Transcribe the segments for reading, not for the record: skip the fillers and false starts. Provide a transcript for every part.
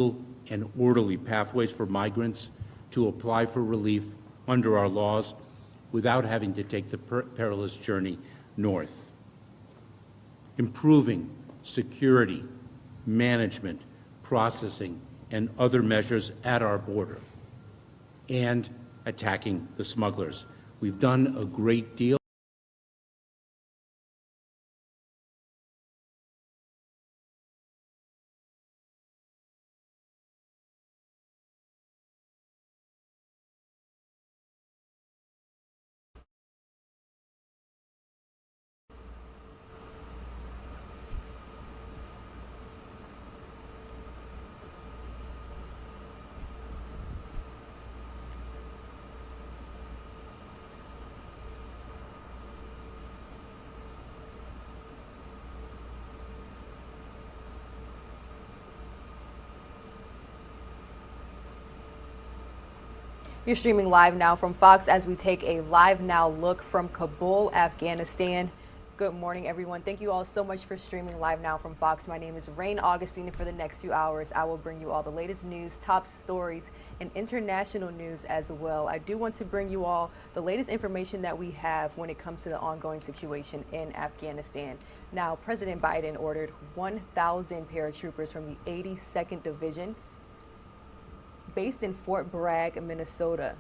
and orderly pathways for migrants to apply for relief under our laws without having to take the perilous journey north. Improving security, management, processing, and other measures at our border, and attacking the smugglers. We've done a great deal. You're streaming live now from Fox as we take a live now look from Kabul, Afghanistan. Good morning, everyone. Thank you all so much for streaming live now from Fox. My name is Rain Augustine, and for the next few hours, I will bring you all the latest news, top stories, and international news as well. I do want to bring you all the latest information that we have when it comes to the ongoing situation in Afghanistan. Now, President Biden ordered 1,000 paratroopers from the 82nd Division based in Fort Bragg, Minnesota,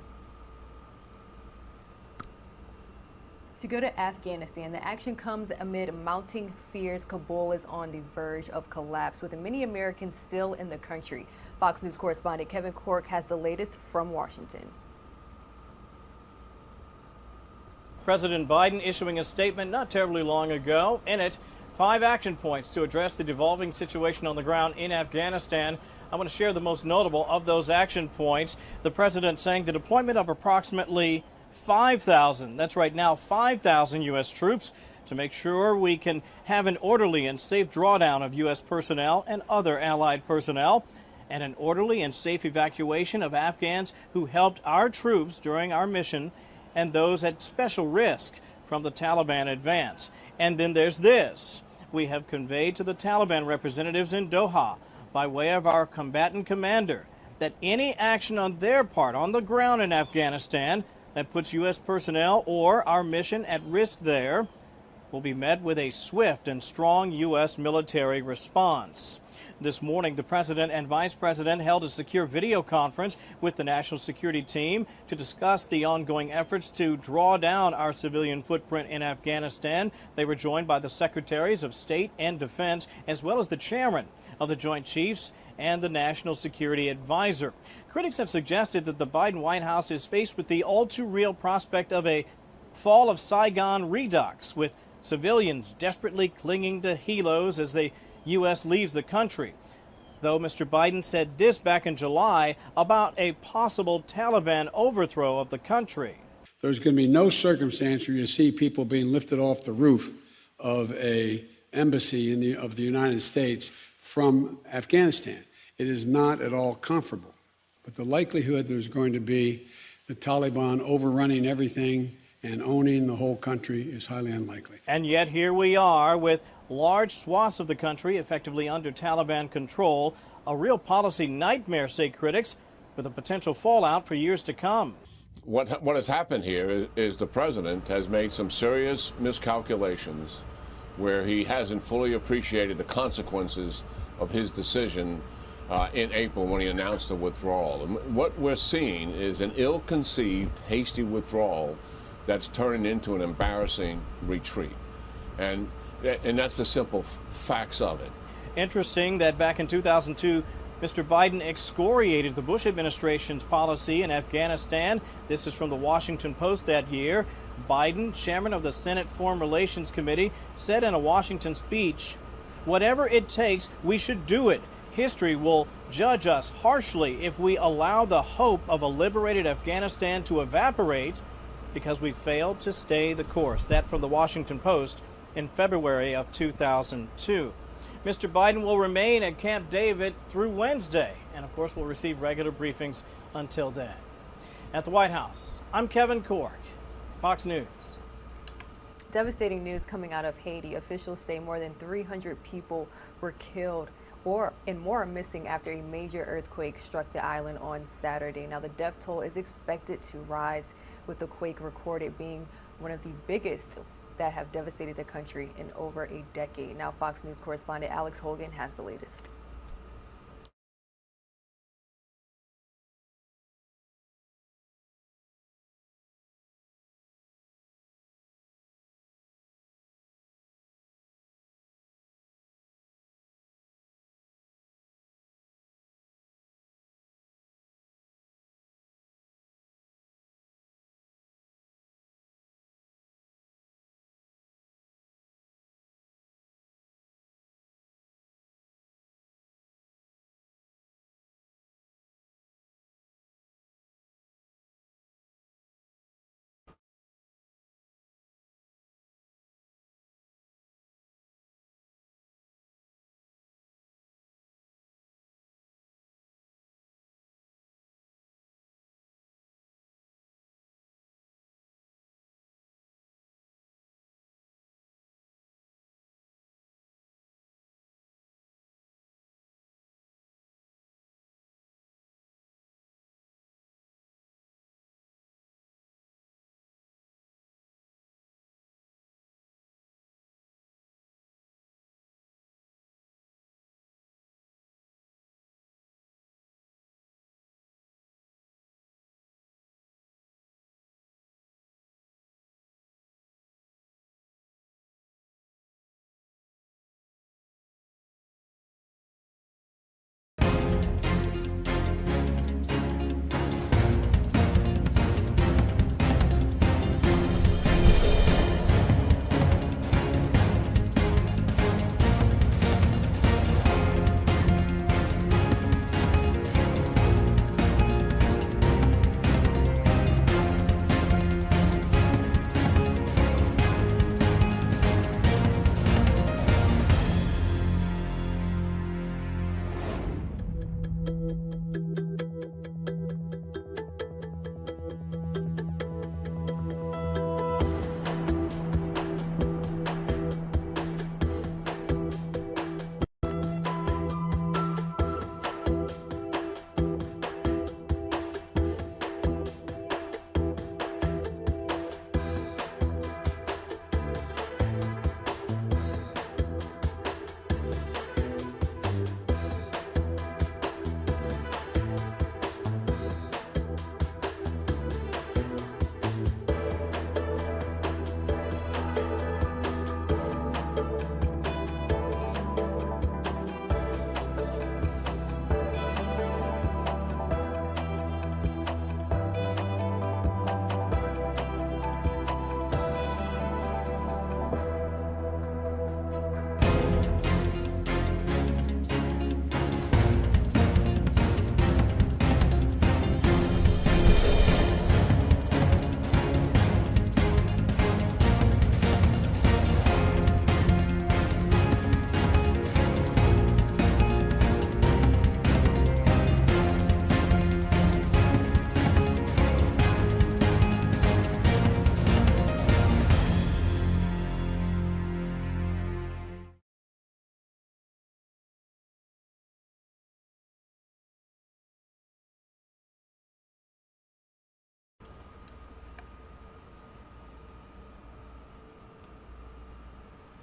to go to Afghanistan. The action comes amid mounting fears Kabul is on the verge of collapse, with many Americans still in the country. Fox News correspondent Kevin Cork has the latest from Washington. President Biden issuing a statement not terribly long ago. In it, 5 action points to address the devolving situation on the ground in Afghanistan. I want to share the most notable of those action points. The president saying the deployment of approximately 5,000, that's right now 5,000 U.S. troops to make sure we can have an orderly and safe drawdown of U.S. personnel and other allied personnel, and an orderly and safe evacuation of Afghans who helped our troops during our mission and those at special risk from the Taliban advance. And then there's this. We have conveyed to the Taliban representatives in Doha, by way of our combatant commander, that any action on their part on the ground in Afghanistan that puts U.S. personnel or our mission at risk there will be met with a swift and strong U.S. military response. This morning, the president and vice president held a secure video conference with the national security team to discuss the ongoing efforts to draw down our civilian footprint in Afghanistan. They were joined by the secretaries of state and defense, as well as the chairman of the Joint Chiefs and the National Security Advisor. Critics have suggested that the Biden White House is faced with the all-too-real prospect of a fall of Saigon redux, with civilians desperately clinging to helos as the U.S. leaves the country. Though Mr. Biden said this back in July about a possible Taliban overthrow of the country. There's going to be no circumstance where you see people being lifted off the roof of an embassy of the United States from Afghanistan. It is not at all comfortable. But the likelihood there's going to be the Taliban overrunning everything and owning the whole country is highly unlikely. And yet here we are with large swaths of the country effectively under Taliban control. A real policy nightmare, say critics, with a potential fallout for years to come. What has happened here is the president has made some serious miscalculations where he hasn't fully appreciated the consequences of his decision in April when he announced the withdrawal. And what we're seeing is an ill-conceived, hasty withdrawal that's turning into an embarrassing retreat. And that's the simple facts of it. Interesting that back in 2002, Mr. Biden excoriated the Bush administration's policy in Afghanistan. This is from the Washington Post that year. Biden, chairman of the Senate Foreign Relations Committee, said in a Washington speech, "Whatever it takes, we should do it. History will judge us harshly if we allow the hope of a liberated Afghanistan to evaporate because we failed to stay the course." That from the Washington Post in February of 2002. Mr. Biden will remain at Camp David through Wednesday, and of course will receive regular briefings until then. At the White House, I'm Kevin Cork, Fox News. Devastating news coming out of Haiti. Officials say more than 300 people were killed and more are missing after a major earthquake struck the island on Saturday. Now, the death toll is expected to rise, with the quake recorded being one of the biggest that have devastated the country in over a decade. Now, Fox News correspondent Alex Hogan has the latest.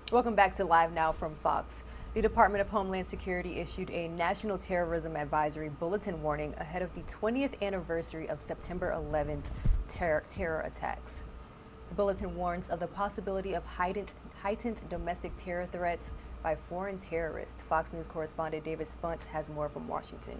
Welcome back to Live Now from Fox. The Department of Homeland Security issued a National Terrorism Advisory Bulletin warning ahead of the 20th anniversary of September 11th terror attacks. The bulletin warns of the possibility of heightened domestic terror threats by foreign terrorists. Fox News correspondent David Spunts has more from Washington.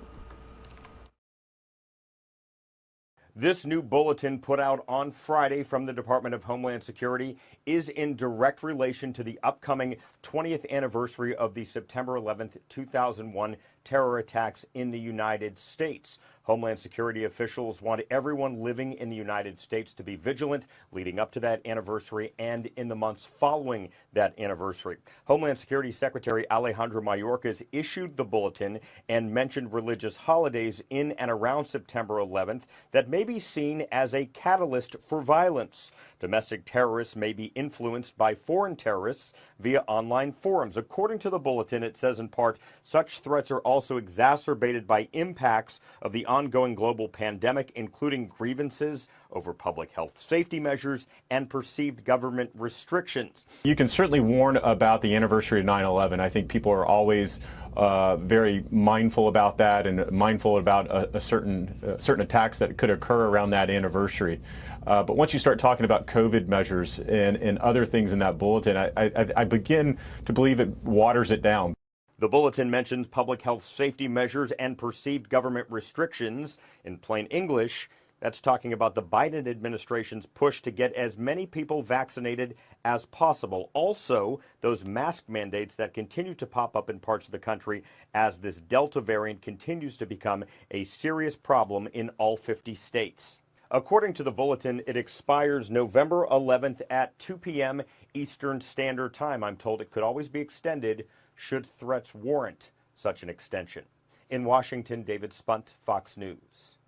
This new bulletin put out on Friday from the Department of Homeland Security is in direct relation to the upcoming 20th anniversary of the September 11th, 2001 terror attacks in the United States. Homeland Security officials want everyone living in the United States to be vigilant leading up to that anniversary and in the months following that anniversary. Homeland Security Secretary Alejandro Mayorkas issued the bulletin and mentioned religious holidays in and around September 11th that may be seen as a catalyst for violence. Domestic terrorists may be influenced by foreign terrorists via online forums. According to the bulletin, it says in part, such threats are also exacerbated by impacts of the ongoing global pandemic, including grievances over public health safety measures and perceived government restrictions. You can certainly warn about the anniversary of 9/11. I think people are always very mindful about that and mindful about certain attacks that could occur around that anniversary. But once you start talking about COVID measures and other things in that bulletin, I begin to believe it waters it down. The bulletin mentions public health safety measures and perceived government restrictions. In plain English, that's talking about the Biden administration's push to get as many people vaccinated as possible. Also, those mask mandates that continue to pop up in parts of the country as this Delta variant continues to become a serious problem in all 50 states. According to the bulletin, it expires November 11th at 2 p.m. Eastern Standard Time. I'm told it could always be extended should threats warrant such an extension. In Washington, David Spunt, Fox News.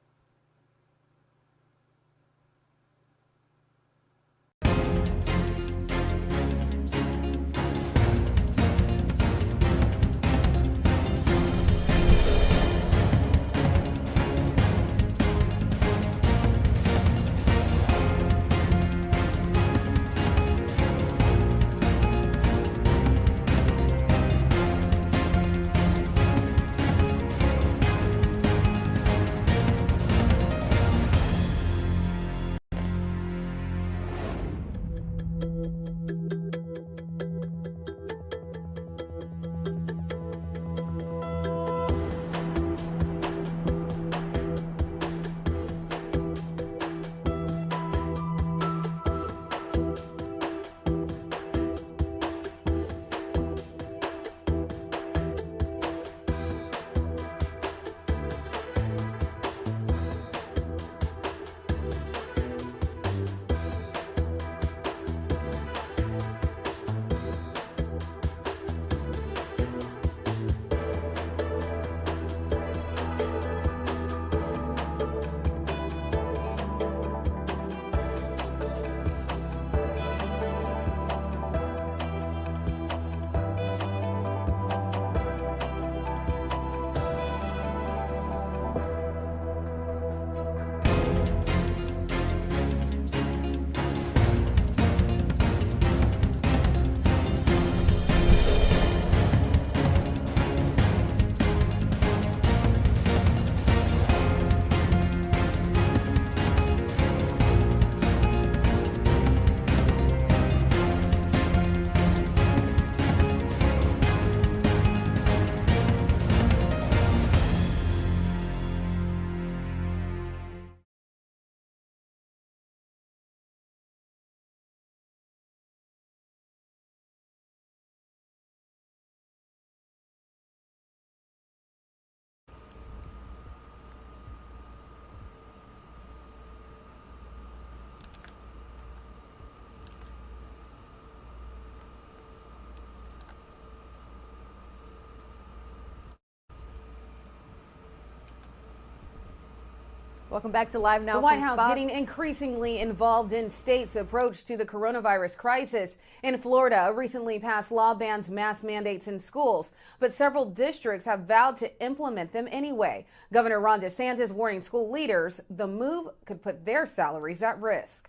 Welcome back to Live Now. The White from House Fox. getting increasingly involved in states' approach to the coronavirus crisis. In Florida, a recently passed law bans mask mandates in schools, but several districts have vowed to implement them anyway. Governor Ron DeSantis warning school leaders the move could put their salaries at risk.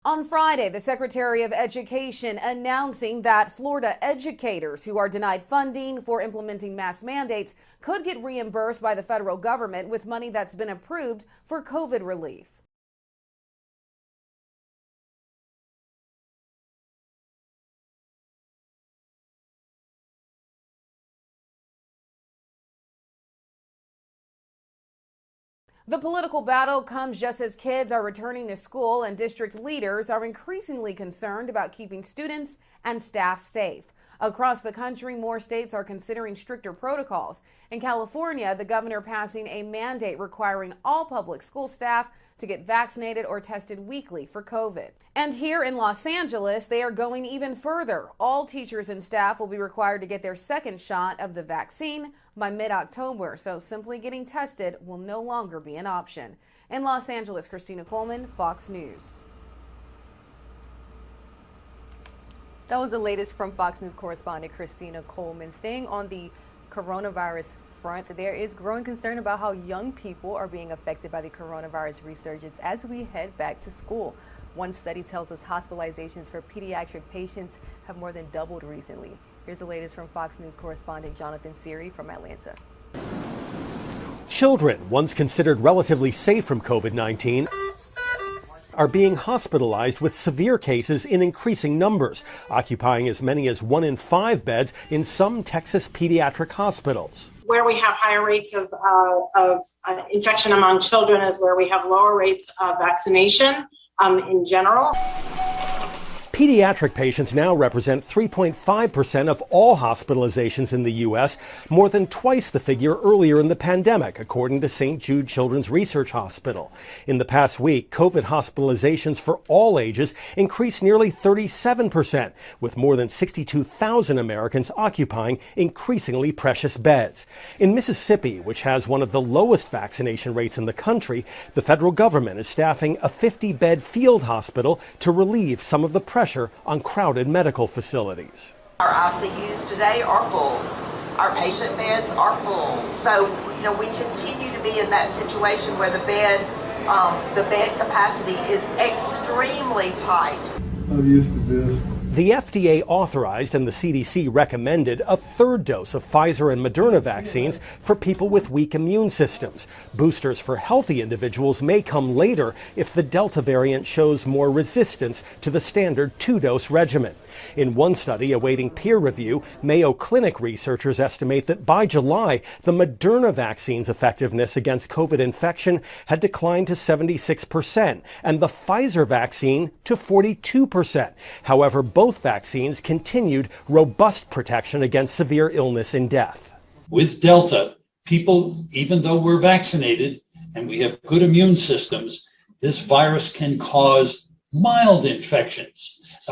On Friday, the Secretary of Education announcing that Florida educators who are denied funding for implementing mask mandates could get reimbursed by the federal government with money that's been approved for COVID relief. The political battle comes just as kids are returning to school and district leaders are increasingly concerned about keeping students and staff safe. Across the country, more states are considering stricter protocols. In California, the governor passing a mandate requiring all public school staff to get vaccinated or tested weekly for COVID. And here in Los Angeles, they are going even further. All teachers and staff will be required to get their second shot of the vaccine by mid-October, so simply getting tested will no longer be an option. In Los Angeles, Christina Coleman, Fox News. That was the latest from Fox News correspondent Christina Coleman. Staying on the coronavirus front, there is growing concern about how young people are being affected by the coronavirus resurgence as we head back to school. One study tells us hospitalizations for pediatric patients have more than doubled recently. Here's the latest from Fox News correspondent Jonathan Siri from Atlanta. Children, once considered relatively safe from COVID-19, are being hospitalized with severe cases in increasing numbers, occupying as many as 1 in 5 beds in some Texas pediatric hospitals. Where we have higher rates of infection among children is where we have lower rates of vaccination in general. Pediatric patients now represent 3.5% of all hospitalizations in the U.S., more than twice the figure earlier in the pandemic, according to St. Jude Children's Research Hospital. In the past week, COVID hospitalizations for all ages increased nearly 37%, with more than 62,000 Americans occupying increasingly precious beds. In Mississippi, which has one of the lowest vaccination rates in the country, the federal government is staffing a 50-bed field hospital to relieve some of the pressure on crowded medical facilities. Our ICUs today are full. Our patient beds are full. So, we continue to be in that situation where the bed capacity is extremely tight. I'm used to this. The FDA authorized and the CDC recommended a third dose of Pfizer and Moderna vaccines for people with weak immune systems. Boosters for healthy individuals may come later if the Delta variant shows more resistance to the standard 2-dose regimen. In one study awaiting peer review, Mayo Clinic researchers estimate that by July, the Moderna vaccine's effectiveness against COVID infection had declined to 76% and the Pfizer vaccine to 42%. However, both vaccines continued robust protection against severe illness and death. With Delta, people, even though we're vaccinated and we have good immune systems, this virus can cause mild infections,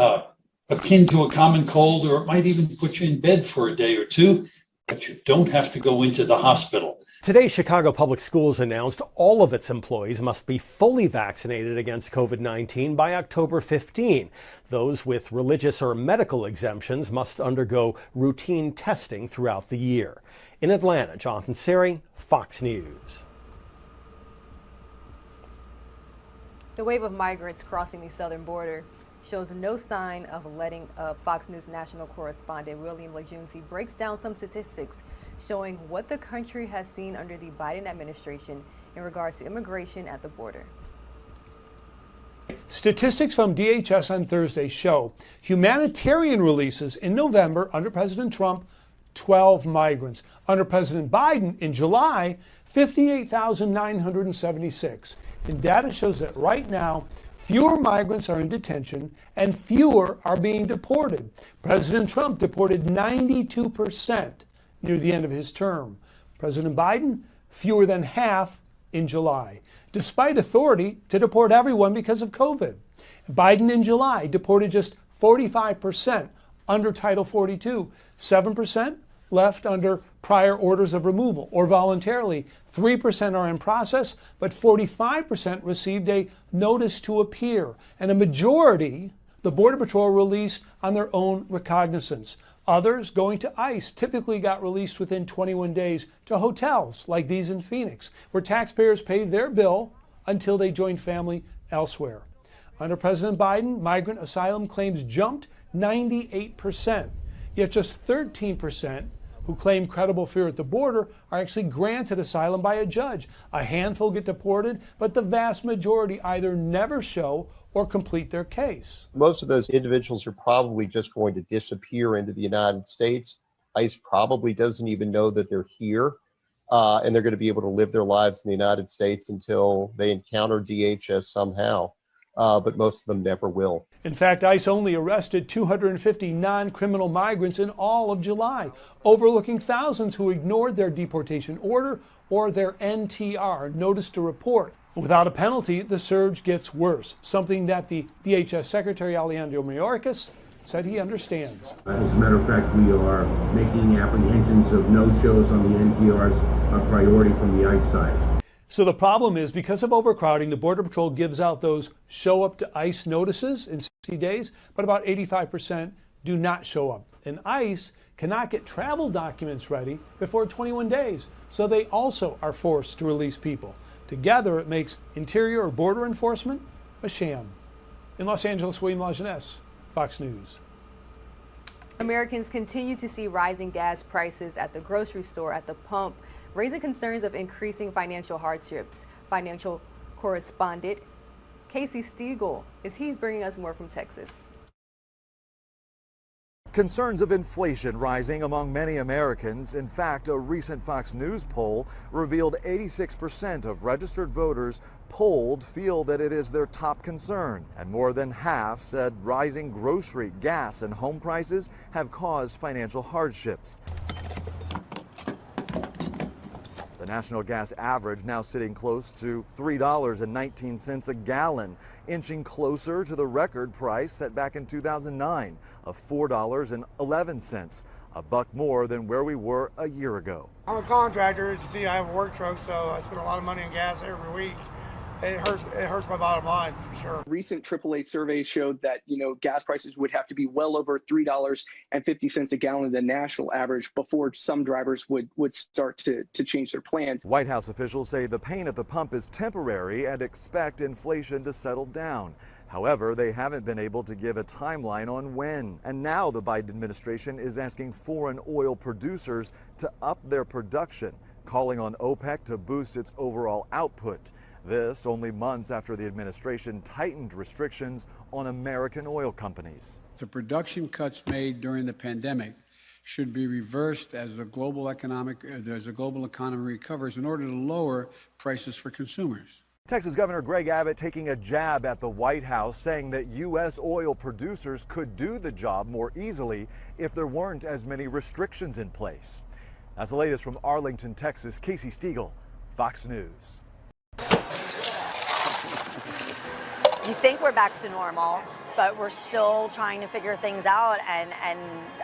akin to a common cold, or it might even put you in bed for a day or two, but you don't have to go into the hospital. Today, Chicago Public Schools announced all of its employees must be fully vaccinated against COVID-19 by October 15. Those with religious or medical exemptions must undergo routine testing throughout the year. In Atlanta, Jonathan Siri, Fox News. The wave of migrants crossing the southern border shows no sign of letting up. Fox News national correspondent William Lajunzi breaks down some statistics showing what the country has seen under the Biden administration in regards to immigration at the border. Statistics from DHS on Thursday show humanitarian releases in November under President Trump, 12 migrants. Under President Biden in July, 58,976. And data shows that right now, fewer migrants are in detention and fewer are being deported. President Trump deported 92% near the end of his term. President Biden, fewer than half in July, despite authority to deport everyone because of COVID. Biden in July deported just 45% under Title 42, 7% left under prior orders of removal or voluntarily. 3% are in process, but 45% received a notice to appear. And a majority, the Border Patrol released on their own recognizance. Others going to ICE typically got released within 21 days to hotels like these in Phoenix, where taxpayers pay their bill until they join family elsewhere. Under President Biden, migrant asylum claims jumped 98%, yet just 13% who claim credible fear at the border are actually granted asylum by a judge. A handful get deported, but the vast majority either never show or complete their case. Most of those individuals are probably just going to disappear into the United States. ICE probably doesn't even know that they're here. and they're going to be able to live their lives in the United States until they encounter DHS somehow. But most of them never will. In fact, ICE only arrested 250 non-criminal migrants in all of July, overlooking thousands who ignored their deportation order or their NTR, notice to report. Without a penalty, the surge gets worse, something that the DHS Secretary Alejandro Mayorkas said he understands. As a matter of fact, we are making apprehensions of no-shows on the NTRs a priority from the ICE side. So the problem is, because of overcrowding, the Border Patrol gives out those show up to ICE notices in 60 days, but about 85% do not show up. And ICE cannot get travel documents ready before 21 days, so they also are forced to release people. Together, it makes Interior or Border Enforcement a sham. In Los Angeles, William Lajeunesse, Fox News. Americans continue to see rising gas prices at the grocery store, at the pump, raising concerns of increasing financial hardships. Financial correspondent Casey Stiegel he's bringing us more from Texas. Concerns of inflation rising among many Americans. In fact, a recent Fox News poll revealed 86% of registered voters polled feel that it is their top concern. And more than half said rising grocery, gas, and home prices have caused financial hardships. The national gas average now sitting close to $3.19 a gallon, inching closer to the record price set back in 2009 of $4.11, a buck more than where we were a year ago. I'm a contractor. As you see, I have a work truck, so I spend a lot of money on gas every week. It hurts my bottom line for sure. Recent AAA survey showed that, gas prices would have to be well over $3.50 a gallon, the national average, before some drivers would start to change their plans. White House officials say the pain at the pump is temporary and expect inflation to settle down. However, they haven't been able to give a timeline on when. And now the Biden administration is asking foreign oil producers to up their production, calling on OPEC to boost its overall output. This only months after the administration tightened restrictions on American oil companies. The production cuts made during the pandemic should be reversed as the global economy recovers in order to lower prices for consumers. Texas Governor Greg Abbott taking a jab at the White House, saying that U.S. oil producers could do the job more easily if there weren't as many restrictions in place. That's the latest from Arlington, Texas. Casey Stiegel, Fox News. You think we're back to normal, but we're still trying to figure things out, and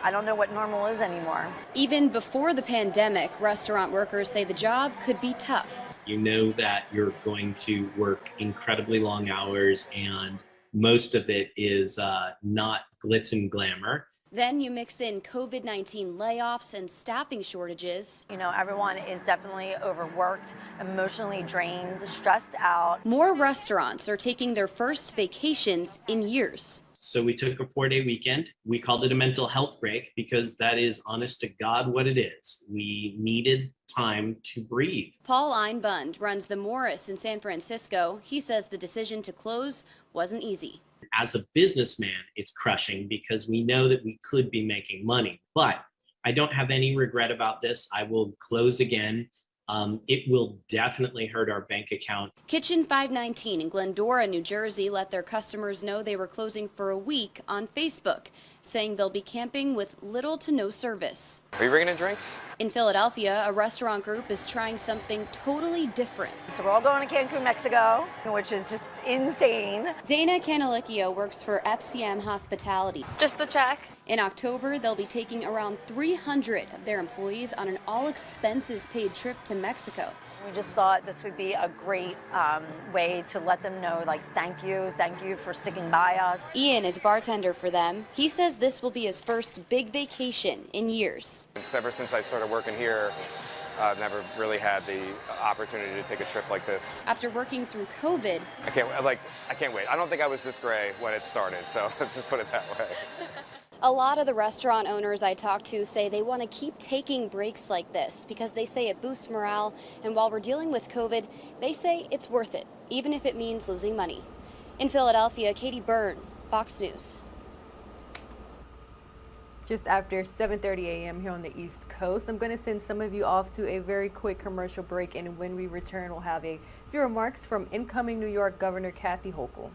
I don't know what normal is anymore. Even before the pandemic, restaurant workers say the job could be tough. You know that you're going to work incredibly long hours, and most of it is not glitz and glamour. Then you mix in COVID-19 layoffs and staffing shortages. Everyone is definitely overworked, emotionally drained, stressed out. More restaurants are taking their first vacations in years. So we took a 4-day weekend. We called it a mental health break because that is, honest to God, what it is. We needed time to breathe. Paul Einbund runs the Morris in San Francisco. He says the decision to close wasn't easy. As a businessman, it's crushing because we know that we could be making money, but I don't have any regret about this. I will close again. It will definitely hurt our bank account. Kitchen 519 in Glendora, New Jersey let their customers know they were closing for a week on Facebook, saying they'll be camping with little to no service. Are you bringing in drinks? In Philadelphia, a restaurant group is trying something totally different. So we're all going to Cancun, Mexico, which is just insane. Dana Canalicchio works for FCM Hospitality. Just the check. In October, they'll be taking around 300 of their employees on an all-expenses-paid trip to Mexico. We just thought this would be a great way to let them know, thank you for sticking by us. Ian is bartender for them. He says this will be his first big vacation in years. Ever since I started working here, I've never really had the opportunity to take a trip like this. After working through COVID, I can't wait. I don't think I was this gray when it started, so let's just put it that way. a lot of the restaurant owners I talk to say they want to keep taking breaks like this because they say it boosts morale, and while we're dealing with COVID, they say it's worth it, even if it means losing money. In Philadelphia, Katie Byrne, Fox News. Just after 7:30 a.m. here on the East Coast. I'm going to send some of you off to a very quick commercial break, and when we return, we'll have a few remarks from incoming New York Governor Kathy Hochul.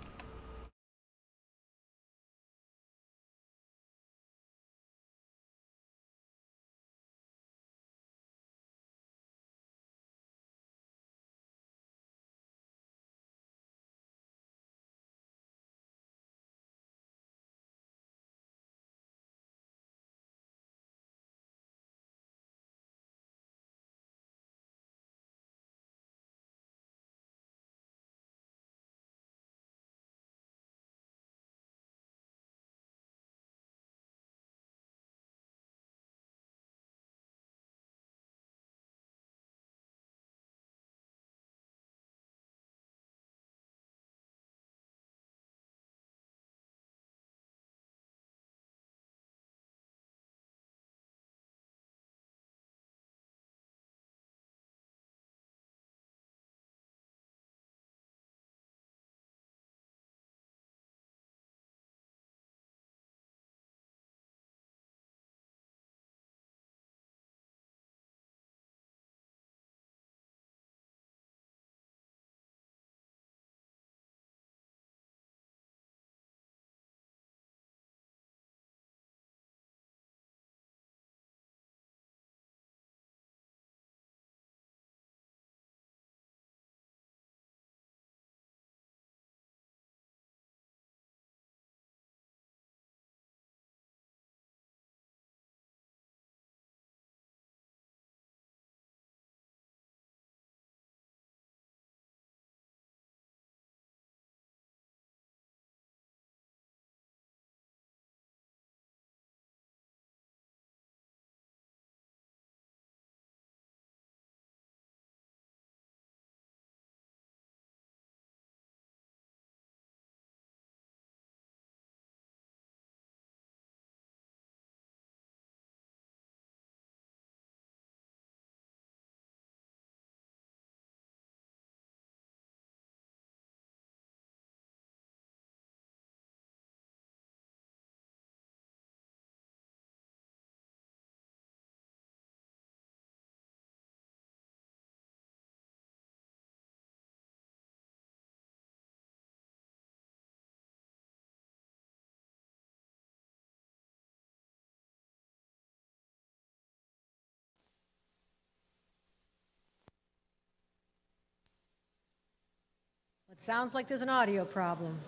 It sounds like there's an audio problem.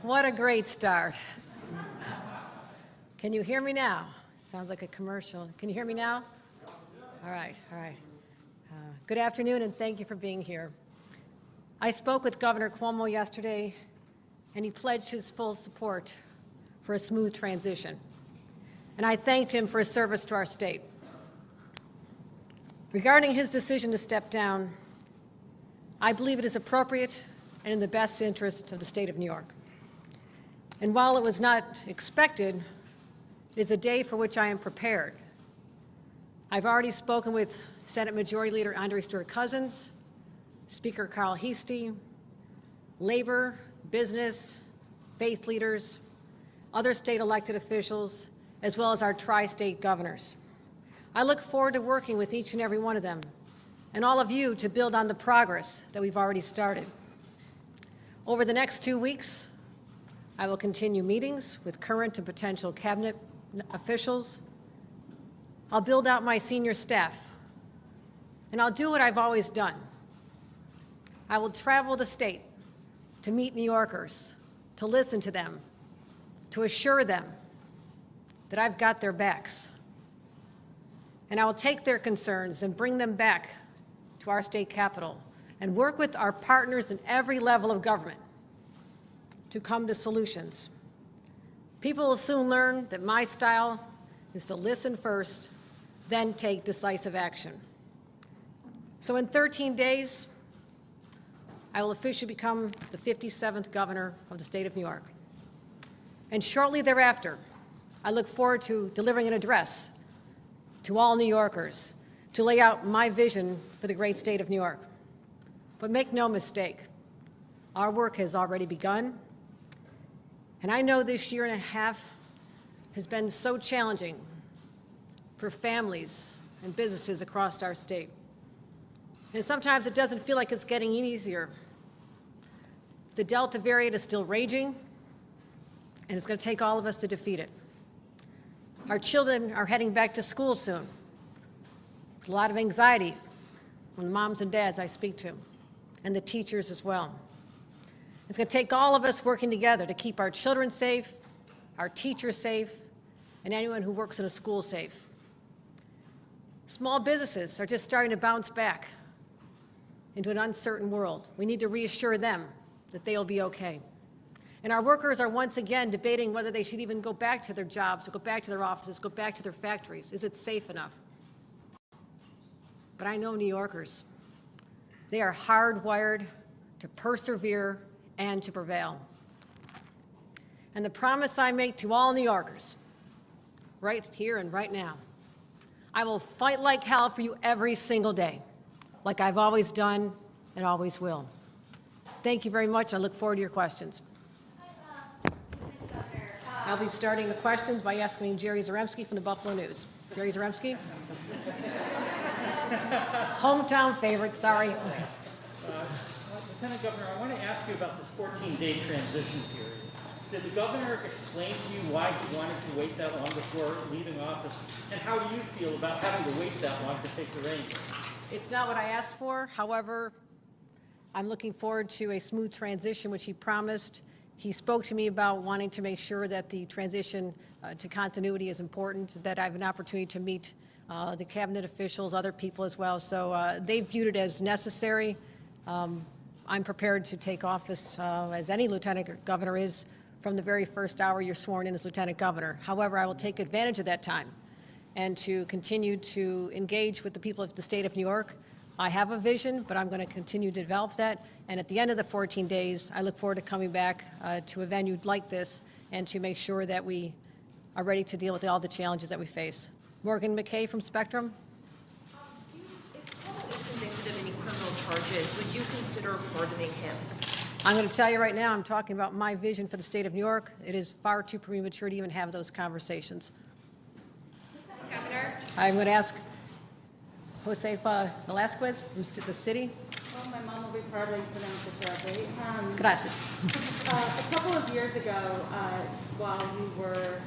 What a great start. Can you hear me now? Sounds like a commercial. Can you hear me now? All right, all right. Good afternoon, and thank you for being here. I spoke with Governor Cuomo yesterday, and he pledged his full support for a smooth transition. And I thanked him for his service to our state. Regarding his decision to step down, I believe it is appropriate and in the best interest of the state of New York. And while it was not expected, it is a day for which I am prepared. I've already spoken with Senate Majority Leader Andre Stewart-Cousins, Speaker Carl Heastie, labor, business, faith leaders, other state elected officials, as well as our tri-state governors. I look forward to working with each and every one of them and all of you to build on the progress that we've already started. Over the next 2 weeks, I will continue meetings with current and potential cabinet officials. I'll build out my senior staff, and I'll do what I've always done. I will travel the state to meet New Yorkers, to listen to them, to assure them that I've got their backs. And I will take their concerns and bring them back to our state capitol and work with our partners in every level of government to come to solutions. People will soon learn that my style is to listen first, then take decisive action. So in 13 days, I will officially become the 57th governor of the state of New York. And shortly thereafter, I look forward to delivering an address to all New Yorkers to lay out my vision for the great state of New York. But make no mistake, our work has already begun. And I know this year and a half has been so challenging for families and businesses across our state. And sometimes it doesn't feel like it's getting easier. The Delta variant is still raging, and it's going to take all of us to defeat it. Our children are heading back to school soon. There's a lot of anxiety from the moms and dads I speak to, and the teachers as well. It's going to take all of us working together to keep our children safe, our teachers safe, and anyone who works in a school safe. Small businesses are just starting to bounce back into an uncertain world. We need to reassure them that they'll be okay. And our workers are once again debating whether they should even go back to their jobs, or go back to their offices, go back to their factories. Is it safe enough? But I know New Yorkers. They are hardwired to persevere and to prevail. And the promise I make to all New Yorkers, right here and right now, I will fight like hell for you every single day, like I've always done and always will. Thank you very much. I look forward to your questions. I'll be starting the questions by asking Jerry Zaremski from the Buffalo News. Jerry Zaremski? Hometown favorite, sorry. Lieutenant Governor, I want to ask you about this 14-day transition period. Did the governor explain to you why he wanted to wait that long before leaving office? And how do you feel about having to wait that long to take the reins? It's not what I asked for. However, I'm looking forward to a smooth transition, which he promised. He spoke to me about wanting to make sure that the transition to continuity is important, that I have an opportunity to meet the cabinet officials, other people as well. So they viewed it as necessary. I'm prepared to take office, as any lieutenant governor is, from the very first hour you're sworn in as lieutenant governor. However, I will take advantage of that time and to continue to engage with the people of the state of New York. I have a vision, but I'm going to continue to develop that. And at the end of the 14 days, I look forward to coming back to a venue like this and to make sure that we are ready to deal with all the challenges that we face. Morgan McKay from Spectrum. If Paul is convicted of any criminal charges, would you consider pardoning him? I'm going to tell you right now, I'm talking about my vision for the state of New York. It is far too premature to even have those conversations. Governor? I'm going to ask Josefa Velasquez from the city. Well, my mom will be proud that you pronounced it correctly. Gracias. A couple of years ago, while you were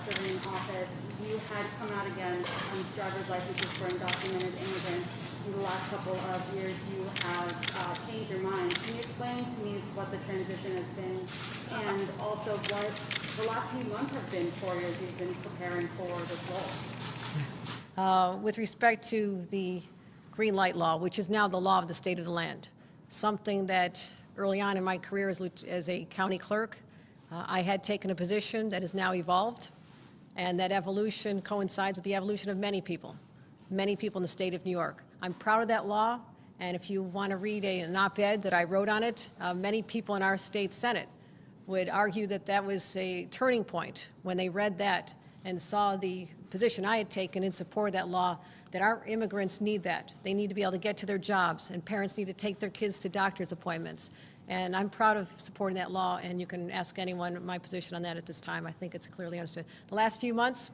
serving in office, you had come out against driver's licenses for undocumented immigrants. In the last couple of years, you have changed your mind. Can you explain to me what the transition has been, and also what the last few months have been for you as you've been preparing for this role? With respect to the green light law, which is now the law of the state of the land, something that early on in my career as a county clerk, I had taken a position that has now evolved, and that evolution coincides with the evolution of many people in the state of New York. I'm proud of that law, and if you want to read an op-ed that I wrote on it, many people in our state Senate would argue that that was a turning point when they read that and saw the position I had taken in support of that law, that our immigrants need that. They need to be able to get to their jobs, and parents need to take their kids to doctor's appointments. And I'm proud of supporting that law, and you can ask anyone my position on that at this time. I think it's clearly understood. The last few months,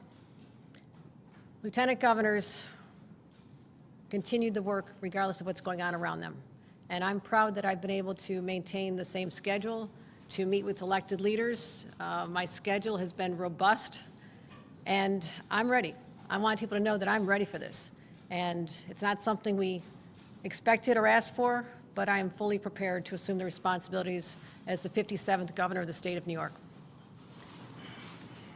lieutenant governors continued the work regardless of what's going on around them. And I'm proud that I've been able to maintain the same schedule, to meet with elected leaders. My schedule has been robust, and I'm ready. I want people to know that I'm ready for this. And it's not something we expected or asked for, but I am fully prepared to assume the responsibilities as the 57th governor of the state of New York.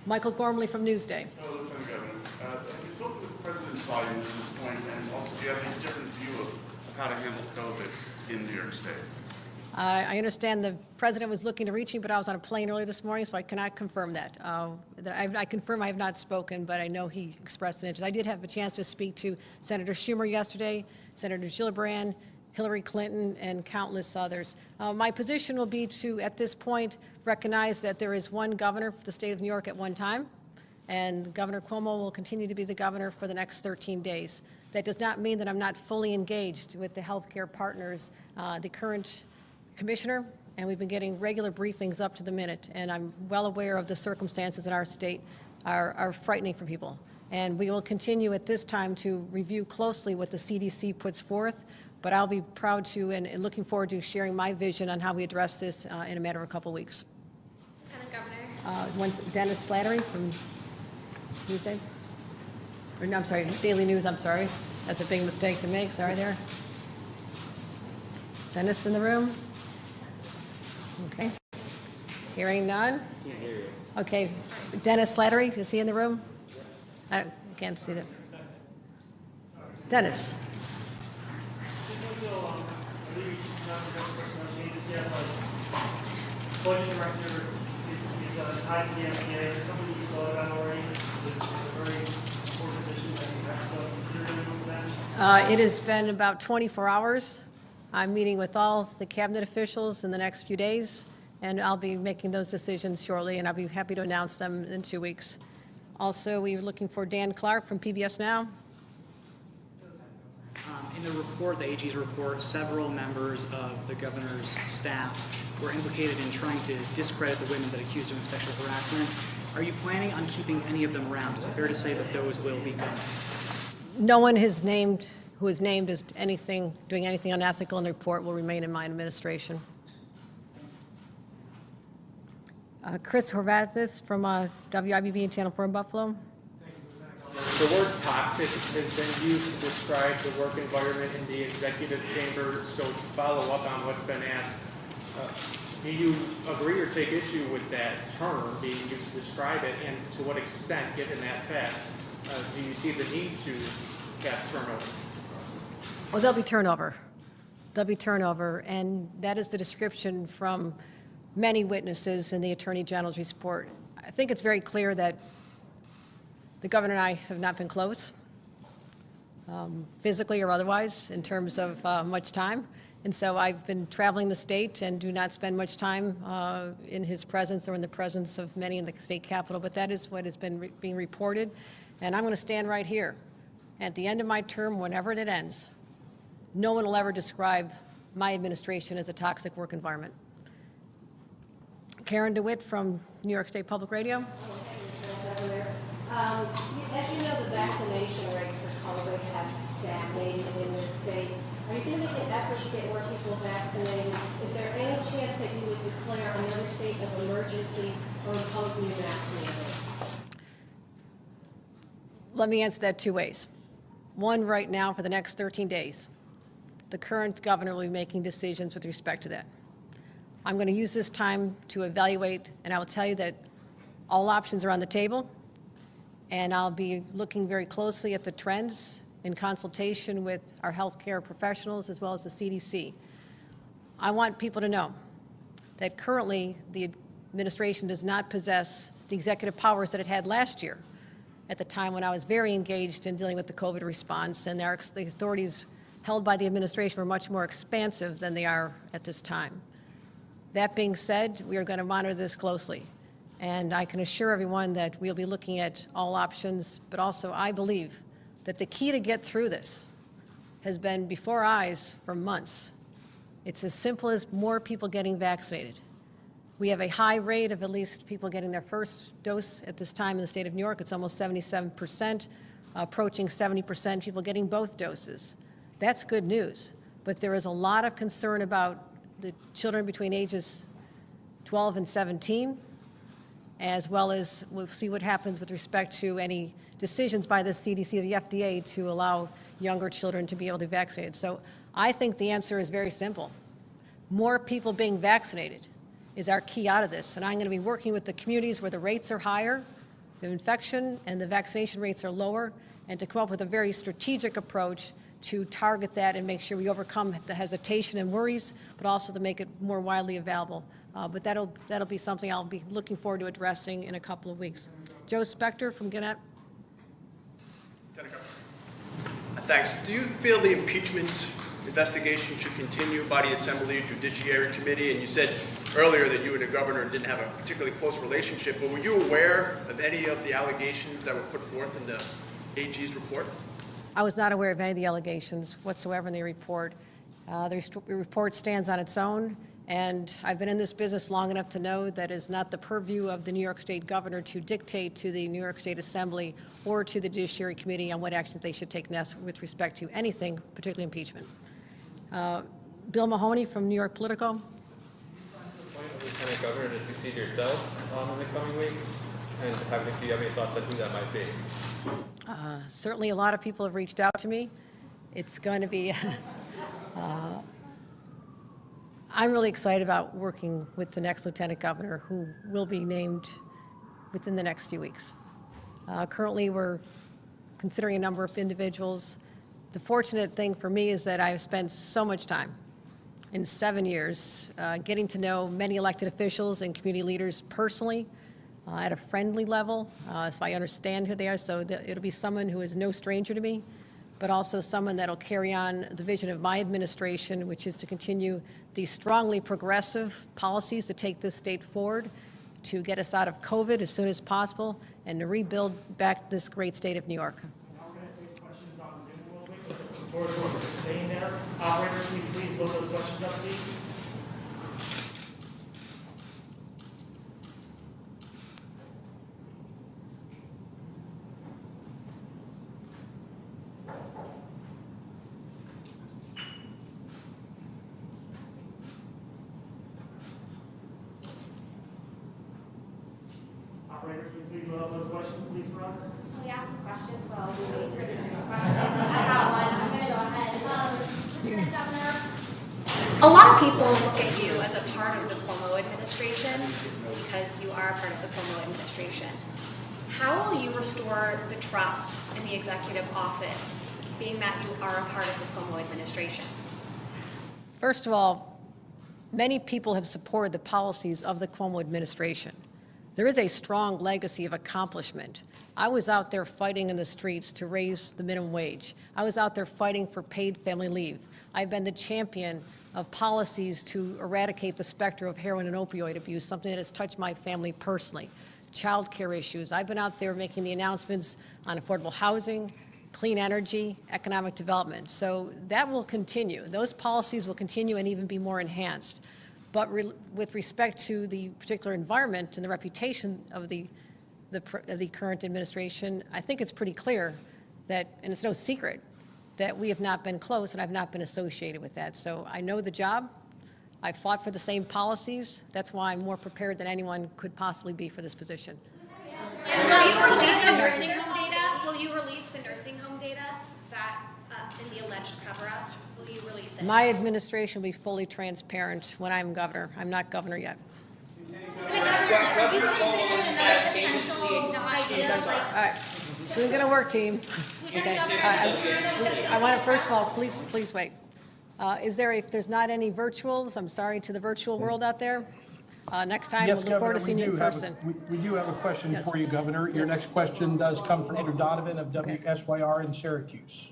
Michael Gormley from Newsday. Hello, Lieutenant Governor. Have you spoken with President Biden at this point, and also do you have a different view of how to handle COVID in New York State? I understand the president was looking to reach me, but I was on a plane earlier this morning, so I cannot confirm that. I confirm I have not spoken, but I know he expressed an interest. I did have a chance to speak to Senator Schumer yesterday, Senator Gillibrand, Hillary Clinton, and countless others. My position will be to, at this point, recognize that there is one governor for the state of New York at one time, and Governor Cuomo will continue to be the governor for the next 13 days. That does not mean that I'm not fully engaged with the healthcare partners, the current commissioner, and we've been getting regular briefings up to the minute, and I'm well aware of the circumstances in our state are frightening for people. And we will continue at this time to review closely what the CDC puts forth, but I'll be proud to and looking forward to sharing my vision on how we address this in a matter of a couple weeks. Lieutenant Governor. One's Dennis Slattery from Newsday. Or no, I'm sorry, Daily News, I'm sorry. That's a big mistake to make, sorry there. Dennis in the room? Okay. Hearing none? Can't hear you. Okay, Dennis Slattery, is he in the room? I can't see that. Dennis. Budget director is tied to the FDA. Is something you thought about already? It's a very important issue that you have to consider with that. It has been about 24 hours. I'm meeting with all the cabinet officials in the next few days, and I'll be making those decisions shortly, and I'll be happy to announce them in 2 weeks. Also, we're looking for Dan Clark from PBS Now. In the report, the AG's report, several members of the governor's staff were implicated in trying to discredit the women that accused him of sexual harassment. Are you planning on keeping any of them around? Is it fair to say that those will be gone? No one who is named as doing anything unethical in the report will remain in my administration. Chris Horvathis from WIBB and Channel 4 in Buffalo. The word toxic has been used to describe the work environment in the executive chamber. So to follow up on what's been asked, do you agree or take issue with that term being used to describe it, and to what extent, given that fact, do you see the need to have turnover? Well, there'll be turnover. There'll be turnover, and that is the description from many witnesses in the Attorney General's report. I think it's very clear that the governor and I have not been close, physically or otherwise, in terms of much time. And so I've been traveling the state and do not spend much time in his presence or in the presence of many in the state capitol, but that is what has been being reported. And I'm going to stand right here. At the end of my term, whenever it ends, no one will ever describe my administration as a toxic work environment. Karen DeWitt from New York State Public Radio. As you know, the vaccination rates for COVID have stagnated in this state. Are you going to make an effort to get more people vaccinated? Is there any chance that you would declare another state of emergency or impose new mask mandates? Let me answer that 2 ways. One, right now, for the next 13 days, the current governor will be making decisions with respect to that. I'm going to use this time to evaluate, and I will tell you that all options are on the table, and I'll be looking very closely at the trends in consultation with our healthcare professionals as well as the CDC. I want people to know that currently the administration does not possess the executive powers that it had last year at the time when I was very engaged in dealing with the COVID response, and the authorities held by the administration were much more expansive than they are at this time. That being said, we are going to monitor this closely, and I can assure everyone that we'll be looking at all options, but also I believe that the key to get through this has been before our eyes for months. It's as simple as more people getting vaccinated. We have a high rate of at least people getting their first dose at this time in the state of New York. It's almost 77%, approaching 70% people getting both doses. That's good news, but there is a lot of concern about the children between ages 12 and 17, as well as we'll see what happens with respect to any decisions by the CDC or the FDA to allow younger children to be able to be vaccinated. So I think the answer is very simple. More people being vaccinated is our key out of this. And I'm going to be working with the communities where the rates are higher, the infection and the vaccination rates are lower, and to come up with a very strategic approach to target that and make sure we overcome the hesitation and worries, but also to make it more widely available. But that'll be something I'll be looking forward to addressing in a couple of weeks. Joe Spector from Gannett. Thanks. Do you feel the impeachment investigation should continue by the Assembly Judiciary Committee? And you said earlier that you and the governor didn't have a particularly close relationship, but were you aware of any of the allegations that were put forth in the AG's report? I was not aware of any of the allegations whatsoever in the report. The report stands on its own, And I've been in this business long enough to know that it's not the purview of the New York State governor to dictate to the New York State Assembly or to the Judiciary Committee on what actions they should take next with respect to anything, particularly impeachment. Bill Mahoney from New York Politico. Lieutenant Governor to succeed yourself in the coming weeks? And do you have any thoughts on who that might be? Certainly a lot of people have reached out to me. It's going to be, I'm really excited about working with the next Lieutenant Governor who will be named within the next few weeks. Currently we're considering a number of individuals. The fortunate thing for me is that I've spent so much time in 7 years getting to know many elected officials and community leaders personally at a friendly level, so I understand who they are. So it'll be someone who is no stranger to me, but also someone that'll carry on the vision of my administration, which is to continue these strongly progressive policies to take this state forward, to get us out of COVID as soon as possible, and to rebuild back this great state of New York. Now we're going to take questions on Zoom a little bit, so put some floor workers staying there. Operator, can you please load those questions up, please? Operator, can you please load up those questions, please, for us? Can we ask some questions while we wait for these questions? I have one. I'm going to go ahead. Lieutenant Governor, a lot of people look at you as a part of the Cuomo administration because you are a part of the Cuomo administration. How will you restore the trust in the executive office, being that you are a part of the Cuomo administration? First of all, many people have supported the policies of the Cuomo administration. There is a strong legacy of accomplishment. I was out there fighting in the streets to raise the minimum wage. I was out there fighting for paid family leave. I've been the champion of policies to eradicate the specter of heroin and opioid abuse, something that has touched my family personally. Child care issues. I've been out there making the announcements on affordable housing, clean energy, economic development. So that will continue. Those policies will continue and even be more enhanced. But with respect to the particular environment and the reputation of the current administration, I think it's pretty clear that, and it's no secret, that we have not been close and I've not been associated with that. So I know the job. I fought for the same policies. That's why I'm more prepared than anyone could possibly be for this position. And will you release the nursing home data? Will you release the nursing home data that in the alleged cover-up? Will you release it? My administration will be fully transparent when I'm governor. I'm not governor yet. Have you considered another potential idea, All right, this isn't going to work, team. Okay. I want to, first of all, please wait. If there's not any virtuals, I'm sorry to the virtual world out there. Next time, Yes, we'll look forward to seeing you in Governor, person. we do have a question Yes. for you, Governor. Your next question does come from Andrew Donovan of WSYR in Syracuse.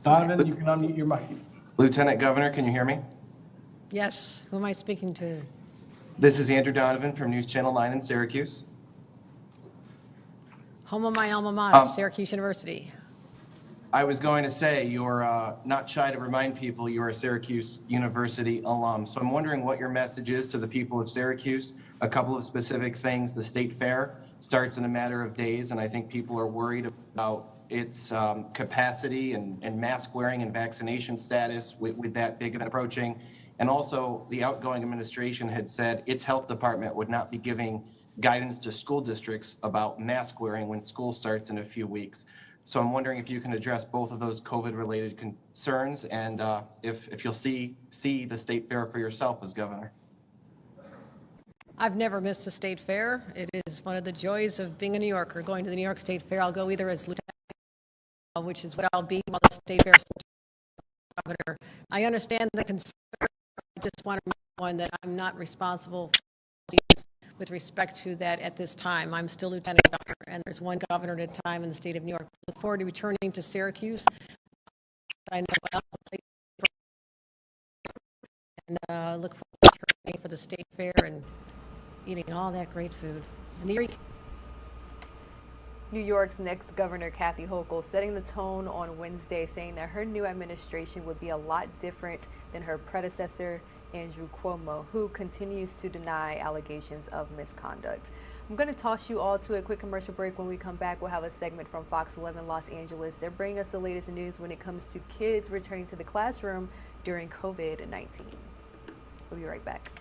Donovan, you can unmute your mic. Lieutenant Governor, can you hear me? Yes, who am I speaking to? This is Andrew Donovan from News Channel 9 in Syracuse. Home of my alma mater, Syracuse University. I was going to say, you're not shy to remind people you're a Syracuse University alum. So I'm wondering what your message is to the people of Syracuse. A couple of specific things. The state fair starts in a matter of days, and I think people are worried about its capacity and mask wearing and vaccination status with that big event approaching. And also, the outgoing administration had said its health department would not be giving guidance to school districts about mask wearing when school starts in a few weeks. So I'm wondering if you can address both of those COVID-related concerns and if you'll see the state fair for yourself as governor. I've never missed a state fair. It is one of the joys of being a New Yorker. Going to the New York State Fair, I'll go either as lieutenant, which is what I'll be while the state fair is governor. I understand the concern. I just want to remind everyone that I'm not responsible with respect to that at this time. I'm still lieutenant governor, and there's one governor at a time in the state of New York. I look forward to returning to Syracuse. I know and look forward to returning for the state fair and eating all that great food. And New York's next governor, Kathy Hochul, setting the tone on Wednesday, saying that her new administration would be a lot different than her predecessor, Andrew Cuomo, who continues to deny allegations of misconduct. I'm going to toss you all to a quick commercial break. When we come back, we'll have a segment from Fox 11 Los Angeles. They're bringing us the latest news when it comes to kids returning to the classroom during COVID-19. We'll be right back.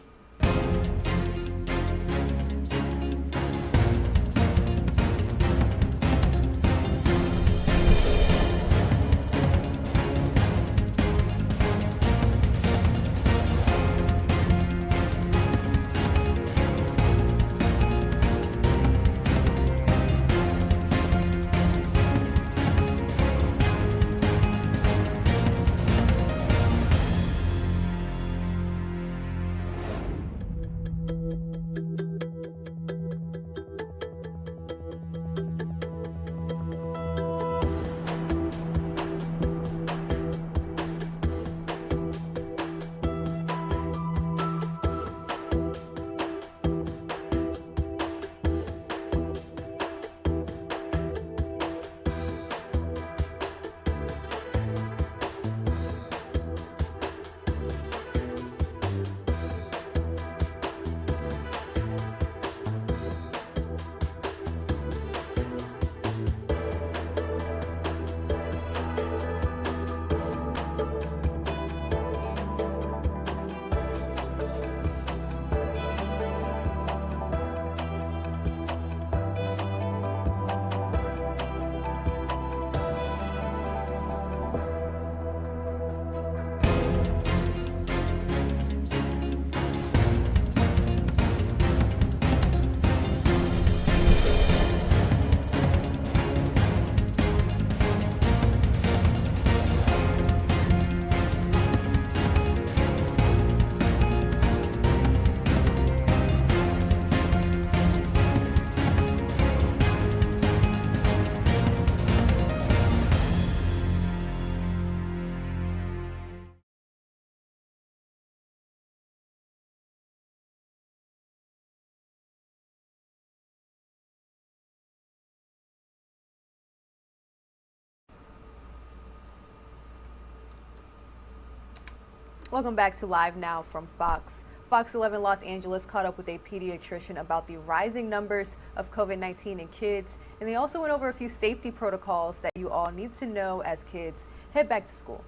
Welcome back to Live Now from Fox. Fox 11 Los Angeles caught up with a pediatrician about the rising numbers of COVID-19 in kids, and they also went over a few safety protocols that you all need to know as kids head back to school.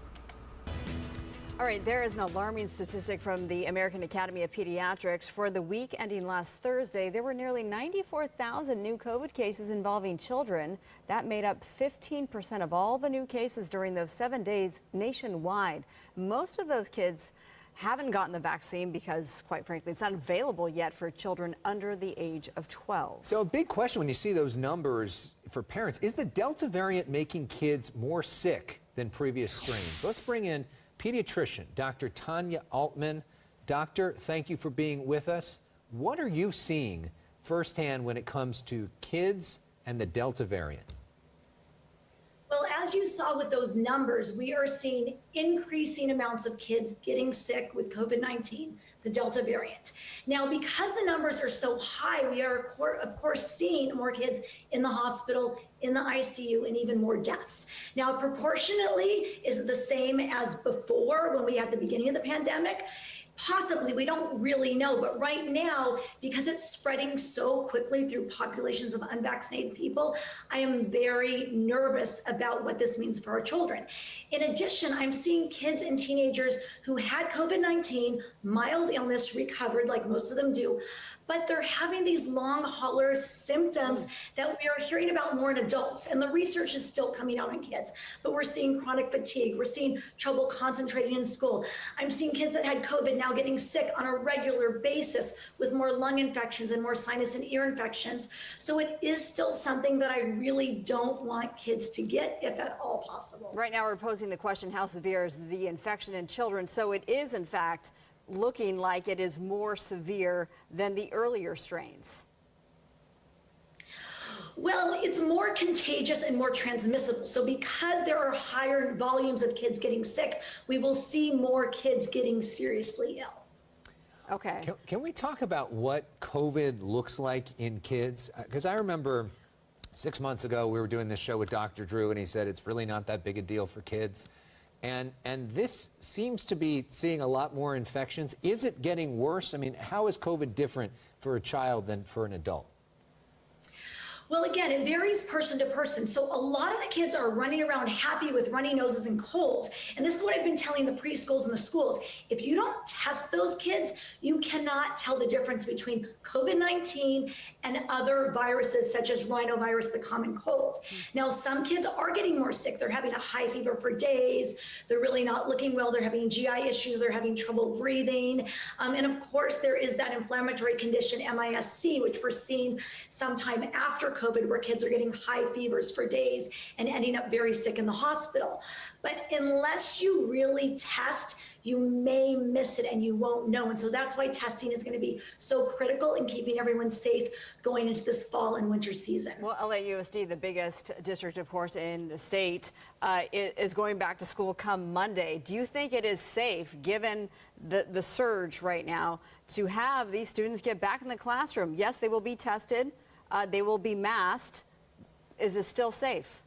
All right, there is an alarming statistic from the American Academy of Pediatrics. For the week ending last Thursday, there were nearly 94,000 new COVID cases involving children. That made up 15% of all the new cases during those 7 days nationwide. Most of those kids haven't gotten the vaccine because, quite frankly, it's not available yet for children under the age of 12. So a big question when you see those numbers for parents, is the Delta variant making kids more sick than previous strains? Let's bring in pediatrician Dr. Tanya Altman. Doctor, thank you for being with us. What are you seeing firsthand when it comes to kids and the Delta variant? Well, as you saw with those numbers, we are seeing increasing amounts of kids getting sick with COVID-19, the Delta variant. Now, because the numbers are so high, we are, of course, seeing more kids in the hospital, in the ICU, and even more deaths. Now, proportionately, is it the same as before when we had the beginning of the pandemic? Possibly, we don't really know, but right now, because it's spreading so quickly through populations of unvaccinated people, I am very nervous about what this means for our children. In addition, I'm seeing kids and teenagers who had COVID-19, mild illness, recovered like most of them do, but they're having these long hauler symptoms that we are hearing about more in adults. And the research is still coming out on kids, but we're seeing chronic fatigue. We're seeing trouble concentrating in school. I'm seeing kids that had COVID now getting sick on a regular basis with more lung infections and more sinus and ear infections. So it is still something that I really don't want kids to get, if at all possible. Right now, we're posing the question, how severe is the infection in children? So it is, in fact, looking like it is more severe than the earlier strains. Well, it's more contagious and more transmissible. So because there are higher volumes of kids getting sick, we will see more kids getting seriously ill. Okay. Can we talk about what COVID looks like in kids? Because I remember 6 months ago, we were doing this show with Dr. Drew, and he said it's really not that big a deal for kids. And this seems to be seeing a lot more infections. Is it getting worse? I mean, how is COVID different for a child than for an adult? Well, again, it varies person to person. So a lot of the kids are running around happy with runny noses and colds. And this is what I've been telling the preschools and the schools. If you don't test those kids, you cannot tell the difference between COVID-19 and other viruses such as rhinovirus, the common cold. Now, some kids are getting more sick. They're having a high fever for days. They're really not looking well. They're having GI issues. They're having trouble breathing. And of course, there is that inflammatory condition, MIS-C, which we're seeing sometime after COVID, where kids are getting high fevers for days and ending up very sick in the hospital. But unless you really test, you may miss it and you won't know. And so that's why testing is going to be so critical in keeping everyone safe going into this fall and winter season. Well, LAUSD, the biggest district, of course, in the state, is going back to school come Monday. Do you think it is safe, given the surge right now, to have these students get back in the classroom? Yes, they will be tested. They will be masked. Is it still safe?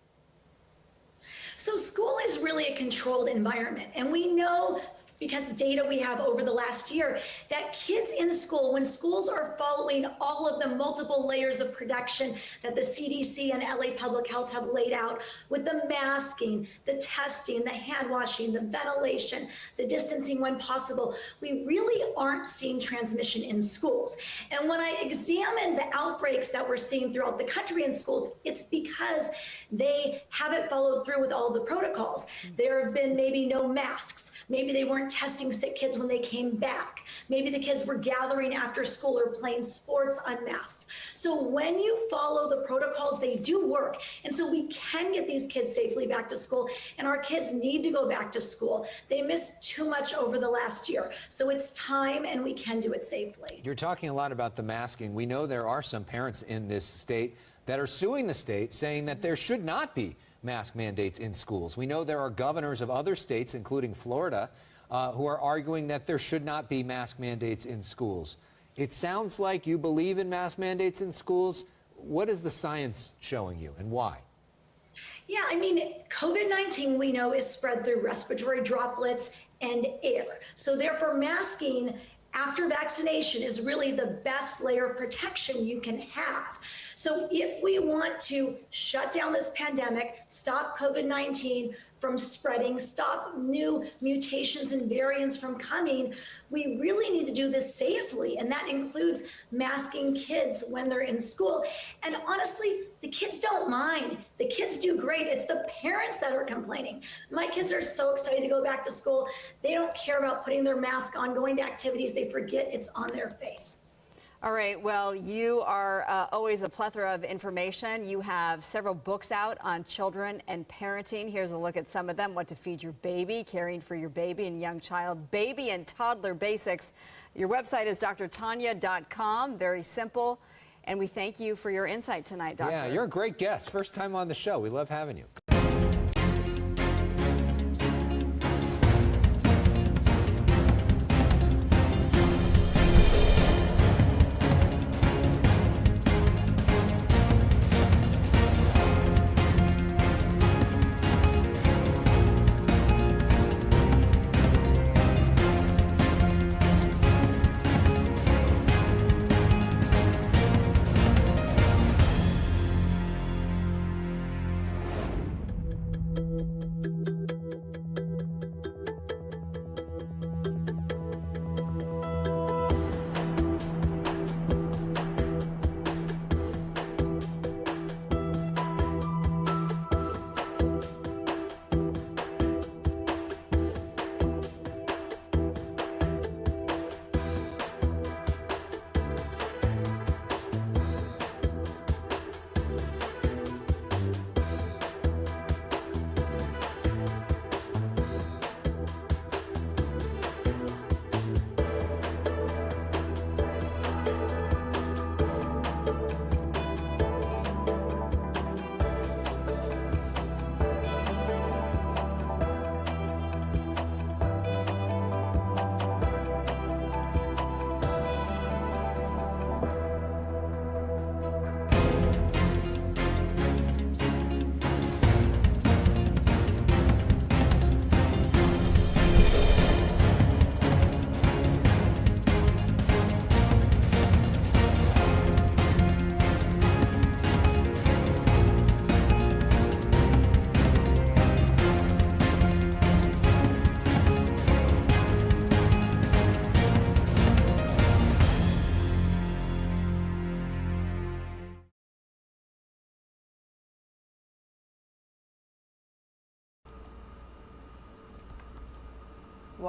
So school is really a controlled environment. And we know, because of data we have over the last year, that kids in school, when schools are following all of the multiple layers of protection that the CDC and LA Public Health have laid out, with the masking, the testing, the hand washing, the ventilation, the distancing when possible, we really aren't seeing transmission in schools. And when I examine the outbreaks that we're seeing throughout the country in schools, it's because they haven't followed through with all of the protocols. There have been maybe no masks. Maybe they weren't testing sick kids when they came back. Maybe the kids were gathering after school or playing sports unmasked. So when you follow the protocols, they do work. And so we can get these kids safely back to school, and our kids need to go back to school. They missed too much over the last year. So it's time, and we can do it safely. You're talking a lot about the masking. We know there are some parents in this state that are suing the state, saying that there should not be mask mandates in schools. We know there are governors of other states, including Florida, who are arguing that there should not be mask mandates in schools. It sounds like you believe in mask mandates in schools. What is the science showing you, and why? Yeah, I mean, COVID-19, we know, is spread through respiratory droplets and air. So therefore, masking after vaccination is really the best layer of protection you can have. So if we want to shut down this pandemic, stop COVID-19 from spreading, stop new mutations and variants from coming, we really need to do this safely. And that includes masking kids when they're in school. And honestly, the kids don't mind. The kids do great. It's the parents that are complaining. My kids are so excited to go back to school. They don't care about putting their mask on, going to activities. They forget it's on their face. All right, well, you are always a plethora of information. You have several books out on children and parenting. Here's a look at some of them: What to Feed Your Baby, Caring for Your Baby and Young Child, Baby and Toddler Basics. Your website is drtanya.com, very simple. And we thank you for your insight tonight, Doctor. Yeah, you're a great guest. First time on the show. We love having you.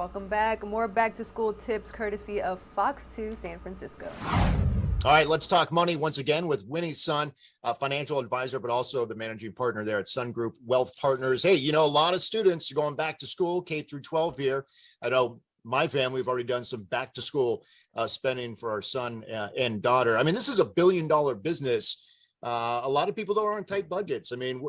Welcome back. More back to school tips courtesy of Fox 2 San Francisco. All right, let's talk money once again with Winnie's son, a financial advisor, but also the managing partner there at Sun Group Wealth Partners. Hey, you know, a lot of students are going back to school, K through 12 here. I know my family, we've already done some back to school spending for our son and daughter. I mean, this is $1 billion business. A lot of people, though, are on tight budgets. I mean,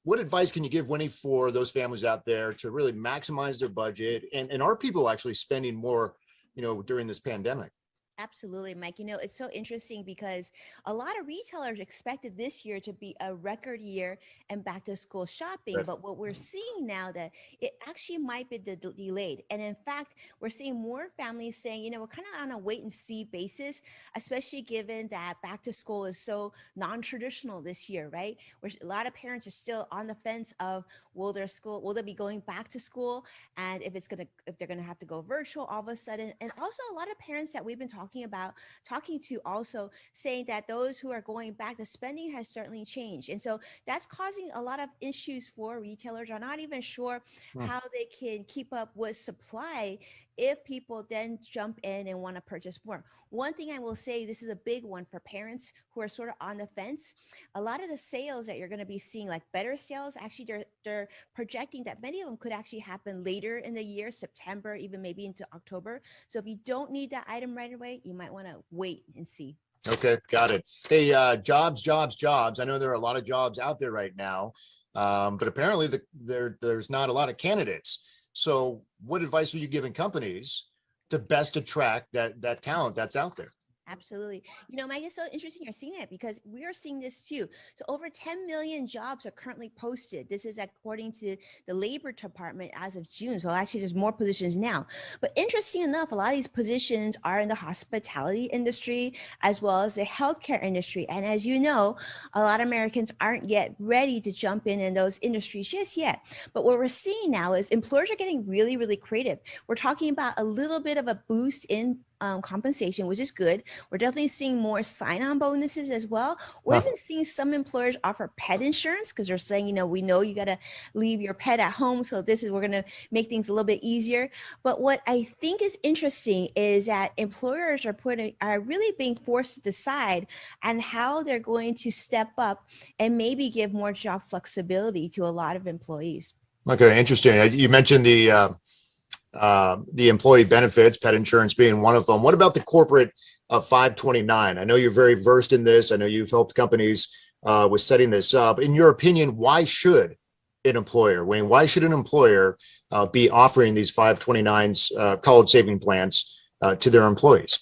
what advice can you give, Winnie, for those families out there to really maximize their budget? And are people actually spending more, you know, during this pandemic? Absolutely, Mike. You know, it's so interesting because a lot of retailers expected this year to be a record year and back to school shopping. Right. But what we're seeing now that it actually might be delayed. And in fact, we're seeing more families saying, you know, we're kind of on a wait and see basis, especially given that back to school is so non-traditional this year, right? Where a lot of parents are still on the fence of will they be going back to school? And if they're going to have to go virtual all of a sudden. And also a lot of parents that we've been talking to also saying that those who are going back, the spending has certainly changed. And so that's causing a lot of issues for retailers. Are not even sure how they can keep up with supply if people then jump in and want to purchase more. One thing I will say, this is a big one for parents who are sort of on the fence. A lot of the sales that you're going to be seeing, like better sales, actually they're projecting that many of them could actually happen later in the year, September, even maybe into October. So if you don't need that item right away, you might want to wait and see. Okay, got it. Hey, jobs. I know there are a lot of jobs out there right now, but apparently there's not a lot of candidates. So what advice are you giving companies to best attract that talent that's out there? Absolutely. You know, Mike, it's so interesting you're seeing that because we are seeing this too. So over 10 million jobs are currently posted. This is according to the Labor Department as of June. So actually there's more positions now. But interesting enough, a lot of these positions are in the hospitality industry as well as the healthcare industry. And as you know, a lot of Americans aren't yet ready to jump in those industries just yet. But what we're seeing now is employers are getting really, really creative. We're talking about a little bit of a boost in compensation, which is good. We're definitely seeing more sign-on bonuses as well. We're even seeing some employers offer pet insurance because they're saying, you know, we know you got to leave your pet at home. So we're going to make things a little bit easier. But what I think is interesting is that employers are really being forced to decide on how they're going to step up and maybe give more job flexibility to a lot of employees. Okay, interesting. You mentioned the employee benefits, pet insurance being one of them. What about the corporate 529? I know you're very versed in this. I know you've helped companies with setting this up. In your opinion, why should an employer, Wayne, why should an employer be offering these 529s, college saving plans to their employees?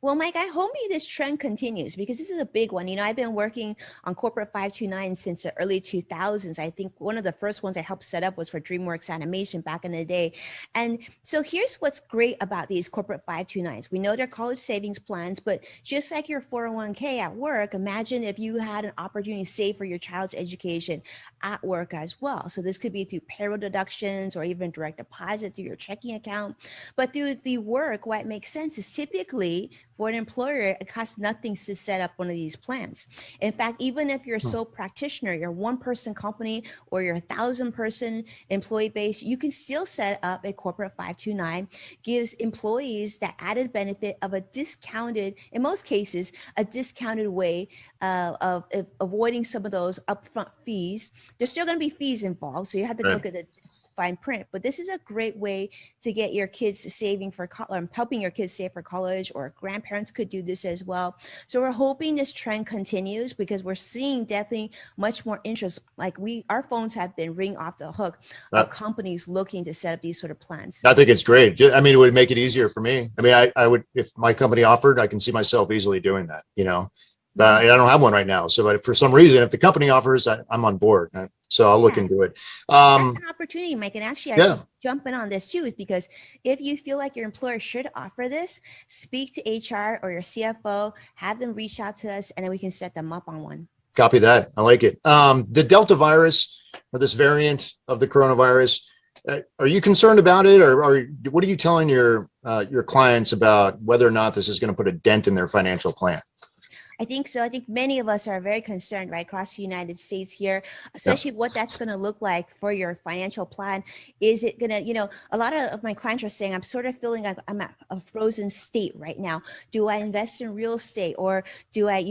Well, Mike, I hope this trend continues because this is a big one. You know, I've been working on corporate 529 since the early 2000s. I think one of the first ones I helped set up was for DreamWorks Animation back in the day. And so here's what's great about these corporate 529s. We know they're college savings plans, but just like your 401k at work, imagine if you had an opportunity to save for your child's education at work as well. So this could be through payroll deductions or even direct deposit through your checking account. But through the work, what makes sense is typically for an employer, it costs nothing to set up one of these plans. In fact, even if you're a sole practitioner, you're a one-person company or you're 1,000-person employee base, you can still set up a corporate 529, gives employees that added benefit of a discounted, in most cases, a discounted way of avoiding some of those upfront fees. There's still going to be fees involved, so you have to look at the fine print. But this is a great way to get your kids saving for helping your kids save for college, or grandparents could do this as well. So we're hoping this trend continues because we're seeing definitely much more interest. Like our phones have been ringing off the hook of companies looking to set up these sort of plans. I think it's great. I mean, it would make it easier for me. I mean, I would, if my company offered, I can see myself easily doing that, you know. I don't have one right now. So but for some reason, if the company offers, I'm on board. So I'll look into it. That's an opportunity, Mike. And actually, I just jump in on this too, is because if you feel like your employer should offer this, speak to HR or your CFO, have them reach out to us, and then we can set them up on one. Copy that. I like it. The Delta virus, or this variant of the coronavirus, are you concerned about it, or what are you telling your clients about whether or not this is going to put a dent in their financial plan? I think so. I think many of us are very concerned right across the United States here, especially what that's going to look like for your financial plan. Is it going to, a lot of my clients are saying, I'm sort of feeling like I'm at a frozen state right now. Do I invest in real estate, or do I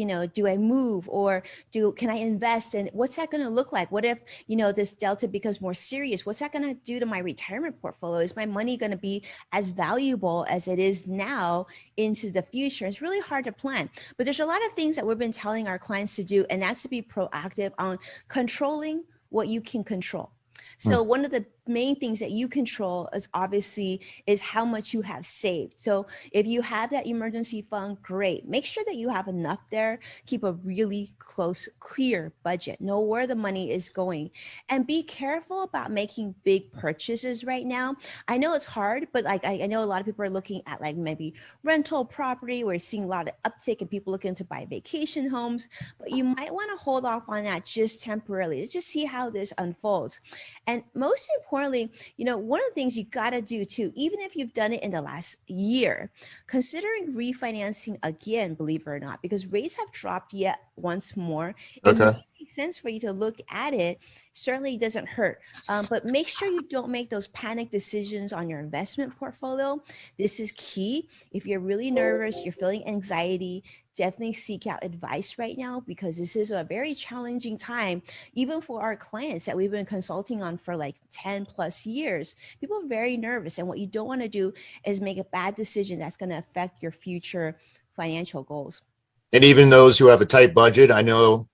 move, or can I invest? And what's that going to look like? What if, this Delta becomes more serious? What's that going to do to my retirement portfolio? Is my money going to be as valuable as it is now into the future? It's really hard to plan, but there's a lot of things that we've been telling our clients to do, and that's to be proactive on controlling what you can control. So one of the main things that you control is how much you have saved. So if you have that emergency fund, great. Make sure that you have enough there. Keep a really close, clear budget. Know where the money is going, and be careful about making big purchases right now. I know it's hard, but I know a lot of people are looking at maybe rental property. We're seeing a lot of uptick in people looking to buy vacation homes, but you might want to hold off on that just temporarily. Let's just see how this unfolds. And most importantly, one of the things you got to do too, even if you've done it in the last year, considering refinancing again, believe it or not, because rates have dropped yet once more. It makes sense for you to look at it. Certainly doesn't hurt, but make sure you don't make those panic decisions on your investment portfolio. This is key. If you're really nervous, you're feeling anxiety, definitely seek out advice right now, because this is a very challenging time, even for our clients that we've been consulting on for 10 plus years. People are very nervous, and what you don't want to do is make a bad decision that's going to affect your future financial goals. And even those who have a tight budget, I know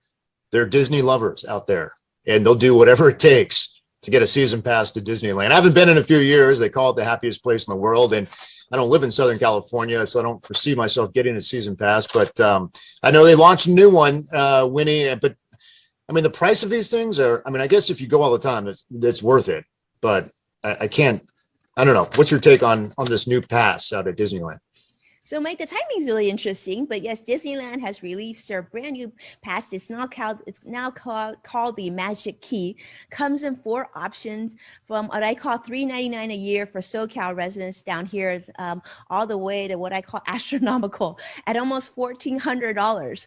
there are Disney lovers out there, and they'll do whatever it takes to get a season pass to Disneyland. I haven't been in a few years. They call it the happiest place in the world. And I don't live in Southern California, so I don't foresee myself getting a season pass. But I know they launched a new one, Winnie. But I mean, the price of these things I guess if you go all the time, it's worth it. But I don't know. What's your take on this new pass out at Disneyland? So, Mike, the timing is really interesting, but yes, Disneyland has released their brand new pass. It's now called the Magic Key. Comes in 4 options, from what I call $3.99 a year for SoCal residents down here, all the way to what I call astronomical at almost $1,400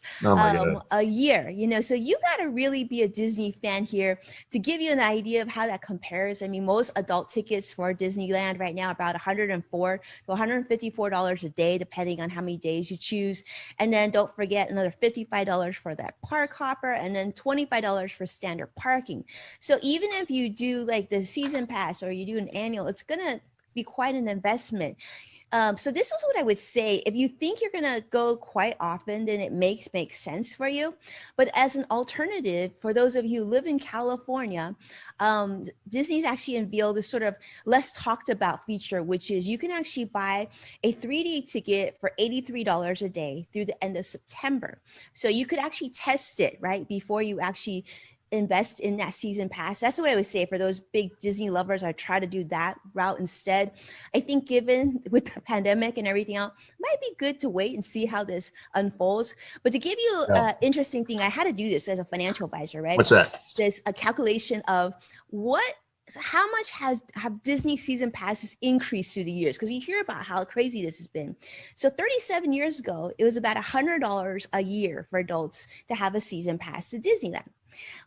a year. So you got to really be a Disney fan here to give you an idea of how that compares. I mean, most adult tickets for Disneyland right now are about $104 to $154 a day, depending on how many days you choose. And then don't forget another $55 for that park hopper, and then $25 for standard parking. So even if you do the season pass or you do an annual, it's going to be quite an investment. So this is what I would say. If you think you're going to go quite often, then it makes sense for you. But as an alternative, for those of you who live in California, Disney's actually unveiled this sort of less talked about feature, which is you can actually buy a 3-day ticket for $83 a day through the end of September. So you could actually test it right before you actually invest in that season pass. That's what I would say for those big Disney lovers. I try to do that route instead. I think given with the pandemic and everything else, it might be good to wait and see how this unfolds. But to give you an interesting thing, I had to do this as a financial advisor, right? What's that? There's a calculation of how much have Disney season passes increased through the years? Because we hear about how crazy this has been. So 37 years ago, it was about $100 a year for adults to have a season pass to Disneyland.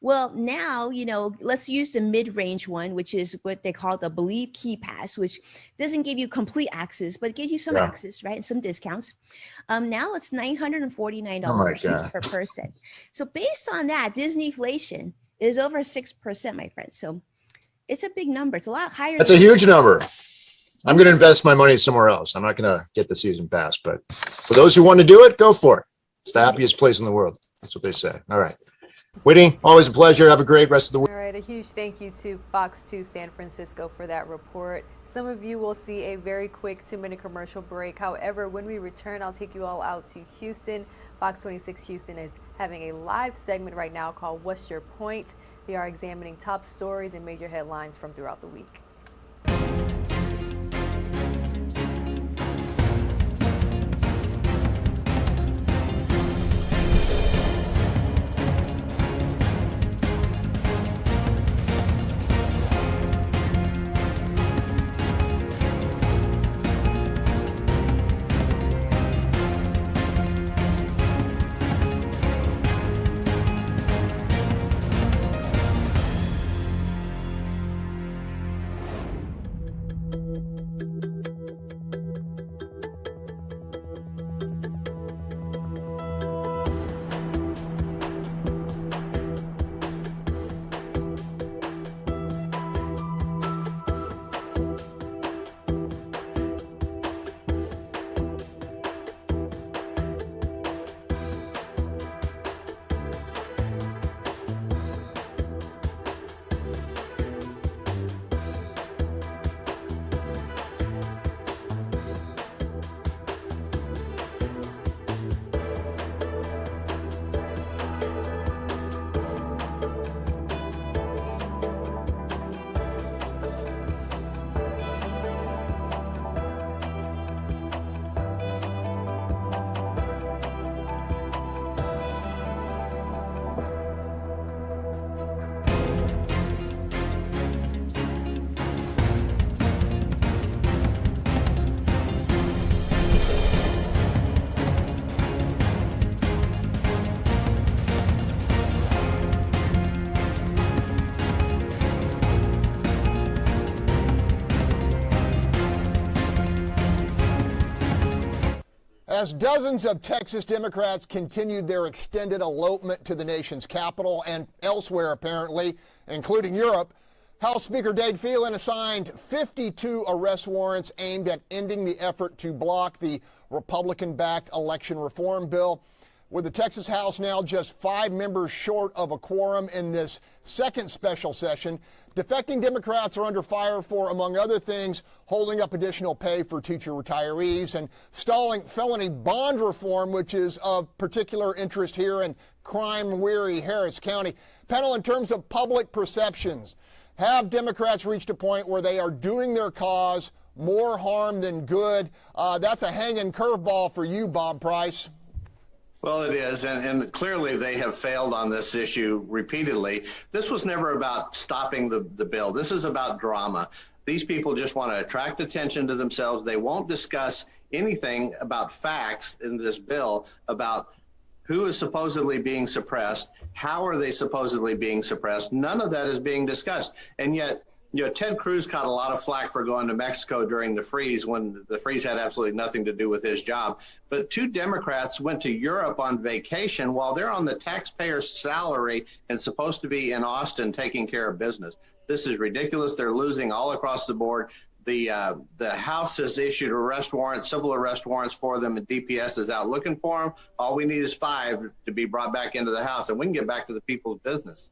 Well, now, let's use the mid-range one, which is what they call the Believe Key Pass, which doesn't give you complete access, but it gives you some access, right? And some discounts. Now it's $949 per person. So based on that, Disneyflation is over 6%, my friend. So it's a big number. It's a lot higher. That's a huge number. I'm going to invest my money somewhere else. I'm not going to get the season pass, but for those who want to do it, go for it. It's the happiest place in the world. That's what they say. All right. Whitney, always a pleasure. Have a great rest of the week. All right, a huge thank you to Fox 2 San Francisco for that report. Some of you will see a very quick 2-minute commercial break. However, when we return, I'll take you all out to Houston. Fox 26 Houston is having a live segment right now called What's Your Point? They are examining top stories and major headlines from throughout the week. As dozens of Texas Democrats continued their extended elopement to the nation's capital and elsewhere, apparently, including Europe, House Speaker Dade Phelan assigned 52 arrest warrants aimed at ending the effort to block the Republican-backed election reform bill. With the Texas House now just 5 members short of a quorum in this second special session, defecting Democrats are under fire for, among other things, holding up additional pay for teacher retirees and stalling felony bond reform, which is of particular interest here in crime-weary Harris County. Panel, in terms of public perceptions, have Democrats reached a point where they are doing their cause more harm than good? That's a hanging curveball for you, Bob Price. Well, it is, and clearly they have failed on this issue repeatedly. This was never about stopping the bill. This is about drama. These people just want to attract attention to themselves. They won't discuss anything about facts in this bill about who is supposedly being suppressed, how are they supposedly being suppressed. None of that is being discussed. And yet, Ted Cruz caught a lot of flack for going to Mexico during the freeze when the freeze had absolutely nothing to do with his job. But 2 Democrats went to Europe on vacation while they're on the taxpayer's salary and supposed to be in Austin taking care of business. This is ridiculous. They're losing all across the board. The House has issued arrest warrants, civil arrest warrants for them, and DPS is out looking for them. All we need is 5 to be brought back into the House, and we can get back to the people's business.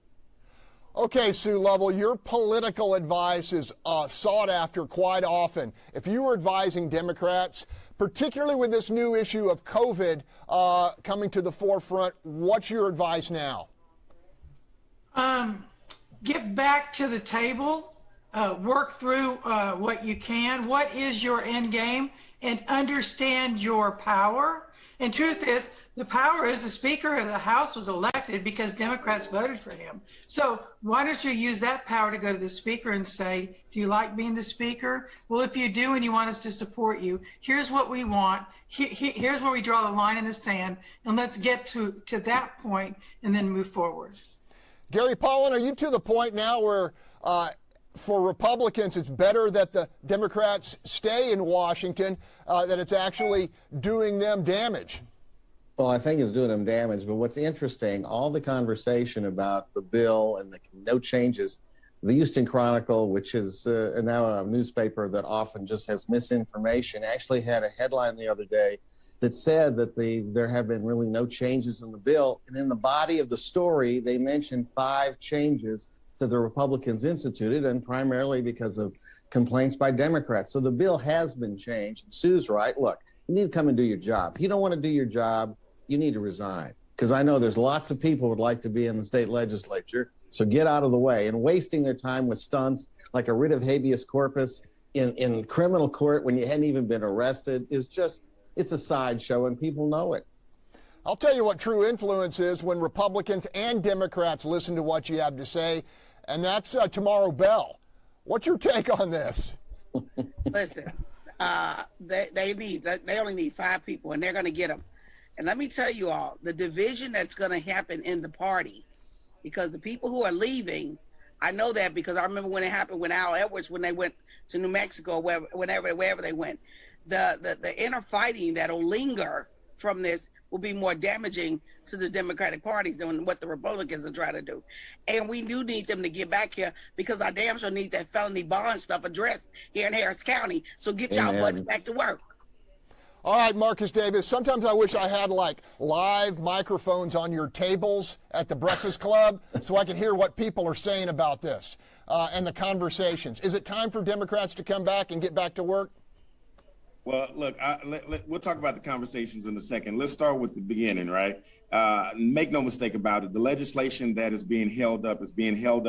Okay, Sue Lovell, your political advice is sought after quite often. If you were advising Democrats, particularly with this new issue of COVID coming to the forefront, what's your advice now? Get back to the table, work through what you can. What is your end game? And understand your power. And truth is, the power is the Speaker of the House was elected because Democrats voted for him. So why don't you use that power to go to the Speaker and say, do you like being the Speaker? Well, if you do and you want us to support you, here's what we want. Here's where we draw the line in the sand, and let's get to that point and then move forward. Gary Pollan, are you to the point now where for Republicans, it's better that the Democrats stay in Washington, that it's actually doing them damage? Well, I think it's doing them damage. But what's interesting, all the conversation about the bill and the no changes, the Houston Chronicle, which is now a newspaper that often just has misinformation, actually had a headline the other day that said that there have been really no changes in the bill. And in the body of the story, they mentioned 5 changes that the Republicans instituted, and primarily because of complaints by Democrats. So the bill has been changed. Sue's right. Look, you need to come and do your job. If you don't want to do your job, you need to resign. Because I know there's lots of people who would like to be in the state legislature. So get out of the way. And wasting their time with stunts like a writ of habeas corpus in criminal court when you hadn't even been arrested is just, it's a sideshow, and people know it. I'll tell you what true influence is when Republicans and Democrats listen to what you have to say, and that's Tomorrow Bell. What's your take on this? Listen, they only need 5 people, and they're going to get them. And let me tell you all, the division that's going to happen in the party, because the people who are leaving, I know that because I remember when it happened when Al Edwards, when they went to New Mexico, wherever they went, the inner fighting that'll linger from this will be more damaging to the Democratic parties than what the Republicans are trying to do. And we do need them to get back here because I damn sure need that felony bond stuff addressed here in Harris County. So get y'all butts back to work. All right, Marcus Davis, sometimes I wish I had like live microphones on your tables at the Breakfast Club so I could hear what people are saying about this and the conversations. Is it time for Democrats to come back and get back to work? Well, look, we'll talk about the conversations in a second. Let's start with the beginning, right? Make no mistake about it. The legislation that is being held up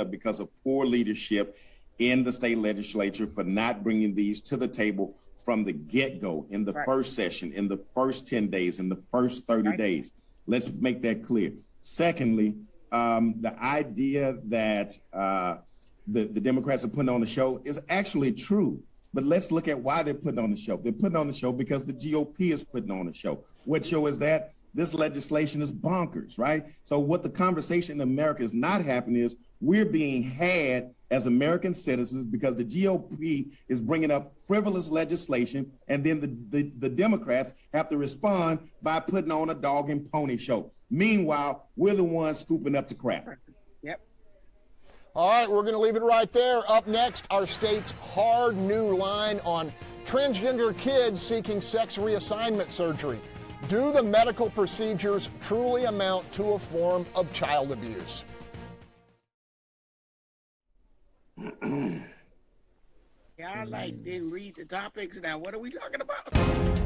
because of poor leadership in the state legislature for not bringing these to the table from the get-go in the first session, in the first 10 days, in the first 30 days. Let's make that clear. Secondly, the idea that the Democrats are putting on the show is actually true. But let's look at why they're putting on the show. They're putting on the show because the GOP is putting on the show. What show is that? this legislation is bonkers, right? So what the conversation in America is not happening is we're being had as American citizens because the GOP is bringing up frivolous legislation, and then the Democrats have to respond by putting on a dog and pony show. Meanwhile, we're the ones scooping up the crap. Yep. All right, we're going to leave it right there. Up next, our state's hard new line on transgender kids seeking sex reassignment surgery. Do the medical procedures truly amount to a form of child abuse? Yeah, I didn't read the topics. Now, what are we talking about?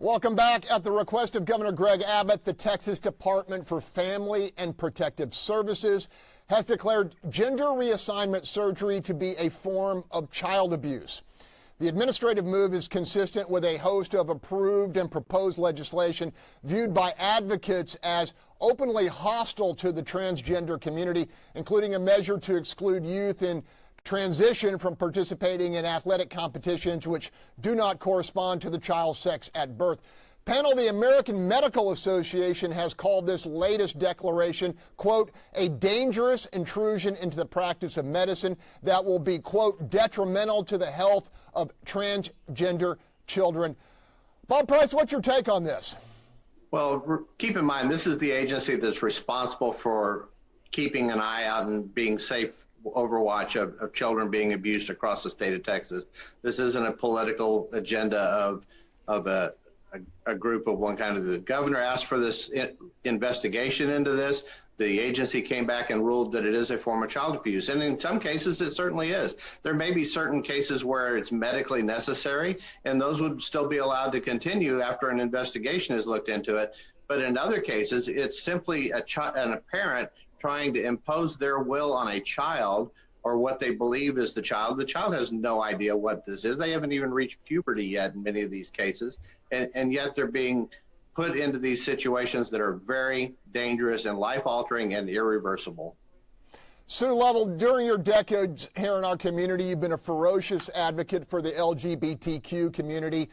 Welcome back. At the request of Governor Greg Abbott, the Texas Department for Family and Protective Services has declared gender reassignment surgery to be a form of child abuse. The administrative move is consistent with a host of approved and proposed legislation viewed by advocates as openly hostile to the transgender community, including a measure to exclude youth in transition from participating in athletic competitions which do not correspond to the child's sex at birth. Panel, the American Medical Association has called this latest declaration, quote, a dangerous intrusion into the practice of medicine that will be, quote, detrimental to the health of transgender children. Bob Price, what's your take on this? Well, keep in mind, this is the agency that's responsible for keeping an eye out and being safe overwatch of children being abused across the state of Texas. This isn't a political agenda of a group of one kind. The governor asked for this investigation into this. The agency came back and ruled that it is a form of child abuse. And in some cases, it certainly is. There may be certain cases where it's medically necessary, and those would still be allowed to continue after an investigation is looked into it. But in other cases, it's simply a parent trying to impose their will on a child or what they believe is the child. The child has no idea what this is. They haven't even reached puberty yet in many of these cases. And yet they're being put into these situations that are very dangerous and life-altering and irreversible. Sue Lovell, during your decades here in our community, you've been a ferocious advocate for the LGBTQ community.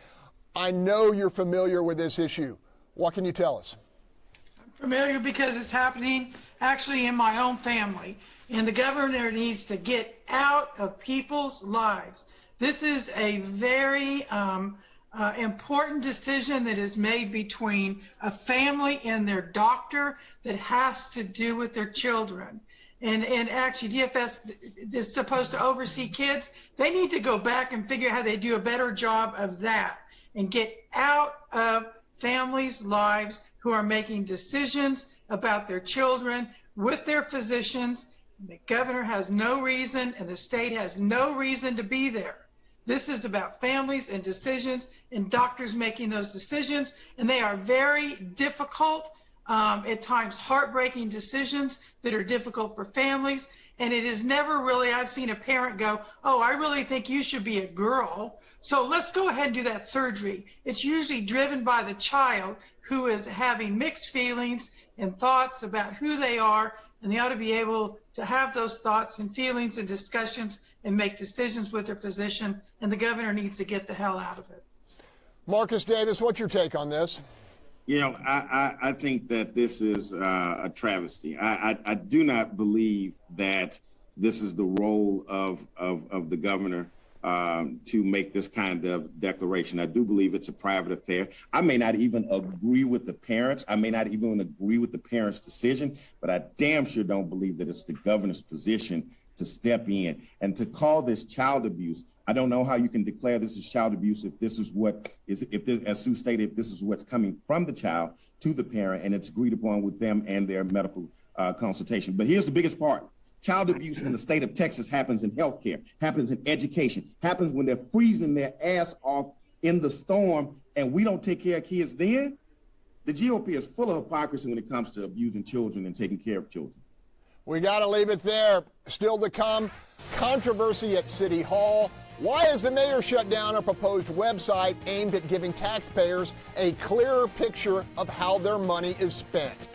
I know you're familiar with this issue. What can you tell us? I'm familiar because it's happening actually in my own family. And the governor needs to get out of people's lives. This is a very important decision that is made between a family and their doctor that has to do with their children. And actually DFS is supposed to oversee kids. They need to go back and figure out how they do a better job of that and get out of families' lives who are making decisions about their children with their physicians. The governor has no reason and the state has no reason to be there. This is about families and decisions and doctors making those decisions, and they are very difficult, at times heartbreaking decisions that are difficult for families. And it is never really, I've seen a parent go, oh, I really think you should be a girl, so let's go ahead and do that surgery. It's usually driven by the child who is having mixed feelings and thoughts about who they are, and they ought to be able to have those thoughts and feelings and discussions and make decisions with their physician, and the governor needs to get the hell out of it. Marcus Davis, what's your take on this? You know, I think that this is a travesty. I do not believe that this is the role of the governor to make this kind of declaration. I do believe it's a private affair. I may not even agree with the parents. I may not even agree with the parents' decision, but I damn sure don't believe that it's the governor's position to step in and to call this child abuse. I don't know how you can declare this is child abuse if this is what is, if this, as Sue stated, this is what's coming from the child to the parent and it's agreed upon with them and their medical consultation. But here's the biggest part. Child abuse in the state of Texas happens in healthcare, happens in education, happens when they're freezing their ass off in the storm and we don't take care of kids then. The GOP is full of hypocrisy when it comes to abusing children and taking care of children. We got to leave it there. Still to come, controversy at City Hall. Why has the mayor shut down a proposed website aimed at giving taxpayers a clearer picture of how their money is spent?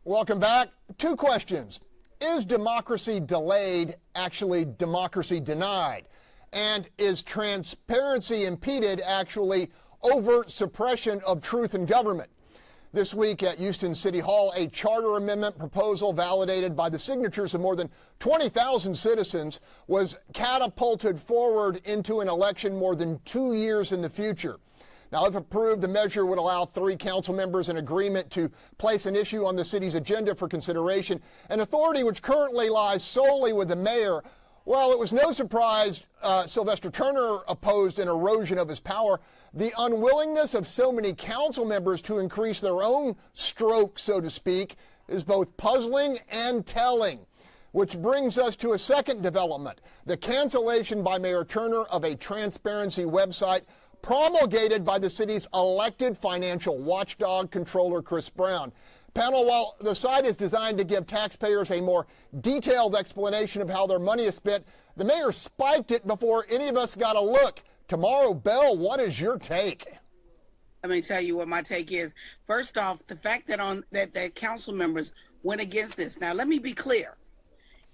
Welcome back. Two questions. Is democracy delayed actually democracy denied? And is transparency impeded actually overt suppression of truth in government? This week at Houston City Hall, a charter amendment proposal validated by the signatures of more than 20,000 citizens was catapulted forward into an election more than 2 years in the future. Now, if approved, the measure would allow 3 council members in agreement to place an issue on the city's agenda for consideration, an authority which currently lies solely with the mayor. Well, it was no surprise Sylvester Turner opposed an erosion of his power. The unwillingness of so many council members to increase their own stroke, so to speak, is both puzzling and telling. Which brings us to a second development, the cancellation by Mayor Turner of a transparency website promulgated by the city's elected financial watchdog controller, Chris Brown. Panel, while the site is designed to give taxpayers a more detailed explanation of how their money is spent, the mayor spiked it before any of us got a look. Tomorrow, Bell, what is your take? Let me tell you what my take is. First off, the fact that council members went against this. Now, let me be clear.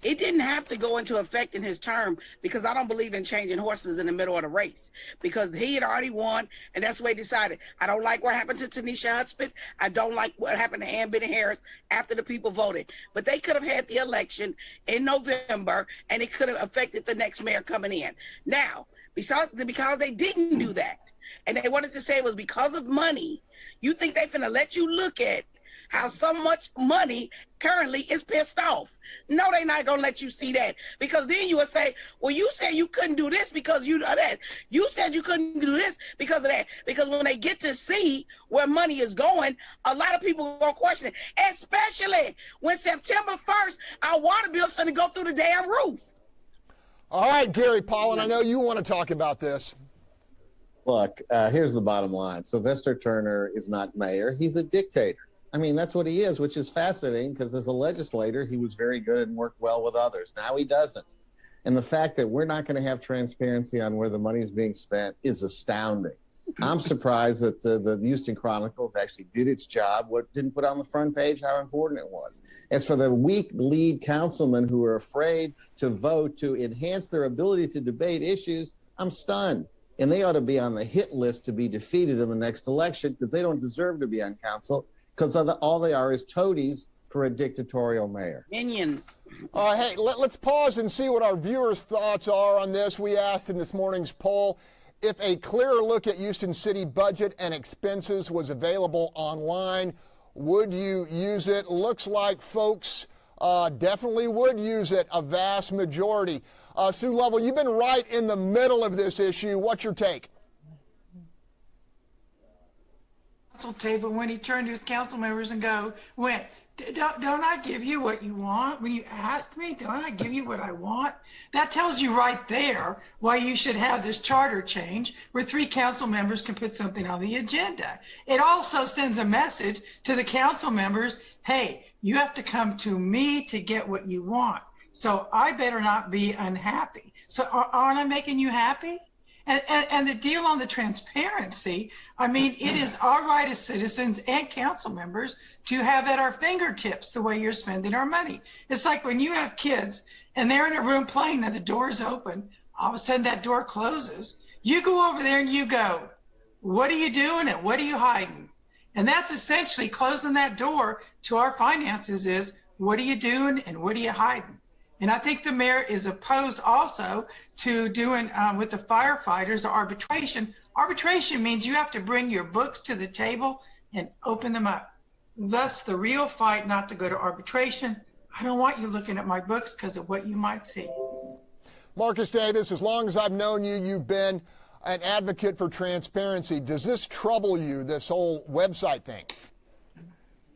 It didn't have to go into effect in his term because I don't believe in changing horses in the middle of the race because he had already won and that's what he decided. I don't like what happened to Tanisha Hudspeth. I don't like what happened to Ann Benny Harris after the people voted. But they could have had the election in November and it could have affected the next mayor coming in. Now, because they didn't do that and they wanted to say it was because of money, you think they're finna let you look at how so much money currently is pissed off. No, they're not gonna let you see that because then you will say, well, you said you couldn't do this because you of that. You said you couldn't do this because of that. Because when they get to see where money is going, a lot of people are gonna question it, especially when September 1st, our water bill's gonna go through the damn roof. All right, Gary Pollan, I know you want to talk about this. Look, here's the bottom line. Sylvester Turner is not mayor. He's a dictator. I mean, that's what he is, which is fascinating because as a legislator, he was very good and worked well with others. Now he doesn't. And the fact that we're not going to have transparency on where the money is being spent is astounding. I'm surprised that the Houston Chronicle actually did its job, didn't put on the front page how important it was. As for the weak lead councilmen who are afraid to vote to enhance their ability to debate issues, I'm stunned. And they ought to be on the hit list to be defeated in the next election because they don't deserve to be on council. Because all they are is toadies for a dictatorial mayor. Minions. All right, hey, let's pause and see what our viewers' thoughts are on this. We asked in this morning's poll if a clearer look at Houston City budget and expenses was available online, would you use it? Looks like folks definitely would use it, a vast majority. Sue Lovell, you've been right in the middle of this issue. What's your take? Table when he turned to his council members and went, don't I give you what you want? When you ask me, don't I give you what I want? That tells you right there why you should have this charter change where 3 council members can put something on the agenda. It also sends a message to the council members, hey, you have to come to me to get what you want. So I better not be unhappy. So aren't I making you happy? And the deal on the transparency, I mean, it is our right as citizens and council members to have at our fingertips the way you're spending our money. It's like when you have kids and they're in a room playing and the door's open, all of a sudden that door closes. You go over there and you go, what are you doing and what are you hiding? And that's essentially closing that door to our finances is, what are you doing and what are you hiding? And I think the mayor is opposed also to doing with the firefighters arbitration. Arbitration means you have to bring your books to the table and open them up. Thus, the real fight not to go to arbitration. I don't want you looking at my books because of what you might see. Marcus Davis, as long as I've known you, you've been an advocate for transparency. Does this trouble you, this whole website thing?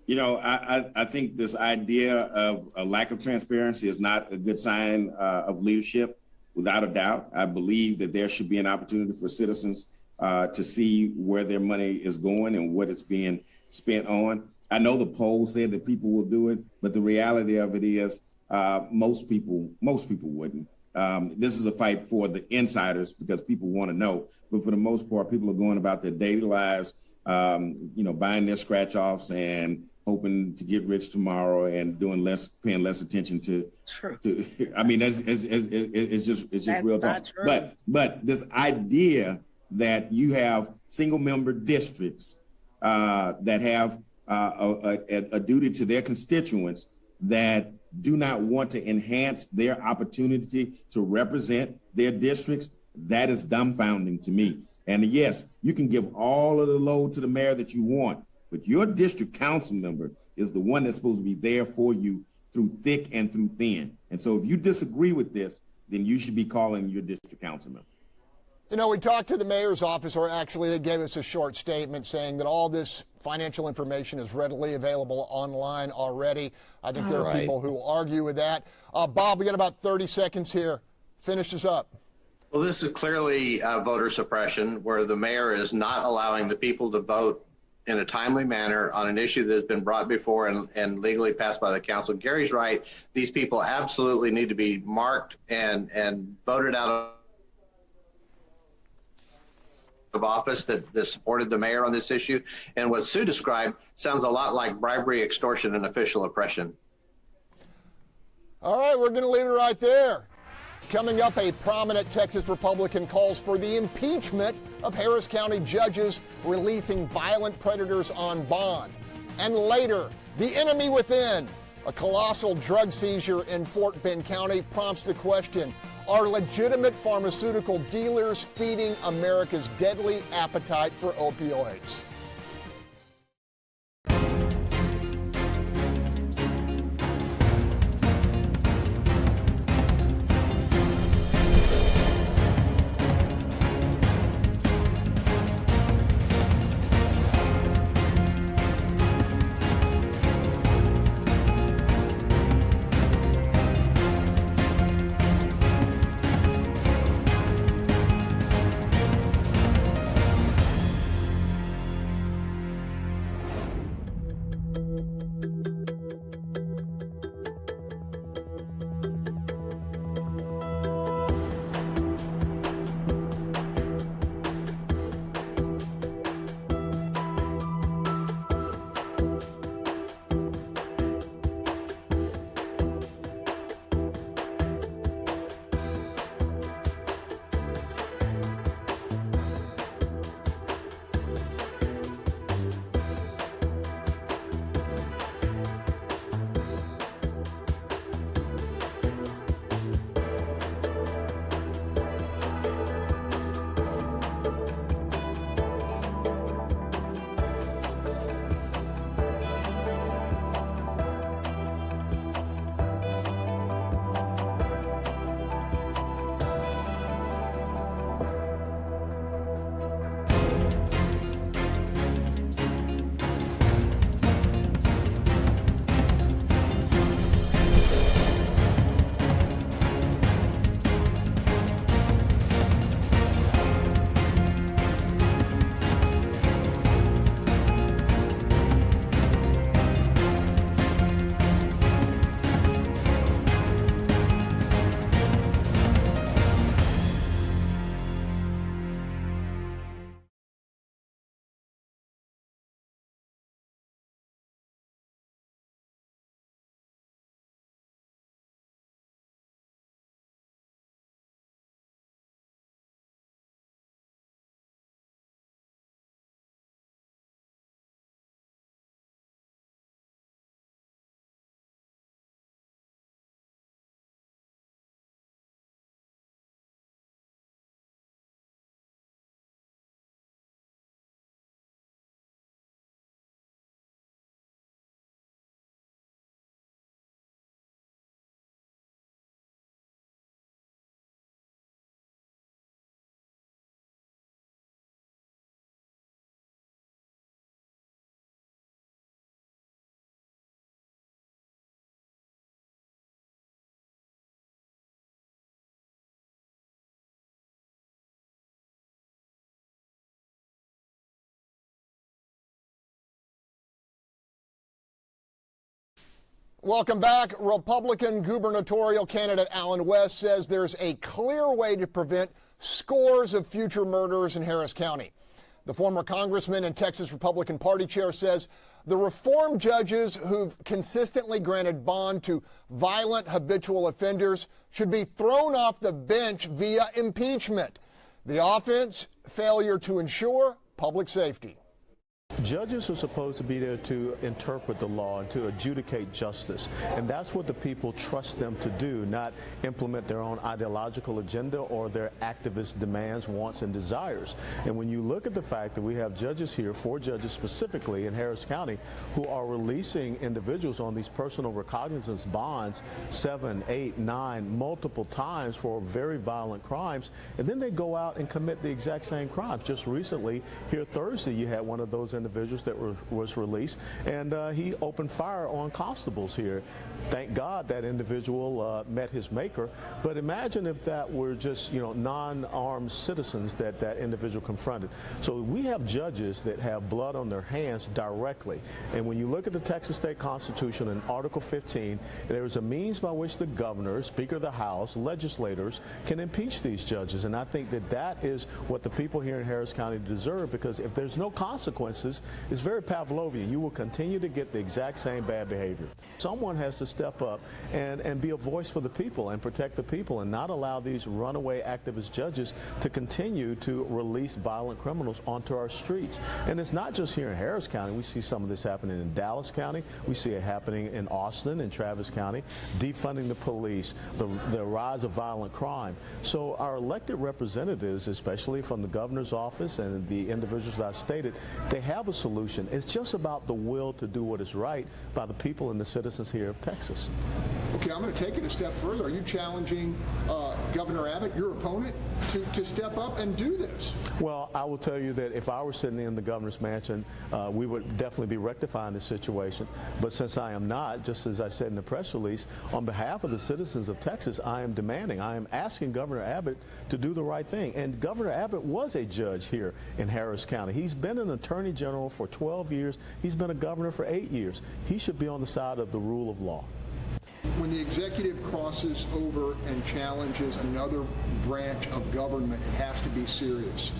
You know, I think this idea of a lack of transparency is not a good sign of leadership, without a doubt. I believe that there should be an opportunity for citizens to see where their money is going and what it's being spent on. I know the poll said that people will do it, but the reality of it is most people wouldn't. This is a fight for the insiders because people want to know. But for the most part, people are going about their daily lives, buying their scratch offs and hoping to get rich tomorrow and paying less attention to. True. I mean, it's just real talk. But this idea that you have single member districts that have a duty to their constituents that do not want to enhance their opportunity to represent their districts, that is dumbfounding to me. And yes, you can give all of the load to the mayor that you want, but your district council member is the one that's supposed to be there for you through thick and through thin. And so if you disagree with this, then you should be calling your district council member. You know, we talked to the mayor's office, or actually they gave us a short statement saying that all this financial information is readily available online already. I think there are people who will argue with that. Bob, we got about 30 seconds here. Finish this up. Well, this is clearly voter suppression, where the mayor is not allowing the people to vote in a timely manner on an issue that has been brought before and legally passed by the council. Gary's right. These people absolutely need to be marked and voted out of office that supported the mayor on this issue. And what Sue described sounds a lot like bribery, extortion, and official oppression. All right, we're going to leave it right there. Coming up, a prominent Texas Republican calls for the impeachment of Harris County judges releasing violent predators on bond. And later, the enemy within. A colossal drug seizure in Fort Bend County prompts the question, are legitimate pharmaceutical dealers feeding America's deadly appetite for opioids? Welcome back. Republican gubernatorial candidate Alan West says there's a clear way to prevent scores of future murders in Harris County. The former congressman and Texas Republican Party chair says the reform judges who've consistently granted bond to violent habitual offenders should be thrown off the bench via impeachment. The offense, failure to ensure public safety. Judges are supposed to be there to interpret the law and to adjudicate justice. And that's what the people trust them to do, not implement their own ideological agenda or their activist demands, wants, and desires. And when you look at the fact that we have judges here, 4 judges specifically in Harris County, who are releasing individuals on these personal recognizance bonds 7, 8, 9, multiple times for very violent crimes, and then they go out and commit the exact same crimes. Just recently, here Thursday, you had one of those individuals that was released, and he opened fire on constables here. Thank God that individual met his maker. But imagine if that were just, non-armed citizens that individual confronted. So we have judges that have blood on their hands directly. And when you look at the Texas State Constitution in Article 15, there is a means by which the governor, Speaker of the House, legislators can impeach these judges. And I think that is what the people here in Harris County deserve, because if there's no consequences, it's very Pavlovian. You will continue to get the exact same bad behavior. Someone has to step up and be a voice for the people and protect the people and not allow these runaway activist judges to continue to release violent criminals onto our streets. And it's not just here in Harris County. We see some of this happening in Dallas County. We see it happening in Austin and Travis County, defunding the police, the rise of violent crime. So our elected representatives, especially from the governor's office and the individuals that I stated, they have a solution. It's just about the will to do what is right by the people and the citizens here of Texas. Okay, I'm going to take it a step further. Are you challenging Governor Abbott, your opponent, to step up and do this? Well, I will tell you that if I were sitting in the governor's mansion, we would definitely be rectifying this situation. But since I am not, just as I said in the press release, on behalf of the citizens of Texas, I am asking Governor Abbott to do the right thing. And Governor Abbott was a judge here in Harris County. He's been an attorney general for 12 years. He's been a governor for 8 years. He should be on the side of the rule of law. When the executive crosses over and challenges another branch of government, it has to be serious.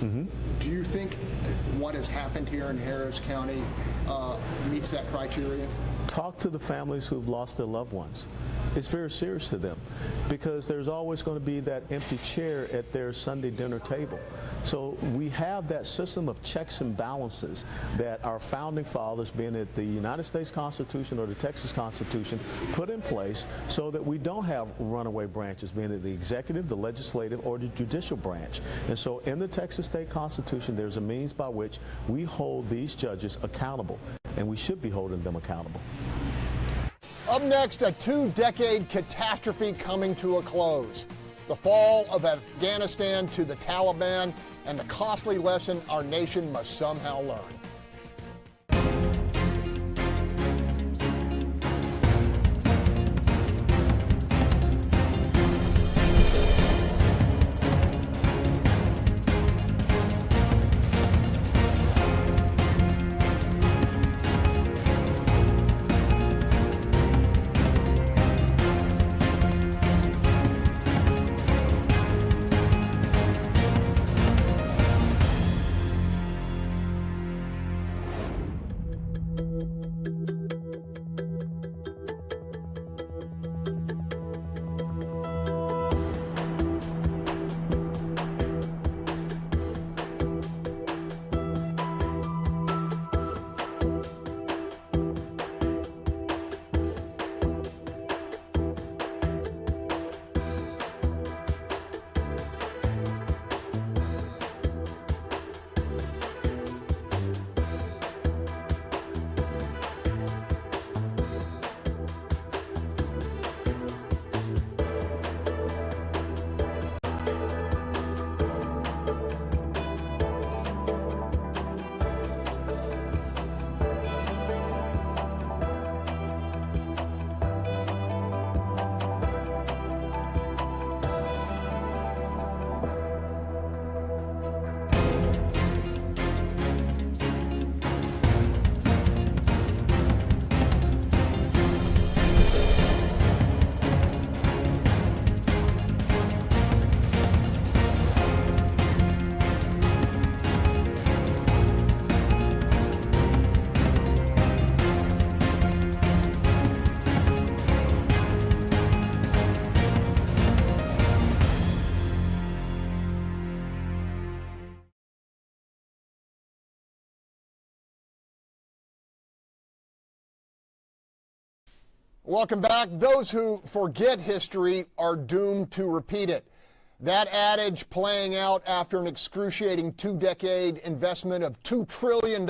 Do you think what has happened here in Harris County meets that criteria? Talk to the families who've lost their loved ones. It's very serious to them, because there's always going to be that empty chair at their Sunday dinner table. So we have that system of checks and balances that our founding fathers, being it the United States Constitution or the Texas Constitution, put in place so that we don't have runaway branches, being it the executive, the legislative, or the judicial branch. And so in the Texas State Constitution, there's a means by which we hold these judges accountable, and we should be holding them accountable. Up next, a 2-decade catastrophe coming to a close. The fall of Afghanistan to the Taliban, and the costly lesson our nation must somehow learn. Welcome back. Those who forget history are doomed to repeat it. That adage playing out after an excruciating two-decade investment of $2 trillion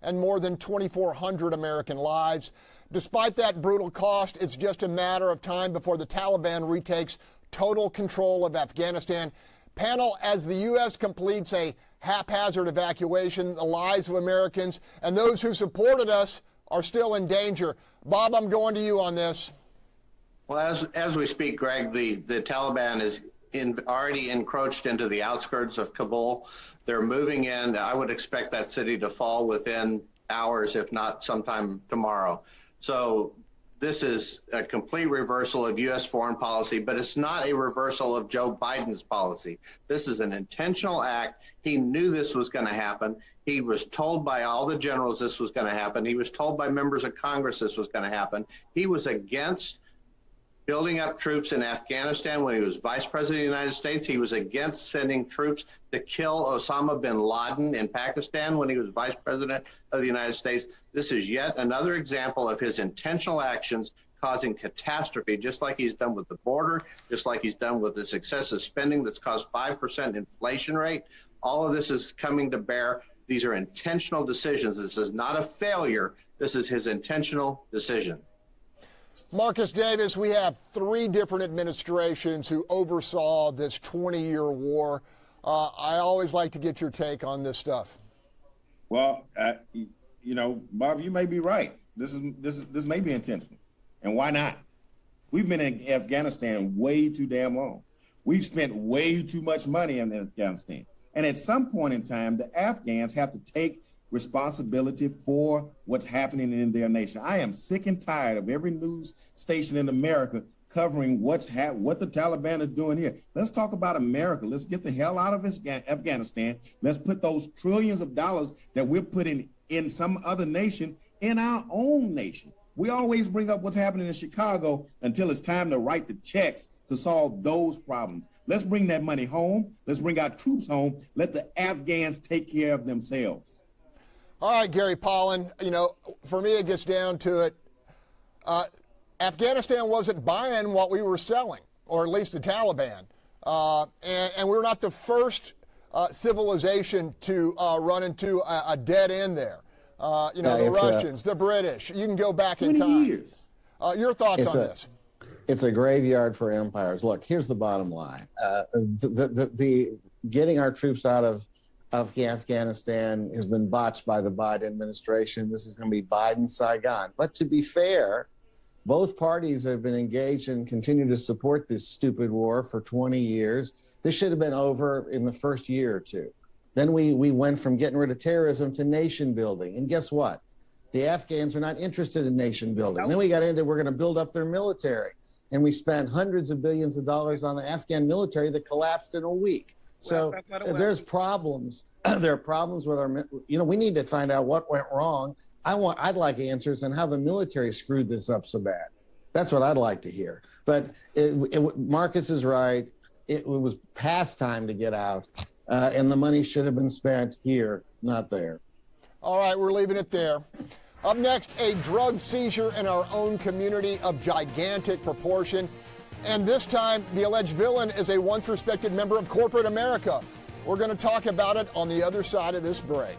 and more than 2,400 American lives. Despite that brutal cost, it's just a matter of time before the Taliban retakes total control of Afghanistan. Panel, as the U.S. completes a haphazard evacuation, the lives of Americans and those who supported us are still in danger. Bob, I'm going to you on this. Well, as we speak, Greg, the Taliban is already encroached into the outskirts of Kabul. They're moving in. I would expect that city to fall within hours, if not sometime tomorrow. So this is a complete reversal of U.S. foreign policy, but it's not a reversal of Joe Biden's policy. This is an intentional act. He knew this was going to happen. He was told by all the generals this was going to happen. He was told by members of Congress this was going to happen. He was against building up troops in Afghanistan when he was vice president of the United States. He was against sending troops to kill Osama bin Laden in Pakistan when he was vice president of the United States. This is yet another example of his intentional actions causing catastrophe, just like he's done with the border, just like he's done with this excessive spending that's caused 5% inflation rate. All of this is coming to bear. These are intentional decisions. This is not a failure. This is his intentional decision. Marcus Davis, we have 3 different administrations who oversaw this 20-year war. I always like to get your take on this stuff. Well, you know, Bob, you may be right. This may be intentional, and why not? We've been in Afghanistan way too damn long. We've spent way too much money in Afghanistan, and at some point in time, the Afghans have to take responsibility for what's happening in their nation. I am sick and tired of every news station in America covering what the Taliban is doing here. Let's talk about America. Let's get the hell out of Afghanistan. Let's put those trillions of dollars that we're putting in some other nation in our own nation. We always bring up what's happening in Chicago until it's time to write the checks to solve those problems. Let's bring that money home. Let's bring our troops home. Let the Afghans take care of themselves. All right, Gary Pollan, you know, for me, it gets down to it. Afghanistan wasn't buying what we were selling, or at least the Taliban. And we're not the first civilization to run into a dead end there. You know, the Russians, the British, you can go back in time. Years. Your thoughts on this? It's a graveyard for empires. Look, here's the bottom line. The getting our troops out of Afghanistan has been botched by the Biden administration. This is going to be Biden's Saigon. But to be fair, both parties have been engaged and continue to support this stupid war for 20 years. This should have been over in the first year or two. Then we went from getting rid of terrorism to nation building. And guess what? The Afghans are not interested in nation building. Then we got into we're going to build up their military. And we spent hundreds of billions of dollars on the Afghan military that collapsed in a week. So there's problems. There are problems with our, you know, we need to find out what went wrong. I'd like answers on how the military screwed this up so bad. That's what I'd like to hear. But Marcus is right. It was past time to get out, and the money should have been spent here, not there. All right, we're leaving it there. Up next, a drug seizure in our own community of gigantic proportion. And this time, the alleged villain is a once respected member of corporate America. We're going to talk about it on the other side of this break.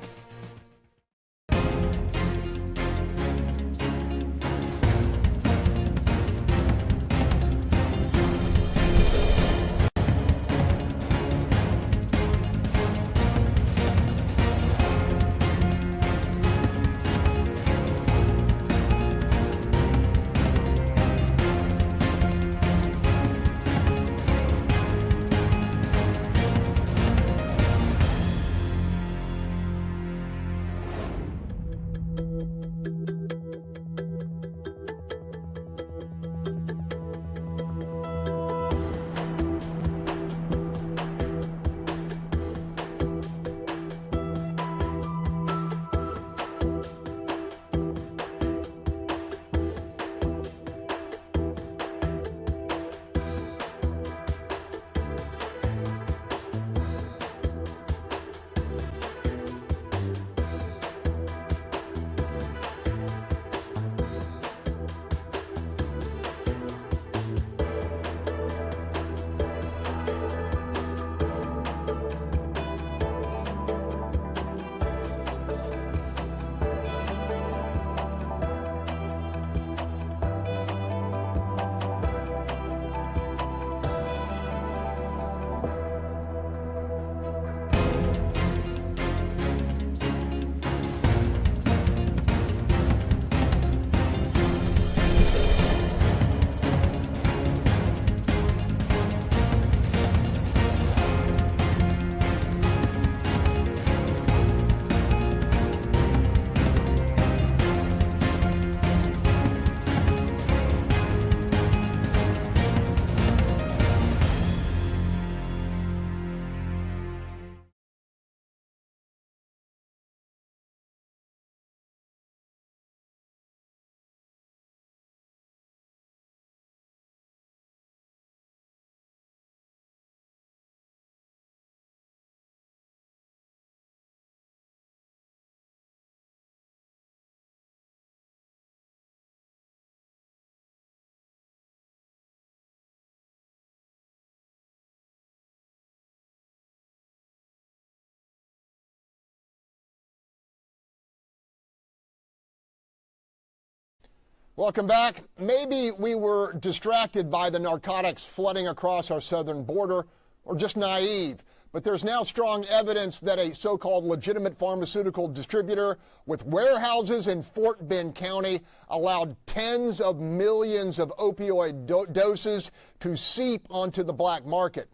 Welcome back. Maybe we were distracted by the narcotics flooding across our southern border, or just naive. But there's now strong evidence that a so-called legitimate pharmaceutical distributor with warehouses in Fort Bend County allowed tens of millions of opioid doses to seep onto the black market.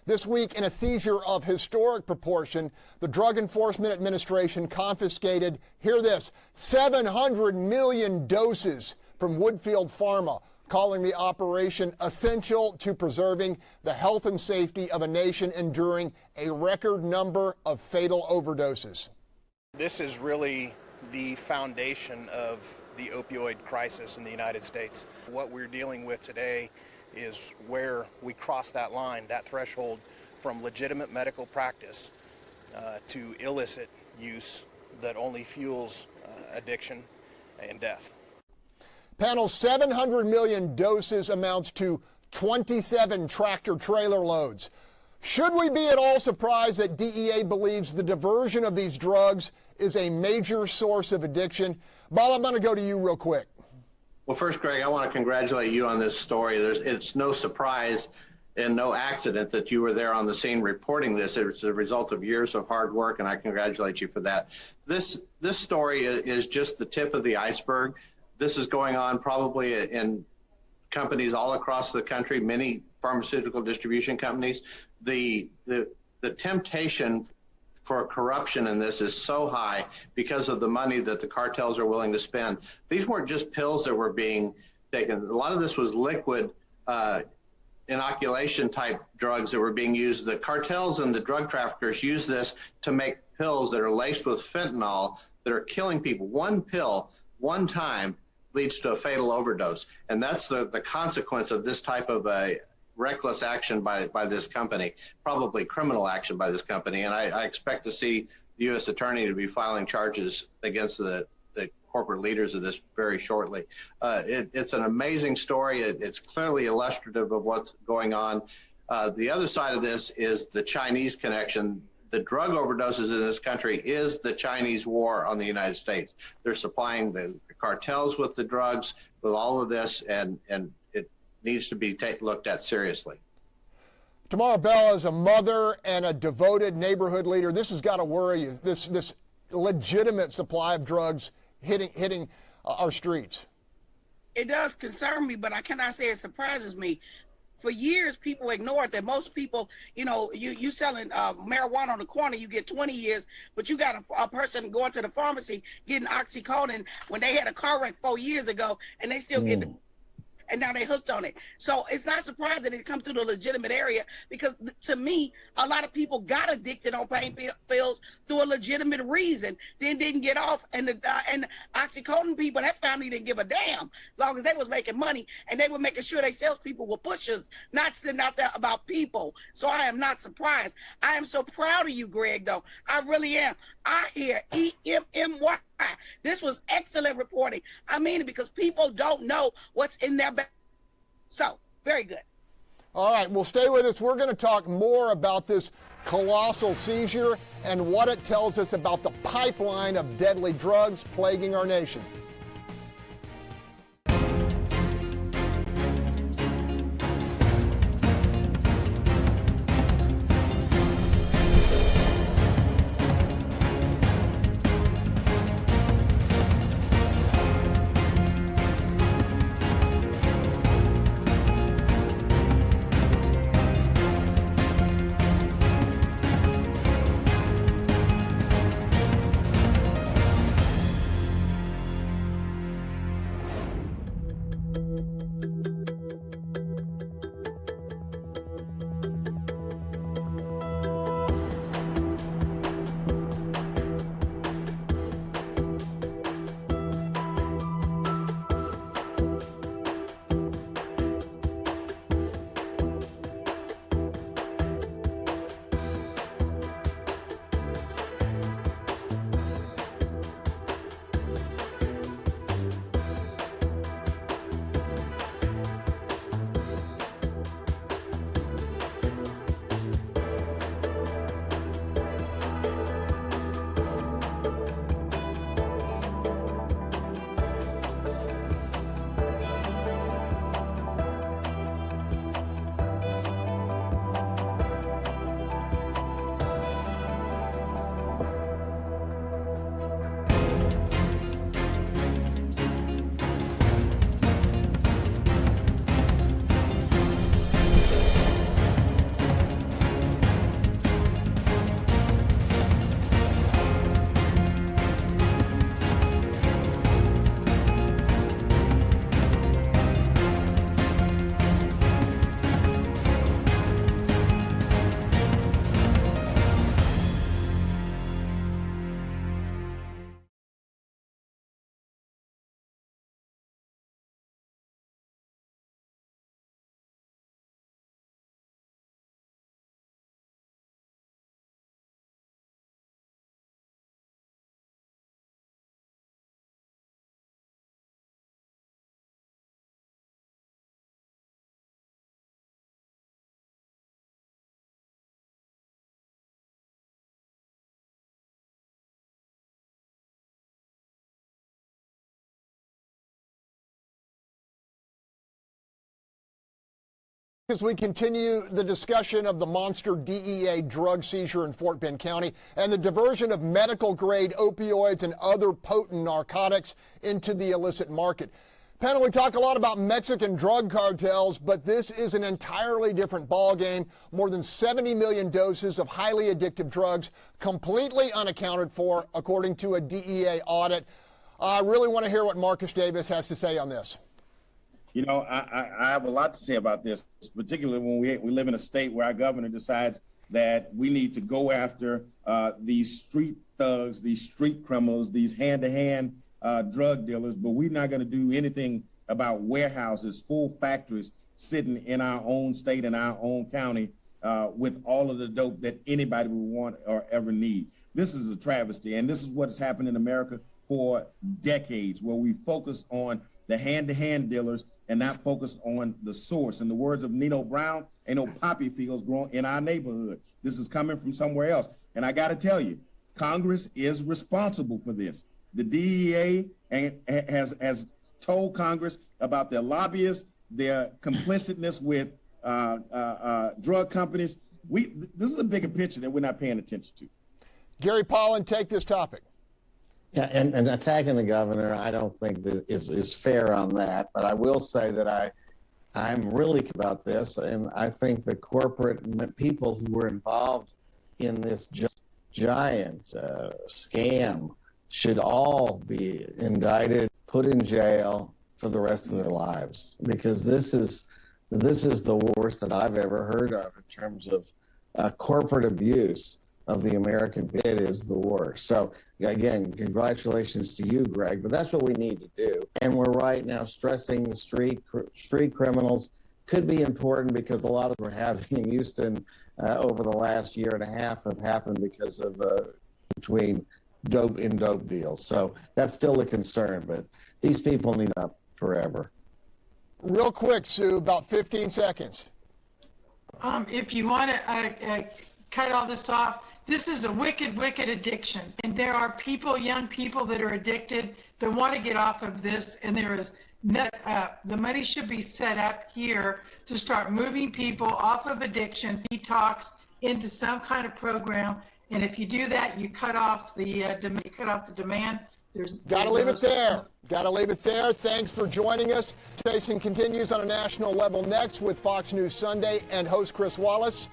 This week, in a seizure of historic proportion, the Drug Enforcement Administration confiscated, hear this, 700 million doses from Woodfield Pharma, calling the operation essential to preserving the health and safety of a nation enduring a record number of fatal overdoses. This is really the foundation of the opioid crisis in the United States. What we're dealing with today is where we cross that line, that threshold from legitimate medical practice to illicit use that only fuels addiction and death. Panel, 700 million doses amounts to 27 tractor-trailer loads. Should we be at all surprised that DEA believes the diversion of these drugs is a major source of addiction? Bob, I'm going to go to you real quick. Well, first, Greg, I want to congratulate you on this story. It's no surprise and no accident that you were there on the scene reporting this. It was the result of years of hard work, and I congratulate you for that. This story is just the tip of the iceberg. This is going on probably in companies all across the country, many pharmaceutical distribution companies. The temptation for corruption in this is so high because of the money that the cartels are willing to spend. These weren't just pills that were being taken. A lot of this was liquid inoculation type drugs that were being used. The cartels and the drug traffickers use this to make pills that are laced with fentanyl that are killing people. One pill, one time, leads to a fatal overdose. And that's the consequence of this type of a reckless action by this company, probably criminal action by this company. And I expect to see the U.S. Attorney to be filing charges against the corporate leaders of this very shortly. It's an amazing story. It's clearly illustrative of what's going on. The other side of this is the Chinese connection. The drug overdoses in this country is the Chinese war on the United States. They're supplying the cartels with the drugs, with all of this, and it needs to be looked at seriously. Tamara Bell, as a mother and a devoted neighborhood leader, this has got to worry you, this legitimate supply of drugs hitting our streets. It does concern me, but I cannot say it surprises me. For years, people ignored that. Most people, you selling marijuana on the corner, you get 20 years, but you got a person going to the pharmacy getting oxycodone when they had a car wreck 4 years ago, and they still get and now they hooked on it. So it's not surprising it come through the legitimate area, because to me, a lot of people got addicted on pain pills through a legitimate reason, then didn't get off. And the oxycodone people, that family didn't give a damn, as long as they was making money, and they were making sure they salespeople were pushers, not sitting out there about people. So I am not surprised. I am so proud of you, Greg, though. I really am. I hear EMMY. This was excellent reporting. I mean it, because people don't know what's in their bag. So, very good. All right, well, stay with us. We're going to talk more about this colossal seizure and what it tells us about the pipeline of deadly drugs plaguing our nation. As we continue the discussion of the monster DEA drug seizure in Fort Bend County and the diversion of medical-grade opioids and other potent narcotics into the illicit market. Panel, we talk a lot about Mexican drug cartels, but this is an entirely different ballgame. More than 70 million doses of highly addictive drugs completely unaccounted for, according to a DEA audit. I really want to hear what Marcus Davis has to say on this. You know, I have a lot to say about this, particularly when we live in a state where our governor decides that we need to go after these street thugs, these street criminals, these hand-to-hand drug dealers, but we're not going to do anything about warehouses, full factories sitting in our own state, in our own county, with all of the dope that anybody would want or ever need. This is a travesty, and this is what has happened in America for decades, where we focus on the hand-to-hand dealers and not focus on the source. In the words of Nino Brown, ain't no poppy fields growing in our neighborhood. This is coming from somewhere else. And I got to tell you, Congress is responsible for this. The DEA has told Congress about their lobbyists, their complicitness with drug companies. This is a bigger picture that we're not paying attention to. Gary Pollan, take this topic. Yeah, and attacking the governor, I don't think that is fair on that. But I will say that I'm really about this, and I think the corporate people who were involved in this giant scam should all be indicted, put in jail for the rest of their lives, because this is the worst that I've ever heard of in terms of corporate abuse of the American bid. Is the worst. So again, congratulations to you, Greg, but that's what we need to do. And we're right now stressing the street criminals could be important, because a lot of them we're having in Houston over the last year and a half have happened because of between dope deals. So that's still a concern, but these people need up forever. Real quick, Sue, about 15 seconds. If you want to cut all this off, this is a wicked, wicked addiction. And there are people, young people that are addicted that want to get off of this. And there is the money should be set up here to start moving people off of addiction, detox, into some kind of program. And if you do that, you cut off the demand. Gotta leave it there. Gotta leave it there. Thanks for joining us. Station continues on a national level next with Fox News Sunday and host Chris Wallace.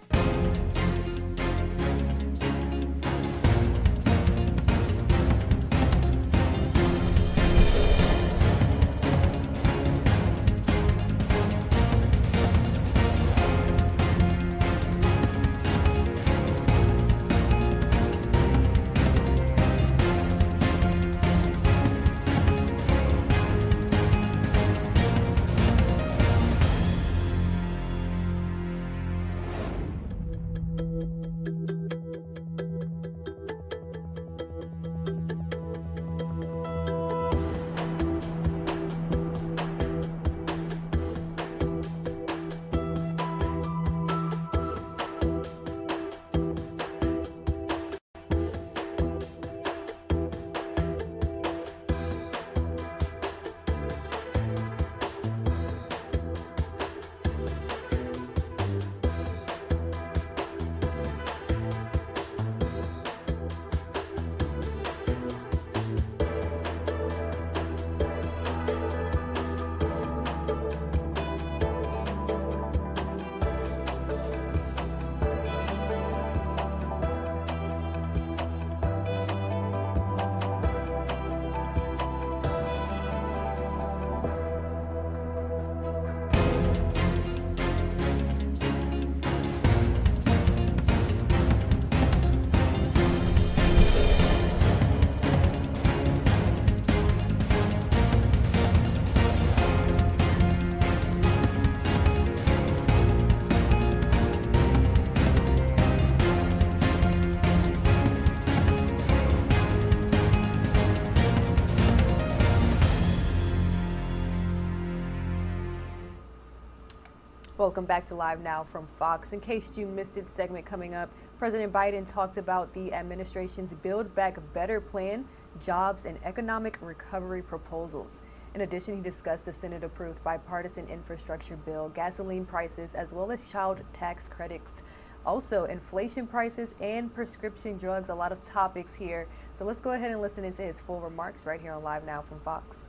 Welcome back to Live Now from Fox. In case you missed it, segment coming up, President Biden talked about the administration's Build Back Better plan, jobs, and economic recovery proposals. In addition, he discussed the Senate-approved bipartisan infrastructure bill, gasoline prices, as well as child tax credits, also inflation prices and prescription drugs, a lot of topics here. So let's go ahead and listen into his full remarks right here on Live Now from Fox.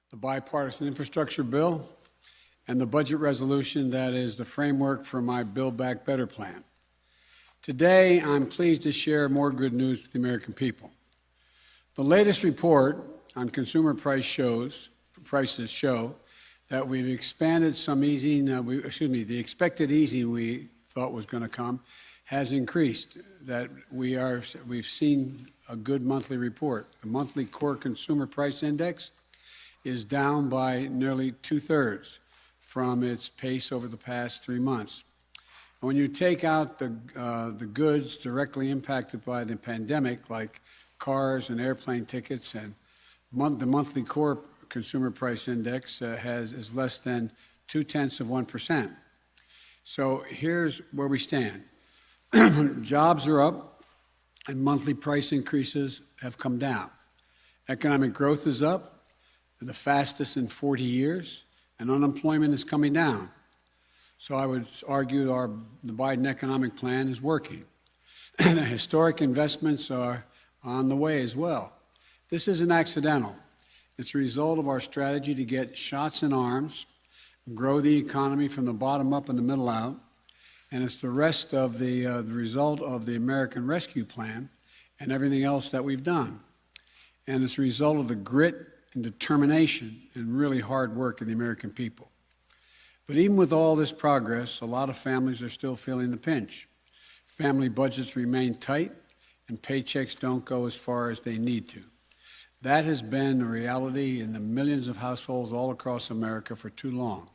The bipartisan infrastructure bill and the budget resolution that is the framework for my Build Back Better plan. Today, I'm pleased to share more good news with the American people. The latest report on consumer prices show that we've expanded some easing, the expected easing we thought was going to come has increased, that we've seen a good monthly report. The monthly core consumer price index is down by nearly 2/3 from its pace over the past 3 months. And when you take out the goods directly impacted by the pandemic, like cars and airplane tickets, and the monthly core consumer price index is less than 0.2%. So here's where we stand. Jobs are up and monthly price increases have come down. Economic growth is up, the fastest in 40 years, and unemployment is coming down. So I would argue the Biden economic plan is working. Historic investments are on the way as well. This isn't accidental. It's a result of our strategy to get shots in arms, grow the economy from the bottom up and the middle out, and it's the rest of the result of the American Rescue Plan and everything else that we've done. And it's a result of the grit and determination and really hard work of the American people. But even with all this progress, a lot of families are still feeling the pinch. Family budgets remain tight, and paychecks don't go as far as they need to. That has been a reality in the millions of households all across America for too long.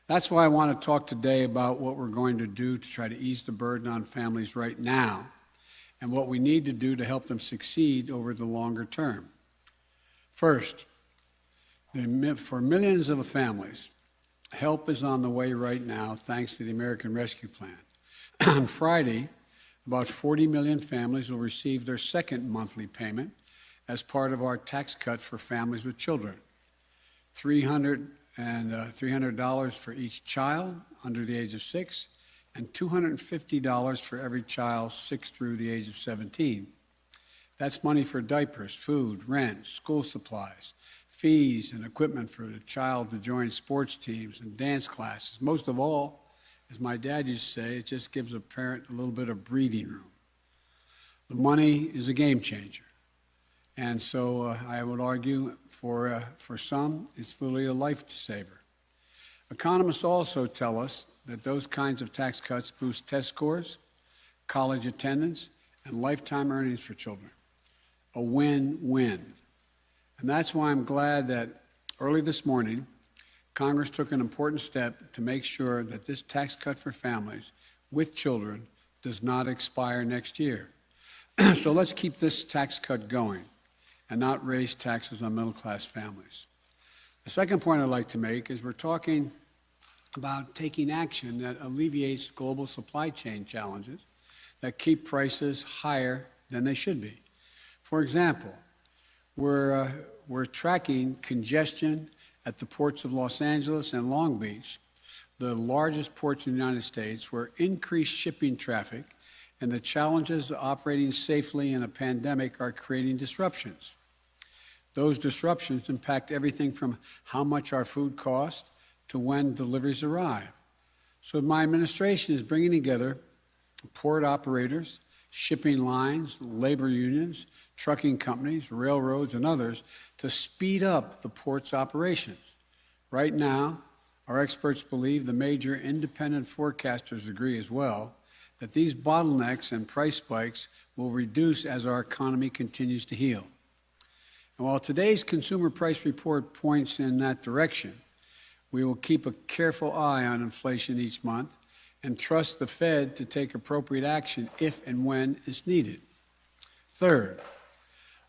That's why I want to talk today about what we're going to do to try to ease the burden on families right now and what we need to do to help them succeed over the longer term. First, for millions of families, help is on the way right now thanks to the American Rescue Plan. On Friday, about 40 million families will receive their second monthly payment as part of our tax cut for families with children. $300 for each child under the age of 6, and $250 for every child 6 through the age of 17. That's money for diapers, food, rent, school supplies, fees, and equipment for the child to join sports teams and dance classes. Most of all, as my dad used to say, it just gives a parent a little bit of breathing room. The money is a game changer. And so I would argue for some, it's literally a lifesaver. Economists also tell us that those kinds of tax cuts boost test scores, college attendance, and lifetime earnings for children. A win-win. And that's why I'm glad that early this morning, Congress took an important step to make sure that this tax cut for families with children does not expire next year. So let's keep this tax cut going and not raise taxes on middle-class families. The second point I'd like to make is we're talking about taking action that alleviates global supply chain challenges that keep prices higher than they should be. For example, we're tracking congestion at the ports of Los Angeles and Long Beach, the largest ports in the United States, where increased shipping traffic and the challenges of operating safely in a pandemic are creating disruptions. Those disruptions impact everything from how much our food costs to when deliveries arrive. So my administration is bringing together port operators, shipping lines, labor unions, trucking companies, railroads, and others to speed up the port's operations. Right now, our experts believe, the major independent forecasters agree as well, that these bottlenecks and price spikes will reduce as our economy continues to heal. And while today's consumer price report points in that direction, we will keep a careful eye on inflation each month and trust the Fed to take appropriate action if and when is needed. Third,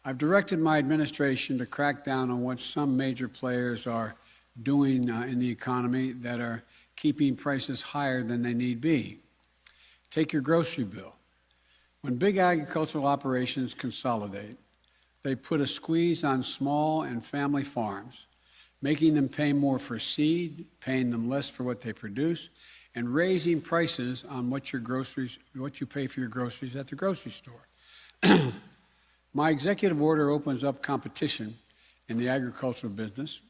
I've directed my administration to crack down on what some major players are doing in the economy that are keeping prices higher than they need be. Take your grocery bill. When big agricultural operations consolidate, they put a squeeze on small and family farms, making them pay more for seed, paying them less for what they produce, and raising prices on what you pay for your groceries at the grocery store. My executive order opens up competition in the agricultural business,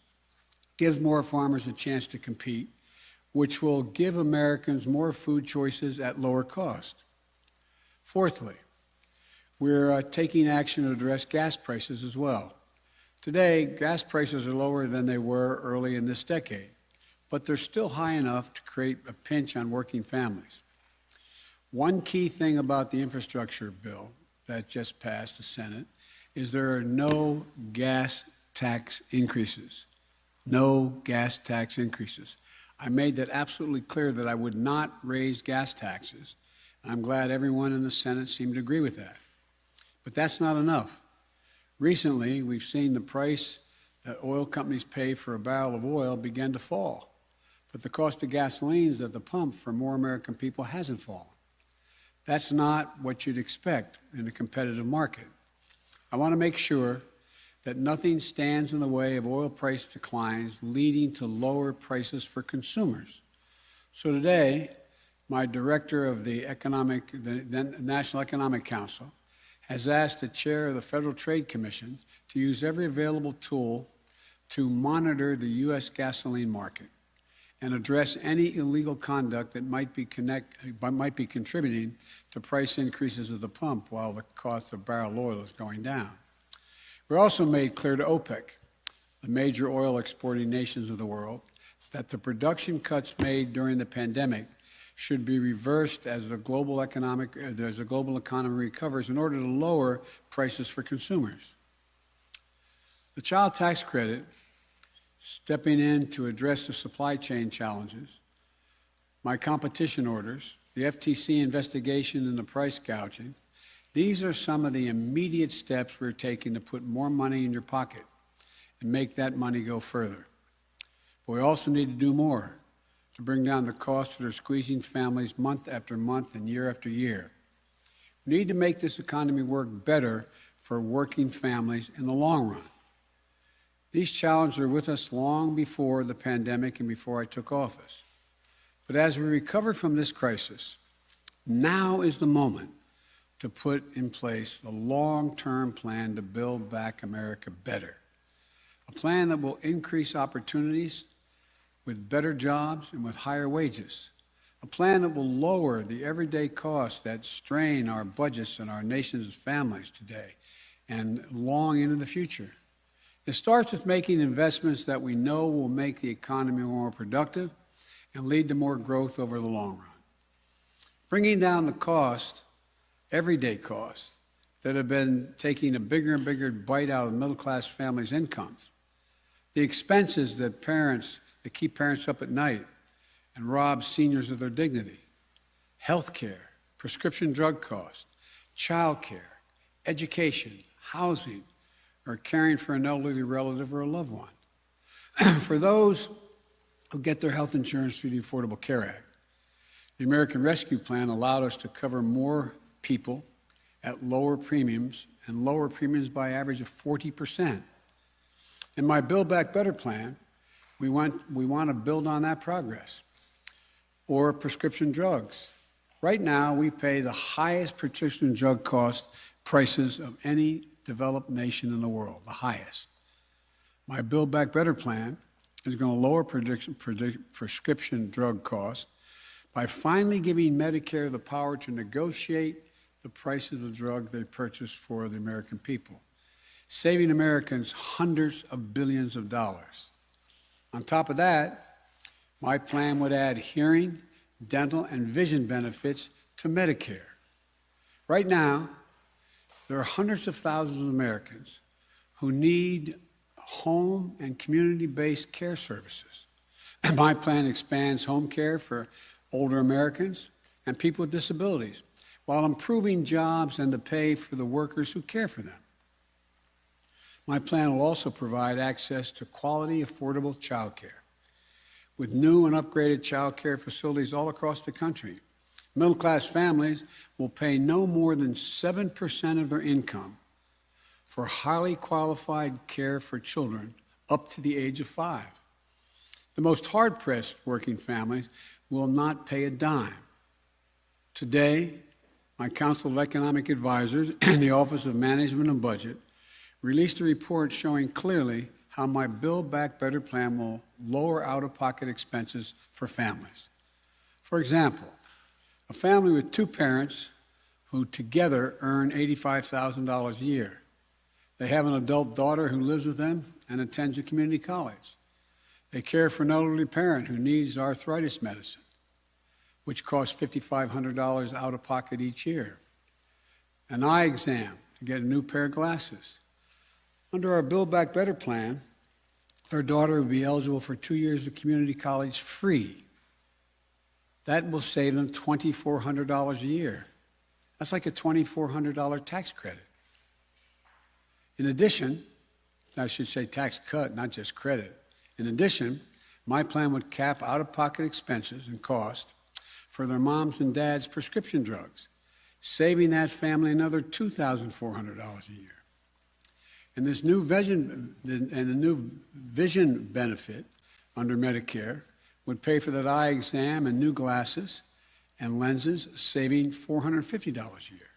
gives more farmers a chance to compete, which will give Americans more food choices at lower cost. Fourthly, we're taking action to address gas prices as well. Today, gas prices are lower than they were early in this decade, but they're still high enough to create a pinch on working families. One key thing about the infrastructure bill that just passed the Senate is there are no gas tax increases. No gas tax increases. I made that absolutely clear that I would not raise gas taxes. I'm glad everyone in the Senate seemed to agree with that. But that's not enough. Recently, we've seen the price that oil companies pay for a barrel of oil begin to fall. But the cost of gasolines at the pump for more American people hasn't fallen. That's not what you'd expect in a competitive market. I want to make sure that nothing stands in the way of oil price declines leading to lower prices for consumers. So today, my director of the National Economic Council has asked the chair of the Federal Trade Commission to use every available tool to monitor the U.S. gasoline market and address any illegal conduct that might be contributing to price increases at the pump while the cost of barrel oil is going down. We also made clear to OPEC, the major oil exporting nations of the world, that the production cuts made during the pandemic should be reversed as the global economy recovers in order to lower prices for consumers. The child tax credit, stepping in to address the supply chain challenges, my competition orders, the FTC investigation into price gouging, these are some of the immediate steps we're taking to put more money in your pocket and make that money go further. But we also need to do more to bring down the costs that are squeezing families month after month and year after year. We need to make this economy work better for working families in the long run. These challenges are with us long before the pandemic and before I took office. But as we recover from this crisis, now is the moment to put in place the long-term plan to build back America better. A plan that will increase opportunities with better jobs and with higher wages. A plan that will lower the everyday costs that strain our budgets and our nation's families today and long into the future. It starts with making investments that we know will make the economy more productive and lead to more growth over the long run. Bringing down the cost, everyday costs, that have been taking a bigger and bigger bite out of middle-class families' incomes. The expenses that keep parents up at night and rob seniors of their dignity. Health care, prescription drug costs, child care, education, housing, or caring for an elderly relative or a loved one. For those who get their health insurance through the Affordable Care Act, the American Rescue Plan allowed us to cover more people at lower premiums, and lower premiums by average of 40%. In my Build Back Better plan, we want to build on that progress. Or prescription drugs. Right now, we pay the highest prescription drug cost prices of any developed nation in the world, the highest. My Build Back Better plan is going to lower prescription drug costs by finally giving Medicare the power to negotiate the price of the drug they purchase for the American people, saving Americans hundreds of billions of dollars. On top of that, my plan would add hearing, dental, and vision benefits to Medicare. Right now, there are hundreds of thousands of Americans who need home and community-based care services. And my plan expands home care for older Americans and people with disabilities, while improving jobs and the pay for the workers who care for them. My plan will also provide access to quality, affordable child care, with new and upgraded child care facilities all across the country. Middle-class families will pay no more than 7% of their income for highly qualified care for children up to the age of 5. The most hard-pressed working families will not pay a dime. Today, my Council of Economic Advisors and the Office of Management and Budget released a report showing clearly how my Build Back Better plan will lower out-of-pocket expenses for families. For example, a family with 2 parents who together earn $85,000 a year. They have an adult daughter who lives with them and attends a community college. They care for an elderly parent who needs arthritis medicine, which costs $5,500 out of pocket each year. An eye exam to get a new pair of glasses. Under our Build Back Better plan, their daughter will be eligible for 2 years of community college free. That will save them $2,400 a year. That's like a $2,400 tax credit. In addition, I should say tax cut, not just credit. In addition, my plan would cap out-of-pocket expenses and cost for their moms and dads' prescription drugs, saving that family another $2,400 a year. And this new vision benefit under Medicare would pay for that eye exam and new glasses and lenses, saving $450 a year.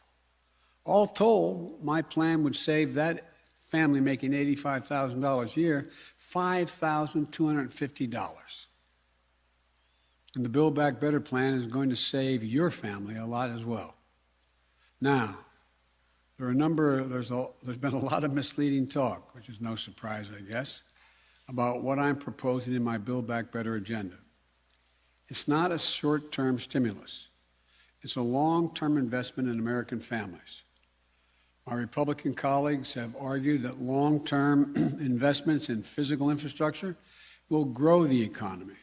All told, my plan would save that family making $85,000 a year $5,250. And the Build Back Better plan is going to save your family a lot as well. Now, there's been a lot of misleading talk, which is no surprise, I guess, about what I'm proposing in my Build Back Better agenda. It's not a short-term stimulus. It's a long-term investment in American families. My Republican colleagues have argued that long-term investments in physical infrastructure will grow the economy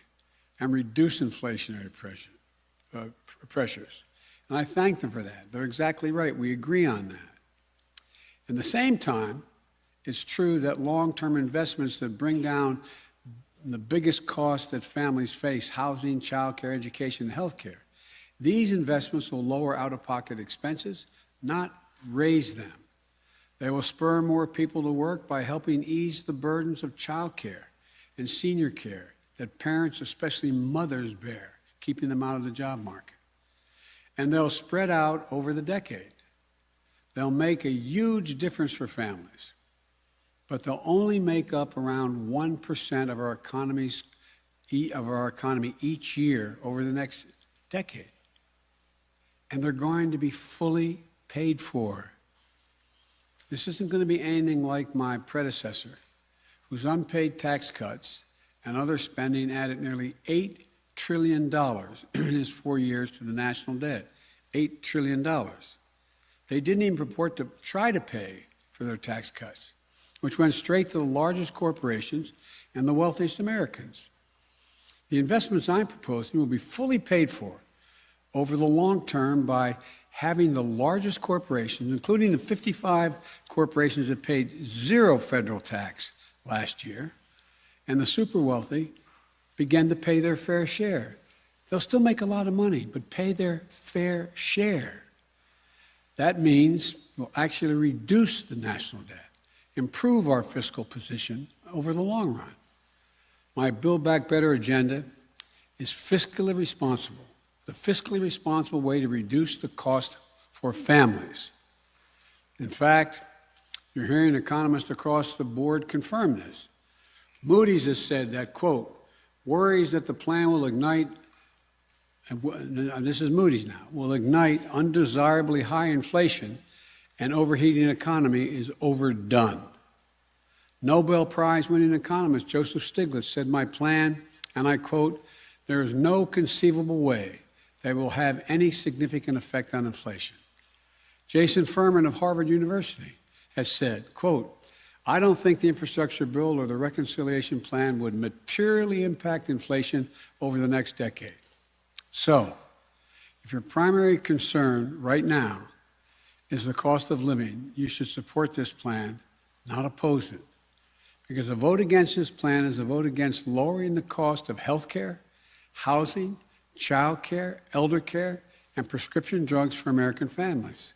and reduce inflationary pressures. And I thank them for that. They're exactly right. We agree on that. At the same time, it's true that long-term investments that bring down the biggest costs that families face, housing, childcare, education, and health care, these investments will lower out-of-pocket expenses, not raise them. They will spur more people to work by helping ease the burdens of childcare and senior care that parents, especially mothers, bear, keeping them out of the job market. And they'll spread out over the decade. They'll make a huge difference for families, but they'll only make up around 1% of our economy each year over the next decade. And they're going to be fully paid for. This isn't going to be anything like my predecessor, whose unpaid tax cuts and other spending added nearly $8 trillion in his 4 years to the national debt. $8 trillion. They didn't even purport to try to pay for their tax cuts, which went straight to the largest corporations and the wealthiest Americans. The investments I'm proposing will be fully paid for over the long term by having the largest corporations, including the 55 corporations that paid zero federal tax last year, and the super wealthy, begin to pay their fair share. They'll still make a lot of money, but pay their fair share. That means we'll actually reduce the national debt, improve our fiscal position over the long run. My Build Back Better agenda is fiscally responsible, the fiscally responsible way to reduce the cost for families. In fact, you're hearing economists across the board confirm this. Moody's has said that, quote, worries that the plan will ignite, and this is Moody's now, will ignite undesirably high inflation and overheating economy is overdone. Nobel Prize winning economist Joseph Stiglitz said my plan, and I quote, there is no conceivable way that will have any significant effect on inflation. Jason Furman of Harvard University has said, quote, I don't think the infrastructure bill or the reconciliation plan would materially impact inflation over the next decade. So, if your primary concern right now is the cost of living, you should support this plan, not oppose it. Because a vote against this plan is a vote against lowering the cost of health care, housing, child care, elder care, and prescription drugs for American families.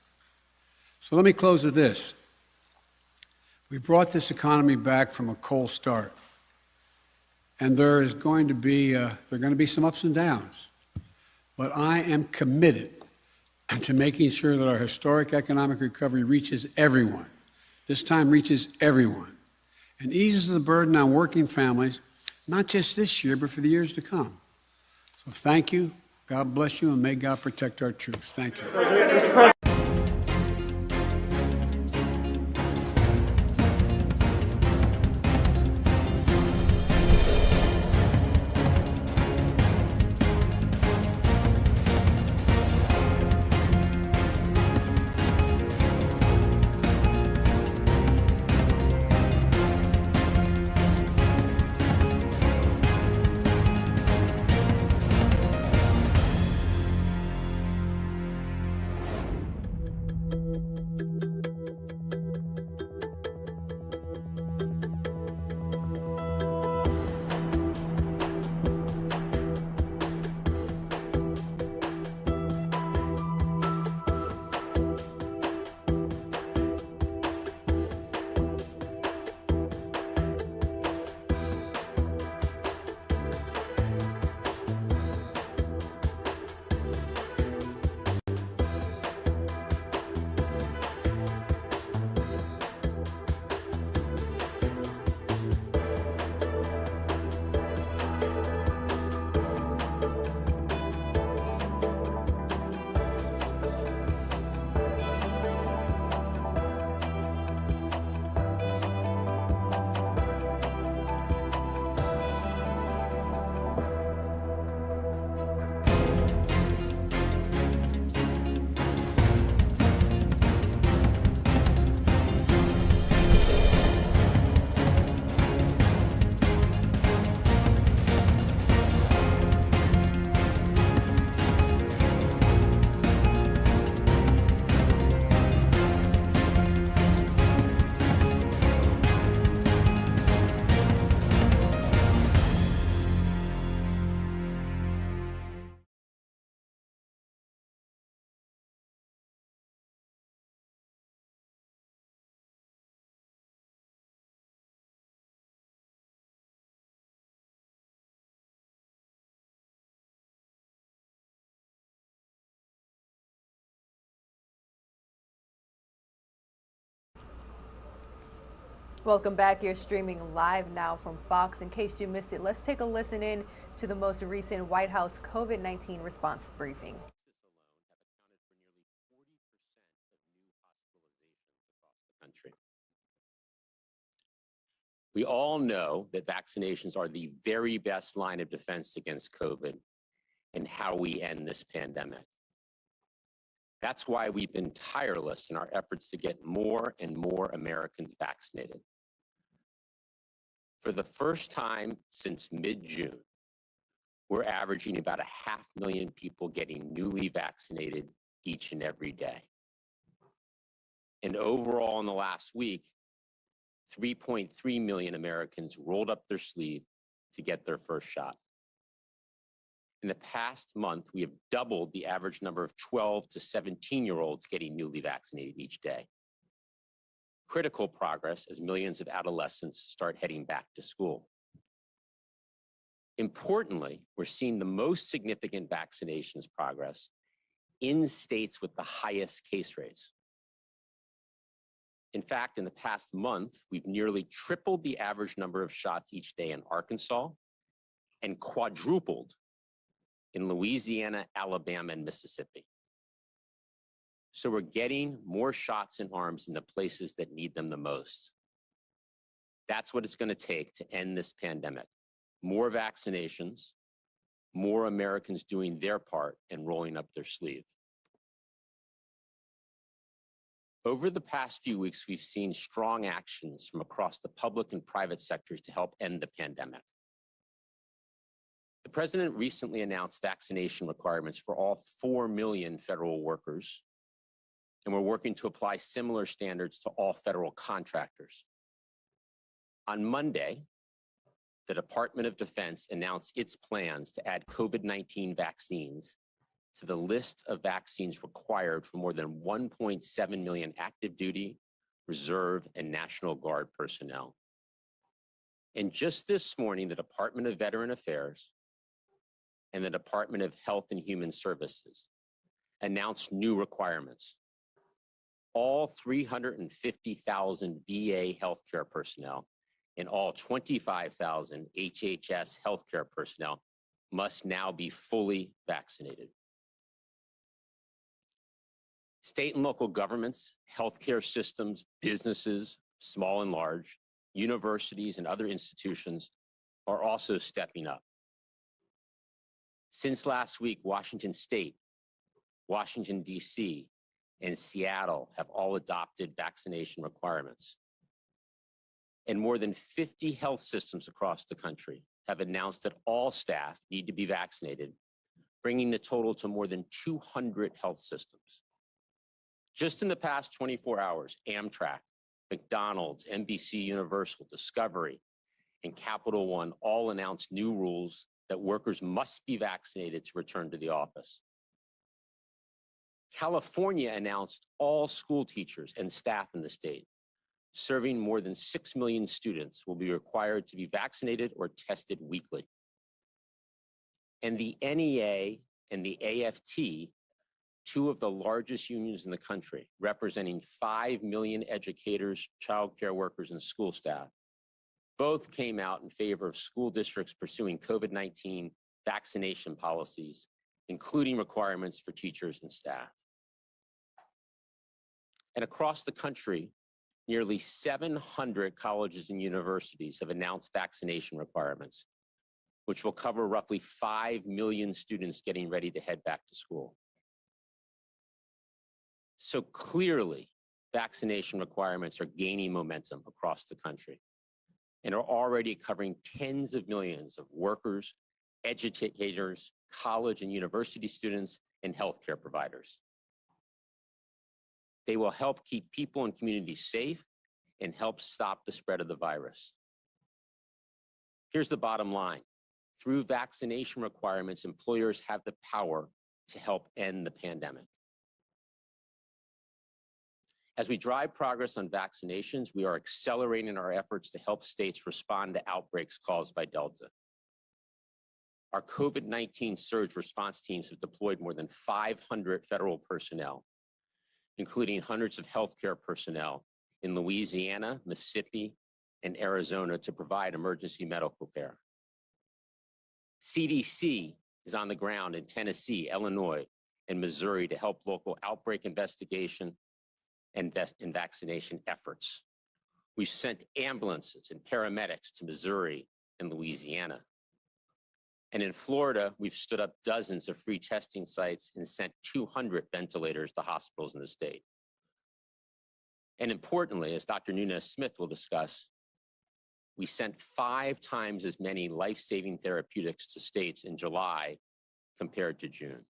So let me close with this. We brought this economy back from a cold start. And there are going to be some ups and downs. But I am committed to making sure that our historic economic recovery reaches everyone. This time reaches everyone and eases the burden on working families, not just this year, but for the years to come. So thank you. God bless you, and may God protect our troops. Thank you. Welcome back. You're streaming live now from Fox. In case you missed it, let's take a listen in to the most recent White House COVID-19 response briefing. Country. We all know that vaccinations are the very best line of defense against COVID and how we end this pandemic. That's why we've been tireless in our efforts to get more and more Americans vaccinated. For the first time since mid-June, we're averaging about 500,000 people getting newly vaccinated each and every day. And overall, in the last week, 3.3 million Americans rolled up their sleeve to get their first shot. In the past month, we have doubled the average number of 12 to 17-year-olds getting newly vaccinated each day. Critical progress as millions of adolescents start heading back to school. Importantly, we're seeing the most significant vaccinations progress in states with the highest case rates. In fact, in the past month, we've nearly tripled the average number of shots each day in Arkansas and quadrupled in Louisiana, Alabama, and Mississippi. So we're getting more shots in arms in the places that need them the most. That's what it's going to take to end this pandemic. More vaccinations, more Americans doing their part and rolling up their sleeve. Over the past few weeks, we've seen strong actions from across the public and private sectors to help end the pandemic. The president recently announced vaccination requirements for all 4 million federal workers, and we're working to apply similar standards to all federal contractors. On Monday, the Department of Defense announced its plans to add COVID-19 vaccines to the list of vaccines required for more than 1.7 million active duty, Reserve, and National Guard personnel. And just this morning, the Department of Veteran Affairs and the Department of Health and Human Services announced new requirements. All 350,000 VA healthcare personnel and all 25,000 HHS healthcare personnel must now be fully vaccinated. State and local governments, healthcare systems, businesses, small and large, universities, and other institutions are also stepping up. Since last week, Washington State, Washington, D.C., and Seattle have all adopted vaccination requirements. And more than 50 health systems across the country have announced that all staff need to be vaccinated, bringing the total to more than 200 health systems. Just in the past 24 hours, Amtrak, McDonald's, NBC Universal, Discovery, and Capital One all announced new rules that workers must be vaccinated to return to the office. California announced all school teachers and staff in the state, serving more than 6 million students, will be required to be vaccinated or tested weekly. And the NEA and the AFT, two of the largest unions in the country, representing 5 million educators, childcare workers, and school staff, both came out in favor of school districts pursuing COVID-19 vaccination policies, including requirements for teachers and staff. And across the country, nearly 700 colleges and universities have announced vaccination requirements, which will cover roughly 5 million students getting ready to head back to school. So clearly, vaccination requirements are gaining momentum across the country and are already covering tens of millions of workers, educators, college and university students, and healthcare providers. They will help keep people and communities safe and help stop the spread of the virus. Here's the bottom line. Through vaccination requirements, employers have the power to help end the pandemic. As we drive progress on vaccinations, we are accelerating our efforts to help states respond to outbreaks caused by Delta. Our COVID-19 surge response teams have deployed more than 500 federal personnel, including hundreds of healthcare personnel in Louisiana, Mississippi, and Arizona to provide emergency medical care. CDC is on the ground in Tennessee, Illinois, and Missouri to help local outbreak investigation and vaccination efforts. We've sent ambulances and paramedics to Missouri and Louisiana. And in Florida, we've stood up dozens of free testing sites and sent 200 ventilators to hospitals in the state. And importantly, as Dr. Nunez-Smith will discuss, we sent 5 times as many life-saving therapeutics to states in July compared to June.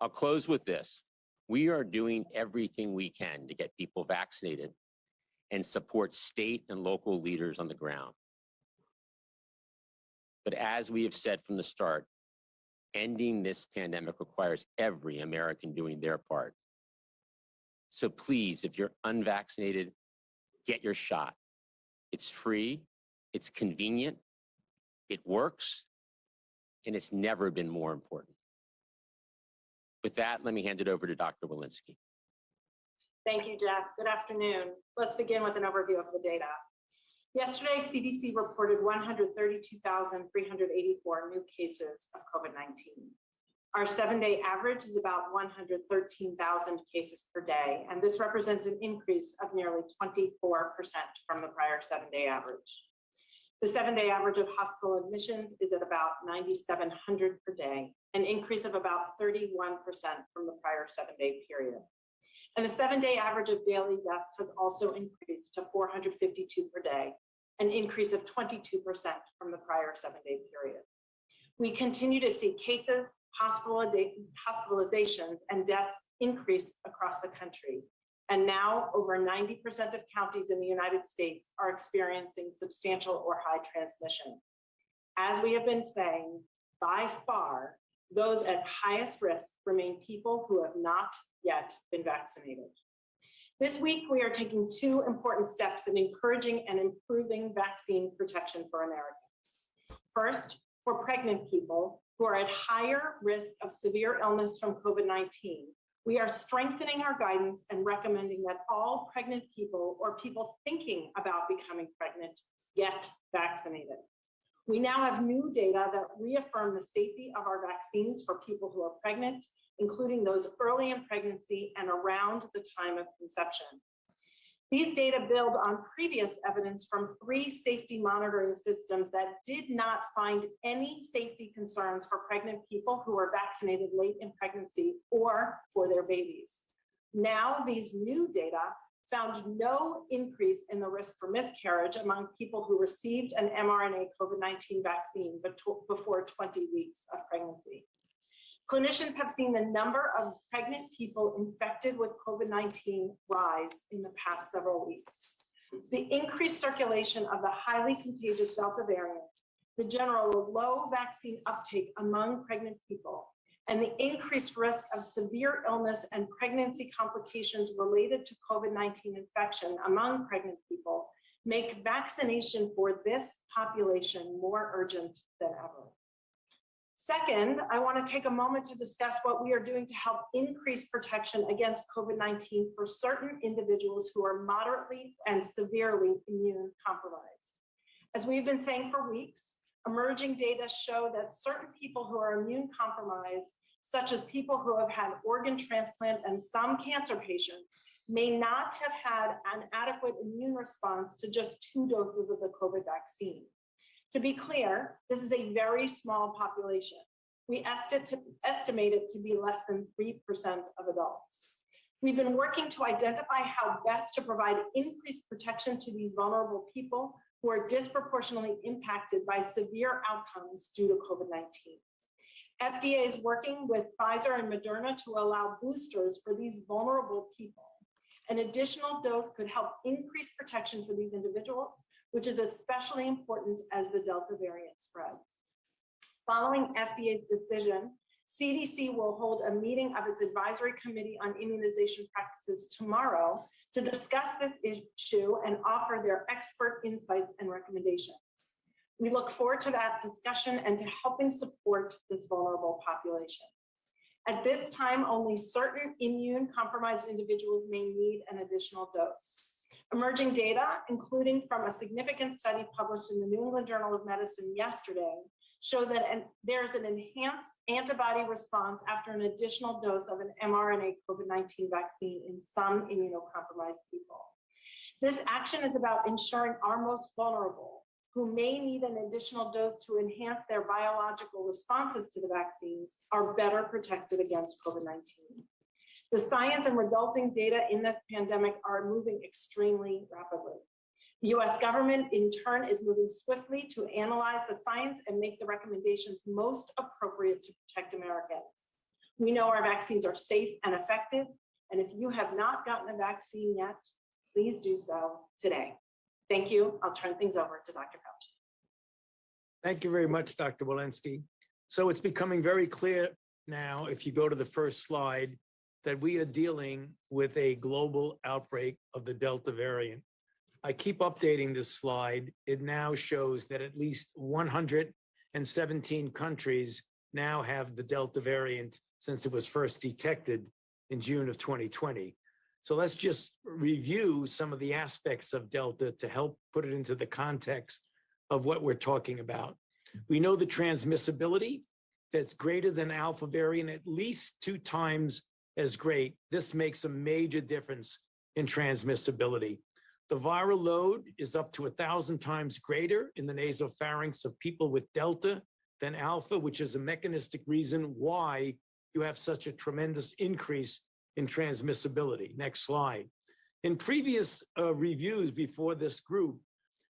I'll close with this. We are doing everything we can to get people vaccinated and support state and local leaders on the ground. But as we have said from the start, ending this pandemic requires every American doing their part. So please, if you're unvaccinated, get your shot. It's free, it's convenient, it works, and it's never been more important. With that, let me hand it over to Dr. Walensky. Thank you, Jeff. Good afternoon. Let's begin with an overview of the data. Yesterday, CDC reported 132,384 new cases of COVID-19. Our 7-day average is about 113,000 cases per day, and this represents an increase of nearly 24% from the prior 7-day average. The 7-day average of hospital admissions is at about 9,700 per day, an increase of about 31% from the prior 7-day period. And the 7-day average of daily deaths has also increased to 452 per day, an increase of 22% from the prior 7-day period. We continue to see cases, hospitalizations, and deaths increase across the country. And now over 90% of counties in the United States are experiencing substantial or high transmission. As we have been saying, by far, those at highest risk remain people who have not yet been vaccinated. This week, we are taking two important steps in encouraging and improving vaccine protection for Americans. First, for pregnant people who are at higher risk of severe illness from COVID-19, we are strengthening our guidance and recommending that all pregnant people or people thinking about becoming pregnant get vaccinated. We now have new data that reaffirm the safety of our vaccines for people who are pregnant, including those early in pregnancy and around the time of conception. These data build on previous evidence from 3 safety monitoring systems that did not find any safety concerns for pregnant people who were vaccinated late in pregnancy or for their babies. Now, these new data found no increase in the risk for miscarriage among people who received an mRNA COVID-19 vaccine before 20 weeks of pregnancy. Clinicians have seen the number of pregnant people infected with COVID-19 rise in the past several weeks. The increased circulation of the highly contagious Delta variant, the general low vaccine uptake among pregnant people, and the increased risk of severe illness and pregnancy complications related to COVID-19 infection among pregnant people make vaccination for this population more urgent than ever. Second, I want to take a moment to discuss what we are doing to help increase protection against COVID-19 for certain individuals who are moderately and severely immune compromised. As we've been saying for weeks, emerging data show that certain people who are immune compromised, such as people who have had organ transplant and some cancer patients, may not have had an adequate immune response to just 2 doses of the COVID vaccine. To be clear, this is a very small population. We estimate it to be less than 3% of adults. We've been working to identify how best to provide increased protection to these vulnerable people who are disproportionately impacted by severe outcomes due to COVID-19. FDA is working with Pfizer and Moderna to allow boosters for these vulnerable people. An additional dose could help increase protection for these individuals, which is especially important as the Delta variant spreads. Following FDA's decision, CDC will hold a meeting of its Advisory Committee on Immunization Practices tomorrow to discuss this issue and offer their expert insights and recommendations. We look forward to that discussion and to helping support this vulnerable population. At this time, only certain immune-compromised individuals may need an additional dose. Emerging data, including from a significant study published in the New England Journal of Medicine yesterday, show that there's an enhanced antibody response after an additional dose of an mRNA COVID-19 vaccine in some immunocompromised people. This action is about ensuring our most vulnerable, who may need an additional dose to enhance their biological responses to the vaccines, are better protected against COVID-19. The science and resulting data in this pandemic are moving extremely rapidly. The US government, in turn, is moving swiftly to analyze the science and make the recommendations most appropriate to protect Americans. We know our vaccines are safe and effective, and if you have not gotten a vaccine yet, please do so today. Thank you. I'll turn things over to Dr. Fauci. Thank you very much, Dr. Walensky. So it's becoming very clear now, if you go to the first slide, that we are dealing with a global outbreak of the Delta variant. I keep updating this slide. It now shows that at least 117 countries now have the Delta variant since it was first detected in June of 2020. So let's just review some of the aspects of Delta to help put it into the context of what we're talking about. We know the transmissibility that's greater than Alpha variant, at least 2 times as great. This makes a major difference in transmissibility. The viral load is up to 1,000 times greater in the nasopharynx of people with Delta than Alpha, which is a mechanistic reason why you have such a tremendous increase in transmissibility. Next slide. In previous reviews before this group,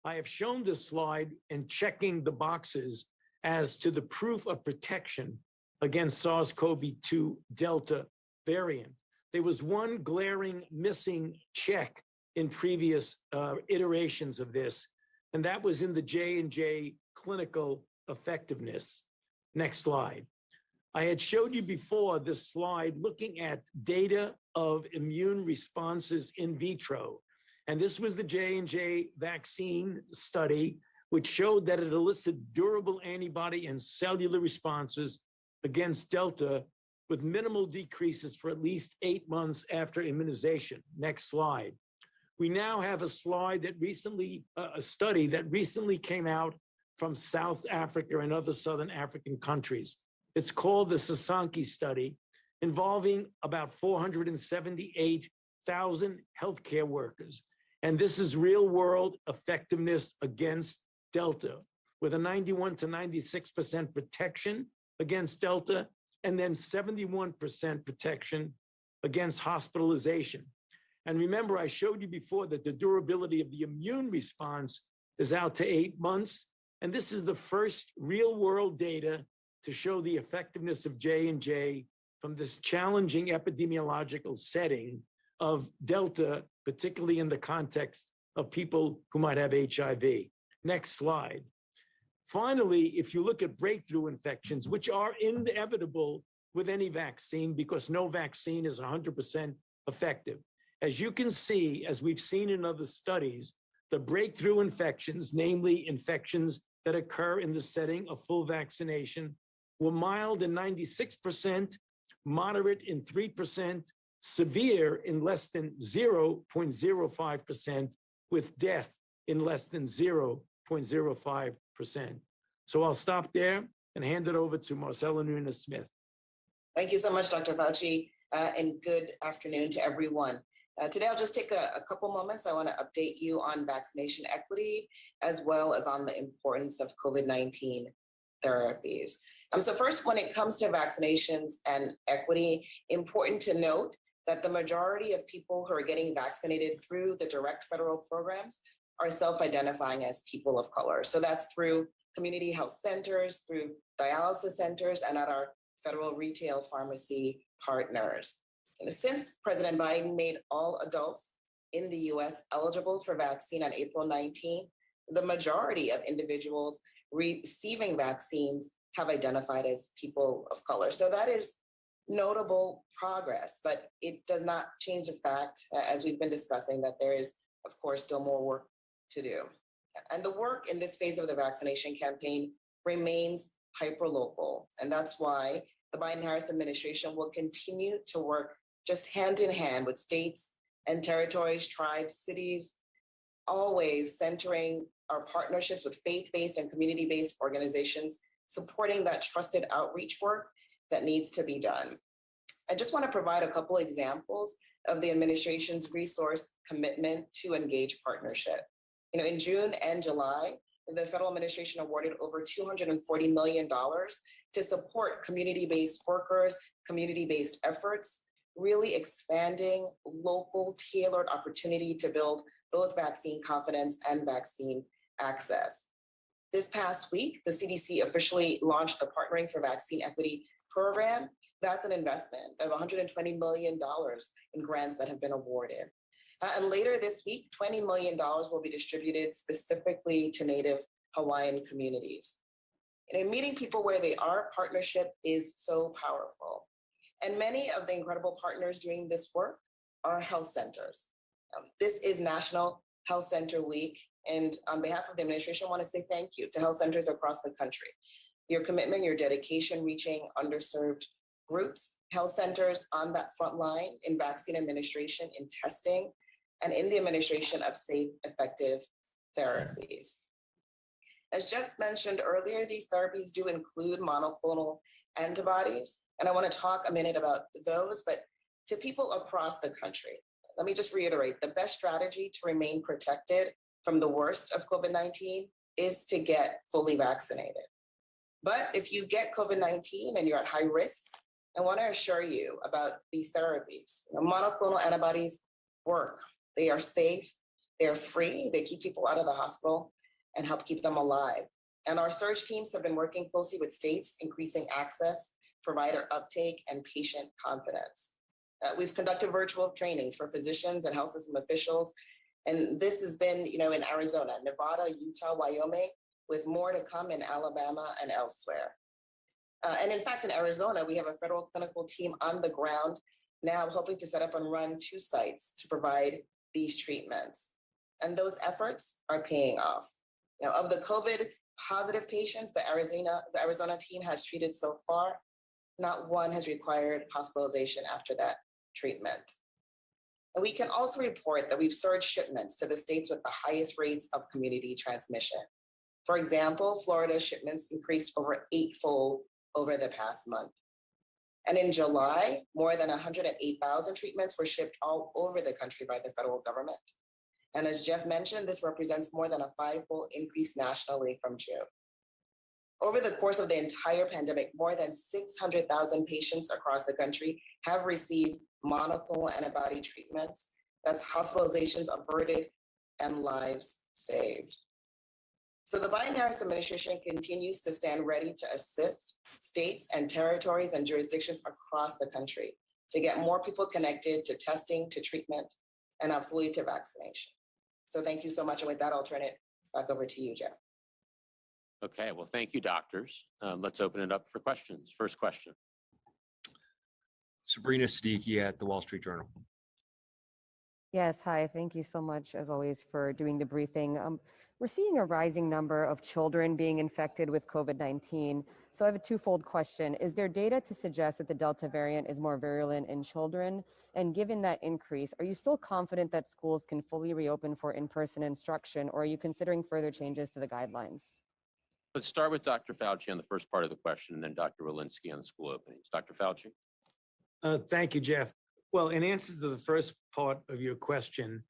I have shown this slide and checking the boxes as to the proof of protection against SARS-CoV-2 Delta variant. There was one glaring missing check in previous iterations of this, and that was in the J&J clinical effectiveness. Next slide. I had showed you before this slide looking at data of immune responses in vitro. And this was the J&J vaccine study, which showed that it elicited durable antibody and cellular responses against Delta with minimal decreases for at least 8 months after immunization. Next slide. We now have a slide that recently, a study that recently came out from South Africa and other Southern African countries. It's called the Sasanki study, involving about 478,000 healthcare workers. And this is real world effectiveness against Delta, with a 91 to 96% protection against Delta, and then 71% protection against hospitalization. And remember, I showed you before that the durability of the immune response is out to 8 months. And this is the first real world data to show the effectiveness of J&J from this challenging epidemiological setting of Delta, particularly in the context of people who might have HIV. Next slide. Finally, if you look at breakthrough infections, which are inevitable with any vaccine because no vaccine is 100% effective. As you can see, as we've seen in other studies, the breakthrough infections, namely infections that occur in the setting of full vaccination, were mild in 96%, moderate in 3%, severe in less than 0.05%, with death in less than 0.05%. So I'll stop there and hand it over to Marcella Nunez-Smith. Thank you so much, Dr. Fauci, and good afternoon to everyone. Today, I'll just take a couple moments. I want to update you on vaccination equity, as well as on the importance of COVID-19 therapies. So first, when it comes to vaccinations and equity, important to note that the majority of people who are getting vaccinated through the direct federal programs are self-identifying as people of color. So that's through community health centers, through dialysis centers, and at our federal retail pharmacy partners. Since President Biden made all adults in the US eligible for vaccine on April 19th, the majority of individuals receiving vaccines have identified as people of color. So that is notable progress, but it does not change the fact, as we've been discussing, that there is, of course, still more work to do. And the work in this phase of the vaccination campaign remains hyperlocal. And that's why the Biden-Harris administration will continue to work just hand in hand with states and territories, tribes, cities, always centering our partnerships with faith-based and community-based organizations, supporting that trusted outreach work that needs to be done. I just want to provide a couple examples of the administration's resource commitment to engage partnership. In June and July, the federal administration awarded over $240 million to support community-based workers, community-based efforts, really expanding local tailored opportunity to build both vaccine confidence and vaccine access. This past week, the CDC officially launched the Partnering for Vaccine Equity program. That's an investment of $120 million in grants that have been awarded. And later this week, $20 million will be distributed specifically to Native Hawaiian communities. And in meeting people where they are, partnership is so powerful. And many of the incredible partners doing this work are health centers. This is National Health Center Week. And on behalf of the administration, I want to say thank you to health centers across the country. Your commitment, your dedication, reaching underserved groups, health centers on that front line in vaccine administration, in testing, and in the administration of safe, effective therapies. As Jeff mentioned earlier, these therapies do include monoclonal antibodies, and I want to talk a minute about those, but to people across the country, let me just reiterate, the best strategy to remain protected from the worst of COVID-19 is to get fully vaccinated. But if you get COVID-19 and you're at high risk, I want to assure you about these therapies. Monoclonal antibodies work. They are safe, they're free, they keep people out of the hospital and help keep them alive. And our surge teams have been working closely with states, increasing access, provider uptake, and patient confidence. We've conducted virtual trainings for physicians and health system officials. And this has been, in Arizona, Nevada, Utah, Wyoming, with more to come in Alabama and elsewhere. And in fact, in Arizona, we have a federal clinical team on the ground now hoping to set up and run 2 sites to provide these treatments. And those efforts are paying off. Now, of the COVID positive patients the Arizona team has treated so far, not one has required hospitalization after that treatment. And we can also report that we've surged shipments to the states with the highest rates of community transmission. For example, Florida's shipments increased over 8-fold over the past month. And in July, more than 108,000 treatments were shipped all over the country by the federal government. And as Jeff mentioned, this represents more than a 5-fold increase nationally from June. Over the course of the entire pandemic, more than 600,000 patients across the country have received monoclonal antibody treatments. That's hospitalizations averted and lives saved. So the Biden-Harris administration continues to stand ready to assist states and territories and jurisdictions across the country to get more people connected to testing, to treatment, and absolutely to vaccination. So thank you so much. And with that, I'll turn it back over to you, Jeff. Okay, well, thank you, doctors. Let's open it up for questions. First question. Sabrina Siddiqui at the Wall Street Journal. Yes, hi. Thank you so much, as always, for doing the briefing. We're seeing a rising number of children being infected with COVID-19. So I have a twofold question. Is there data to suggest that the Delta variant is more virulent in children? And given that increase, are you still confident that schools can fully reopen for in-person instruction, or are you considering further changes to the guidelines? Let's start with Dr. Fauci on the first part of the question, and then Dr. Walensky on the school openings. Dr. Fauci. Thank you, Jeff. Well, in answer to the first part of your question,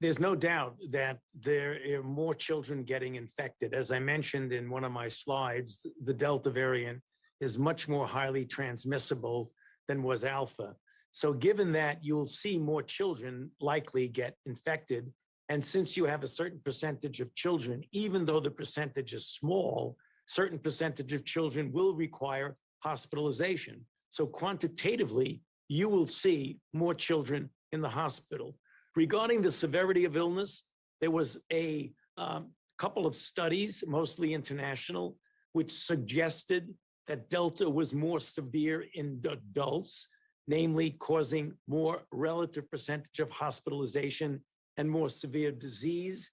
there's no doubt that there are more children getting infected. As I mentioned in one of my slides, the Delta variant is much more highly transmissible than was Alpha. So given that, you'll see more children likely get infected. And since you have a certain percentage of children, even though the percentage is small, certain percentage of children will require hospitalization. So quantitatively, you will see more children in the hospital. Regarding the severity of illness, there was a couple of studies, mostly international, which suggested that Delta was more severe in adults, namely causing more relative percentage of hospitalization and more severe disease.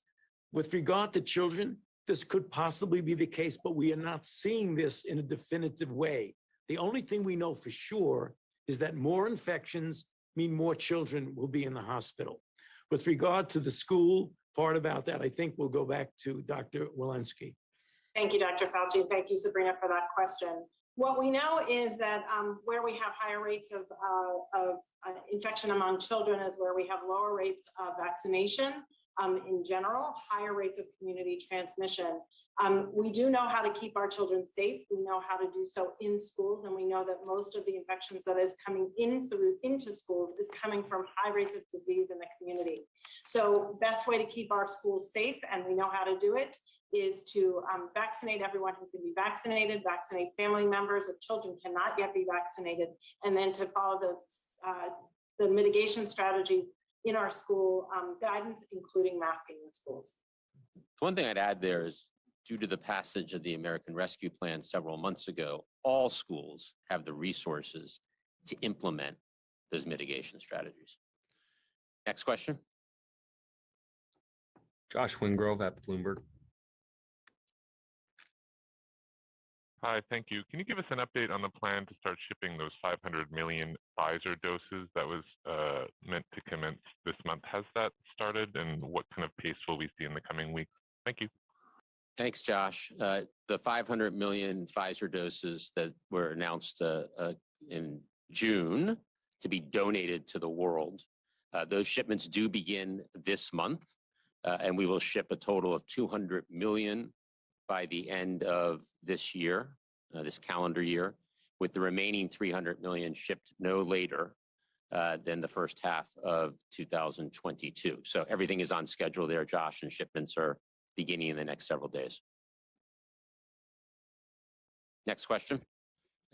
With regard to children, this could possibly be the case, but we are not seeing this in a definitive way. The only thing we know for sure is that more infections mean more children will be in the hospital. With regard to the school part about that, I think we'll go back to Dr. Walensky. Thank you, Dr. Fauci. Thank you, Sabrina, for that question. What we know is that where we have higher rates of infection among children is where we have lower rates of vaccination in general, higher rates of community transmission. We do know how to keep our children safe. We know how to do so in schools, and we know that most of the infections that is coming into schools is coming from high rates of disease in the community. So best way to keep our schools safe, and we know how to do it, is to vaccinate everyone who can be vaccinated, vaccinate family members if children cannot yet be vaccinated, and then to follow the mitigation strategies in our school guidance, including masking in schools. One thing I'd add there is, due to the passage of the American Rescue Plan several months ago, all schools have the resources to implement those mitigation strategies. Next question. Josh Wingrove at Bloomberg. Hi, thank you. Can you give us an update on the plan to start shipping those 500 million Pfizer doses that was meant to commence this month? Has that started, and what kind of pace will we see in the coming weeks? Thank you. Thanks, Josh. The 500 million Pfizer doses that were announced in June to be donated to the world, those shipments do begin this month, and we will ship a total of 200 million by the end of this year, this calendar year, with the remaining 300 million shipped no later than the first half of 2022. So everything is on schedule there, Josh, and shipments are beginning in the next several days. Next question.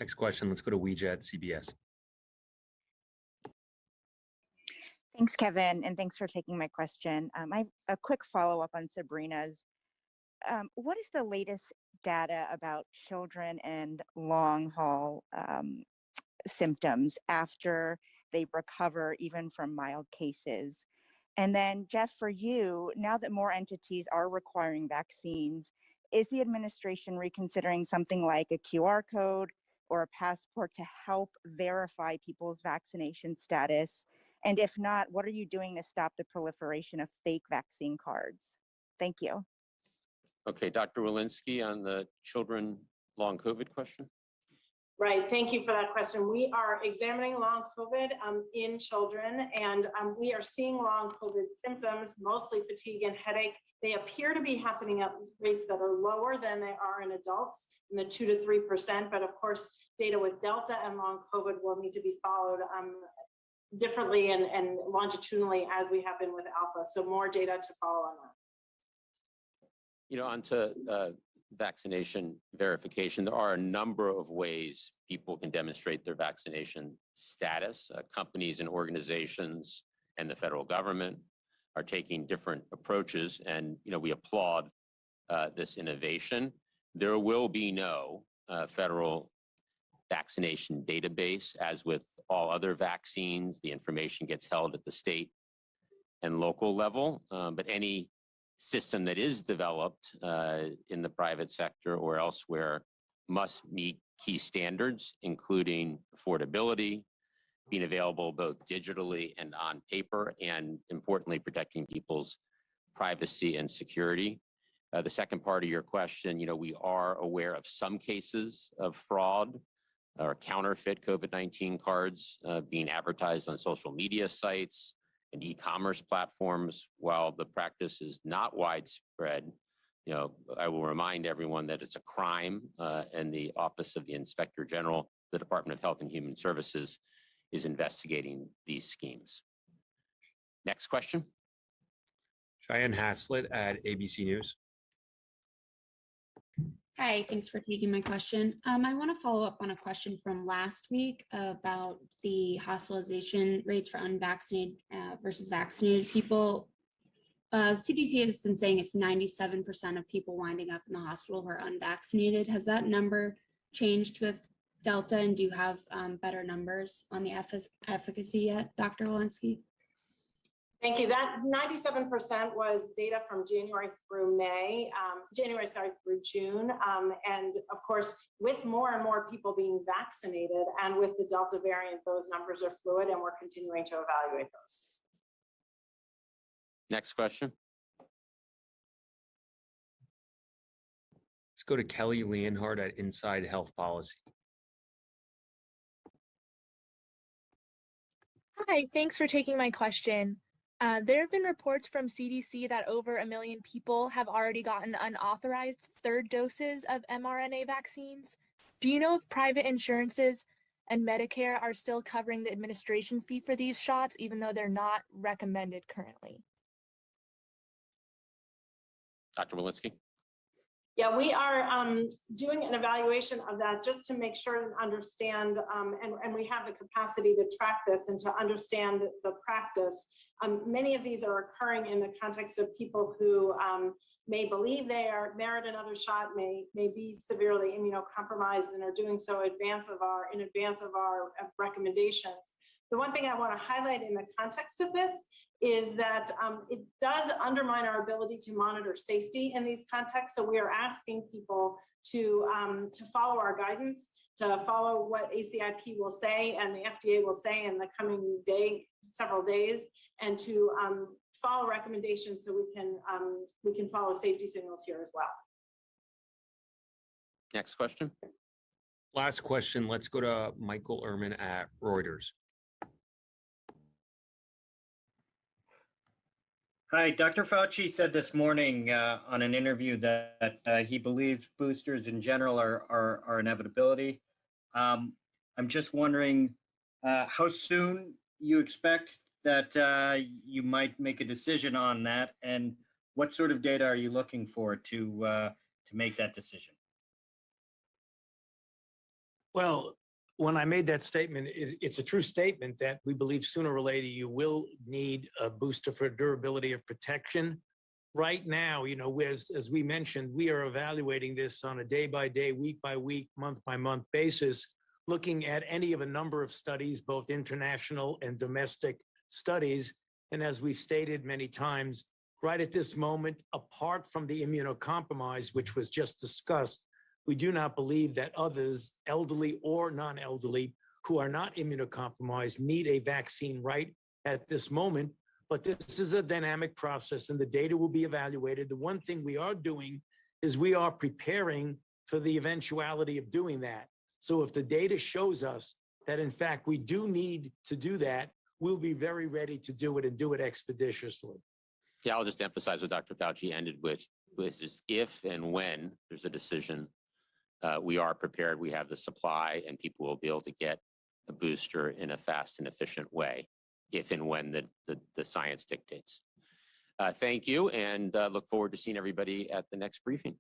Next question. Let's go to Weijia at CBS. Thanks, Kevin, and thanks for taking my question. I have a quick follow-up on Sabrina's. What is the latest data about children and long haul symptoms after they recover even from mild cases? And then, Jeff, for you, now that more entities are requiring vaccines, is the administration reconsidering something like a QR code or a passport to help verify people's vaccination status? And if not, what are you doing to stop the proliferation of fake vaccine cards? Thank you. Okay, Dr. Walensky on the children long COVID question. Right, thank you for that question. We are examining long COVID in children, and we are seeing long COVID symptoms, mostly fatigue and headache. They appear to be happening at rates that are lower than they are in adults, in the 2 to 3%. But of course, data with Delta and long COVID will need to be followed differently and longitudinally as we have been with Alpha. So more data to follow on that. You know, onto vaccination verification, there are a number of ways people can demonstrate their vaccination status. Companies and organizations and the federal government are taking different approaches, and we applaud this innovation. There will be no federal vaccination database. As with all other vaccines, the information gets held at the state and local level, but any system that is developed in the private sector or elsewhere must meet key standards, including affordability, being available both digitally and on paper, and importantly, protecting people's privacy and security. The second part of your question, we are aware of some cases of fraud or counterfeit COVID-19 cards being advertised on social media sites and e-commerce platforms. While the practice is not widespread, I will remind everyone that it's a crime, and the Office of the Inspector General, the Department of Health and Human Services, is investigating these schemes. Next question. Cheyenne Haslett at ABC News. Hi, thanks for taking my question. I want to follow up on a question from last week about the hospitalization rates for unvaccinated versus vaccinated people. CDC has been saying it's 97% of people winding up in the hospital who are unvaccinated. Has that number changed with Delta, and do you have better numbers on the efficacy yet, Dr. Walensky? Thank you. That 97% was data from January through June. And of course, with more and more people being vaccinated and with the Delta variant, those numbers are fluid, and we're continuing to evaluate those. Next question. Let's go to Kelly Leonhardt at Inside Health Policy. Hi, thanks for taking my question. There have been reports from CDC that over 1 million people have already gotten unauthorized third doses of mRNA vaccines. Do you know if private insurances and Medicare are still covering the administration fee for these shots, even though they're not recommended currently? Dr. Walensky. Yeah, we are doing an evaluation of that just to make sure and understand, and we have the capacity to track this and to understand the practice. Many of these are occurring in the context of people who may believe they merit another shot, may be severely immunocompromised, and are doing so in advance of our recommendations. The one thing I want to highlight in the context of this is that it does undermine our ability to monitor safety in these contexts. So we are asking people to follow our guidance, to follow what ACIP will say and the FDA will say in the coming several days, and to follow recommendations so we can follow safety signals here as well. Next question. Last question. Let's go to Michael Ehrman at Reuters. Hi, Dr. Fauci said this morning on an interview that he believes boosters in general are an inevitability. I'm just wondering how soon you expect that you might make a decision on that, and what sort of data are you looking for to make that decision? Well, when I made that statement, it's a true statement that we believe sooner or later you will need a booster for durability of protection. right now, as we mentioned, we are evaluating this on a day-by-day, week-by-week, month-by-month basis, looking at any of a number of studies, both international and domestic studies. And as we've stated many times, right at this moment, apart from the immunocompromised, which was just discussed, we do not believe that others, elderly or non-elderly, who are not immunocompromised, need a vaccine right at this moment. But this is a dynamic process and the data will be evaluated. The one thing we are doing is we are preparing for the eventuality of doing that. So if the data shows us that, in fact, we do need to do that, we'll be very ready to do it and do it expeditiously. Yeah, I'll just emphasize what Dr. Fauci ended with, which is if and when there's a decision, we are prepared, we have the supply, and people will be able to get a booster in a fast and efficient way, if and when the science dictates. Thank you, and look forward to seeing everybody at the next briefing.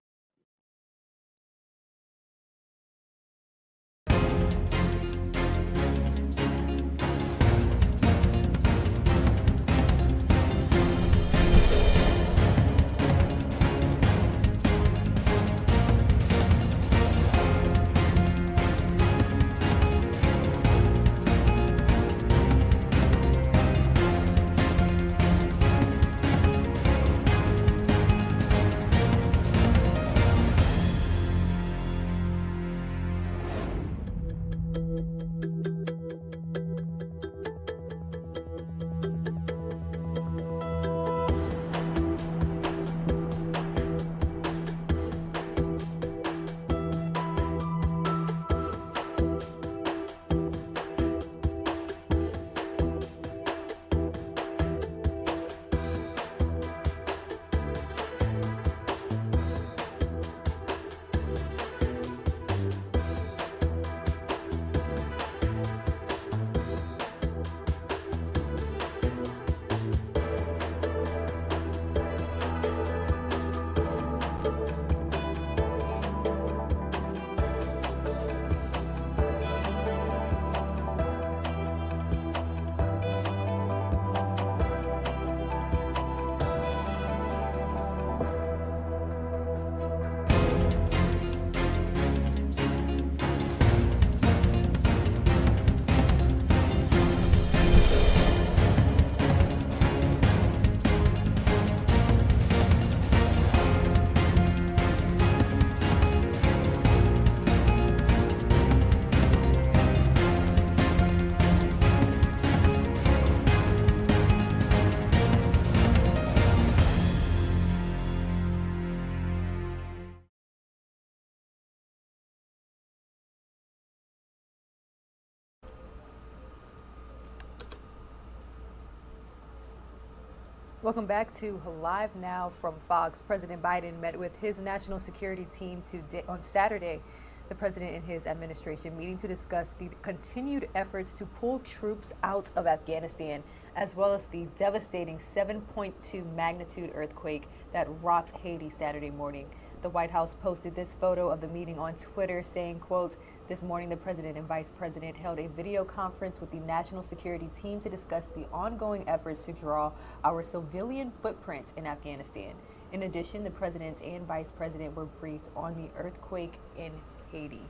Welcome back to Live Now from Fox. President Biden met with his national security team today, on Saturday. The president and his administration meeting to discuss the continued efforts to pull troops out of Afghanistan, as well as the devastating 7.2 magnitude earthquake that rocked Haiti Saturday morning. The White House posted this photo of the meeting on Twitter saying, quote, "This morning, the president and vice president held a video conference with the national security team to discuss the ongoing efforts to draw our civilian footprint in Afghanistan. In addition, the president and vice president were briefed on the earthquake in Haiti."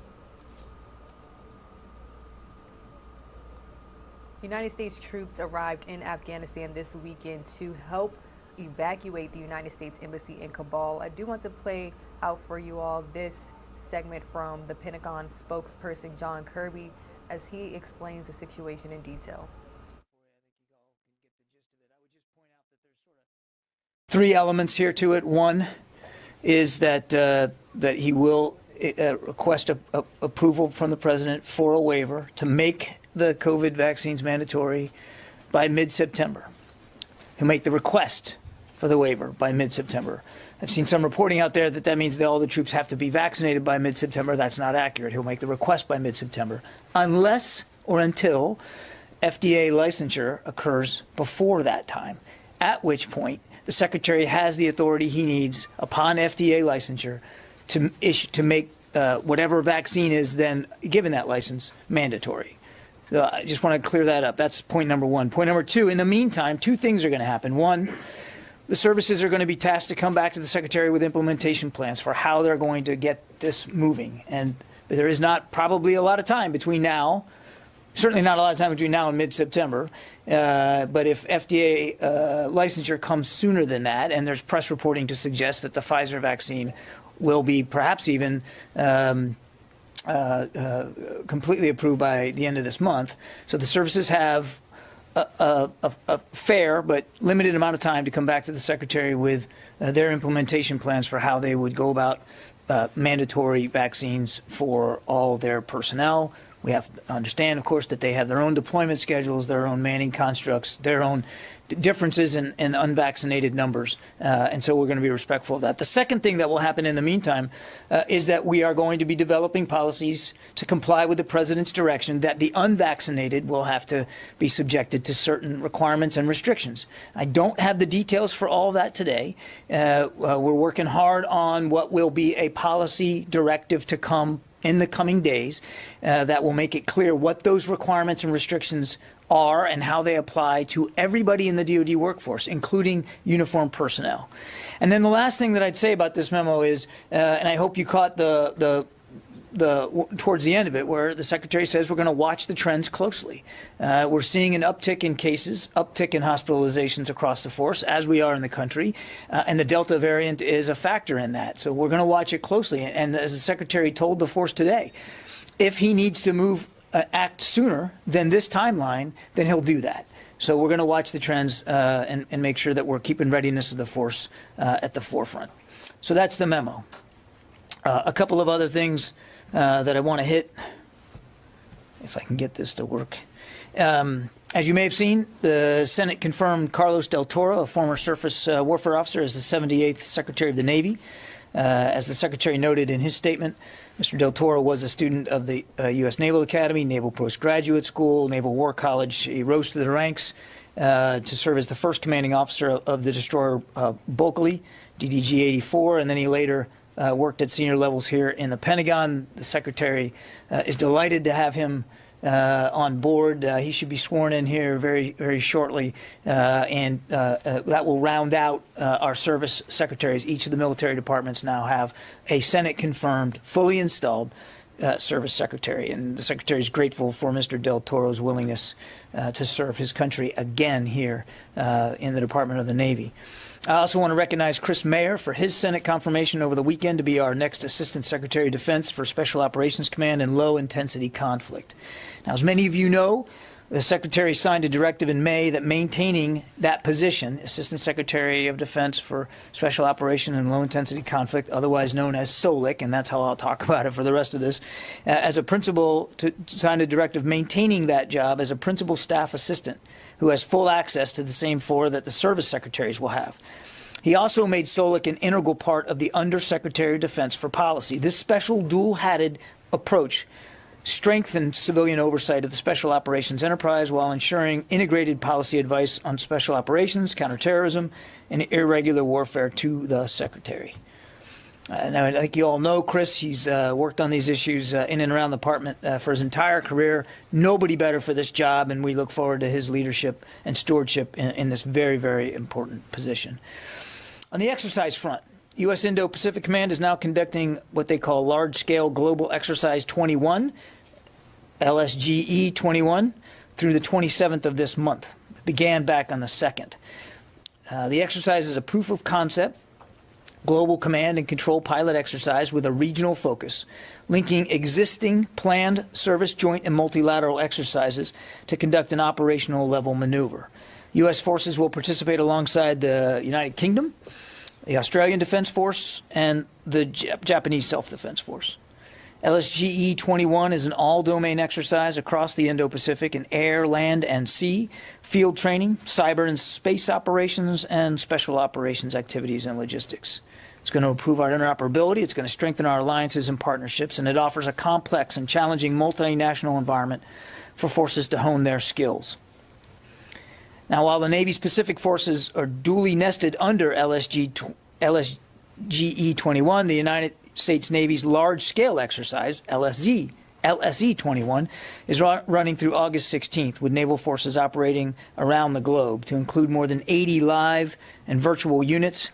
United States troops arrived in Afghanistan this weekend to help evacuate the United States Embassy in Kabul. I do want to play out for you all this segment from the Pentagon spokesperson John Kirby as he explains the situation in detail. Three elements here to it. One is that he will request approval from the president for a waiver to make the COVID vaccines mandatory by mid-September. He'll make the request for the waiver by mid-September. I've seen some reporting out there that means that all the troops have to be vaccinated by mid-September. That's not accurate. He'll make the request by mid-September, unless or until FDA licensure occurs before that time, at which point the secretary has the authority he needs upon FDA licensure to make whatever vaccine is then given that license mandatory. So I just want to clear that up. That's point number one. Point number two, in the meantime, two things are going to happen. One, the services are going to be tasked to come back to the Secretary with implementation plans for how they're going to get this moving. And there is not probably a lot of time between now, certainly not a lot of time between now and mid-September. But if FDA licensure comes sooner than that, and there's press reporting to suggest that the Pfizer vaccine will be perhaps even completely approved by the end of this month. So the services have a fair but limited amount of time to come back to the Secretary with their implementation plans for how they would go about mandatory vaccines for all their personnel. We have to understand, of course, that they have their own deployment schedules, their own manning constructs, their own differences in unvaccinated numbers. And so we're going to be respectful of that. The second thing that will happen in the meantime is that we are going to be developing policies to comply with the president's direction that the unvaccinated will have to be subjected to certain requirements and restrictions. I don't have the details for all that today. We're working hard on what will be a policy directive to come in the coming days that will make it clear what those requirements and restrictions are and how they apply to everybody in the DoD workforce, including uniformed personnel. And then the last thing that I'd say about this memo is, and I hope you caught the towards the end of it, where the Secretary says we're going to watch the trends closely. We're seeing an uptick in cases, uptick in hospitalizations across the force, as we are in the country, and the Delta variant is a factor in that. So we're going to watch it closely. And as the Secretary told the force today, if he needs to act sooner than this timeline, then he'll do that. So we're going to watch the trends and make sure that we're keeping readiness of the force at the forefront. So that's the memo. A couple of other things that I want to hit, if I can get this to work. As you may have seen, the Senate confirmed Carlos Del Toro, a former surface warfare officer, as the 78th Secretary of the Navy. As the Secretary noted in his statement, Mr. Del Toro was a student of the U.S. Naval Academy, Naval Postgraduate School, Naval War College. He rose to the ranks to serve as the first commanding officer of the destroyer Bulkley, DDG-84, and then he later worked at senior levels here in the Pentagon. The Secretary is delighted to have him on board. He should be sworn in here very, very shortly, and that will round out our service secretaries. Each of the military departments now have a Senate-confirmed, fully installed service secretary, and the Secretary is grateful for Mr. Del Toro's willingness to serve his country again here in the Department of the Navy. I also want to recognize Chris Mayer for his Senate confirmation over the weekend to be our next Assistant Secretary of Defense for Special Operations Command and Low-Intensity Conflict. Now, as many of you know, the Secretary signed a directive in May that maintaining that position, Assistant Secretary of Defense for Special Operations and Low-Intensity Conflict, otherwise known as SOLIC, and that's how I'll talk about it for the rest of this, as a principal, to sign a directive maintaining that job as a principal staff assistant who has full access to the same floor that the service secretaries will have. He also made SOLIC an integral part of the Undersecretary of Defense for Policy. This special dual-hatted approach strengthened civilian oversight of the Special Operations enterprise while ensuring integrated policy advice on special operations, counterterrorism, and irregular warfare to the Secretary. Now, like you all know, Chris, he's worked on these issues in and around the department for his entire career. Nobody better for this job, and we look forward to his leadership and stewardship in this very, very important position. On the exercise front, U.S. Indo-Pacific Command is now conducting what they call Large-Scale Global Exercise 21, LSGE 21, through the 27th of this month. It began back on the 2nd. The exercise is a proof of concept global command and control pilot exercise with a regional focus, linking existing planned service joint and multilateral exercises to conduct an operational level maneuver. U.S. forces will participate alongside the United Kingdom, the Australian Defense Force, and the Japanese Self-Defense Force. LSGE 21 is an all-domain exercise across the Indo-Pacific in air, land, and sea, field training, cyber and space operations, and special operations activities and logistics. It's going to improve our interoperability, it's going to strengthen our alliances and partnerships, and it offers a complex and challenging multinational environment for forces to hone their skills. Now, while the Navy's Pacific forces are duly nested under LSGE 21, the United States Navy's large-scale exercise, LSZ LSE-21, is running through August 16th, with naval forces operating around the globe to include more than 80 live and virtual units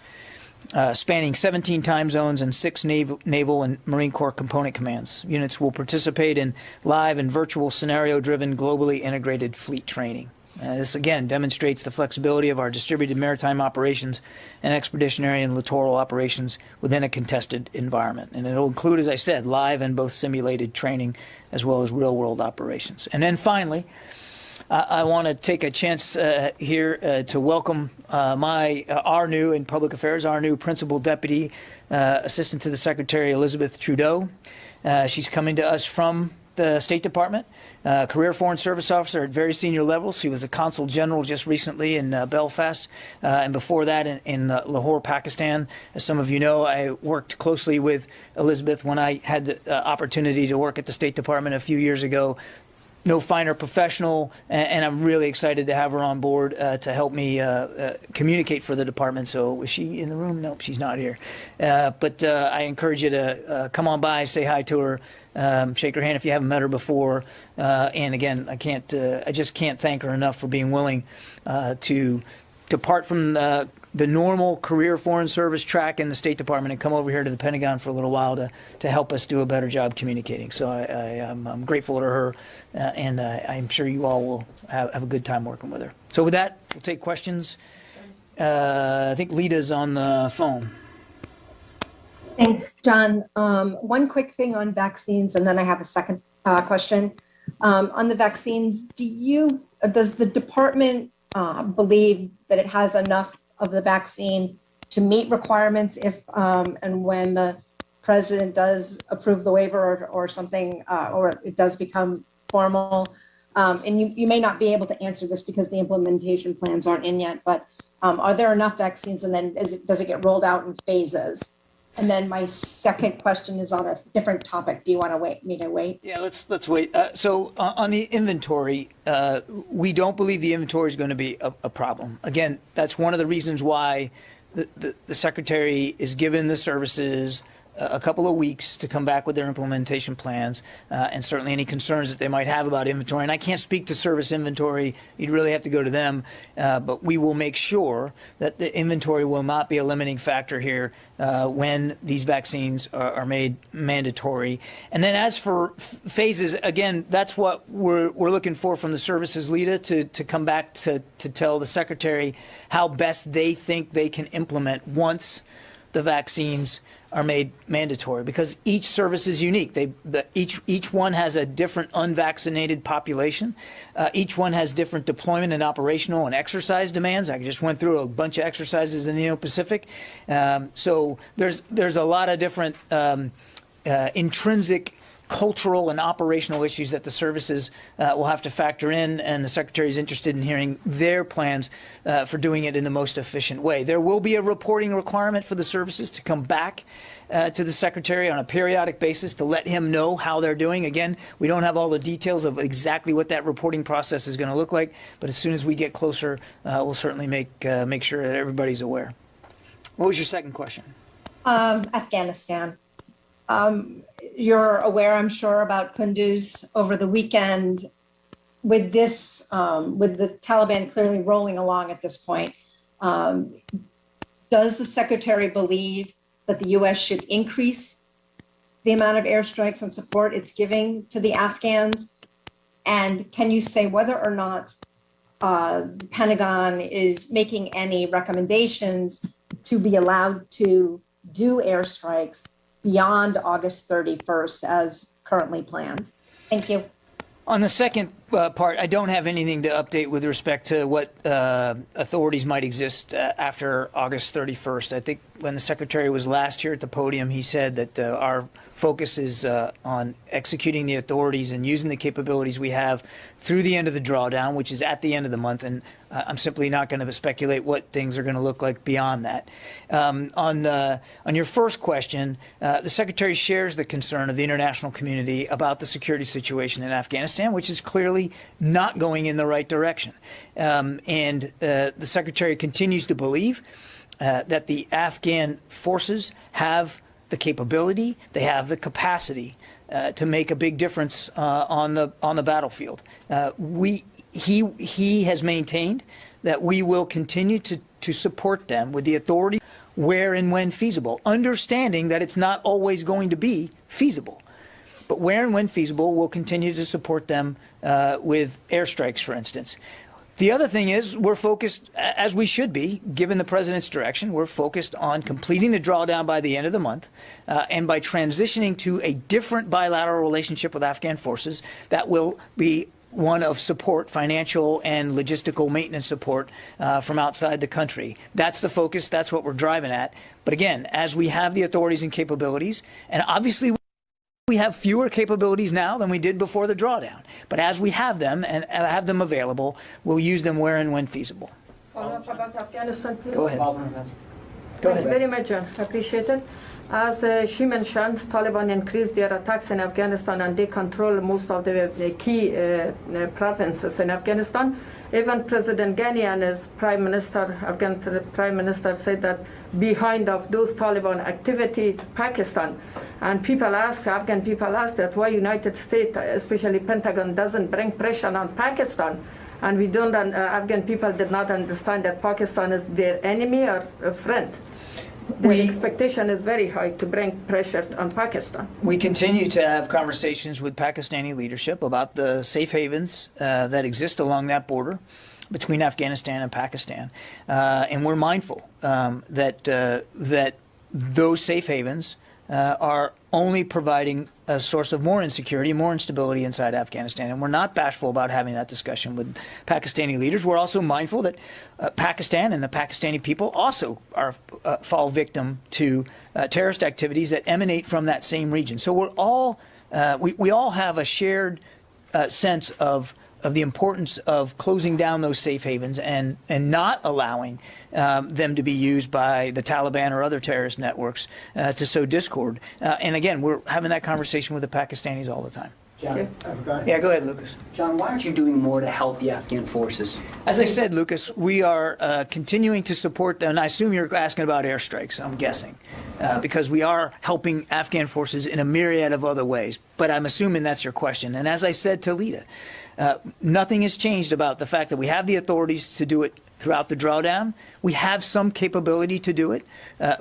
spanning 17 time zones and 6 naval and Marine Corps component commands. Units will participate in live and virtual scenario-driven, globally integrated fleet training. This, again, demonstrates the flexibility of our distributed maritime operations and expeditionary and littoral operations within a contested environment. And it'll include, as I said, live and both simulated training as well as real-world operations. And then finally, I want to take a chance here to welcome our new, in public affairs, our new Principal Deputy Assistant to the Secretary, Elizabeth Trudeau. She's coming to us from the State Department, career Foreign Service officer at very senior levels. She was a consul general just recently in Belfast, and before that in Lahore, Pakistan. As some of you know, I worked closely with Elizabeth when I had the opportunity to work at the State Department a few years ago. No finer professional, and I'm really excited to have her on board to help me communicate for the department. So is she in the room? Nope, she's not here. But I encourage you to come on by, say hi to her, shake her hand if you haven't met her before. And again, I just can't thank her enough for being willing to depart from the normal career Foreign Service track in the State Department and come over here to the Pentagon for a little while to help us do a better job communicating. So I'm grateful to her, and I'm sure you all will have a good time working with her. So with that, we'll take questions. I think Lita's on the phone. Thanks, John. One quick thing on vaccines, and then I have a second question. On the vaccines, does the department believe that it has enough of the vaccine to meet requirements if and when the president does approve the waiver or something, or it does become formal? And you may not be able to answer this because the implementation plans aren't in yet, but are there enough vaccines, and then does it get rolled out in phases? And then my second question is on a different topic. Do you want to me to wait? Yeah, let's wait. So on the inventory, we don't believe the inventory is going to be a problem. Again, that's one of the reasons why the Secretary is given the services a couple of weeks to come back with their implementation plans, and certainly any concerns that they might have about inventory. And I can't speak to service inventory. You'd really have to go to them. But we will make sure that the inventory will not be a limiting factor here when these vaccines are made mandatory. And then as for phases, again, that's what we're looking for from the services, Lita, to come back to tell the Secretary how best they think they can implement once the vaccines are made mandatory, because each service is unique. Each one has a different unvaccinated population. Each one has different deployment and operational and exercise demands. I just went through a bunch of exercises in the Indo-Pacific. So there's a lot of different intrinsic cultural and operational issues that the services will have to factor in, and the Secretary is interested in hearing their plans for doing it in the most efficient way. There will be a reporting requirement for the services to come back to the Secretary on a periodic basis to let him know how they're doing. Again, we don't have all the details of exactly what that reporting process is going to look like, but as soon as we get closer, we'll certainly make sure that everybody's aware. What was your second question? Afghanistan. You're aware, I'm sure, about Kunduz over the weekend. With this, with the Taliban clearly rolling along at this point, does the Secretary believe that the U.S. should increase the amount of airstrikes and support it's giving to the Afghans? And can you say whether or not the Pentagon is making any recommendations to be allowed to do airstrikes beyond August 31st as currently planned? Thank you. On the second part, I don't have anything to update with respect to what authorities might exist after August 31st. I think when the Secretary was last here at the podium, he said that our focus is on executing the authorities and using the capabilities we have through the end of the drawdown, which is at the end of the month. And I'm simply not going to speculate what things are going to look like beyond that. On your first question, the Secretary shares the concern of the international community about the security situation in Afghanistan, which is clearly not going in the right direction. And the Secretary continues to believe that the Afghan forces have the capability, they have the capacity to make a big difference on the battlefield. He has maintained that we will continue to support them with the authority where and when feasible, understanding that it's not always going to be feasible. But where and when feasible, we'll continue to support them with airstrikes, for instance. The other thing is we're focused, as we should be, given the president's direction, we're focused on completing the drawdown by the end of the month and by transitioning to a different bilateral relationship with Afghan forces that will be one of support, financial and logistical maintenance support from outside the country. That's the focus. That's what we're driving at. But again, as we have the authorities and capabilities, and obviously we have fewer capabilities now than we did before the drawdown. But as we have them and have them available, we'll use them where and when feasible. Follow-up about Afghanistan, please. Go ahead. Thank you very much, John. I appreciate it. As she mentioned, Taliban increased their attacks in Afghanistan and they control most of the key provinces in Afghanistan. Even President Ghani and his Afghan Prime Minister said that behind of those Taliban activity, Pakistan. And Afghan people ask that why United States, especially Pentagon, doesn't bring pressure on Pakistan. And we don't, Afghan people did not understand that Pakistan is their enemy or a friend. The expectation is very high to bring pressure on Pakistan. We continue to have conversations with Pakistani leadership about the safe havens that exist along that border between Afghanistan and Pakistan. And we're mindful that those safe havens are only providing a source of more insecurity, more instability inside Afghanistan. And we're not bashful about having that discussion with Pakistani leaders. We're also mindful that Pakistan and the Pakistani people also fall victim to terrorist activities that emanate from that same region. So we're all, we all have a shared sense of the importance of closing down those safe havens and not allowing them to be used by the Taliban or other terrorist networks to sow discord. And again, we're having that conversation with the Pakistanis all the time. John, Yeah, go ahead, Lucas. John, why aren't you doing more to help the Afghan forces? As I said, Lucas, we are continuing to support them. And I assume you're asking about airstrikes, I'm guessing, because we are helping Afghan forces in a myriad of other ways. But I'm assuming that's your question. And as I said to Lita, nothing has changed about the fact that we have the authorities to do it throughout the drawdown. We have some capability to do it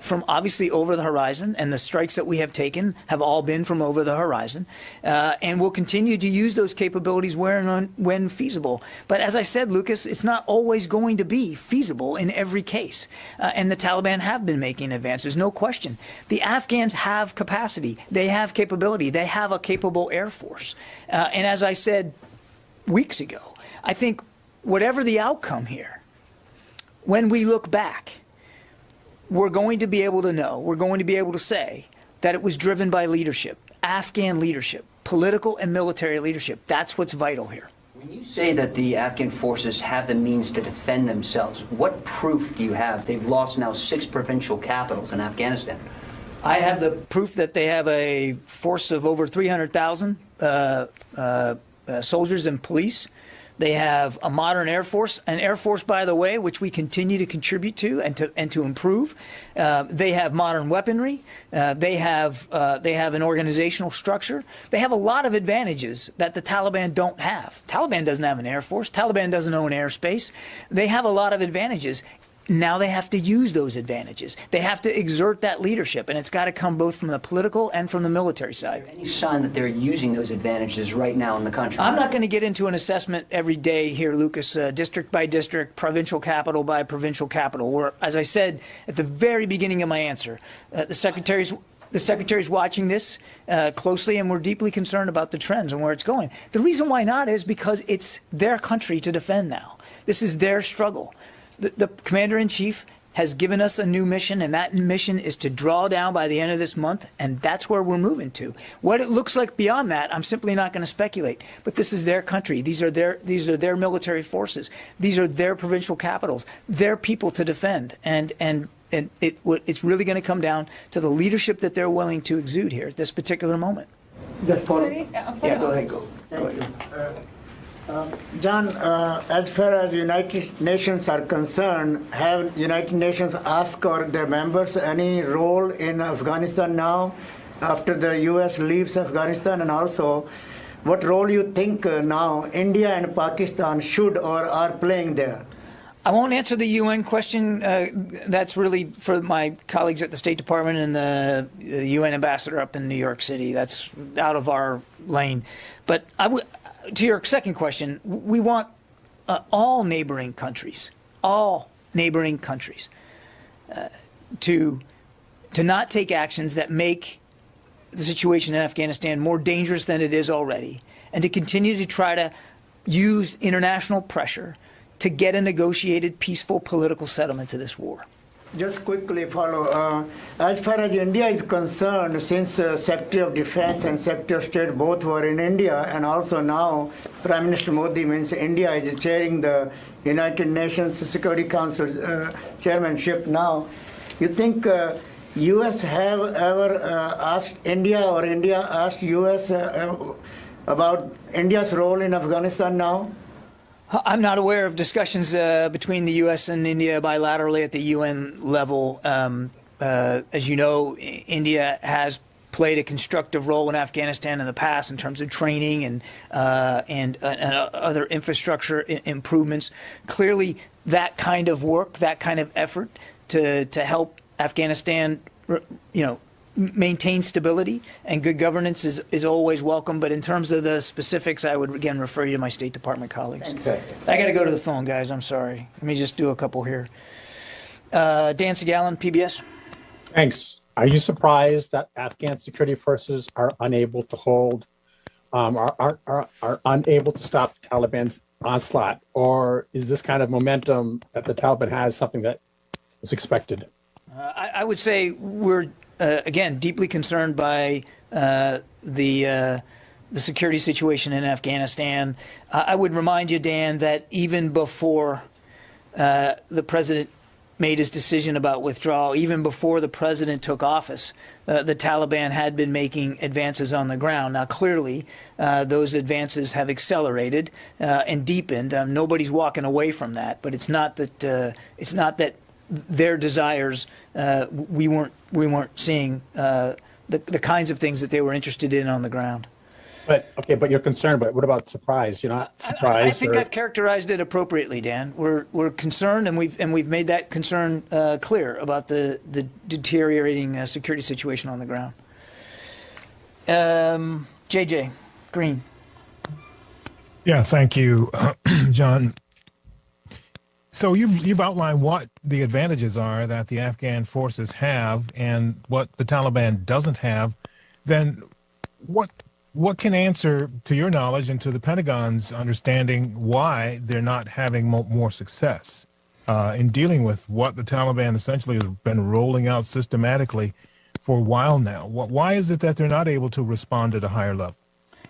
from obviously over the horizon, and the strikes that we have taken have all been from over the horizon. And we'll continue to use those capabilities where and when feasible. But as I said, Lucas, it's not always going to be feasible in every case. And the Taliban have been making advances, no question. The Afghans have capacity. They have capability. They have a capable Air Force. And as I said weeks ago, I think whatever the outcome here, when we look back, we're going to be able to know, we're going to be able to say that it was driven by leadership, Afghan leadership, political and military leadership. That's what's vital here. When you say that the Afghan forces have the means to defend themselves, what proof do you have? They've lost now 6 provincial capitals in Afghanistan. I have the proof that they have a force of over 300,000 soldiers and police. They have a modern Air Force, an Air Force, by the way, which we continue to contribute to and to improve. They have modern weaponry. They have an organizational structure. They have a lot of advantages that the Taliban don't have. Taliban doesn't have an Air Force. Taliban doesn't own airspace. They have a lot of advantages. Now they have to use those advantages. They have to exert that leadership, and it's got to come both from the political and from the military side. Any sign that they're using those advantages right now in the country? I'm not going to get into an assessment every day here, Lucas, district by district, provincial capital by provincial capital, where, as I said at the very beginning of my answer, the Secretary's watching this closely, and we're deeply concerned about the trends and where it's going. The reason why not is because it's their country to defend now. This is their struggle. The Commander-in-Chief has given us a new mission, and that mission is to draw down by the end of this month, and that's where we're moving to. What it looks like beyond that, I'm simply not going to speculate. But this is their country. These are their military forces. These are their provincial capitals, their people to defend, and it's really going to come down to the leadership that they're willing to exude here at this particular moment. Sorry, Yeah, go ahead. Go ahead. John, as far as United Nations are concerned, have United Nations asked or their members any role in Afghanistan now? after the U.S. leaves Afghanistan, and also what role you think now India and Pakistan should or are playing there? I won't answer the UN question. That's really for my colleagues at the State Department and the UN ambassador up in New York City. That's out of our lane. But to your second question, we want all neighboring countries, to not take actions that make the situation in Afghanistan more dangerous than it is already, and to continue to try to use international pressure to get a negotiated, peaceful political settlement to this war. Just quickly follow. As far as India is concerned, since Secretary of Defense and Secretary of State both were in India, and also now Prime Minister Modi means India is chairing the United Nations Security Council chairmanship now, you think U.S. have ever asked India or India asked U.S. About India's role in Afghanistan now? I'm not aware of discussions between the U.S. and India bilaterally at the UN level. As you know, India has played a constructive role in Afghanistan in the past in terms of training and other infrastructure improvements. Clearly, that kind of work, that kind of effort to help Afghanistan, maintain stability and good governance is always welcome. But in terms of the specifics, I would again refer you to my State Department colleagues. Exactly. I got to go to the phone, guys. I'm sorry. Let me just do a couple here. Dan Segalin, PBS. Thanks. Are you surprised that Afghan security forces are unable to hold, are unable to stop the Taliban's onslaught? Or is this kind of momentum that the Taliban has something that is expected? I would say we're again deeply concerned by the security situation in Afghanistan. I would remind you, Dan, that even before the president made his decision about withdrawal, even before the president took office, the Taliban had been making advances on the ground. Now, clearly, those advances have accelerated and deepened. Nobody's walking away from that, but it's not that their desires we weren't seeing the kinds of things that they were interested in on the ground. But you're concerned. But what about surprise? You're not surprised. I think I've characterized it appropriately, Dan. We're concerned, and we've made that concern clear about the deteriorating security situation on the ground. JJ Green. Yeah, thank you, John. So you've outlined what the advantages are that the Afghan forces have and what the Taliban doesn't have. Then what can answer, to your knowledge and to the Pentagon's understanding, why they're not having more success in dealing with what the Taliban essentially has been rolling out systematically for a while now? Why is it that they're not able to respond at a higher level?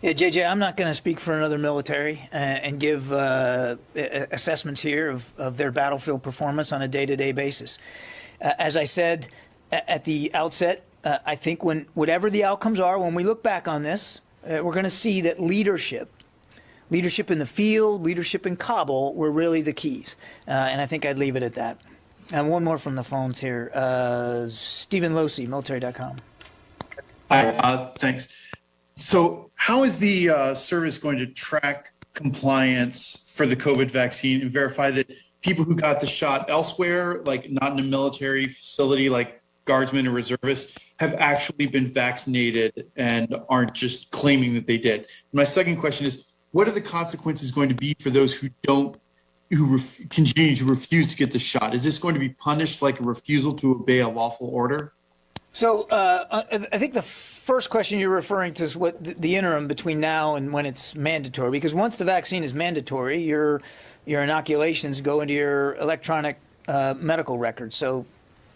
Yeah, JJ, I'm not going to speak for another military and give assessments here of their battlefield performance on a day-to-day basis. As I said at the outset, I think whatever the outcomes are, when we look back on this, we're going to see that leadership in the field, leadership in Kabul were really the keys. And I think I'd leave it at that. And one more from the phones here. Stephen Losey, military.com. Hi, thanks. So how is the service going to track compliance for the COVID vaccine and verify that people who got the shot elsewhere, like not in a military facility like guardsmen or reservists, have actually been vaccinated and aren't just claiming that they did? My second question is, what are the consequences going to be for those who continue to refuse to get the shot? Is this going to be punished like a refusal to obey a lawful order? So I think the first question you're referring to is what the interim between now and when it's mandatory, because once the vaccine is mandatory, your inoculations go into your electronic medical record. So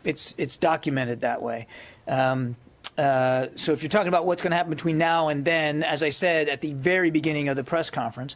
it's documented that way. So if you're talking about what's going to happen between now and then, as I said at the very beginning of the press conference,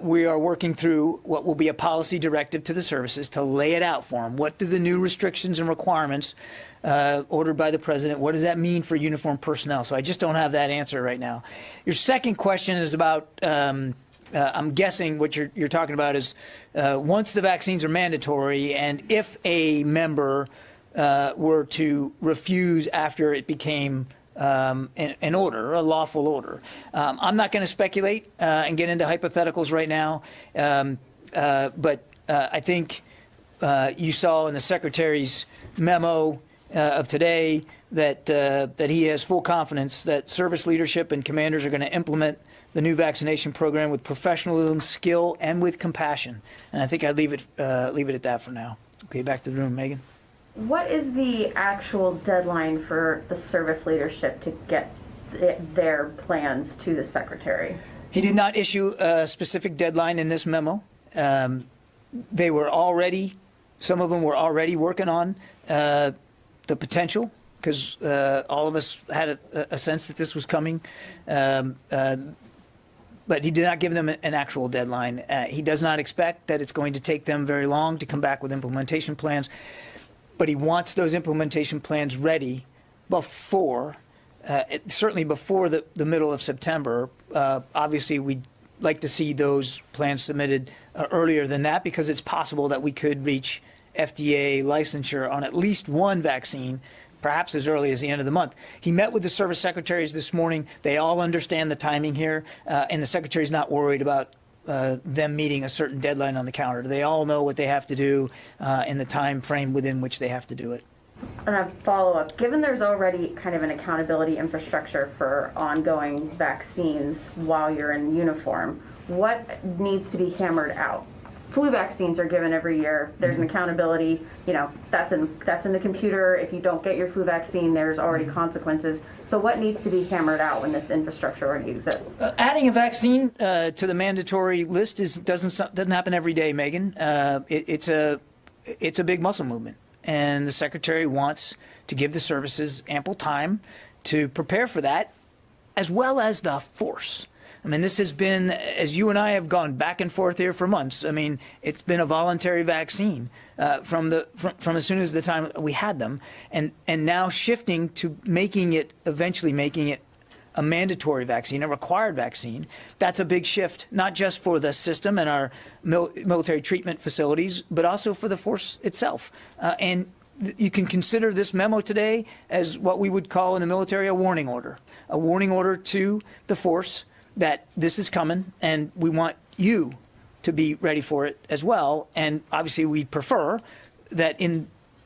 we are working through what will be a policy directive to the services to lay it out for them. What do the new restrictions and requirements ordered by the president, what does that mean for uniformed personnel? So I just don't have that answer right now. Your second question is about, I'm guessing what you're talking about is once the vaccines are mandatory and if a member were to refuse after it became an order, a lawful order. I'm not going to speculate and get into hypotheticals right now, but I think you saw in the Secretary's memo of today that he has full confidence that service leadership and commanders are going to implement the new vaccination program with professionalism, skill, and with compassion. And I think I'd leave it at that for now. Okay, back to the room, Megan. What is the actual deadline for the service leadership to get their plans to the Secretary? He did not issue a specific deadline in this memo. They were already, some of them were already working on the potential, because all of us had a sense that this was coming. But he did not give them an actual deadline. He does not expect that it's going to take them very long to come back with implementation plans, but he wants those implementation plans ready before, certainly before the middle of September. Obviously, we'd like to see those plans submitted earlier than that, because it's possible that we could reach FDA licensure on at least one vaccine perhaps as early as the end of the month. He met with the service secretaries this morning. They all understand the timing here, and the secretary's not worried about them meeting a certain deadline on the calendar. They all know what they have to do in the time frame within which they have to do it. And a follow-up, given there's already kind of an accountability infrastructure for ongoing vaccines while you're in uniform, what needs to be hammered out? Flu vaccines are given every year. There's an accountability, that's in the computer. If you don't get your flu vaccine, there's already consequences. So what needs to be hammered out when this infrastructure already exists? Adding a vaccine to the mandatory list doesn't happen every day, Megan. It's a big muscle movement, and the Secretary wants to give the services ample time to prepare for that, as well as the force. I mean, this has been, as you and I have gone back and forth here for months, I mean, it's been a voluntary vaccine from as soon as the time we had them, and now shifting to eventually making it a mandatory vaccine, a required vaccine. That's a big shift, not just for the system and our military treatment facilities, but also for the force itself. And you can consider this memo today as what we would call in the military a warning order to the force that this is coming, and we want you to be ready for it as well. And obviously, we prefer that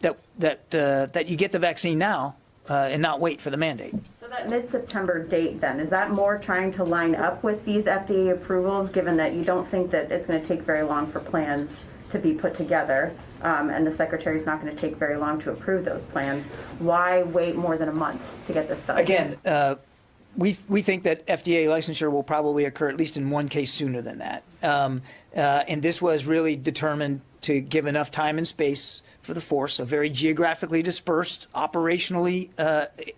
that you get the vaccine now and not wait for the mandate. So that mid-September date, then, is that more trying to line up with these FDA approvals, given that you don't think that it's going to take very long for plans to be put together, and the Secretary's not going to take very long to approve those plans? Why wait more than a month to get this done? Again, we think that FDA licensure will probably occur at least in one case sooner than that. And this was really determined to give enough time and space for the force, a very geographically dispersed, operationally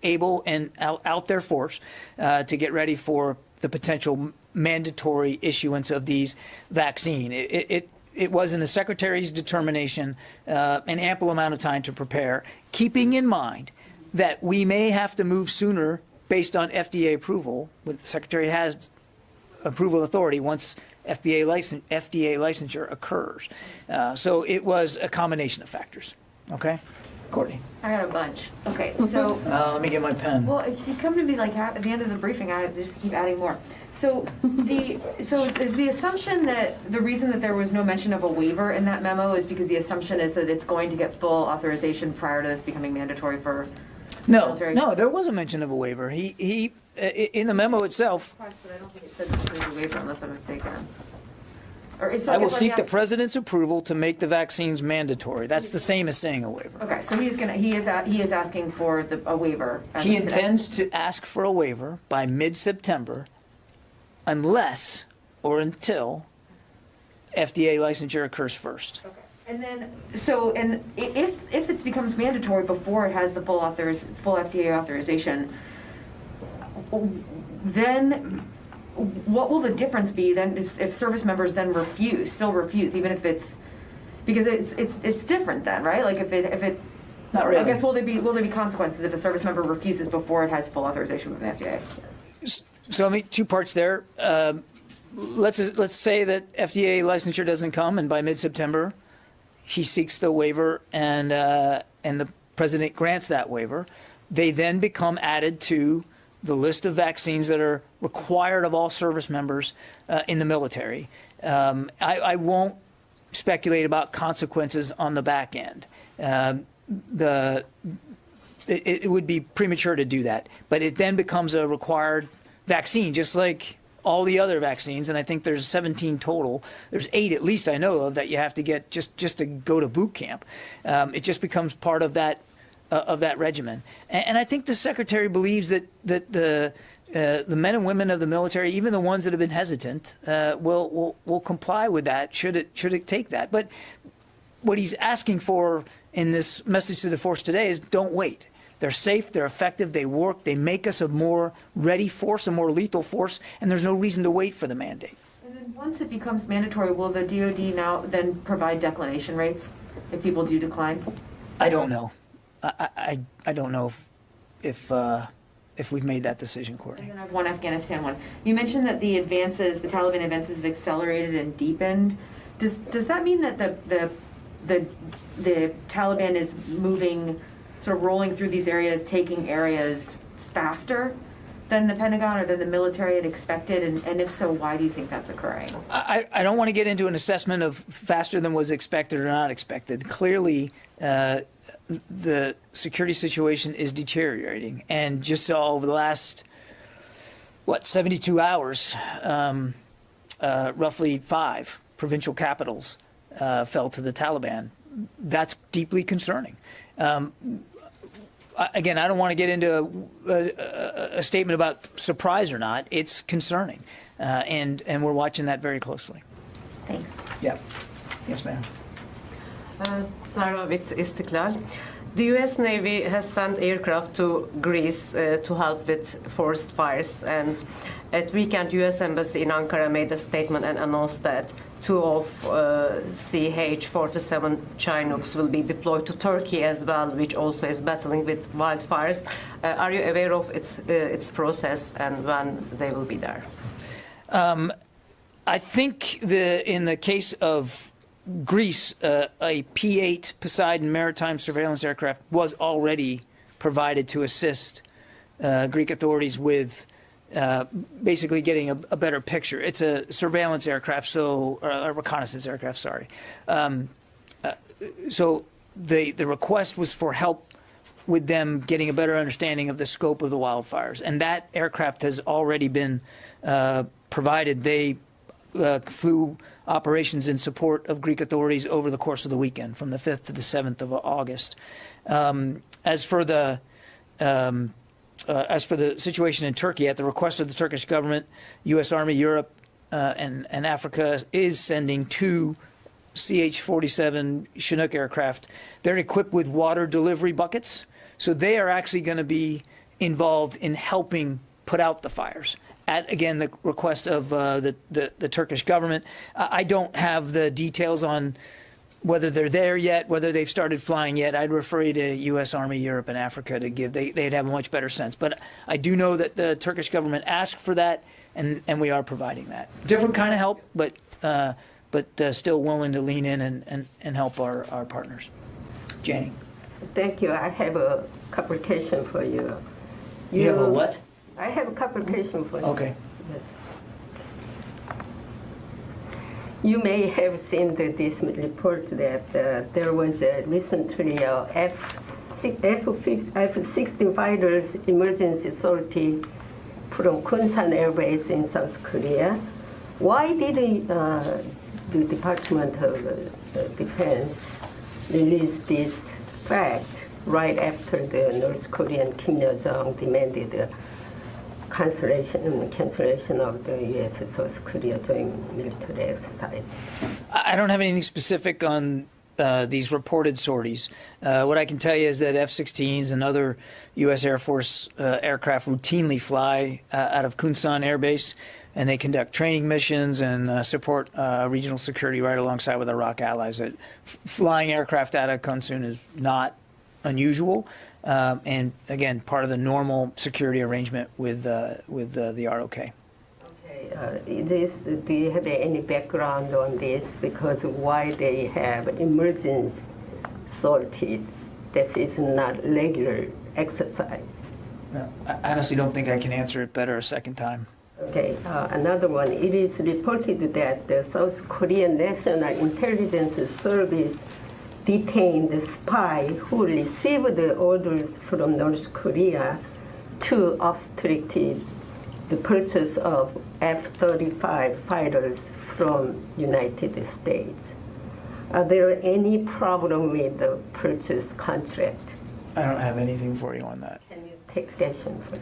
able and out there force, to get ready for the potential mandatory issuance of these vaccine. It was in the Secretary's determination an ample amount of time to prepare, keeping in mind that we may have to move sooner based on FDA approval. But the Secretary has approval authority once FDA licensure occurs. So it was a combination of factors. Okay, Courtney. I got a bunch. Okay, so. Let me get my pen. Well, you come to me like at the end of the briefing, I just keep adding more. So is the assumption that the reason that there was no mention of a waiver in that memo is because the assumption is that it's going to get full authorization prior to this becoming mandatory for military? No, there was a mention of a waiver. He in the memo itself. But I don't think it said there's a waiver unless I'm mistaken. I will seek the president's approval to make the vaccines mandatory. That's the same as saying a waiver. Okay, so he is asking for a waiver. He intends to ask for a waiver by mid-September, unless or until FDA licensure occurs first. Okay. And then, if it becomes mandatory before it has the full FDA authorization, then what will the difference be then if service members then still refuse, even if it's, because it's different then, right? Like if it Not really. I guess will there be consequences if a service member refuses before it has full authorization from the FDA? So I mean, two parts there. Let's say that FDA licensure doesn't come, and by mid-September, he seeks the waiver, and the president grants that waiver. they then become added to the list of vaccines that are required of all service members in the military. I won't speculate about consequences on the back end. It would be premature to do that, but it then becomes a required vaccine, just like all the other vaccines. And I think there's 17 total. There's 8 at least I know of that you have to get just to go to boot camp. It just becomes part of that regimen. And I think the secretary believes that the men and women of the military, even the ones that have been hesitant, will comply with that should it take that. But what he's asking for in this message to the force today is don't wait. They're safe, they're effective, they work, they make us a more ready force, a more lethal force, and there's no reason to wait for the mandate. And then once it becomes mandatory, will the DoD now then provide declination rates if people do decline? I don't know. I don't know if we've made that decision, Courtney. And then I have one Afghanistan one. You mentioned that the Taliban advances have accelerated and deepened. Does that mean that the Taliban is moving, sort of rolling through these areas, taking areas faster than the Pentagon or than the military had expected? And if so, why do you think that's occurring? I don't want to get into an assessment of faster than was expected or not expected. Clearly, the security situation is deteriorating. And just over the last, 72 hours, roughly 5 provincial capitals fell to the Taliban. That's deeply concerning. Again, I don't want to get into a statement about surprise or not. It's concerning, and we're watching that very closely. Thanks. Yeah. Yes, ma'am. Sarah with Istiklal. The U.S. Navy has sent aircraft to Greece to help with forest fires, and at weekend, U.S. Embassy in Ankara made a statement and announced that 2 of CH-47 Chinooks will be deployed to Turkey as well, which also is battling with wildfires. Are you aware of its process and when they will be there? I think in the case of Greece, a P-8 Poseidon maritime surveillance aircraft was already provided to assist Greek authorities with basically getting a better picture. It's a surveillance aircraft, a reconnaissance aircraft, sorry. So the request was for help with them getting a better understanding of the scope of the wildfires. And that aircraft has already been provided. They flew operations in support of Greek authorities over the course of the weekend, from the 5th to the 7th of August. As for the situation in Turkey, at the request of the Turkish government, U.S. Army Europe and Africa is sending 2 CH-47 Chinook aircraft. They're equipped with water delivery buckets, so they are actually going to be involved in helping put out the fires. At, again, the request of the Turkish government. I don't have the details on whether they're there yet, whether they've started flying yet. I'd refer you to U.S. Army Europe and Africa to give. They'd have a much better sense. But I do know that the Turkish government asked for that, and we are providing that. Different kind of help, but still willing to lean in and help our partners. Janie. Thank you. I have a couple of questions for you. You have a what? I have a couple of questions for you. Okay. Yes. You may have seen this report that there was recently a F-16 fighters emergency sortie from Kunsan Air Base in South Korea. Why did the Department of Defense release this fact right after the North Korean Kim Yo-jong demanded the cancellation of the U.S. South Korea joint military exercise? I don't have anything specific on these reported sorties. What I can tell you is that F-16s and other U.S. Air Force aircraft routinely fly out of Kunsan Air Base, and they conduct training missions and support regional security right alongside with our ROC allies. Flying aircraft out of Kunsan is not unusual, and again, part of the normal security arrangement with the ROK. Okay, do you have any background on this? Because why they have emergency sortie, that is not regular exercise? No, I honestly don't think I can answer it better a second time. Okay, another one. It is reported that the South Korean National Intelligence Service detained the spy who received the orders from North Korea to obstruct the purchase of F-35 fighters from United States. Are there any problem with the purchase contract? I don't have anything for you on that. Can you take action for that?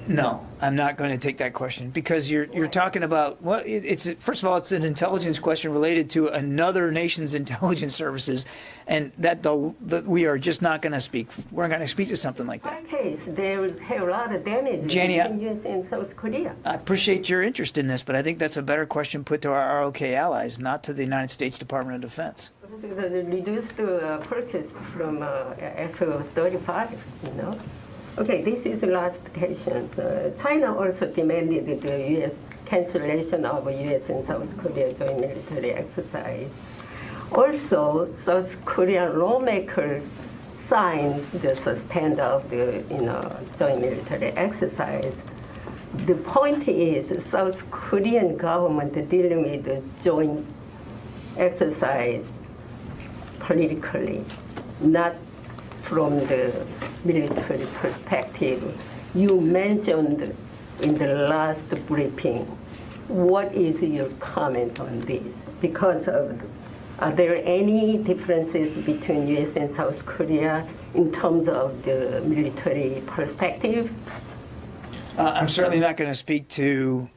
No, I'm not going to take that question because you're talking about it's first of all, it's an intelligence question related to another nation's intelligence services, and that we are just not going to speak. We're not going to speak to something like that. In case there is a lot of damage Jenny, between US and South Korea. I appreciate your interest in this, but I think that's a better question put to our ROK allies, not to the United States Department of Defense. Reduced purchase from F-35, you know. Okay, this is the last question. China also demanded the U.S. cancellation of U.S. and South Korea joint military exercise. Also, South Korean lawmakers signed the suspend of the joint military exercise. The point is, South Korean government dealing with the joint exercise politically, not from the military perspective. You mentioned in the last briefing. What is your comment on this? Because are there any differences between U.S. and South Korea in terms of the military perspective? I'm certainly not going to speak to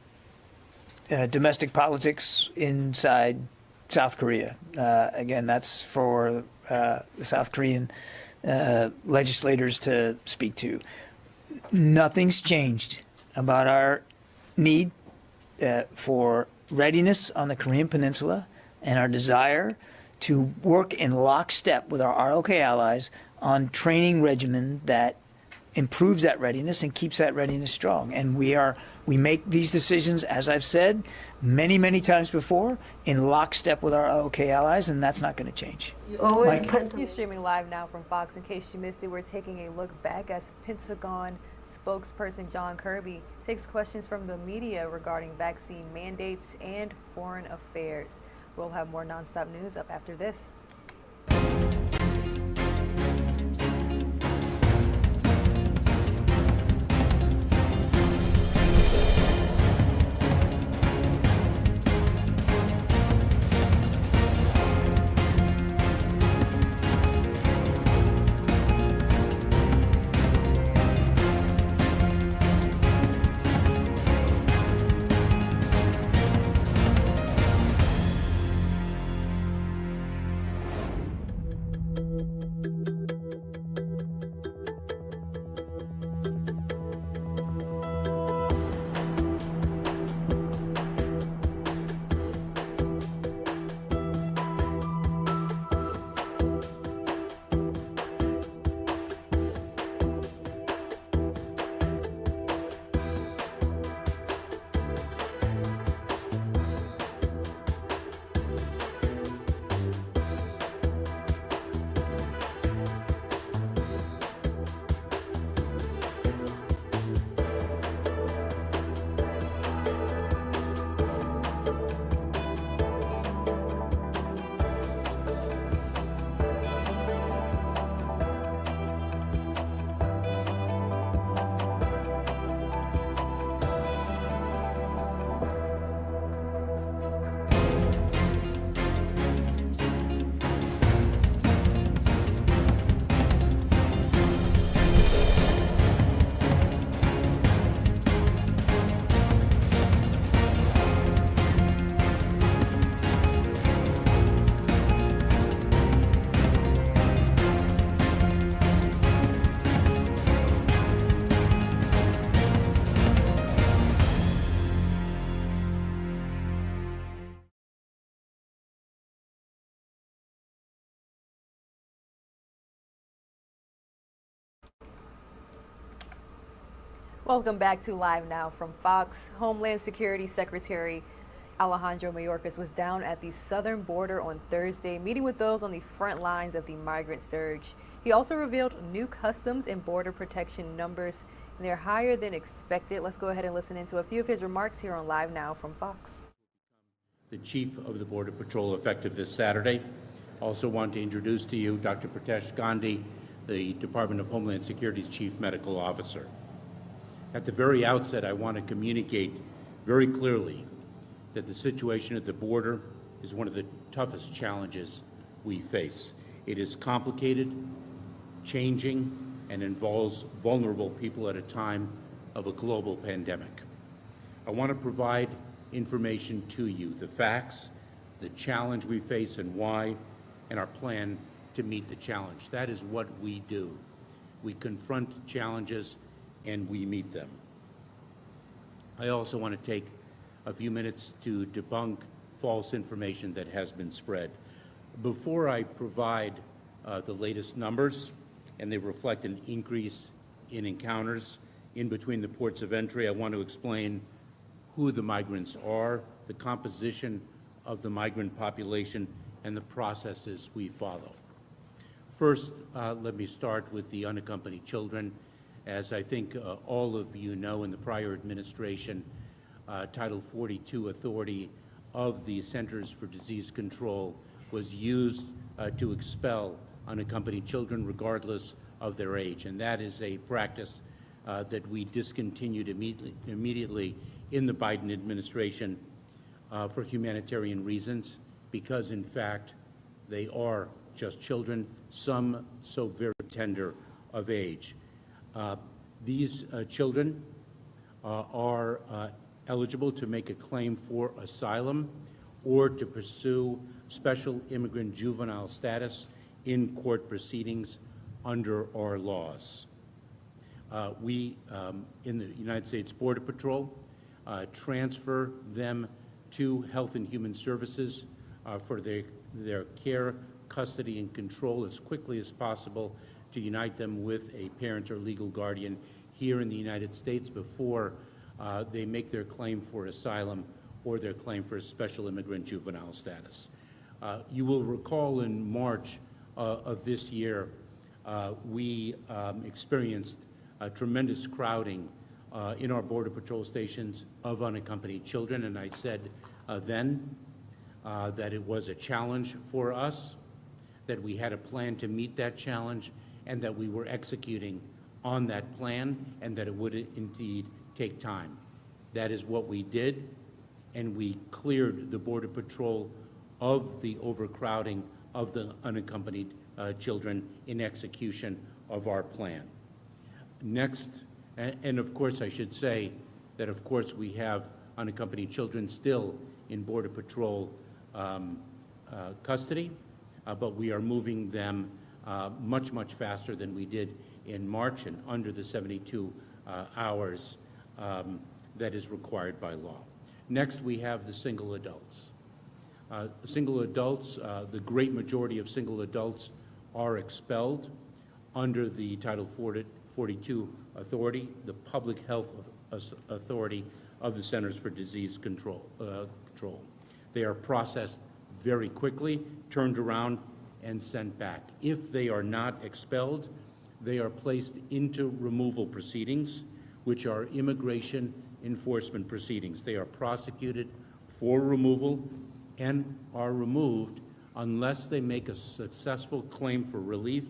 domestic politics inside South Korea. Again, that's for the South Korean legislators to speak to. Nothing's changed about our need for readiness on the Korean Peninsula and our desire to work in lockstep with our ROK allies on training regimen that improves that readiness and keeps that readiness strong. And we make these decisions, as I've said many, many times before, in lockstep with our ROK allies, and that's not going to change. You're streaming live now from Fox. In case you missed it, we're taking a look back as Pentagon spokesperson John Kirby takes questions from the media regarding vaccine mandates and foreign affairs. We'll have more nonstop news up after this. Welcome back to Live Now from Fox. Homeland Security Secretary Alejandro Mayorkas was down at the southern border on Thursday, meeting with those on the front lines of the migrant surge. He also revealed new customs and border protection numbers, and they're higher than expected. Let's go ahead and listen into a few of his remarks here on Live Now from Fox. The Chief of the Border Patrol effective this Saturday. Also want to introduce to you Dr. Pritesh Gandhi, the Department of Homeland Security's Chief Medical Officer. At the very outset, I want to communicate very clearly that the situation at the border is one of the toughest challenges we face. It is complicated, changing, and involves vulnerable people at a time of a global pandemic. I want to provide information to you, the facts, the challenge we face and why, and our plan to meet the challenge. That is what we do. We confront challenges and we meet them. I also want to take a few minutes to debunk false information that has been spread. Before I provide the latest numbers, and they reflect an increase in encounters in between the ports of entry, I want to explain who the migrants are, the composition of the migrant population, and the processes we follow. First, let me start with the unaccompanied children. As I think all of you know, in the prior administration, Title 42 authority of the Centers for Disease Control was used to expel unaccompanied children regardless of their age. And that is a practice that we discontinued immediately in the Biden administration for humanitarian reasons, because in fact they are just children, some so very tender of age. These children are eligible to make a claim for asylum or to pursue special immigrant juvenile status in court proceedings under our laws. We, in the United States Border Patrol, transfer them to Health and Human Services for their care, custody, and control as quickly as possible to unite them with a parent or legal guardian here in the United States before they make their claim for asylum or their claim for special immigrant juvenile status. You will recall in March of this year, we experienced tremendous crowding in our Border Patrol stations of unaccompanied children, and I said then that it was a challenge for us, that we had a plan to meet that challenge, and that we were executing on that plan, and that it would indeed take time. That is what we did, and we cleared the Border Patrol of the overcrowding of the unaccompanied children in execution of our plan. Next, and of course I should say that of course we have unaccompanied children still in Border Patrol custody, but we are moving them much, much faster than we did in March and under the 72 hours that is required by law. Next, we have the single adults. Single adults, the great majority of single adults are expelled under the Title 42 authority, the public health authority of the Centers for Disease Control. They are processed very quickly, turned around, and sent back. If they are not expelled, they are placed into removal proceedings, which are immigration enforcement proceedings. They are prosecuted for removal and are removed unless they make a successful claim for relief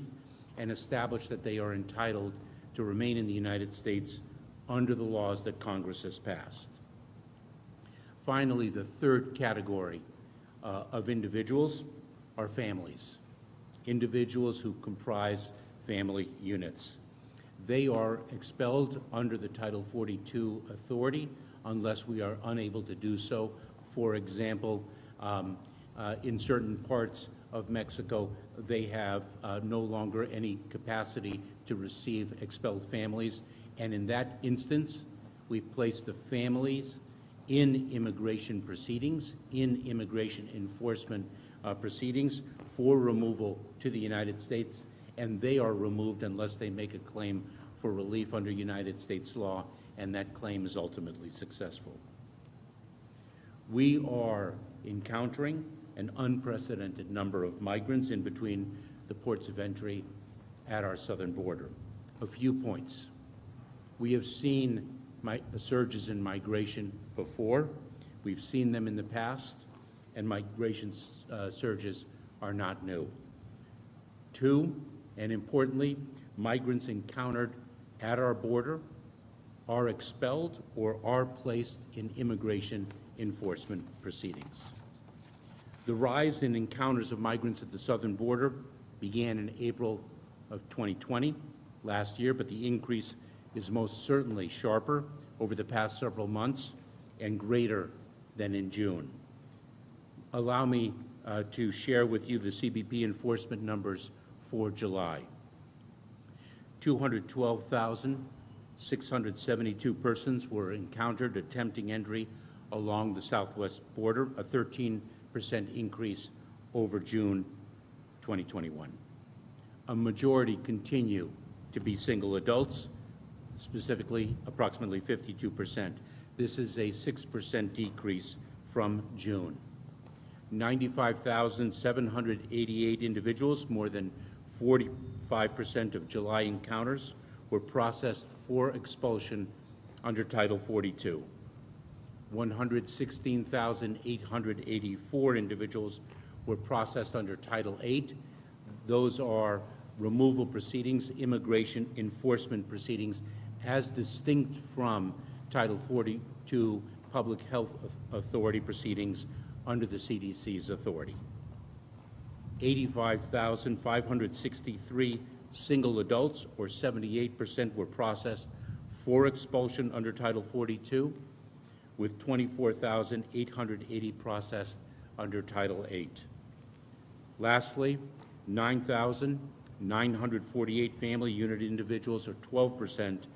and establish that they are entitled to remain in the United States under the laws that Congress has passed. Finally, the third category of individuals are families, individuals who comprise family units. They are expelled under the Title 42 authority unless we are unable to do so. For example, in certain parts of Mexico, they have no longer any capacity to receive expelled families. And in that instance, we place the families in immigration proceedings, in immigration enforcement proceedings for removal to the United States, and they are removed unless they make a claim for relief under United States law, and that claim is ultimately successful. We are encountering an unprecedented number of migrants in between the ports of entry at our southern border. A few points. We have seen surges in migration before. We've seen them in the past, and migration surges are not new. Two, and importantly, migrants encountered at our border are expelled or are placed in immigration enforcement proceedings. The rise in encounters of migrants at the southern border began in April of 2020, last year, but the increase is most certainly sharper over the past several months and greater than in June. Allow me to share with you the CBP enforcement numbers for July. 212,672 persons were encountered attempting entry along the southwest border, a 13% increase over June 2021. A majority continue to be single adults, specifically approximately 52%. This is a 6% decrease from June. 95,788 individuals, more than 45% of July encounters, were processed for expulsion under Title 42. 116,884 individuals were processed under Title 8. Those are removal proceedings, immigration enforcement proceedings, as distinct from Title 42 Public Health Authority proceedings under the CDC's authority. 85,563 single adults, or 78%, were processed for expulsion under Title 42, with 24,880 processed under Title 8. Lastly, 9,948 family unit individuals, or 12%,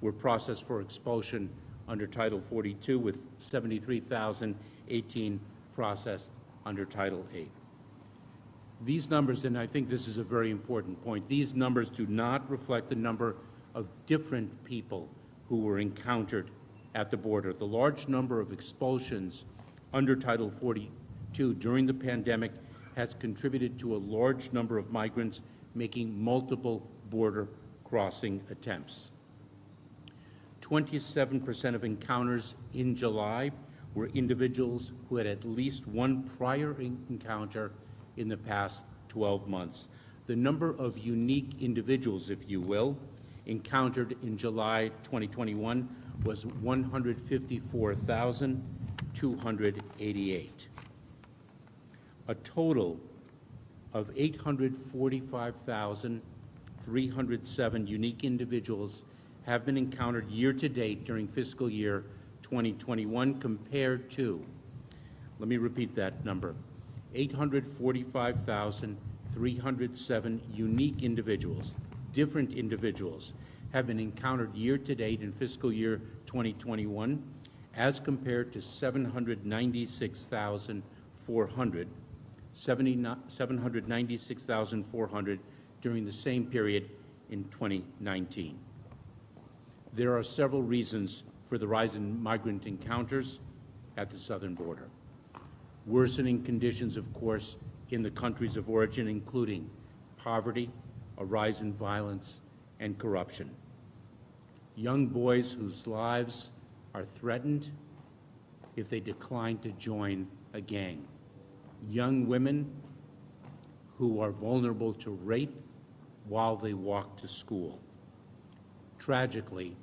were processed for expulsion under Title 42, with 73,018 processed under Title 8. These numbers, and I think this is a very important point, these numbers do not reflect the number of different people who were encountered at the border. The large number of expulsions under Title 42 during the pandemic has contributed to a large number of migrants making multiple border crossing attempts. 27% of encounters in July were individuals who had at least one prior encounter in the past 12 months. The number of unique individuals, if you will, encountered in July 2021 was 154,288. A total of 845,307 unique individuals have been encountered year-to-date during fiscal year 2021 compared to, let me repeat that number, 845,307 unique individuals, different individuals, have been encountered year-to-date in fiscal year 2021 as compared to 796,400 during the same period in 2019. There are several reasons for the rise in migrant encounters at the southern border. Worsening conditions, of course, in the countries of origin, including poverty, a rise in violence, and corruption. Young boys whose lives are threatened if they decline to join a gang. Young women who are vulnerable to rape while they walk to school. Tragically,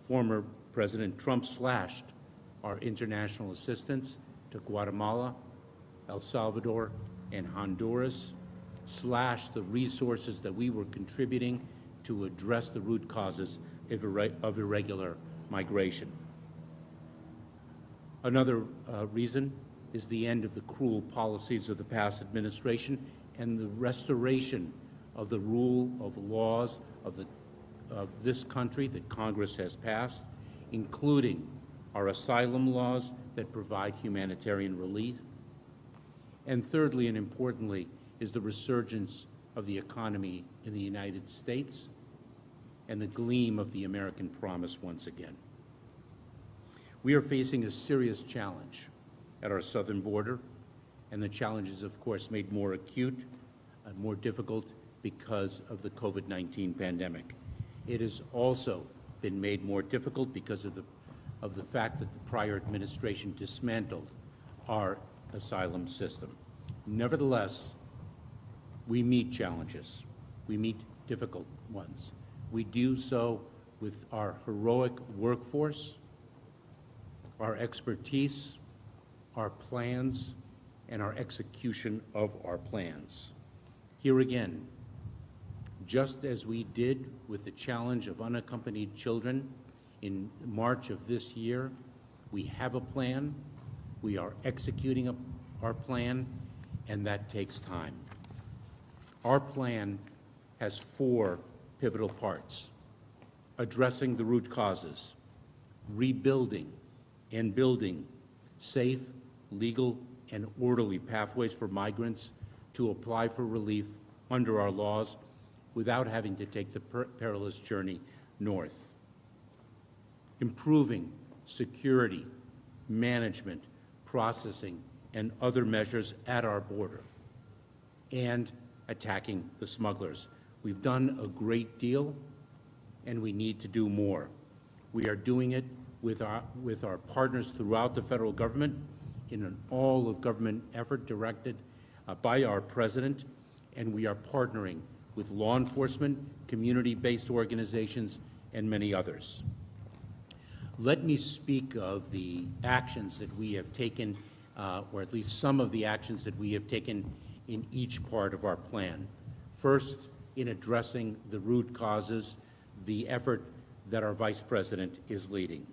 former President Trump slashed our international assistance to Guatemala, El Salvador, and Honduras, slashed the resources that we were contributing to address the root causes of irregular migration. Another reason is the end of the cruel policies of the past administration and the restoration of the rule of laws of this country that Congress has passed, including our asylum laws that provide humanitarian relief. And thirdly, and importantly, is the resurgence of the economy in the United States and the gleam of the American promise once again. We are facing a serious challenge at our southern border, and the challenge is, of course, made more acute and more difficult because of the COVID-19 pandemic. It has also been made more difficult because of the fact that the prior administration dismantled our asylum system. Nevertheless, we meet challenges. We meet difficult ones. We do so with our heroic workforce, our expertise, our plans, and our execution of our plans. Here again, just as we did with the challenge of unaccompanied children in March of this year, we have a plan, we are executing our plan, and that takes time. Our plan has 4 pivotal parts: addressing the root causes, rebuilding and building safe, legal, and orderly pathways for migrants to apply for relief under our laws without having to take the perilous journey north. Improving security, management, processing, and other measures at our border, and attacking the smugglers. We've done a great deal, and we need to do more. We are doing it with our partners throughout the federal government in an all-of-government effort directed by our president, and we are partnering with law enforcement, community-based organizations, and many others. Let me speak of the actions that we have taken, or at least some of the actions that we have taken in each part of our plan. First, in addressing the root causes, the effort that our Vice President is leading.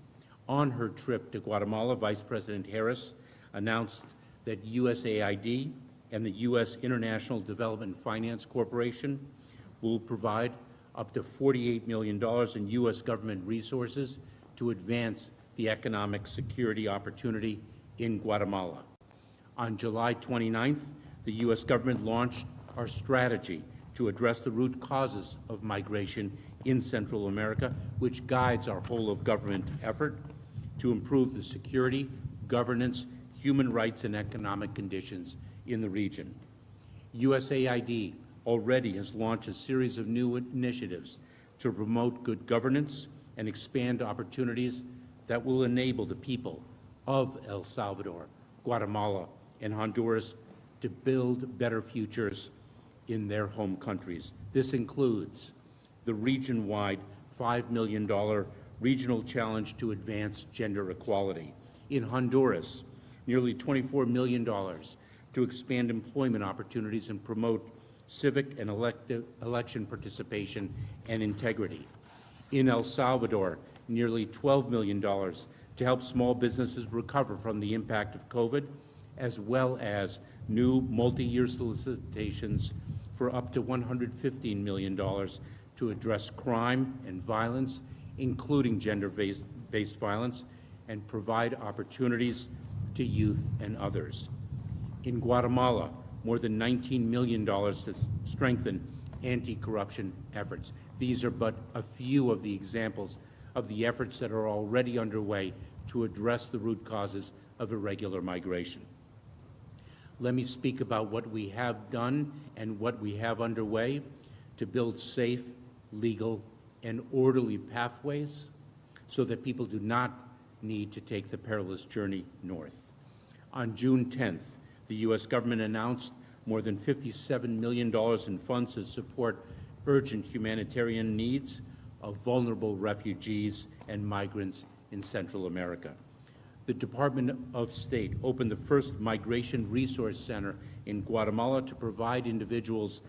On her trip to Guatemala, Vice President Harris announced that USAID and the U.S. International Development Finance Corporation will provide up to $48 million in U.S. government resources to advance the economic security opportunity in Guatemala. On July 29th, the U.S. government launched our strategy to address the root causes of migration in Central America, which guides our whole-of-government effort to improve the security, governance, human rights, and economic conditions in the region. USAID already has launched a series of new initiatives to promote good governance and expand opportunities that will enable the people of El Salvador, Guatemala, and Honduras to build better futures in their home countries. This includes the region-wide $5 million regional challenge to advance gender equality. In Honduras, nearly $24 million to expand employment opportunities and promote civic and election participation and integrity. In El Salvador, nearly $12 million to help small businesses recover from the impact of COVID, as well as new multi-year solicitations for up to $115 million to address crime and violence, including gender-based violence, and provide opportunities to youth and others. In Guatemala, more than $19 million to strengthen anti-corruption efforts. These are but a few of the examples of the efforts that are already underway to address the root causes of irregular migration. Let me speak about what we have done and what we have underway to build safe, legal, and orderly pathways so that people do not need to take the perilous journey north. On June 10th, the U.S. government announced more than $57 million in funds to support urgent humanitarian needs of vulnerable refugees and migrants in Central America. The Department of State opened the first Migration Resource Center in Guatemala to provide individuals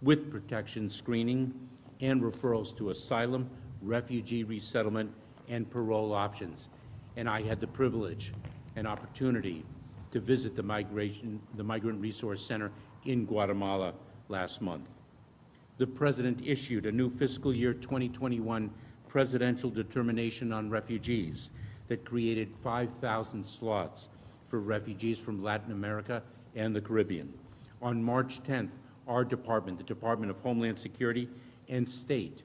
with protection screening and referrals to asylum, refugee resettlement, and parole options. And I had the privilege and opportunity to visit the Migrant Resource Center in Guatemala last month. The President issued a new fiscal year 2021 presidential determination on refugees that created 5,000 slots for refugees from Latin America and the Caribbean. On March 10th, our department, the Department of Homeland Security and State,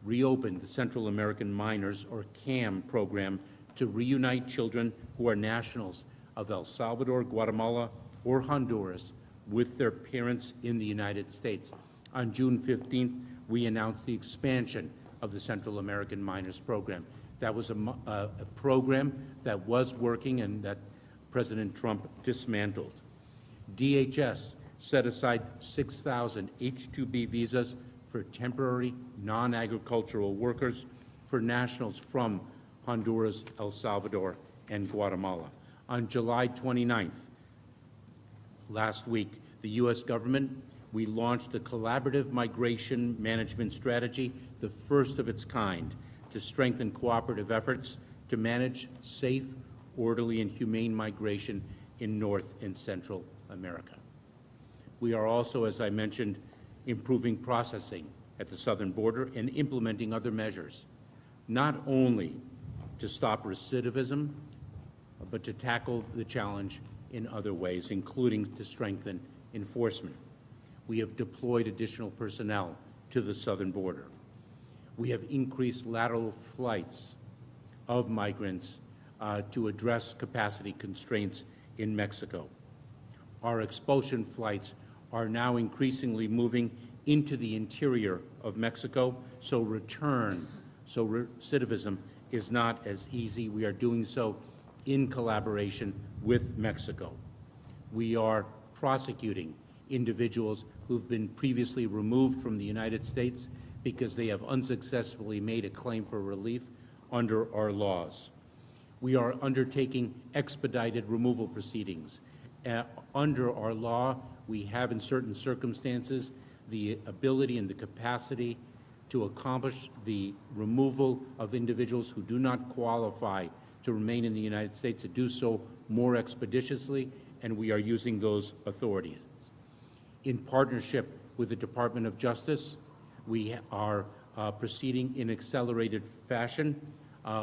reopened the Central American Minors, or CAM, program to reunite children who are nationals of El Salvador, Guatemala, or Honduras with their parents in the United States. On June 15th, we announced the expansion of the Central American Minors Program. That was a program that was working and that President Trump dismantled. DHS set aside 6,000 H-2B visas for temporary non-agricultural workers for nationals from Honduras, El Salvador, and Guatemala. On July 29th, last week, the U.S. government, we launched a collaborative migration management strategy, the first of its kind, to strengthen cooperative efforts to manage safe, orderly, and humane migration in North and Central America. We are also, as I mentioned, improving processing at the southern border and implementing other measures, not only to stop recidivism, but to tackle the challenge in other ways, including to strengthen enforcement. We have deployed additional personnel to the southern border. We have increased lateral flights of migrants to address capacity constraints in Mexico. Our expulsion flights are now increasingly moving into the interior of Mexico, so recidivism is not as easy. We are doing so in collaboration with Mexico. We are prosecuting individuals who've been previously removed from the United States because they have unsuccessfully made a claim for relief under our laws. We are undertaking expedited removal proceedings. Under our law, we have in certain circumstances the ability and the capacity to accomplish the removal of individuals who do not qualify to remain in the United States, to do so more expeditiously, and we are using those authorities. In partnership with the Department of Justice, we are proceeding in accelerated fashion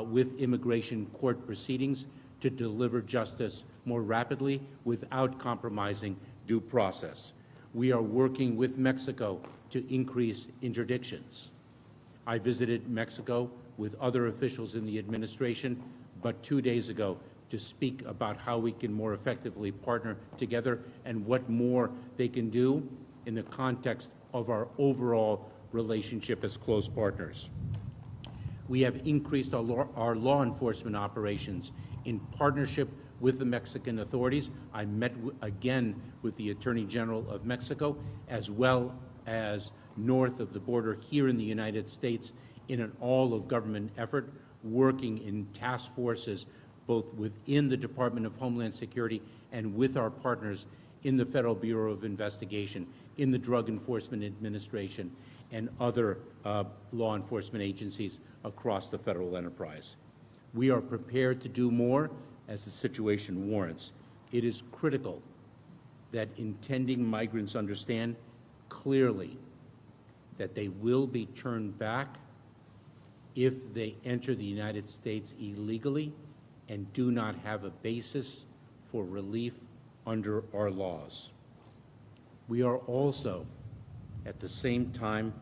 with immigration court proceedings to deliver justice more rapidly without compromising due process. We are working with Mexico to increase interdictions. I visited Mexico with other officials in the administration, but 2 days ago, to speak about how we can more effectively partner together and what more they can do in the context of our overall relationship as close partners. We have increased our law enforcement operations in partnership with the Mexican authorities. I met again with the Attorney General of Mexico, as well as north of the border here in the United States, in an all-of-government effort, working in task forces both within the Department of Homeland Security and with our partners in the Federal Bureau of Investigation, in the Drug Enforcement Administration, and other law enforcement agencies across the federal enterprise. We are prepared to do more as the situation warrants. It is critical that intending migrants understand clearly that they will be turned back if they enter the United States illegally and do not have a basis for relief under our laws. We are also, at the same time,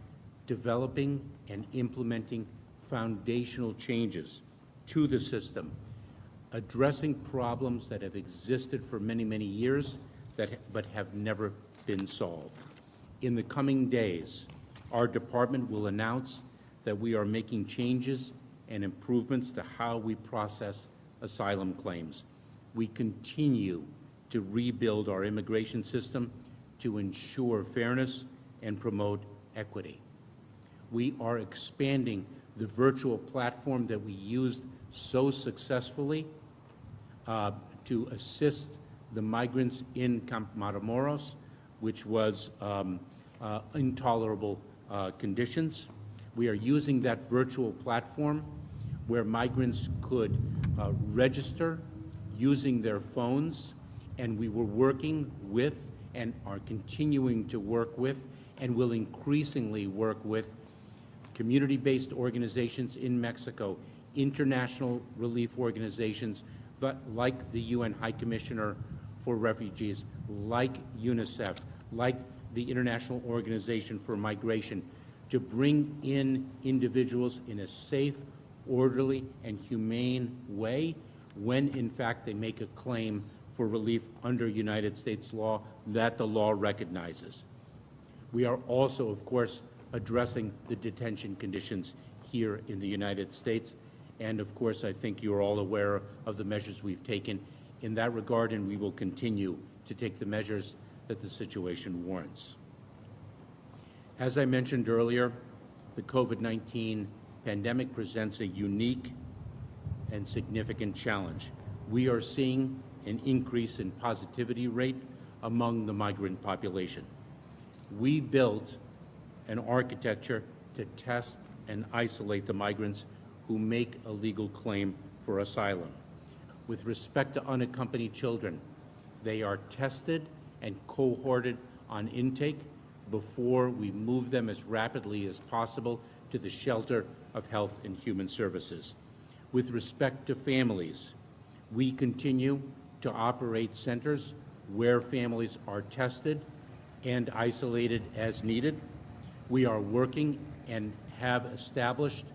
developing and implementing foundational changes to the system, addressing problems that have existed for many, many years but have never been solved. In the coming days, our department will announce that we are making changes and improvements to how we process asylum claims. We continue to rebuild our immigration system to ensure fairness and promote equity. We are expanding the virtual platform that we used so successfully to assist the migrants in Camp Matamoros, which was intolerable conditions. We are using that virtual platform where migrants could register using their phones, and we were working with and are continuing to work with and will increasingly work with community-based organizations in Mexico, international relief organizations, but like the UN High Commissioner for Refugees, like UNICEF, like the International Organization for Migration, to bring in individuals in a safe, orderly, and humane way when, in fact, they make a claim for relief under United States law that the law recognizes. We are also, of course, addressing the detention conditions here in the United States. And of course, I think you're all aware of the measures we've taken in that regard, and we will continue to take the measures that the situation warrants. As I mentioned earlier, the COVID-19 pandemic presents a unique and significant challenge. We are seeing an increase in positivity rate among the migrant population. We built an architecture to test and isolate the migrants who make a legal claim for asylum. With respect to unaccompanied children, they are tested and cohorted on intake before we move them as rapidly as possible to the shelter of Health and Human Services. With respect to families, we continue to operate centers where families are tested and isolated as needed. We are working and have established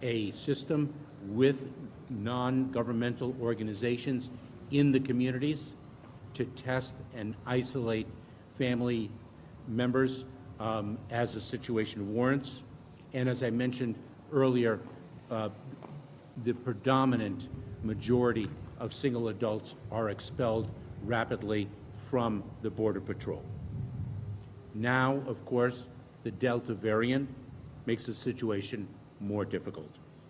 a system with non-governmental organizations in the communities to test and isolate family members as the situation warrants. And as I mentioned earlier, the predominant majority of single adults are expelled rapidly from the Border Patrol. Now, of course, the Delta variant makes the situation more difficult.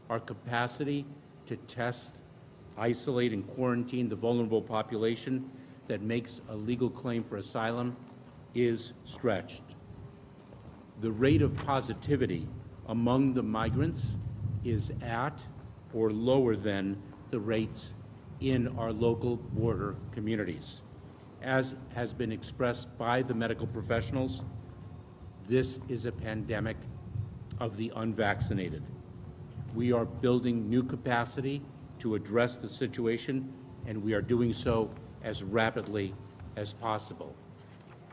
Our capacity to test, isolate, and quarantine the vulnerable population that makes a legal claim for asylum is stretched. The rate of positivity among the migrants is at or lower than the rates in our local border communities. As has been expressed by the medical professionals, this is a pandemic of the unvaccinated. We are building new capacity to address the situation, and we are doing so as rapidly as possible.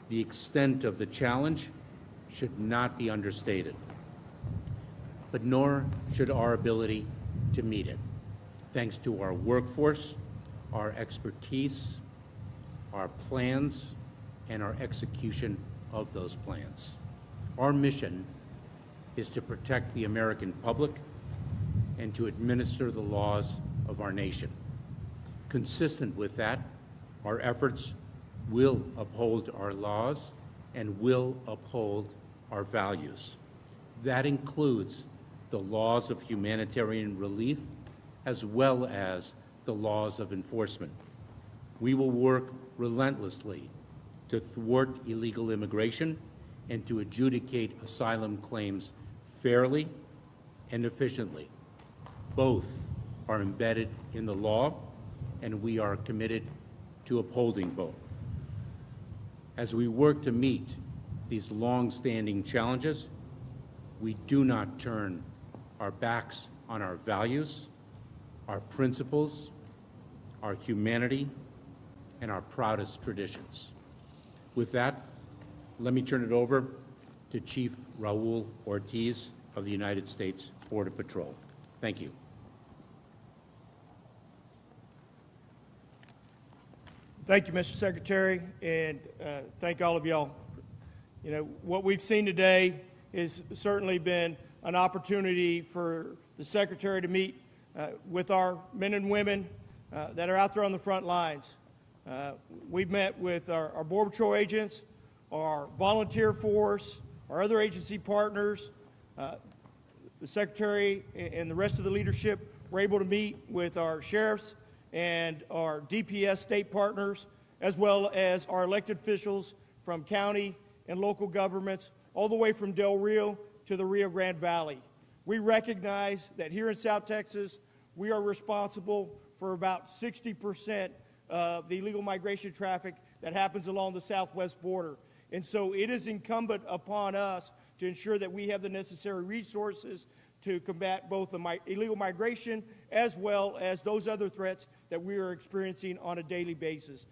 The extent of the challenge should not be understated, but nor should our ability to meet it, thanks to our workforce, our expertise, our plans, and our execution of those plans. Our mission is to protect the American public and to administer the laws of our nation. Consistent with that, our efforts will uphold our laws and will uphold our values. That includes the laws of humanitarian relief as well as the laws of enforcement. We will work relentlessly to thwart illegal immigration and to adjudicate asylum claims fairly and efficiently. Both are embedded in the law, and we are committed to upholding both. As we work to meet these long-standing challenges, we do not turn our backs on our values, our principles, our humanity, and our proudest traditions. With that, let me turn it over to Chief Raul Ortiz of the United States Border Patrol. Thank you. Thank you, Mr. Secretary, and thank all of y'all. You know, what we've seen today has certainly been an opportunity for the Secretary to meet with our men and women that are out there on the front lines. We've met with our Border Patrol agents, our volunteer force, our other agency partners. The Secretary and the rest of the leadership were able to meet with our sheriffs and our DPS state partners, as well as our elected officials from county and local governments, all the way from Del Rio to the Rio Grande Valley. We recognize that here in South Texas, we are responsible for about 60% of the illegal migration traffic that happens along the southwest border. And so it is incumbent upon us to ensure that we have the necessary resources to combat both the illegal migration as well as those other threats that we are experiencing on a daily basis.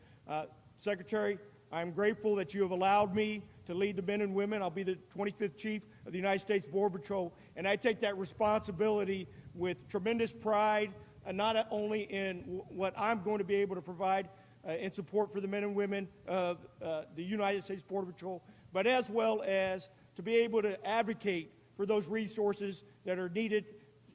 Secretary, I'm grateful that you have allowed me to lead the men and women. I'll be the 25th Chief of the United States Border Patrol, and I take that responsibility with tremendous pride, not only in what I'm going to be able to provide in support for the men and women of the United States Border Patrol, but as well as to be able to advocate for those resources that are needed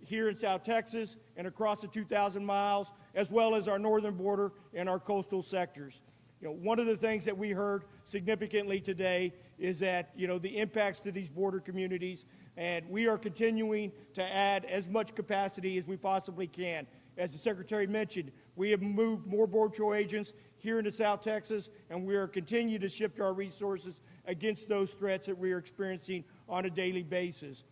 here in South Texas and across the 2,000 miles, as well as our northern border and our coastal sectors. One of the things that we heard significantly today is that, the impacts to these border communities, and we are continuing to add as much capacity as we possibly can. As the Secretary mentioned, we have moved more Border Patrol agents here into South Texas, and we are continuing to shift our resources against those threats that we are experiencing on a daily basis.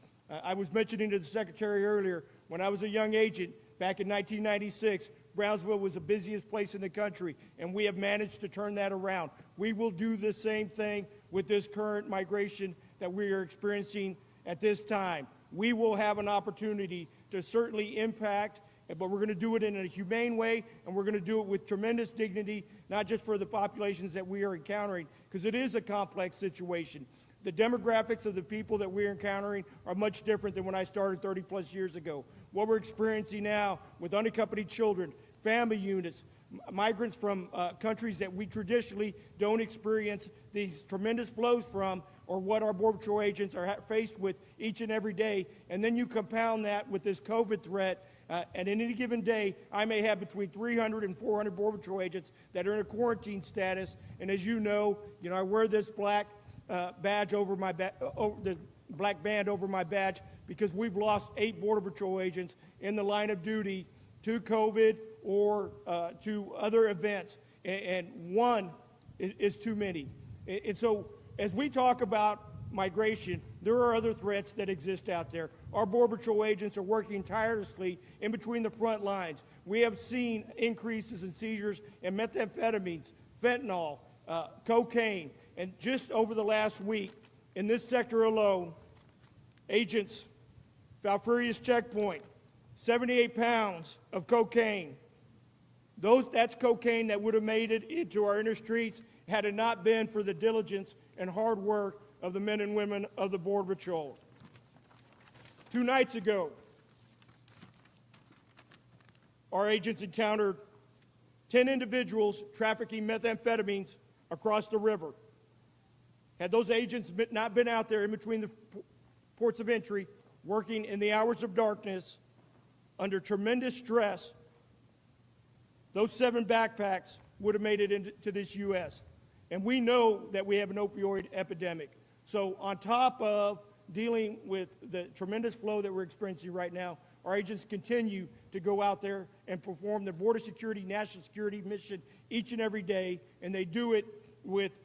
I was mentioning to the Secretary earlier, when I was a young agent back in 1996, Brownsville was the busiest place in the country, and we have managed to turn that around. We will do the same thing with this current migration that we are experiencing at this time. We will have an opportunity to certainly impact, but we're going to do it in a humane way, and we're going to do it with tremendous dignity, not just for the populations that we are encountering, because it is a complex situation. The demographics of the people that we're encountering are much different than when I started 30 plus years ago. What we're experiencing now with unaccompanied children, family units, migrants from countries that we traditionally don't experience these tremendous flows from, or what our Border Patrol agents are faced with each and every day. And then you compound that with this COVID threat, and in any given day, I may have between 300 and 400 Border Patrol agents that are in a quarantine status. And as you know, I wear this black badge over my the black band over my badge because we've lost 8 Border Patrol agents in the line of duty to COVID or to other events, and one is too many. And so as we talk about migration, there are other threats that exist out there. Our Border Patrol agents are working tirelessly in between the front lines. We have seen increases in seizures in methamphetamines, fentanyl, cocaine, and just over the last week, in this sector alone, agents, Falfurrias checkpoint, 78 pounds of cocaine. That's cocaine that would have made it into our inner streets had it not been for the diligence and hard work of the men and women of the Border Patrol. 2 nights ago, our agents encountered 10 individuals trafficking methamphetamines across the river. Had those agents not been out there in between the ports of entry, working in the hours of darkness, under tremendous stress, those 7 backpacks would have made it into this U.S. And we know that we have an opioid epidemic. So on top of dealing with the tremendous flow that we're experiencing right now, our agents continue to go out there and perform their border security, national security mission each and every day, and they do it with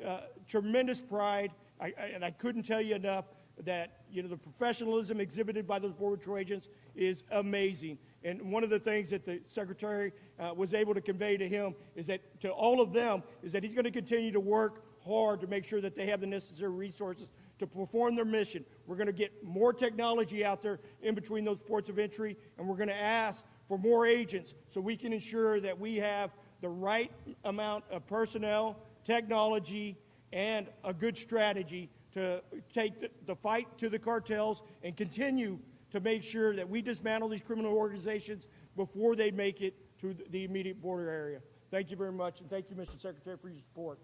tremendous pride. And I couldn't tell you enough that the professionalism exhibited by those Border Patrol agents is amazing. And one of the things that the Secretary was able to convey to him is that to all of them is that he's going to continue to work hard to make sure that they have the necessary resources to perform their mission. We're going to get more technology out there in between those ports of entry, and we're going to ask for more agents so we can ensure that we have the right amount of personnel, technology, and a good strategy to take the fight to the cartels and continue to make sure that we dismantle these criminal organizations before they make it to the immediate border area. Thank you very much, and thank you, Mr. Secretary, for your support.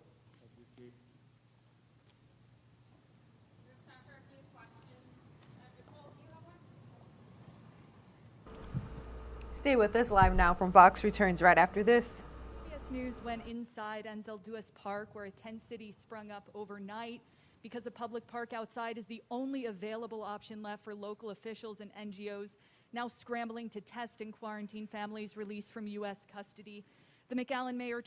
Stay with us. Live Now from Fox returns right after this. CBS News went inside Enzel Duas Park, where a tent city sprung up overnight because a public park outside is the only available option left for local officials and NGOs now scrambling to test and quarantine families released from U.S. custody. The McAllen mayor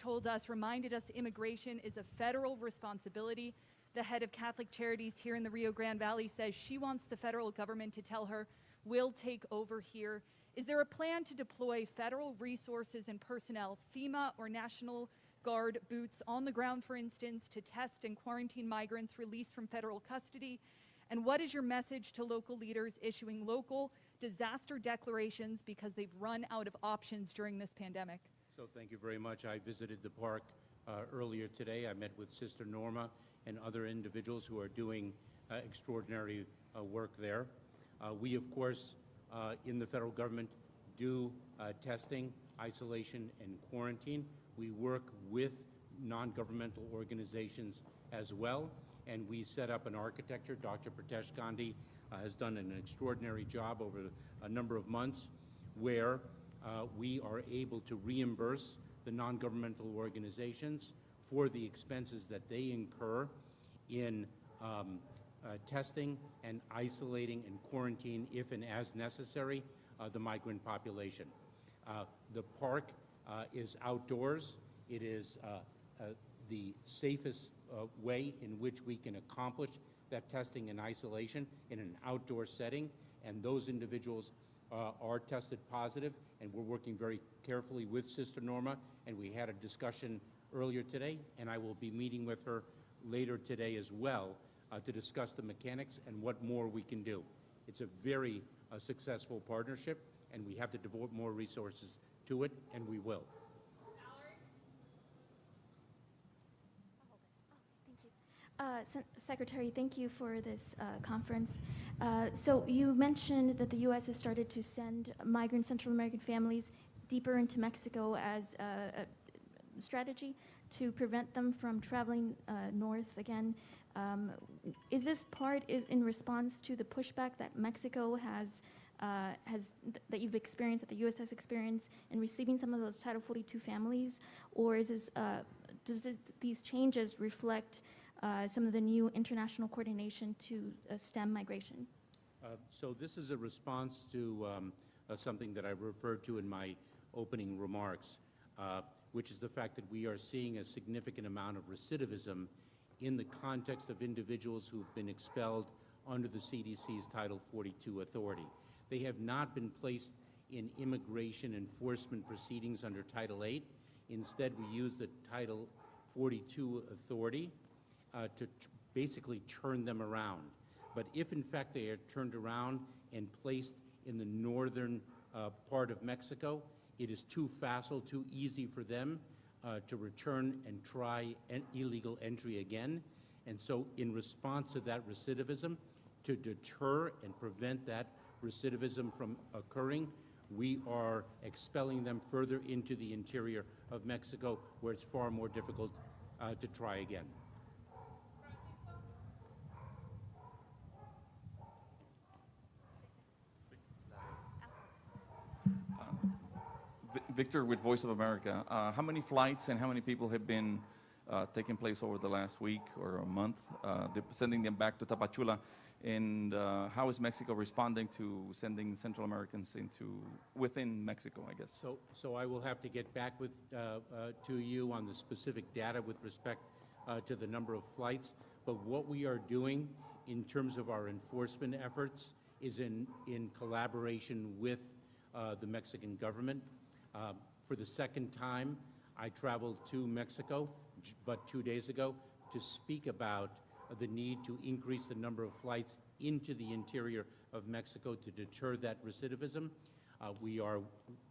reminded us immigration is a federal responsibility. The head of Catholic Charities here in the Rio Grande Valley says she wants the federal government to tell her, we'll take over here. Is there a plan to deploy federal resources and personnel, FEMA or National Guard boots on the ground, for instance, to test and quarantine migrants released from federal custody? And what is your message to local leaders issuing local disaster declarations because they've run out of options during this pandemic? So thank you very much. I visited the park earlier today. I met with Sister Norma and other individuals who are doing extraordinary work there. We, of course, in the federal government do testing, isolation, and quarantine. We work with non-governmental organizations as well. And we set up an architecture. Dr. Pritesh Gandhi has done an extraordinary job over a number of months where we are able to reimburse the non-governmental organizations for the expenses that they incur in testing and isolating and quarantine, if and as necessary, the migrant population. The park is outdoors. It is the safest way in which we can accomplish that testing and isolation in an outdoor setting, and those individuals are tested positive, and we're working very carefully with Sister Norma, and we had a discussion earlier today, and I will be meeting with her later today as well to discuss the mechanics and what more we can do. It's a very successful partnership, and we have to devote more resources to it, and we will. Secretary, thank you for this conference. So you mentioned that the U.S. has started to send migrant Central American families deeper into Mexico as a strategy to prevent them from traveling north again. Is this part in response to the pushback that Mexico has that you've experienced, that the U.S. has experienced in receiving some of those Title 42 families, or is this, these changes reflect some of the new international coordination to stem migration? So this is a response to something that I referred to in my opening remarks, which is the fact that we are seeing a significant amount of recidivism in the context of individuals who've been expelled under the CDC's Title 42 authority. They have not been placed in immigration enforcement proceedings under Title 8. Instead, we use the Title 42 authority to basically turn them around. But if in fact they are turned around and placed in the northern part of Mexico, it is too facile, too easy for them to return and try an illegal entry again. And so in response to that recidivism, to deter and prevent that recidivism from occurring, we are expelling them further into the interior of Mexico, where it's far more difficult to try again. Victor with Voice of America. How many flights and how many people have been taking place over the last week or a month, sending them back to Tapachula? And how is Mexico responding to sending Central Americans within Mexico, I guess? So I will have to get back with to you on the specific data with respect to the number of flights. But what we are doing in terms of our enforcement efforts is in collaboration with the Mexican government. For the second time, I traveled to Mexico, but 2 days ago, to speak about the need to increase the number of flights into the interior of Mexico to deter that recidivism. We are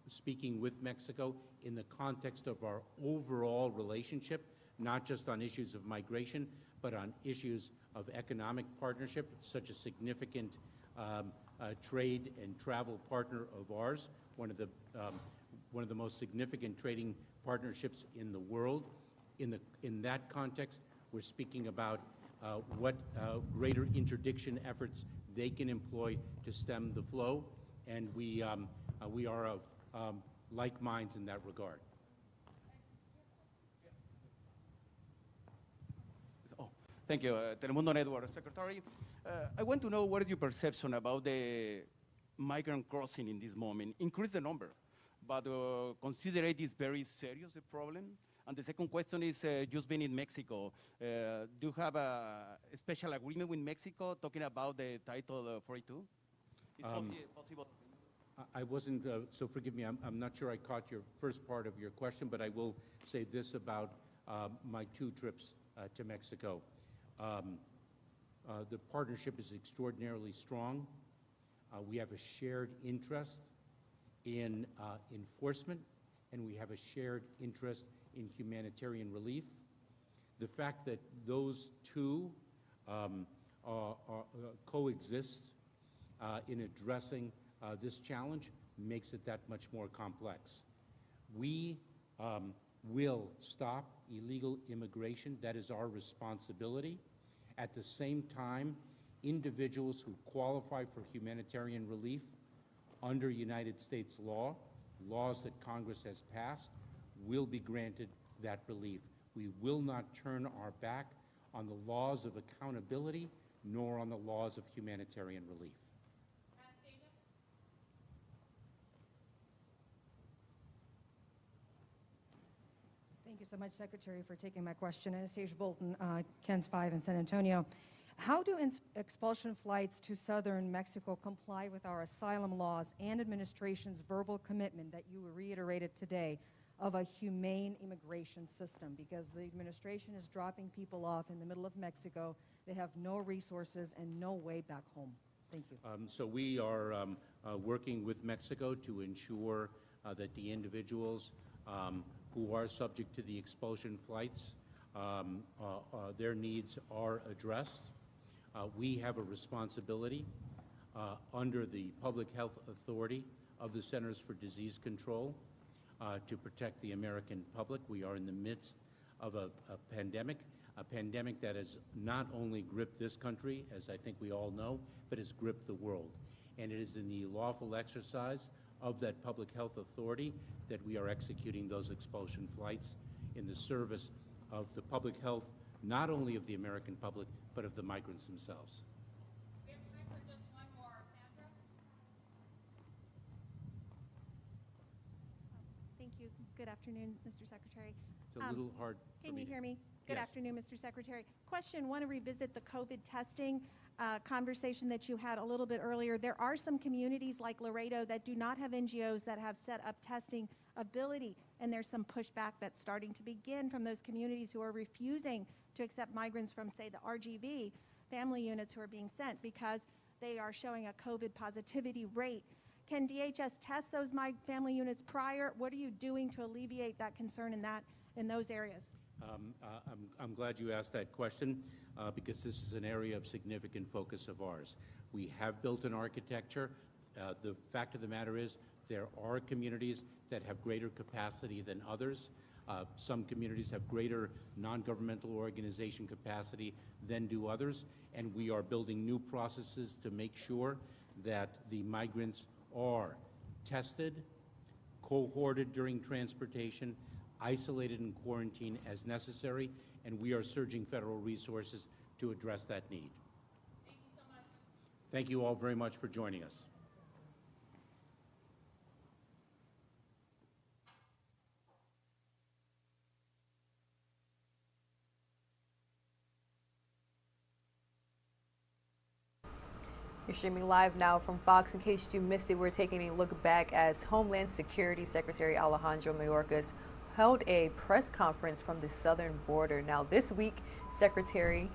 speaking with Mexico in the context of our overall relationship, not just on issues of migration, but on issues of economic partnership, such a significant trade and travel partner of ours, one of the most significant trading partnerships in the world. In that context, we're speaking about what greater interdiction efforts they can employ to stem the flow, and we are of like minds in that regard. Thank you. Telemundo Network. Secretary, I want to know what is your perception about the migrant crossing in this moment? Increase the number, but consider it is very serious a problem. And the second question is, just being in Mexico, do you have a special agreement with Mexico talking about the Title 42? Is possible? I wasn't, so forgive me, I'm not sure I caught your first part of your question, but I will say this about my 2 trips to Mexico. The partnership is extraordinarily strong. We have a shared interest in enforcement, and we have a shared interest in humanitarian relief. The fact that those two coexist in addressing this challenge makes it that much more complex. We will stop illegal immigration. That is our responsibility. At the same time, individuals who qualify for humanitarian relief under United States law, laws that Congress has passed, will be granted that relief. We will not turn our back on the laws of accountability nor on the laws of humanitarian relief. Thank you so much, Secretary, for taking my question. Anastasia Bolton, KENS 5 in San Antonio. How do expulsion flights to southern Mexico comply with our asylum laws and administration's verbal commitment that you reiterated today of a humane immigration system? Because the administration is dropping people off in the middle of Mexico. They have no resources and no way back home. Thank you. So we are working with Mexico to ensure that the individuals who are subject to the expulsion flights, their needs are addressed. We have a responsibility under the Public Health Authority of the Centers for Disease Control to protect the American public. We are in the midst of a pandemic that has not only gripped this country, as I think we all know, but has gripped the world. And it is in the lawful exercise of that public health authority that we are executing those expulsion flights in the service of the public health, not only of the American public, but of the migrants themselves. We have time for just one more. Sandra? Thank you. Good afternoon, Mr. Secretary. It's a little hard. Can you hear me? Good Yes. afternoon, Mr. Secretary. Question, want to revisit the COVID testing conversation that you had a little bit earlier. There are some communities like Laredo that do not have NGOs that have set up testing ability, and there's some pushback that's starting to begin from those communities who are refusing to accept migrants from, say, the RGV family units who are being sent because they are showing a COVID positivity rate. Can DHS test those family units prior? What are you doing to alleviate that concern in those areas? I'm glad you asked that question because this is an area of significant focus of ours. We have built an architecture. The fact of the matter is there are communities that have greater capacity than others. Some communities have greater non-governmental organization capacity than do others, and we are building new processes to make sure that the migrants are tested, cohorted during transportation, isolated and quarantined as necessary, and we are surging federal resources to address that need. Thank you so much. Thank you all very much for joining us. You're streaming live now from Fox. In case you missed it, we're taking a look back as Homeland Security Secretary Alejandro Mayorkas held a press conference from the southern border. Now, this week, Secretary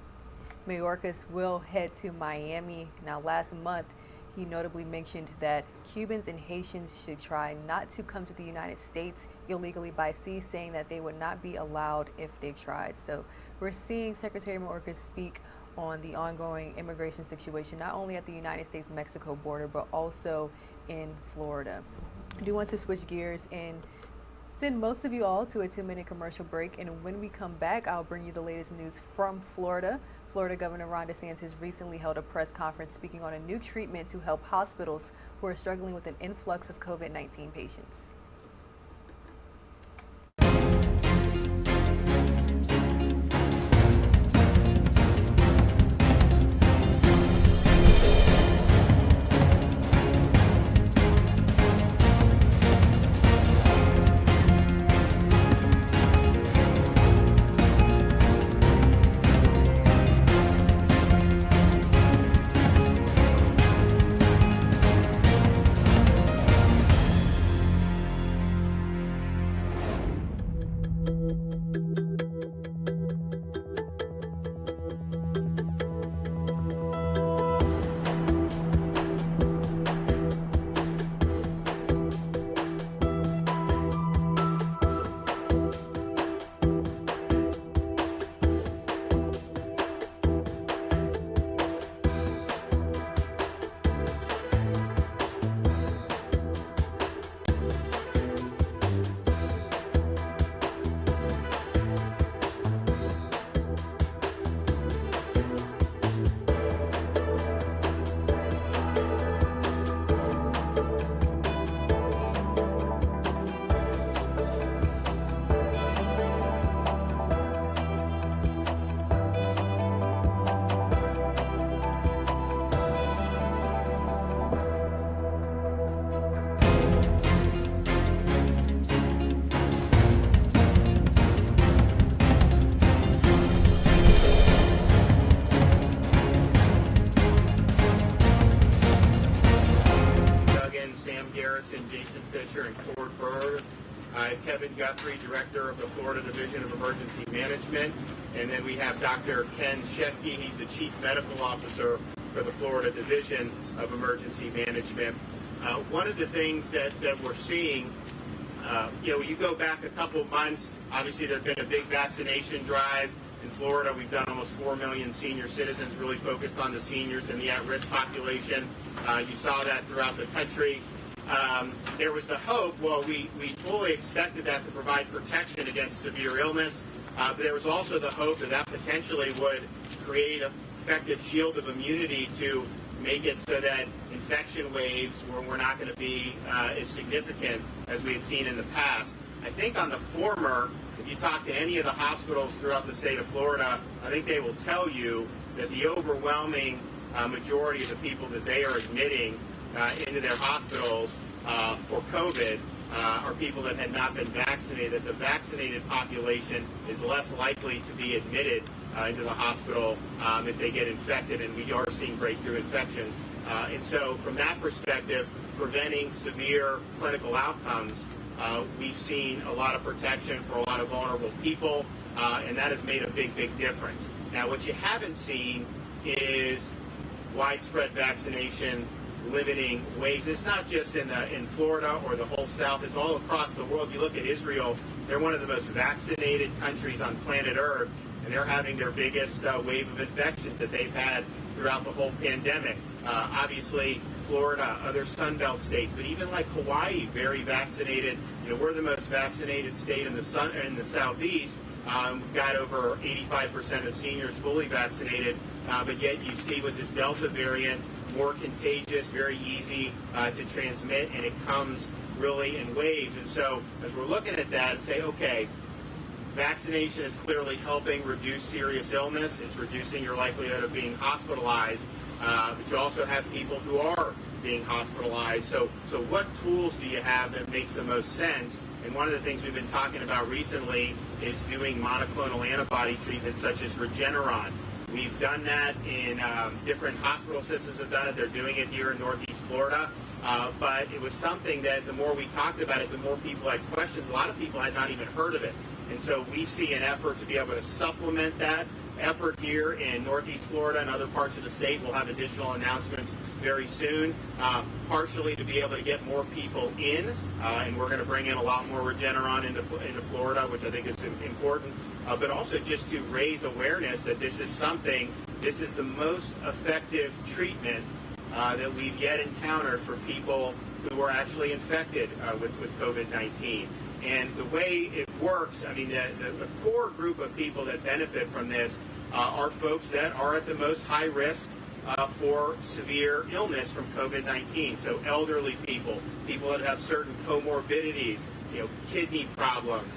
Mayorkas will head to Miami. Now, last month, he notably mentioned that Cubans and Haitians should try not to come to the United States illegally by sea, saying that they would not be allowed if they tried. So we're seeing Secretary Mayorkas speak on the ongoing immigration situation, not only at the United States-Mexico border, but also in Florida. I do want to switch gears and send most of you all to a 2-minute commercial break. And when we come back, I'll bring you the latest news from Florida. Florida Governor Ron DeSantis recently held a press conference speaking on a new treatment to help hospitals who are struggling with an influx of COVID-19 patients. Director, and Cord Bird. Kevin Guthrie, Director of the Florida Division of Emergency Management. And then we have Dr. Ken Shepke. He's the Chief Medical Officer for the Florida Division of Emergency Management. One of the things that we're seeing, you go back a couple of months, obviously there's been a big vaccination drive. In Florida, we've done almost 4 million senior citizens, really focused on the seniors and the at-risk population. You saw that throughout the country. There was the hope, we fully expected that to provide protection against severe illness, but there was also the hope that potentially would create an effective shield of immunity to make it so that infection waves were not going to be as significant as we had seen in the past. I think on the former, if you talk to any of the hospitals throughout the state of Florida, I think they will tell you that the overwhelming majority of the people that they are admitting into their hospitals for COVID are people that had not been vaccinated, that the vaccinated population is less likely to be admitted into the hospital if they get infected, and we are seeing breakthrough infections. And so from that perspective, preventing severe clinical outcomes, we've seen a lot of protection for a lot of vulnerable people, and that has made a big, big difference. Now, what you haven't seen is widespread vaccination limiting waves. It's not just in Florida or the whole South. It's all across the world. You look at Israel, they're one of the most vaccinated countries on planet Earth, and they're having their biggest wave of infections that they've had throughout the whole pandemic. Obviously, Florida, other Sunbelt states, but even like Hawaii, very vaccinated. We're the most vaccinated state in the Southeast. We've got over 85% of seniors fully vaccinated, but yet you see with this Delta variant, more contagious, very easy to transmit, and it comes really in waves. And so as we're looking at that and say, okay, vaccination is clearly helping reduce serious illness. It's reducing your likelihood of being hospitalized, but you also have people who are being hospitalized. So what tools do you have that makes the most sense? And one of the things we've been talking about recently is doing monoclonal antibody treatments such as Regeneron. We've done that in different hospital systems have done it. They're doing it here in Northeast Florida. But it was something that the more we talked about it, the more people had questions. A lot of people had not even heard of it. And so we see an effort to be able to supplement that effort here in Northeast Florida and other parts of the state. We'll have additional announcements very soon, partially to be able to get more people in. And we're going to bring in a lot more Regeneron into Florida, which I think is important. But also just to raise awareness that this is the most effective treatment that we've yet encountered for people who are actually infected with COVID-19. And the way it works, I mean, the core group of people that benefit from this are folks that are at the most high risk for severe illness from COVID-19. So elderly people, people that have certain comorbidities, kidney problems,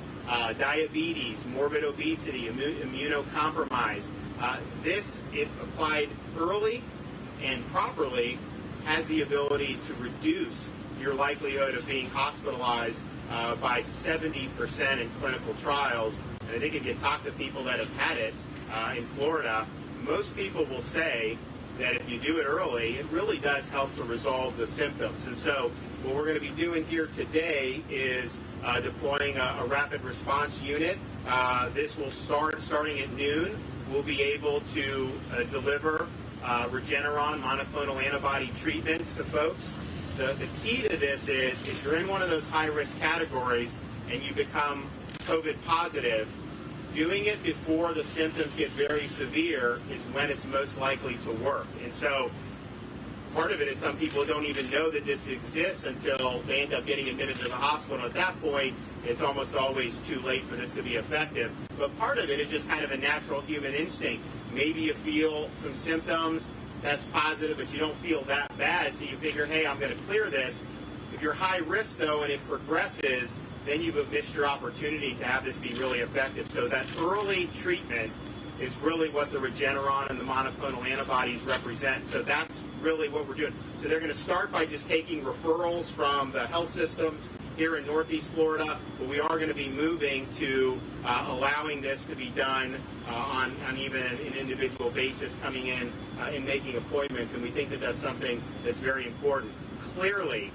diabetes, morbid obesity, immunocompromised. This, if applied early and properly, has the ability to reduce your likelihood of being hospitalized by 70% in clinical trials. And I think if you talk to people that have had it in Florida, most people will say that if you do it early, it really does help to resolve the symptoms. And so what we're going to be doing here today is deploying a rapid response unit. This will starting at noon. We'll be able to deliver Regeneron monoclonal antibody treatments to folks. The key to this is if you're in one of those high-risk categories and you become COVID positive, doing it before the symptoms get very severe is when it's most likely to work. And so part of it is some people don't even know that this exists until they end up getting admitted to the hospital. At that point, it's almost always too late for this to be effective. But part of it is just kind of a natural human instinct. Maybe you feel some symptoms, test positive, but you don't feel that bad, so you figure, hey, I'm going to clear this. If you're high risk, though, and it progresses, then you've missed your opportunity to have this be really effective. So that early treatment is really what the Regeneron and the monoclonal antibodies represent. So that's really what we're doing. So they're going to start by just taking referrals from the health systems here in Northeast Florida, but we are going to be moving to allowing this to be done on even an individual basis, coming in and making appointments, and we think that that's something that's very important. Clearly,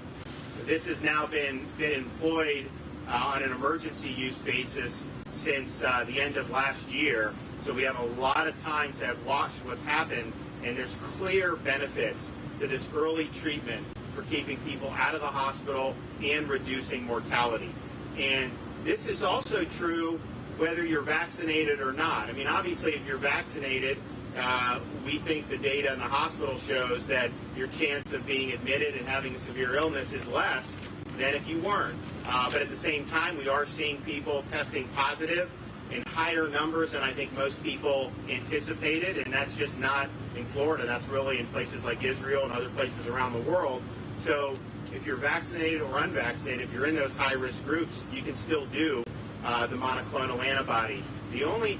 This has now been employed on an emergency use basis since the end of last year. So we have a lot of time to have watched what's happened, and there's clear benefits to this early treatment for keeping people out of the hospital and reducing mortality. And this is also true whether you're vaccinated or not. I mean, obviously, if you're vaccinated, we think the data in the hospital shows that your chance of being admitted and having a severe illness is less than if you weren't. But at the same time, we are seeing people testing positive in higher numbers than I think most people anticipated, and that's just not in Florida. That's really in places like Israel and other places around the world. So if you're vaccinated or unvaccinated, if you're in those high-risk groups, you can still do the monoclonal antibody. The only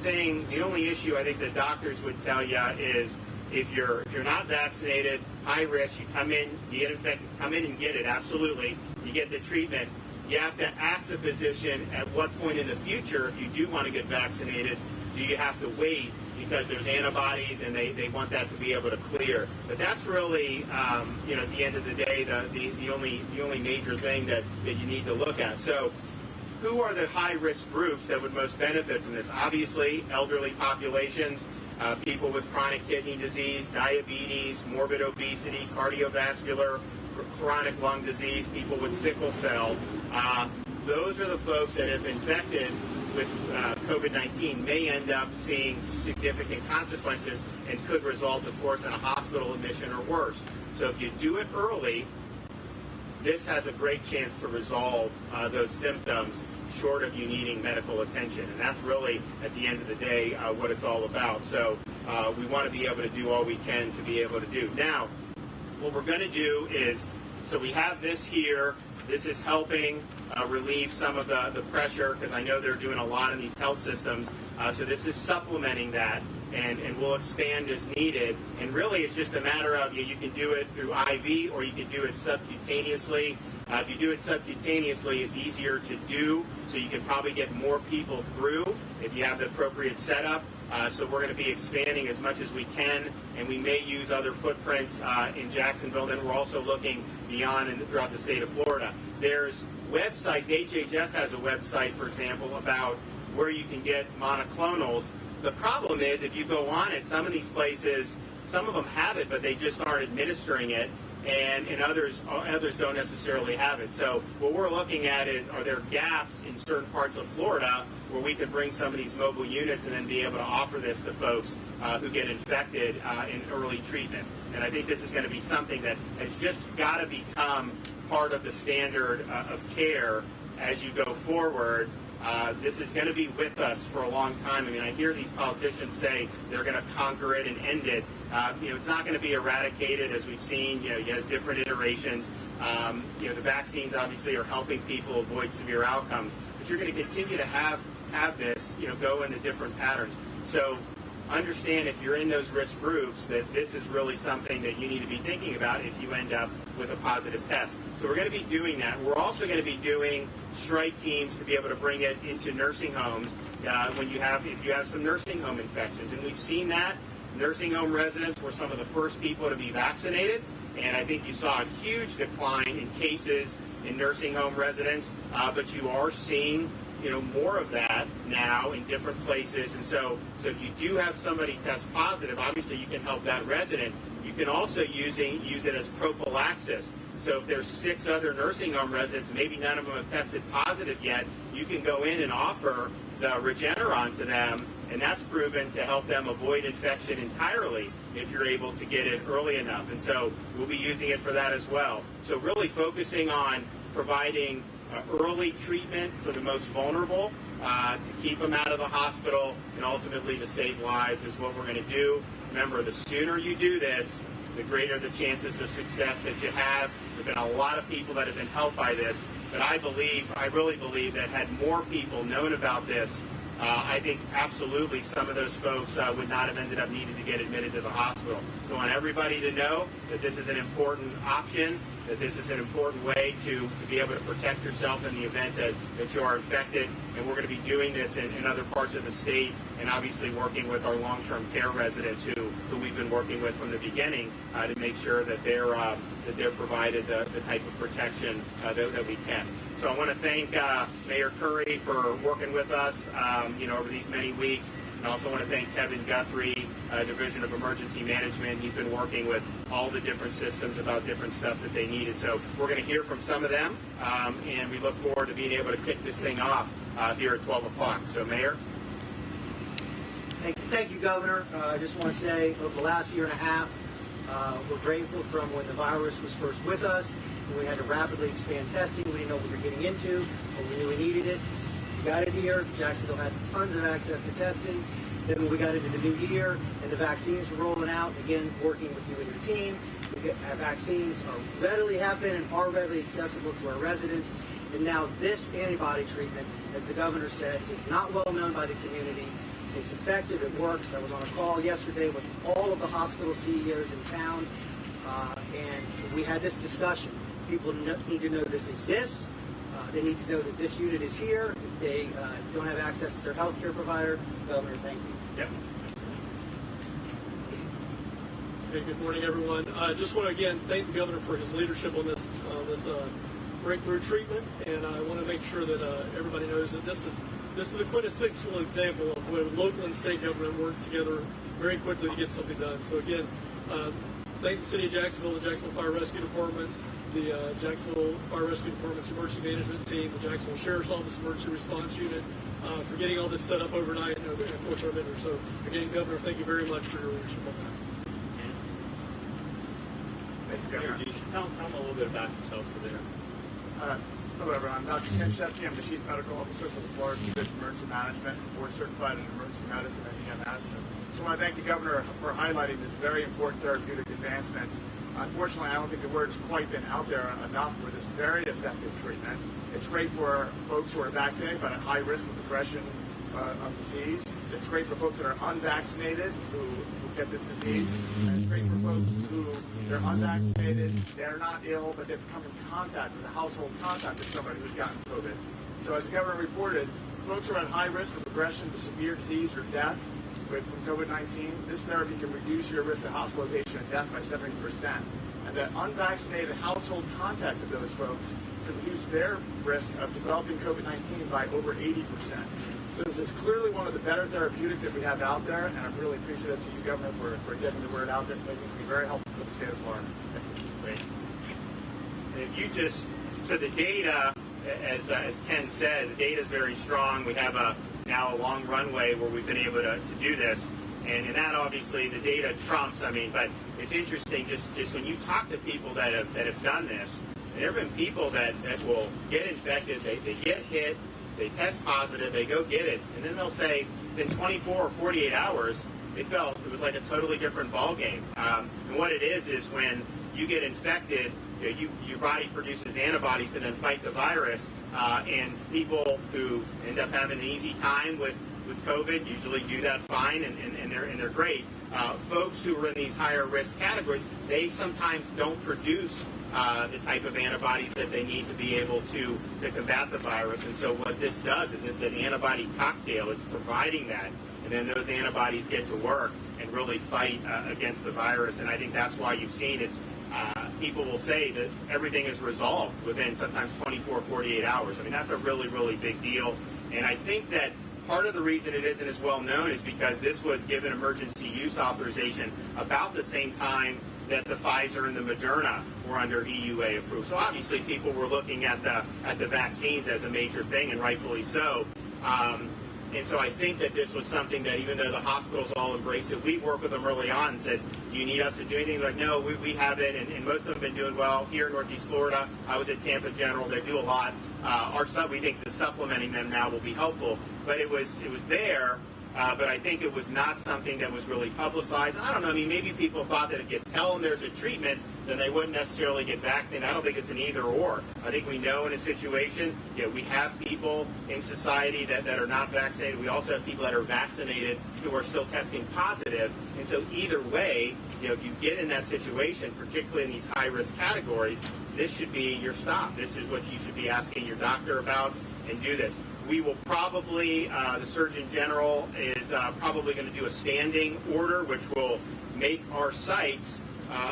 issue I think that doctors would tell you is if you're not vaccinated, high risk, you come in, you get infected, come in and get it, absolutely. You get the treatment. You have to ask the physician at what point in the future, if you do want to get vaccinated, do you have to wait because there's antibodies and they want that to be able to clear. But that's really, at the end of the day, the only major thing that you need to look at. So who are the high-risk groups that would most benefit from this? Obviously, elderly populations, people with chronic kidney disease, diabetes, morbid obesity, cardiovascular, chronic lung disease, people with sickle cell. Those are the folks that if infected with COVID-19 may end up seeing significant consequences and could result, of course, in a hospital admission or worse. So if you do it early, this has a great chance to resolve those symptoms short of you needing medical attention. And that's really, at the end of the day, what it's all about. So we want to be able to do all we can to be able to do. Now, what we're going to do is, so we have this here. This is helping relieve some of the pressure, because I know they're doing a lot in these health systems. So this is supplementing that, and we'll expand as needed. And really, it's just a matter of you can do it through IV or you can do it subcutaneously. If you do it subcutaneously, it's easier to do, so you can probably get more people through if you have the appropriate setup. So we're going to be expanding as much as we can, and we may use other footprints in Jacksonville. Then we're also looking beyond and throughout the state of Florida. There's websites. HHS has a website, for example, about where you can get monoclonals. The problem is if you go on it, some of these places, some of them have it, but they just aren't administering it. And others don't necessarily have it. So what we're looking at is, are there gaps in certain parts of Florida where we could bring some of these mobile units and then be able to offer this to folks who get infected in early treatment. And I think this is going to be something that has just got to become part of the standard of care as you go forward. This is going to be with us for a long time. I mean, I hear these politicians say they're going to conquer it and end it. It's not going to be eradicated, as we've seen. It has different iterations. The vaccines obviously are helping people avoid severe outcomes, but you're going to continue to have this, go into different patterns. So understand, if you're in those risk groups, that this is really something that you need to be thinking about if you end up with a positive test. So we're going to be doing that. We're also going to be doing strike teams to be able to bring it into nursing homes if you have some nursing home infections. And we've seen that. Nursing home residents were some of the first people to be vaccinated, and I think you saw a huge decline in cases in nursing home residents, but you are seeing more of that now in different places. And so if you do have somebody test positive, obviously you can help that resident. You can also use it as prophylaxis. So if there's 6 other nursing home residents, maybe none of them have tested positive yet, you can go in and offer the Regeneron to them, and that's proven to help them avoid infection entirely if you're able to get it early enough. And so we'll be using it for that as well. So really focusing on providing early treatment for the most vulnerable, to keep them out of the hospital, and ultimately to save lives is what we're going to do. Remember, the sooner you do this, the greater the chances of success that you have. There have been a lot of people that have been helped by this, but I really believe that had more people known about this, I think absolutely some of those folks would not have ended up needing to get admitted to the hospital. So I want everybody to know that this is an important option, that this is an important way to be able to protect yourself in the event that you are infected. And we're going to be doing this in other parts of the state, and obviously working with our long-term care residents who we've been working with from the beginning to make sure that they're provided the type of protection that we can. So I want to thank Mayor Curry for working with us, over these many weeks. And I also want to thank Kevin Guthrie, Division of Emergency Management. He's been working with all the different systems about different stuff that they needed. So we're going to hear from some of them, and we look forward to being able to kick this thing off here at 12 o'clock. So, Mayor. Thank you, Governor. I just want to say over the last year and a half, we're grateful from when the virus was first with us, and we had to rapidly expand testing. We didn't know what we were getting into, but we knew we needed it. We got it here. Jacksonville had tons of access to testing. Then when we got into the new year and the vaccines were rolling out, again, working with you and your team, our vaccines are readily happen and are readily accessible to our residents. And now this antibody treatment, as the governor said, is not well known by the community. It's effective. It works. I was on a call yesterday with all of the hospital CEOs in town, and we had this discussion. People need to know this exists. They need to know that this unit is here. If they don't have access to their health care provider, Governor, thank you. Yep. Hey, good morning, everyone. I just want to again thank the governor for his leadership on this breakthrough treatment, and I want to make sure that everybody knows that this is a quintessential example of when local and state government work together very quickly to get something done. So again, thank the City of Jacksonville, the Jacksonville Fire Rescue Department, the Jacksonville Fire Rescue Department's Emergency Management Team, the Jacksonville Sheriff's Office Emergency Response Unit, for getting all this set up overnight and of course our vendors. So again, Governor, thank you very much for your leadership on that. Governor. Tell them a little bit about yourself for there. Hello, everyone. I'm Dr. Ken Shepke. I'm the Chief Medical Officer for the Florida Division of Emergency Management, board certified in emergency medicine and EMS. So I want to thank the Governor for highlighting this very important therapeutic advancement. Unfortunately, I don't think the word's quite been out there enough for this very effective treatment. It's great for folks who are vaccinated but at high risk for progression of disease. It's great for folks that are unvaccinated who get this disease. And it's great for folks who they're unvaccinated, they're not ill, but they've come in contact with a household contact with somebody who's gotten COVID. So as the governor reported, folks who are at high risk for progression to severe disease or death from COVID-19, this therapy can reduce your risk of hospitalization and death by 70%. And that unvaccinated household contacts of those folks can reduce their risk of developing COVID-19 by over 80%. So this is clearly one of the better therapeutics that we have out there, and I'm really appreciative to you, Governor, for getting the word out there. I think it's going to be very helpful for the state of Florida. Great. If you just, so the data, as Ken said, the data is very strong. We have now a long runway where we've been able to do this, and that obviously the data trumps. But it's interesting just when you talk to people that have done this, there have been people that will get infected, they get hit, they test positive, they go get it, and then they'll say in 24 or 48 hours, they felt it was like a totally different ball game. And what it is when you get infected, your body produces antibodies to then fight the virus, and people who end up having an easy time with COVID usually do that fine, and they're great. Folks who are in these higher risk categories, they sometimes don't produce the type of antibodies that they need to be able to combat the virus. And so what this does is it's an antibody cocktail. It's providing that. And then those antibodies get to work and really fight against the virus. And I think that's why you've seen people will say that everything is resolved within sometimes 24, 48 hours. That's a really, really big deal. And I think that part of the reason it isn't as well known is because this was given emergency use authorization about the same time that the Pfizer and the Moderna were under EUA approved. So obviously people were looking at the vaccines as a major thing, and rightfully so. And so I think that this was something that even though the hospitals all embrace it, we worked with them early on and said, do you need us to do anything? They're like, no, we have it, and most of them have been doing well. Here in Northeast Florida, I was at Tampa General. They do a lot. We think that supplementing them now will be helpful. But it was there. But I think it was not something that was really publicized. I don't know. Maybe people thought that if you tell them there's a treatment, then they wouldn't necessarily get vaccinated. I don't think it's an either or. I think we know in a situation, we have people in society that are not vaccinated. We also have people that are vaccinated who are still testing positive. And so either way, if you get in that situation, particularly in these high-risk categories, this should be your stop. This is what you should be asking your doctor about, and do this. We will probably, the Surgeon General is probably going to do a standing order, which will make our sites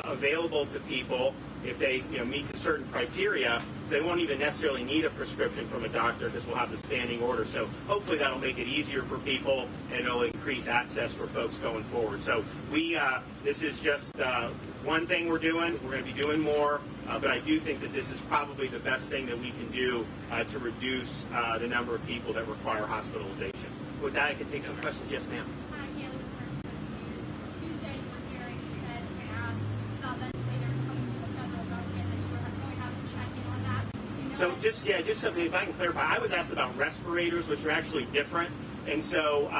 available to people if they meet the certain criteria. So they won't even necessarily need a prescription from a doctor because we'll have the standing order. So hopefully that'll make it easier for people, and it'll increase access for folks going forward. So this is just one thing we're doing. We're going to be doing more, but I do think that this is probably the best thing that we can do to reduce the number of people that require hospitalization. With that, I can take some questions. Yes, ma'am. So just something, if I can clarify, I was asked about respirators, which are actually different. And so,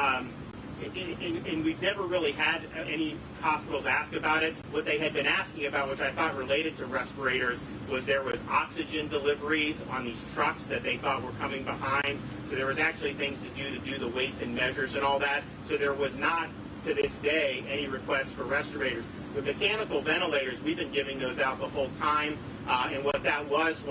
and we've never really had any hospitals ask about it. What they had been asking about, which I thought related to respirators, was there was oxygen deliveries on these trucks that they thought were coming behind. So there was actually things to do the weights and measures and all that. So there was not, to this day, any request for respirators. With mechanical ventilators, we've been giving those out the whole time. And what that was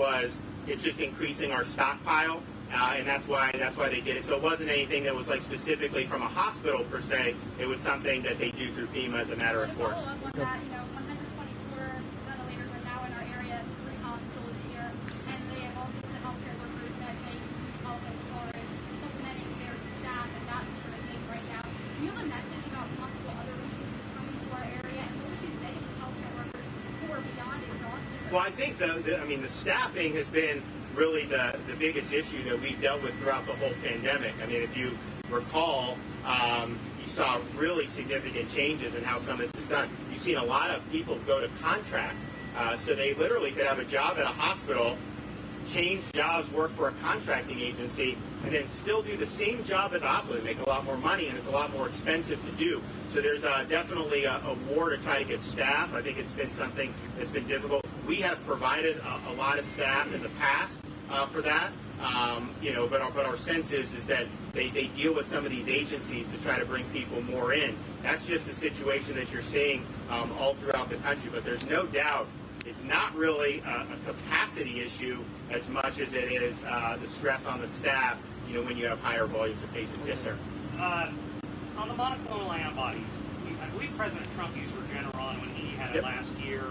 it's just increasing our stockpile, and that's why they did it. So it wasn't anything that was like specifically from a hospital per se. It was something that they do through FEMA as a matter of course. Follow up on that, 124 ventilators are now in our area, 3 hospitals here, and they have also the healthcare workers that they help as far as supplementing their staff and that sort of thing right now. Do you have a message about possible other resources coming to our area, and what would you say to healthcare workers who are beyond exhausted? Well, I think the staffing has been really the biggest issue that we've dealt with throughout the whole pandemic. I mean, if you recall, you saw really significant changes in how some of this is done. You've seen a lot of people go to contract, so they literally could have a job at a hospital, change jobs, work for a contracting agency, and then still do the same job at the hospital. They make a lot more money, and it's a lot more expensive to do. So there's definitely a war to try to get staff. I think it's been something that's been difficult. We have provided a lot of staff in the past for that, but our sense is that they deal with some of these agencies to try to bring people more in. That's just the situation that you're seeing all throughout the country. But there's no doubt it's not really a capacity issue as much as it is the stress on the staff, when you have higher volumes of patients. Yes, sir. On the monoclonal antibodies, I believe President Trump used Regeneron when he had it last year.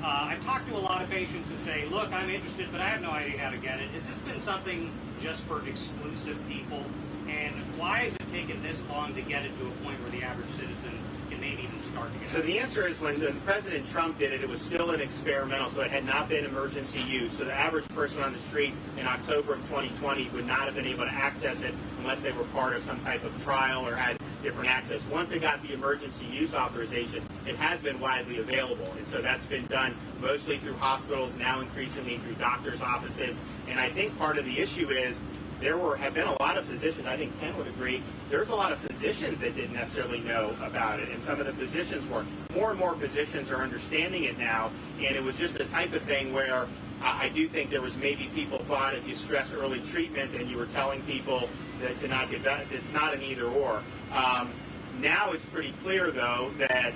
I've talked to a lot of patients who say, look, I'm interested, but I have no idea how to get it. Has this been something just for exclusive people? And why has it taken this long to get it to a point where the average citizen can maybe even start to get it? So the answer is when President Trump did it, it was still an experimental, so it had not been emergency use. So the average person on the street in October of 2020 would not have been able to access it unless they were part of some type of trial or had different access. Once it got the emergency use authorization, it has been widely available. And so that's been done mostly through hospitals, now increasingly through doctors' offices. And I think part of the issue is have been a lot of physicians, I think Ken would agree, there's a lot of physicians that didn't necessarily know about it, and some of the physicians weren't. More and more physicians are understanding it now, and it was just the type of thing where I do think there was maybe people thought if you stress early treatment and you were telling people that to not get that, it's not an either or. Now it's pretty clear, though, that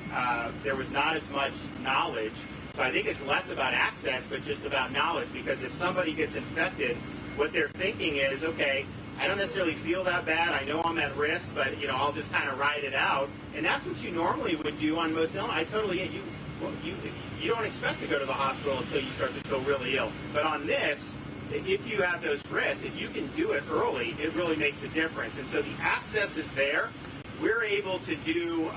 there was not as much knowledge. So I think it's less about access, but just about knowledge, because if somebody gets infected, what they're thinking is, okay, I don't necessarily feel that bad. I know I'm at risk, but I'll just kind of ride it out. And that's what you normally would do on most illness. I totally get you. You don't expect to go to the hospital until you start to feel really ill. But on this, if you have those risks, if you can do it early, it really makes a difference. And so the access is there. We're able to do.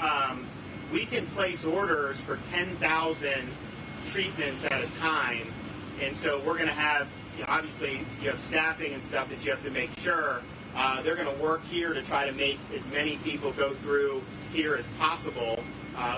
We can place orders for 10,000 treatments at a time, and so we're going to have. Obviously, you have staffing and stuff that you have to make sure. They're going to work here to try to make as many people go through here as possible,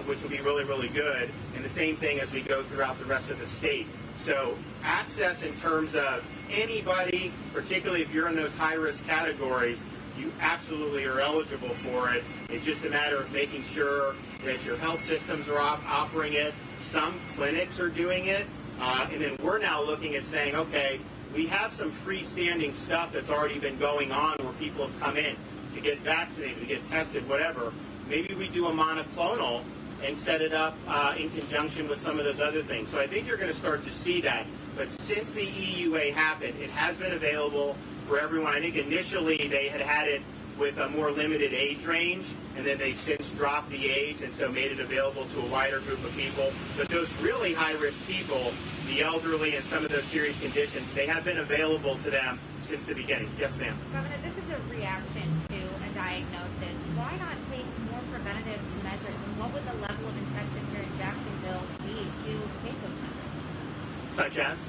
which will be really, really good. And the same thing as we go throughout the rest of the state. So access in terms of anybody, particularly if you're in those high-risk categories, you absolutely are eligible for it. It's just a matter of making sure that your health systems are offering it. Some clinics are doing it. And then we're now looking at saying, okay, we have some freestanding stuff that's already been going on where people have come in to get vaccinated, to get tested, whatever. Maybe we do a monoclonal and set it up in conjunction with some of those other things. So I think you're going to start to see that. But since the EUA happened, it has been available for everyone. I think initially they had it with a more limited age range, and then they've since dropped the age and so made it available to a wider group of people. But those really high-risk people, the elderly and some of those serious conditions, they have been available to them since the beginning. Yes, ma'am. Governor, this is a reaction to a diagnosis. Why not take more preventative measures, and what would the level of infection here in Jacksonville be to take those measures? Such as?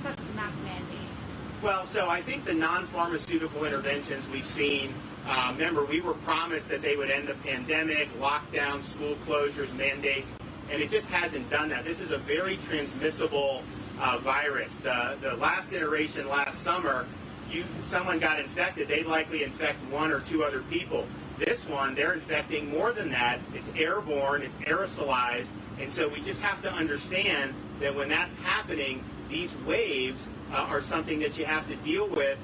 Such as mask mandate. Well, so I think the non-pharmaceutical interventions we've seen, remember, we were promised that they would end the pandemic, lockdown, school closures, mandates, and it just hasn't done that. This is a very transmissible virus. The last iteration last summer, someone got infected, they'd likely infect one or two other people. This one, they're infecting more than that. It's airborne, it's aerosolized, and so we just have to understand that when that's happening, these waves are something that you have to deal with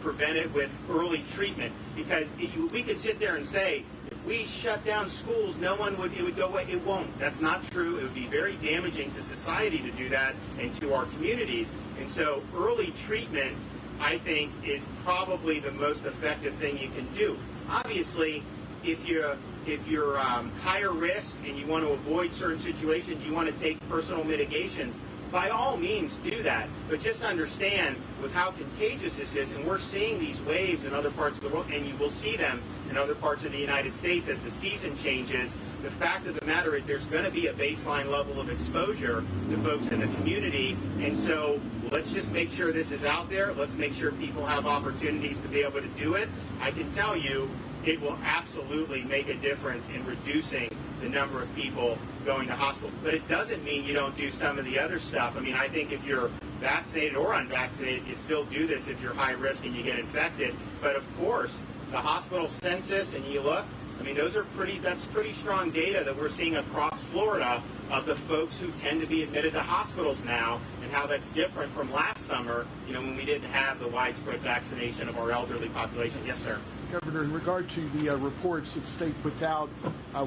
preventive, with early treatment. Because we could sit there and say, if we shut down schools, it would go away. It won't. That's not true. It would be very damaging to society to do that and to our communities. And so early treatment, I think, is probably the most effective thing you can do. Obviously, if you're higher risk and you want to avoid certain situations, you want to take personal mitigations, by all means do that. But just understand with how contagious this is, and we're seeing these waves in other parts of the world, and you will see them in other parts of the United States as the season changes. The fact of the matter is there's going to be a baseline level of exposure to folks in the community, and so let's just make sure this is out there. Let's make sure people have opportunities to be able to do it. I can tell you it will absolutely make a difference in reducing the number of people going to hospital. But it doesn't mean you don't do some of the other stuff. I mean, I think if you're vaccinated or unvaccinated, you still do this if you're high risk and you get infected. But of course, the hospital census, and you look, I mean, that's pretty strong data that we're seeing across Florida of the folks who tend to be admitted to hospitals now, and how that's different from last summer, when we didn't have the widespread vaccination of our elderly population. Yes, sir. Governor, in regard to the reports that the state puts out,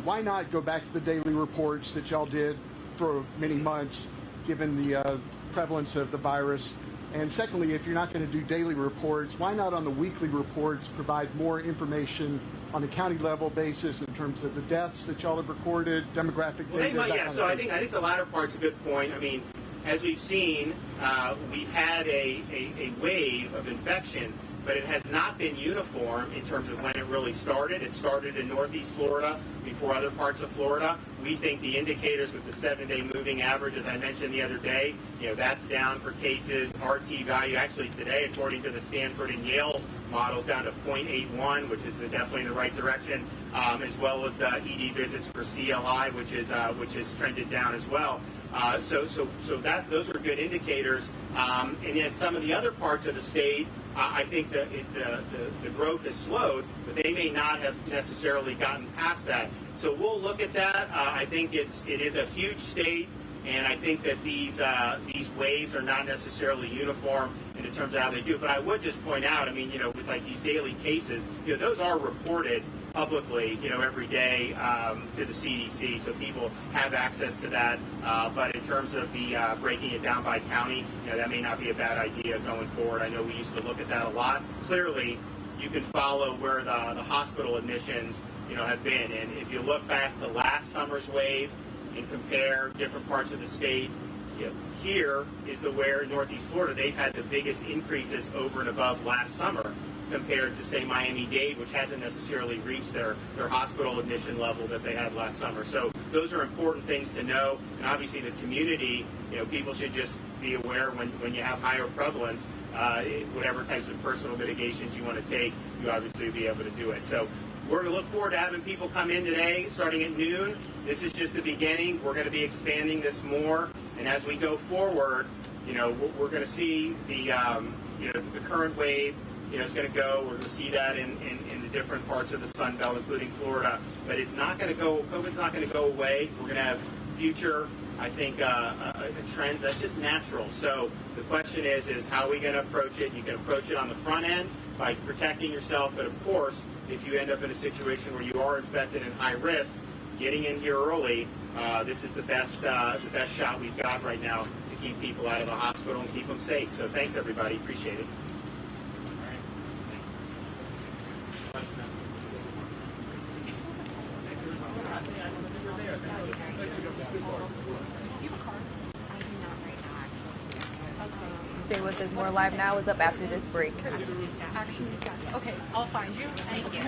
why not go back to the daily reports that y'all did for many months, given the prevalence of the virus? And secondly, if you're not going to do daily reports, why not on the weekly reports provide more information on the county level basis in terms of the deaths that y'all have recorded, demographic data? So I think the latter part's a good point. I mean, as we've seen, we've had a wave of infection, but it has not been uniform in terms of when it really started. It started in Northeast Florida before other parts of Florida. We think the indicators with the 7-day moving average, as I mentioned the other day, that's down for cases. RT value actually today, according to the Stanford and Yale models, down to 0.81, which is definitely the right direction, as well as the ED visits for CLI, which is trended down as well. So those are good indicators. And yet some of the other parts of the state, I think that the growth has slowed, but they may not have necessarily gotten past that. So we'll look at that. I think it is a huge state, and I think that these waves are not necessarily uniform in terms of how they do. But I would just point out, I mean, with like these daily cases, those are reported publicly, every day to the CDC, so people have access to that. But in terms of the breaking it down by county, that may not be a bad idea going forward. I know we used to look at that a lot. Clearly, you can follow where the hospital admissions, have been. And if you look back to last summer's wave and compare different parts of the state, here is where in Northeast Florida they've had the biggest increases over and above last summer, compared to, say, Miami-Dade, which hasn't necessarily reached their hospital admission level that they had last summer. So those are important things to know. And obviously the community, people should just be aware when you have higher prevalence, whatever types of personal mitigations you want to take, you obviously will be able to do it. So we're going to look forward to having people come in today starting at noon. This is just the beginning. We're going to be expanding this more. And as we go forward, we're going to see the current wave is going to go. We're going to see that in the different parts of the Sun Belt, including Florida. But it's not going to go. COVID's not going to go away. We're going to have future, I think, trends. That's just natural. So the question is how are we going to approach it? You can approach it on the front end by protecting yourself. But of course, if you end up in a situation where you are infected and high risk, getting in here early, this is the best shot we've got right now to keep people out of the hospital and keep them safe. So thanks, everybody. Appreciate it. Stay with us. More Live Now is up after this break. Okay, I'll find you. Thank you.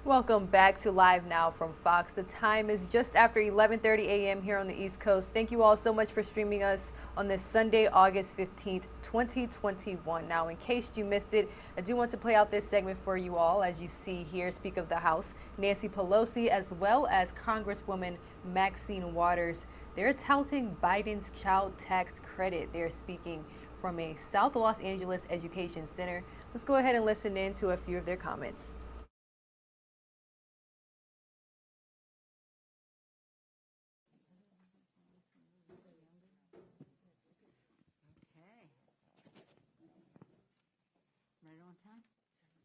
Welcome back to Live Now from Fox. The time is just after 11:30 a.m. here on the East Coast. Thank you all so much for streaming us on this Sunday, August 15th, 2021. Now, in case you missed it, I do want to play out this segment for you all. As you see here, Speaker of the House, Nancy Pelosi, as well as Congresswoman Maxine Waters, they're touting Biden's child tax credit. They're speaking from a South Los Angeles Education Center. Let's go ahead and listen in to a few of their comments.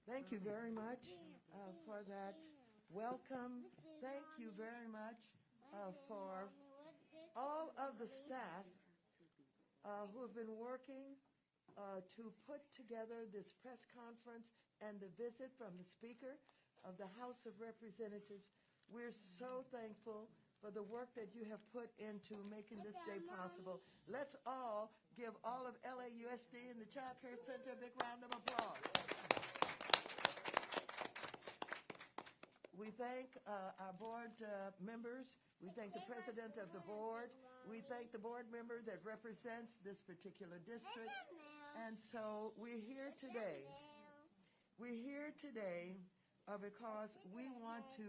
Thank you very much for that welcome. Thank you very much for all of the staff who have been working to put together this press conference and the visit from the Speaker of the House of Representatives. We're so thankful for the work that you have put into making this day possible. Let's all give all of LAUSD and the Child Care Center a big round of applause. We thank our board members. We thank the president of the board. We thank the board member that represents this particular district. And so we're here today. We're here today because we want to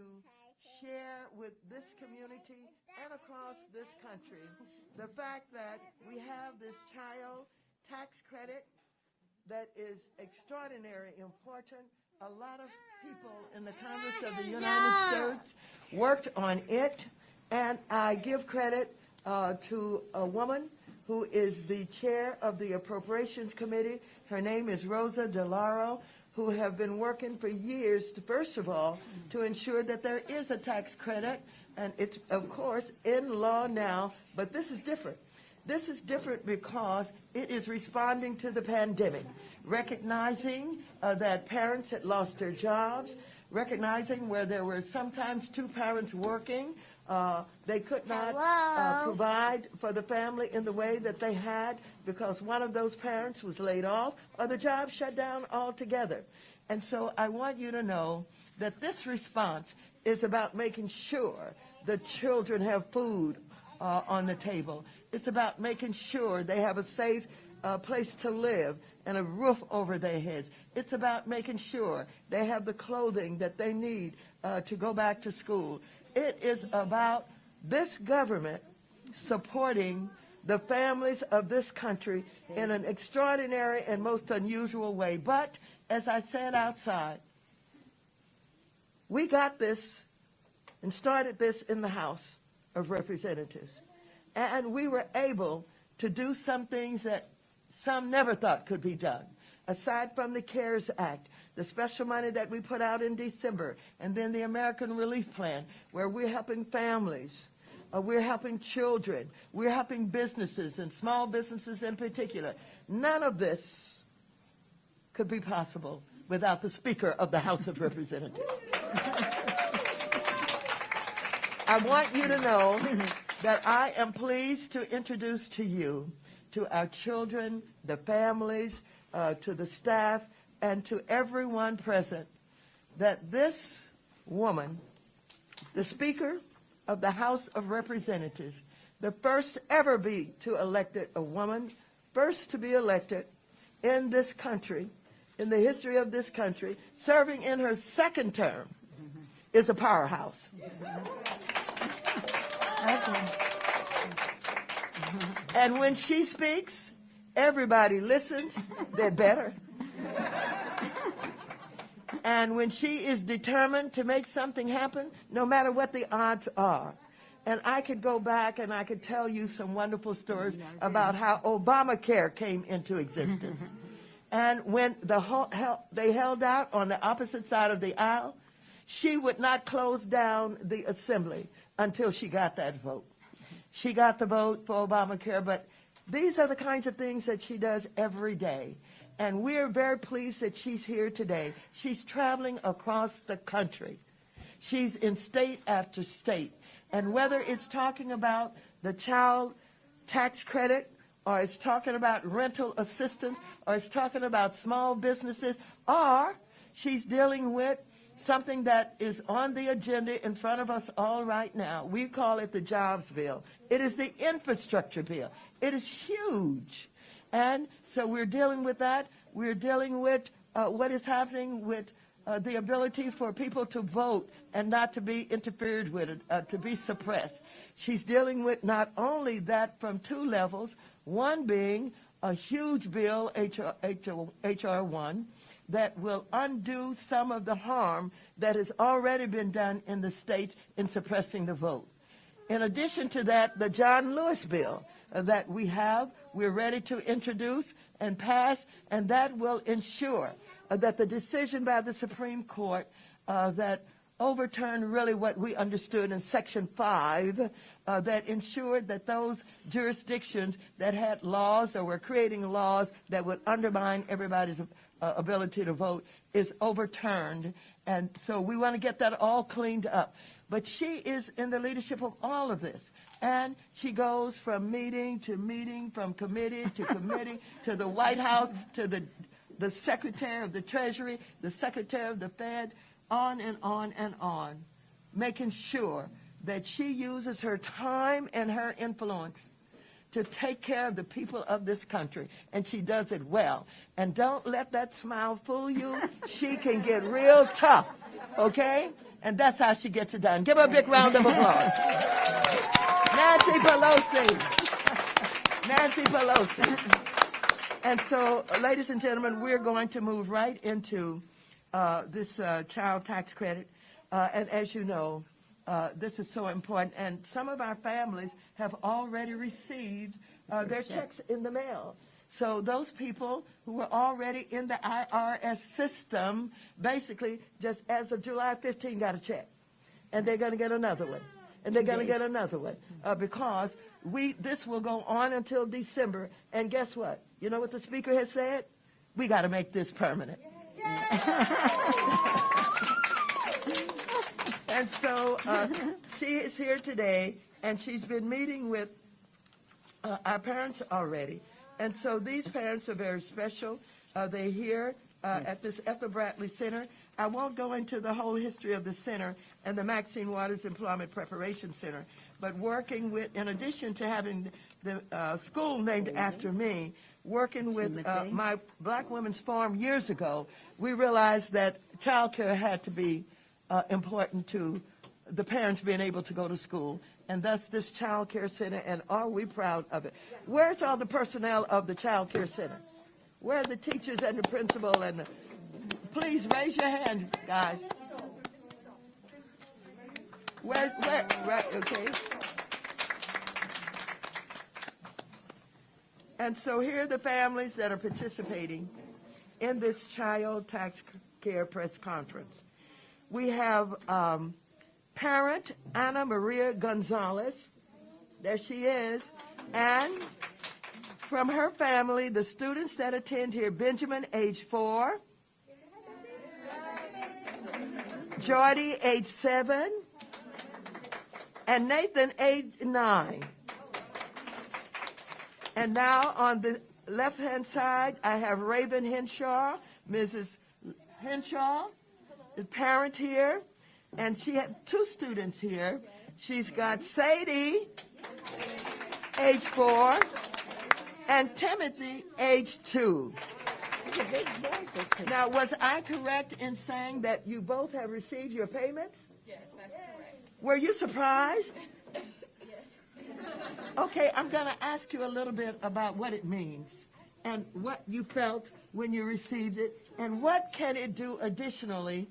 share with this community and across this country the fact that we have this child tax credit that is extraordinarily important. A lot of people in the Congress of the United States worked on it, and I give credit to a woman who is the chair of the Appropriations Committee. Her name is Rosa DeLauro, who have been working for years, first of all, to ensure that there is a tax credit, and it's, of course, in law now, but this is different. This is different because it is responding to the pandemic, recognizing that parents had lost their jobs, recognizing where there were sometimes two parents working. They could not provide for the family in the way that they had because one of those parents was laid off or the job shut down altogether. And so I want you to know that this response is about making sure the children have food on the table. It's about making sure they have a safe place to live and a roof over their heads. It's about making sure they have the clothing that they need to go back to school. It is about this government supporting the families of this country in an extraordinary and most unusual way. But, as I said outside, we got this and started this in the House of Representatives. And we were able to do some things that some never thought could be done. Aside from the CARES Act, the special money that we put out in December, and then the American Relief Plan, where we're helping families, we're helping children, we're helping businesses, and small businesses in particular. None of this could be possible without the Speaker of the House of Representatives. I want you to know that I am pleased to introduce to you, to our children, the families, to the staff, and to everyone present, that this woman, the Speaker of the House of Representatives, the first ever to elected a woman, first to be elected in this country, in the history of this country, serving in her second term, is a powerhouse. And when she speaks, everybody listens. They're better. And when she is determined to make something happen, no matter what the odds are. And I could go back and I could tell you some wonderful stories about how Obamacare came into existence. And when they held out on the opposite side of the aisle, she would not close down the assembly until she got that vote. She got the vote for Obamacare, but these are the kinds of things that she does every day. And we're very pleased that she's here today. She's traveling across the country. She's in state after state. And whether it's talking about the child tax credit, or it's talking about rental assistance, or it's talking about small businesses, or she's dealing with something that is on the agenda in front of us all right now. We call it the jobs bill. It is the infrastructure bill. It is huge. And so we're dealing with that. We're dealing with what is happening with the ability for people to vote and not to be interfered with, to be suppressed. She's dealing with not only that from two levels, one being a huge bill, H.R. 1, that will undo some of the harm that has already been done in the states in suppressing the vote. In addition to that, the John Lewis bill that we're ready to introduce and pass, and that will ensure that the decision by the Supreme Court that overturned really what we understood in Section 5, that ensured that those jurisdictions that had laws or were creating laws that would undermine everybody's ability to vote is overturned. And so we want to get that all cleaned up. But she is in the leadership of all of this. And she goes from meeting to meeting, from committee to committee, to the White House, to the Secretary of the Treasury, the Secretary of the Fed, on and on and on, making sure that she uses her time and her influence to take care of the people of this country, and she does it well. And don't let that smile fool you. She can get real tough, okay? And that's how she gets it done. Give her a big round of applause. Nancy Pelosi. Nancy Pelosi. And so, ladies and gentlemen, we're going to move right into this child tax credit. And as you know, this is so important. And some of our families have already received their checks in the mail. So those people who were already in the IRS system, basically, just as of July 15, got a check. And they're going to get another one. And they're going to get another one. Because this will go on until December. And guess what? You know what the Speaker has said? We got to make this permanent. And so she is here today, and she's been meeting with our parents already. And so these parents are very special. They're here at this Ethel Bradley Center. I won't go into the whole history of the center and the Maxine Waters Employment Preparation Center, but working with, in addition to having the school named after me, working with my Black Women's Forum years ago, we realized that child care had to be important to the parents being able to go to school, and thus this child care center, and are we proud of it? Where's all the personnel of the child care center? Where are the teachers and the principal and the, please raise your hand, guys. Where, right, okay. And so here are the families that are participating in this child tax care press conference. We have parent Ana Maria Gonzalez, there she is, and from her family, the students that attend here, Benjamin, age 4, Jordy, age 7, and Nathan, age 9. And now on the left-hand side, I have Raven Henshaw, Mrs. Henshaw, the parent here, and she had 2 students here. She's got Sadie, age 4, and Timothy, age 2. Now, was I correct in saying that you both have received your payments? Yes, that's correct. Were you surprised? Okay, I'm going to ask you a little bit about what it means and what you felt when you received it, and what can it do additionally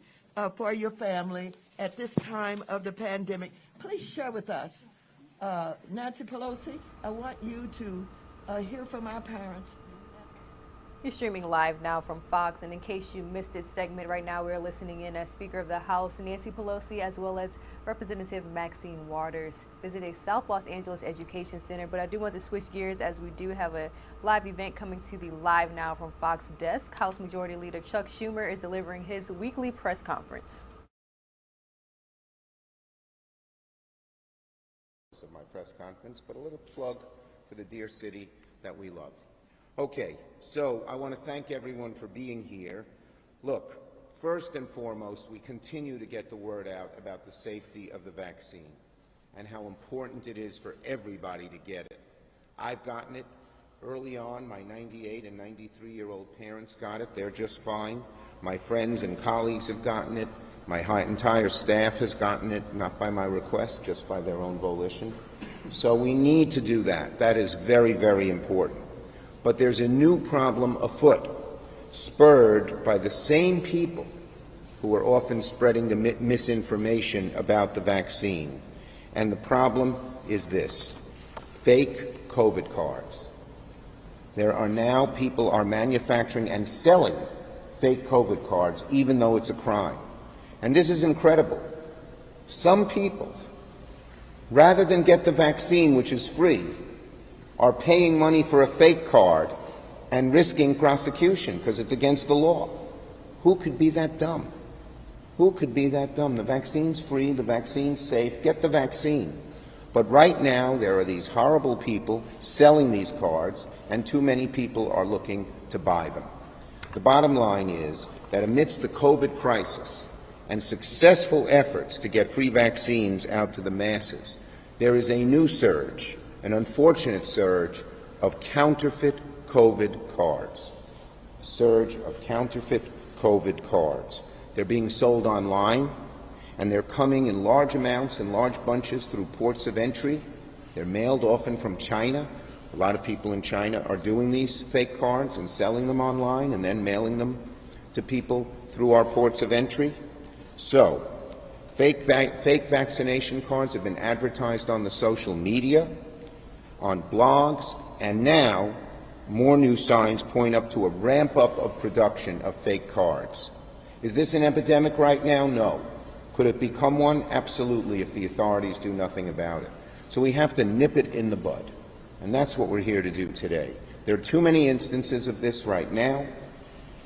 for your family at this time of the pandemic. Please share with us. Nancy Pelosi, I want you to hear from our parents. You're streaming live now from Fox, and in case you missed it segment, right now we're listening in as Speaker of the House Nancy Pelosi, as well as Representative Maxine Waters, visited South Los Angeles Education Center. But I do want to switch gears, as we do have a live event coming to the Live Now from Fox desk. House Majority Leader Chuck Schumer is delivering his weekly press conference. Of my press conference, but a little plug for the dear city that we love. Okay, so I want to thank everyone for being here. Look, first and foremost, we continue to get the word out about the safety of the vaccine and how important it is for everybody to get it. I've gotten it early on. My 98 and 93-year-old parents got it. They're just fine. My friends and colleagues have gotten it. My entire staff has gotten it, not by my request, just by their own volition. So we need to do that. That is very, very important. But there's a new problem afoot, spurred by the same people who are often spreading the misinformation about the vaccine. And the problem is this: fake COVID cards. There are now people are manufacturing and selling fake COVID cards, even though it's a crime. And this is incredible. Some people, rather than get the vaccine, which is free, are paying money for a fake card and risking prosecution because it's against the law. Who could be that dumb? Who could be that dumb? The vaccine's free, the vaccine's safe, get the vaccine. But right now there are these horrible people selling these cards, and too many people are looking to buy them. The bottom line is that amidst the COVID crisis and successful efforts to get free vaccines out to the masses, there is a new surge an unfortunate surge of counterfeit COVID cards. A surge of counterfeit COVID cards. They're being sold online, and they're coming in large amounts and large bunches through ports of entry. They're mailed often from China. A lot of people in China are doing these fake cards and selling them online and then mailing them to people through our ports of entry. So, fake vaccination cards have been advertised on the social media, on blogs, and now more new signs point up to a ramp-up of production of fake cards. Is this an epidemic right now? No. Could it become one? Absolutely, if the authorities do nothing about it. So we have to nip it in the bud, and that's what we're here to do today. There are too many instances of this right now.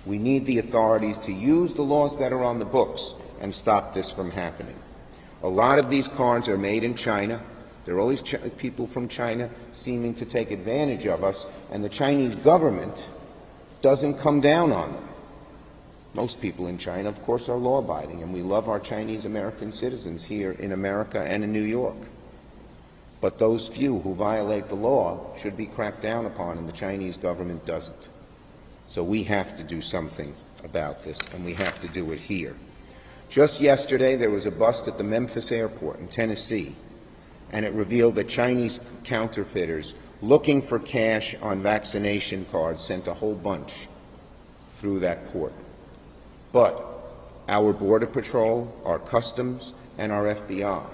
We need the authorities to use the laws that are on the books and stop this from happening. A lot of these cards are made in China. There are always people from China seeming to take advantage of us, and the Chinese government doesn't come down on them. Most people in China, of course, are law-abiding, and we love our Chinese American citizens here in America and in New York. But those few who violate the law should be cracked down upon, and the Chinese government doesn't. So we have to do something about this, and we have to do it here. Just yesterday, there was a bust at the Memphis airport in Tennessee, and it revealed that Chinese counterfeiters looking for cash on vaccination cards sent a whole bunch through that port. But our Border Patrol, our Customs, and our FBI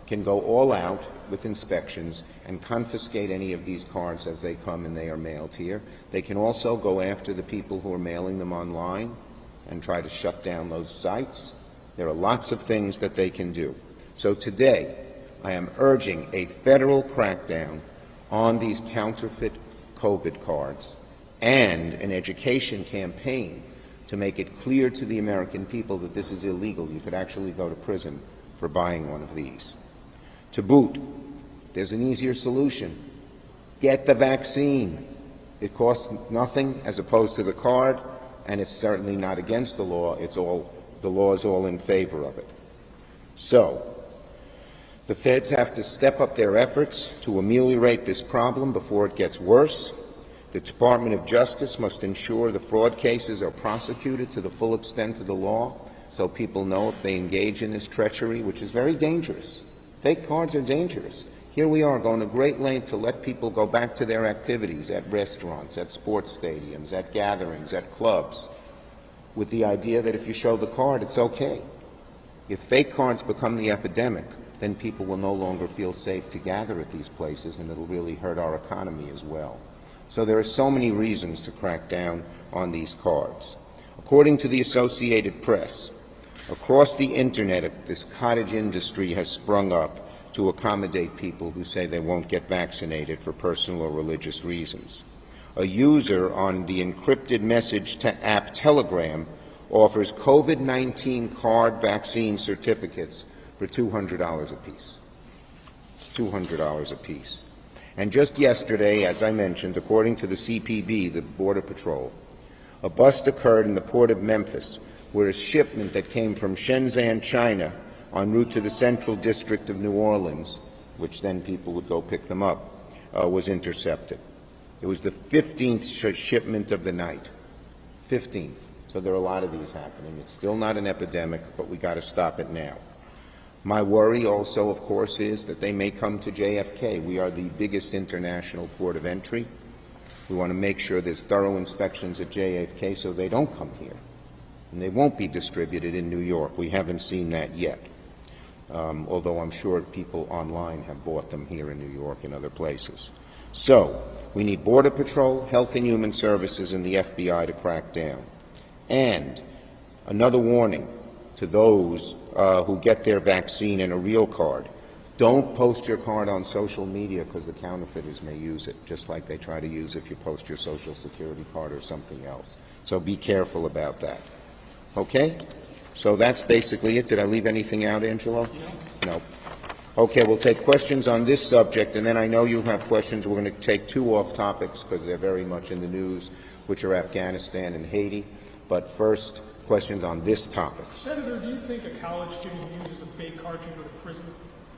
can go all out with inspections and confiscate any of these cards as they come and they are mailed here. They can also go after the people who are mailing them online and try to shut down those sites. There are lots of things that they can do. So today, I am urging a federal crackdown on these counterfeit COVID cards and an education campaign to make it clear to the American people that this is illegal. You could actually go to prison for buying one of these. To boot, there's an easier solution. Get the vaccine. It costs nothing as opposed to the card, and it's certainly not against the law. The law is all in favor of it. So, the feds have to step up their efforts to ameliorate this problem before it gets worse. The Department of Justice must ensure the fraud cases are prosecuted to the full extent of the law so people know if they engage in this treachery, which is very dangerous. Fake cards are dangerous. Here we are going to great length to let people go back to their activities at restaurants, at sports stadiums, at gatherings, at clubs, with the idea that if you show the card, it's okay. If fake cards become the epidemic, then people will no longer feel safe to gather at these places, and it'll really hurt our economy as well. So there are so many reasons to crack down on these cards. According to the Associated Press, across the internet, this cottage industry has sprung up to accommodate people who say they won't get vaccinated for personal or religious reasons. A user on the encrypted message app Telegram offers COVID-19 card vaccine certificates for $200 apiece. $200 apiece. And just yesterday, as I mentioned, according to the CPB, the Border Patrol, a bust occurred in the port of Memphis where a shipment that came from Shenzhen, China, en route to the Central District of New Orleans, which then people would go pick them up, was intercepted. It was the 15th shipment of the night. 15th. So there are a lot of these happening. It's still not an epidemic, but we got to stop it now. My worry also, of course, is that they may come to JFK. We are the biggest international port of entry. We want to make sure there's thorough inspections at JFK so they don't come here. And they won't be distributed in New York. We haven't seen that yet, although I'm sure people online have bought them here in New York and other places. So we need Border Patrol, Health and Human Services, and the FBI to crack down. And another warning to those who get their vaccine in a real card. Don't post your card on social media because the counterfeiters may use it, just like they try to use if you post your Social Security card or something else. So be careful about that. Okay? So that's basically it. Did I leave anything out, Angelo? No. Okay, we'll take questions on this subject, and then I know you have questions. We're going to take two off topics because they're very much in the news, which are Afghanistan and Haiti. But first, questions on this topic. Senator, do you think a college student who uses a fake card can go to prison?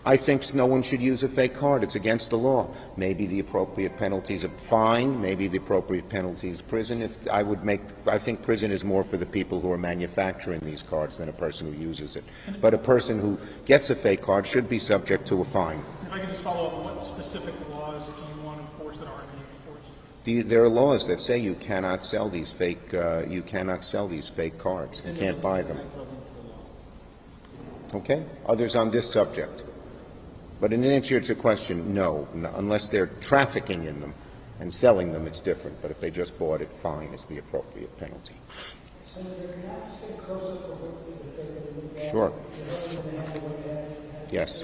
I think no one should use a fake card. It's against the law. Maybe the appropriate penalty is a fine. Maybe the appropriate penalty is prison. I think prison is more for the people who are manufacturing these cards than a person who uses it. But a person who gets a fake card should be subject to a fine. If I could just follow up, what specific laws do you want to enforce that aren't being enforced? There are laws that say you cannot sell these fake. You cannot sell these fake cards. You can't buy them. Okay. Others on this subject. But in answer to your question, no, unless they're trafficking in them and selling them, it's different. But if they just bought it, fine is the appropriate penalty. Sure. Yes.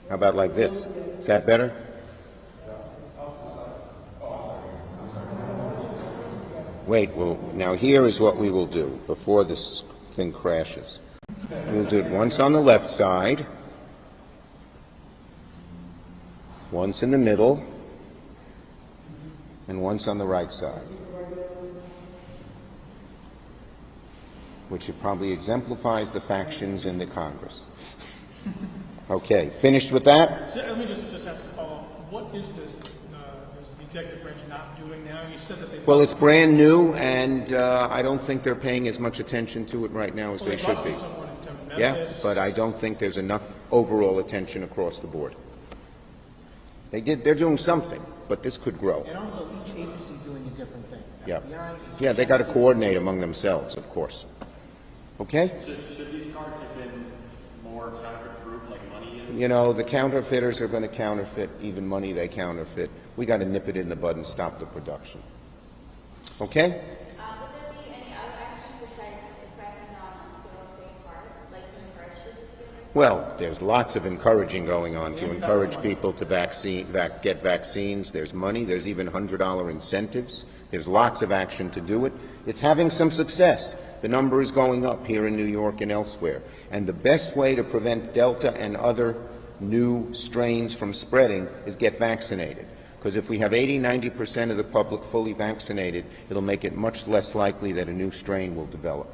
How about like this? Is that better? Wait, well, now here is what we will do before this thing crashes. We'll do it once on the left side, once in the middle, and once on the right side, which probably exemplifies the factions in the Congress. Okay, finished with that? So let me just ask a follow-up. What is this the executive branch not doing now? You said that they... Well, it's brand new, and I don't think they're paying as much attention to it right now as they should be. Yeah, but I don't think there's enough overall attention across the board. They're doing something, but this could grow. And also, each agency is doing a different thing. Yeah. FBI, Yeah, they got to coordinate among themselves, of course. Okay? Should these cards have been more counterproof, like money? You know, the counterfeiters are going to counterfeit even money they counterfeit. We got to nip it in the bud and stop the production. Okay? Would there be any other actions besides cracking down on sale of fake cards, like to encourage this? Well, there's lots of encouraging going on to encourage people to get vaccines. There's money. There's even $100 incentives. There's lots of action to do it. It's having some success. The number is going up here in New York and elsewhere. And the best way to prevent Delta and other new strains from spreading is get vaccinated. Because if we have 80–90% of the public fully vaccinated, it'll make it much less likely that a new strain will develop.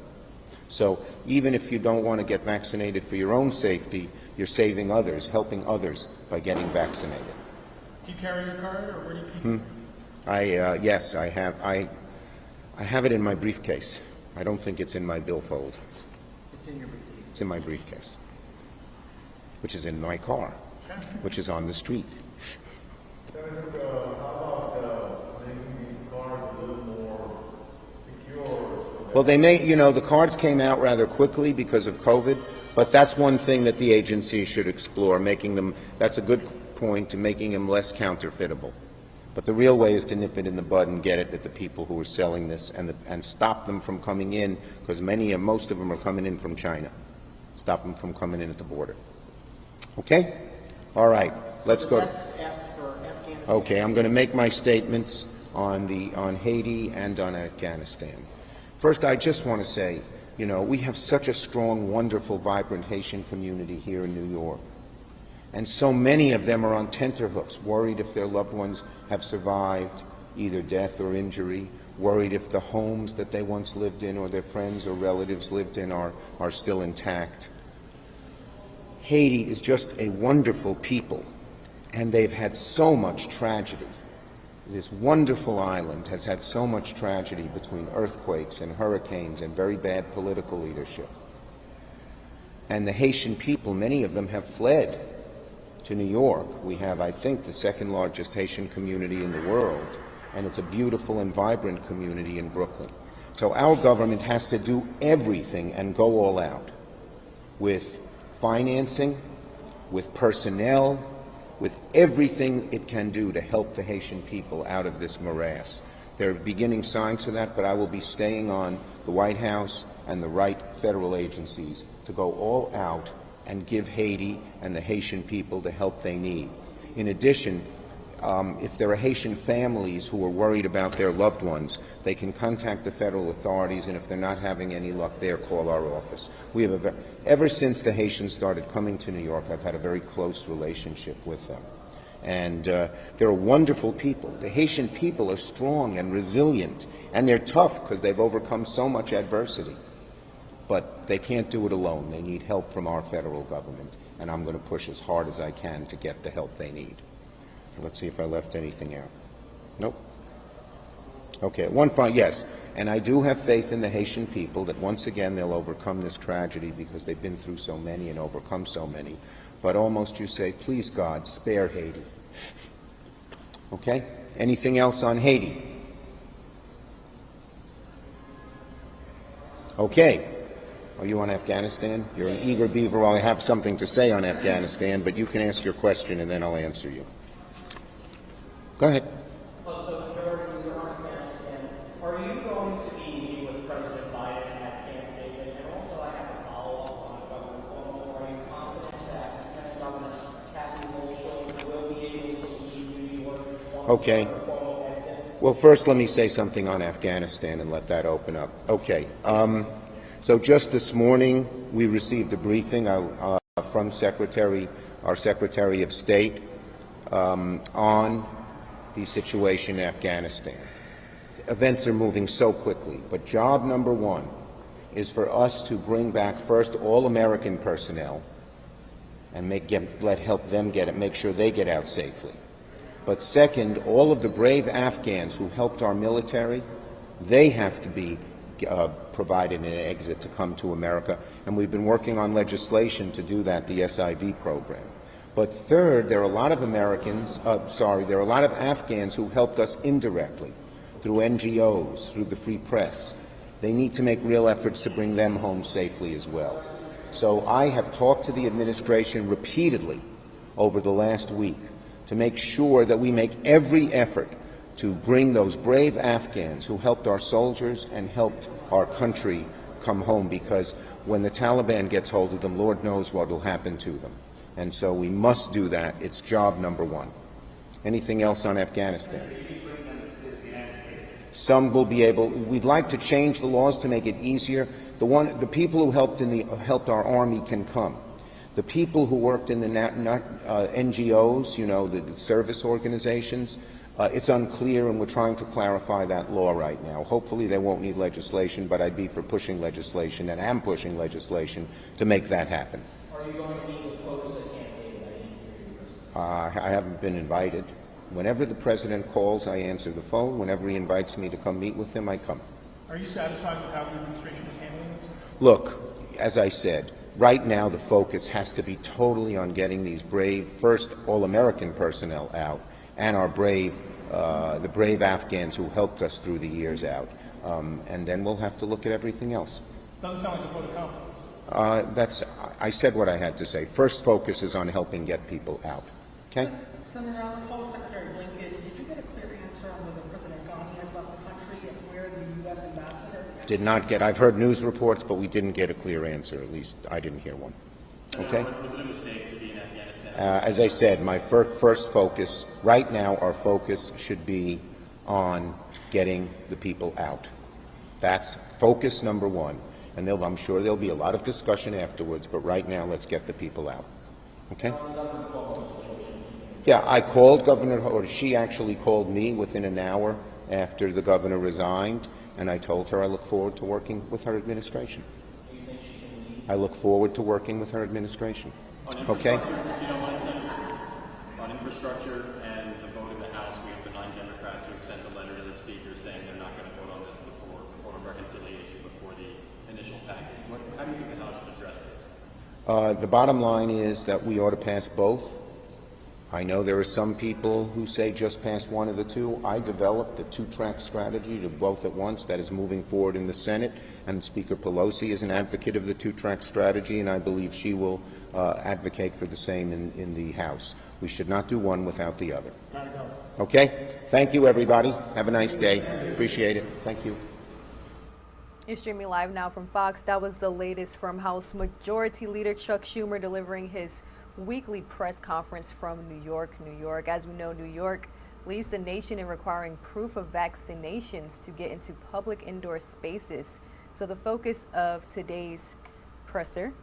So even if you don't want to get vaccinated for your own safety, you're saving others, helping others by getting vaccinated. Do you carry your card, or where do you keep it? Yes, I have. I have it in my briefcase. I don't think it's in my billfold. It's in your briefcase. It's in my briefcase, which is in my car, which is on the street. Well, they may, you know, the cards came out rather quickly because of COVID, but that's one thing that the agency should explore, making them, that's a good point, to making them less counterfeitable. But the real way is to nip it in the bud and get it at the people who are selling this and stop them from coming in, because most of them are coming in from China. Stop them from coming in at the border. Okay? All right. Let's go. Okay, I'm going to make my statements on Haiti and on Afghanistan. First, I just want to say, you know, we have such a strong, wonderful, vibrant Haitian community here in New York. And so many of them are on tenterhooks, worried if their loved ones have survived either death or injury, worried if the homes that they once lived in or their friends or relatives lived in are still intact. Haiti is just a wonderful people, and they've had so much tragedy. This wonderful island has had so much tragedy between earthquakes and hurricanes and very bad political leadership. And the Haitian people, many of them have fled to New York. We have, I think, the second largest Haitian community in the world, and it's a beautiful and vibrant community in Brooklyn. So our government has to do everything and go all out with financing, with personnel, with everything it can do to help the Haitian people out of this morass. There are beginning signs of that, but I will be staying on the White House and the right federal agencies to go all out and give Haiti and the Haitian people the help they need. In addition, if there are Haitian families who are worried about their loved ones, they can contact the federal authorities, and if they're not having any luck there, call our office. We have ever since the Haitians started coming to New York, I've had a very close relationship with them. And they're wonderful people. The Haitian people are strong and resilient, and they're tough because they've overcome so much adversity. But they can't do it alone. They need help from our federal government, and I'm going to push as hard as I can to get the help they need. Let's see if I left anything out. Nope. Okay, yes, and I do have faith in the Haitian people that once again they'll overcome this tragedy because they've been through so many and overcome so many. But almost you say, please God, spare Haiti. Okay? Anything else on Haiti? Okay. Are you on Afghanistan? You're an eager beaver. Well, I have something to say on Afghanistan, but you can ask your question and then I'll answer you. Go ahead. Well, so George, you're on Afghanistan. Are you going to be meeting with President Biden at Camp David? And also, I have a follow-up on Governor Cuomo. Are you confident that Governor Kathy Hochul will be able to leave New York? Okay. Well, first let me say something on Afghanistan and let that open up. Okay. So just this morning, we received a briefing from our Secretary of State on the situation in Afghanistan. Events are moving so quickly, but job number one is for us to bring back first all American personnel and help them make sure they get out safely. But second, all of the brave Afghans who helped our military, they have to be provided an exit to come to America, and we've been working on legislation to do that, the SIV program. But third, there are a lot of there are a lot of Afghans who helped us indirectly through NGOs, through the free press. They need to make real efforts to bring them home safely as well. So I have talked to the administration repeatedly over the last week to make sure that we make every effort to bring those brave Afghans who helped our soldiers and helped our country come home, because when the Taliban gets hold of them, Lord knows what will happen to them. And so we must do that. It's job number one. Anything else on Afghanistan? Some will be able. We'd like to change the laws to make it easier. The people who helped our army can come. The people who worked in the NGOs, the service organizations, it's unclear, and we're trying to clarify that law right now. Hopefully they won't need legislation, but I'd be for pushing legislation, and am pushing legislation to make that happen. Are you going to meet with folks at Camp David? I haven't been invited. Whenever the president calls, I answer the phone. Whenever he invites me to come meet with him, I come. Are you satisfied with how the administration is handling this? Look, as I said, right now the focus has to be totally on getting these brave, first all-American personnel out, and our the brave Afghans who helped us through the years out. And then we'll have to look at everything else. Doesn't sound like a vote of confidence. I said what I had to say. First focus is on helping get people out. Okay? Senator Allen, follow Secretary Blinken. Did you get a clear answer on whether President Ghani has left the country and where the U.S. ambassador? Did not get. I've heard news reports, but we didn't get a clear answer. At least I didn't hear one. Okay? Was it a mistake to be in Afghanistan? As I said, my first focus, right now our focus should be on getting the people out. That's focus number one. And I'm sure there'll be a lot of discussion afterwards, but right now let's get the people out. Okay? Yeah, I called or she actually called me within an hour after the governor resigned, and I told her I look forward to working with her administration. I look forward to working with her administration. Okay? On infrastructure and the vote in the House, we have the 9 Democrats who have sent a letter to the Speaker saying they're not going to vote on this before vote of reconciliation before the initial package. How do you think the House should address this? The bottom line is that we ought to pass both. I know there are some people who say just pass one of the two. I developed a 2-track strategy to both at once that is moving forward in the Senate, and Speaker Pelosi is an advocate of the 2-track strategy, and I believe she will advocate for the same in the House. We should not do one without the other. Okay? Thank you, everybody. Have a nice day. Appreciate it. Thank you. You're streaming live now from Fox. That was the latest from House Majority Leader Chuck Schumer delivering his weekly press conference from New York. New York, as we know, New York leads the nation in requiring proof of vaccinations to get into public indoor spaces. So the focus of today's presser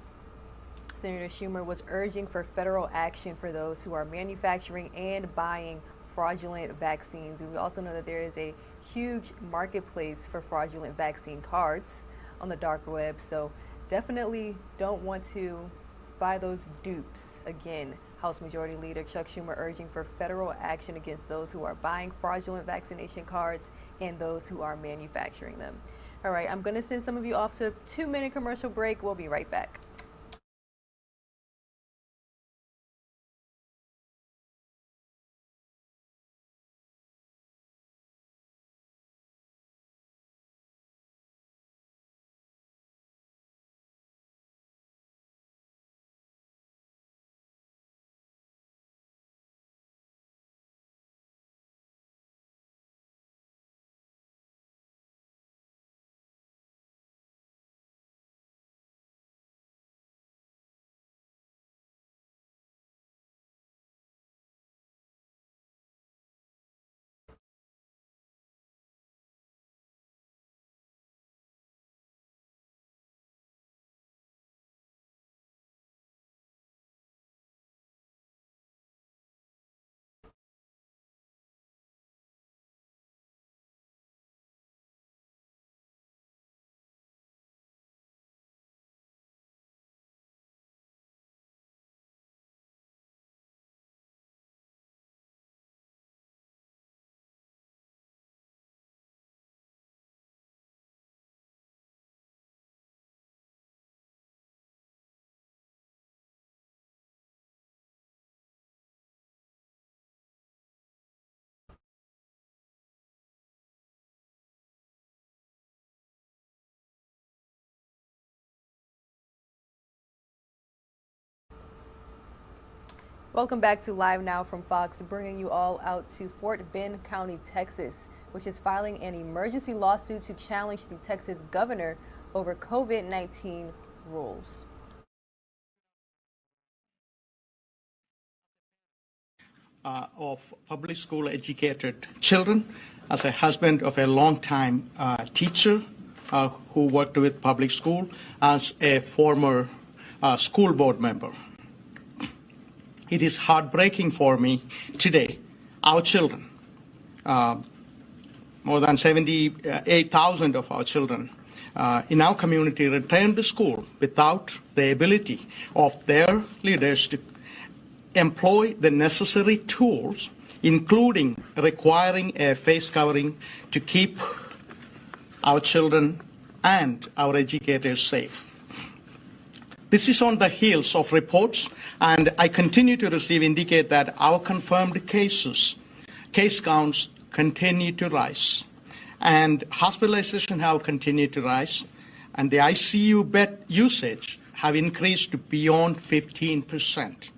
Senator Schumer was urging for federal action for those who are manufacturing and buying fraudulent vaccines. We also know that there is a huge marketplace for fraudulent vaccine cards on the dark web, so definitely don't want to buy those dupes. Again, House Majority Leader Chuck Schumer urging for federal action against those who are buying fraudulent vaccination cards and those who are manufacturing them. All right, I'm going to send some of you off to a 2-minute commercial break. We'll be right back. Welcome back to Live Now from Fox, bringing you all out to Fort Bend County, Texas, which is filing an emergency lawsuit to challenge the Texas governor over COVID-19 rules. Of public school educated children, as a husband of a long-time teacher who worked with public school, as a former school board member. It is heartbreaking for me today. Our children, more than 78,000 of our children in our community returned to school without the ability of their leaders to employ the necessary tools, including requiring a face covering to keep our children and our educators safe. This is on the heels of reports, and I continue to receive indicate that our confirmed case counts continue to rise, and hospitalization have continued to rise, and the ICU bed usage have increased to beyond 15%.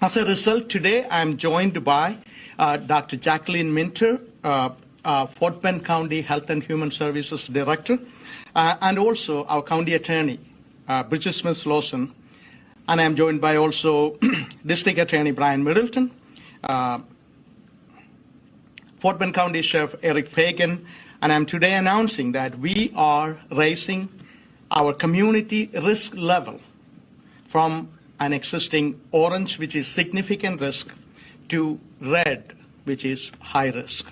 As a result, today I am joined by Dr. Jacqueline Minter, Fort Bend County Health and Human Services Director, and also our County Attorney, Bridget Smith-Lawson, and I am joined by also District Attorney Brian Middleton, Fort Bend County Sheriff Eric Fagan, and I'm today announcing that we are raising our community risk level from an existing orange, which is significant risk, to red, which is high risk.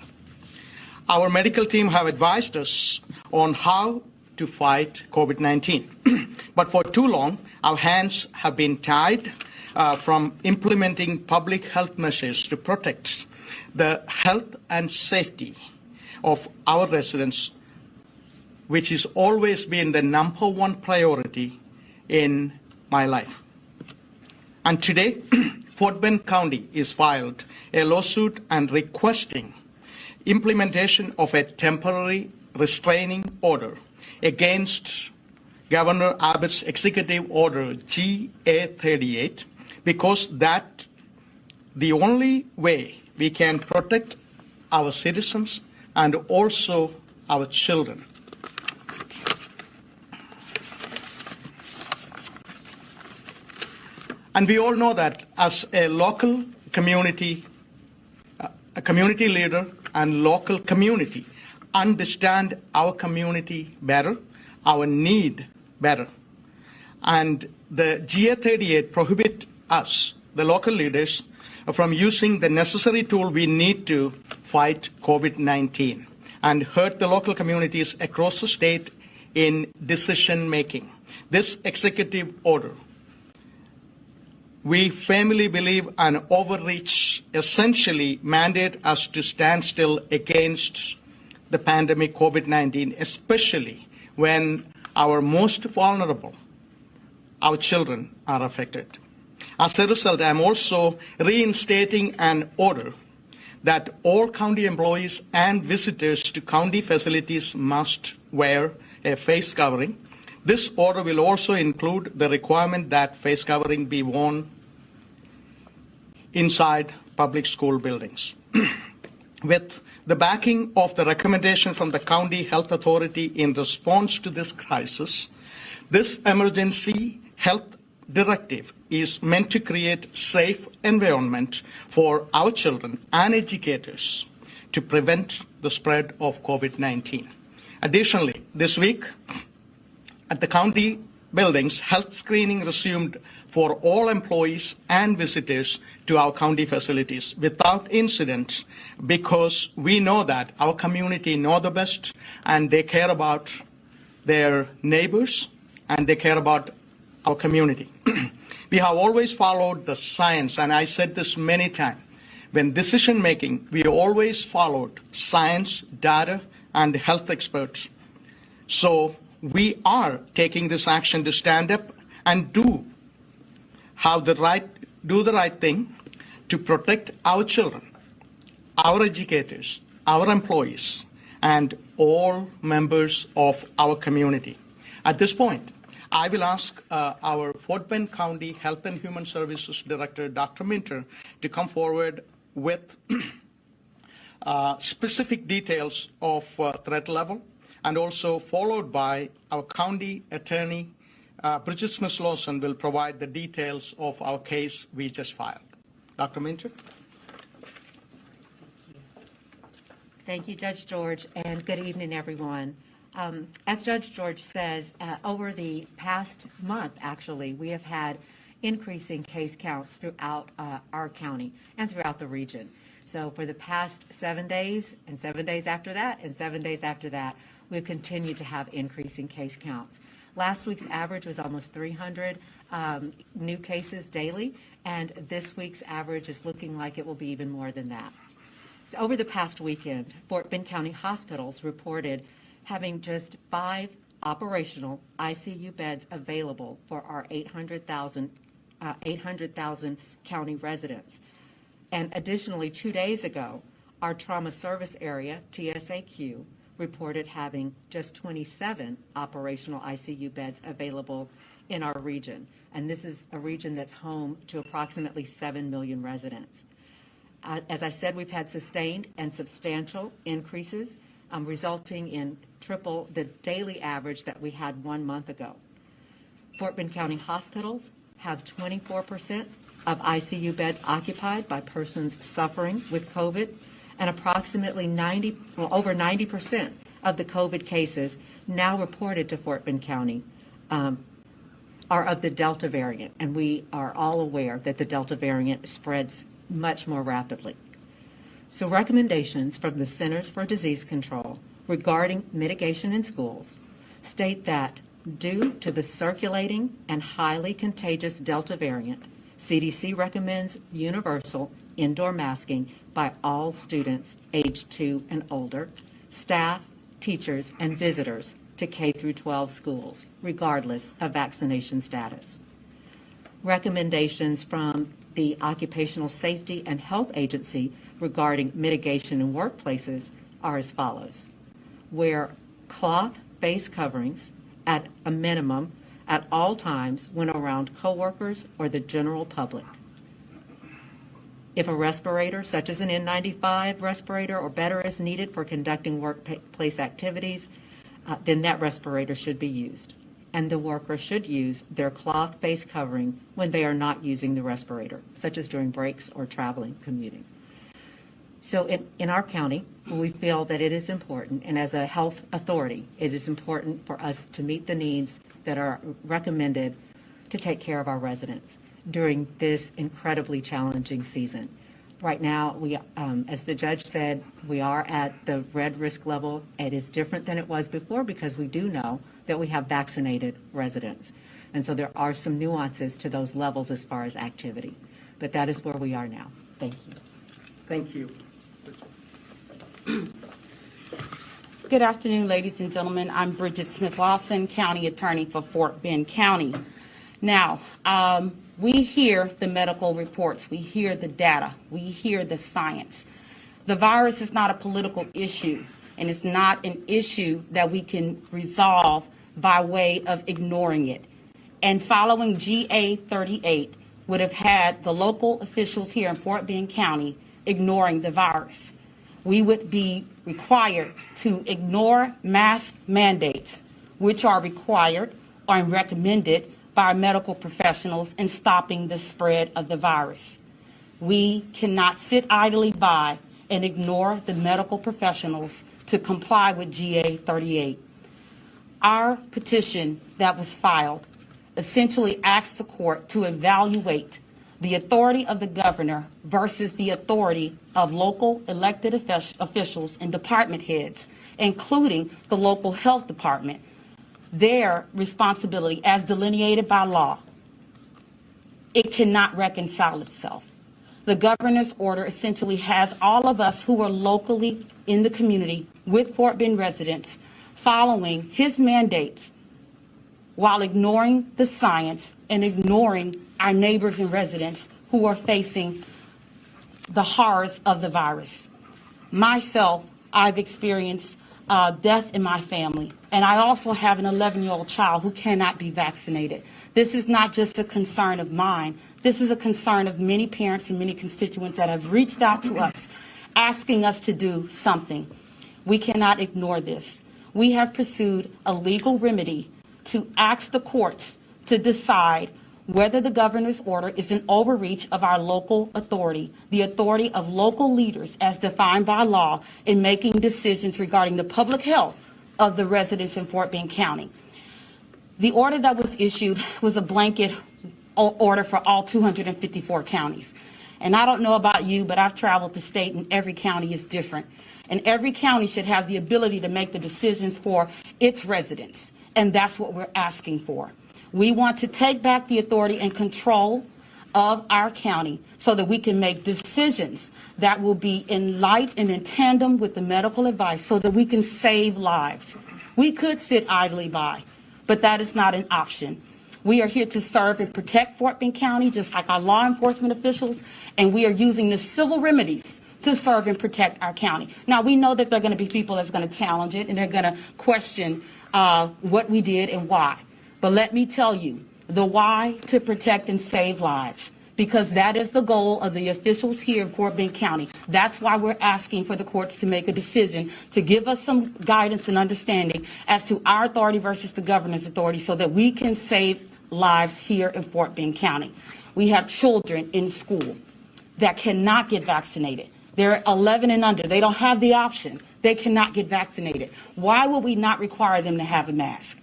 Our medical team have advised us on how to fight COVID-19. But for too long, our hands have been tied from implementing public health measures to protect the health and safety of our residents, which has always been the #1 priority in my life. And today, Fort Bend County is filed a lawsuit and requesting implementation of a temporary restraining order against Governor Abbott's executive order GA38, because that the only way we can protect our citizens and also our children. And we all know that as a local community, a community leader and local community understand our community better, our need better. And the GA38 prohibit us, the local leaders, from using the necessary tool we need to fight COVID-19 and hurt the local communities across the state in decision making. This executive order, we firmly believe an overreach essentially mandate us to stand still against the pandemic COVID-19, especially when our most vulnerable, our children, are affected. As a result, I'm also reinstating an order that all county employees and visitors to county facilities must wear a face covering. This order will also include the requirement that face covering be worn inside public school buildings. With the backing of the recommendation from the County Health Authority in response to this crisis, this emergency health directive is meant to create safe environment for our children and educators to prevent the spread of COVID-19. Additionally, this week at the county buildings, health screening resumed for all employees and visitors to our county facilities without incident, because we know that our community know the best and they care about their neighbors and they care about our community. We have always followed the science, and I said this many times. When decision making, we always followed science, data, and health experts. So we are taking this action to stand up and do the right thing to protect our children, our educators, our employees, and all members of our community. At this point, I will ask our Fort Bend County Health and Human Services Director, Dr. Minter, to come forward with specific details of threat level, and also followed by our county attorney, Bridget Smith-Lawson, will provide the details of our case we just filed. Dr. Minter? Thank you, Judge George, and good evening, everyone. As Judge George says, over the past month, actually, we have had increasing case counts throughout our county and throughout the region. So for the past 7 days, and 7 days after that, and 7 days after that, we've continued to have increasing case counts. Last week's average was almost 300 new cases daily, and this week's average is looking like it will be even more than that. So over the past weekend, Fort Bend County hospitals reported having just 5 operational ICU beds available for our 800,000 county residents. And additionally, 2 days ago, our trauma service area, TSAQ, reported having just 27 operational ICU beds available in our region. And this is a region that's home to approximately 7 million residents. As I said, we've had sustained and substantial increases, resulting in triple the daily average that we had 1 month ago. Fort Bend County hospitals have 24% of ICU beds occupied by persons suffering with COVID, and approximately over 90% of the COVID cases now reported to Fort Bend County are of the Delta variant, and we are all aware that the Delta variant spreads much more rapidly. So recommendations from the Centers for Disease Control regarding mitigation in schools state that due to the circulating and highly contagious Delta variant, CDC recommends universal indoor masking by all students aged 2 and older, staff, teachers, and visitors to K through 12 schools, regardless of vaccination status. Recommendations from the Occupational Safety and Health Agency regarding mitigation in workplaces are as follows. Wear cloth face coverings at a minimum at all times when around coworkers or the general public. If a respirator, such as an N95 respirator or better, is needed for conducting workplace activities, then that respirator should be used. And the worker should use their cloth face covering when they are not using the respirator, such as during breaks or traveling, commuting. So in our county, we feel that it is important, and as a health authority, it is important for us to meet the needs that are recommended to take care of our residents during this incredibly challenging season. Right now, we, as the judge said, we are at the red risk level. It is different than it was before because we do know that we have vaccinated residents. And so there are some nuances to those levels as far as activity. But that is where we are now. Thank you. Thank you. Good afternoon, ladies and gentlemen. I'm Bridget Smith-Lawson, County Attorney for Fort Bend County. Now, we hear the medical reports. We hear the data. We hear the science. The virus is not a political issue, and it's not an issue that we can resolve by way of ignoring it. And following GA 38 would have had the local officials here in Fort Bend County ignoring the virus. We would be required to ignore mask mandates, which are required or recommended by our medical professionals in stopping the spread of the virus. We cannot sit idly by and ignore the medical professionals to comply with GA 38. Our petition that was filed essentially asks the court to evaluate the authority of the governor versus the authority of local elected officials and department heads, including the local health department, their responsibility as delineated by law. It cannot reconcile itself. The governor's order essentially has all of us who are locally in the community with Fort Bend residents following his mandates while ignoring the science and ignoring our neighbors and residents who are facing the horrors of the virus. Myself, I've experienced death in my family, and I also have an 11-year-old child who cannot be vaccinated. This is not just a concern of mine. This is a concern of many parents and many constituents that have reached out to us asking us to do something. We cannot ignore this. We have pursued a legal remedy to ask the courts to decide whether the governor's order is an overreach of our local authority, the authority of local leaders as defined by law in making decisions regarding the public health of the residents in Fort Bend County. The order that was issued was a blanket order for all 254 counties. And I don't know about you, but I've traveled the state and every county is different. And every county should have the ability to make the decisions for its residents. And that's what we're asking for. We want to take back the authority and control of our county so that we can make decisions that will be in light and in tandem with the medical advice so that we can save lives. We could sit idly by, but that is not an option. We are here to serve and protect Fort Bend County, just like our law enforcement officials, and we are using the civil remedies to serve and protect our county. Now, we know that there are going to be people that's going to challenge it, and they're going to question what we did and why. But let me tell you, the why to protect and save lives, because that is the goal of the officials here in Fort Bend County. That's why we're asking for the courts to make a decision to give us some guidance and understanding as to our authority versus the governor's authority so that we can save lives here in Fort Bend County. We have children in school that cannot get vaccinated. They're 11 and under. They don't have the option. They cannot get vaccinated. Why would we not require them to have a mask?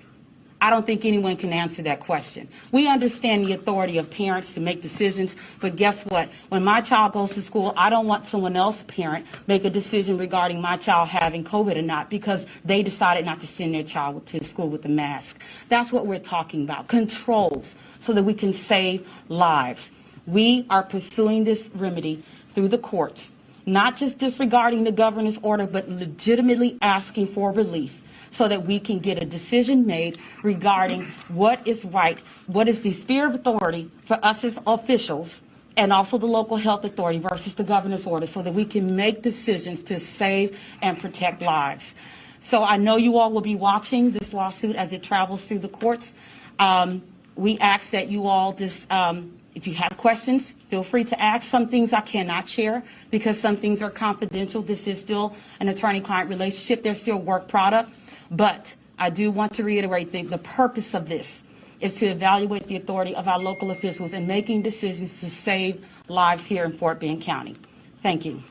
I don't think anyone can answer that question. We understand the authority of parents to make decisions, but guess what? When my child goes to school, I don't want someone else's parent make a decision regarding my child having COVID or not because they decided not to send their child to school with a mask. That's what we're talking about, controls, so that we can save lives. We are pursuing this remedy through the courts, not just disregarding the governor's order, but legitimately asking for relief, so that we can get a decision made regarding what is right, what is the sphere of authority for us as officials, and also the local health authority versus the governor's order, so that we can make decisions to save and protect lives. So I know you all will be watching this lawsuit as it travels through the courts. We ask that you all just, if you have questions, feel free to ask. Some things I cannot share because some things are confidential. This is still an attorney-client relationship. There's still work product. But I do want to reiterate the purpose of this is to evaluate the authority of our local officials in making decisions to save lives here in Fort Bend County. Thank you.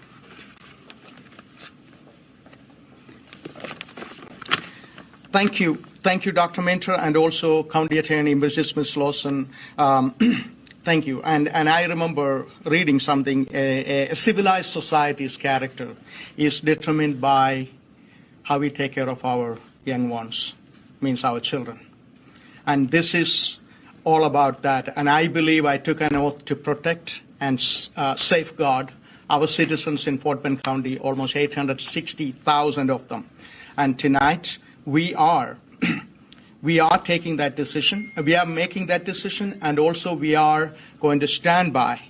Thank you. Thank you, Dr. Minter, and also County Attorney Bridget Smith-Lawson. Thank you. And I remember reading something, a civilized society's character is determined by how we take care of our young ones, means our children. And this is all about that. And I believe I took an oath to protect and safeguard our citizens in Fort Bend County, almost 860,000 of them. And tonight, we are taking that decision. We are making that decision, and also we are going to stand by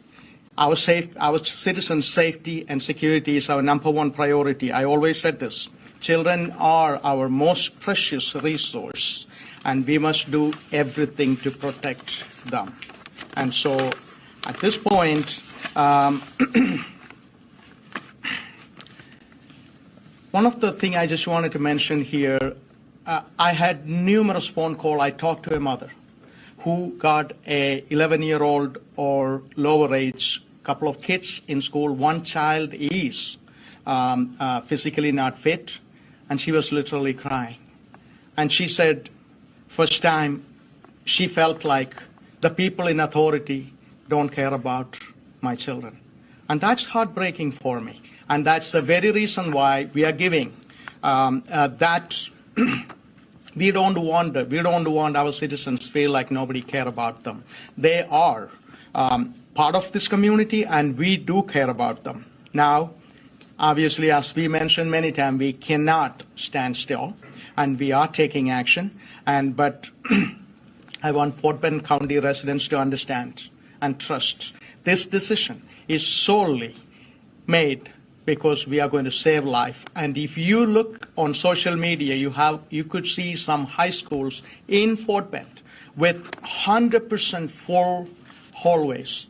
our citizens' safety and security is our #1 priority. I always said this. Children are our most precious resource, and we must do everything to protect them. And so, at this point, one of the things I just wanted to mention here, I had numerous phone calls. I talked to a mother who got a 11-year-old or lower age couple of kids in school. One child is physically not fit, and she was literally crying. And she said, first time she felt like the people in authority don't care about my children. And that's heartbreaking for me. And that's the very reason why we are giving that. We don't want our citizens feel like nobody care about them. They are part of this community, and we do care about them. Now, obviously, as we mentioned many times, we cannot stand still, and we are taking action. But I want Fort Bend County residents to understand and trust this decision is solely made because we are going to save life. And if you look on social media, you could see some high schools in Fort Bend with 100% full hallways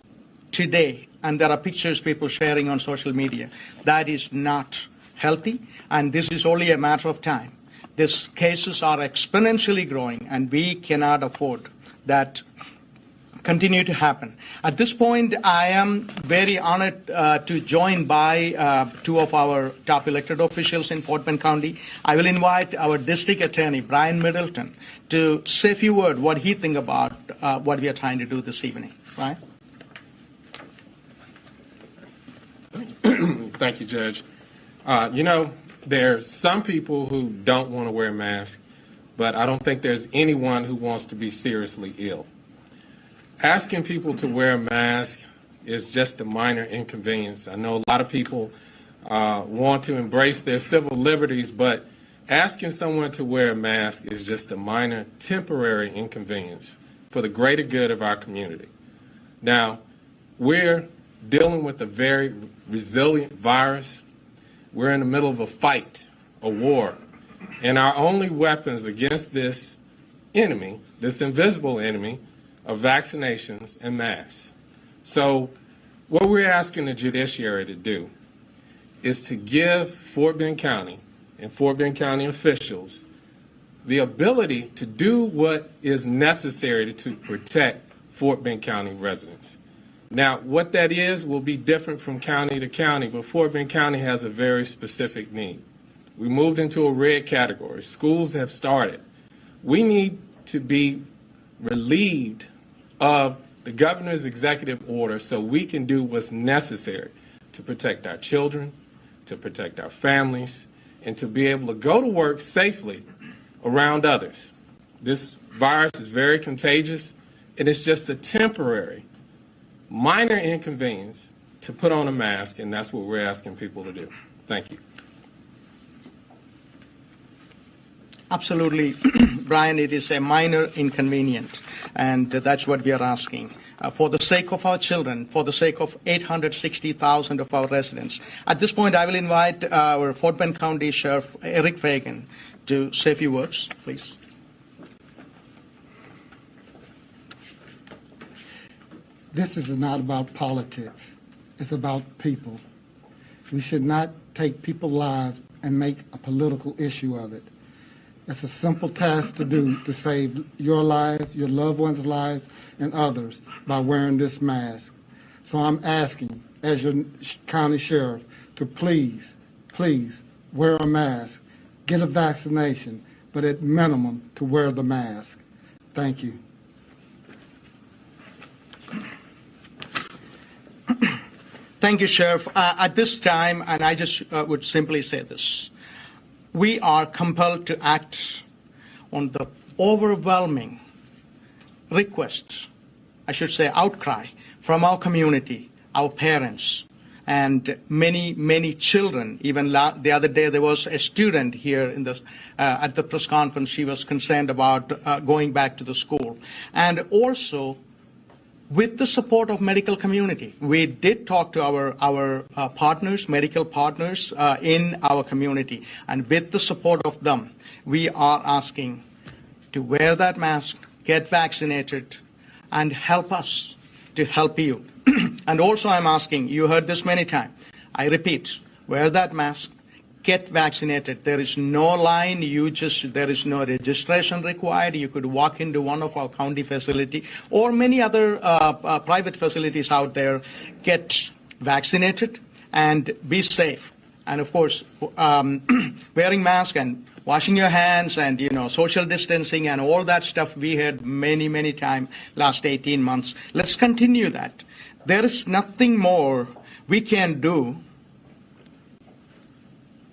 today, and there are pictures people sharing on social media. That is not healthy, and this is only a matter of time. These cases are exponentially growing, and we cannot afford that continue to happen. At this point, I am very honored to join by two of our top elected officials in Fort Bend County. I will invite our district attorney, Brian Middleton, to say a few words what he thinks about what we are trying to do this evening. Brian? Thank you, Judge. There's some people who don't want to wear masks, but I don't think there's anyone who wants to be seriously ill. Asking people to wear a mask is just a minor inconvenience. I know a lot of people want to embrace their civil liberties, but asking someone to wear a mask is just a minor temporary inconvenience for the greater good of our community. Now, we're dealing with a very resilient virus. We're in the middle of a fight, a war, and our only weapons against this enemy, this invisible enemy, are vaccinations and masks. So what we're asking the judiciary to do is to give Fort Bend County and Fort Bend County officials the ability to do what is necessary to protect Fort Bend County residents. Now, what that is will be different from county to county, but Fort Bend County has a very specific need. We moved into a red category. Schools have started. We need to be relieved of the governor's executive order so we can do what's necessary to protect our children, to protect our families, and to be able to go to work safely around others. This virus is very contagious, and it's just a temporary, minor inconvenience to put on a mask, and that's what we're asking people to do. Thank you. Absolutely, Brian, it is a minor inconvenience, and that's what we are asking. For the sake of our children, for the sake of 860,000 of our residents. At this point, I will invite our Fort Bend County Sheriff, Eric Fagan, to say a few words, please. This is not about politics. It's about people. We should not take people's lives and make a political issue of it. It's a simple task to do to save your lives, your loved ones' lives, and others by wearing this mask. So I'm asking, as your county sheriff, to please wear a mask, get a vaccination, but at minimum to wear the mask. Thank you. Thank you, Sheriff. At this time, and I just would simply say this, we are compelled to act on the overwhelming requests, I should say outcry, from our community, our parents, and many, many children. Even the other day, there was a student here in the, at the press conference. She was concerned about going back to the school. And also, with the support of medical community, we did talk to our partners, medical partners in our community. And with the support of them, we are asking to wear that mask, get vaccinated, and help us to help you. And also I'm asking, you heard this many times, I repeat, wear that mask, get vaccinated. There is no line, there is no registration required. You could walk into one of our county facility or many other private facilities out there, get vaccinated and be safe. And of course, wearing mask and washing your hands and, social distancing and all that stuff we heard many, many times last 18 months. Let's continue that. There is nothing more we can do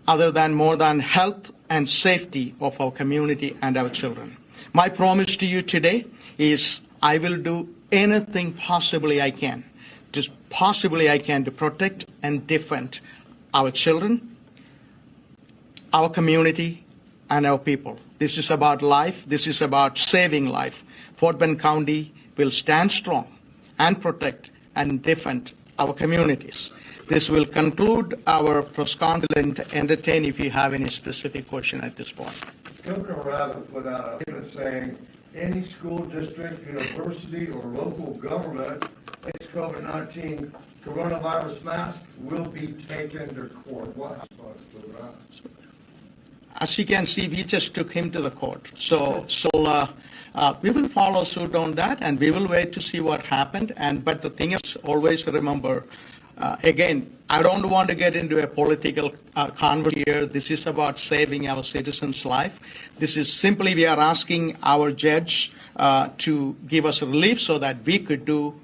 other than more than health and safety of our community and our children. My promise to you today is I will do anything possibly I can to protect and defend our children, our community, and our people. This is about life. This is about saving life. Fort Bend County will stand strong and protect and defend our communities. This will conclude our press conference. Entertain if you have any specific question at this point. Governor Rather put out a statement saying any school district, university, or local government takes COVID-19 coronavirus mask will be taken to court. What response to that? As you can see, we just took him to the court. So we will follow suit on that, and we will wait to see what happened. But the thing is, always remember, again, I don't want to get into a political conversation here. This is about saving our citizens' life. This is simply we are asking our judge to give us relief so that we could do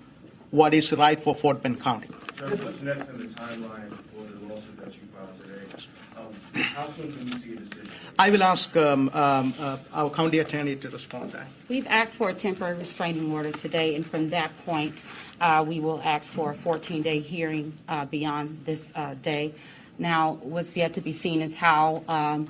what is right for Fort Bend County. What's next in the timeline for the lawsuit that you filed today? How soon can we see a decision? I will ask our county attorney to respond to that. We've asked for a temporary restraining order today, and from that point, we will ask for a 14-day hearing beyond this day. Now, what's yet to be seen is how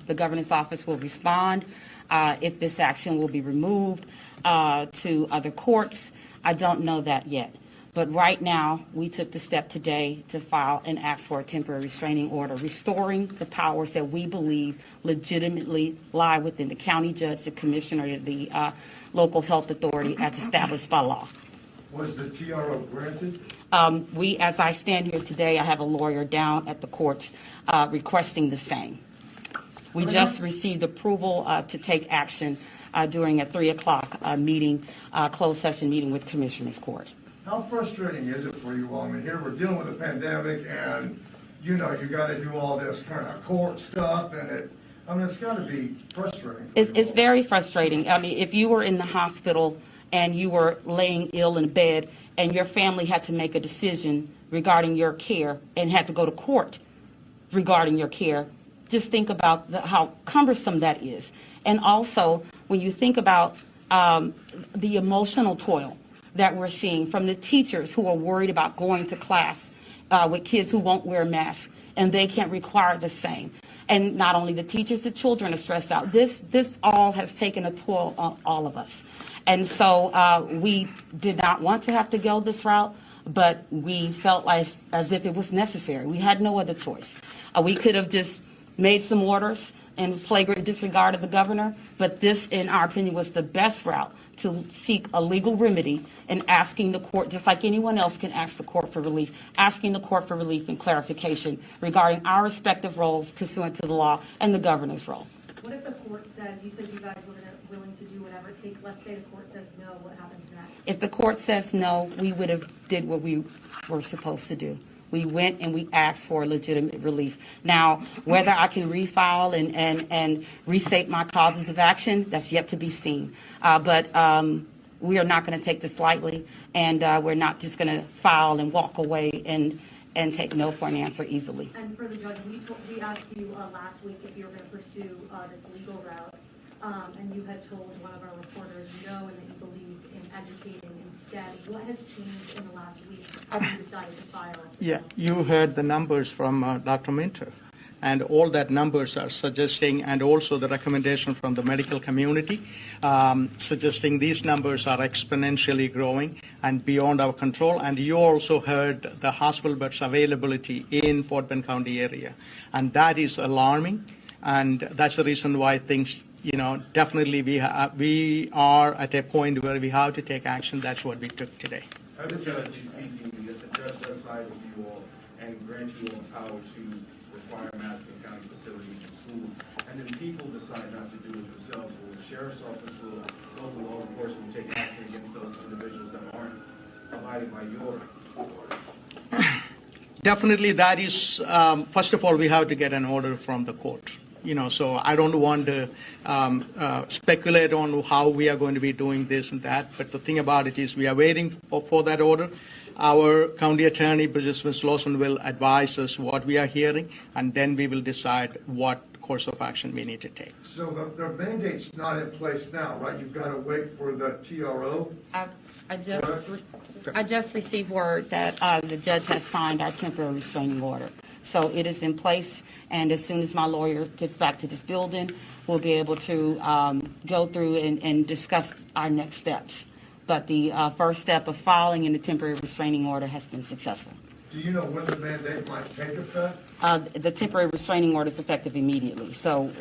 the governor's office will respond, if this action will be removed to other courts. I don't know that yet. But right now, we took the step today to file and ask for a temporary restraining order, restoring the powers that we believe legitimately lie within the county judge, the commissioner, the local health authority as established by law. Was the TRO granted? As I stand here today, I have a lawyer down at the courts requesting the same. We just received approval to take action during a 3 o'clock meeting, closed session meeting with Commissioner's Court. How frustrating is it for you all? I mean, here we're dealing with a pandemic, and you got to do all this kind of court stuff, and it's got to be frustrating. It's very frustrating. I mean, if you were in the hospital and you were laying ill in bed, and your family had to make a decision regarding your care and had to go to court regarding your care, just think about how cumbersome that is. And also, when you think about the emotional toil that we're seeing from the teachers who are worried about going to class with kids who won't wear masks, and they can't require the same. And not only the teachers, the children are stressed out. This all has taken a toll on all of us. And so we did not want to have to go this route, but we felt like as if it was necessary. We had no other choice. We could have just made some orders in flagrant disregard of the governor, but this, in our opinion, was the best route to seek a legal remedy and asking the court, just like anyone else can ask the court for relief, asking the court for relief and clarification regarding our respective roles pursuant to the law and the governor's role. What if the court says, you said you guys were willing to do whatever it takes, let's say the court says no, what happens next? If the court says no, we would have did what we were supposed to do. We went and we asked for legitimate relief. Now, whether I can refile and restate my causes of action, that's yet to be seen. But we are not going to take this lightly, and we're not just going to file and walk away and take no for an answer easily. And for the judge, we asked you last week if you were going to pursue this legal route, and you had told one of our reporters no, and that you believed in educating instead. What has changed in the last week as you decided to file? Yeah, you heard the numbers from Dr. Minter. And all that numbers are suggesting, and also the recommendation from the medical community, suggesting these numbers are exponentially growing and beyond our control. And you also heard the hospital beds availability in Fort Bend County area. And that is alarming. And that's the reason why things, definitely we are at a point where we have to take action. That's what we took today. How did the judge be speaking that the judge does side with you all and grant you all power to require masks in county facilities and schools, and then people decide not to do it themselves? Will the sheriff's office, will local law enforcement take action against those individuals that aren't abiding by your order? Definitely, that is, first of all, we have to get an order from the court. So I don't want to speculate on how we are going to be doing this and that. But the thing about it is we are waiting for that order. Our county attorney, Bridget Smith-Lawson, will advise us what we are hearing, and then we will decide what course of action we need to take. So the mandate's not in place now, right? You've got to wait for the TRO? I just received word that the judge has signed our temporary restraining order. So it is in place, and as soon as my lawyer gets back to this building, we'll be able to go through and discuss our next steps. But the first step of filing in the temporary restraining order has been successful. Do you know when the mandate might take effect? The temporary restraining order is effective immediately. So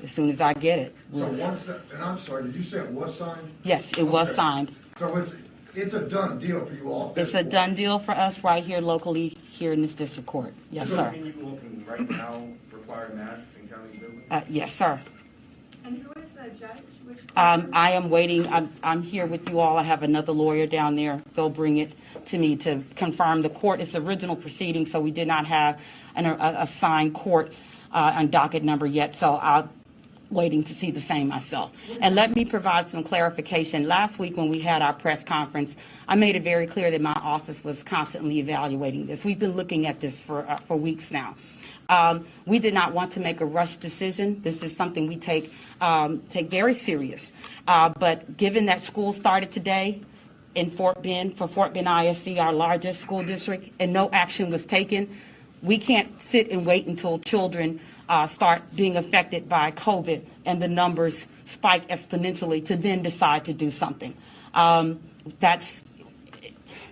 as soon as I get it. So once that, and I'm sorry, did you say it was signed? Yes, it was signed. So it's a done deal for you all? It's a done deal for us right here locally, here in this district court. Yes, Does sir. that mean you all can right now require masks in county buildings? Yes, sir. And who is the judge? I am waiting. I'm here with you all. I have another lawyer down there. They'll bring it to me to confirm the court. It's original proceeding, so we did not have a signed court on docket number yet. So I'm waiting to see the same myself. And let me provide some clarification. Last week when we had our press conference, I made it very clear that my office was constantly evaluating this. We've been looking at this for weeks now. We did not want to make a rush decision. This is something we take very serious. But given that school started today in Fort Bend, for Fort Bend ISC, our largest school district, and no action was taken, we can't sit and wait until children start being affected by COVID and the numbers spike exponentially to then decide to do something. That's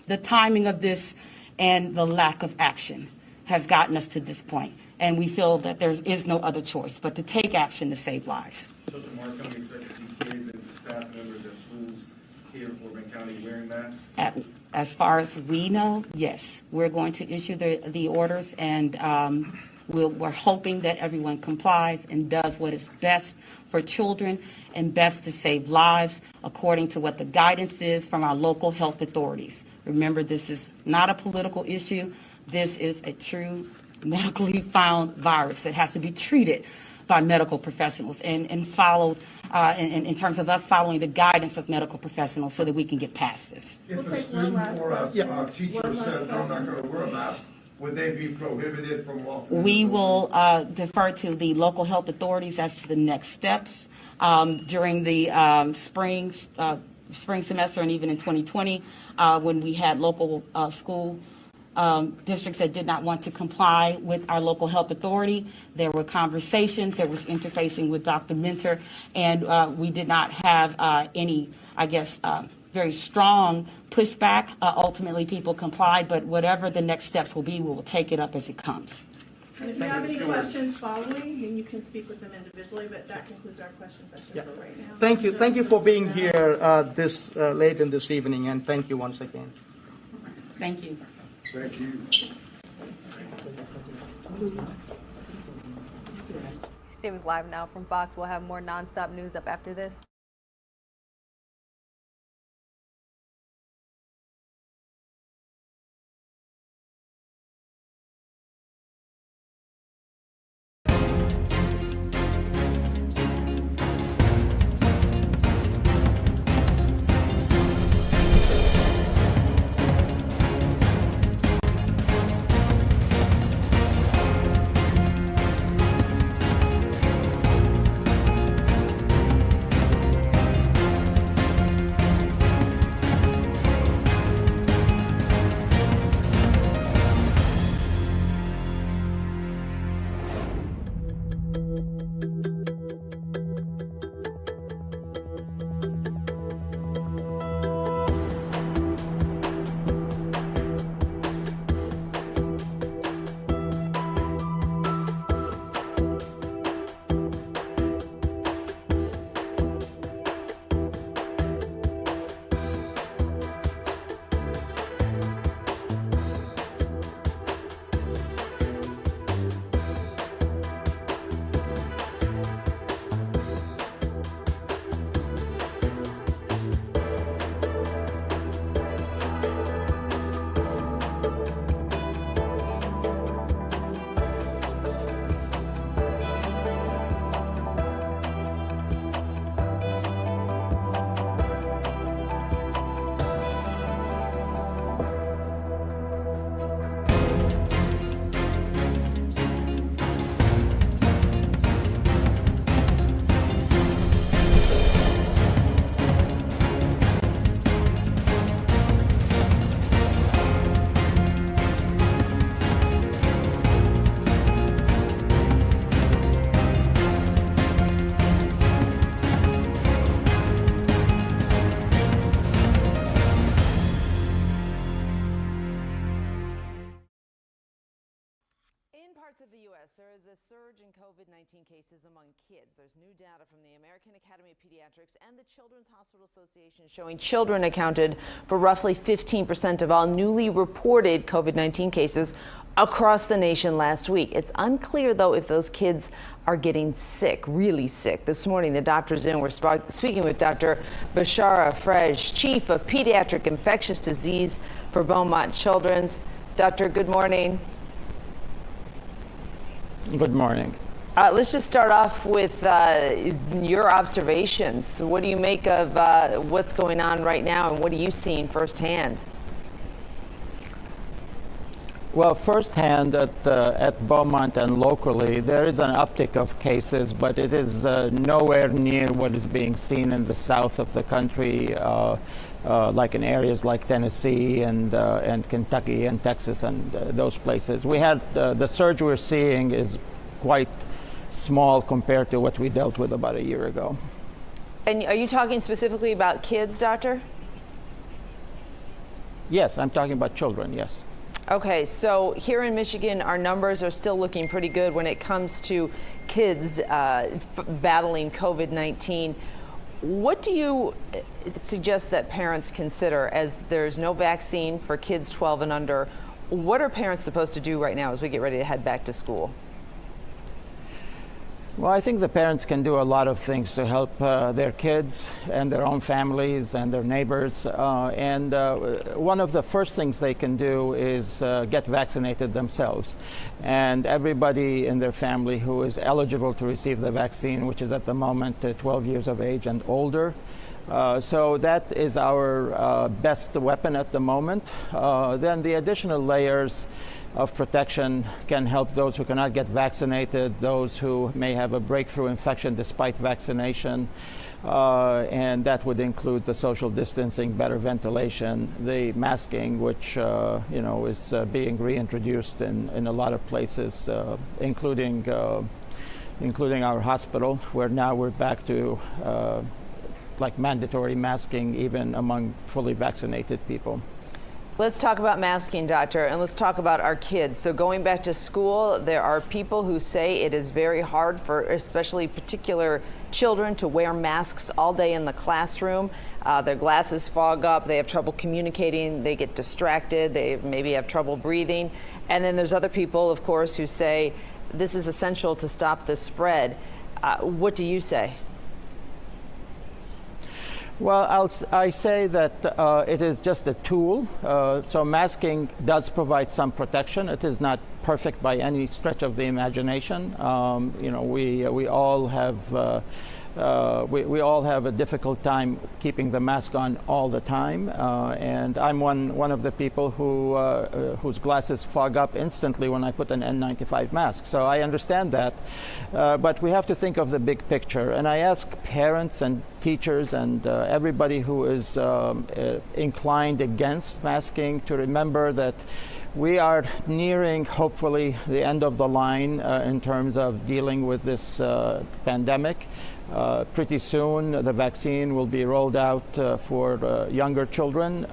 the timing of this, and the lack of action has gotten us to this point. And we feel that there is no other choice but to take action to save lives. So tomorrow, can we expect to see kids and staff members at schools here in Fort Bend County wearing masks? As far as we know, yes. We're going to issue the orders, and we're hoping that everyone complies and does what is best for children and best to save lives according to what the guidance is from our local health authorities. Remember, this is not a political issue. This is a true medically found virus that has to be treated by medical professionals and followed in terms of us following the guidance of medical professionals so that we can get past this. If a student or a teacher said, no, I'm not going to wear a mask, would they be prohibited from walking? We will defer to the local health authorities as to the next steps. During the spring semester and even in 2020, when we had local school districts that did not want to comply with our local health authority, there were conversations, there was interfacing with Dr. Minter, and we did not have any, very strong pushback. Ultimately, people complied, but whatever the next steps will be, we will take it up as it comes. And if you have any questions following, then you can speak with them individually, but that concludes our question session for right now. Thank you. Thank you for being here this late in this evening, and thank you once again. Thank you. Thank you. Stay with Live Now from Fox. We'll have more nonstop news up after this. parts of the U.S., there is a surge in COVID-19 cases among kids. There's new data from the American Academy of Pediatrics and the Children's Hospital Association showing children accounted for roughly 15% of all newly reported COVID-19 cases across the nation last week. It's unclear, though, if those kids are getting sick, really sick. This morning, the doctors in were speaking with Dr. Bashara Frej, Chief of Pediatric Infectious Disease for Beaumont Children's. Doctor, good morning. Good morning. Let's just start off with your observations. What do you make of what's going on right now, and what are you seeing firsthand? Well, firsthand at Beaumont and locally, there is an uptick of cases, but it is nowhere near what is being seen in the south of the country, like in areas like Tennessee and Kentucky and Texas and those places. We had the surge we're seeing is quite small compared to what we dealt with about a year ago. And are you talking specifically about kids, doctor? Yes, I'm talking about children, yes. Okay, so here in Michigan, our numbers are still looking pretty good when it comes to kids battling COVID-19. What do you suggest that parents consider, as there's no vaccine for kids 12 and under? What are parents supposed to do right now as we get ready to head back to school? Well, I think the parents can do a lot of things to help their kids and their own families and their neighbors. One of the first things they can do is get vaccinated themselves. And everybody in their family who is eligible to receive the vaccine, which is at the moment 12 years of age and older. So that is our best weapon at the moment. Then the additional layers of protection can help those who cannot get vaccinated, those who may have a breakthrough infection despite vaccination, and that would include the social distancing, better ventilation, the masking, which is being reintroduced in a lot of places, including our hospital, where now we're back to like mandatory masking even among fully vaccinated people. Let's talk about masking, doctor, and let's talk about our kids. So going back to school, there are people who say it is very hard for especially particular children to wear masks all day in the classroom. Their glasses fog up, they have trouble communicating, they get distracted, they maybe have trouble breathing. And then there's other people, of course, who say this is essential to stop the spread. What do you say? Well, I say that it is just a tool. So masking does provide some protection. It is not perfect by any stretch of the imagination. We all have we all have a difficult time keeping the mask on all the time, and I'm one of the people whose glasses fog up instantly when I put an N95 mask. So I understand that, but we have to think of the big picture. And I ask parents and teachers and everybody who is inclined against masking to remember that we are nearing, hopefully, the end of the line in terms of dealing with this pandemic. Pretty soon, the vaccine will be rolled out for younger children,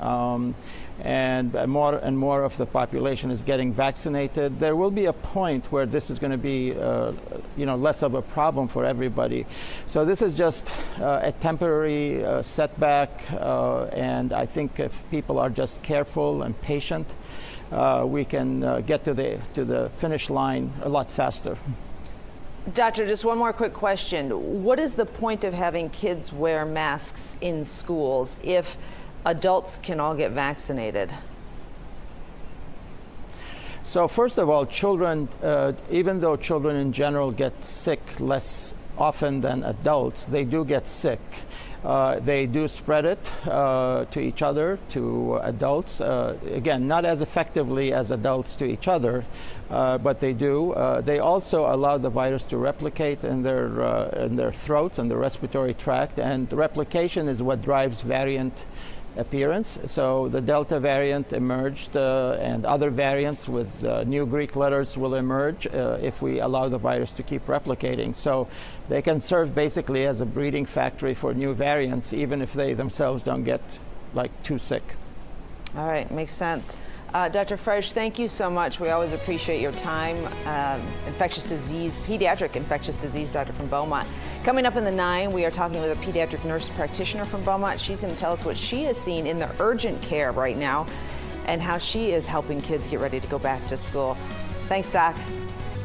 and more and more of the population is getting vaccinated. There will be a point where this is going to be, less of a problem for everybody. So this is just a temporary setback, and I think if people are just careful and patient, we can get to the finish line a lot faster. Doctor, just one more quick question. What is the point of having kids wear masks in schools if adults can all get vaccinated? So first of all, children, even though children in general get sick less often than adults, they do get sick. They do spread it to each other, to adults. Again, not as effectively as adults to each other, but they do. They also allow the virus to replicate in their throats and the respiratory tract, and replication is what drives variant appearance. So the Delta variant emerged, and other variants with new Greek letters will emerge if we allow the virus to keep replicating. So they can serve basically as a breeding factory for new variants, even if they themselves don't get too sick. All right, makes sense. Dr. Fresh, thank you so much. We always appreciate your time. Pediatric infectious disease doctor from Beaumont. Coming up in the 9, we are talking with a pediatric nurse practitioner from Beaumont. She's going to tell us what she has seen in the urgent care right now and how she is helping kids get ready to go back to school. Thanks, Doc.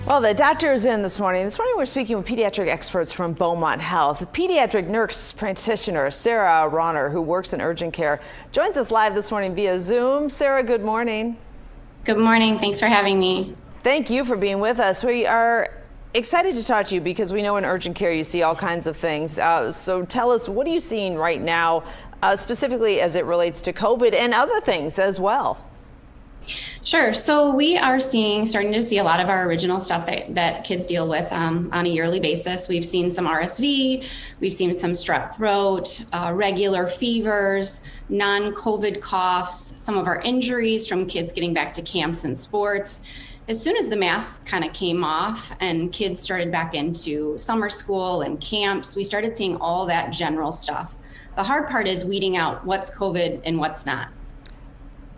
Well, the doctor is in this morning. This morning we're speaking with pediatric experts from Beaumont Health. Pediatric nurse practitioner Sarah Ronner, who works in urgent care, joins us live this morning via Zoom. Sarah, good morning. Good morning. Thanks for having me. Thank you for being with us. We are excited to talk to you because we know in urgent care you see all kinds of things. So tell us, what are you seeing right now, specifically as it relates to COVID and other things as well? Sure. So we are starting to see a lot of our original stuff that kids deal with on a yearly basis. We've seen some RSV, we've seen some strep throat, regular fevers, non-COVID coughs, some of our injuries from kids getting back to camps and sports. As soon as the masks kind of came off and kids started back into summer school and camps, we started seeing all that general stuff. The hard part is weeding out what's COVID and what's not.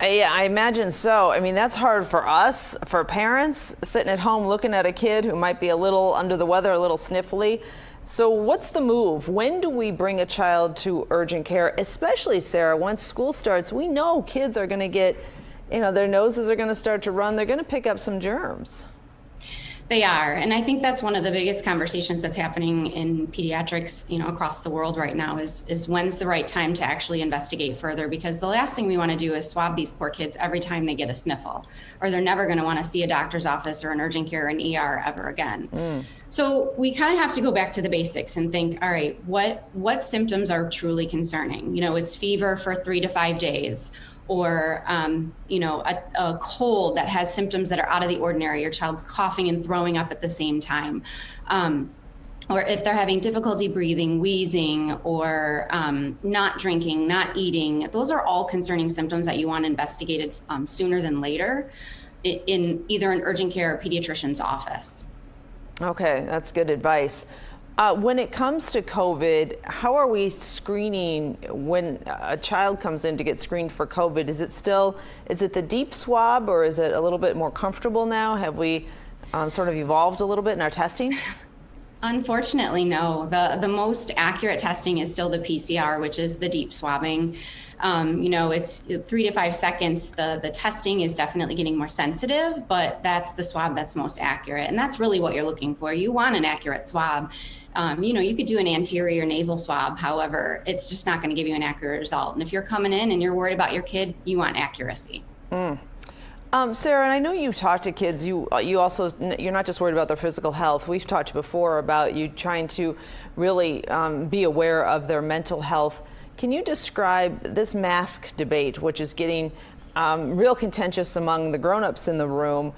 Yeah, I imagine so. I mean, that's hard for us, for parents, sitting at home looking at a kid who might be a little under the weather, a little sniffly. So what's the move? When do we bring a child to urgent care, especially, Sarah, once school starts? We know kids are going to get, their noses are going to start to run. They're going to pick up some germs. They are. And I think that's one of the biggest conversations that's happening in pediatrics, across the world right now is when's the right time to actually investigate further? Because the last thing we want to do is swab these poor kids every time they get a sniffle, or they're never going to want to see a doctor's office or an urgent care or an ER ever again. So we kind of have to go back to the basics and think, all right, what symptoms are truly concerning? It's fever for 3 to 5 days, or a cold that has symptoms that are out of the ordinary. Your child's coughing and throwing up at the same time, or if they're having difficulty breathing, wheezing, or not drinking, not eating. Those are all concerning symptoms that you want investigated sooner than later in either an urgent care or pediatrician's office. Okay, that's good advice. When it comes to COVID, how are we screening when a child comes in to get screened for COVID? Is it the deep swab, or is it a little bit more comfortable now? Have we sort of evolved a little bit in our testing? Unfortunately, no. The most accurate testing is still the PCR, which is the deep swabbing. It's 3 to 5 seconds. The testing is definitely getting more sensitive, but that's the swab that's most accurate. And that's really what you're looking for. You want an accurate swab. You could do an anterior nasal swab. However, it's just not going to give you an accurate result. And if you're coming in and you're worried about your kid, you want accuracy. Sarah, and I know you talk to kids. You're not just worried about their physical health. We've talked before about you trying to really be aware of their mental health. Can you describe this mask debate, which is getting real contentious among the grown-ups in the room?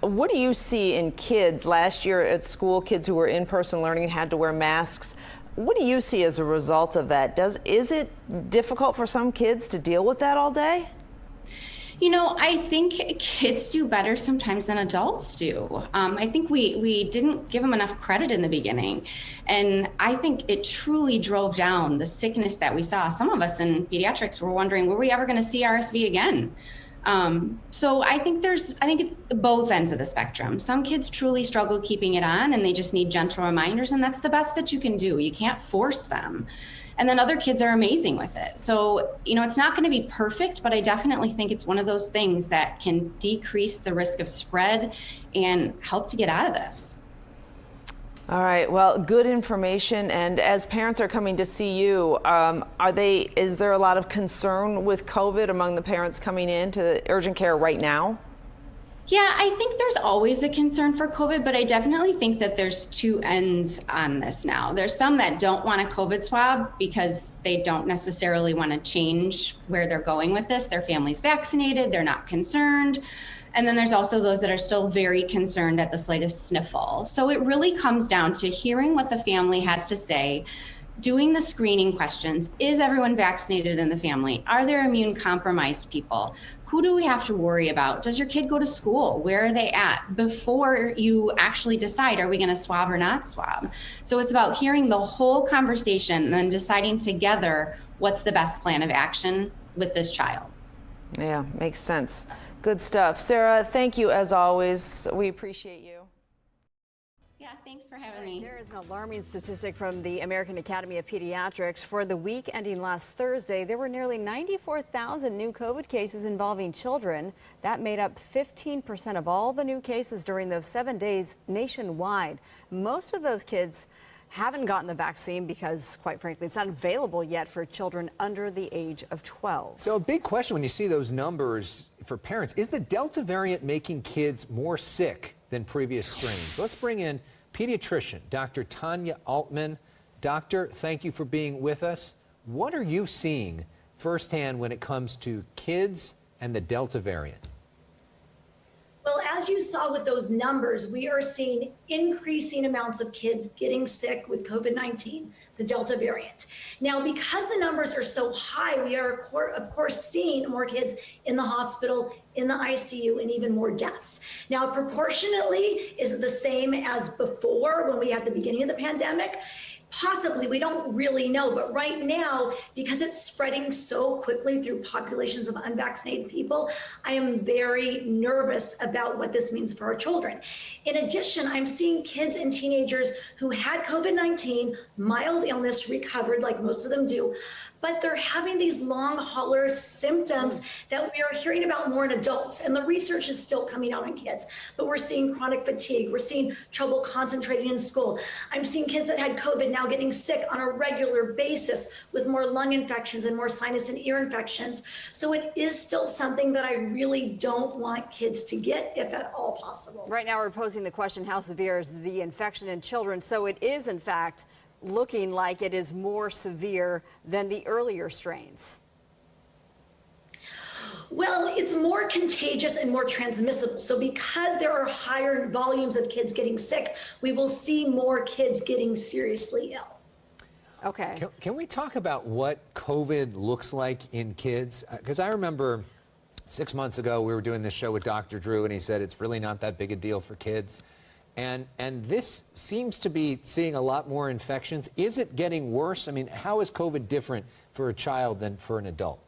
What do you see in kids? Last year at school, kids who were in-person learning had to wear masks. What do you see as a result of that? Is it difficult for some kids to deal with that all day? I think kids do better sometimes than adults do. I think we didn't give them enough credit in the beginning. And I think it truly drove down the sickness that we saw. Some of us in pediatrics were wondering, were we ever going to see RSV again? So I think it's both ends of the spectrum. Some kids truly struggle keeping it on and they just need gentle reminders, and that's the best that you can do. You can't force them. And then other kids are amazing with it. So, it's not going to be perfect, but I definitely think it's one of those things that can decrease the risk of spread and help to get out of this. All right. Well, good information. And as parents are coming to see you, is there a lot of concern with COVID among the parents coming into the urgent care right now? Yeah, I think there's always a concern for COVID, but I definitely think that there's two ends on this now. There's some that don't want a COVID swab because they don't necessarily want to change where they're going with this. Their family's vaccinated, they're not concerned. And then there's also those that are still very concerned at the slightest sniffle. So it really comes down to hearing what the family has to say, doing the screening questions. Is everyone vaccinated in the family? Are there immune compromised people? Who do we have to worry about? Does your kid go to school? Where are they at? Before you actually decide, are we going to swab or not swab? So it's about hearing the whole conversation and then deciding together what's the best plan of action with this child. Yeah, makes sense. Good stuff. Sarah, thank you as always. We appreciate you. Yeah, thanks for having me. There is an alarming statistic from the American Academy of Pediatrics. For the week ending last Thursday, there were nearly 94,000 new COVID cases involving children. That made up 15% of all the new cases during those 7 days nationwide. Most of those kids haven't gotten the vaccine because, quite frankly, it's not available yet for children under the age of 12. So a big question when you see those numbers for parents, is the Delta variant making kids more sick than previous strains? Let's bring in pediatrician Dr. Tanya Altman. Doctor, thank you for being with us. What are you seeing firsthand when it comes to kids and the Delta variant? Well, as you saw with those numbers, we are seeing increasing amounts of kids getting sick with COVID-19, the Delta variant. Now, because the numbers are so high, we are, of course, seeing more kids in the hospital, in the ICU, and even more deaths. Now, proportionately, is it the same as before when we had the beginning of the pandemic? Possibly, we don't really know, but right now, because it's spreading so quickly through populations of unvaccinated people, I am very nervous about what this means for our children. In addition, I'm seeing kids and teenagers who had COVID-19, mild illness, recovered like most of them do, but they're having these long hauler symptoms that we are hearing about more in adults. And the research is still coming out on kids, but we're seeing chronic fatigue. We're seeing trouble concentrating in school. I'm seeing kids that had COVID now getting sick on a regular basis with more lung infections and more sinus and ear infections. So it is still something that I really don't want kids to get, if at all possible. Right now, we're posing the question, how severe is the infection in children? So it is, in fact, looking like it is more severe than the earlier strains. Well, it's more contagious and more transmissible. So because there are higher volumes of kids getting sick, we will see more kids getting seriously ill. Okay. Can we talk about what COVID looks like in kids? Because I remember 6 months ago, we were doing this show with Dr. Drew, and he said it's really not that big a deal for kids. And this seems to be seeing a lot more infections. Is it getting worse? I mean, how is COVID different for a child than for an adult?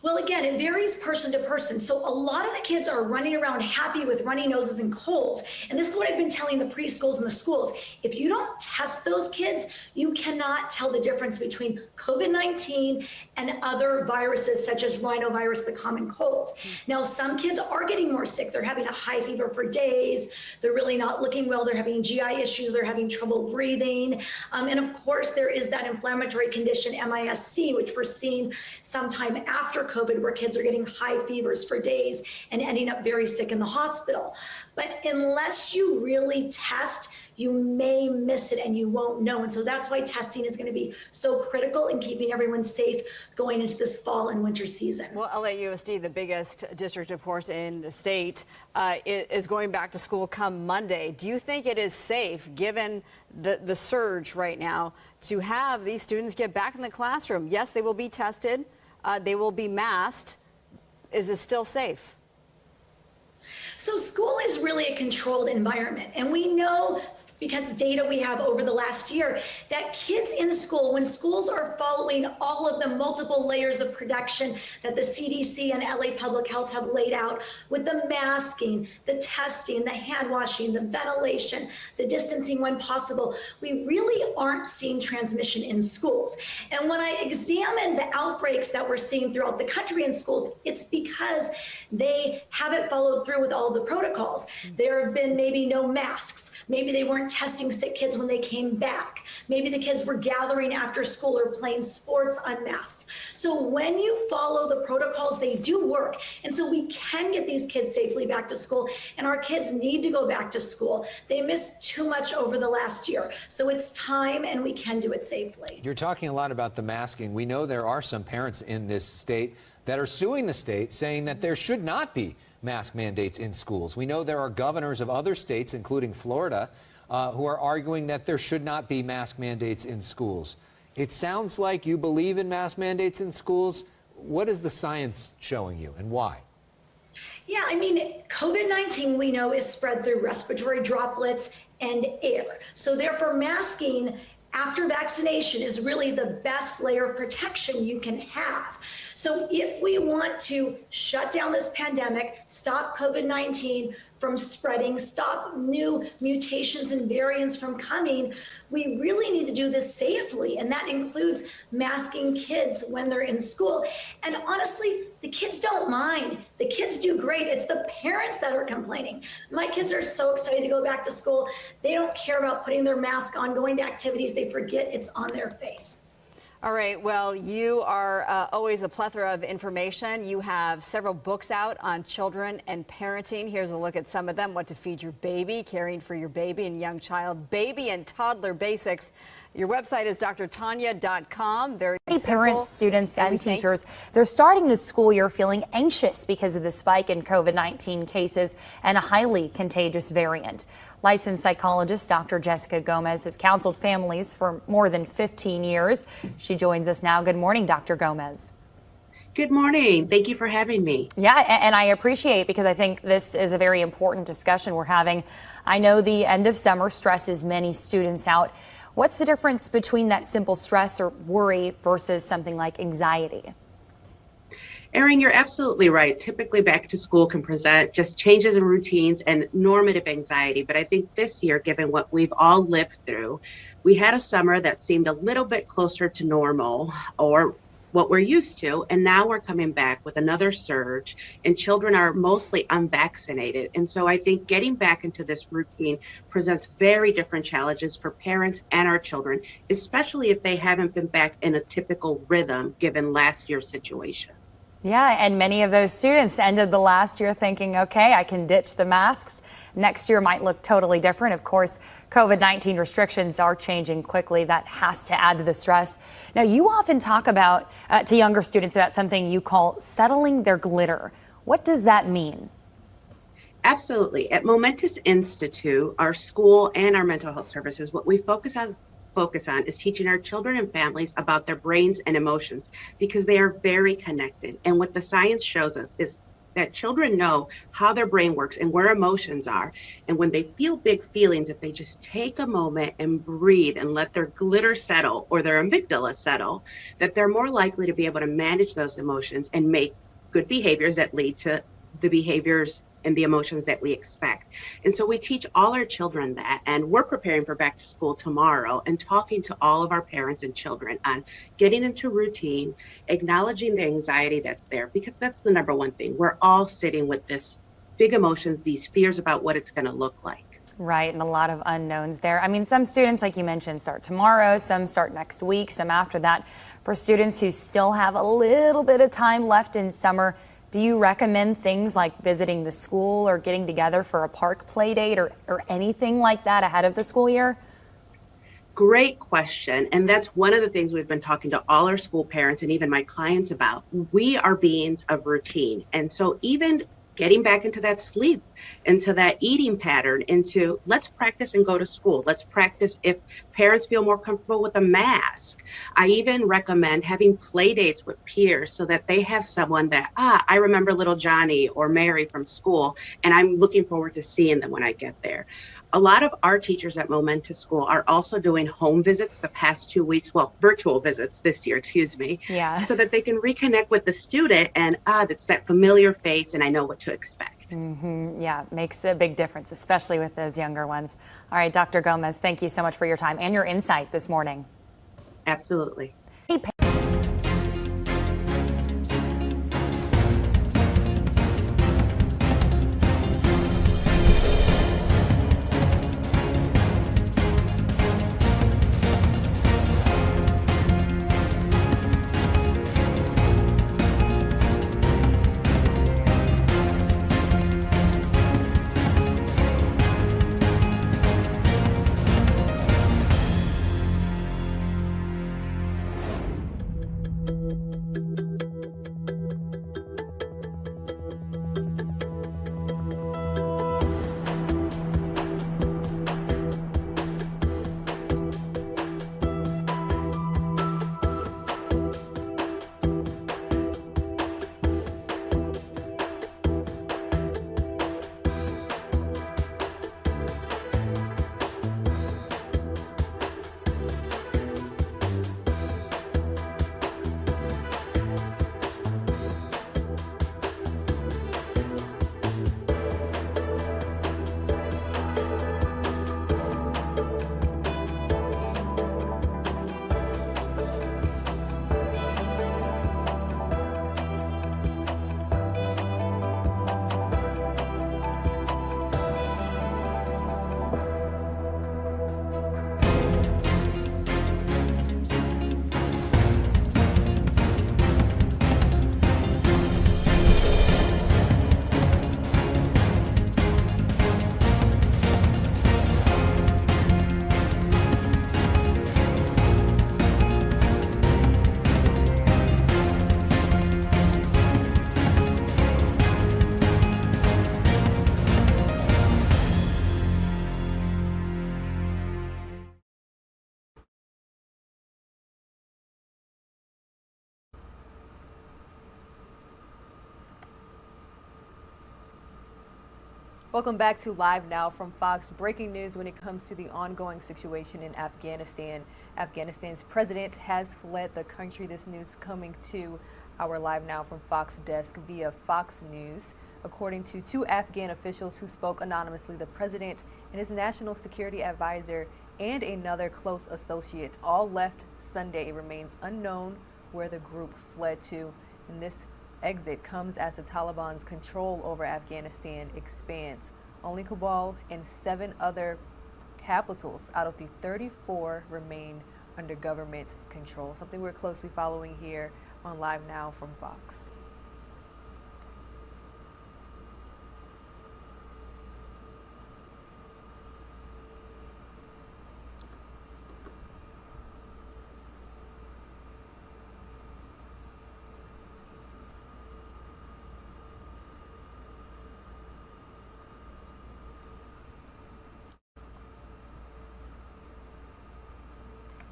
Well, again, it varies person to person. So a lot of the kids are running around happy with runny noses and colds. And this is what I've been telling the preschools and the schools. If you don't test those kids, you cannot tell the difference between COVID-19 and other viruses such as rhinovirus, the common cold. Now, some kids are getting more sick. They're having a high fever for days. They're really not looking well. They're having GI issues. They're having trouble breathing. And of course, there is that inflammatory condition, MIS-C, which we're seeing sometime after COVID, where kids are getting high fevers for days and ending up very sick in the hospital. But unless you really test, you may miss it and you won't know. And so that's why testing is going to be so critical in keeping everyone safe going into this fall and winter season. Well, LAUSD, the biggest district, of course, in the state, is going back to school come Monday. Do you think it is safe, given the surge right now, to have these students get back in the classroom? Yes, they will be tested. They will be masked. Is it still safe? So school is really a controlled environment. And we know, because of data we have over the last year, that kids in school, when schools are following all of the multiple layers of protection that the CDC and LA Public Health have laid out, with the masking, the testing, the hand washing, the ventilation, the distancing when possible, we really aren't seeing transmission in schools. And when I examine the outbreaks that we're seeing throughout the country in schools, it's because they haven't followed through with all of the protocols. There have been maybe no masks. Maybe they weren't testing sick kids when they came back. Maybe the kids were gathering after school or playing sports unmasked. So when you follow the protocols, they do work. And so we can get these kids safely back to school, and our kids need to go back to school. They missed too much over the last year. So it's time, and we can do it safely. You're talking a lot about the masking. We know there are some parents in this state that are suing the state, saying that there should not be mask mandates in schools. We know there are governors of other states, including Florida, who are arguing that there should not be mask mandates in schools. It sounds like you believe in mask mandates in schools. What is the science showing you, and why? Yeah, I mean, COVID-19, we know, is spread through respiratory droplets and air. So therefore, masking after vaccination is really the best layer of protection you can have. So if we want to shut down this pandemic, stop COVID-19 from spreading, stop new mutations and variants from coming, we really need to do this safely. And that includes masking kids when they're in school. And honestly, the kids don't mind. The kids do great. It's the parents that are complaining. My kids are so excited to go back to school. They don't care about putting their mask on, going to activities. They forget it's on their face. All right, well, you are always a plethora of information. You have several books out on children and parenting. Here's a look at some of them: What to Feed Your Baby, Caring for Your Baby and Young Child, Baby and Toddler Basics. Your website is drtanya.com. Very simple. Parents, students, and teachers, they're starting the school year feeling anxious because of the spike in COVID-19 cases and a highly contagious variant. Licensed psychologist Dr. Jessica Gomez has counseled families for more than 15 years. She joins us now. Good morning, Dr. Gomez. Good morning. Thank you for having me. Yeah, and I appreciate, because I think this is a very important discussion we're having. I know the end of summer stresses many students out. What's the difference between that simple stress or worry versus something like anxiety? Erin, you're absolutely right. Typically, back to school can present just changes in routines and normative anxiety. But I think this year, given what we've all lived through, we had a summer that seemed a little bit closer to normal, or what we're used to, and now we're coming back with another surge, and children are mostly unvaccinated. And so I think getting back into this routine presents very different challenges for parents and our children, especially if they haven't been back in a typical rhythm given last year's situation. Yeah, and many of those students ended the last year thinking, okay, I can ditch the masks. Next year might look totally different. Of course, COVID-19 restrictions are changing quickly. That has to add to the stress. Now, you often talk about, to younger students, about something you call settling their glitter. What does that mean? Absolutely. At Momentous Institute, our school and our mental health services, what we focus on is teaching our children and families about their brains and emotions, because they are very connected. And what the science shows us is that children know how their brain works and where emotions are. And when they feel big feelings, if they just take a moment and breathe and let their glitter settle, or their amygdala settle, that they're more likely to be able to manage those emotions and make good behaviors that lead to the behaviors and the emotions that we expect. And so we teach all our children that, and we're preparing for back to school tomorrow and talking to all of our parents and children on getting into routine, acknowledging the anxiety that's there, because that's the number one thing. We're all sitting with this big emotions, these fears about what it's going to look like. Right, and a lot of unknowns there. I mean, some students, like you mentioned, start tomorrow, some start next week, some after that. For students who still have a little bit of time left in summer, do you recommend things like visiting the school or getting together for a park play date or anything like that ahead of the school year? Great question. And that's one of the things we've been talking to all our school parents and even my clients about. We are beings of routine. And so even getting back into that sleep, into that eating pattern, into let's practice and go to school. Let's practice if parents feel more comfortable with a mask. I even recommend having play dates with peers so that they have someone that, I remember little Johnny or Mary from school, and I'm looking forward to seeing them when I get there. A lot of our teachers at Momentous School are also doing home visits the past 2 weeks, well, virtual visits this year, Yeah. so that they can reconnect with the student and, it's that familiar face and I know what to expect. Yeah, makes a big difference, especially with those younger ones. All right, Dr. Gomez, thank you so much for your time and your insight this morning. Absolutely. Welcome back to Live Now from Fox. Breaking news when it comes to the ongoing situation in Afghanistan. Afghanistan's president has fled the country. This news coming to our Live Now from Fox desk via Fox News. According to two Afghan officials who spoke anonymously, the president and his national security advisor and another close associate all left Sunday. It remains unknown where the group fled to, and this exit comes as the Taliban's control over Afghanistan expands. Only Kabul and 7 other capitals out of the 34 remain under government control, something we're closely following here on Live Now from Fox.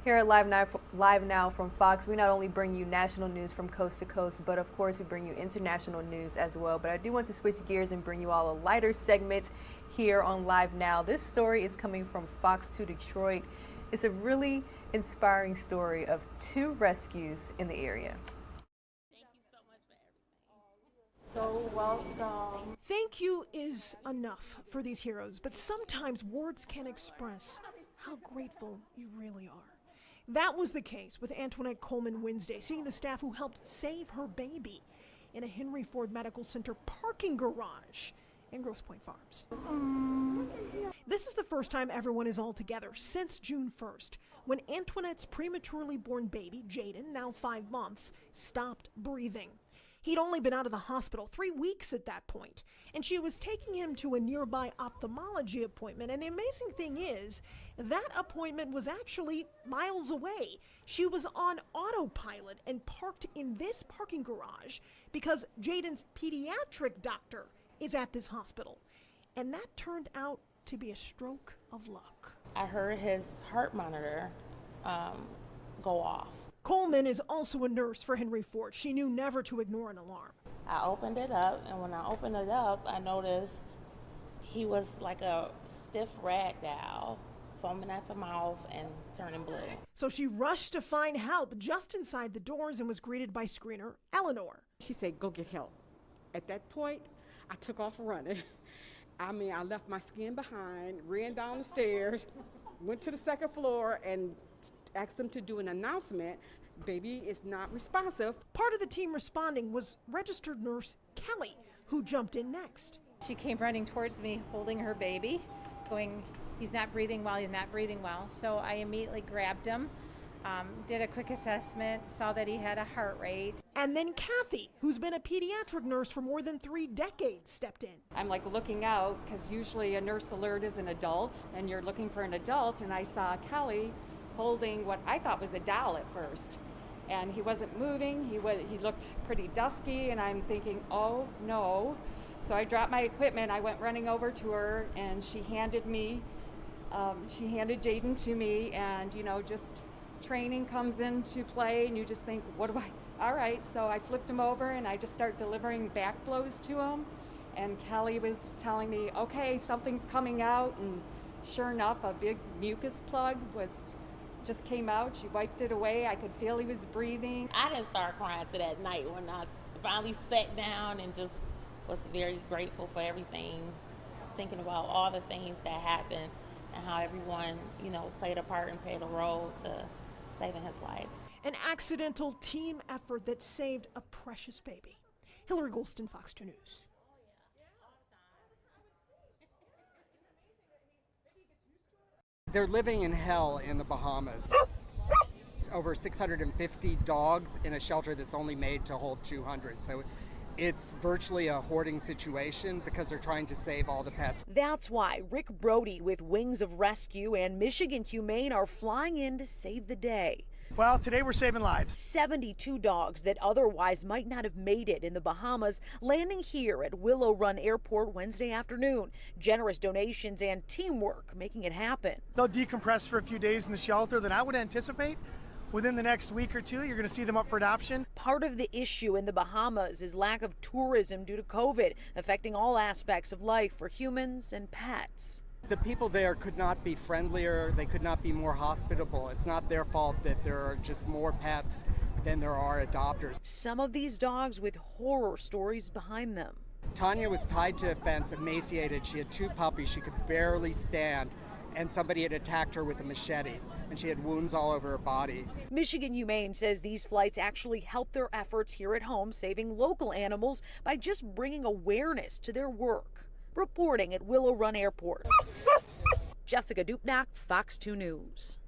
Here at Live Now from Fox, we not only bring you national news from coast to coast, but of course we bring you international news as well. But I do want to switch gears and bring you all a lighter segment here on Live Now. This story is coming from Fox 2 Detroit. It's a really inspiring story of 2 rescues in the area. So welcome. Thank you is enough for these heroes, but sometimes words can't express how grateful you really are. That was the case with Antoinette Coleman Wednesday, seeing the staff who helped save her baby in a Henry Ford Medical Center parking garage in Grosse Pointe Farms. This is the first time everyone is all together since June 1st, when Antoinette's prematurely born baby, Jaden, now 5 months, stopped breathing. He'd only been out of the hospital 3 weeks at that point, and she was taking him to a nearby ophthalmology appointment. And the amazing thing is, that appointment was actually miles away. She was on autopilot and parked in this parking garage because Jaden's pediatric doctor is at this hospital. And that turned out to be a stroke of luck. I heard his heart monitor go off. Coleman is also a nurse for Henry Ford. She knew never to ignore an alarm. I opened it up, and when I opened it up, I noticed he was like a stiff rag doll, foaming at the mouth and turning blue. So she rushed to find help just inside the doors and was greeted by screener Eleanor. She said, go get help. At that point, I took off running. I left my skin behind, ran down the stairs, went to the 2nd floor, and asked them to do an announcement. Baby is not responsive. Part of the team responding was registered nurse Kelly, who jumped in next. She came running towards me holding her baby, going, he's not breathing well, he's not breathing well. So I immediately grabbed him, did a quick assessment, saw that he had a heart rate. And then Kathy, who's been a pediatric nurse for more than 3 decades, stepped in. I'm like looking out because usually a nurse alert is an adult and you're looking for an adult, and I saw Kelly holding what I thought was a doll at first, and he wasn't moving. He looked pretty dusky, and I'm thinking, oh no. So I dropped my equipment. I went running over to her, and she handed Jaden to me, and just training comes into play, and you just think, all right. So I flipped him over, and I just start delivering back blows to him, and Kelly was telling me, okay, something's coming out, and sure enough, a big mucus plug just came out. She wiped it away. I could feel he was breathing. I didn't start crying to that night when I finally sat down and just was very grateful for everything, thinking about all the things that happened and how everyone, played a part and played a role to saving his life. An accidental team effort that saved a precious baby. Hillary Golston, Fox 2 News. They're living in hell in the Bahamas. Over 650 dogs in a shelter that's only made to hold 200. So it's virtually a hoarding situation because they're trying to save all the pets. That's why Rick Brody with Wings of Rescue and Michigan Humane are flying in to save the day. Well, today we're saving lives. 72 dogs that otherwise might not have made it in the Bahamas landing here at Willow Run Airport Wednesday afternoon. Generous donations and teamwork making it happen. They'll decompress for a few days in the shelter. Then I would anticipate within the next week or two, you're going to see them up for adoption. Part of the issue in the Bahamas is lack of tourism due to COVID, affecting all aspects of life for humans and pets. The people there could not be friendlier, they could not be more hospitable. It's not their fault that there are just more pets than there are adopters. Some of these dogs with horror stories behind them. Tanya was tied to a fence, emaciated. She had 2 puppies. She could barely stand, and somebody had attacked her with a machete, and she had wounds all over her body. Michigan Humane says these flights actually help their efforts here at home, saving local animals by just bringing awareness to their work. Reporting at Willow Run Airport, Jessica Dupnack, Fox 2 News.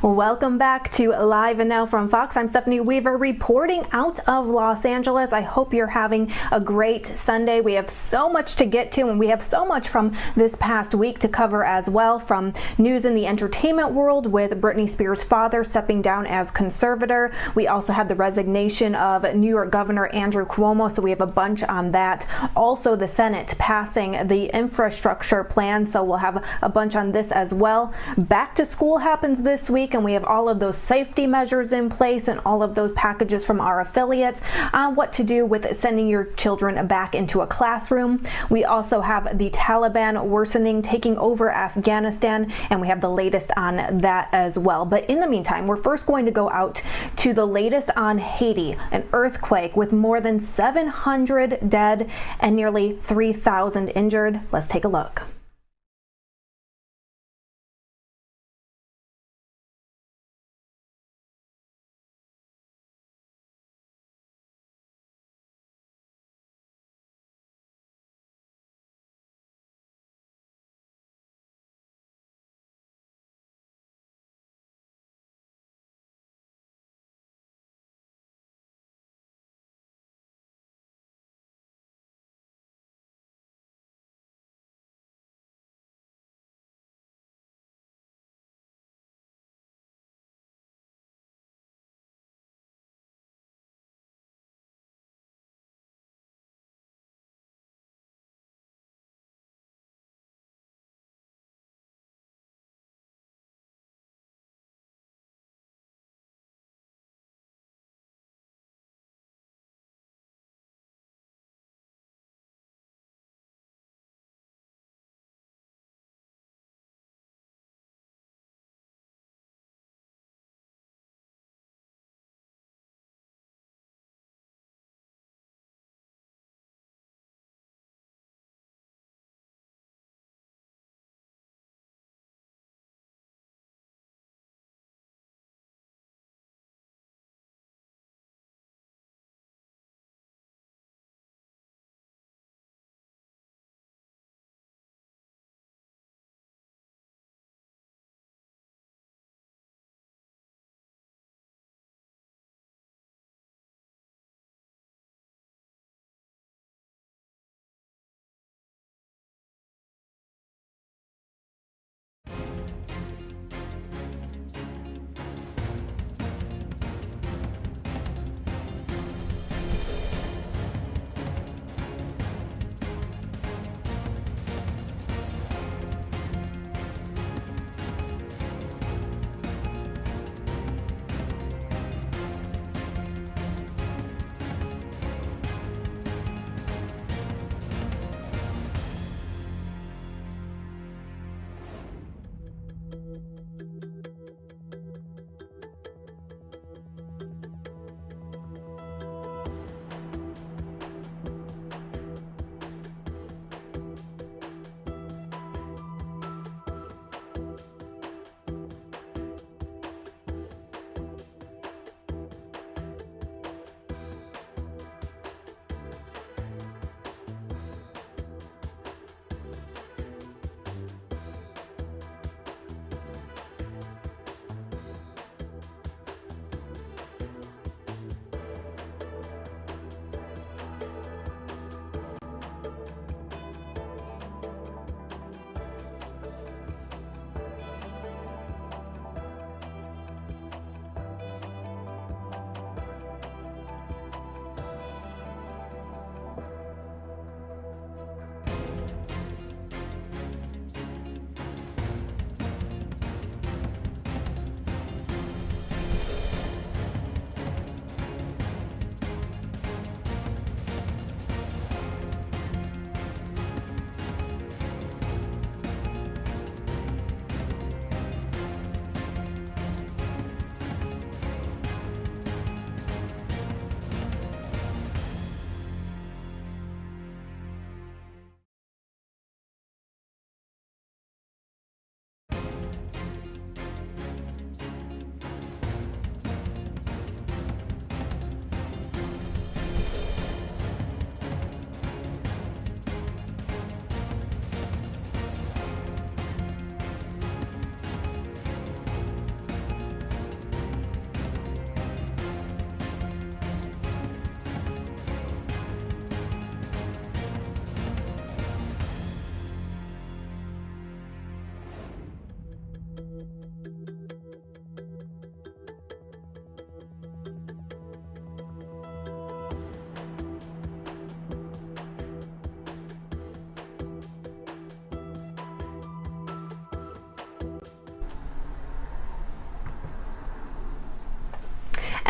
Welcome back to Live and Now from Fox. I'm Stephanie Weaver reporting out of Los Angeles. I hope you're having a great Sunday. We have so much to get to, and we have so much from this past week to cover as well, from news in the entertainment world with Britney Spears' father stepping down as conservator. We also had the resignation of New York Governor Andrew Cuomo, so we have a bunch on that. Also, the Senate passing the infrastructure plan, so we'll have a bunch on this as well. Back to school happens this week, and we have all of those safety measures in place and all of those packages from our affiliates on what to do with sending your children back into a classroom. We also have the Taliban worsening, taking over Afghanistan, and we have the latest on that as well. But in the meantime, we're first going to go out to the latest on Haiti, an earthquake with more than 700 dead and nearly 3,000 injured. Let's take a look.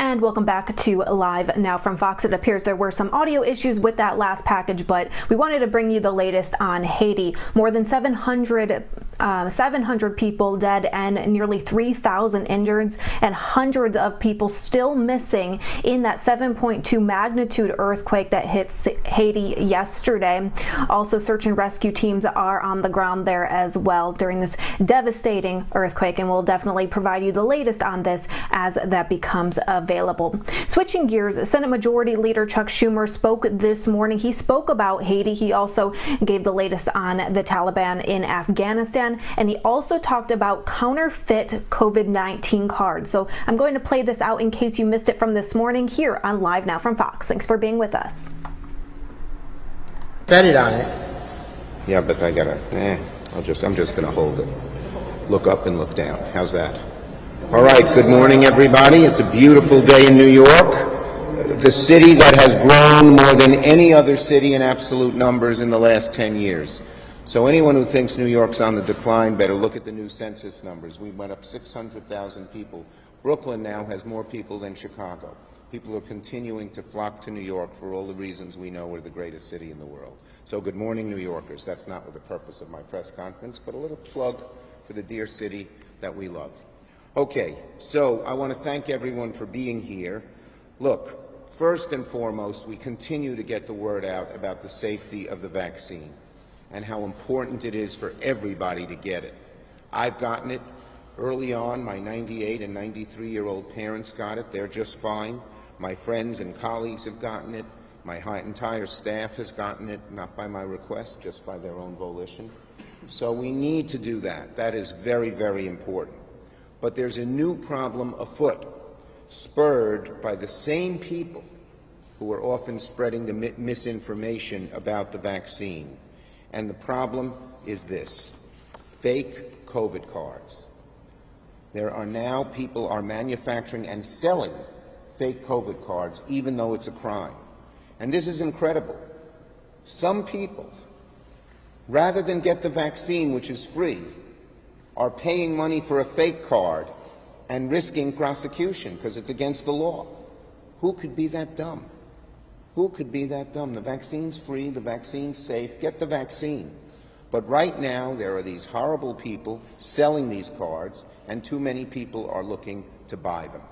And welcome back to Live Now from Fox. It appears there were some audio issues with that last package, but we wanted to bring you the latest on Haiti. More than 700 people dead and nearly 3,000 injured, and hundreds of people still missing in that 7.2 magnitude earthquake that hit Haiti yesterday. Also, search and rescue teams are on the ground there as well during this devastating earthquake, and we'll definitely provide you the latest on this as that becomes available. Switching gears, Senate Majority Leader Chuck Schumer spoke this morning. He spoke about Haiti. He also gave the latest on the Taliban in Afghanistan, and he also talked about counterfeit COVID-19 cards. So I'm going to play this out in case you missed it from this morning here on Live Now from Fox. Thanks for being with us. Set it on it. Yeah, but I gotta, I'm just gonna hold it. Look up and look down. How's that? All right, good morning, everybody. It's a beautiful day in New York, the city that has grown more than any other city in absolute numbers in the last 10 years. So anyone who thinks New York's on the decline better look at the new census numbers. We went up 600,000 people. Brooklyn now has more people than Chicago. People are continuing to flock to New York for all the reasons we know we're the greatest city in the world. So good morning, New Yorkers. That's not the purpose of my press conference, but a little plug for the dear city that we love. Okay, so I want to thank everyone for being here. Look, first and foremost, we continue to get the word out about the safety of the vaccine and how important it is for everybody to get it. I've gotten it early on. My 98 and 93-year-old parents got it. They're just fine. My friends and colleagues have gotten it. My entire staff has gotten it, not by my request, just by their own volition. So we need to do that. That is very, very important. But there's a new problem afoot, spurred by the same people who are often spreading the misinformation about the vaccine. And the problem is this: fake COVID cards. There are now people are manufacturing and selling fake COVID cards, even though it's a crime. And this is incredible. Some people, rather than get the vaccine, which is free, are paying money for a fake card and risking prosecution because it's against the law. Who could be that dumb? Who could be that dumb? The vaccine's free, the vaccine's safe, get the vaccine. But right now, there are these horrible people selling these cards, and too many people are looking to buy them.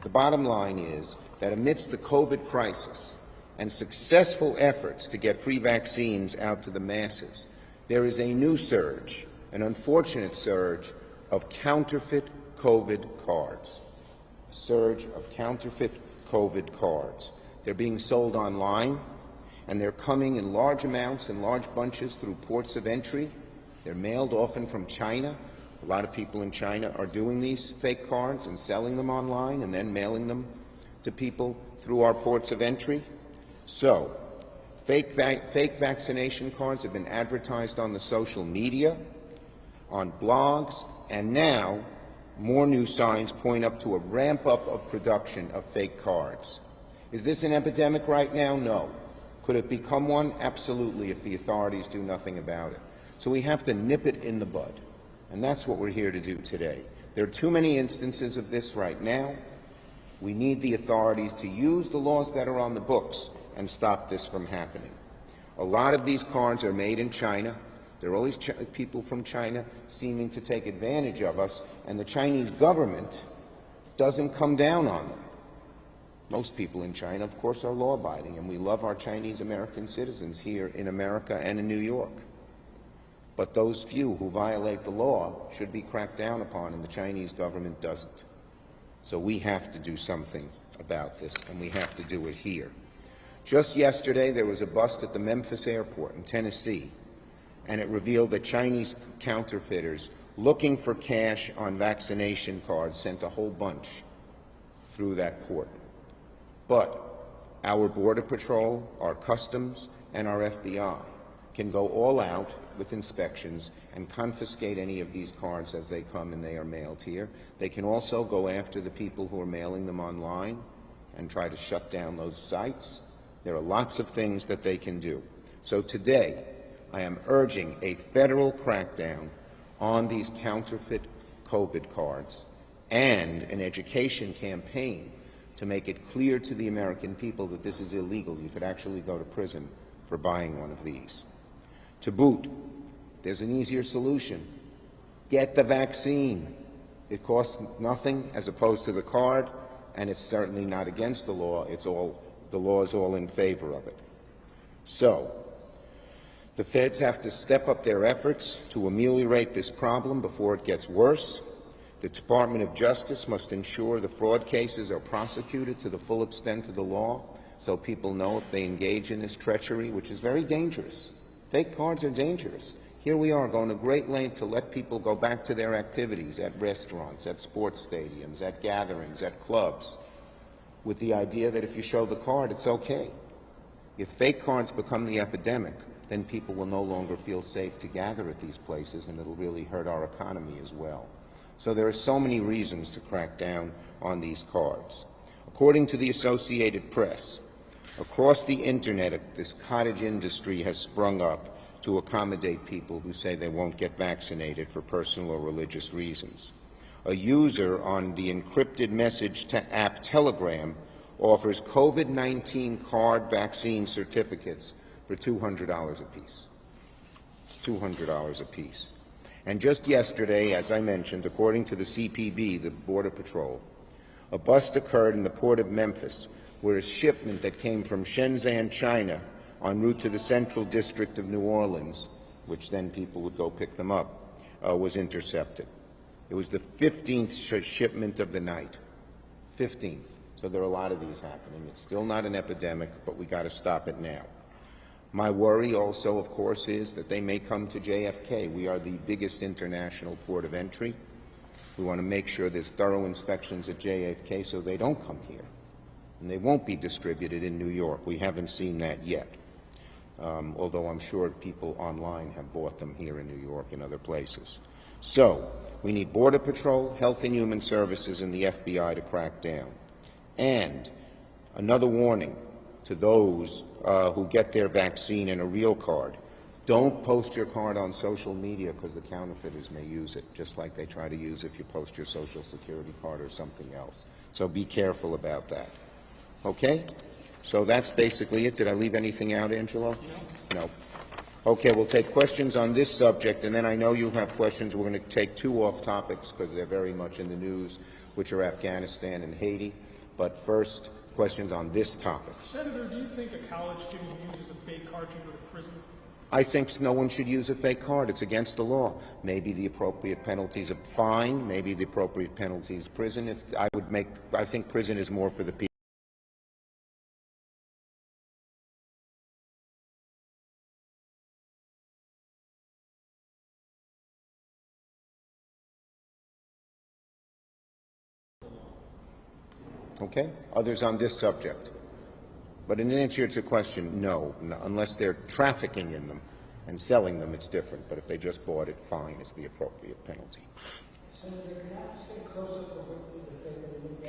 The bottom line is that amidst the COVID crisis and successful efforts to get free vaccines out to the masses, there is a new surge, an unfortunate surge of counterfeit COVID cards. A surge of counterfeit COVID cards. They're being sold online, and they're coming in large amounts and large bunches through ports of entry. They're mailed often from China. A lot of people in China are doing these fake cards and selling them online and then mailing them to people through our ports of entry. So, fake vaccination cards have been advertised on the social media, on blogs, and now more new signs point up to a ramp-up of production of fake cards. Is this an epidemic right now? No. Could it become one? Absolutely, if the authorities do nothing about it. So we have to nip it in the bud, and that's what we're here to do today. There are too many instances of this right now. We need the authorities to use the laws that are on the books and stop this from happening. A lot of these cards are made in China. There are always people from China seeming to take advantage of us, and the Chinese government doesn't come down on them. Most people in China, of course, are law-abiding, and we love our Chinese American citizens here in America and in New York. But those few who violate the law should be cracked down upon, and the Chinese government doesn't. So we have to do something about this, and we have to do it here. Just yesterday, there was a bust at the Memphis airport in Tennessee, and it revealed that Chinese counterfeiters looking for cash on vaccination cards sent a whole bunch through that port. But our Border Patrol, our Customs, and our FBI can go all out with inspections and confiscate any of these cards as they come and they are mailed here. They can also go after the people who are mailing them online and try to shut down those sites. There are lots of things that they can do. So today, I am urging a federal crackdown on these counterfeit COVID cards and an education campaign to make it clear to the American people that this is illegal. You could actually go to prison for buying one of these. To boot, there's an easier solution. Get the vaccine. It costs nothing as opposed to the card, and it's certainly not against the law. The law is all in favor of it. So, the feds have to step up their efforts to ameliorate this problem before it gets worse. The Department of Justice must ensure the fraud cases are prosecuted to the full extent of the law, so people know if they engage in this treachery, which is very dangerous. Fake cards are dangerous. Here we are going to great length to let people go back to their activities at restaurants, at sports stadiums, at gatherings, at clubs, with the idea that if you show the card, it's okay. If fake cards become the epidemic, then people will no longer feel safe to gather at these places, and it'll really hurt our economy as well. So there are so many reasons to crack down on these cards. According to the Associated Press, across the internet, this cottage industry has sprung up to accommodate people who say they won't get vaccinated for personal or religious reasons. A user on the encrypted message app Telegram offers COVID-19 card vaccine certificates for $200 apiece. $200 apiece. And just yesterday, as I mentioned, according to the CPB, the Border Patrol, a bust occurred in the port of Memphis where a shipment that came from Shenzhen, China, en route to the Central District of New Orleans, which then people would go pick them up, was intercepted. It was the 15th shipment of the night. 15th. So there are a lot of these happening. It's still not an epidemic, but we got to stop it now. My worry also, of course, is that they may come to JFK. We are the biggest international port of entry. We want to make sure there's thorough inspections at JFK so they don't come here. And they won't be distributed in New York. We haven't seen that yet, although I'm sure people online have bought them here in New York and other places. So we need Border Patrol, Health and Human Services, and the FBI to crack down. And another warning to those who get their vaccine in a real card. Don't post your card on social media because the counterfeiters may use it, just like they try to use if you post your Social Security card or something else. So be careful about that. Okay? So that's basically it. Did I leave anything out, Angelo? No. Okay, we'll take questions on this subject, and then I know you have questions. We're going to take two off topics because they're very much in the news, which are Afghanistan and Haiti. But first, questions on this topic. Senator, do you think a college student who uses a fake card should go to prison? I think no one should use a fake card. It's against the law. Maybe the appropriate penalty is a fine. Maybe the appropriate penalty is prison. I think prison is more for the people. Okay? Others on this subject? But in answer to your question, no, unless they're trafficking in them and selling them, it's different. But if they just bought it, fine is the appropriate penalty.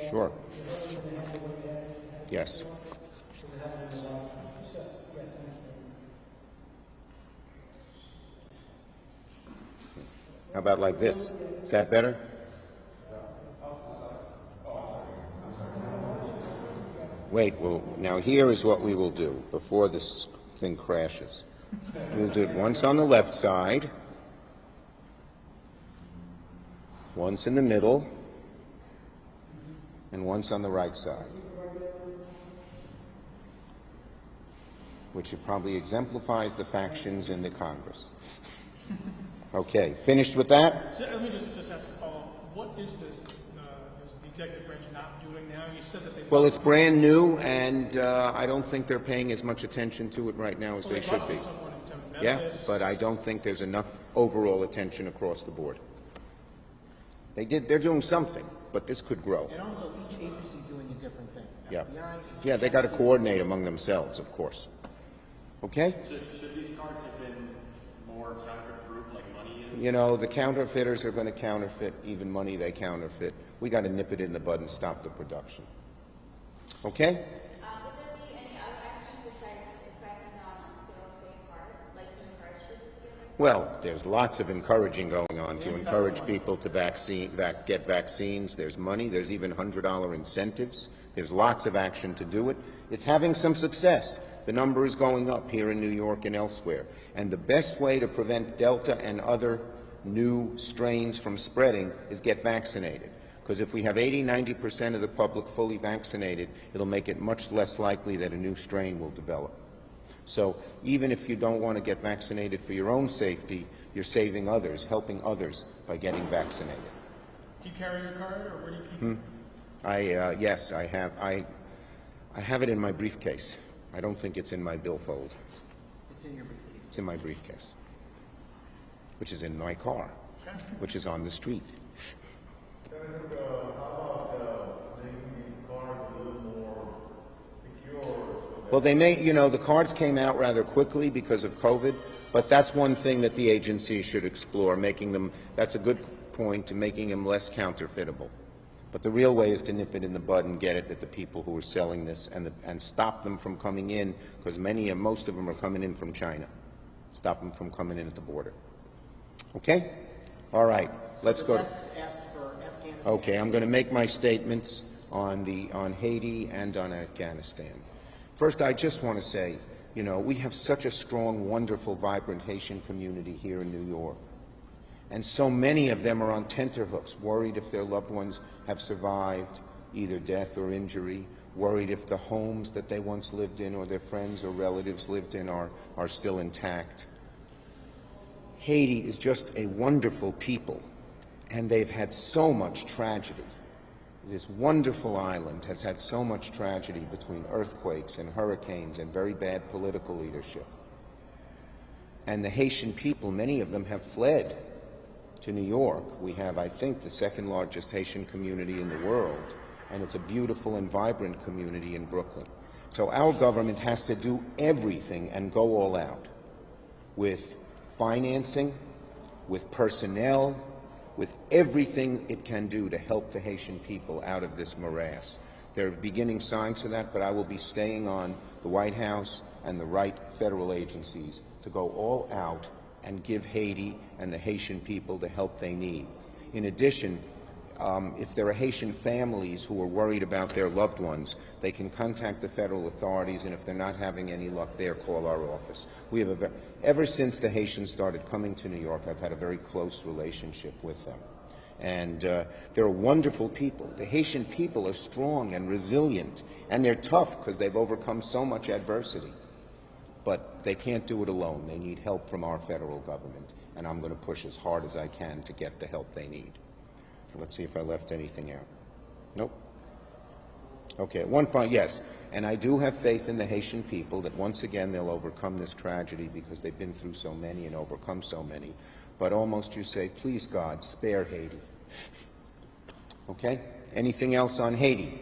Sure. Yes. How about like this? Is that better? Wait, well, now here is what we will do before this thing crashes. We'll do it once on the left side, once in the middle, and once on the right side, which probably exemplifies the factions in the Congress. Okay, finished with that? So, let me just ask a follow-up. What is this the executive branch not doing now? You said that they... Well, it's brand new, and I don't think they're paying as much attention to it right now as they should be. Yeah, but I don't think there's enough overall attention across the board. They're doing something, but this could grow. And also, each agency is doing a different thing. Yeah, FBI, yeah, they got to coordinate among themselves, of course. Okay? Should these cards have been more counterfeit-proof, like money? You know, the counterfeiters are going to counterfeit even money they counterfeit. We got to nip it in the bud and stop the production. Okay? Would there be any other action besides cracking down on sale of fake cards, like to encourage people to get them? Well, there's lots of encouraging going on to encourage people to get vaccines. There's money. There's even $100 incentives There's lots of action to do it. It's having some success. The number is going up here in New York and elsewhere. And the best way to prevent Delta and other new strains from spreading is get vaccinated. Because if we have 80–90% of the public fully vaccinated, it'll make it much less likely that a new strain will develop. So even if you don't want to get vaccinated for your own safety, you're saving others, helping others by getting vaccinated. Do you carry your card, or where do you keep it? Yes, I have. I have it in my briefcase. I don't think it's in my billfold. It's in your briefcase. It's in my briefcase, which is in my car, which is on the street. Well, they may, the cards came out rather quickly because of COVID, but that's one thing that the agency should explore, making them, that's a good point, to making them less counterfeitable. But the real way is to nip it in the bud and get it at the people who are selling this and stop them from coming in, because most of them are coming in from China. Stop them from coming in at the border. Okay? All right. Let's go. Okay, I'm going to make my statements on Haiti and on Afghanistan. First, I just want to say, we have such a strong, wonderful, vibrant Haitian community here in New York. And so many of them are on tenterhooks, worried if their loved ones have survived either death or injury, worried if the homes that they once lived in or their friends or relatives lived in are still intact. Haiti is just a wonderful people, and they've had so much tragedy. This wonderful island has had so much tragedy between earthquakes and hurricanes and very bad political leadership. And the Haitian people, many of them have fled to New York. We have, I think, the second largest Haitian community in the world, and it's a beautiful and vibrant community in Brooklyn. So our government has to do everything and go all out with financing, with personnel, with everything it can do to help the Haitian people out of this morass. There are beginning signs of that, but I will be staying on the White House and the right federal agencies to go all out and give Haiti and the Haitian people the help they need. In addition, if there are Haitian families who are worried about their loved ones, they can contact the federal authorities, and if they're not having any luck there, call our office. We have ever since the Haitians started coming to New York, I've had a very close relationship with them. And they're wonderful people. The Haitian people are strong and resilient, and they're tough because they've overcome so much adversity. But they can't do it alone. They need help from our federal government, and I'm going to push as hard as I can to get the help they need. Let's see if I left anything out. Nope. Okay, yes, and I do have faith in the Haitian people that once again they'll overcome this tragedy because they've been through so many and overcome so many. But almost you say, please God, spare Haiti. Okay? Anything else on Haiti?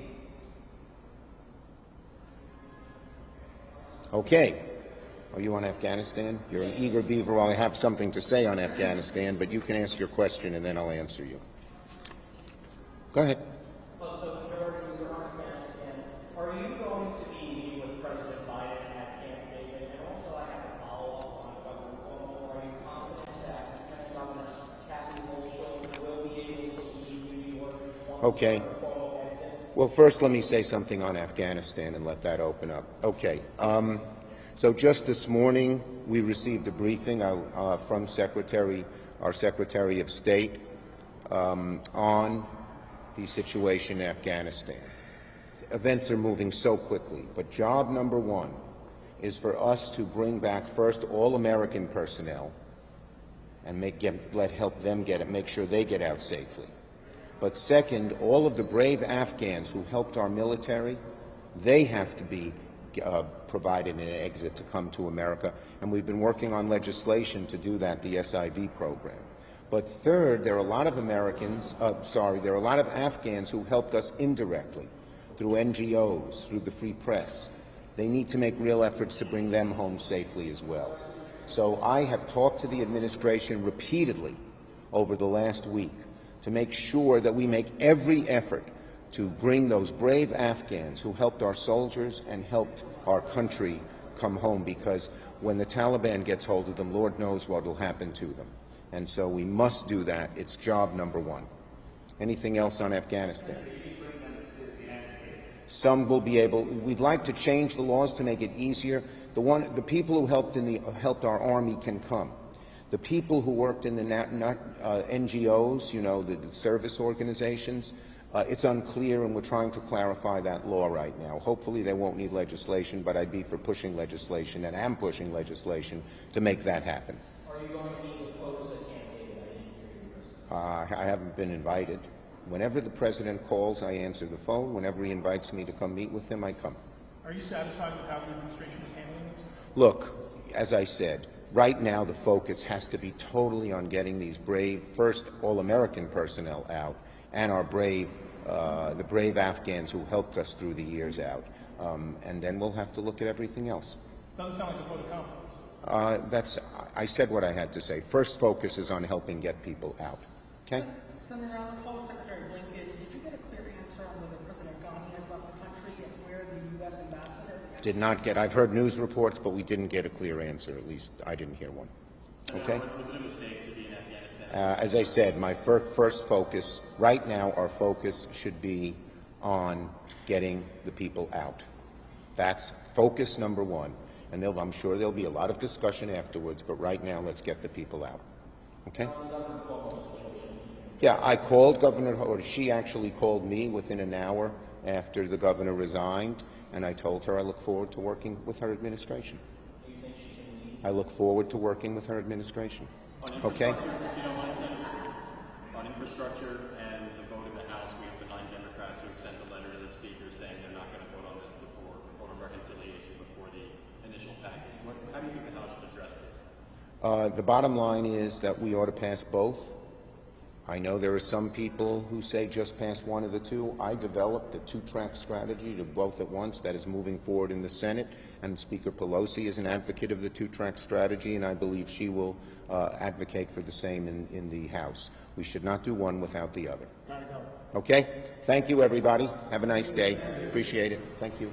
Okay. Are you on Afghanistan? You're an eager beaver. Well, I have something to say on Afghanistan, but you can ask your question and then I'll answer you. Go ahead. Well, so George, you're on Afghanistan. Are you going to be meeting with President Biden at Camp David? And also, I have a follow-up on Governor Cuomo. Are you confident that Governor Kathy Hochul will be able to leave New York once Okay. Cuomo exits? Well, first let me say something on Afghanistan and let that open up. Okay. So just this morning, we received a briefing from our Secretary of State on the situation in Afghanistan. Events are moving so quickly, but job number one is for us to bring back first all American personnel and help them make sure they get out safely. But second, all of the brave Afghans who helped our military, they have to be provided an exit to come to America, and we've been working on legislation to do that, the SIV program. But third, there are a lot of there are a lot of Afghans who helped us indirectly through NGOs, through the free press. They need to make real efforts to bring them home safely as well. So I have talked to the administration repeatedly over the last week to make sure that we make every effort to bring those brave Afghans who helped our soldiers and helped our country come home, because when the Taliban gets hold of them, Lord knows what will happen to them. And so we must do that. It's job number one. Anything else on Afghanistan? Some will be able. We'd like to change the laws to make it easier. The people who helped our Army can come. The people who worked in the NGOs, you know, the service organizations, it's unclear, and we're trying to clarify that law right now. Hopefully they won't need legislation, but I'd be for pushing legislation, and am pushing legislation to make that happen. Are you going to meet with POTUS at Camp David? I didn't hear you. I haven't been invited. Whenever the president calls, I answer the phone. Whenever he invites me to come meet with him, I come. Are you satisfied with how the administration is handling this? Look, as I said, right now the focus has to be totally on getting these brave, first all-American personnel out, and our the brave Afghans who helped us through the years out. And then we'll have to look at everything else. Doesn't sound like a vote of confidence. I said what I had to say. First focus is on helping get people out. Okay? Senator Allen, Former Secretary Blinken, did you get a clear answer on whether President Ghani has left the country and where the U.S. ambassador? Did not get. I've heard news reports, but we didn't get a clear answer. At least I didn't hear one. Okay? Was it a mistake to be in Afghanistan? As I said, my first focus, right now our focus should be on getting the people out. That's focus number one. And I'm sure there'll be a lot of discussion afterwards, but right now let's get the people out. Okay? Yeah, I called Governor, or she actually called me within an hour after the governor resigned, and I told her I look forward to working with her administration. I look forward to working with her administration. Okay? If you don't mind, Senator, on infrastructure and the vote in the House, we have the 9 Democrats who have sent a letter to the Speaker saying they're not going to vote on this before vote of reconciliation before the initial package. How do you think the House should address this? The bottom line is that we ought to pass both. I know there are some people who say just pass one of the two. I developed a 2-track strategy to both at once that is moving forward in the Senate, and Speaker Pelosi is an advocate of the 2-track strategy, and I believe she will advocate for the same in the House. We should not do one without the other. Okay? Thank you, everybody. Have a nice day. Appreciate it. Thank you.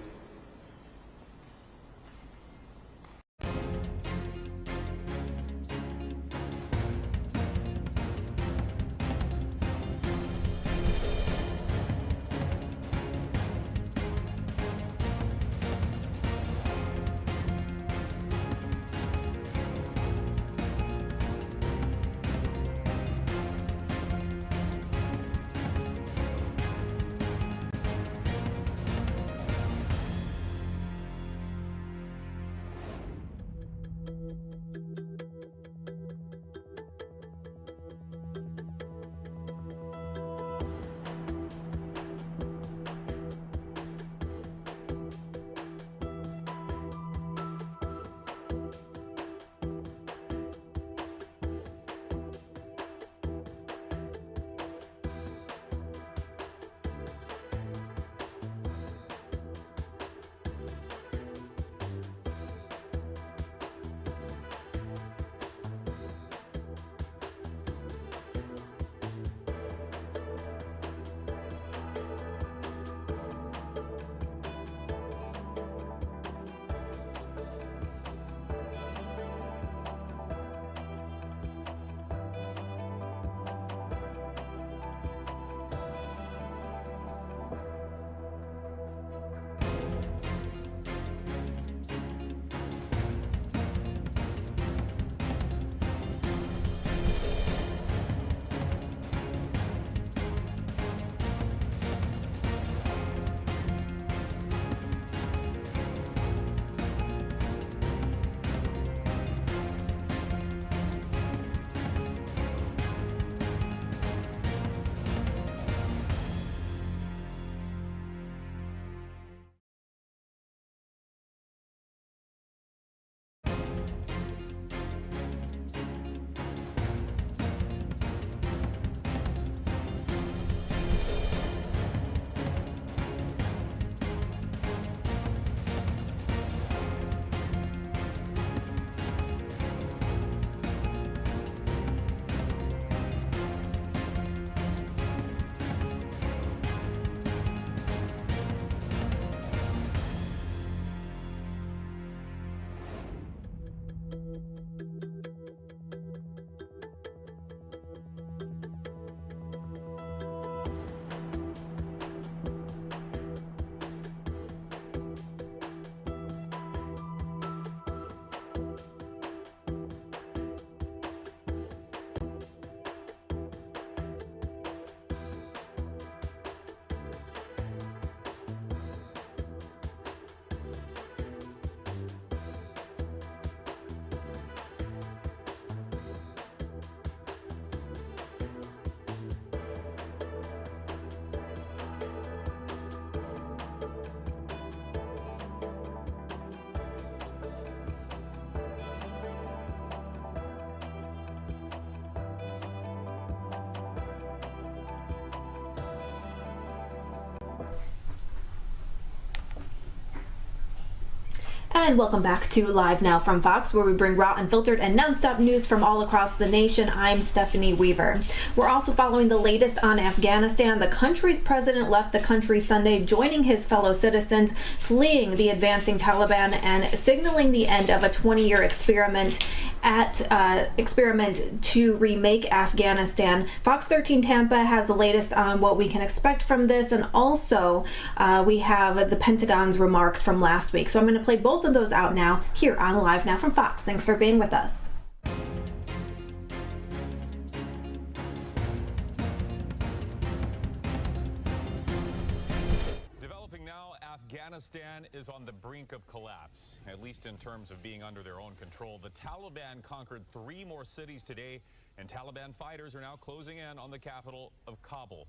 And welcome back to Live Now from Fox, where we bring raw, unfiltered, and nonstop news from all across the nation. I'm Stephanie Weaver. We're also following the latest on Afghanistan. The country's president left the country Sunday, joining his fellow citizens, fleeing the advancing Taliban and signaling the end of a 20-year experiment to remake Afghanistan. Fox 13 Tampa has the latest on what we can expect from this, and also we have the Pentagon's remarks from last week. So I'm going to play both of those out now here on Live Now from Fox. Thanks for being with us. Developing now, Afghanistan is on the brink of collapse, at least in terms of being under their own control. The Taliban conquered 3 more cities today, and Taliban fighters are now closing in on the capital of Kabul.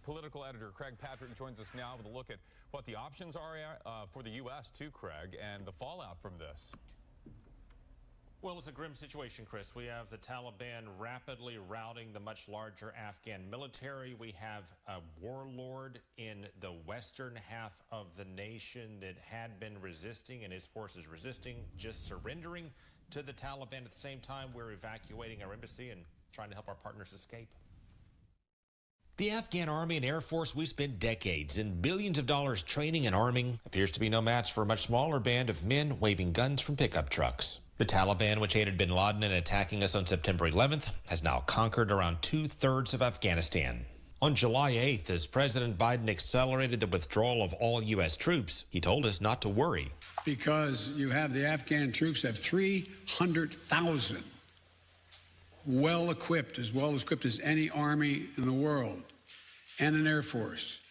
Political editor Craig Patrick joins us now with a look at what the options are for the U.S. too, Craig, and the fallout from this. Well, it's a grim situation, Chris. We have the Taliban rapidly routing the much larger Afghan military. We have a warlord in the western half of the nation that had been resisting, and his forces resisting, just surrendering to the Taliban. At the same time, we're evacuating our embassy and trying to help our partners escape. The Afghan Army and Air Force we spent decades and billions of dollars training and arming appears to be no match for a much smaller band of men waving guns from pickup trucks. The Taliban, which aided bin Laden in attacking us on September 11th, has now conquered around 2/3 of Afghanistan. On July 8th, as President Biden accelerated the withdrawal of all U.S. troops, he told us not to worry. Because you have the Afghan troops have 300,000 well equipped as any army in the world, and an Air Force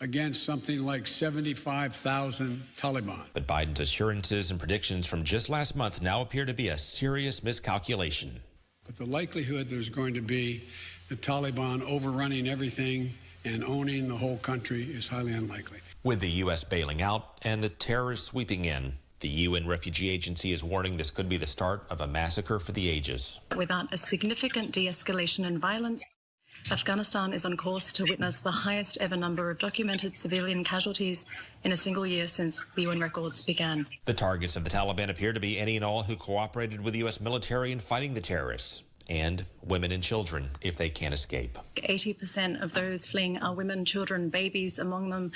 against something like 75,000 Taliban. But Biden's assurances and predictions from just last month now appear to be a serious miscalculation. But the likelihood there's going to be the Taliban overrunning everything and owning the whole country is highly unlikely. With the U.S. bailing out and the terrorists sweeping in, the UN Refugee Agency is warning this could be the start of a massacre for the ages. Without a significant de-escalation in violence, Afghanistan is on course to witness the highest ever number of documented civilian casualties in a single year since the UN records began. The targets of the Taliban appear to be any and all who cooperated with the U.S. military in fighting the terrorists, and women and children if they can't escape. 80% of those fleeing are women, children, babies among them.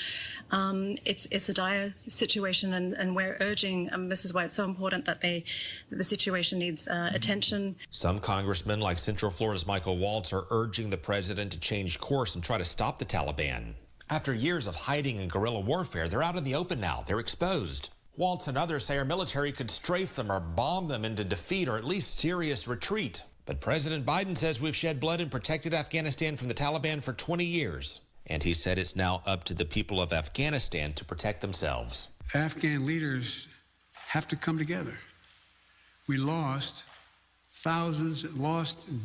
It's a dire situation, and we're urging, this is why it's so important that the situation needs attention. Some congressmen, like Central Florida's Michael Waltz, are urging the president to change course and try to stop the Taliban. After years of hiding and guerrilla warfare, they're out in the open now. They're exposed. Waltz and others say our military could strafe them or bomb them into defeat or at least serious retreat. But President Biden says we've shed blood and protected Afghanistan from the Taliban for 20 years. And he said it's now up to the people of Afghanistan to protect themselves. Afghan leaders have to come together. We lost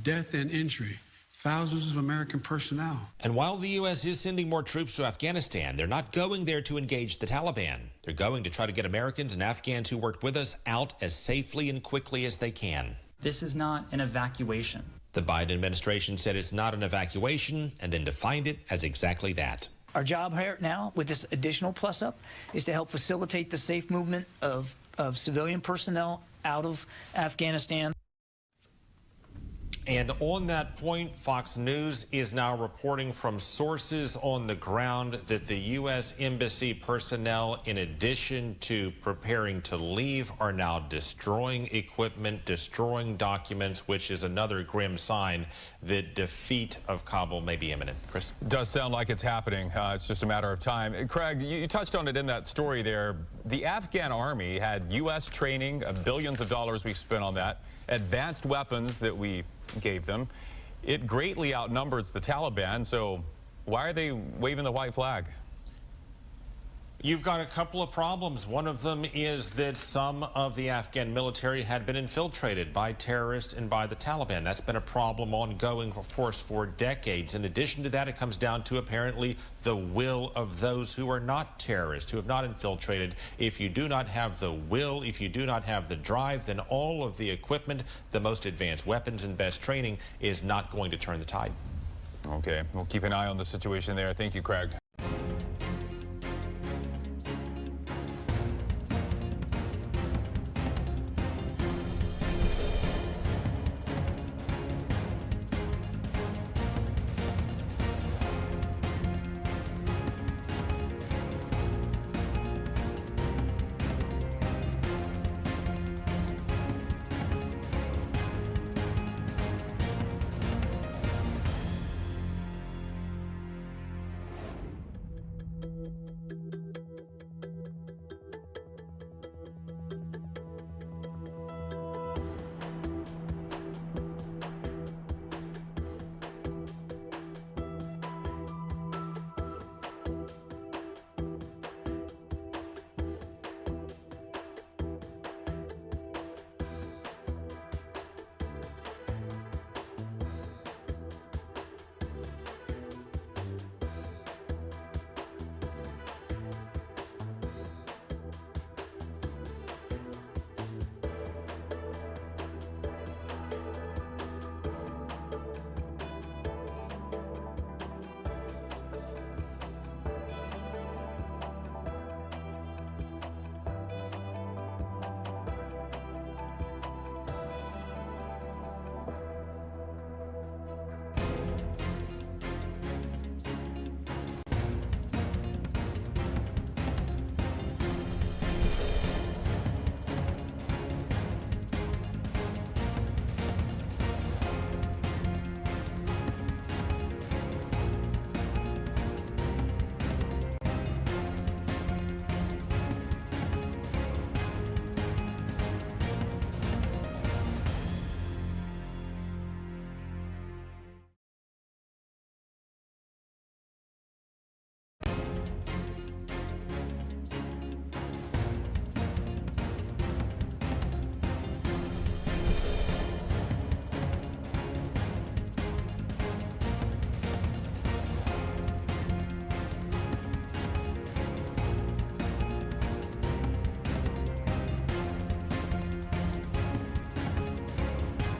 death and injury, thousands of American personnel. And while the U.S. is sending more troops to Afghanistan, they're not going there to engage the Taliban. They're going to try to get Americans and Afghans who worked with us out as safely and quickly as they can. This is not an evacuation. The Biden administration said it's not an evacuation and then defined it as exactly that. Our job right now with this additional plus up is to help facilitate the safe movement of civilian personnel out of Afghanistan. And on that point, Fox News is now reporting from sources on the ground that the U.S. Embassy personnel, in addition to preparing to leave, are now destroying equipment, destroying documents, which is another grim sign that defeat of Kabul may be imminent. Chris? It does sound like it's happening. It's just a matter of time. Craig, you touched on it in that story there. The Afghan army had U.S. training, billions of dollars we spent on that, advanced weapons that we gave them. It greatly outnumbers the Taliban, so why are they waving the white flag? You've got a couple of problems. One of them is that some of the Afghan military had been infiltrated by terrorists and by the Taliban. That's been a problem ongoing, of course, for decades. In addition to that, it comes down to apparently the will of those who are not terrorists, who have not infiltrated. If you do not have the will, if you do not have the drive, then all of the equipment, the most advanced weapons and best training is not going to turn the tide. Okay, we'll keep an eye on the situation there. Thank you, Craig.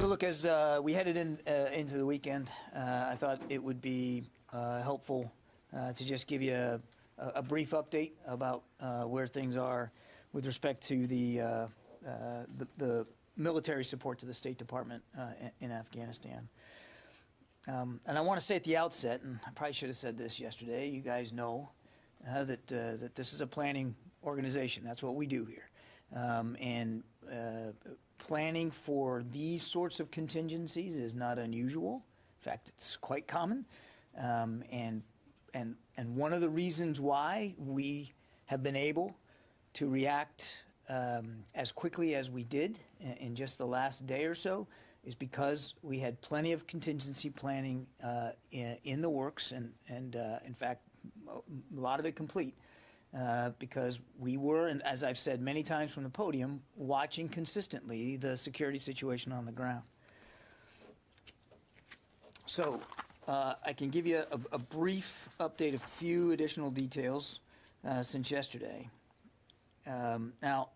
So look, as we headed into the weekend, I thought it would be helpful to just give you a brief update about where things are with respect to the military support to the State Department in Afghanistan. And I want to say at the outset, and I probably should have said this yesterday, you guys know that this is a planning organization. That's what we do here. And planning for these sorts of contingencies is not unusual. In fact, it's quite common. And one of the reasons why we have been able to react as quickly as we did in just the last day or so is because we had plenty of contingency planning in the works, and in fact, a lot of it complete, because we were, and as I've said many times from the podium, watching consistently the security situation on the ground. So I can give you a brief update, a few additional details since yesterday. Now,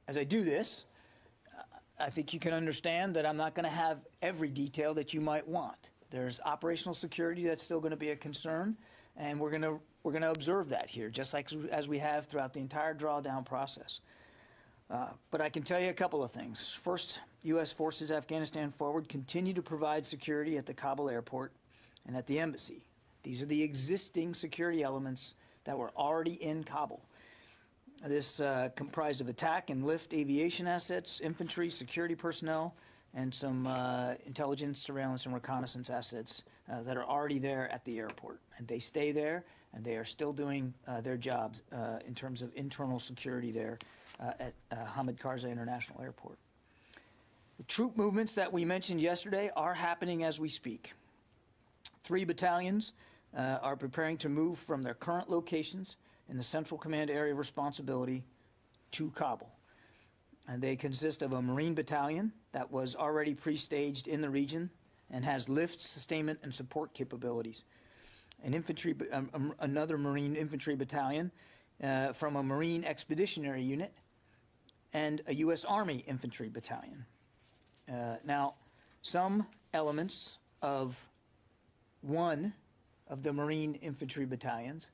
as I do this, I think you can understand that I'm not going to have every detail that you might want. There's operational security that's still going to be a concern, and we're going to observe that here, just like as we have throughout the entire drawdown process. But I can tell you a couple of things. First, U.S. forces Afghanistan forward continue to provide security at the Kabul airport and at the embassy. These are the existing security elements that were already in Kabul. This comprised of attack and lift aviation assets, infantry, security personnel, and some intelligence, surveillance, and reconnaissance assets that are already there at the airport. And they stay there, and they are still doing their jobs in terms of internal security there at Hamid Karzai International Airport. The troop movements that we mentioned yesterday are happening as we speak. 3 battalions are preparing to move from their current locations in the Central Command area of responsibility to Kabul. And they consist of a Marine battalion that was already pre-staged in the region and has lift, sustainment, and support capabilities. An infantry, another Marine infantry battalion from a Marine expeditionary unit, and a U.S. Army infantry battalion. Now, some elements of one of the Marine infantry battalions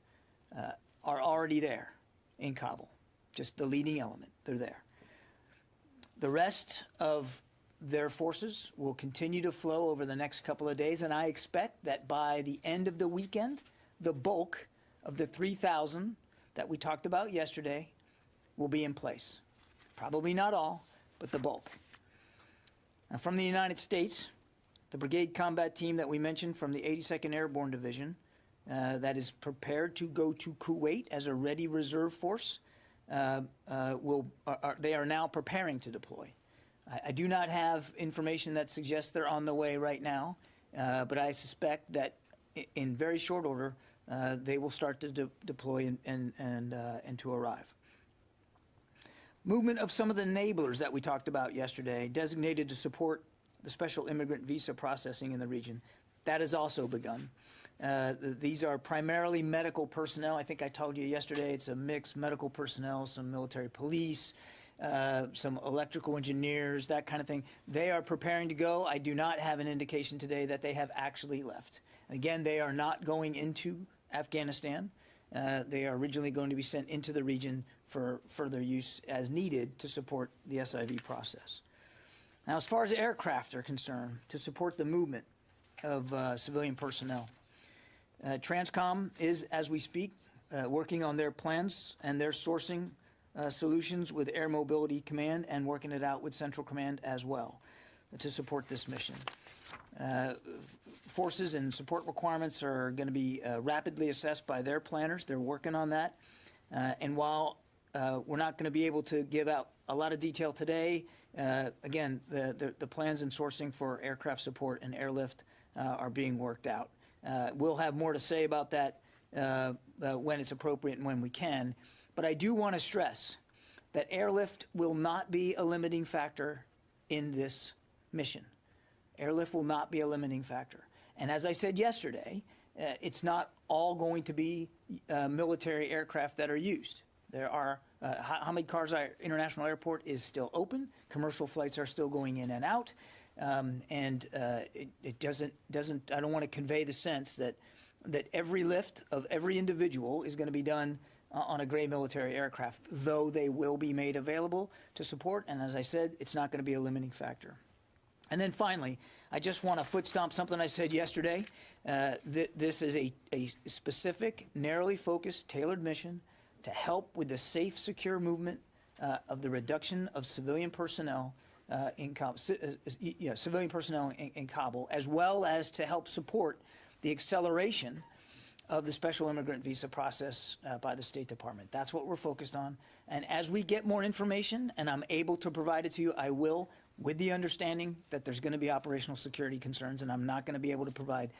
are already there in Kabul, just the leading element, they're there. The rest of their forces will continue to flow over the next couple of days, and I expect that by the end of the weekend, the bulk of the 3,000 that we talked about yesterday will be in place. Probably not all, but the bulk. Now, from the United States, the brigade combat team that we mentioned from the 82nd Airborne Division that is prepared to go to Kuwait as a ready reserve force, they are now preparing to deploy. I do not have information that suggests they're on the way right now, but I suspect that in very short order they will start to deploy and to arrive. Movement of some of the enablers that we talked about yesterday, designated to support the special immigrant visa processing in the region, that has also begun. These are primarily medical personnel. I think I told you yesterday it's a mix: medical personnel, some military police, some electrical engineers, that kind of thing. They are preparing to go. I do not have an indication today that they have actually left. Again, they are not going into Afghanistan. They are originally going to be sent into the region for further use as needed to support the SIV process. Now, as far as aircraft are concerned, to support the movement of civilian personnel, Transcom is, as we speak, working on their plans and their sourcing solutions with Air Mobility Command and working it out with Central Command as well to support this mission. Forces and support requirements are going to be rapidly assessed by their planners. They're working on that. And while we're not going to be able to give out a lot of detail today, again, the plans and sourcing for aircraft support and airlift are being worked out. We'll have more to say about that when it's appropriate and when we can. But I do want to stress that airlift will not be a limiting factor in this mission. Airlift will not be a limiting factor. And as I said yesterday, it's not all going to be military aircraft that are used. There are Hamid Karzai International Airport is still open. Commercial flights are still going in and out. It doesn't. I don't want to convey the sense that every lift of every individual is going to be done on a gray military aircraft, though they will be made available to support. And as I said, it's not going to be a limiting factor. And then finally, I just want to foot stomp something I said yesterday. This is a specific, narrowly focused, tailored mission to help with the safe, secure movement of the reduction of civilian personnel in Kabul, as well as to help support the acceleration of the special immigrant visa process by the State Department. That's what we're focused on. And as we get more information and I'm able to provide it to you, I will, with the understanding that there's going to be operational security concerns, and I'm not going to be able to provide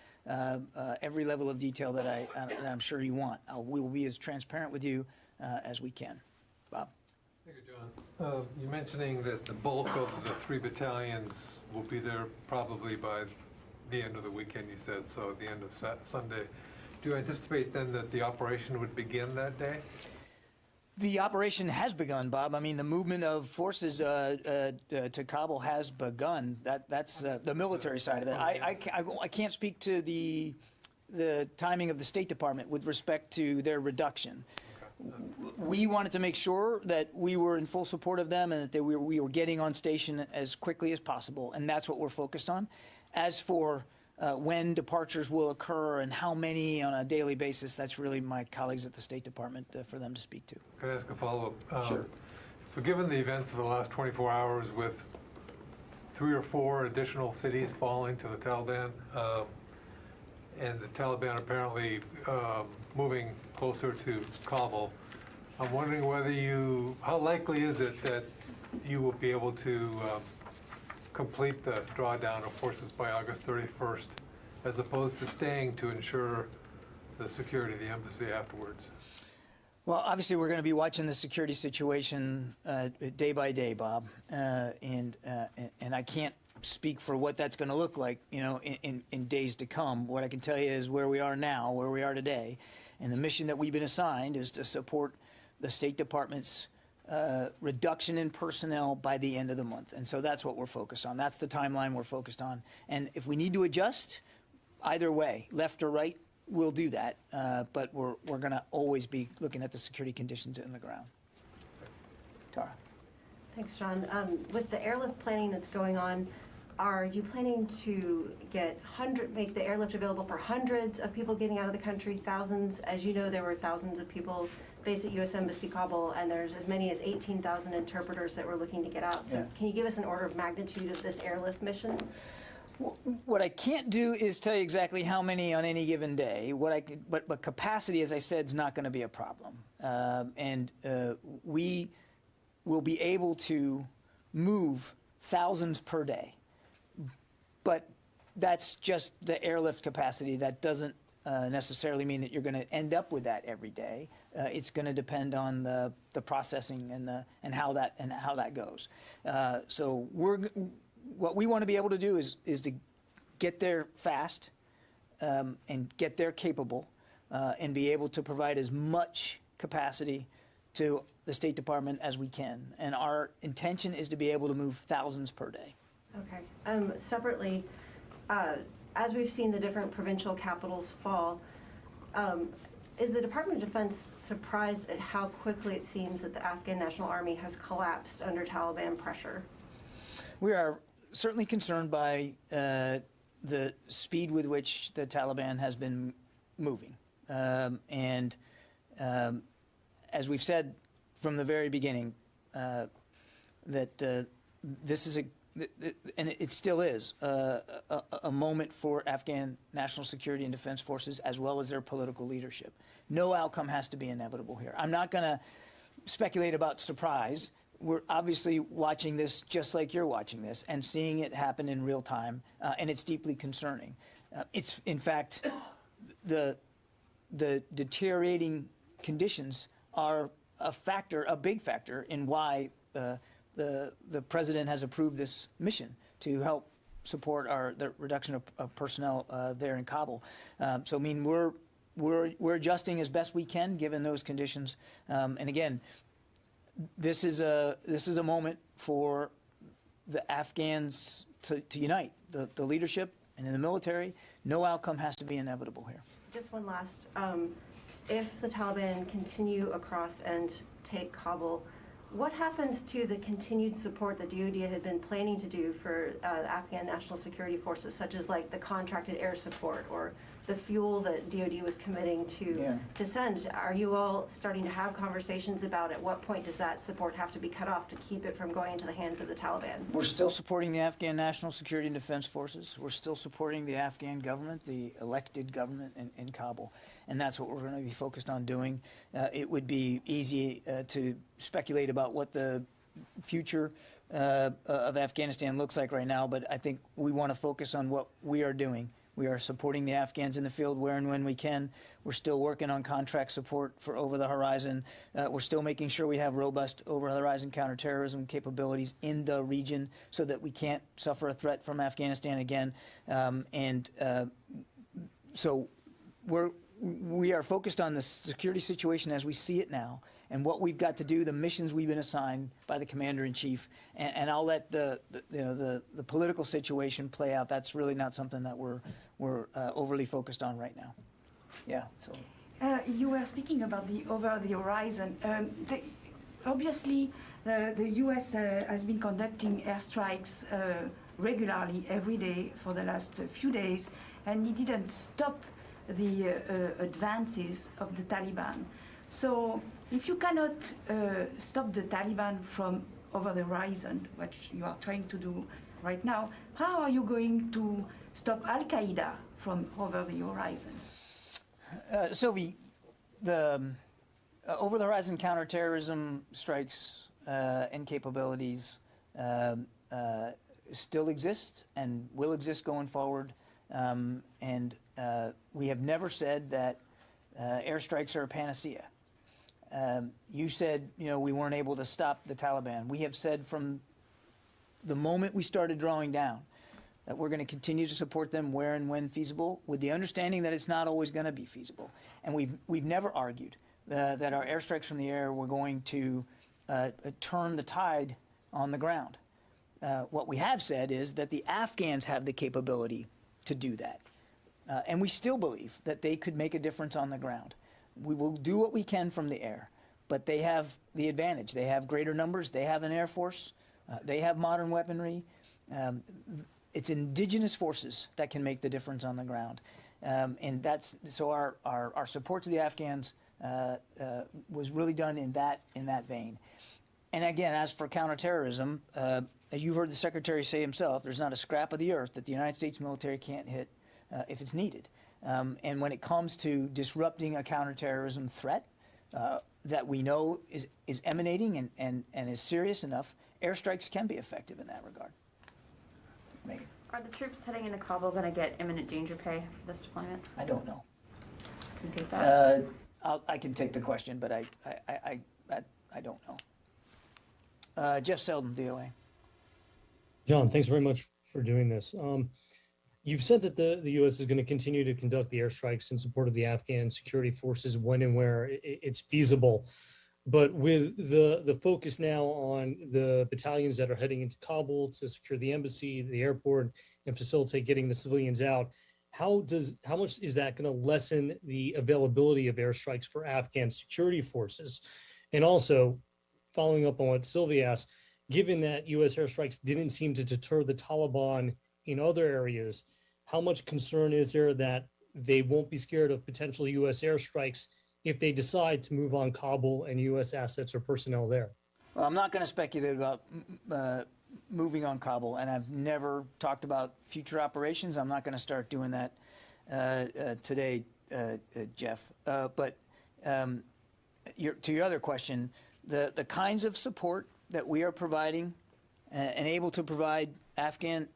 every level of detail that I'm sure you want. We will be as transparent with you as we can. Bob? Thank you, John. You're mentioning that the bulk of the 3 battalions will be there probably by the end of the weekend, you said, so at the end of Sunday. Do you anticipate then that the operation would begin that day? The operation has begun, Bob. I mean, the movement of forces to Kabul has begun. That's the military side of it. I can't speak to the timing of the State Department with respect to their reduction. We wanted to make sure that we were in full support of them and that we were getting on station as quickly as possible, and that's what we're focused on. As for when departures will occur and how many on a daily basis, that's really my colleagues at the State Department for them to speak to. Can I ask a follow-up? Sure. So given the events of the last 24 hours with 3 or 4 additional cities falling to the Taliban, and the Taliban apparently moving closer to Kabul, I'm wondering how likely is it that you will be able to complete the drawdown of forces by August 31st, as opposed to staying to ensure the security of the embassy afterwards? Well, obviously, we're going to be watching the security situation day by day, Bob, and I can't speak for what that's going to look like, in days to come. What I can tell you is where we are now, where we are today, and the mission that we've been assigned is to support the State Department's reduction in personnel by the end of the month. And so that's what we're focused on. That's the timeline we're focused on. And if we need to adjust, either way, left or right, we'll do that. But we're going to always be looking at the security conditions in the ground. Tara. Thanks, John. With the airlift planning that's going on, are you planning to make the airlift available for hundreds of people getting out of the country, thousands? As you know, there were thousands of people based at U.S. Embassy Kabul, and there's as many as 18,000 interpreters that were looking to get out. So Can you give us an order of magnitude of this airlift mission? What I can't do is tell you exactly how many on any given day. But capacity, as I said, is not going to be a problem. We will be able to move thousands per day. But that's just the airlift capacity. That doesn't necessarily mean that you're going to end up with that every day. It's going to depend on the processing and how that goes. So what we want to be able to do is to get there fast and get there capable and be able to provide as much capacity to the State Department as we can. And our intention is to be able to move thousands per day. Okay. Separately, as we've seen the different provincial capitals fall, is the Department of Defense surprised at how quickly it seems that the Afghan National Army has collapsed under Taliban pressure? We are certainly concerned by the speed with which the Taliban has been moving. As we've said from the very beginning, that this is and it still is, a moment for Afghan national security and defense forces as well as their political leadership. No outcome has to be inevitable here. I'm not going to speculate about surprise. We're obviously watching this just like you're watching this and seeing it happen in real time, and it's deeply concerning. It's, in fact, the deteriorating conditions are a big factor in why the president has approved this mission to help support the reduction of personnel there in Kabul. So I mean, we're adjusting as best we can given those conditions. And again, this is a moment for the Afghans to unite, the leadership and in the military. No outcome has to be inevitable here. Just one last. If the Taliban continue across and take Kabul, what happens to the continued support that DoD had been planning to do for the Afghan National Security Forces, such as like the contracted air support or the fuel that DoD was committing to send? Are you all starting to have conversations about at what point does that support have to be cut off to keep it from going into the hands of the Taliban? We're still supporting the Afghan National Security and Defense Forces. We're still supporting the Afghan government, the elected government in Kabul. And that's what we're going to be focused on doing. It would be easy to speculate about what the future of Afghanistan looks like right now, but I think we want to focus on what we are doing. We are supporting the Afghans in the field where and when we can. We're still working on contract support for over-the-horizon. We're still making sure we have robust over-the-horizon counterterrorism capabilities in the region so that we can't suffer a threat from Afghanistan again. So we are focused on the security situation as we see it now and what we've got to do, the missions we've been assigned by the commander-in-chief, and I'll let the political situation play out. That's really not something that we're overly focused on right now. Yeah. So you were speaking about the over the horizon. Obviously, the U.S. has been conducting airstrikes regularly every day for the last few days, and it didn't stop the advances of the Taliban. So if you cannot stop the Taliban from over the horizon, which you are trying to do right now, how are you going to stop Al-Qaeda from over the horizon? Sylvie, the over-the-horizon counterterrorism strikes and capabilities still exist and will exist going forward. We have never said that airstrikes are a panacea. You said, we weren't able to stop the Taliban. We have said from the moment we started drawing down that we're going to continue to support them where and when feasible, with the understanding that it's not always going to be feasible. And we've never argued that our airstrikes from the air were going to turn the tide on the ground. What we have said is that the Afghans have the capability to do that. And we still believe that they could make a difference on the ground. We will do what we can from the air, but they have the advantage. They have greater numbers. They have an air force. They have modern weaponry. It's indigenous forces that can make the difference on the ground. And that's so our support to the Afghans was really done in that vein. And again, as for counterterrorism, as you heard the Secretary say himself, there's not a scrap of the earth that the United States military can't hit if it's needed. And when it comes to disrupting a counterterrorism threat that we know is emanating and is serious enough, airstrikes can be effective in that regard. Megan. Are the troops heading into Kabul going to get imminent danger pay for this deployment? I don't know. Can you take that? I can take the question, but I don't know. Jeff Selden, VOA. John, thanks very much for doing this. You've said that the U.S. is going to continue to conduct the airstrikes in support of the Afghan security forces when and where it's feasible. But with the focus now on the battalions that are heading into Kabul to secure the embassy, the airport, and facilitate getting the civilians out, how much is that going to lessen the availability of airstrikes for Afghan security forces? And also, following up on what Sylvia asked, given that U.S. airstrikes didn't seem to deter the Taliban in other areas, how much concern is there that they won't be scared of potential U.S. airstrikes if they decide to move on Kabul and U.S. assets or personnel there? Well, I'm not going to speculate about moving on Kabul, and I've never talked about future operations. I'm not going to start doing that today, Jeff. But to your other question, the kinds of support that we are providing and able to provide Afghan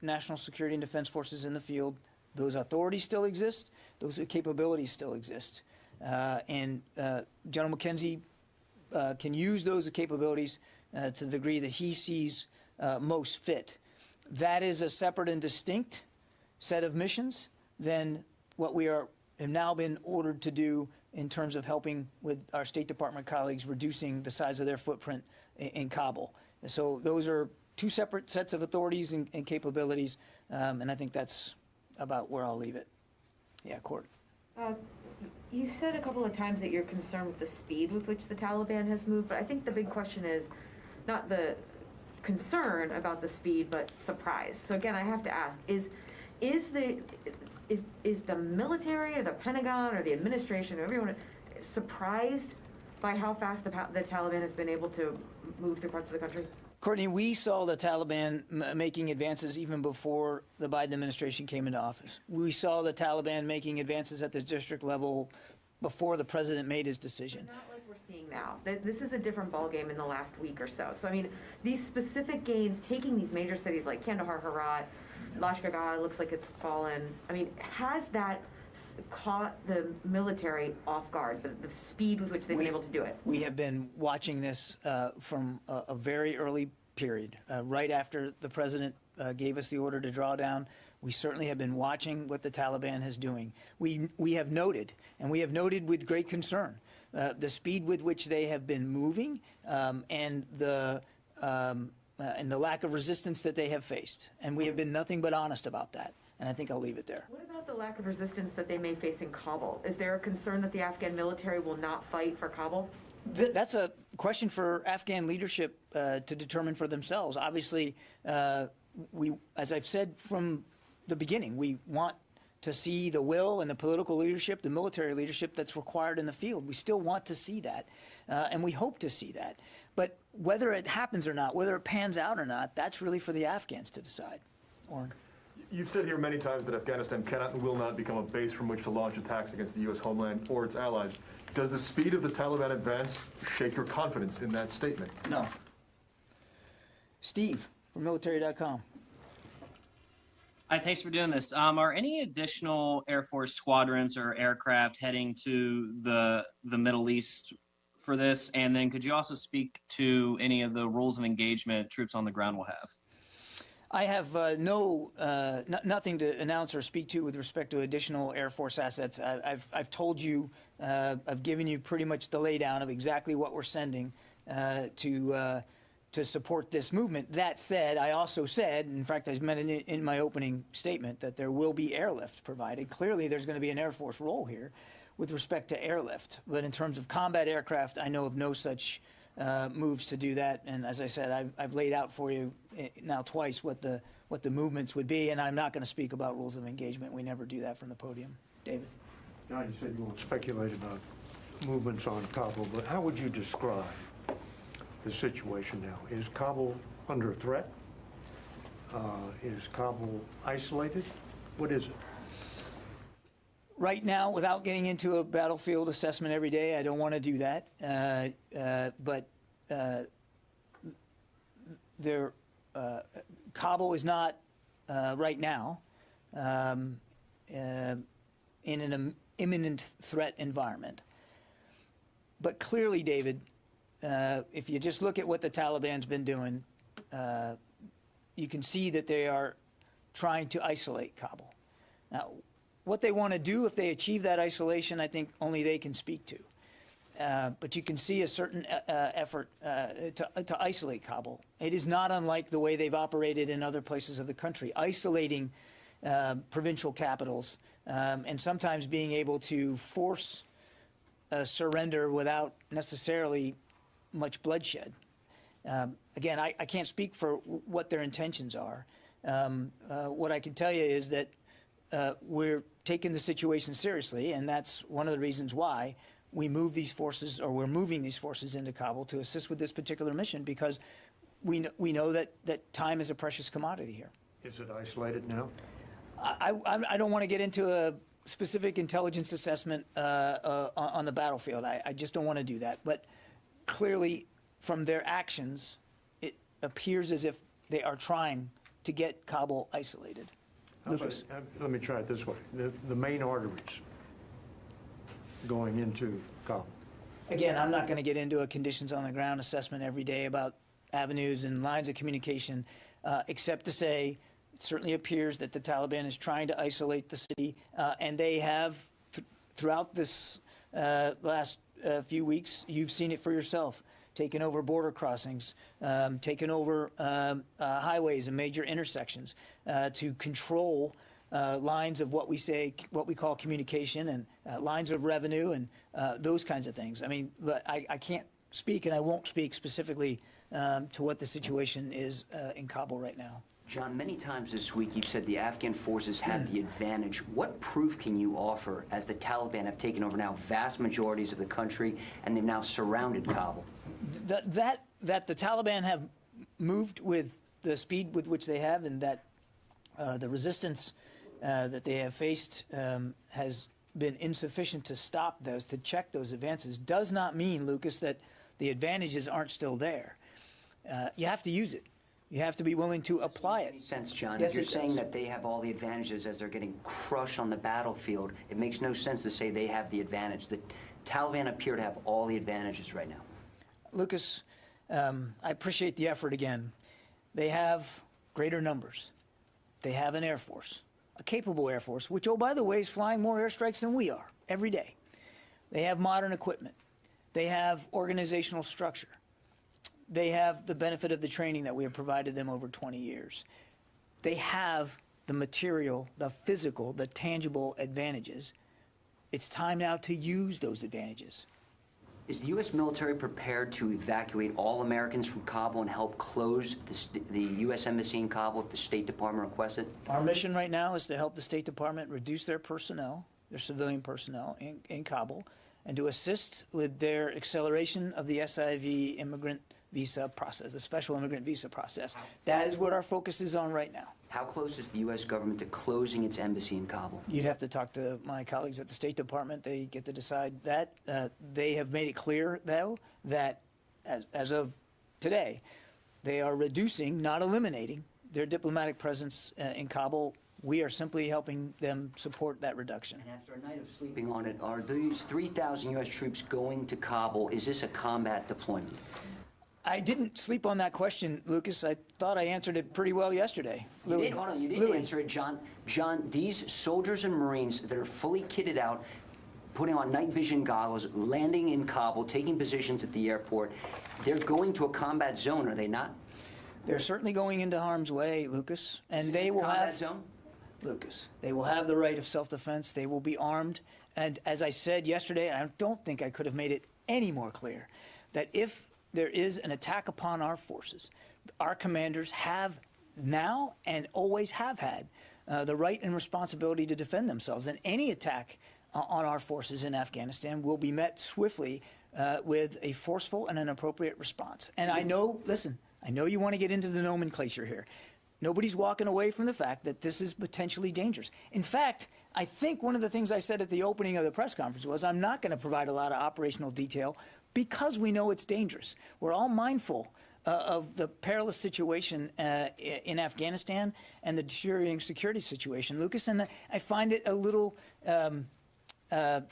national security and defense forces in the field, those authorities still exist, those capabilities still exist. And General McKenzie can use those capabilities to the degree that he sees most fit. That is a separate and distinct set of missions than what we have now been ordered to do in terms of helping with our State Department colleagues reducing the size of their footprint in Kabul. So those are two separate sets of authorities and capabilities, and I think that's about where I'll leave it. Yeah, Court. You said a couple of times that you're concerned with the speed with which the Taliban has moved, but I think the big question is not the concern about the speed, but surprise. So again, I have to ask, is the military or the Pentagon or the administration or everyone surprised by how fast the Taliban has been able to move through parts of the country? Courtney, we saw the Taliban making advances even before the Biden administration came into office. We saw the Taliban making advances at the district level before the president made his decision. But not like we're seeing now. This is a different ballgame in the last week or so. So, I mean, these specific gains, taking these major cities like Kandahar, Herat, Lashkar-Gah, looks like it's fallen. I mean, has that caught the military off guard, the speed with which they've been able to do it? We have been watching this from a very early period. Right after the president gave us the order to draw down, we certainly have been watching what the Taliban is doing. We have noted, and we have noted with great concern, the speed with which they have been moving and the lack of resistance that they have faced. And we have been nothing but honest about that. And I think I'll leave it there. What about the lack of resistance that they may face in Kabul? Is there a concern that the Afghan military will not fight for Kabul? That's a question for Afghan leadership to determine for themselves. Obviously, as I've said from the beginning, we want to see the will and the political leadership, the military leadership that's required in the field. We still want to see that, and we hope to see that. But whether it happens or not, whether it pans out or not, that's really for the Afghans to decide. Orrin. You've said here many times that Afghanistan cannot and will not become a base from which to launch attacks against the U.S. homeland or its allies. Does the speed of the Taliban advance shake your confidence in that statement? No. Steve from military.com. Hi, thanks for doing this. Are any additional Air Force squadrons or aircraft heading to the Middle East for this? And then could you also speak to any of the rules of engagement troops on the ground will have? I have nothing to announce or speak to with respect to additional Air Force assets. I've told you, I've given you pretty much the laydown of exactly what we're sending to support this movement. That said, I also said, in fact, I meant it in my opening statement, that there will be airlift provided. Clearly, there's going to be an Air Force role here with respect to airlift. But in terms of combat aircraft, I know of no such moves to do that. And as I said, I've laid out for you now twice what the movements would be, and I'm not going to speak about rules of engagement. We never do that from the podium. David? Now, you said you won't speculate about movements on Kabul, but how would you describe the situation now? Is Kabul under threat? Is Kabul isolated? What is it? Right now, without getting into a battlefield assessment every day, I don't want to do that. But Kabul is not right now in an imminent threat environment. But clearly, David, if you just look at what the Taliban's been doing, you can see that they are trying to isolate Kabul. Now, what they want to do if they achieve that isolation, I think only they can speak to. But you can see a certain effort to isolate Kabul. It is not unlike the way they've operated in other places of the country, isolating provincial capitals and sometimes being able to force a surrender without necessarily much bloodshed. Again, I can't speak for what their intentions are. What I can tell you is that we're taking the situation seriously, and that's one of the reasons why we move these forces, or we're moving these forces into Kabul to assist with this particular mission, because we know that time is a precious commodity here. Is it isolated now? I don't want to get into a specific intelligence assessment on the battlefield. I just don't want to do that. But clearly, from their actions, it appears as if they are trying to get Kabul isolated. Lucas. Let me try it this way. The main arteries going into Kabul. Again, I'm not going to get into a conditions on the ground assessment every day about avenues and lines of communication, except to say it certainly appears that the Taliban is trying to isolate the city, and they have, throughout this last few weeks, you've seen it for yourself, taken over border crossings, taken over highways and major intersections to control lines of what we call communication and lines of revenue and those kinds of things. I mean, but I can't speak and I won't speak specifically to what the situation is in Kabul right now. John, many times this week you've said the Afghan forces have the advantage. What proof can you offer as the Taliban have taken over now vast majorities of the country and they've now surrounded Kabul? That the Taliban have moved with the speed with which they have, and that the resistance that they have faced has been insufficient to stop those, to check those advances, does not mean, Lucas, that the advantages aren't still there. You have to use it. You have to be willing to apply it. Makes sense, John. Yes, if you're it saying does. that they have all the advantages as they're getting crushed on the battlefield, it makes no sense to say they have the advantage. The Taliban appear to have all the advantages right now. Lucas, I appreciate the effort again. They have greater numbers. They have an Air Force, a capable Air Force, which, oh, by the way, is flying more airstrikes than we are every day. They have modern equipment. They have organizational structure. They have the benefit of the training that we have provided them over 20 years. They have the material, the physical, the tangible advantages. It's time now to use those advantages. Is the U.S. military prepared to evacuate all Americans from Kabul and help close the U.S. Embassy in Kabul if the State Department requests it? Our mission right now is to help the State Department reduce their personnel, their civilian personnel in Kabul, and to assist with their acceleration of the SIV immigrant visa process, the special immigrant visa process. That is what our focus is on right now. How close is the U.S. government to closing its embassy in Kabul? You'd have to talk to my colleagues at the State Department. They get to decide that. They have made it clear, though, that as of today, they are reducing, not eliminating, their diplomatic presence in Kabul. We are simply helping them support that reduction. And after a night of sleeping on it, are these 3,000 U.S. troops going to Kabul? Is this a combat deployment? I didn't sleep on that question, Lucas. I thought I answered it pretty well yesterday. You did, hold on, you did answer it, John. John, these soldiers and Marines that are fully kitted out, putting on night vision goggles, landing in Kabul, taking positions at the airport, they're going to a combat zone, are they not? They're certainly going into harm's way, Lucas, and they will have zone? Lucas, they will have the right of self-defense. They will be armed, and as I said yesterday, I don't think I could have made it any more clear that if there is an attack upon our forces, our commanders have now and always have had the right and responsibility to defend themselves. And any attack on our forces in Afghanistan will be met swiftly with a forceful and an appropriate response. And I know, listen, I know you want to get into the nomenclature here. Nobody's walking away from the fact that this is potentially dangerous. In fact, I think one of the things I said at the opening of the press conference was I'm not going to provide a lot of operational detail because we know it's dangerous. We're all mindful of the perilous situation in Afghanistan and the deteriorating security situation, Lucas, and I find it a little I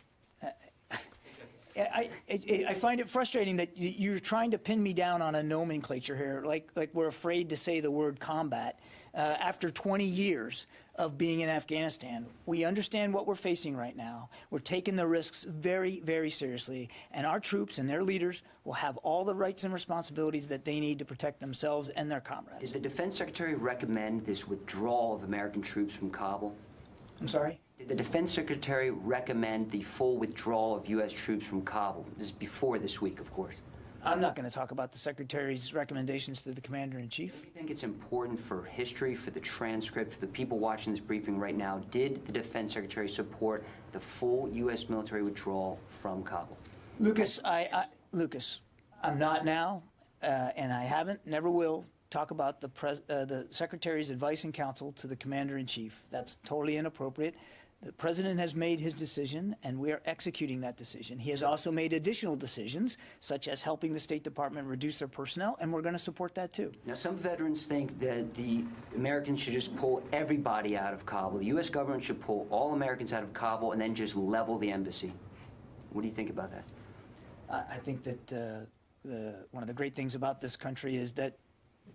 find it frustrating that you're trying to pin me down on a nomenclature here, like we're afraid to say the word combat. After 20 years of being in Afghanistan, we understand what we're facing right now. We're taking the risks very, very seriously, and our troops and their leaders will have all the rights and responsibilities that they need to protect themselves and their comrades. Did the Defense Secretary recommend this withdrawal of American troops from Kabul? I'm sorry? Did the Defense Secretary recommend the full withdrawal of U.S. troops from Kabul? This is before this week, of course. I'm not going to talk about the Secretary's recommendations to the Commander-in-Chief. Do you think it's important for history, for the transcript, for the people watching this briefing right now? Did the Defense Secretary support the full U.S. military withdrawal from Kabul? Lucas, Lucas, I'm not now, and I haven't, never will, talk about the Secretary's advice and counsel to the Commander-in-Chief. That's totally inappropriate. The President has made his decision, and we are executing that decision. He has also made additional decisions, such as helping the State Department reduce their personnel, and we're going to support that too. Now, some veterans think that the Americans should just pull everybody out of Kabul. The U.S. government should pull all Americans out of Kabul and then just level the embassy. What do you think about that? I think that one of the great things about this country is that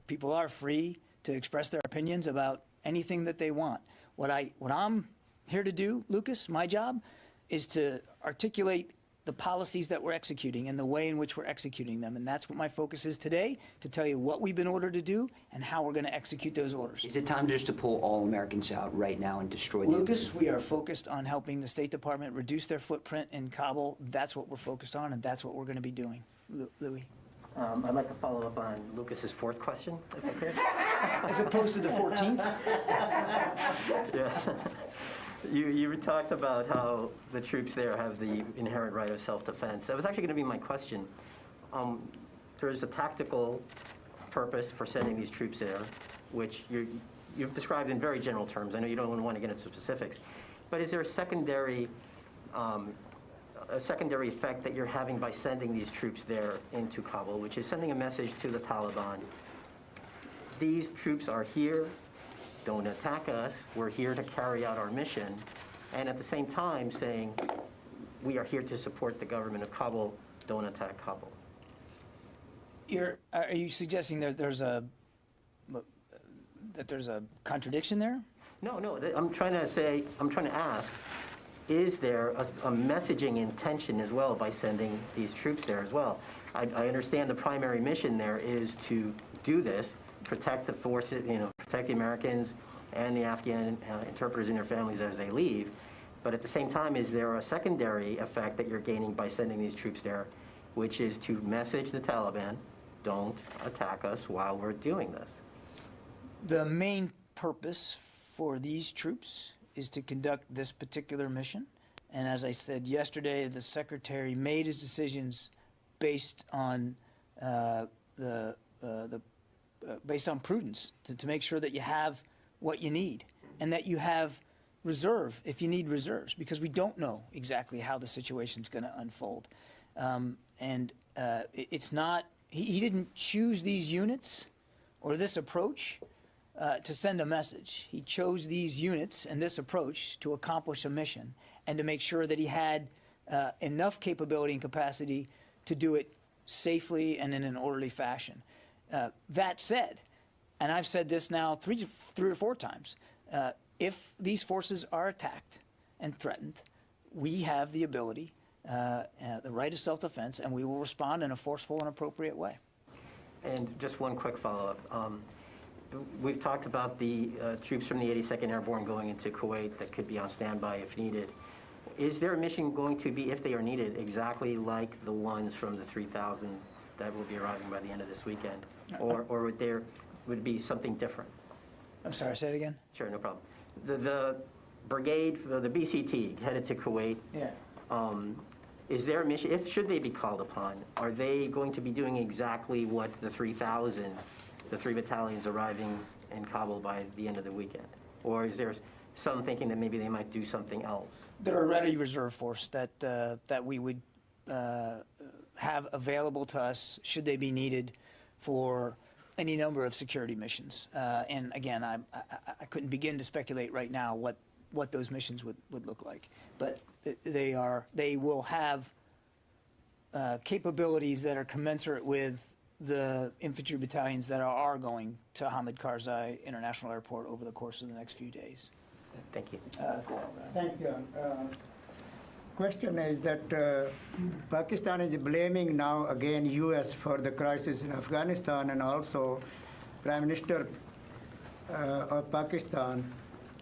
people are free to express their opinions about anything that they want. What I'm here to do, Lucas, my job, is to articulate the policies that we're executing and the way in which we're executing them. And that's what my focus is today, to tell you what we've been ordered to do and how we're going to execute those orders. Is it time just to pull all Americans out right now and destroy the Lucas, we are focused on helping the State Department reduce their footprint in Kabul. That's what we're focused on, and that's what we're going to be doing. Louis? I'd like to follow up on Lucas's fourth question, if I could. As opposed to the 14th? Yeah. You talked about how the troops there have the inherent right of self-defense. That was actually going to be my question. There's a tactical purpose for sending these troops there, which you've described in very general terms. I know you don't want to get into specifics. But is there a secondary effect that you're having by sending these troops there into Kabul, which is sending a message to the Taliban? These troops are here. Don't attack us. We're here to carry out our mission. And at the same time saying, we are here to support the government of Kabul. Don't attack Kabul. Are you suggesting that there's a contradiction there? No. I'm trying to ask, is there a messaging intention as well by sending these troops there as well? I understand the primary mission there is to do this, protect the forces, protect the Americans and the Afghan interpreters and their families as they leave. But at the same time, is there a secondary effect that you're gaining by sending these troops there, which is to message the Taliban, don't attack us while we're doing this? The main purpose for these troops is to conduct this particular mission. And as I said yesterday, the Secretary made his decisions based on based on prudence, to make sure that you have what you need and that you have reserve if you need reserves, because we don't know exactly how the situation's going to unfold. It's not, he didn't choose these units or this approach to send a message. He chose these units and this approach to accomplish a mission and to make sure that he had enough capability and capacity to do it safely and in an orderly fashion. That said, and I've said this now three or four times, if these forces are attacked and threatened, we have the ability, the right of self-defense, and we will respond in a forceful and appropriate way. And just one quick follow-up. We've talked about the troops from the 82nd Airborne going into Kuwait that could be on standby if needed. Is their mission going to be, if they are needed, exactly like the ones from the 3,000 that will be arriving by the end of this weekend? Or would it be something different? I'm sorry, say it again? Sure, no problem. The brigade, the BCT, headed to Kuwait. Yeah. Is their mission, should they be called upon, are they going to be doing exactly what the 3,000, the 3 battalions arriving in Kabul by the end of the weekend? Or is there some thinking that maybe they might do something else? They're a ready reserve force that we would have available to us should they be needed for any number of security missions. And again, I couldn't begin to speculate right now what those missions would look like. But they will have capabilities that are commensurate with the infantry battalions that are going to Hamid Karzai International Airport over the course of the next few days. Thank you. Thank you. Question is that Pakistan is blaming now again U.S. for the crisis in Afghanistan, and also Prime Minister of Pakistan,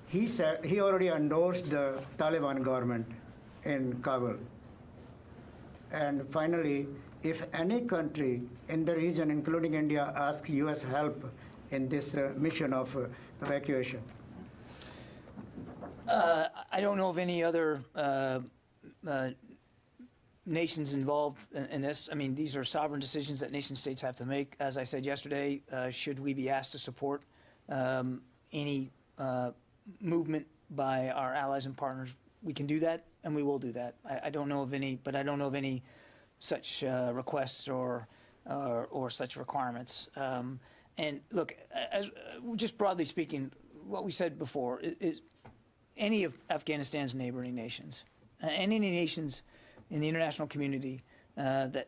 he said he already endorsed the Taliban government in Kabul. And finally, if any country in the region, including India, asks U.S. help in this mission of evacuation? I don't know of any other nations involved in this. I mean, these are sovereign decisions that nation states have to make. As I said yesterday, should we be asked to support any movement by our allies and partners, we can do that, and we will do that. I don't know of any, but I don't know of any such requests or such requirements. And look, just broadly speaking, what we said before is any of Afghanistan's neighboring nations, and any nations in the international community that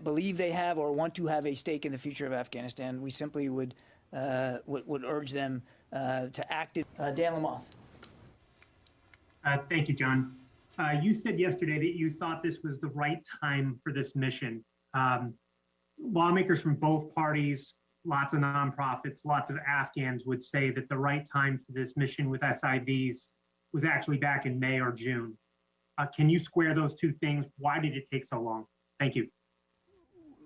believe they have or want to have a stake in the future of Afghanistan, we simply would urge them to act. Dan Lamothe. Thank you, John. You said yesterday that you thought this was the right time for this mission. Lawmakers from both parties, lots of nonprofits, lots of Afghans would say that the right time for this mission with SIVs was actually back in May or June. Can you square those two things? Why did it take so long? Thank you.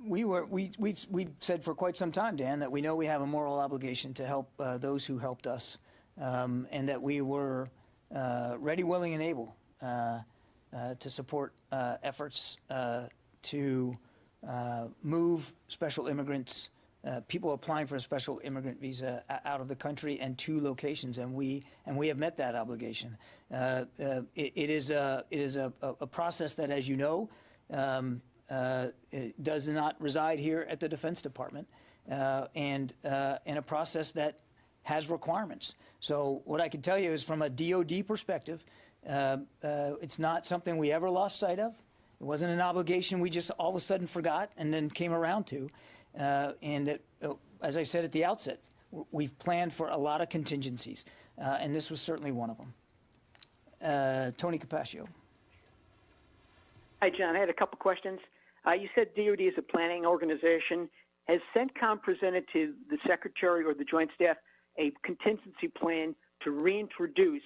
We've said for quite some time, Dan, that we know we have a moral obligation to help those who helped us, and that we were ready, willing, and able to support efforts to move special immigrants, people applying for a special immigrant visa out of the country and to locations, and we have met that obligation. It is a process that, as you know, it does not reside here at the Defense Department, and a process that has requirements. So what I can tell you is, from a DoD perspective, it's not something we ever lost sight of. It wasn't an obligation we just all of a sudden forgot and then came around to. As I said at the outset, we've planned for a lot of contingencies, and this was certainly one of them. Tony Capaccio. Hi, John. I had a couple questions. You said DoD is a planning organization. Has CENTCOM presented to the Secretary or the Joint Staff a contingency plan to reintroduce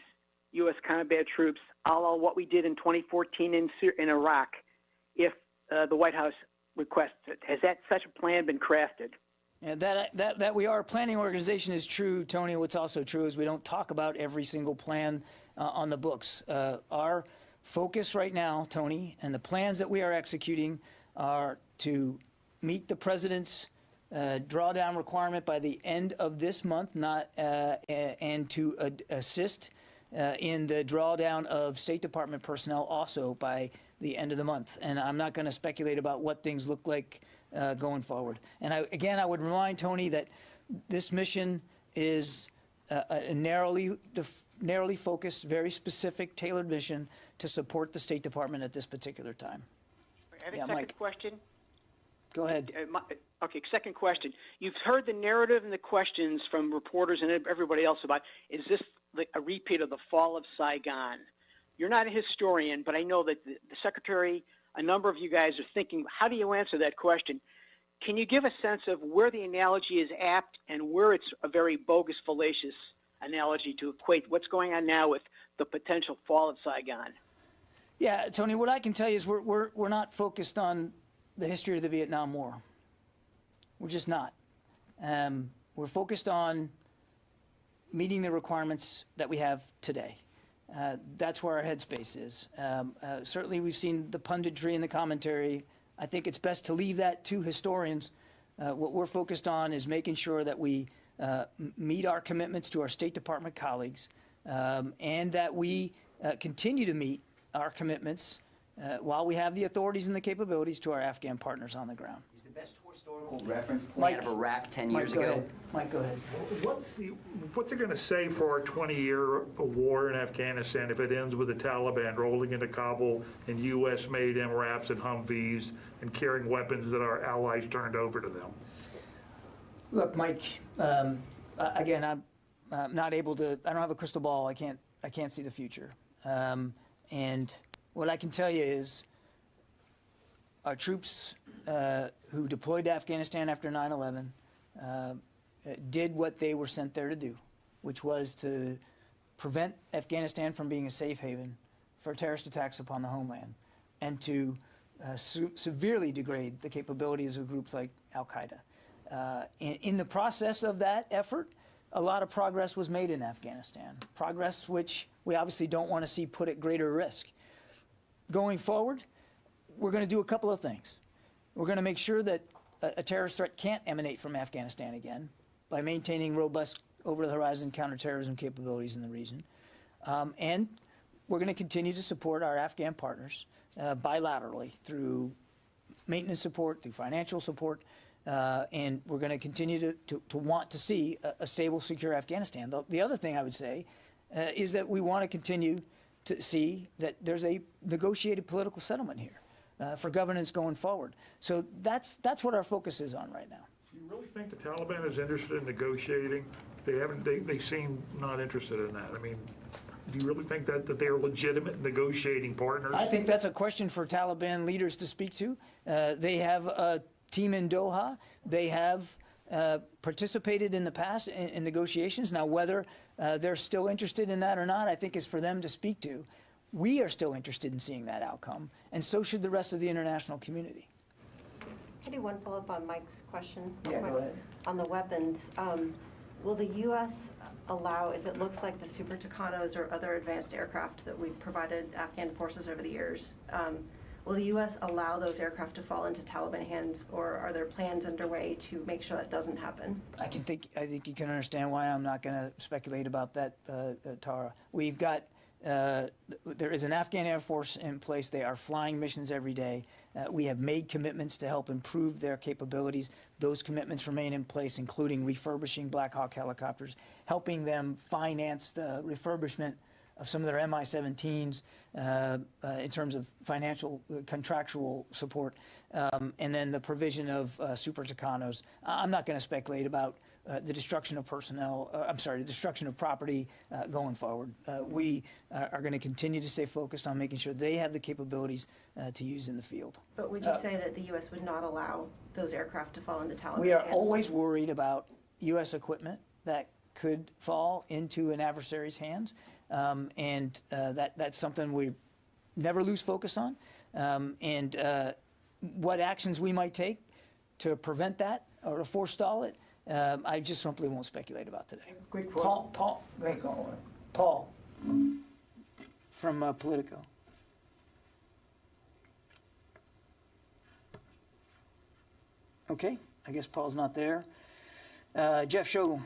U.S. combat troops, a la what we did in 2014 in Iraq, if the White House requests it? Has such a plan been crafted? Yeah, that we are a planning organization is true, Tony. What's also true is we don't talk about every single plan on the books. Our focus right now, Tony, and the plans that we are executing are to meet the President's drawdown requirement by the end of this month, and to assist in the drawdown of State Department personnel also by the end of the month. And I'm not going to speculate about what things look like going forward. And I would remind Tony that this mission is a narrowly focused, very specific, tailored mission to support the State Department at this particular time. I have a second question. Go ahead. Okay, second question. You've heard the narrative and the questions from reporters and everybody else about, is this a repeat of the fall of Saigon? You're not a historian, but I know that the Secretary, a number of you guys are thinking, how do you answer that question? Can you give a sense of where the analogy is apt and where it's a very bogus, fallacious analogy to equate what's going on now with the potential fall of Saigon? Yeah, Tony, what I can tell you is we're not focused on the history of the Vietnam War. We're just not. We're focused on meeting the requirements that we have today. That's where our headspace is. Certainly we've seen the punditry and the commentary. I think it's best to leave that to historians. What we're focused on is making sure that we meet our commitments to our State Department colleagues, and that we continue to meet our commitments while we have the authorities and the capabilities to our Afghan partners on the ground. Is the best historical reference point of Iraq 10 years ago? Mike, go ahead. What's it going to say for our 20-year war in Afghanistan if it ends with the Taliban rolling into Kabul in U.S.-made MRAPs and Humvees and carrying weapons that our allies turned over to them? Look, Mike, again, I'm not able to, I don't have a crystal ball. I can't see the future. And what I can tell you is our troops who deployed to Afghanistan after 9/11 did what they were sent there to do, which was to prevent Afghanistan from being a safe haven for terrorist attacks upon the homeland, and to severely degrade the capabilities of groups like Al-Qaeda. In the process of that effort, a lot of progress was made in Afghanistan, progress which we obviously don't want to see put at greater risk. Going forward, we're going to do a couple of things. We're going to make sure that a terrorist threat can't emanate from Afghanistan again by maintaining robust over-the-horizon counterterrorism capabilities in the region. And we're going to continue to support our Afghan partners bilaterally through maintenance support, through financial support, and we're going to continue to want to see a stable, secure Afghanistan. The other thing I would say is that we want to continue to see that there's a negotiated political settlement here for governance going forward. So that's what our focus is on right now. Do you really think the Taliban is interested in negotiating? They seem not interested in that. I mean, Do you really think that they are legitimate negotiating partners? I think that's a question for Taliban leaders to speak to. They have a team in Doha. They have participated in the past in negotiations. Now, whether they're still interested in that or not, I think is for them to speak to. We are still interested in seeing that outcome, and so should the rest of the international community. Can I do one follow-up on Mike's question? Yeah, go ahead. On the weapons, will the U.S. allow, if it looks like the Super Tucanos or other advanced aircraft that we've provided Afghan forces over the years, will the U.S. allow those aircraft to fall into Taliban hands, or are there plans underway to make sure that doesn't happen? I think you can understand why I'm not going to speculate about that, Tara. We've got there is an Afghan Air Force in place. They are flying missions every day. We have made commitments to help improve their capabilities. Those commitments remain in place, including refurbishing Black Hawk helicopters, helping them finance the refurbishment of some of their Mi-17s in terms of financial, contractual support, and then the provision of Super Tucanos. I'm not going to speculate about the destruction of personnel, the destruction of property going forward. We are going to continue to stay focused on making sure they have the capabilities to use in the field. But would you say that the U.S. would not allow those aircraft to fall into Taliban hands? We are always worried about U.S. equipment that could fall into an adversary's hands, and that's something we never lose focus on. And what actions we might take to prevent that or to forestall it, I just simply won't speculate about today. Quick Paul from Politico. Okay, I guess Paul's not there. Jeff Shogel.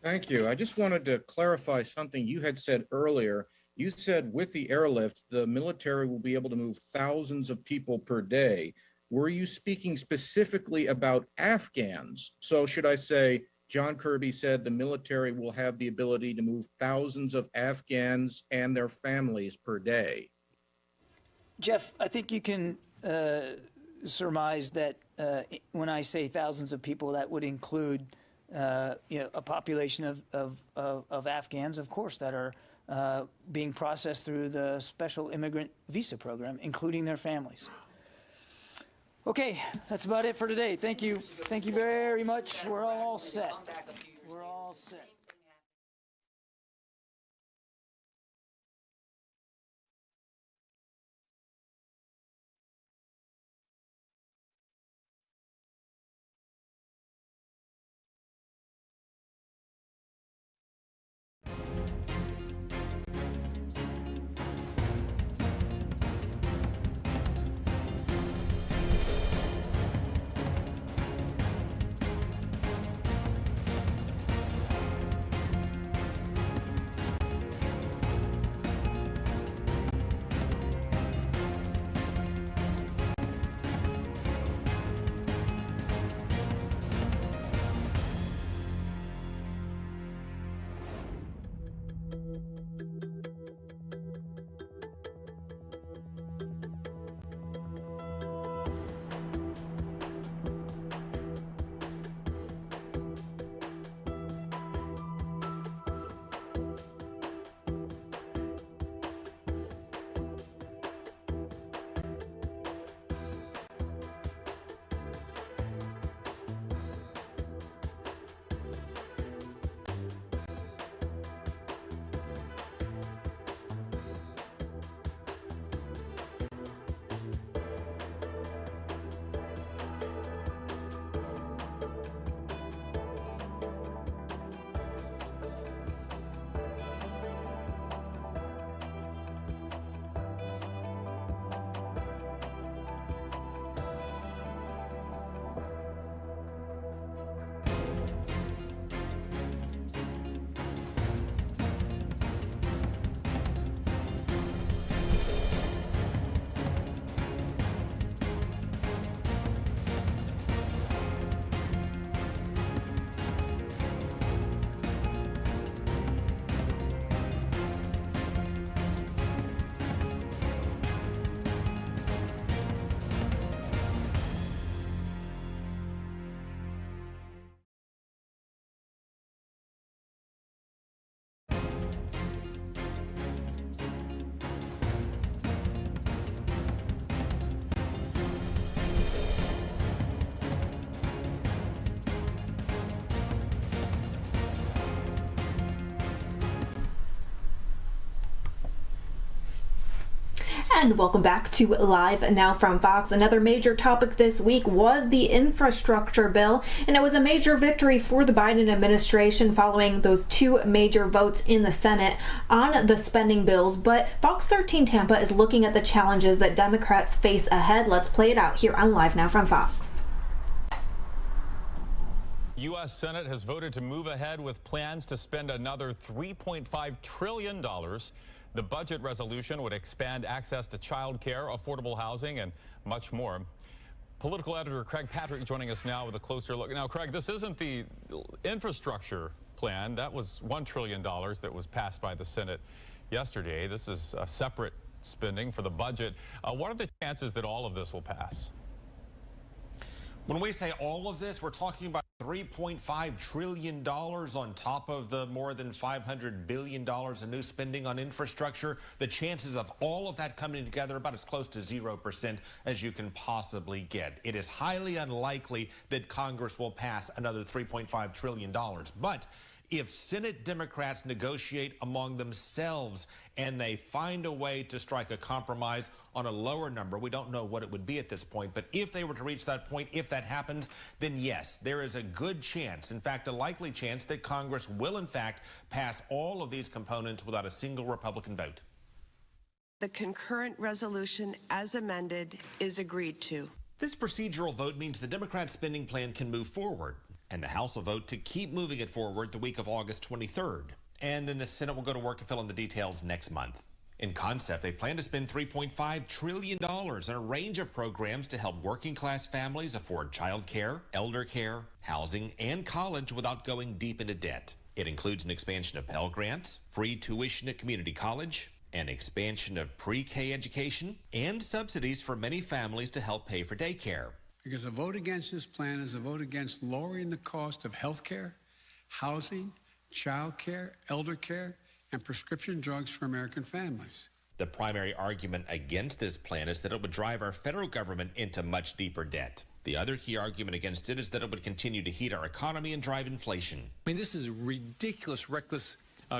Thank you. I just wanted to clarify something you had said earlier. You said with the airlift, the military will be able to move thousands of people per day. Were you speaking specifically about Afghans? So should I say, John Kirby said the military will have the ability to move thousands of Afghans and their families per day? Jeff, I think you can surmise that when I say thousands of people, that would include a population of Afghans, of course, that are being processed through the special immigrant visa program, including their families. Okay, that's about it for today. Thank you. Thank you very much. We're all set. We're all set. And welcome back to Live Now from Fox. Another major topic this week was the infrastructure bill, and it was a major victory for the Biden administration following those two major votes in the Senate on the spending bills. But Fox 13 Tampa is looking at the challenges that Democrats face ahead. Let's play it out here on Live Now from Fox. U.S. Senate has voted to move ahead with plans to spend another $3.5 trillion. The budget resolution would expand access to child care, affordable housing, and much more. Political editor Craig Patrick joining us now with a closer look. Now, Craig, this isn't the infrastructure plan. That was $1 trillion that was passed by the Senate yesterday. This is a separate spending for the budget. What are the chances that all of this will pass? When we say all of this, we're talking about $3.5 trillion on top of the more than $500 billion in new spending on infrastructure. The chances of all of that coming together are about as close to 0% as you can possibly get. It is highly unlikely that Congress will pass another $3.5 trillion. But if Senate Democrats negotiate among themselves and they find a way to strike a compromise on a lower number, we don't know what it would be at this point, but if they were to reach that point, if that happens, then yes, there is a good chance, in fact, a likely chance that Congress will in fact pass all of these components without a single Republican vote. The concurrent resolution as amended is agreed to. This procedural vote means the Democrat spending plan can move forward, and the House will vote to keep moving it forward the week of August 23rd. And then the Senate will go to work to fill in the details next month. In concept, they plan to spend $3.5 trillion on a range of programs to help working class families afford child care, elder care, housing, and college without going deep into debt. It includes an expansion of Pell Grants, free tuition at community college, an expansion of pre-K education, and subsidies for many families to help pay for daycare. Because a vote against this plan is a vote against lowering the cost of health care, housing, child care, elder care, and prescription drugs for American families. The primary argument against this plan is that it would drive our federal government into much deeper debt. The other key argument against it is that it would continue to heat our economy and drive inflation. I mean, this is ridiculous, reckless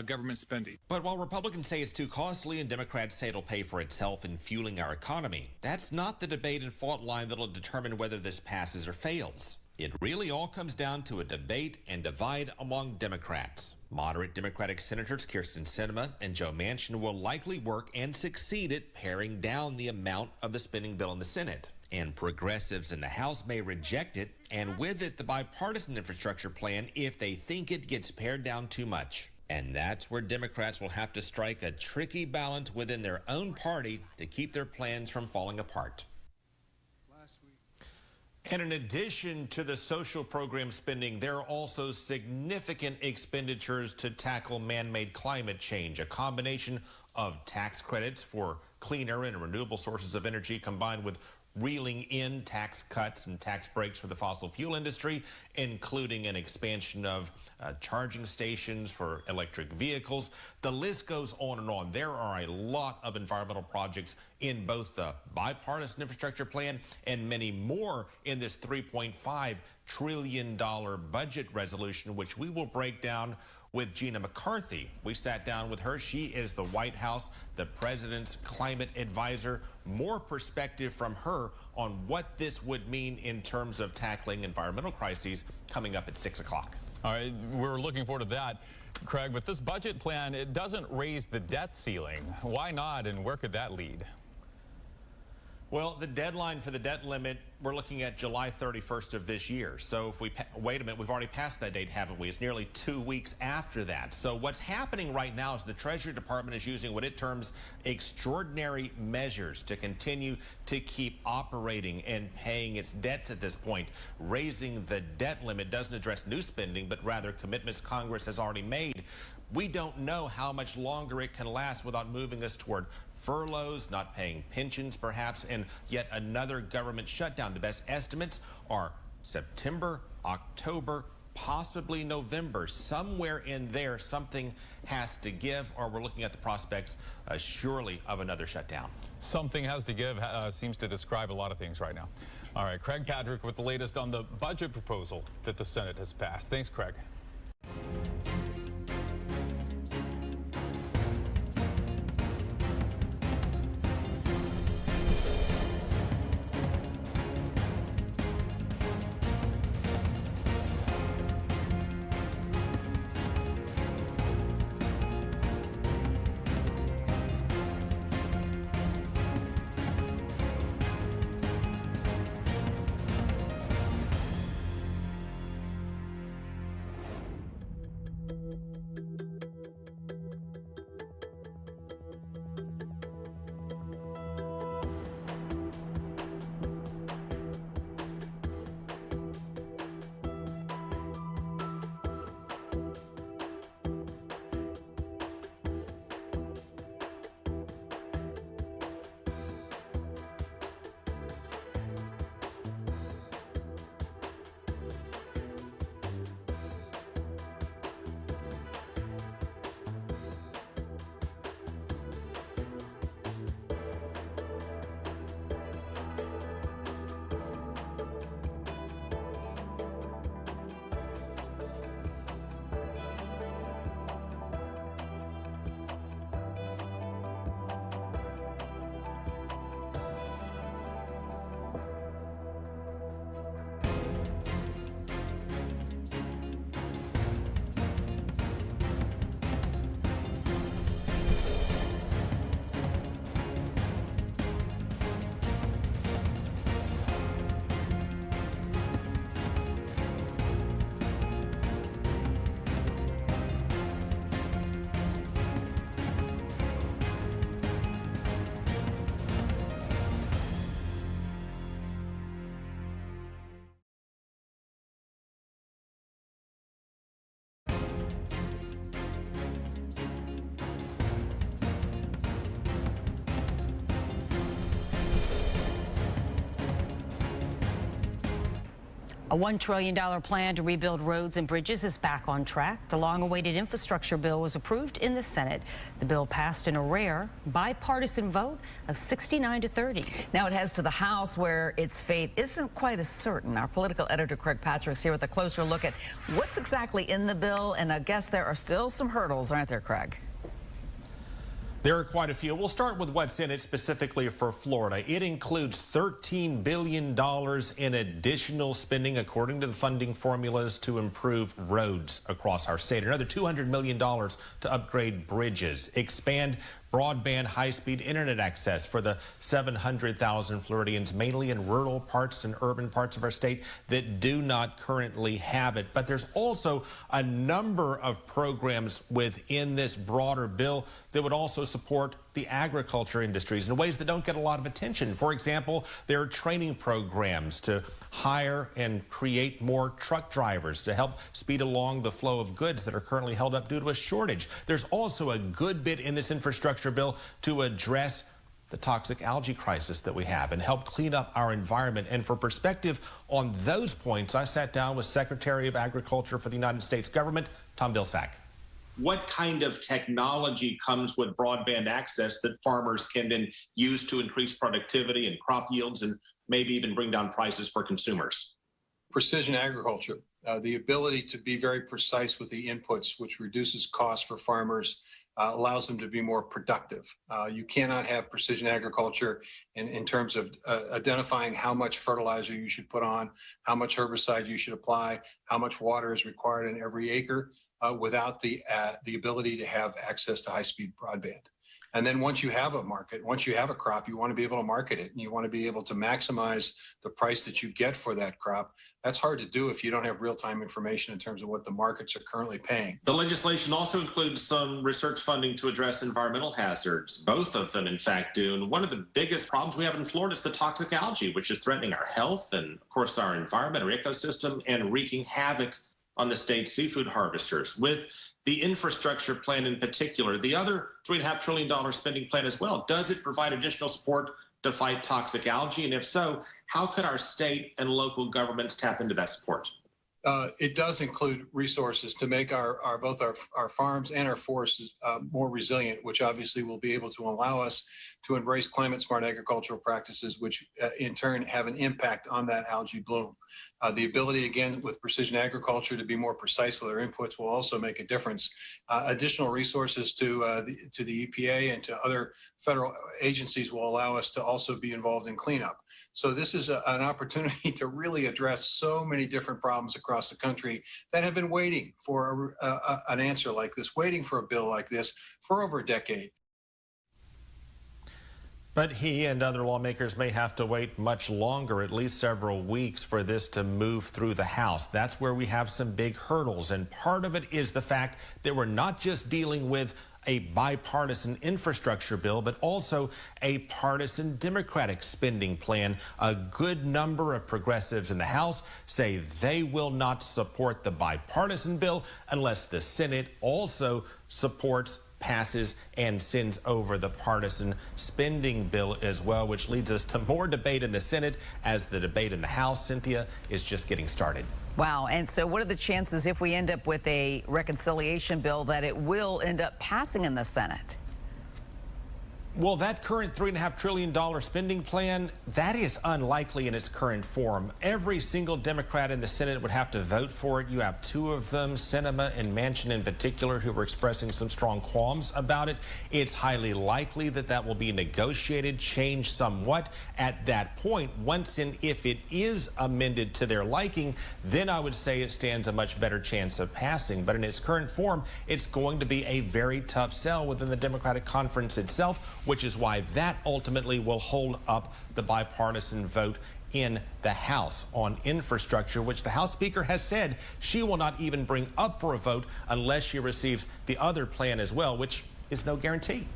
government spending. But while Republicans say it's too costly and Democrats say it'll pay for itself in fueling our economy, that's not the debate and fault line that'll determine whether this passes or fails. It really all comes down to a debate and divide among Democrats. Moderate Democratic Senators Kyrsten Sinema and Joe Manchin will likely work and succeed at paring down the amount of the spending bill in the Senate. And progressives in the House may reject it, and with it the bipartisan infrastructure plan if they think it gets pared down too much. And that's where Democrats will have to strike a tricky balance within their own party to keep their plans from falling apart. And in addition to the social program spending, there are also significant expenditures to tackle man-made climate change, a combination of tax credits for cleaner and renewable sources of energy combined with reeling in tax cuts and tax breaks for the fossil fuel industry, including an expansion of charging stations for electric vehicles. The list goes on and on. There are a lot of environmental projects in both the bipartisan infrastructure plan and many more in this $3.5 trillion budget resolution, which we will break down with Gina McCarthy. We sat down with her. She is the White House, the president's climate advisor. More perspective from her on what this would mean in terms of tackling environmental crises coming up at 6 o'clock. All right, we're looking forward to that, Craig. But this budget plan, it doesn't raise the debt ceiling. Why not, and where could that lead? Well, the deadline for the debt limit, we're looking at July 31st of this year. So if we wait a minute, we've already passed that date, haven't we? It's nearly 2 weeks after that. So what's happening right now is the Treasury Department is using what it terms extraordinary measures to continue to keep operating and paying its debts at this point. Raising the debt limit doesn't address new spending, but rather commitments Congress has already made. We don't know how much longer it can last without moving us toward furloughs, not paying pensions perhaps, and yet another government shutdown. The best estimates are September, October, possibly November. Somewhere in there, something has to give, or we're looking at the prospects surely of another shutdown. Something has to give seems to describe a lot of things right now. All right, Craig Patrick with the latest on the budget proposal that the Senate has passed. Thanks, Craig. A $1 trillion plan to rebuild roads and bridges is back on track. The long-awaited infrastructure bill was approved in the Senate. The bill passed in a rare bipartisan vote of 69-30. Now it heads to the House, where its fate isn't quite as certain. Our political editor Craig Patrick's here with a closer look at what's exactly in the bill, and I guess there are still some hurdles, aren't there, Craig? There are quite a few. We'll start with what's in it specifically for Florida. It includes $13 billion in additional spending, according to the funding formulas, to improve roads across our state. Another $200 million to upgrade bridges, expand broadband high-speed internet access for the 700,000 Floridians, mainly in rural parts and urban parts of our state, that do not currently have it. But there's also a number of programs within this broader bill that would also support the agriculture industries in ways that don't get a lot of attention. For example, there are training programs to hire and create more truck drivers to help speed along the flow of goods that are currently held up due to a shortage. There's also a good bit in this infrastructure bill to address the toxic algae crisis that we have and help clean up our environment. And for perspective on those points, I sat down with Secretary of Agriculture for the United States government, Tom Vilsack. What kind of technology comes with broadband access that farmers can then use to increase productivity and crop yields and maybe even bring down prices for consumers? Precision agriculture, the ability to be very precise with the inputs, which reduces costs for farmers, allows them to be more productive. You cannot have precision agriculture in terms of identifying how much fertilizer you should put on, how much herbicide you should apply, how much water is required in every acre, without the ability to have access to high-speed broadband. And then once you have a market, once you have a crop, you want to be able to market it, and you want to be able to maximize the price that you get for that crop. That's hard to do if you don't have real-time information in terms of what the markets are currently paying. The legislation also includes some research funding to address environmental hazards. Both of them, in fact, do. And one of the biggest problems we have in Florida is the toxic algae, which is threatening our health and, of course, our environment, our ecosystem, and wreaking havoc on the state's seafood harvesters. With the infrastructure plan in particular, the other $3.5 trillion spending plan as well, does it provide additional support to fight toxic algae? And if so, how could our state and local governments tap into that support? It does include resources to make both our farms and our forests more resilient, which obviously will be able to allow us to embrace climate-smart agricultural practices, which in turn have an impact on that algae bloom. The ability, again, with precision agriculture to be more precise with our inputs will also make a difference. Additional resources to the EPA and to other federal agencies will allow us to also be involved in cleanup. So this is an opportunity to really address so many different problems across the country that have been waiting for an answer like this, waiting for a bill like this for over a decade. But he and other lawmakers may have to wait much longer, at least several weeks, for this to move through the House. That's where we have some big hurdles. And part of it is the fact that we're not just dealing with a bipartisan infrastructure bill, but also a partisan Democratic spending plan. A good number of progressives in the House say they will not support the bipartisan bill unless the Senate also supports, passes, and sends over the partisan spending bill as well, which leads us to more debate in the Senate as the debate in the House, Cynthia, is just getting started. Wow. And so what are the chances, if we end up with a reconciliation bill, that it will end up passing in the Senate? Well, that current $3.5 trillion spending plan, that is unlikely in its current form. Every single Democrat in the Senate would have to vote for it. You have two of them, Sinema and Manchin in particular, who were expressing some strong qualms about it. It's highly likely that that will be negotiated, changed somewhat at that point. Once and if it is amended to their liking, then I would say it stands a much better chance of passing. But in its current form, it's going to be a very tough sell within the Democratic conference itself, which is why that ultimately will hold up the bipartisan vote in the House on infrastructure, which the House Speaker has said she will not even bring up for a vote unless she receives the other plan as well, which is no guarantee.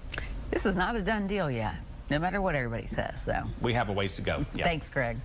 This is not a done deal yet, no matter what everybody says, though. We have a ways to go. Yeah. Thanks, Greg.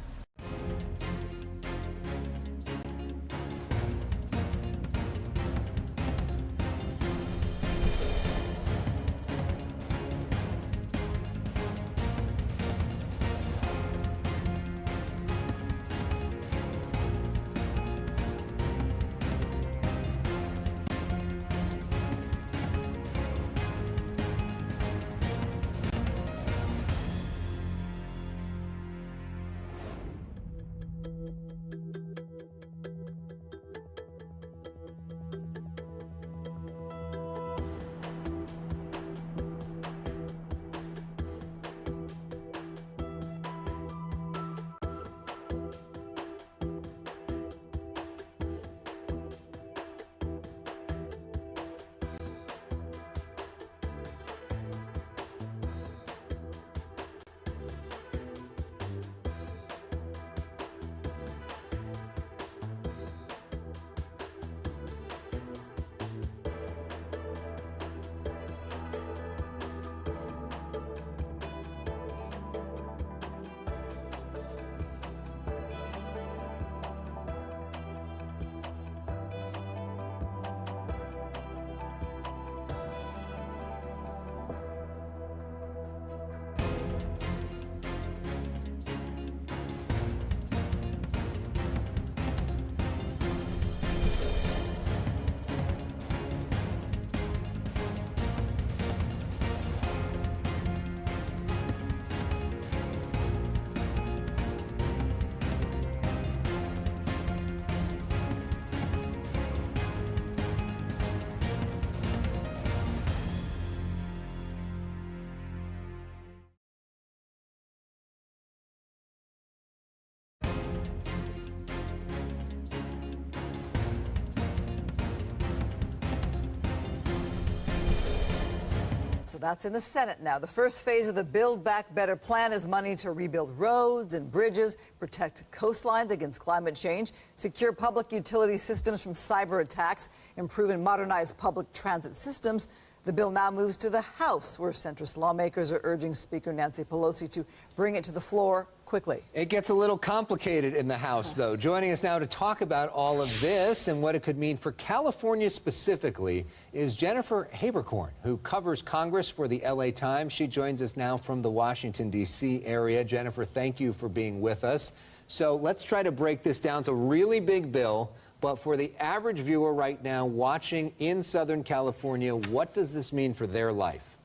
so that's in the Senate now. The first phase of the Build Back Better plan is money to rebuild roads and bridges, protect coastlines against climate change, secure public utility systems from cyber attacks, improve and modernize public transit systems. The bill now moves to the House, where centrist lawmakers are urging Speaker Nancy Pelosi to bring it to the floor quickly. It gets a little complicated in the House, though. Joining us now to talk about all of this and what it could mean for California specifically is Jennifer Haberkorn, who covers Congress for the LA Times. She joins us now from the Washington, D.C. area. Jennifer, thank you for being with us. So let's try to break this down. It's a really big bill, but for the average viewer right now watching in Southern California, what does this mean for their life?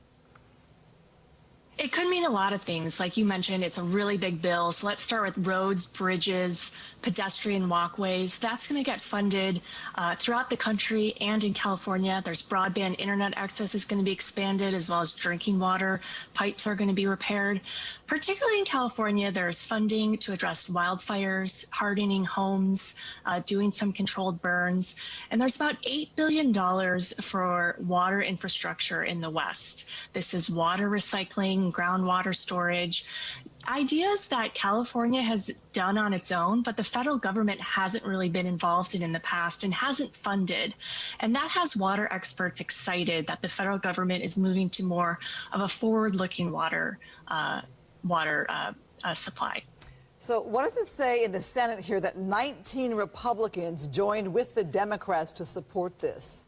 It could mean a lot of things. Like you mentioned, it's a really big bill. So let's start with roads, bridges, pedestrian walkways. That's going to get funded throughout the country and in California. There's broadband internet access is going to be expanded, as well as drinking water. Pipes are going to be repaired. Particularly in California, there's funding to address wildfires, hardening homes, doing some controlled burns. And there's about $8 billion for water infrastructure in the West. This is water recycling, groundwater storage, ideas that California has done on its own, but the federal government hasn't really been involved in the past and hasn't funded. And that has water experts excited that the federal government is moving to more of a forward-looking water supply. So what does it say in the Senate here that 19 Republicans joined with the Democrats to support this?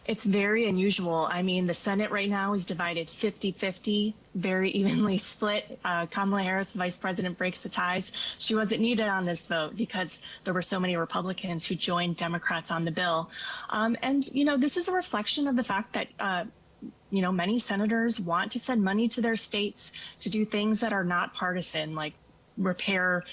It's very unusual. I mean, the Senate right now is divided 50-50, very evenly split. Kamala Harris, the vice president, breaks the ties. She wasn't needed on this vote because there were so many Republicans who joined Democrats on the bill. And, you know, this is a reflection of the fact that you know, many senators want to send money to their states to do things that are not partisan, like repair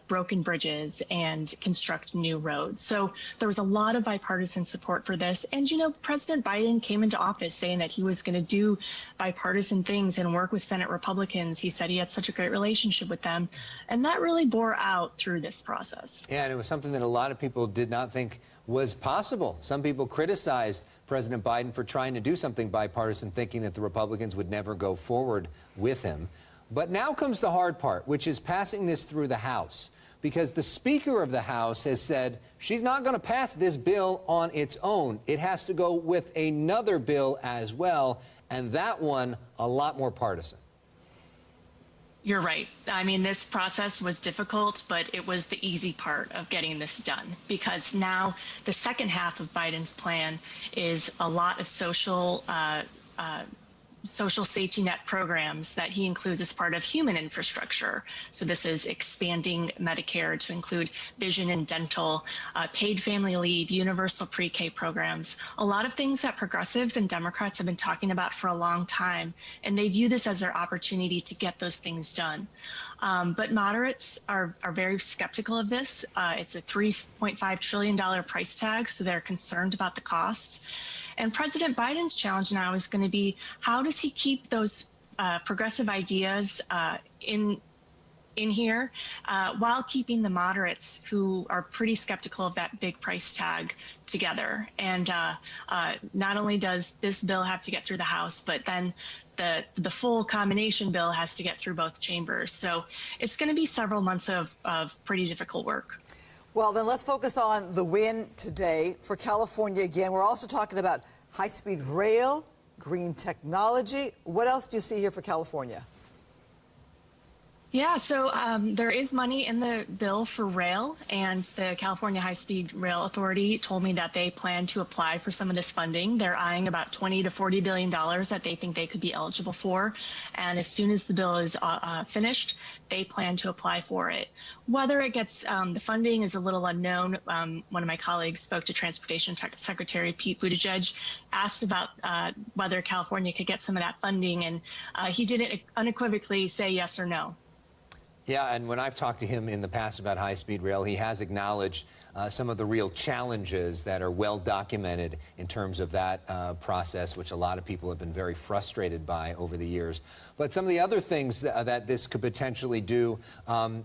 broken bridges and construct new roads. So there was a lot of bipartisan support for this. And, you know, President Biden came into office saying that he was going to do bipartisan things and work with Senate Republicans. He said he had such a great relationship with them. And that really bore out through this process. Yeah, and it was something that a lot of people did not think was possible. Some people criticized President Biden for trying to do something bipartisan, thinking that the Republicans would never go forward with him. But now comes the hard part, which is passing this through the House, because the Speaker of the House has said she's not going to pass this bill on its own. It has to go with another bill as well, and that one a lot more partisan. You're right. I mean, this process was difficult, but it was the easy part of getting this done, because now the second half of Biden's plan is a lot of social safety net programs that he includes as part of human infrastructure. So this is expanding Medicare to include vision and dental, paid family leave, universal pre-K programs, a lot of things that progressives and Democrats have been talking about for a long time, and they view this as their opportunity to get those things done. But moderates are very skeptical of this. It's a $3.5 trillion price tag, so they're concerned about the cost. And President Biden's challenge now is going to be, how does he keep those progressive ideas in here while keeping the moderates, who are pretty skeptical of that big price tag, together? And not only does this bill have to get through the House, but then the full combination bill has to get through both chambers. So it's going to be several months of pretty difficult work. Well, then let's focus on the win today for California again. We're also talking about high-speed rail, green technology. What else do you see here for California? Yeah, so there is money in the bill for rail, and the California High-Speed Rail Authority told me that they plan to apply for some of this funding. They're eyeing about $20 to $40 billion that they think they could be eligible for, and as soon as the bill is finished, they plan to apply for it. Whether it gets the funding is a little unknown. One of my colleagues spoke to Transportation Secretary Pete Buttigieg, asked about whether California could get some of that funding, and he didn't unequivocally say yes or no. Yeah, and when I've talked to him in the past about high-speed rail, he has acknowledged some of the real challenges that are well documented in terms of that process, which a lot of people have been very frustrated by over the years. But some of the other things that this could potentially do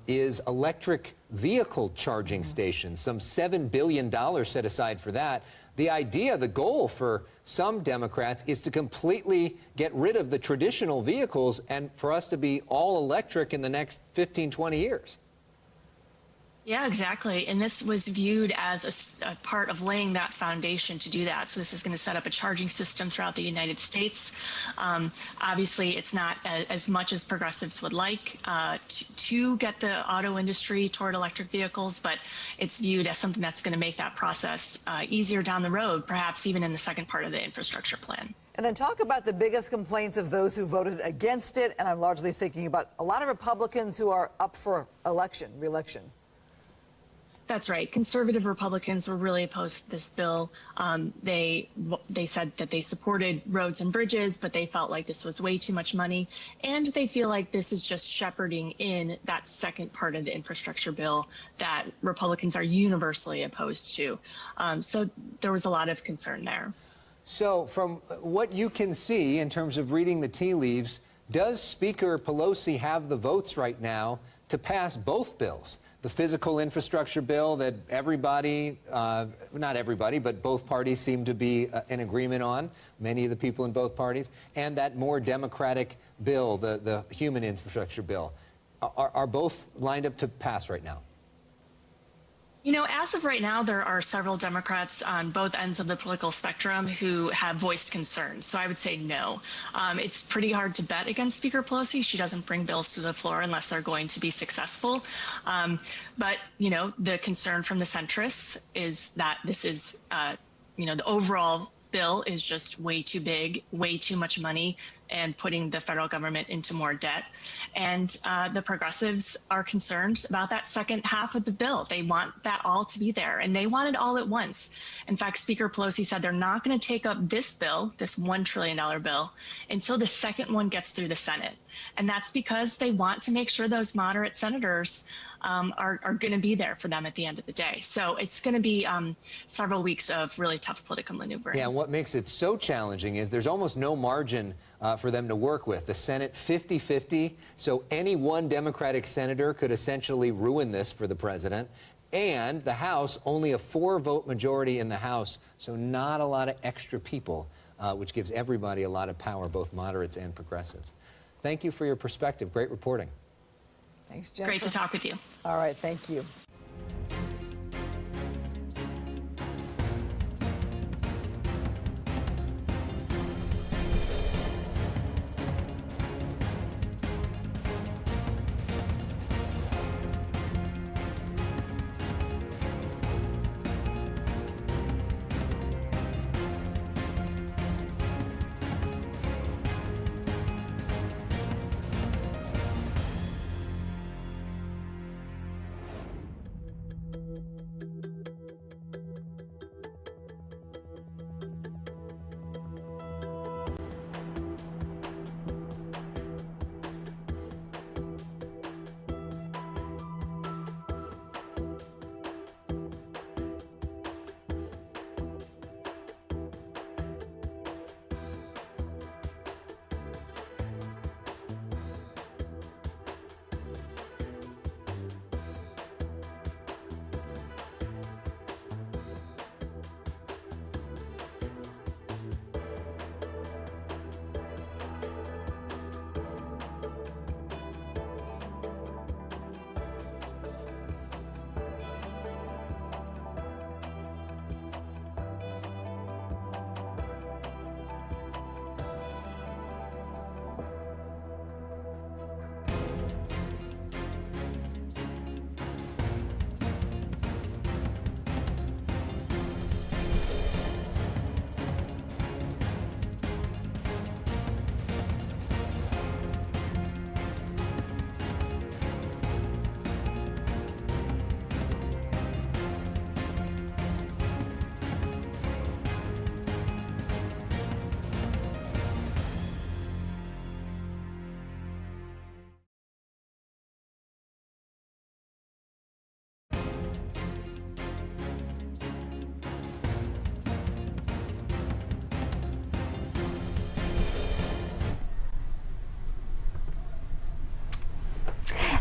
is electric vehicle charging stations. Some $7 billion set aside for that. The idea, the goal for some Democrats is to completely get rid of the traditional vehicles and for us to be all electric in the next 15, 20 years. Yeah, exactly. And this was viewed as a part of laying that foundation to do that. So this is going to set up a charging system throughout the United States. Obviously, it's not as much as progressives would like to get the auto industry toward electric vehicles, but it's viewed as something that's going to make that process easier down the road, perhaps even in the second part of the infrastructure plan. And then talk about the biggest complaints of those who voted against it. And I'm largely thinking about a lot of Republicans who are up for re-election. That's right. Conservative Republicans were really opposed to this bill. They said that they supported roads and bridges, but they felt like this was way too much money. And they feel like this is just shepherding in that second part of the infrastructure bill that Republicans are universally opposed to. So there was a lot of concern there. So from what you can see in terms of reading the tea leaves, does Speaker Pelosi have the votes right now to pass both bills? The physical infrastructure bill that everybody, not everybody, but both parties seem to be in agreement on, many of the people in both parties, and that more democratic bill, the human infrastructure bill. Are both lined up to pass right now? You know, as of right now, there are several Democrats on both ends of the political spectrum who have voiced concerns. So I would say no. It's pretty hard to bet against Speaker Pelosi. She doesn't bring bills to the floor unless they're going to be successful. But, you know, the concern from the centrists is that this is, you know, the overall bill is just way too big, way too much money, and putting the federal government into more debt. And the progressives are concerned about that second half of the bill. They want that all to be there, and they want it all at once. In fact, Speaker Pelosi said they're not going to take up this bill, this $1 trillion bill, until the second one gets through the Senate. And that's because they want to make sure those moderate senators are going to be there for them at the end of the day. So it's going to be several weeks of really tough political maneuvering. Yeah, and what makes it so challenging is there's almost no margin for them to work with. The Senate 50-50, so any one Democratic senator could essentially ruin this for the president. And the House, only a 4-vote majority in the House, so not a lot of extra people, which gives everybody a lot of power, both moderates and progressives. Thank you for your perspective. Great reporting. Thanks, Jennifer. Great to talk with you. All right, thank you.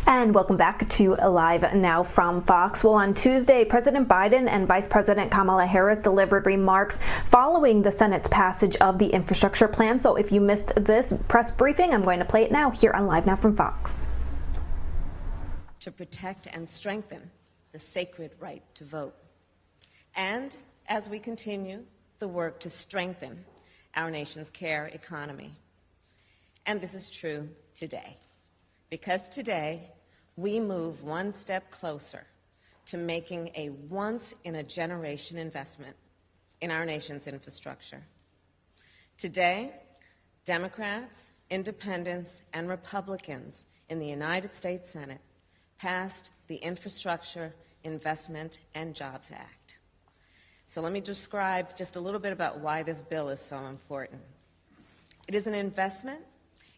And welcome back to Live Now from Fox. Well, on Tuesday, President Biden and Vice President Kamala Harris delivered remarks following the Senate's passage of the infrastructure plan. So if you missed this press briefing, I'm going to play it now here on Live Now from Fox. To protect and strengthen the sacred right to vote. And as we continue the work to strengthen our nation's care economy. And this is true today, because today we move one step closer to making a once-in-a-generation investment in our nation's infrastructure. Today, Democrats, independents, and Republicans in the United States Senate passed the Infrastructure Investment and Jobs Act. So let me describe just a little bit about why this bill is so important. It is an investment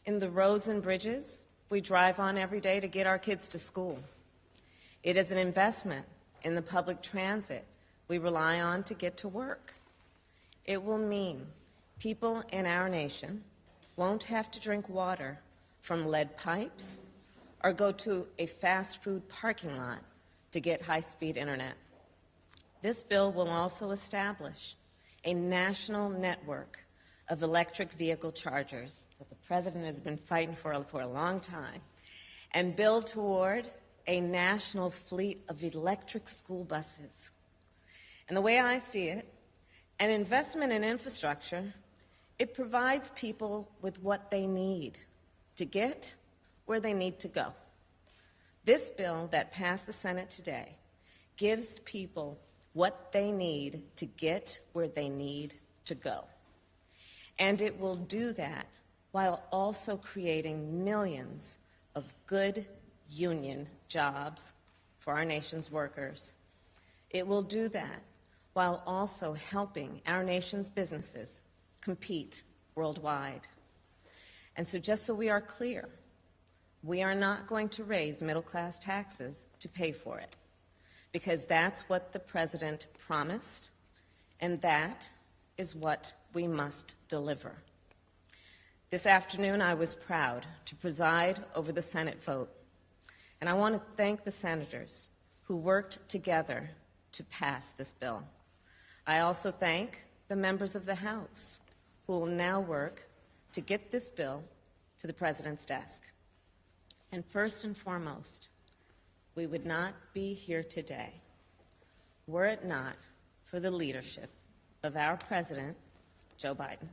in the roads and bridges we drive on every day to get our kids to school. It is an investment in the public transit we rely on to get to work. It will mean people in our nation won't have to drink water from lead pipes or go to a fast food parking lot to get high-speed internet. This bill will also establish a national network of electric vehicle chargers that the President has been fighting for a long time, and build toward a national fleet of electric school buses. And the way I see it, an investment in infrastructure, it provides people with what they need to get where they need to go. This bill that passed the Senate today gives people what they need to get where they need to go. And it will do that while also creating millions of good union jobs for our nation's workers. It will do that while also helping our nation's businesses compete worldwide. And so just so we are clear, we are not going to raise middle-class taxes to pay for it, because that's what the President promised, and that is what we must deliver. This afternoon, I was proud to preside over the Senate vote, and I want to thank the senators who worked together to pass this bill. I also thank the members of the House who will now work to get this bill to the President's desk. And first and foremost, we would not be here today were it not for the leadership of our President, Joe Biden.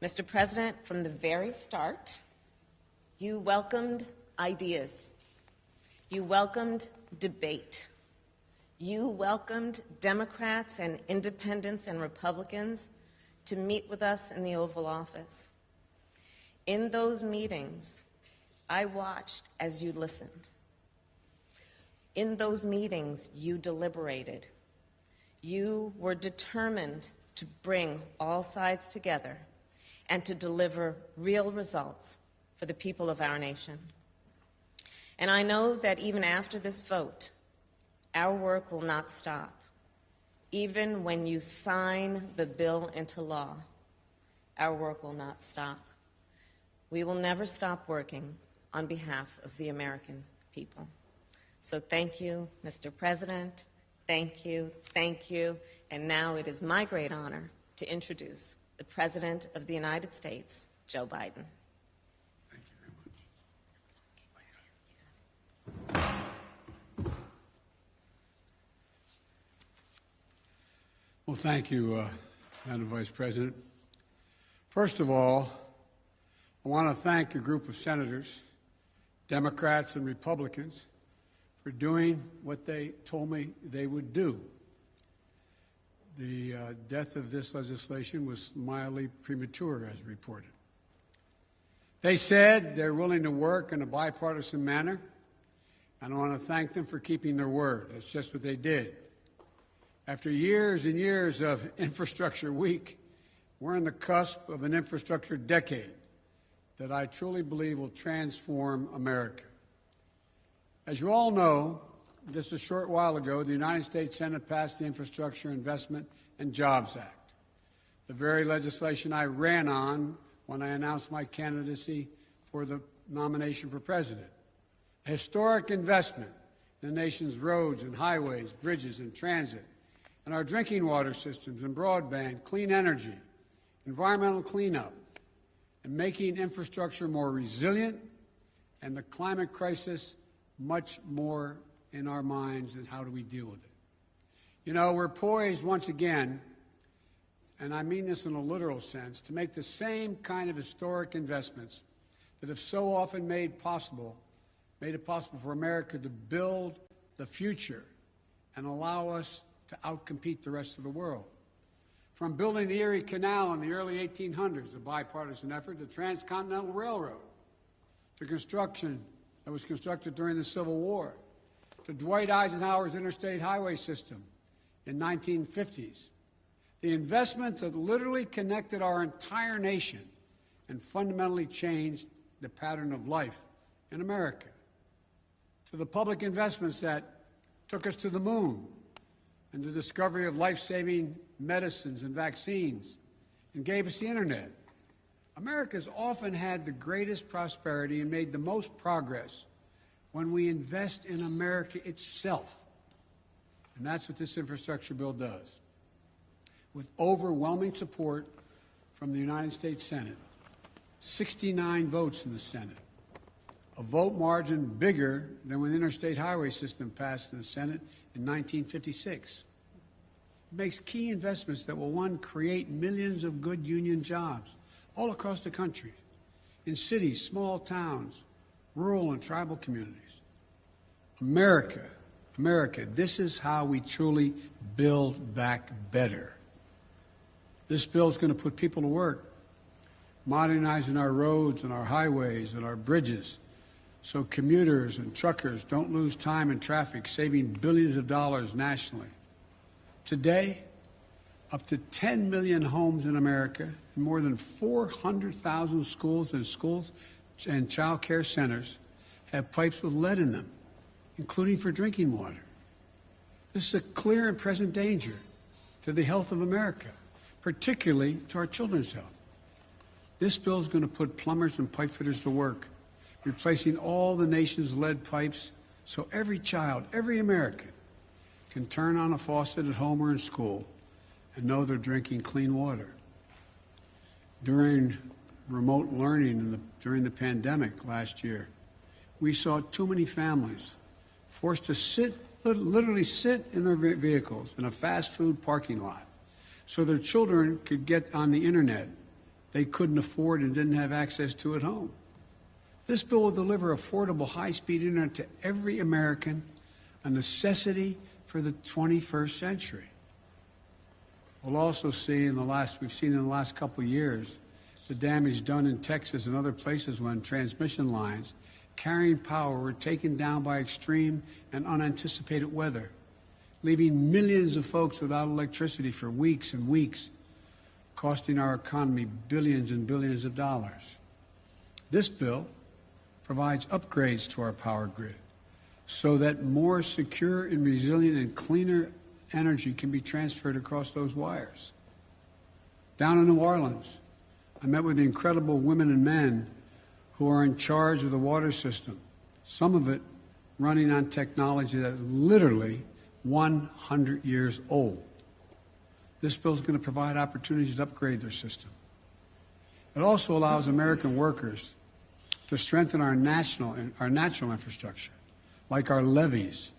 Mr. President, from the very start, you welcomed ideas. You welcomed debate. You welcomed Democrats and independents and Republicans to meet with us in the Oval Office. In those meetings, I watched as you listened. In those meetings, you deliberated. You were determined to bring all sides together and to deliver real results for the people of our nation. And I know that even after this vote, our work will not stop. Even when you sign the bill into law, our work will not stop. We will never stop working on behalf of the American people. So thank you, Mr. President. Thank you, thank you. And now it is my great honor to introduce the President of the United States, Joe Biden. Thank you very much. Well, thank you, Madam Vice President. First of all, I want to thank a group of senators, Democrats and Republicans, for doing what they told me they would do. The death of this legislation was mildly premature, as reported. They said they're willing to work in a bipartisan manner, and I want to thank them for keeping their word. That's just what they did. After years and years of infrastructure week, we're on the cusp of an infrastructure decade that I truly believe will transform America. As you all know, just a short while ago, the United States Senate passed the Infrastructure Investment and Jobs Act, the very legislation I ran on when I announced my candidacy for the nomination for president. A historic investment in the nation's roads and highways, bridges and transit, and our drinking water systems and broadband, clean energy, environmental cleanup, and making infrastructure more resilient, and the climate crisis much more in our minds and how do we deal with it. You know, we're poised once again, and I mean this in a literal sense, to make the same kind of historic investments that have so often made it possible for America to build the future and allow us to outcompete the rest of the world. From building the Erie Canal in the early 1800s, a bipartisan effort, the Transcontinental Railroad, to construction that was constructed during the Civil War, to Dwight Eisenhower's interstate highway system in 1950s, the investment that literally connected our entire nation and fundamentally changed the pattern of life in America, to the public investments that took us to the moon and the discovery of life-saving medicines and vaccines and gave us the internet. America's often had the greatest prosperity and made the most progress when we invest in America itself. And that's what this infrastructure bill does. With overwhelming support from the United States Senate, 69 votes in the Senate, a vote margin bigger than when the interstate highway system passed in the Senate in 1956. It makes key investments that will, one, create millions of good union jobs all across the country, in cities, small towns, rural and tribal communities. America, this is how we truly build back better. This bill is going to put people to work, modernizing our roads and our highways and our bridges so commuters and truckers don't lose time in traffic, saving billions of dollars nationally. Today, up to 10 million homes in America and more than 400,000 schools and child care centers have pipes with lead in them, including for drinking water. This is a clear and present danger to the health of America, particularly to our children's health. This bill is going to put plumbers and pipe fitters to work, replacing all the nation's lead pipes so every child, every American, can turn on a faucet at home or in school and know they're drinking clean water. During remote learning during the pandemic last year, we saw too many families forced to literally sit in their vehicles in a fast food parking lot so their children could get on the internet they couldn't afford and didn't have access to at home. This bill will deliver affordable high-speed internet to every American, a necessity for the 21st century. We'll also see we've seen in the last couple of years, the damage done in Texas and other places when transmission lines carrying power were taken down by extreme and unanticipated weather, leaving millions of folks without electricity for weeks and weeks, costing our economy billions and billions of dollars. This bill provides upgrades to our power grid so that more secure and resilient and cleaner energy can be transferred across those wires. Down in New Orleans, I met with the incredible women and men who are in charge of the water system, some of it running on technology that is literally 100 years old. This bill is going to provide opportunities to upgrade their system. It also allows American workers to strengthen our natural infrastructure, like our levees.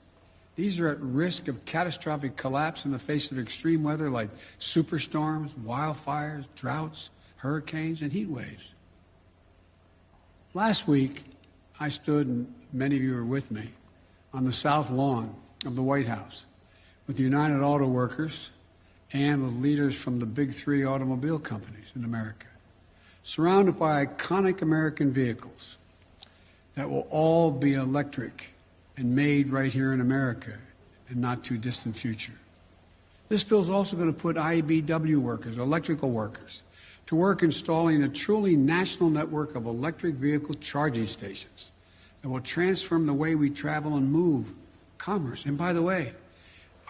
These are at risk of catastrophic collapse in the face of extreme weather like superstorms, wildfires, droughts, hurricanes, and heat waves. Last week, I stood, and many of you were with me, on the south lawn of the White House with the United Auto Workers and with leaders from the big three automobile companies in America, surrounded by iconic American vehicles that will all be electric and made right here in America in not too distant future. This bill is also going to put IBEW workers, electrical workers, to work installing a truly national network of electric vehicle charging stations that will transform the way we travel and move commerce. And by the way,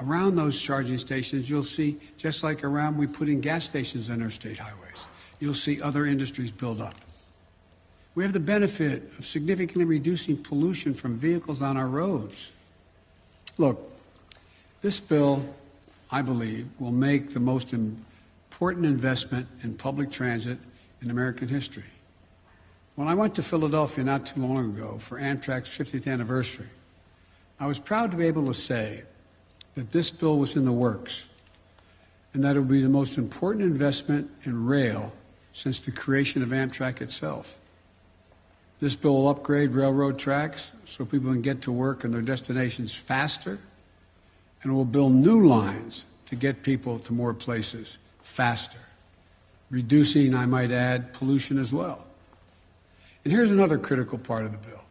around those charging stations, you'll see, just like around we put in gas stations on interstate highways, you'll see other industries build up. We have the benefit of significantly reducing pollution from vehicles on our roads. Look, this bill, I believe, will make the most important investment in public transit in American history. When I went to Philadelphia not too long ago for Amtrak's 50th anniversary, I was proud to be able to say that this bill was in the works and that it would be the most important investment in rail since the creation of Amtrak itself. This bill will upgrade railroad tracks so people can get to work and their destinations faster, and will build new lines to get people to more places faster, reducing, I might add, pollution as well. And here's another critical part of the bill.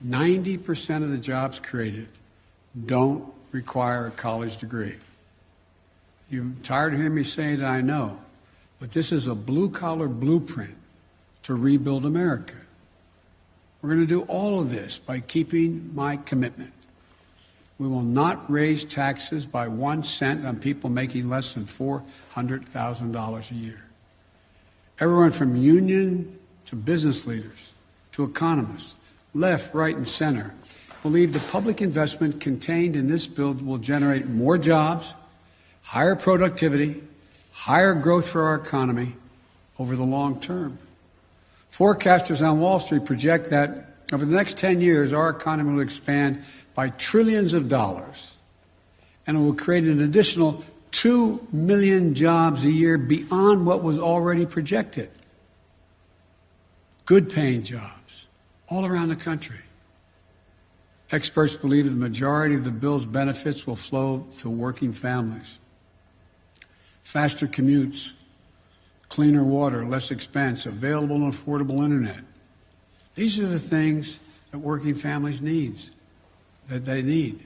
90% of the jobs created don't require a college degree. You're tired of hearing me say that, I know, but this is a blue-collar blueprint to rebuild America. We're going to do all of this by keeping my commitment. We will not raise taxes by 1 cent on people making less than $400,000 a year. Everyone from union to business leaders to economists, left, right, and center, believe the public investment contained in this bill will generate more jobs, higher productivity, higher growth for our economy over the long term. Forecasters on Wall Street project that over the next 10 years, our economy will expand by trillions of dollars, and it will create an additional 2 million jobs a year beyond what was already projected. Good-paying jobs all around the country. Experts believe that the majority of the bill's benefits will flow to working families. Faster commutes, cleaner water, less expense, available and affordable internet. These are the things that working families need. And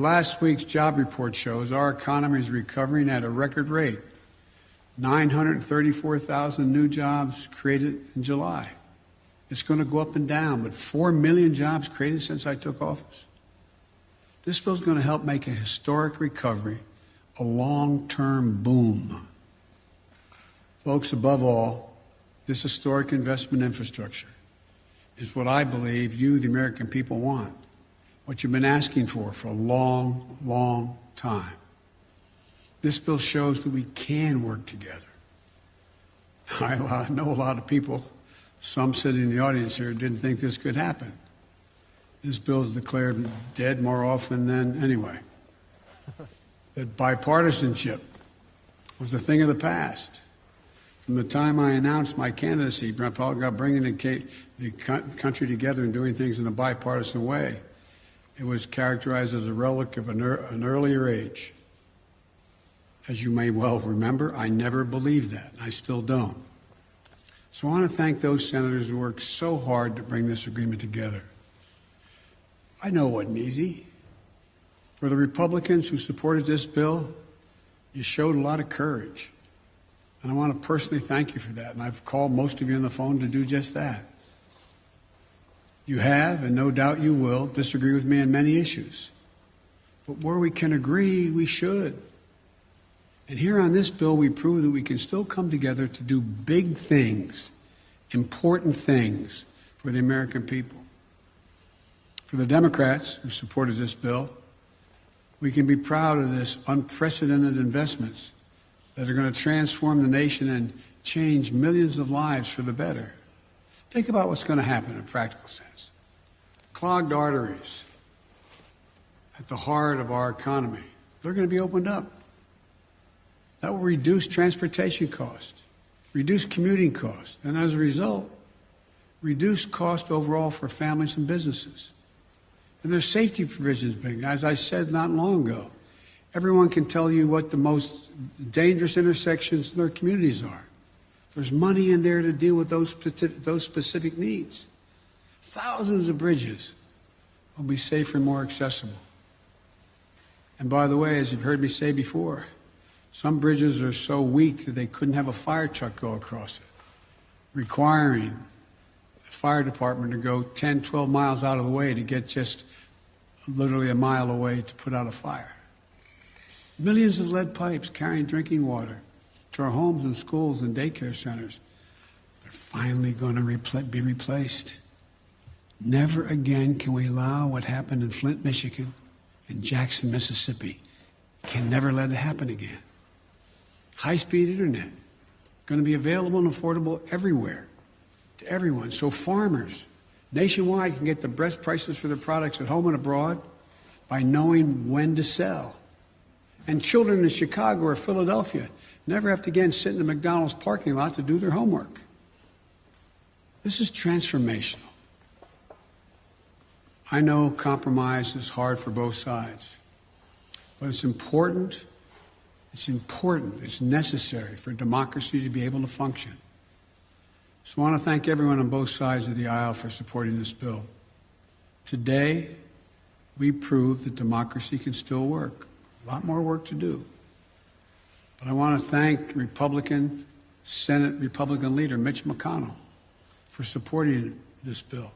last week's job report shows our economy is recovering at a record rate. 934,000 new jobs created in July. It's going to go up and down, but 4 million jobs created since I took office. This bill is going to help make a historic recovery a long-term boom. Folks, above all, this historic investment in infrastructure is what I believe you, the American people, want. What you've been asking for a long, long time. This bill shows that we can work together. I know a lot of people, some sitting in the audience here, didn't think this could happen. This bill is declared dead more often than anyway. That bipartisanship was a thing of the past. From the time I announced my candidacy, about bringing the country together and doing things in a bipartisan way, it was characterized as a relic of an earlier age. As you may well remember, I never believed that, and I still don't. So I want to thank those senators who worked so hard to bring this agreement together. I know it wasn't easy. For the Republicans who supported this bill, you showed a lot of courage. And I want to personally thank you for that. And I've called most of you on the phone to do just that. You have, and no doubt you will, disagree with me on many issues. But where we can agree, we should. And here on this bill, we prove that we can still come together to do big things, important things for the American people. For the Democrats who supported this bill, we can be proud of this unprecedented investments that are going to transform the nation and change millions of lives for the better. Think about what's going to happen in a practical sense. Clogged arteries at the heart of our economy, they're going to be opened up. That will reduce transportation costs, reduce commuting costs, and as a result, reduce cost overall for families and businesses. And there's safety provisions being, as I said not long ago, everyone can tell you what the most dangerous intersections in their communities are. There's money in there to deal with those specific needs. Thousands of bridges will be safer and more accessible. And by the way, as you've heard me say before, some bridges are so weak that they couldn't have a fire truck go across it, requiring the fire department to go 10, 12 miles out of the way to get just literally a mile away to put out a fire. Millions of lead pipes carrying drinking water to our homes and schools and daycare centers. They're finally going to be replaced. Never again can we allow what happened in Flint, Michigan, and Jackson, Mississippi. Can never let it happen again. High-speed internet, going to be available and affordable everywhere, to everyone. So farmers nationwide can get the best prices for their products at home and abroad by knowing when to sell. And children in Chicago or Philadelphia never have to again sit in the McDonald's parking lot to do their homework. This is transformational. I know compromise is hard for both sides, but it's important. It's important. It's necessary for democracy to be able to function. So I want to thank everyone on both sides of the aisle for supporting this bill. Today, we proved that democracy can still work. A lot more work to do. But I want to thank Republican Senate Republican leader Mitch McConnell for supporting this bill.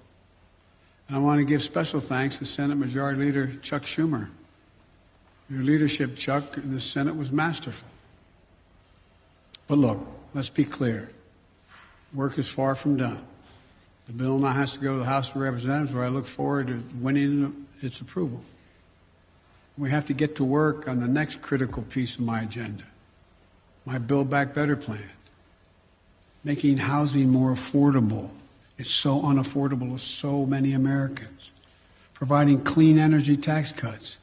And I want to give special thanks to Senate Majority Leader Chuck Schumer. Your leadership, Chuck, in the Senate was masterful. But look, let's be clear. Work is far from done. The bill now has to go to the House of Representatives, where I look forward to winning its approval. We have to get to work on the next critical piece of my agenda, my Build Back Better plan, making housing more affordable. It's so unaffordable to so many Americans. Providing clean energy tax cuts,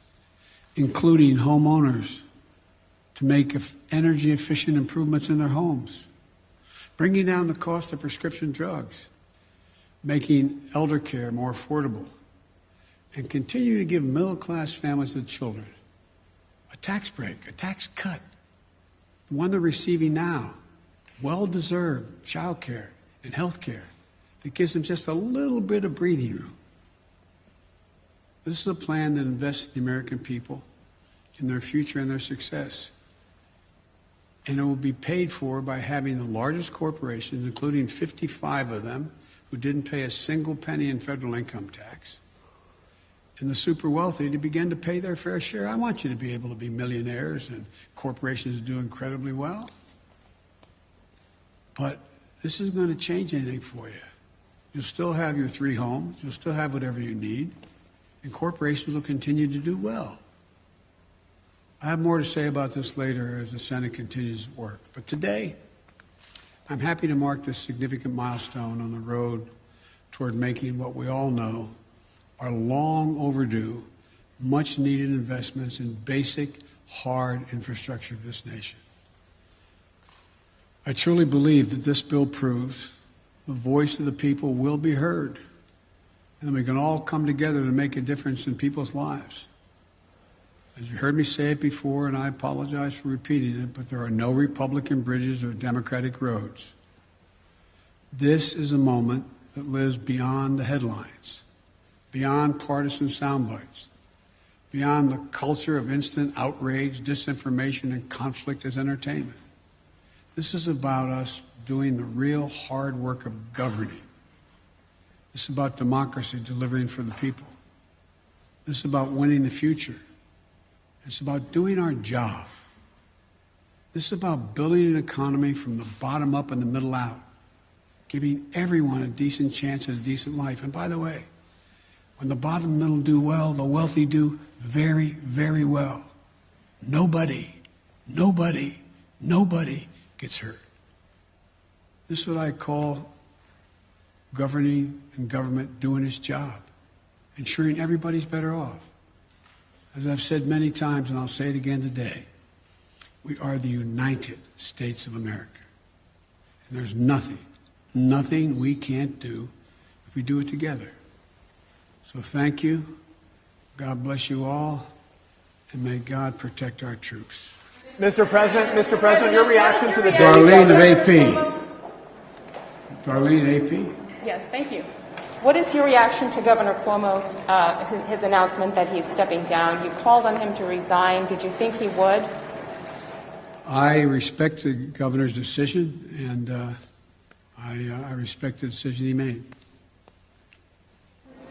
including homeowners to make energy efficient improvements in their homes. Bringing down the cost of prescription drugs, making elder care more affordable, and continue to give middle-class families and children a tax break, a tax cut, the one they're receiving now, well-deserved child care and health care that gives them just a little bit of breathing room. This is a plan that invests in the American people, in their future and their success. And it will be paid for by having the largest corporations, including 55 of them, who didn't pay a single penny in federal income tax, and the super wealthy to begin to pay their fair share. I want you to be able to be millionaires and corporations do incredibly well. But this isn't going to change anything for you. You'll still have your 3 homes. You'll still have whatever you need. And corporations will continue to do well. I have more to say about this later as the Senate continues to work. But today, I'm happy to mark this significant milestone on the road toward making what we all know are long overdue, much needed investments in basic, hard infrastructure of this nation. I truly believe that this bill proves the voice of the people will be heard, and we can all come together to make a difference in people's lives. As you heard me say it before, and I apologize for repeating it, but there are no Republican bridges or Democratic roads. This is a moment that lives beyond the headlines, beyond partisan sound bites, beyond the culture of instant outrage, disinformation, and conflict as entertainment. This is about us doing the real hard work of governing. This is about democracy delivering for the people. This is about winning the future. It's about doing our job. This is about building an economy from the bottom up and the middle out, giving everyone a decent chance at a decent life. And by the way, when the bottom and middle do well, the wealthy do very, very well. Nobody gets hurt. This is what I call governing and government doing its job, ensuring everybody's better off. As I've said many times, and I'll say it again today, we are the United States of America. And there's nothing we can't do if we do it together. So thank you. God bless you all, and may God protect our troops. Mr. President, your reaction to the Darlene of AP. Darlene, AP. Yes, thank you. What is your reaction to Governor Cuomo's his announcement that he's stepping down? You called on him to resign. Did you think he would? I respect the governor's decision, and I respect the decision he made.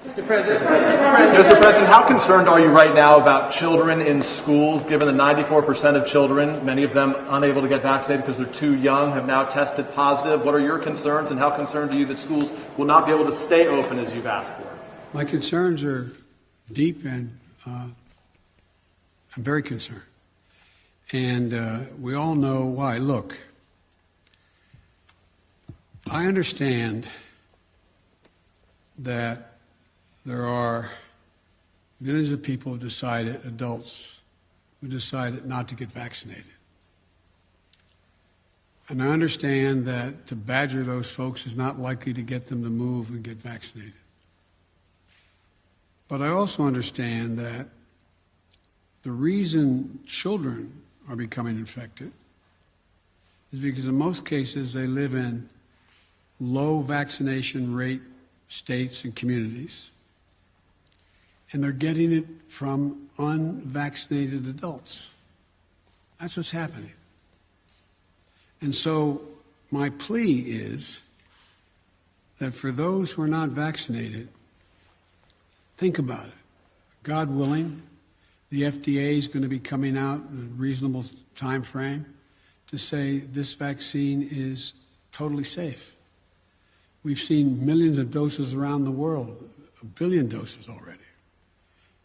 Mr. President, how concerned are you right now about children in schools, given that 94% of children, many of them unable to get vaccinated because they're too young, have now tested positive? What are your concerns, and how concerned are you that schools will not be able to stay open as you've asked for? My concerns are deep, and I'm very concerned. And we all know why. Look, I understand that there are millions of people who decided, adults, who decided not to get vaccinated. And I understand that to badger those folks is not likely to get them to move and get vaccinated. But I also understand that the reason children are becoming infected is because in most cases they live in low vaccination rate states and communities, and they're getting it from unvaccinated adults. That's what's happening. And so my plea is that for those who are not vaccinated, think about it. God willing, the FDA is going to be coming out in a reasonable time frame to say this vaccine is totally safe. We've seen millions of doses around the world, 1 billion doses already.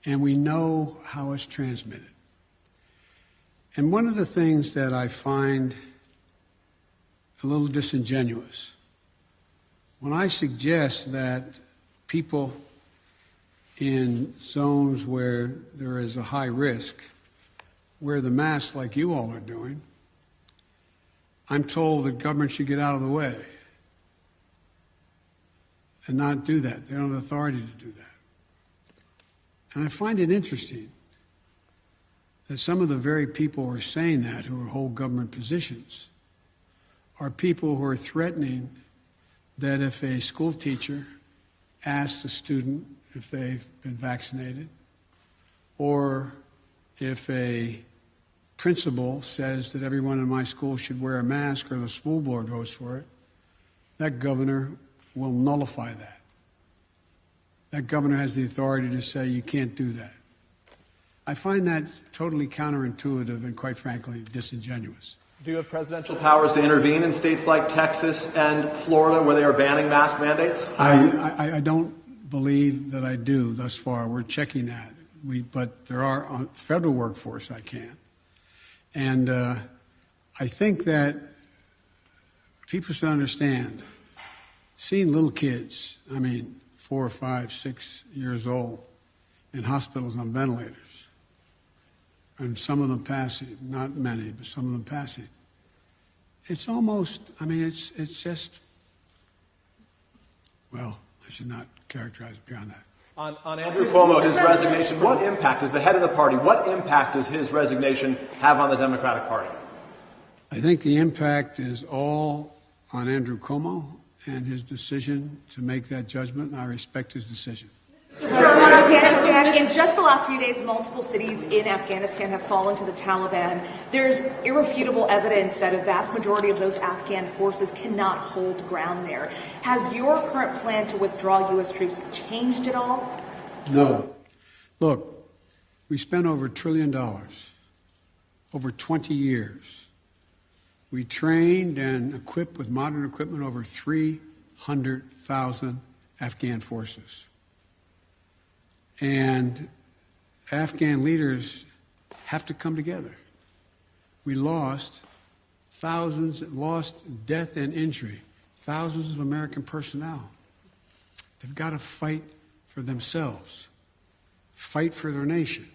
And we know how it's transmitted. And one of the things that I find a little disingenuous, when I suggest that people in zones where there is a high risk wear the mask like you all are doing, I'm told that government should get out of the way and not do that. They don't have authority to do that. And I find it interesting that some of the very people who are saying that, who hold government positions, are people who are threatening that if a school teacher asks a student if they've been vaccinated, or if a principal says that everyone in my school should wear a mask, or the school board votes for it, that governor will nullify that. That governor has the authority to say you can't do that. I find that totally counterintuitive and, quite frankly, disingenuous. Do you have presidential powers to intervene in states like Texas and Florida where they are banning mask mandates? I don't believe that I do thus far. We're checking that. But there are on federal workforce I can. And I think that people should understand, seeing little kids, 4, 5, 6 years old, in hospitals on ventilators, and some of them passing, not many, but some of them passing. It's almost, it's just, well, I should not characterize it beyond that. On Andrew Cuomo, his resignation, what impact, as the head of the party, what impact does his resignation have on the Democratic Party? I think the impact is all on Andrew Cuomo and his decision to make that judgment, and I respect his decision. On Afghanistan, in just the last few days, multiple cities in Afghanistan have fallen to the Taliban. There's irrefutable evidence that a vast majority of those Afghan forces cannot hold ground there. Has your current plan to withdraw U.S. troops changed at all? No. Look, we spent over $1 trillion over 20 years. We trained and equipped with modern equipment over 300,000 Afghan forces. And Afghan leaders have to come together. We lost death and injury, thousands of American personnel. They've got to fight for themselves, fight for their nation.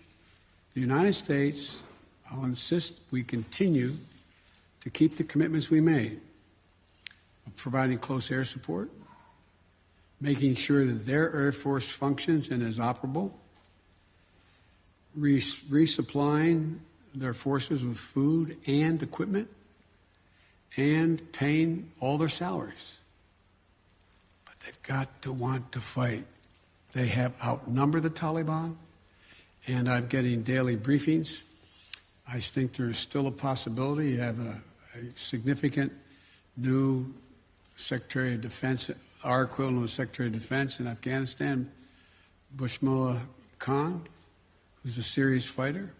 The United States, I'll insist we continue to keep the commitments we made of providing close air support, making sure that their Air Force functions and is operable, resupplying their forces with food and equipment, and paying all their salaries. But they've got to want to fight. They have outnumbered the Taliban, and I'm getting daily briefings. I think there's still a possibility. You have a significant new Secretary of Defense, our equivalent of Secretary of Defense in Afghanistan, Bushmillah Khan, who's a serious fighter.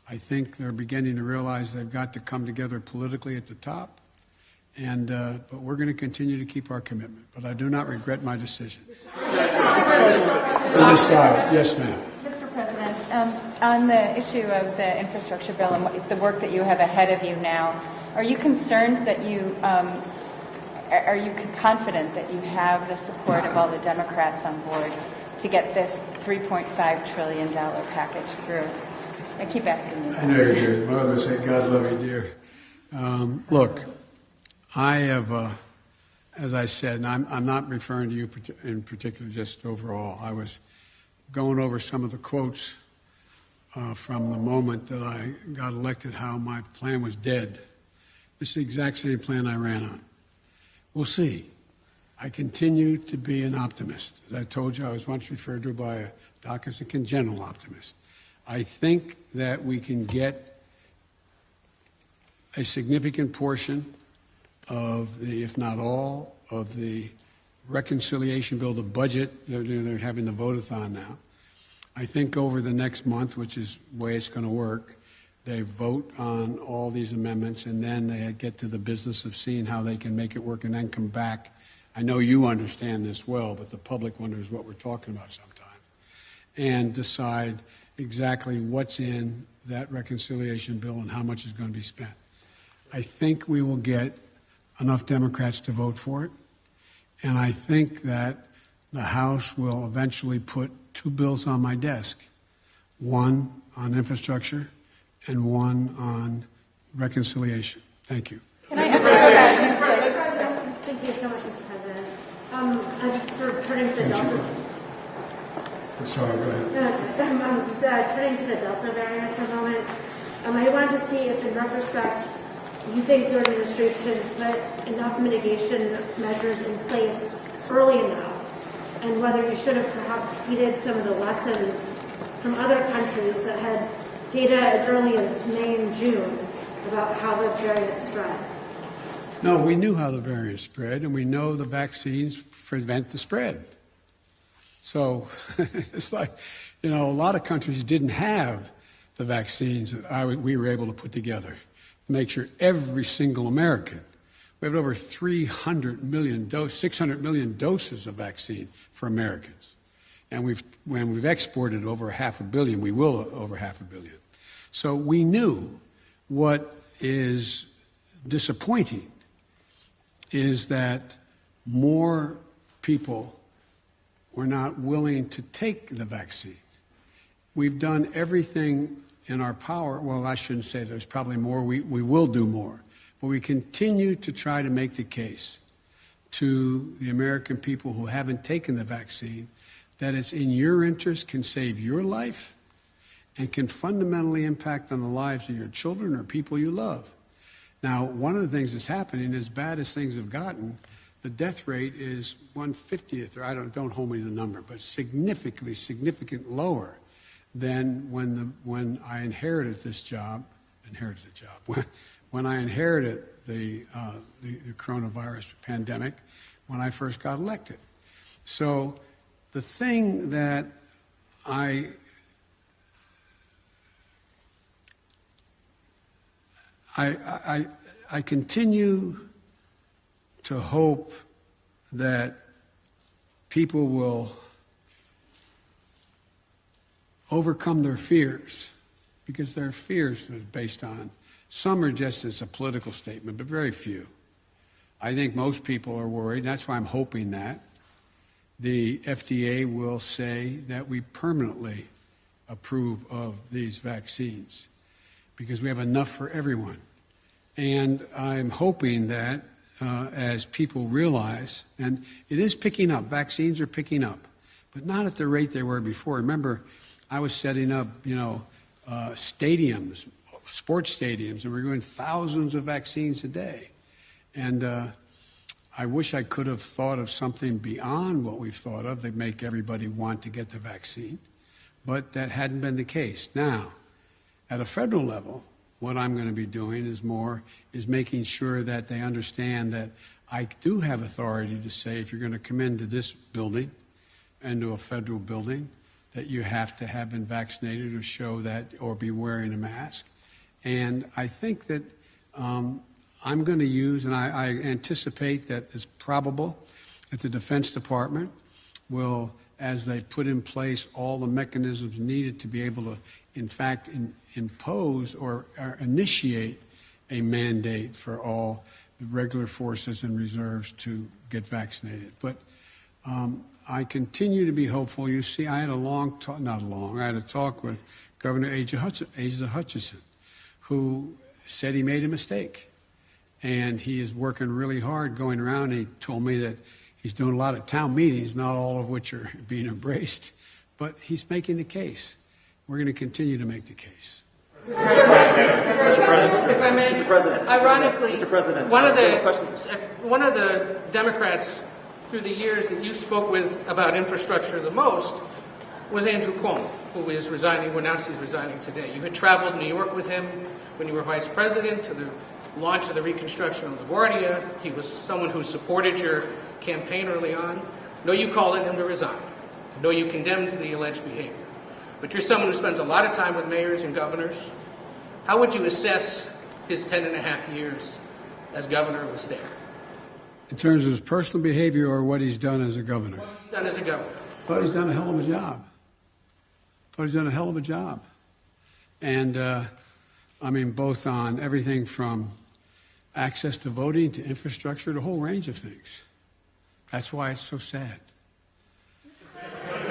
I think they're beginning to realize they've got to come together politically at the top. And, but we're going to continue to keep our commitment. But I do not regret my decision. To this side. Yes, ma'am. Mr. President, on the issue of the infrastructure bill and the work that you have ahead of you now, are you concerned that are you confident that you have the support of all the Democrats on board to get this $3.5 trillion package through? I keep asking you. I know you do. My mother would say, God love you, dear. Look, I have, as I said, and I'm not referring to you in particular, just overall. I was going over some of the quotes from the moment that I got elected, how my plan was dead. It's the exact same plan I ran on. We'll see. I continue to be an optimist. As I told you, I was once referred to by a doc as a congenital optimist. I think that we can get a significant portion of the, if not all, of the reconciliation bill, the budget, they're having the vote-a-thon now. I think over the next month, which is the way it's going to work, they vote on all these amendments, and then they get to the business of seeing how they can make it work and then come back. I know you understand this well, but the public wonders what we're talking about sometimes, and decide exactly what's in that reconciliation bill and how much is going to be spent. I think we will get enough Democrats to vote for it, and I think that the House will eventually put two bills on my desk, one on infrastructure and one on reconciliation. Thank you. Can I ask you about Thank you so much, Mr. President. I'm just sort of turning to the Delta. I'm sorry, go ahead. I'm just turning to the Delta variant for a moment. I wanted to see if, in retrospect, you think your administration put enough mitigation measures in place early enough, and whether you should have perhaps heeded some of the lessons from other countries that had data as early as May and June about how the variant spread. No, we knew how the variant spread, and we know the vaccines prevent the spread. So it's like, you know, a lot of countries didn't have the vaccines that we were able to put together to make sure every single American, we have over 600 million doses of vaccine for Americans. And when we've exported over 500 million, we will over 500 million. So we knew what is disappointing is that more people were not willing to take the vaccine. We've done everything in our power. Well, I shouldn't say there's probably more. We will do more. But we continue to try to make the case to the American people who haven't taken the vaccine that it's in your interest, can save your life, and can fundamentally impact on the lives of your children or people you love. Now, one of the things that's happening, as bad as things have gotten, the death rate is 1/50th, or don't hold me to the number, but significantly lower than when I inherited this job. When I inherited the coronavirus pandemic, when I first got elected. So the thing that I continue to hope that people will overcome their fears, because their fears are based on, some are just as a political statement, but very few. I think most people are worried. That's why I'm hoping that the FDA will say that we permanently approve of these vaccines because we have enough for everyone. And I'm hoping that as people realize, and it is picking up, vaccines are picking up, but not at the rate they were before. Remember, I was setting up, stadiums, sports stadiums, and we're doing thousands of vaccines a day. And I wish I could have thought of something beyond what we've thought of that make everybody want to get the vaccine, but that hadn't been the case. Now, at a federal level, what I'm going to be doing is making sure that they understand that I do have authority to say, if you're going to come into this building, into a federal building that you have to have been vaccinated or show that or be wearing a mask. And I think that I'm going to use, and I anticipate that it's probable that the Defense Department will, as they put in place all the mechanisms needed to be able to, in fact, impose or initiate a mandate for all the regular forces and reserves to get vaccinated. But I continue to be hopeful. You see, I had I had a talk with Governor Asa Hutchinson, who said he made a mistake. And he is working really hard going around. He told me that he's doing a lot of town meetings, not all of which are being embraced, but he's making the case. We're going to continue to make the case. Mr. President, if I may, Mr. President, ironically, Mr. President, one of the Democrats through the years that you spoke with about infrastructure the most was Andrew Cuomo, who is resigning, who announced he's resigning today. You had traveled New York with him when you were vice president to the launch of the reconstruction of LaGuardia. He was someone who supported your campaign early on. No, you called on him to resign. No, you condemned the alleged behavior. But you're someone who spends a lot of time with mayors and governors. How would you assess his 10.5 years as governor of the state? In terms of his personal behavior or what he's done as a governor? What he's done as a governor. I thought he's done a hell of a job. And, I mean, both on everything from access to voting to infrastructure, to a whole range of things. That's why it's so sad.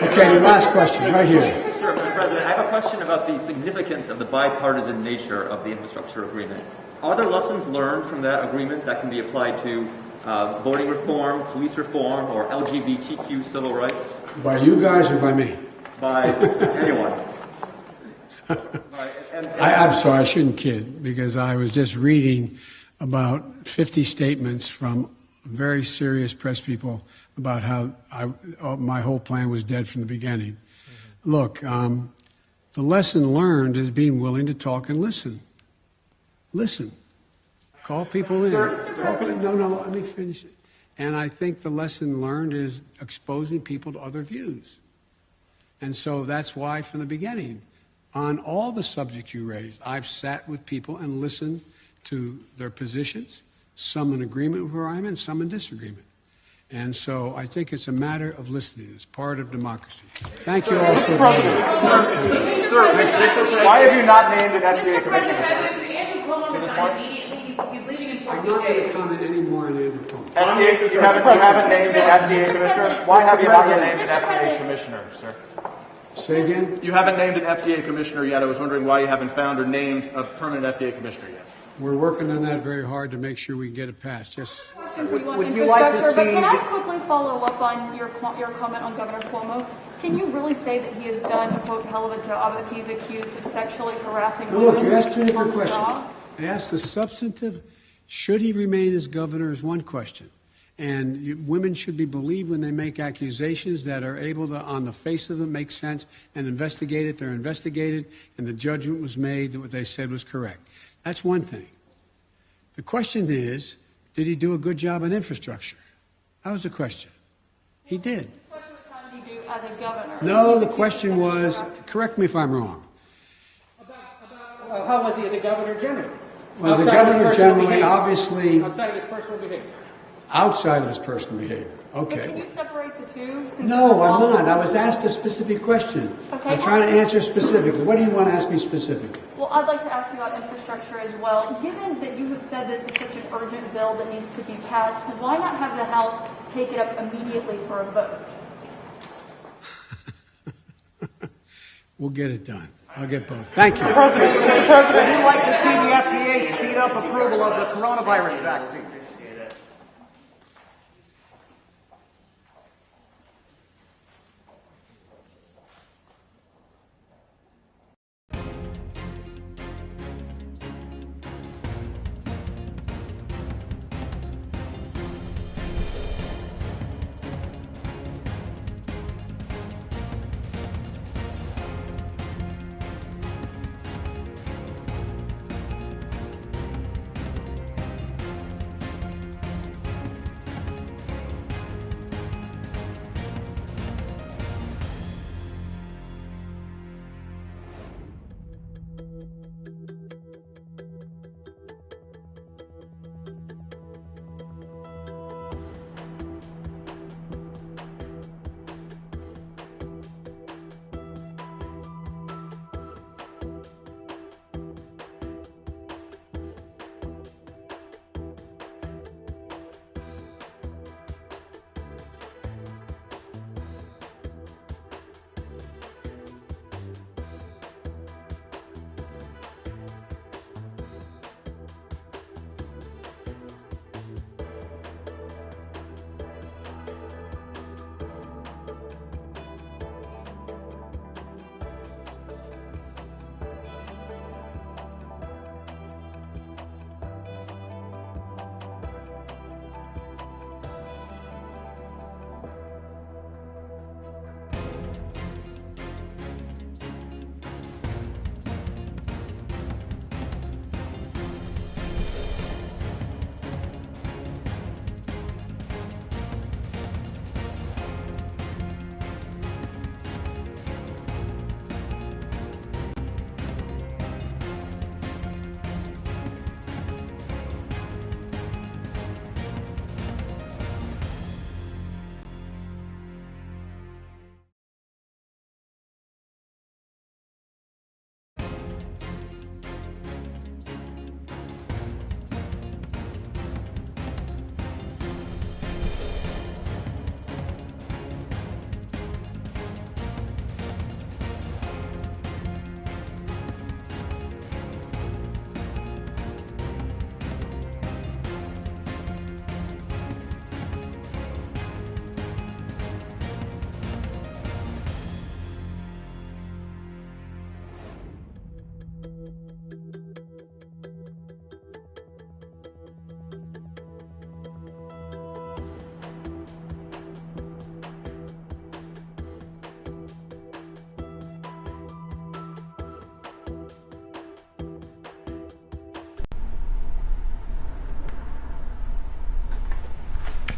Okay, the last question, right here. Sure, Mr. President, I have a question about the significance of the bipartisan nature of the infrastructure agreement. Are there lessons learned from that agreement that can be applied to voting reform, police reform, or LGBTQ civil rights? By you guys or by me? By anyone. I'm sorry, I shouldn't kid, because I was just reading about 50 statements from very serious press people about how my whole plan was dead from the beginning. Mm-hmm. Look, the lesson learned is being willing to talk and listen. Listen. Call people in. No, let me finish it. And I think the lesson learned is exposing people to other views. And so that's why, from the beginning, on all the subjects you raised, I've sat with people and listened to their positions, some in agreement with where I'm in, some in disagreement. And so I think it's a matter of listening. It's part of democracy. Thank you all so very much. Sir, why have you not named an FDA commissioner, sir? To this point? I'm not going to comment any more on Andrew Cuomo. FDA, you haven't named an FDA commissioner? Why have you not named an FDA commissioner, sir? Say again? You haven't named an FDA commissioner yet. I was wondering why you haven't found or named a permanent FDA commissioner yet. We're working on that very hard to make sure we get it passed. Yes. Would you like to see? But can I quickly follow up on your comment on Governor Cuomo? Can you really say that he has done a quote hell of a job if he's accused of sexually harassing women? Look, you asked two different questions. I asked the substantive, should he remain as governor, is one question. And women should be believed when they make accusations that are able to, on the face of them, make sense and investigate it. They're investigated, and the judgment was made that what they said was correct. That's one thing. The question is, did he do a good job on infrastructure? That was the question. He did. The question was, how did he do as a governor? No, the question was, correct me if I'm wrong. How was he as a governor generally? Well, as a governor generally, obviously... Outside of his personal behavior. Outside of his personal behavior. Okay. But can you separate the two? No, I'm not. I was asked a specific question. Okay. I'm trying to answer specifically. What do you want to ask me specifically? Well, I'd like to ask you about infrastructure as well. Given that you have said this is such an urgent bill that needs to be passed, why not have the House take it up immediately for a vote? We'll get it done. I'll get both. Thank you. Mr. President, we'd like to see the FDA speed up approval of the coronavirus vaccine.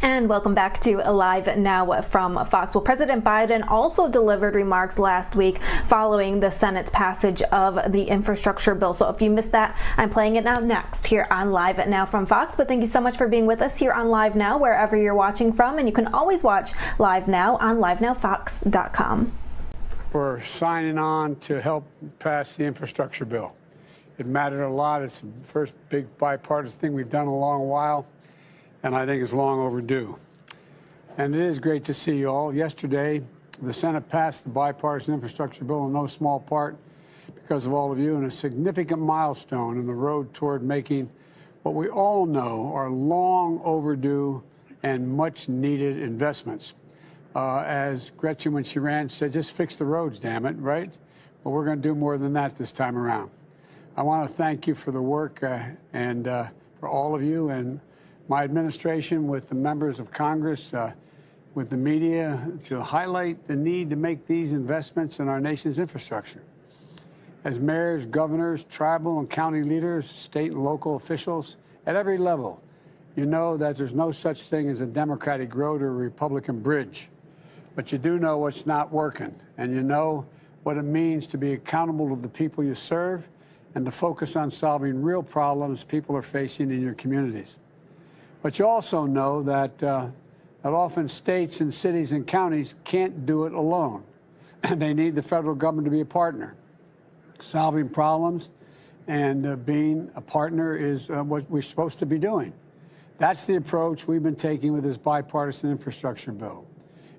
And welcome back to Live Now from Fox. Well, President Biden also delivered remarks last week following the Senate's passage of the infrastructure bill. So if you missed that, I'm playing it now next here on Live Now from Fox. But thank you so much for being with us here on Live Now, wherever you're watching from. And you can always watch Live Now on LiveNowFox.com. For signing on to help pass the infrastructure bill. It mattered a lot. It's the first big bipartisan thing we've done in a long while, and I think it's long overdue. And it is great to see you all. Yesterday, the Senate passed the bipartisan infrastructure bill in no small part because of all of you, and a significant milestone in the road toward making what we all know are long overdue and much needed investments. As Gretchen, when she ran, said, just fix the roads, damn it, right? Well, we're going to do more than that this time around. I want to thank you for the work and for all of you and my administration with the members of Congress, with the media, to highlight the need to make these investments in our nation's infrastructure. As mayors, governors, tribal and county leaders, state and local officials, at every level, you know that there's no such thing as a Democratic road or a Republican bridge. But you do know what's not working, and you know what it means to be accountable to the people you serve and to focus on solving real problems people are facing in your communities. But you also know that often states and cities and counties can't do it alone. They need the federal government to be a partner. Solving problems and being a partner is what we're supposed to be doing. That's the approach we've been taking with this bipartisan infrastructure bill.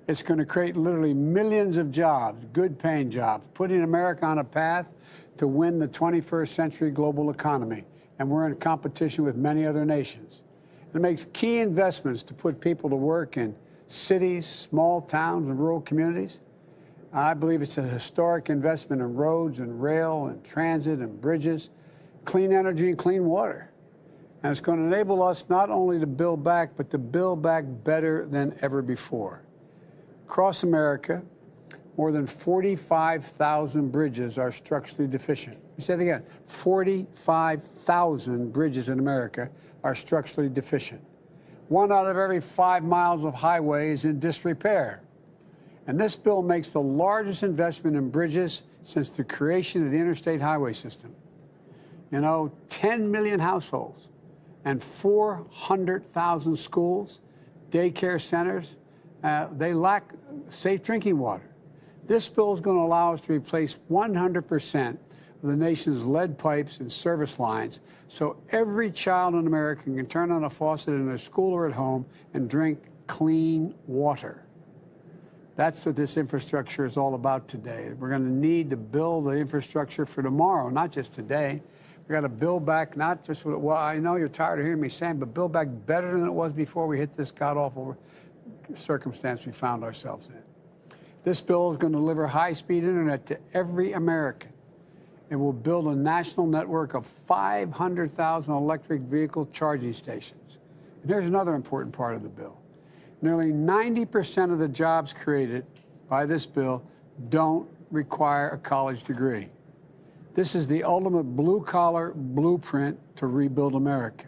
It's going to create literally millions of jobs, good-paying jobs, putting America on a path to win the 21st century global economy. And we're in competition with many other nations. It makes key investments to put people to work in cities, small towns, and rural communities. I believe it's a historic investment in roads and rail and transit and bridges, clean energy and clean water. And it's going to enable us not only to build back, but to build back better than ever before. Across America, more than 45,000 bridges are structurally deficient. We said it again, 45,000 bridges in America are structurally deficient. 1 out of every 5 miles of highway is in disrepair. And this bill makes the largest investment in bridges since the creation of the interstate highway system. You know, 10 million households and 400,000 schools, daycare centers, they lack safe drinking water. This bill is going to allow us to replace 100% of the nation's lead pipes and service lines so every child in America can turn on a faucet in their school or at home and drink clean water. That's what this infrastructure is all about today. We're going to need to build the infrastructure for tomorrow, not just today. We've got to build back, not just, well, I know you're tired of hearing me saying, but build back better than it was before we hit this god-awful circumstance we found ourselves in. This bill is going to deliver high-speed internet to every American. It will build a national network of 500,000 electric vehicle charging stations. And here's another important part of the bill. Nearly 90% of the jobs created by this bill don't require a college degree. This is the ultimate blue-collar blueprint to rebuild America.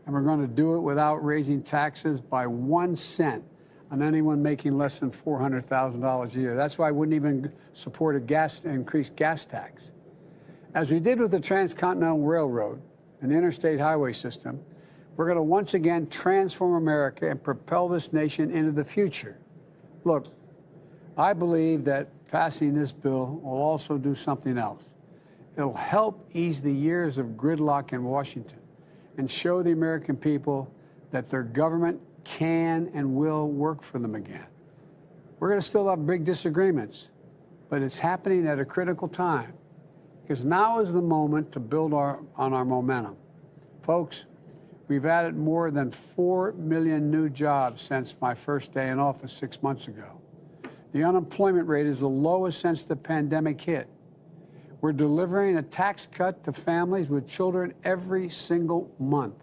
And we're going to do it without raising taxes by 1 cent on anyone making less than $400,000 a year. That's why I wouldn't even support a increased gas tax. As we did with the Transcontinental Railroad and the interstate highway system, we're going to once again transform America and propel this nation into the future. Look, I believe that passing this bill will also do something else. It'll help ease the years of gridlock in Washington and show the American people that their government can and will work for them again. We're going to still have big disagreements, but it's happening at a critical time because now is the moment to build on our momentum. Folks, we've added more than 4 million new jobs since my first day in office 6 months ago. The unemployment rate is the lowest since the pandemic hit. We're delivering a tax cut to families with children every single month.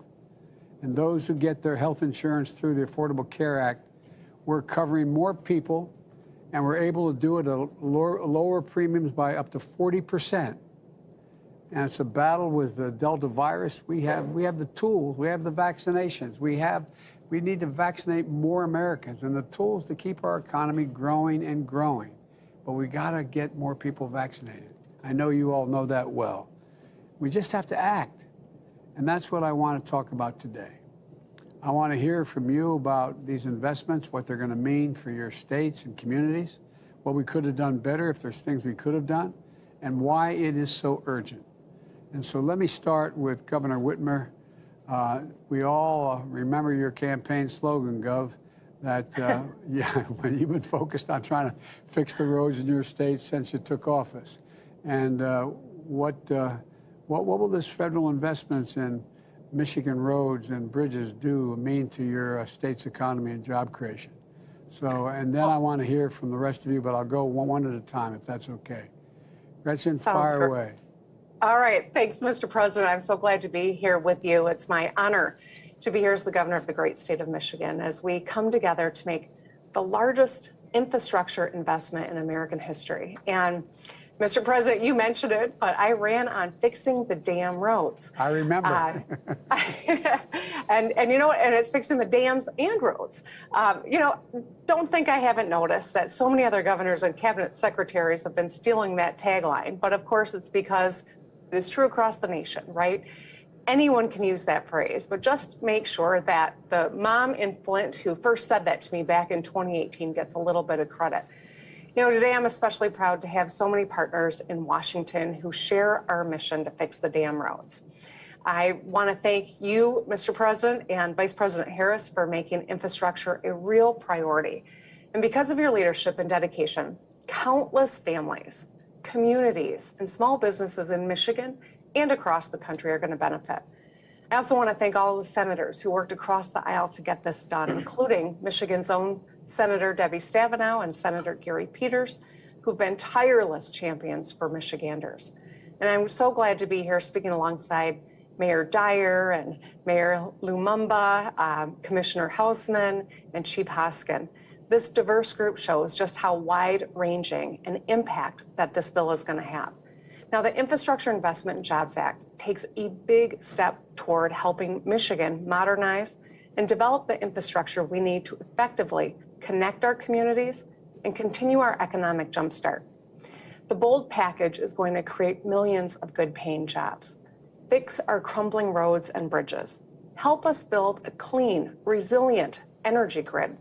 And those who get their health insurance through the Affordable Care Act, we're covering more people, and we're able to do it at lower premiums by up to 40%. And it's a battle with the Delta virus. We have the tools, we have the vaccinations, we need to vaccinate more Americans and the tools to keep our economy growing and growing. But we got to get more people vaccinated. I know you all know that well. We just have to act. And that's what I want to talk about today. I want to hear from you about these investments, what they're going to mean for your states and communities, what we could have done better if there's things we could have done, and why it is so urgent. And so let me start with Governor Whitmer. We all remember your campaign slogan, Gov, that when you've been focused on trying to fix the roads in your state since you took office. And what will this federal investments in Michigan roads and bridges mean to your state's economy and job creation? So, and then I want to hear from the rest of you, but I'll go one at a time if that's okay. Gretchen, fire away. All right. Thanks, Mr. President. I'm so glad to be here with you. It's my honor to be here as the governor of the great state of Michigan as we come together to make the largest infrastructure investment in American history. And Mr. President, you mentioned it, but I ran on fixing the damn roads. I remember. And you know what? And it's fixing the dams and roads. You know, don't think I haven't noticed that so many other governors and cabinet secretaries have been stealing that tagline. But of course, it's because it is true across the nation, right? Anyone can use that phrase, but just make sure that the mom in Flint who first said that to me back in 2018 gets a little bit of credit. You know, today I'm especially proud to have so many partners in Washington who share our mission to fix the damn roads. I want to thank you, Mr. President, and Vice President Harris for making infrastructure a real priority. And because of your leadership and dedication, countless families, communities, and small businesses in Michigan and across the country are going to benefit. I also want to thank all of the senators who worked across the aisle to get this done, including Michigan's own Senator Debbie Stabenow and Senator Gary Peters, who've been tireless champions for Michiganders. And I'm so glad to be here speaking alongside Mayor Dyer and Mayor Lumumba, Commissioner Hausman, and Chief Hoskin. This diverse group shows just how wide-ranging an impact that this bill is going to have. Now, the Infrastructure Investment and Jobs Act takes a big step toward helping Michigan modernize and develop the infrastructure we need to effectively connect our communities and continue our economic jumpstart. The bold package is going to create millions of good-paying jobs, fix our crumbling roads and bridges, help us build a clean, resilient energy grid,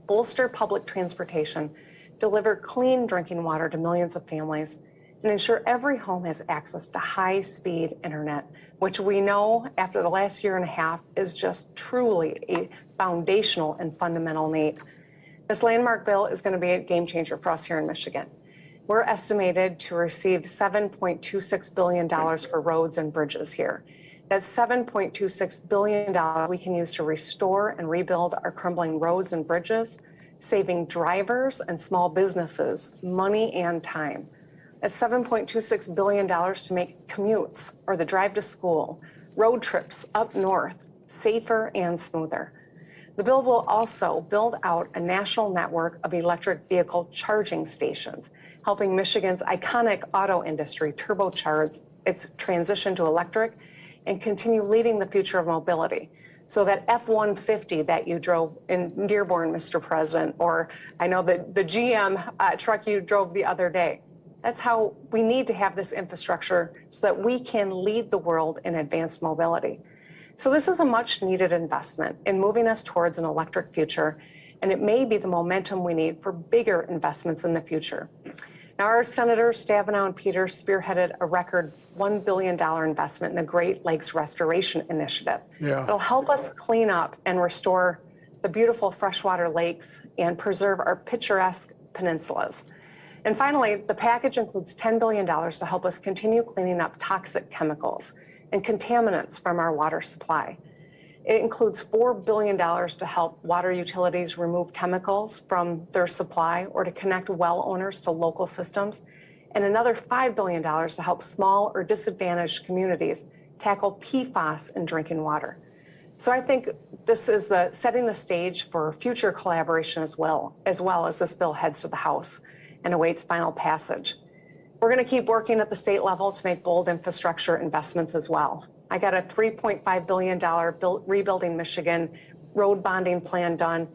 bolster public transportation, deliver clean drinking water to millions of families, and ensure every home has access to high-speed internet, which we know after the last year and a half is just truly a foundational and fundamental need. This landmark bill is going to be a game changer for us here in Michigan. We're estimated to receive $7.26 billion for roads and bridges here. That's $7.26 billion we can use to restore and rebuild our crumbling roads and bridges, saving drivers and small businesses money and time. That's $7.26 billion to make commutes or the drive to school, road trips up north, safer and smoother. The bill will also build out a national network of electric vehicle charging stations, helping Michigan's iconic auto industry turbocharge its transition to electric and continue leading the future of mobility. So that F-150 that you drove in Dearborn, Mr. President, or I know that the GM truck you drove the other day, that's how we need to have this infrastructure so that we can lead the world in advanced mobility. So this is a much needed investment in moving us towards an electric future, and it may be the momentum we need for bigger investments in the future. Now, our Senators Stabenow and Peters spearheaded a record $1 billion investment in the Great Lakes Restoration Initiative. Yeah. It'll help us clean up and restore the beautiful freshwater lakes and preserve our picturesque peninsulas. And finally, the package includes $10 billion to help us continue cleaning up toxic chemicals and contaminants from our water supply. It includes $4 billion to help water utilities remove chemicals from their supply or to connect well owners to local systems, and another $5 billion to help small or disadvantaged communities tackle PFAS in drinking water. So I think this is setting the stage for future collaboration as well as this bill heads to the House and awaits final passage. We're going to keep working at the state level to make bold infrastructure investments as well. I got a $3.5 billion Rebuilding Michigan road bonding plan done.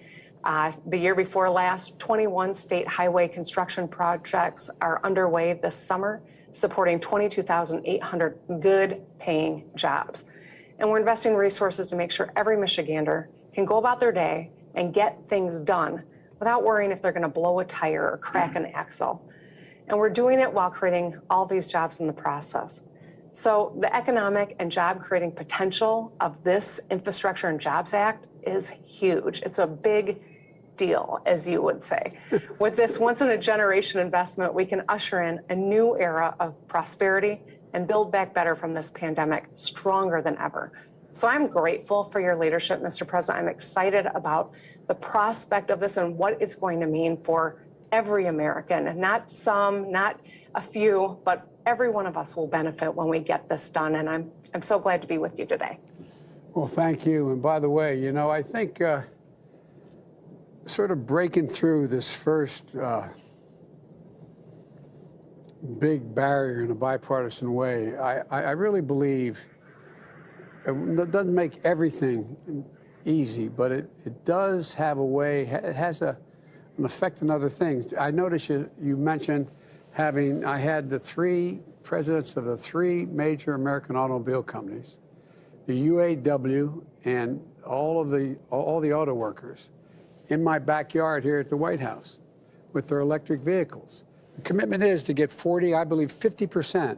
The year before last, 21 state highway construction projects are underway this summer, supporting 22,800 good paying jobs. And we're investing resources to make sure every Michigander can go about their day and get things done without worrying if they're going to blow a tire or crack an axle. And we're doing it while creating all these jobs in the process. So the economic and job creating potential of this Infrastructure and Jobs Act is huge. It's a big deal, as you would say. With this once in a generation investment, we can usher in a new era of prosperity and build back better from this pandemic stronger than ever. So I'm grateful for your leadership, Mr. President. I'm excited about the prospect of this and what it's going to mean for every American, not some, not a few, but every one of us will benefit when we get this done. And I'm so glad to be with you today. Well, thank you. And by the way, you know, I think sort of breaking through this first big barrier in a bipartisan way, I really believe it doesn't make everything easy, but it does have a way, it has an effect on other things. I noticed you mentioned I had the three presidents of the three major American automobile companies, the UAW, and all the auto workers in my backyard here at the White House with their electric vehicles. The commitment is to get 40, I believe 50%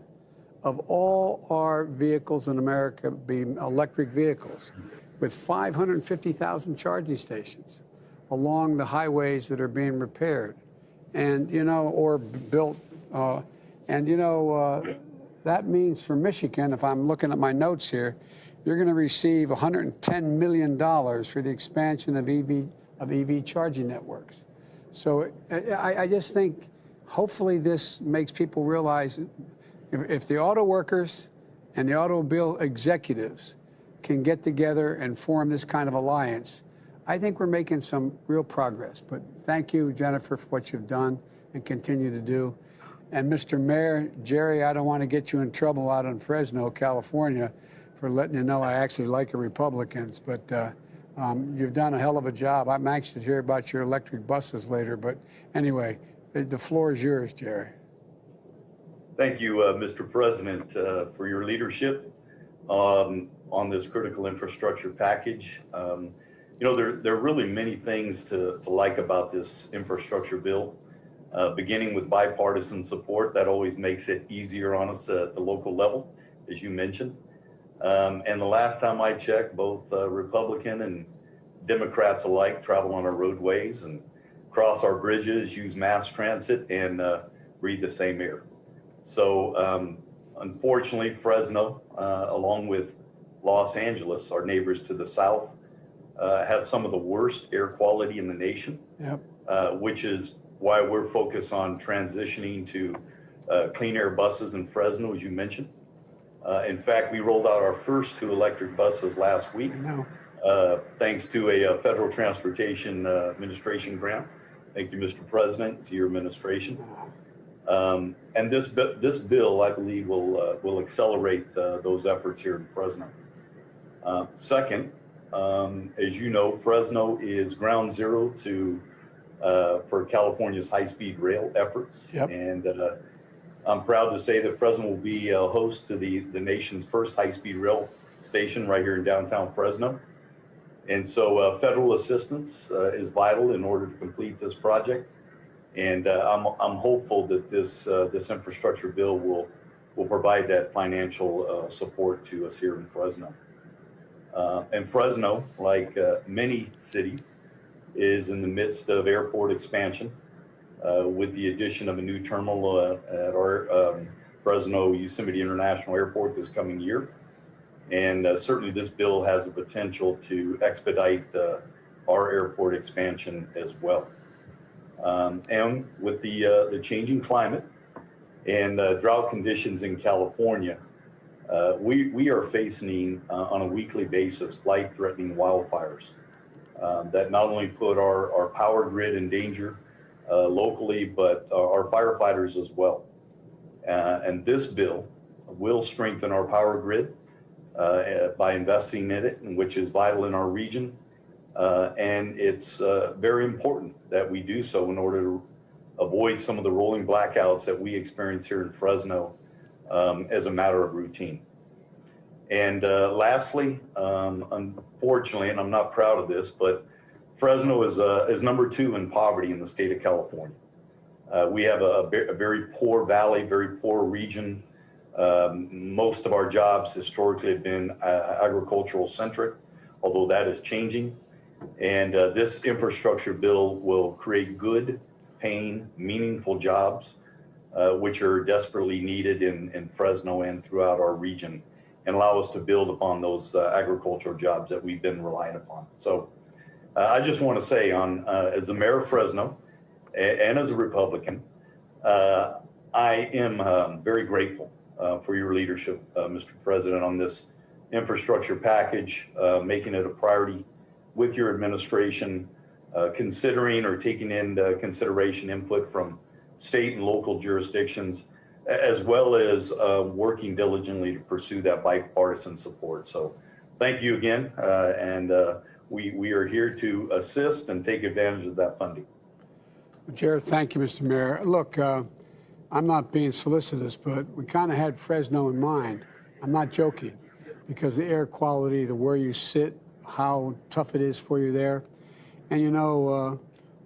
of all our vehicles in America be electric vehicles with 550,000 charging stations along the highways that are being repaired and, you know, or built. And, you know, that means for Michigan, if I'm looking at my notes here, you're going to receive $110 million for the expansion of EV charging networks. So I just think hopefully this makes people realize if the auto workers and the automobile executives can get together and form this kind of alliance, I think we're making some real progress. But thank you, Jennifer, for what you've done and continue to do. And Mr. Mayor, Jerry, I don't want to get you in trouble out in Fresno, California, for letting you know I actually like your Republicans, but you've done a hell of a job. I'm anxious to hear about your electric buses later, but anyway, the floor is yours, Jerry. Thank you, Mr. President, for your leadership on this critical infrastructure package. You know, there are really many things to like about this infrastructure bill, beginning with bipartisan support. That always makes it easier on us at the local level, as you mentioned. And the last time I checked, both Republican and Democrats alike travel on our roadways and cross our bridges, use mass transit, and breathe the same air. So unfortunately, Fresno, along with Los Angeles, our neighbors to the south, have some of the worst air quality in the nation, which is why we're focused on transitioning to clean air buses in Fresno, as you mentioned. In fact, we rolled out our first 2 electric buses last week, thanks to a Federal Transportation Administration grant. Thank you, Mr. President, to your administration. And this bill, I believe, will accelerate those efforts here in Fresno. Second, as you know, Fresno is ground zero for California's high-speed rail efforts. And I'm proud to say that Fresno will be a host to the nation's first high-speed rail station right here in downtown Fresno. And so federal assistance is vital in order to complete this project. And I'm hopeful that this infrastructure bill will provide that financial support to us here in Fresno. And Fresno, like many cities, is in the midst of airport expansion with the addition of a new terminal at our Fresno Yosemite International Airport this coming year. And certainly this bill has the potential to expedite our airport expansion as well. And with the changing climate and drought conditions in California, we are facing on a weekly basis life-threatening wildfires that not only put our power grid in danger locally, but our firefighters as well. And this bill will strengthen our power grid by investing in it, which is vital in our region. And it's very important that we do so in order to avoid some of the rolling blackouts that we experience here in Fresno as a matter of routine. And lastly, unfortunately, and I'm not proud of this, but Fresno is number 2 in poverty in the state of California. We have a very poor valley, very poor region. Most of our jobs historically have been agricultural centric, although that is changing. And this infrastructure bill will create good, paying, meaningful jobs, which are desperately needed in Fresno and throughout our region, and allow us to build upon those agricultural jobs that we've been relying upon. So I just want to say, as the mayor of Fresno and as a Republican, I am very grateful for your leadership, Mr. President, on this infrastructure package, making it a priority with your administration, considering or taking into consideration input from state and local jurisdictions, as well as working diligently to pursue that bipartisan support. So thank you again, and we are here to assist and take advantage of that funding. Jared, thank you, Mr. Mayor. Look, I'm not being solicitous, but we kind of had Fresno in mind. I'm not joking, because the air quality, the where you sit, how tough it is for you there. And you know,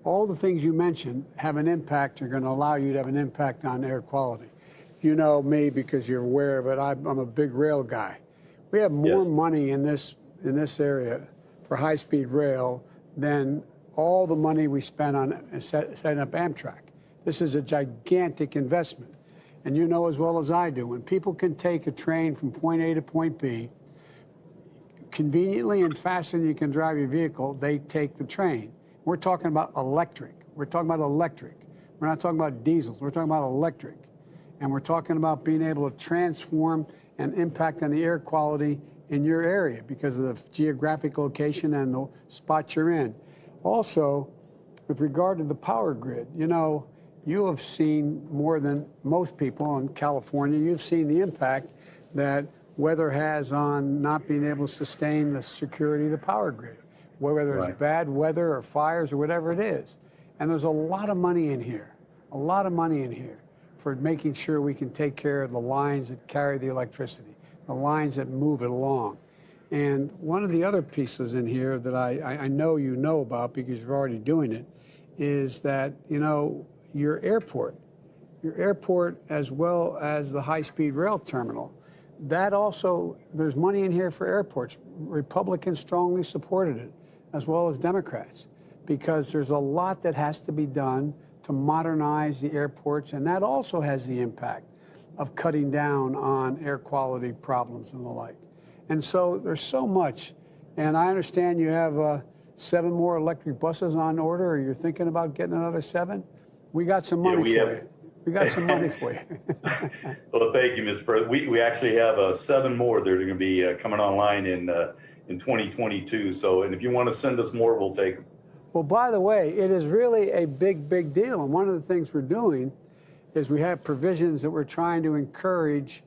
all the things you mentioned have an impact, are going to allow you to have an impact on air quality. You know me because you're aware of it. I'm a big rail guy. We have more money in this area for high-speed rail than all the money we spent on setting up Amtrak. This is a gigantic investment. And you know as well as I do, when people can take a train from point A to point B, conveniently and faster than you can drive your vehicle, they take the train. We're talking about electric. We're talking about electric. We're not talking about diesels. We're talking about electric. And we're talking about being able to transform and impact on the air quality in your area because of the geographic location and the spot you're in. Also, with regard to the power grid, you know, you have seen more than most people in California. You've seen the impact that weather has on not being able to sustain the security of the power grid, whether it's bad weather or fires or whatever it is. And there's a lot of money in here, for making sure we can take care of the lines that carry the electricity, the lines that move it along. And one of the other pieces in here that I know you know about because you're already doing it is that, you know, your airport as well as the high-speed rail terminal, that also, there's money in here for airports. Republicans strongly supported it, as well as Democrats, because there's a lot that has to be done to modernize the airports, and that also has the impact of cutting down on air quality problems and the like. And so there's so much, and I understand you have 7 more electric buses on order, or you're thinking about getting another 7? We got some money for you. We got some money for you. Well, thank you, Mr. President. We actually have 7 more that are going to be coming online in 2022. So, and if you want to send us more, we'll take them. Well, by the way, it is really a big, big deal. And one of the things we're doing is we have provisions that we're trying to encourage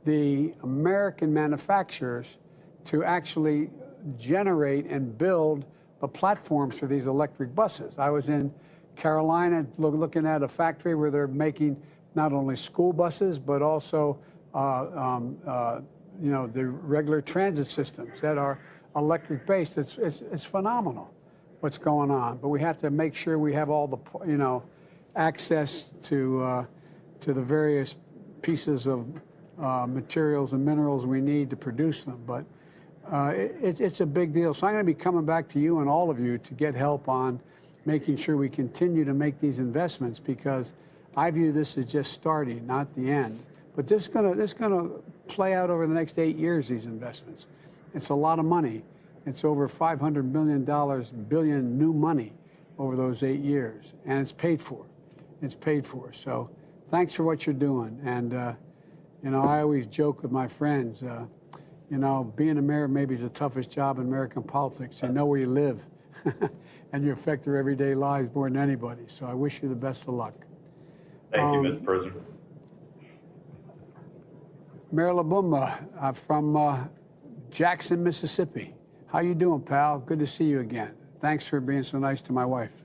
the American manufacturers to actually generate and build the platforms for these electric buses. I was in Carolina looking at a factory where they're making not only school buses, but also you know, the regular transit systems that are electric-based. It's phenomenal what's going on, but we have to make sure we have all the, you know, access to the various pieces of materials and minerals we need to produce them. But it's a big deal. So I'm going to be coming back to you and all of you to get help on making sure we continue to make these investments, because I view this as just starting, not the end. But this is gonna play out over the next 8 years, these investments. It's a lot of money. It's over $500 billion new money over those 8 years, and it's paid for. It's paid for. So thanks for what you're doing. And you know, I always joke with my friends, you know, being a mayor maybe is the toughest job in American politics. They know where you live. And you affect their everyday lives more than anybody. So I wish you the best of luck. Thank you, Mr. President. Mayor LaBouma from Jackson, Mississippi. How you doing, pal? Good to see you again. Thanks for being so nice to my wife.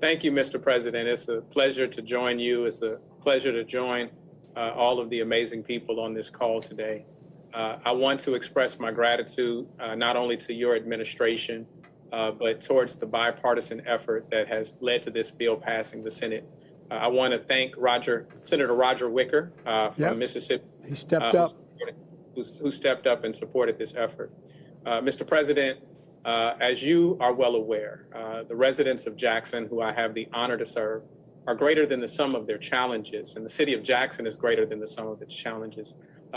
Thank you, Mr. President. It's a pleasure to join you. It's a pleasure to join all of the amazing people on this call today. I want to express my gratitude not only to your administration, but towards the bipartisan effort that has led to this bill passing the Senate. I want to thank Senator Roger Wicker from Mississippi. He stepped up. Who stepped up and supported this effort. Mr. President, as you are well aware, the residents of Jackson, who I have the honor to serve, are greater than the sum of their challenges, and the city of Jackson is greater than the sum of its challenges,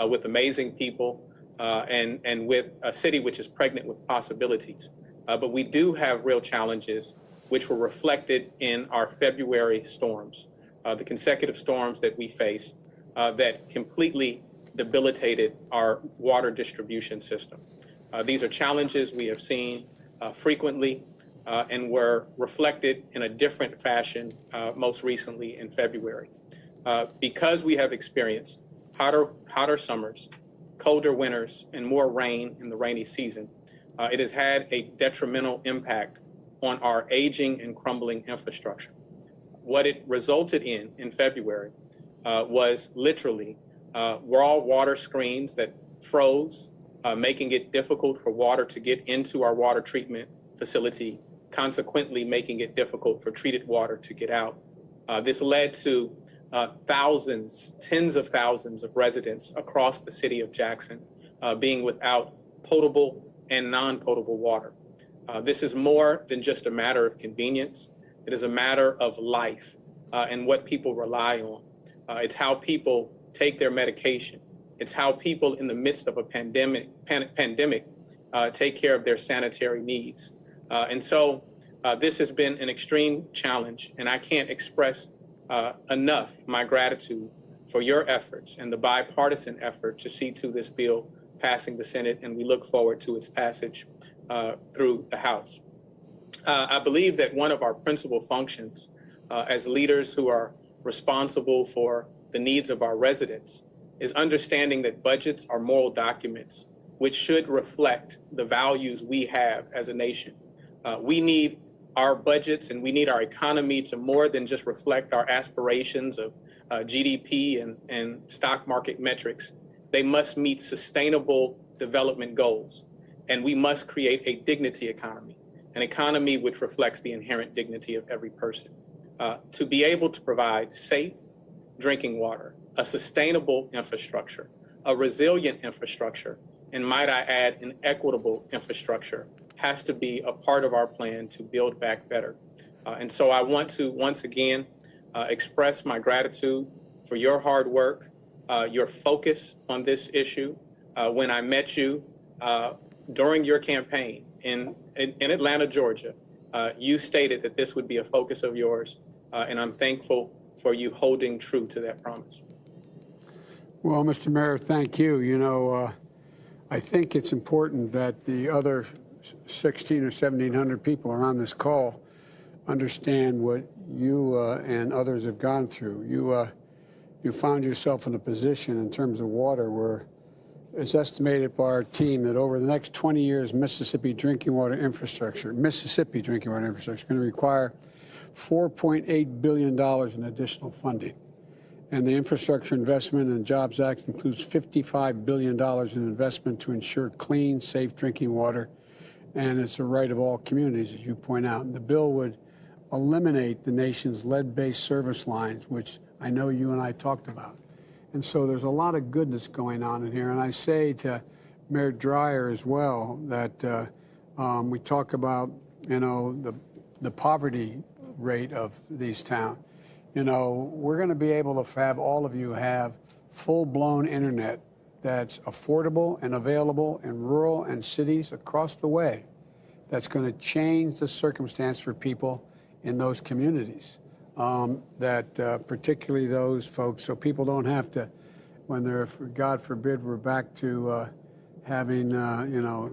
with amazing people and with a city which is pregnant with possibilities. But we do have real challenges which were reflected in our February storms, the consecutive storms that we faced that completely debilitated our water distribution system. These are challenges we have seen frequently and were reflected in a different fashion most recently in February. Because we have experienced hotter summers, colder winters, and more rain in the rainy season, it has had a detrimental impact on our aging and crumbling infrastructure. What it resulted in February was literally raw water screens that froze, making it difficult for water to get into our water treatment facility, consequently making it difficult for treated water to get out. This led to thousands, tens of thousands of residents across the city of Jackson being without potable and non-potable water. This is more than just a matter of convenience. It is a matter of life and what people rely on. It's how people take their medication. It's how people in the midst of a pandemic take care of their sanitary needs. And so this has been an extreme challenge, and I can't express enough my gratitude for your efforts and the bipartisan effort to see to this bill passing the Senate, and we look forward to its passage through the House. I believe that one of our principal functions as leaders who are responsible for the needs of our residents is understanding that budgets are moral documents which should reflect the values we have as a nation. We need our budgets and we need our economy to more than just reflect our aspirations of GDP and stock market metrics. They must meet sustainable development goals, and we must create a dignity economy, an economy which reflects the inherent dignity of every person. To be able to provide safe drinking water, a sustainable infrastructure, a resilient infrastructure, and might I add, an equitable infrastructure has to be a part of our plan to build back better. And so I want to once again express my gratitude for your hard work, your focus on this issue. When I met you during your campaign in Atlanta, Georgia, you stated that this would be a focus of yours, and I'm thankful for you holding true to that promise. Well, Mr. Mayor, thank you. You know, I think it's important that the other 1,600 or 1,700 people are on this call understand what you and others have gone through. You found yourself in a position in terms of water where it's estimated by our team that over the next 20 years, Mississippi drinking water infrastructure is going to require $4.8 billion in additional funding. And the Infrastructure Investment and Jobs Act includes $55 billion in investment to ensure clean, safe drinking water. And it's a right of all communities, as you point out. And the bill would eliminate the nation's lead-based service lines, which I know you and I talked about. And so there's a lot of goodness going on in here. And I say to Mayor Dreyer as well that we talk about, you know, the poverty rate of these towns. You know, we're going to be able to have all of you have full-blown internet that's affordable and available in rural and cities across the way. That's going to change the circumstance for people in those communities, particularly those folks, so people don't have to, when they're, God forbid, we're back to having, you know,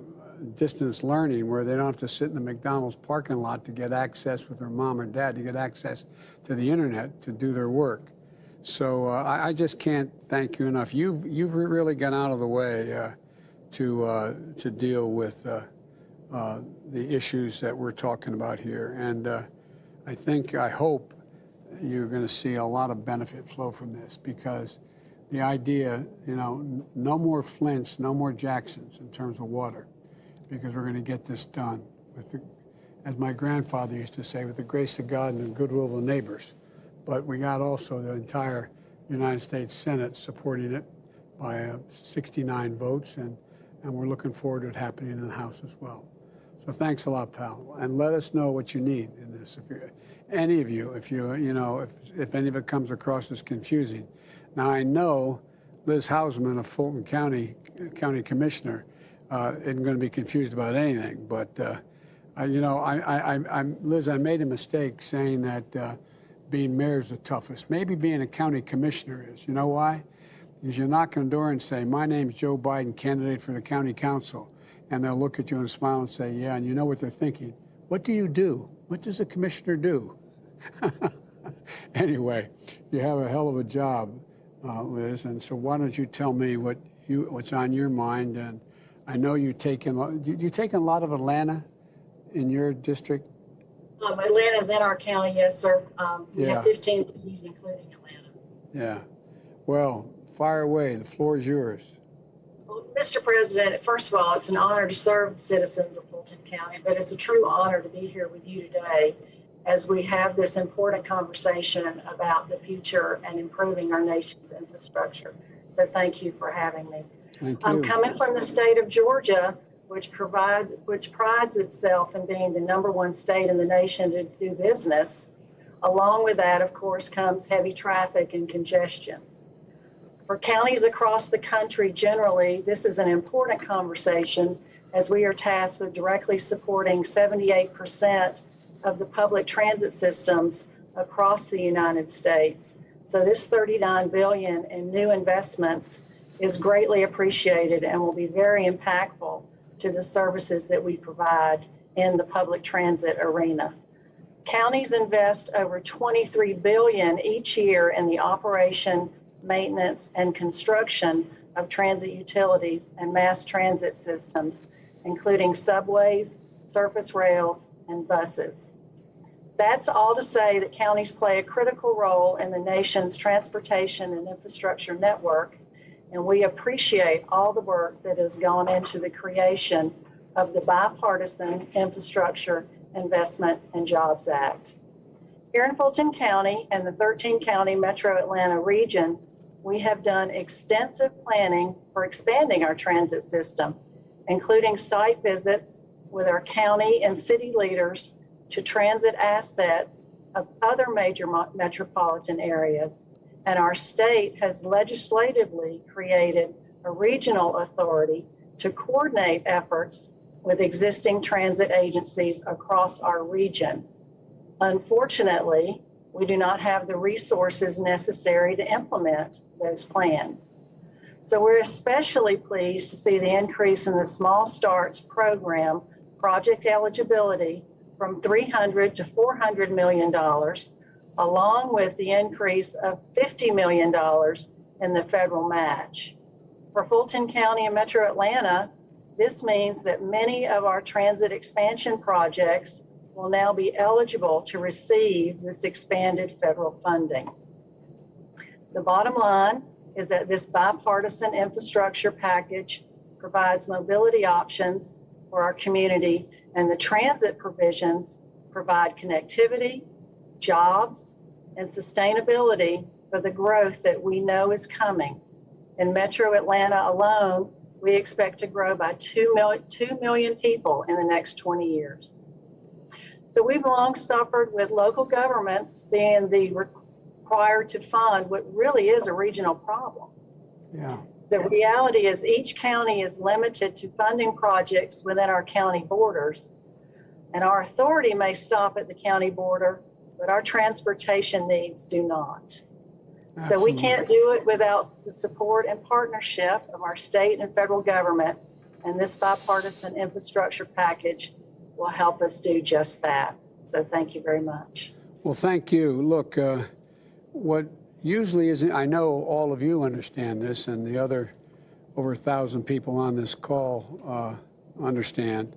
distance learning where they don't have to sit in the McDonald's parking lot to get access with their mom or dad to get access to the internet to do their work. So I just can't thank you enough. You've really gone out of the way to deal with the issues that we're talking about here, and I hope you're going to see a lot of benefit flow from this, because the idea, no more Flints, no more Jacksons in terms of water, because we're going to get this done as my grandfather used to say, with the grace of God and the goodwill of the neighbors. But we got also the entire United States Senate supporting it by 69 votes, and we're looking forward to it happening in the House as well. So thanks a lot, pal, and let us know what you need in this. If any of you, if any of it comes across as confusing. Now I know Liz Hausman of Fulton County Commissioner isn't going to be confused about anything, but Liz, I made a mistake saying that being mayor is the toughest. Maybe being a county commissioner is. You know why? Because you knock on the door and say, "My name's Joe Biden, candidate for the county council," and they'll look at you and smile and say, "Yeah," and you know what they're thinking. What do you do? What does a commissioner do? Anyway, you have a hell of a job, Liz, and so why don't you tell me what's on your mind? And I know you taken a lot of Atlanta in your district. Atlanta's in our county, yes, sir. We have 15 cities, including Atlanta. Yeah. Well, fire away. The floor is yours. Well, Mr. President, first of all, it's an honor to serve the citizens of Fulton County, but it's a true honor to be here with you today as we have this important conversation about the future and improving our nation's infrastructure. So thank you for having me. Thank you. I'm coming from the state of Georgia, which prides itself in being the #1 state in the nation to do business. Along with that, of course, comes heavy traffic and congestion. For counties across the country generally, this is an important conversation as we are tasked with directly supporting 78% of the public transit systems across the United States. So this $39 billion in new investments is greatly appreciated and will be very impactful to the services that we provide in the public transit arena. Counties invest over $23 billion each year in the operation, maintenance, and construction of transit utilities and mass transit systems, including subways, surface rails, and buses. That's all to say that counties play a critical role in the nation's transportation and infrastructure network, and we appreciate all the work that has gone into the creation of the Bipartisan Infrastructure Investment and Jobs Act. Here in Fulton County and the 13-county Metro Atlanta region, we have done extensive planning for expanding our transit system, including site visits with our county and city leaders to transit assets of other major metropolitan areas. And our state has legislatively created a regional authority to coordinate efforts with existing transit agencies across our region. Unfortunately, we do not have the resources necessary to implement those plans. So we're especially pleased to see the increase in the Small Starts program project eligibility from $300 to $400 million, along with the increase of $50 million in the federal match. For Fulton County and Metro Atlanta, this means that many of our transit expansion projects will now be eligible to receive this expanded federal funding. The bottom line is that this bipartisan infrastructure package provides mobility options for our community, and the transit provisions provide connectivity, jobs, and sustainability for the growth that we know is coming. In Metro Atlanta alone, we expect to grow by 2 million people in the next 20 years. So we've long suffered with local governments being required to fund what really is a regional problem. Yeah. The reality is each county is limited to funding projects within our county borders, and our authority may stop at the county border, but our transportation needs do not. So we can't do it without the support and partnership of our state and federal government, and this bipartisan infrastructure package will help us do just that. So thank you very much. Well, thank you. Look, what usually isn't, I know all of you understand this, and the other over 1,000 people on this call understand,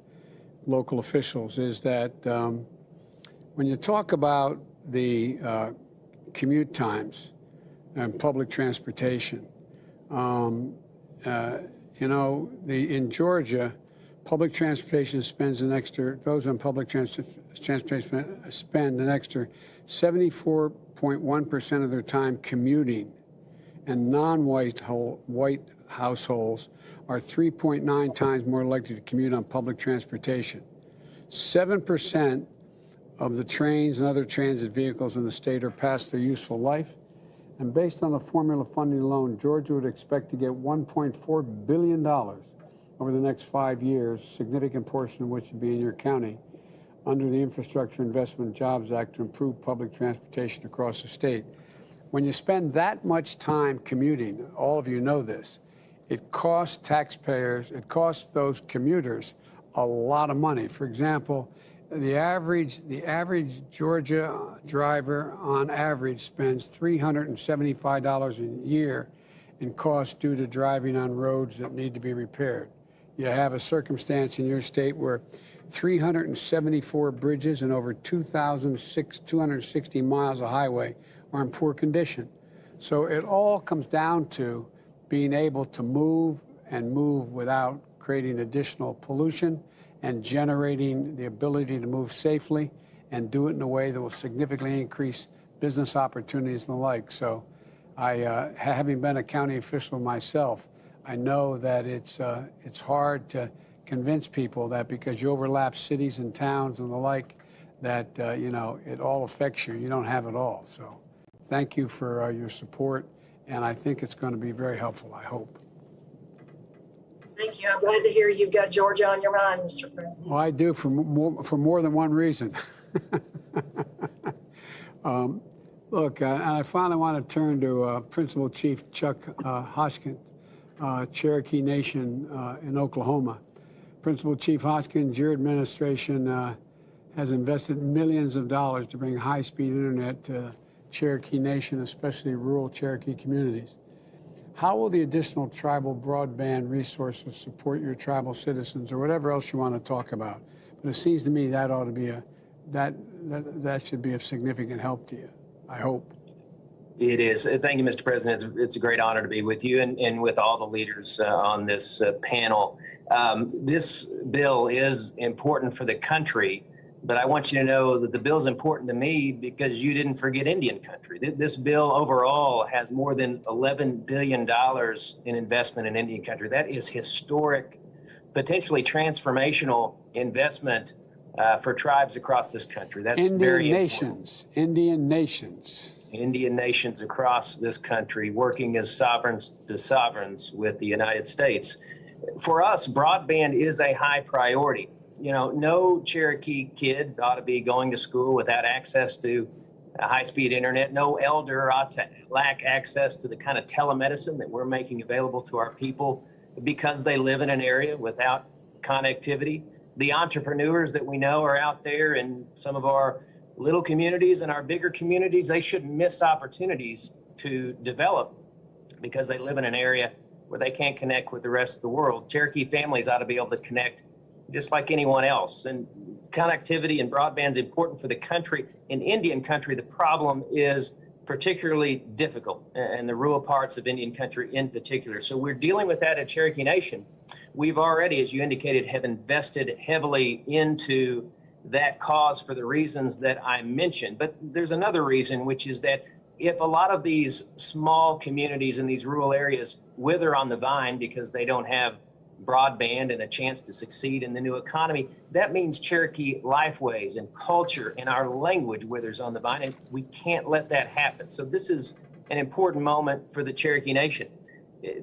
local officials, is that when you talk about the commute times and public transportation, you know, in Georgia, public transportation spends an extra, those on public transportation spend an extra 74.1% of their time commuting, and non-white households are 3.9 times more likely to commute on public transportation. 7% of the trains and other transit vehicles in the state are past their useful life. And based on the formula funding alone, Georgia would expect to get $1.4 billion over the next 5 years, a significant portion of which would be in your county, under the Infrastructure Investment and Jobs Act to improve public transportation across the state. When you spend that much time commuting, all of you know this, it costs taxpayers, it costs those commuters a lot of money. For example, the average Georgia driver on average spends $375 a year in costs due to driving on roads that need to be repaired. You have a circumstance in your state where 374 bridges and over 260 miles of highway are in poor condition. So it all comes down to being able to move and move without creating additional pollution and generating the ability to move safely and do it in a way that will significantly increase business opportunities and the like. So having been a county official myself, I know that it's hard to convince people that because you overlap cities and towns and the like, that, you know, it all affects you. You don't have it all. So thank you for your support, and I think it's going to be very helpful, I hope. Thank you. I'm glad to hear you've got Georgia on your mind, Mr. President. Well, I do for more than one reason. Look, and I finally want to turn to Principal Chief Chuck Hoskins, Cherokee Nation in Oklahoma. Principal Chief Hoskins, your administration has invested millions of dollars to bring high-speed internet to Cherokee Nation, especially rural Cherokee communities. How will the additional tribal broadband resources support your tribal citizens, or whatever else you want to talk about? But it seems to me that ought to be that should be of significant help to you, I hope. It is. Thank you, Mr. President. It's a great honor to be with you and with all the leaders on this panel. This bill is important for the country, but I want you to know that the bill is important to me because you didn't forget Indian country. This bill overall has more than $11 billion in investment in Indian country. That is historic, potentially transformational investment for tribes across this country. That's very important. Indian nations. Indian nations across this country working as sovereigns to sovereigns with the United States. For us, broadband is a high priority. You know, no Cherokee kid ought to be going to school without access to high-speed internet. No elder ought to lack access to the kind of telemedicine that we're making available to our people because they live in an area without connectivity. The entrepreneurs that we know are out there in some of our little communities and our bigger communities, they shouldn't miss opportunities to develop because they live in an area where they can't connect with the rest of the world. Cherokee families ought to be able to connect just like anyone else. And connectivity and broadband is important for the country. In Indian country, the problem is particularly difficult, and the rural parts of Indian country in particular. So we're dealing with that at Cherokee Nation. We've already, as you indicated, have invested heavily into that cause for the reasons that I mentioned. But there's another reason, which is that if a lot of these small communities in these rural areas wither on the vine because they don't have broadband and a chance to succeed in the new economy, that means Cherokee lifeways and culture and our language withers on the vine, and we can't let that happen. So this is an important moment for the Cherokee Nation.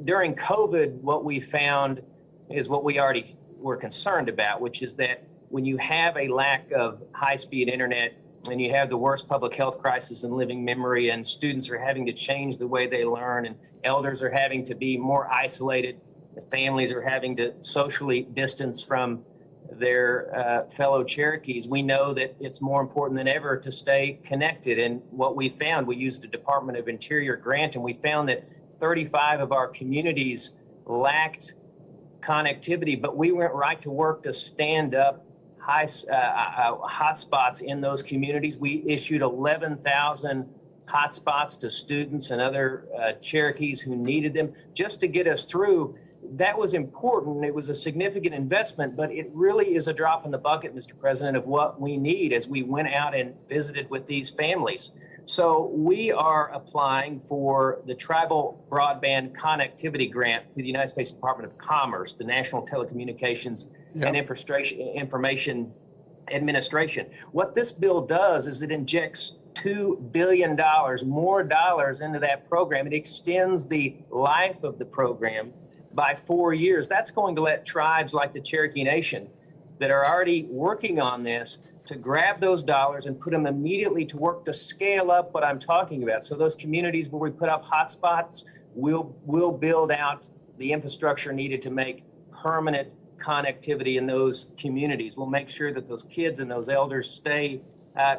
During COVID, what we found is what we already were concerned about, which is that when you have a lack of high-speed internet and you have the worst public health crisis in living memory, and students are having to change the way they learn, and elders are having to be more isolated, the families are having to socially distance from their fellow Cherokees. We know that it's more important than ever to stay connected. And what we found, we used a Department of Interior grant, and we found that 35 of our communities lacked connectivity, but we went right to work to stand up hotspots in those communities. We issued 11,000 hotspots to students and other Cherokees who needed them just to get us through. That was important. It was a significant investment, but it really is a drop in the bucket, Mr. President, of what we need as we went out and visited with these families. So we are applying for the Tribal Broadband Connectivity Grant through the United States Department of Commerce, the National Telecommunications and Information Administration. What this bill does is it injects $2 billion, more dollars into that program. It extends the life of the program by 4 years. That's going to let tribes like the Cherokee Nation that are already working on this to grab those dollars and put them immediately to work to scale up what I'm talking about. So those communities where we put up hotspots, we'll build out the infrastructure needed to make permanent connectivity in those communities. We'll make sure that those kids and those elders stay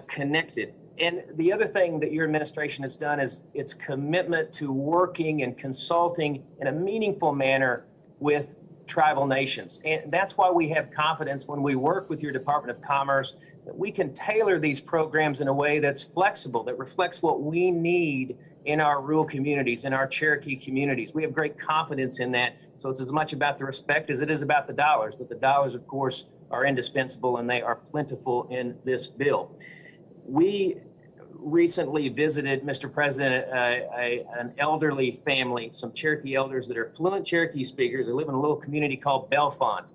connected. And the other thing that your administration has done is its commitment to working and consulting in a meaningful manner with tribal nations. And that's why we have confidence when we work with your Department of Commerce that we can tailor these programs in a way that's flexible, that reflects what we need in our rural communities, in our Cherokee communities. We have great confidence in that. So it's as much about the respect as it is about the dollars. But the dollars, of course, are indispensable, and they are plentiful in this bill. We recently visited, Mr. President, an elderly family, some Cherokee elders that are fluent Cherokee speakers. They live in a little community called Bellefonte.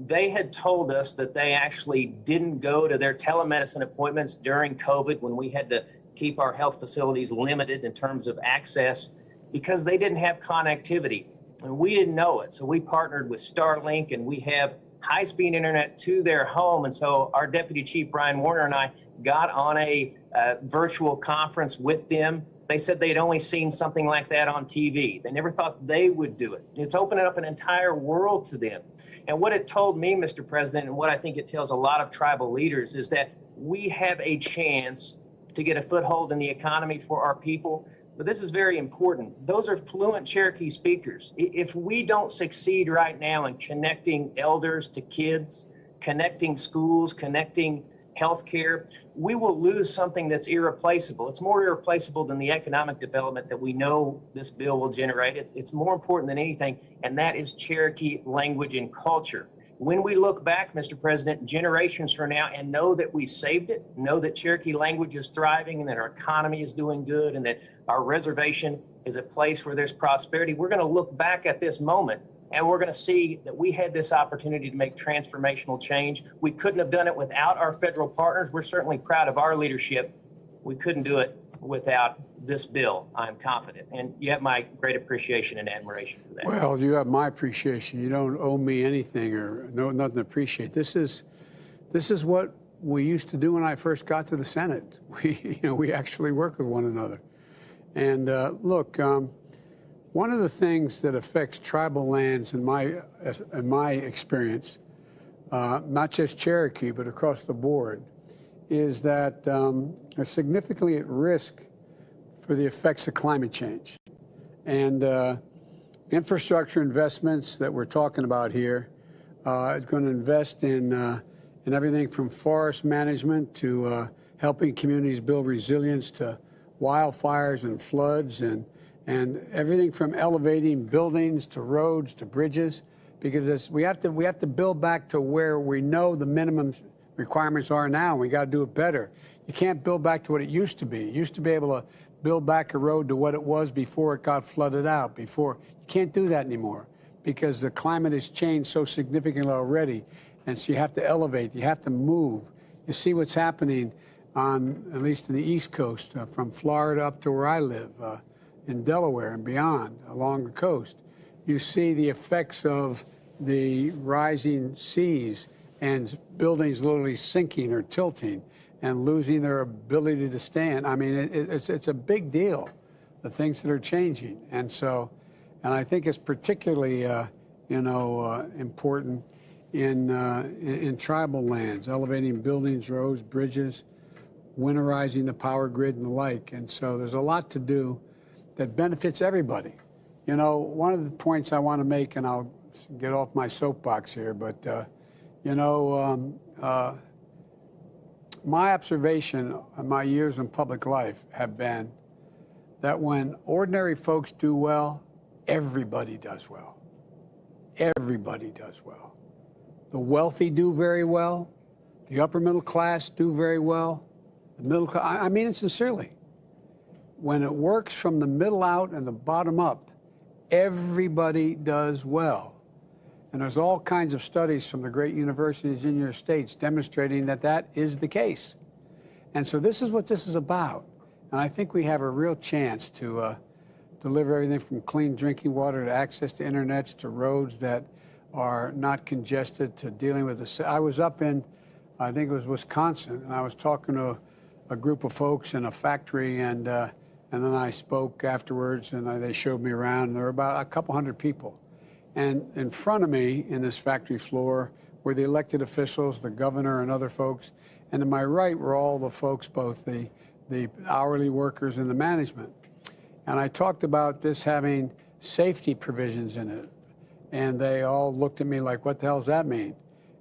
They had told us that they actually didn't go to their telemedicine appointments during COVID when we had to keep our health facilities limited in terms of access because they didn't have connectivity. And we didn't know it. So we partnered with Starlink, and we have high-speed internet to their home. And so our Deputy Chief, Brian Warner, and I got on a virtual conference with them. They said they'd only seen something like that on TV. They never thought they would do it. It's opening up an entire world to them. And what it told me, Mr. President, and what I think it tells a lot of tribal leaders is that we have a chance to get a foothold in the economy for our people. But this is very important. Those are fluent Cherokee speakers. If we don't succeed right now in connecting elders to kids, connecting schools, connecting healthcare, we will lose something that's irreplaceable. It's more irreplaceable than the economic development that we know this bill will generate. It's more important than anything, and that is Cherokee language and culture. When we look back, Mr. President, generations from now and know that we saved it, know that Cherokee language is thriving and that our economy is doing good and that our reservation is a place where there's prosperity, we're going to look back at this moment and we're going to see that we had this opportunity to make transformational change. We couldn't have done it without our federal partners. We're certainly proud of our leadership. We couldn't do it without this bill, I'm confident. And you have my great appreciation and admiration for that. Well, you have my appreciation. You don't owe me anything or nothing to appreciate. This is what we used to do when I first got to the Senate. We actually work with one another. And look, one of the things that affects tribal lands in my experience, not just Cherokee, but across the board, is that are significantly at risk for the effects of climate change. And infrastructure investments that we're talking about here is going to invest in everything from forest management to helping communities build resilience to wildfires and floods and everything from elevating buildings to roads to bridges, because we have to build back to where we know the minimum requirements are now, and we got to do it better. You can't build back to what it used to be. You used to be able to build back a road to what it was before it got flooded out. You can't do that anymore because the climate has changed so significantly already, and so you have to elevate. You have to move. You see what's happening on, at least in the East Coast, from Florida up to where I live, in Delaware and beyond, along the coast. You see the effects of the rising seas and buildings literally sinking or tilting and losing their ability to stand. I mean, it's a big deal, the things that are changing. And I think it's particularly, important in tribal lands, elevating buildings, roads, bridges, winterizing the power grid and the like. And so there's a lot to do that benefits everybody. You know, one of the points I want to make, and I'll get off my soapbox here, but, my observation of my years in public life have been that when ordinary folks do well, everybody does well. Everybody does well. The wealthy do very well. The upper middle class do very well. The middle class, I mean it sincerely. When it works from the middle out and the bottom up, everybody does well. And there's all kinds of studies from the great universities in your states demonstrating that that is the case. And so this is what this is about. And I think we have a real chance to deliver everything from clean drinking water to access to internets to roads that are not congested to dealing with the... I was up in, I think it was Wisconsin, and I was talking to a group of folks in a factory, and then I spoke afterwards, and they showed me around, and there were about a couple hundred people. And in front of me in this factory floor were the elected officials, the governor and other folks. And to my right were all the folks, both the hourly workers and the management. And I talked about this having safety provisions in it. And they all looked at me like, what the hell does that mean?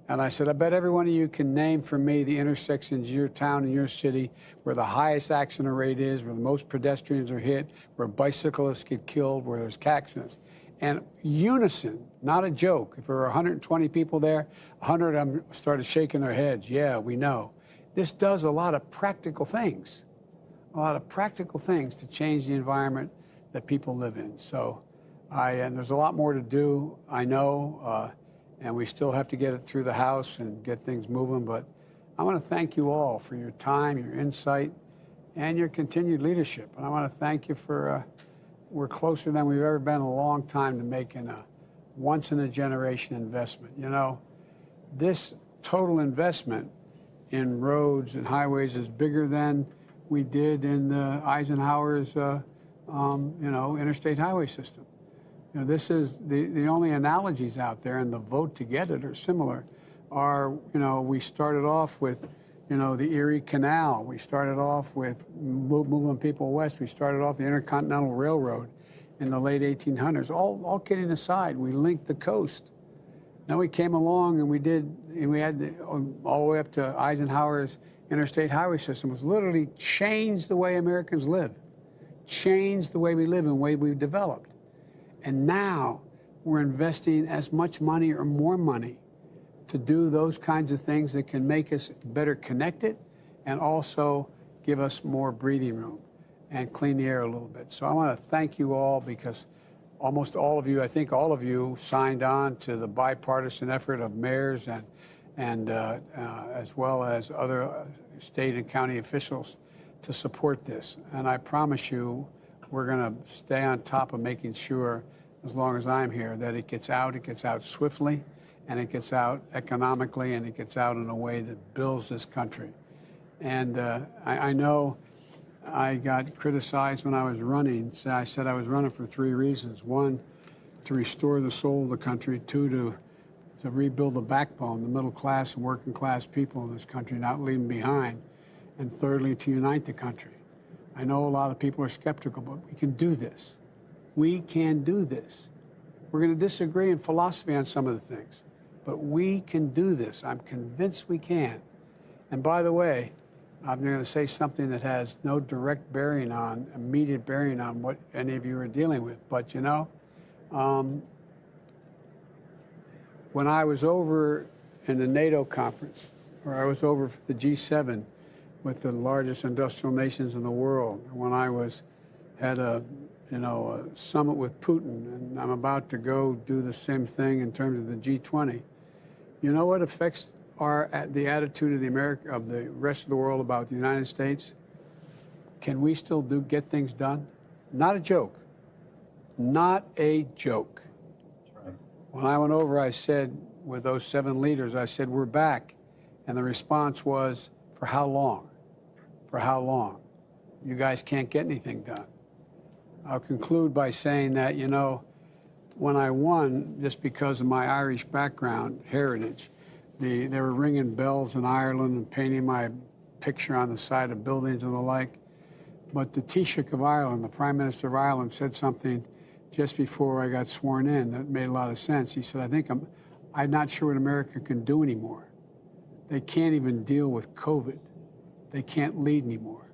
And I said, I bet every one of you can name for me the intersections in your town and your city where the highest accident rate is, where the most pedestrians are hit, where bicyclists get killed, where there's accidents. And unison, not a joke. If there were 120 people there, 100 of them started shaking their heads. Yeah, we know. This does a lot of practical things, to change the environment that people live in. So, and there's a lot more to do, I know, and we still have to get it through the House and get things moving. But I want to thank you all for your time, your insight, and your continued leadership. And I want to thank you for... we're closer than we've ever been in a long time to making a once-in-a-generation investment. You know, this total investment in roads and highways is bigger than we did in Eisenhower's, interstate highway system. You know, this is the only analogies out there, and the vote to get it are similar. We started off with, the Erie Canal. We started off with moving people west. We started off the Intercontinental Railroad in the late 1800s. All kidding aside, we linked the coast. Then we came along and we had all the way up to Eisenhower's interstate highway system, which literally changed the way Americans live, changed the way we live and the way we've developed. And now we're investing as much money or more money to do those kinds of things that can make us better connected and also give us more breathing room and clean the air a little bit. So I want to thank you all, because almost all of you, I think all of you, signed on to the bipartisan effort of mayors and as well as other state and county officials to support this. And I promise you, we're going to stay on top of making sure, as long as I'm here, that it gets out swiftly, and it gets out economically, and it gets out in a way that builds this country. And I know I got criticized when I was running. So I said I was running for 3 reasons. 1, to restore the soul of the country. 2, to rebuild the backbone, the middle class and working class people in this country, not leave them behind. And thirdly, to unite the country. I know a lot of people are skeptical, but we can do this. We can do this. We're going to disagree in philosophy on some of the things, but we can do this. I'm convinced we can. And by the way, I'm going to say something that has no direct immediate bearing on what any of you are dealing with. But, when I was over in the NATO conference, or I was over for the G7 with the largest industrial nations in the world, when I had a summit with Putin, and I'm about to go do the same thing in terms of the G20. You know what affects the attitude of the rest of the world about the United States? Can we still get things done? Not a joke. Not a joke. That's right. When I went over, I said, with those 7 leaders, I said, we're back. And the response was, for how long? For how long? You guys can't get anything done. I'll conclude by saying that, when I won, just because of my Irish background, heritage, they were ringing bells in Ireland and painting my picture on the side of buildings and the like. But the Taoiseach of Ireland, the Prime Minister of Ireland, said something just before I got sworn in that made a lot of sense. He said, I'm not sure what America can do anymore. They can't even deal with COVID. They can't lead anymore.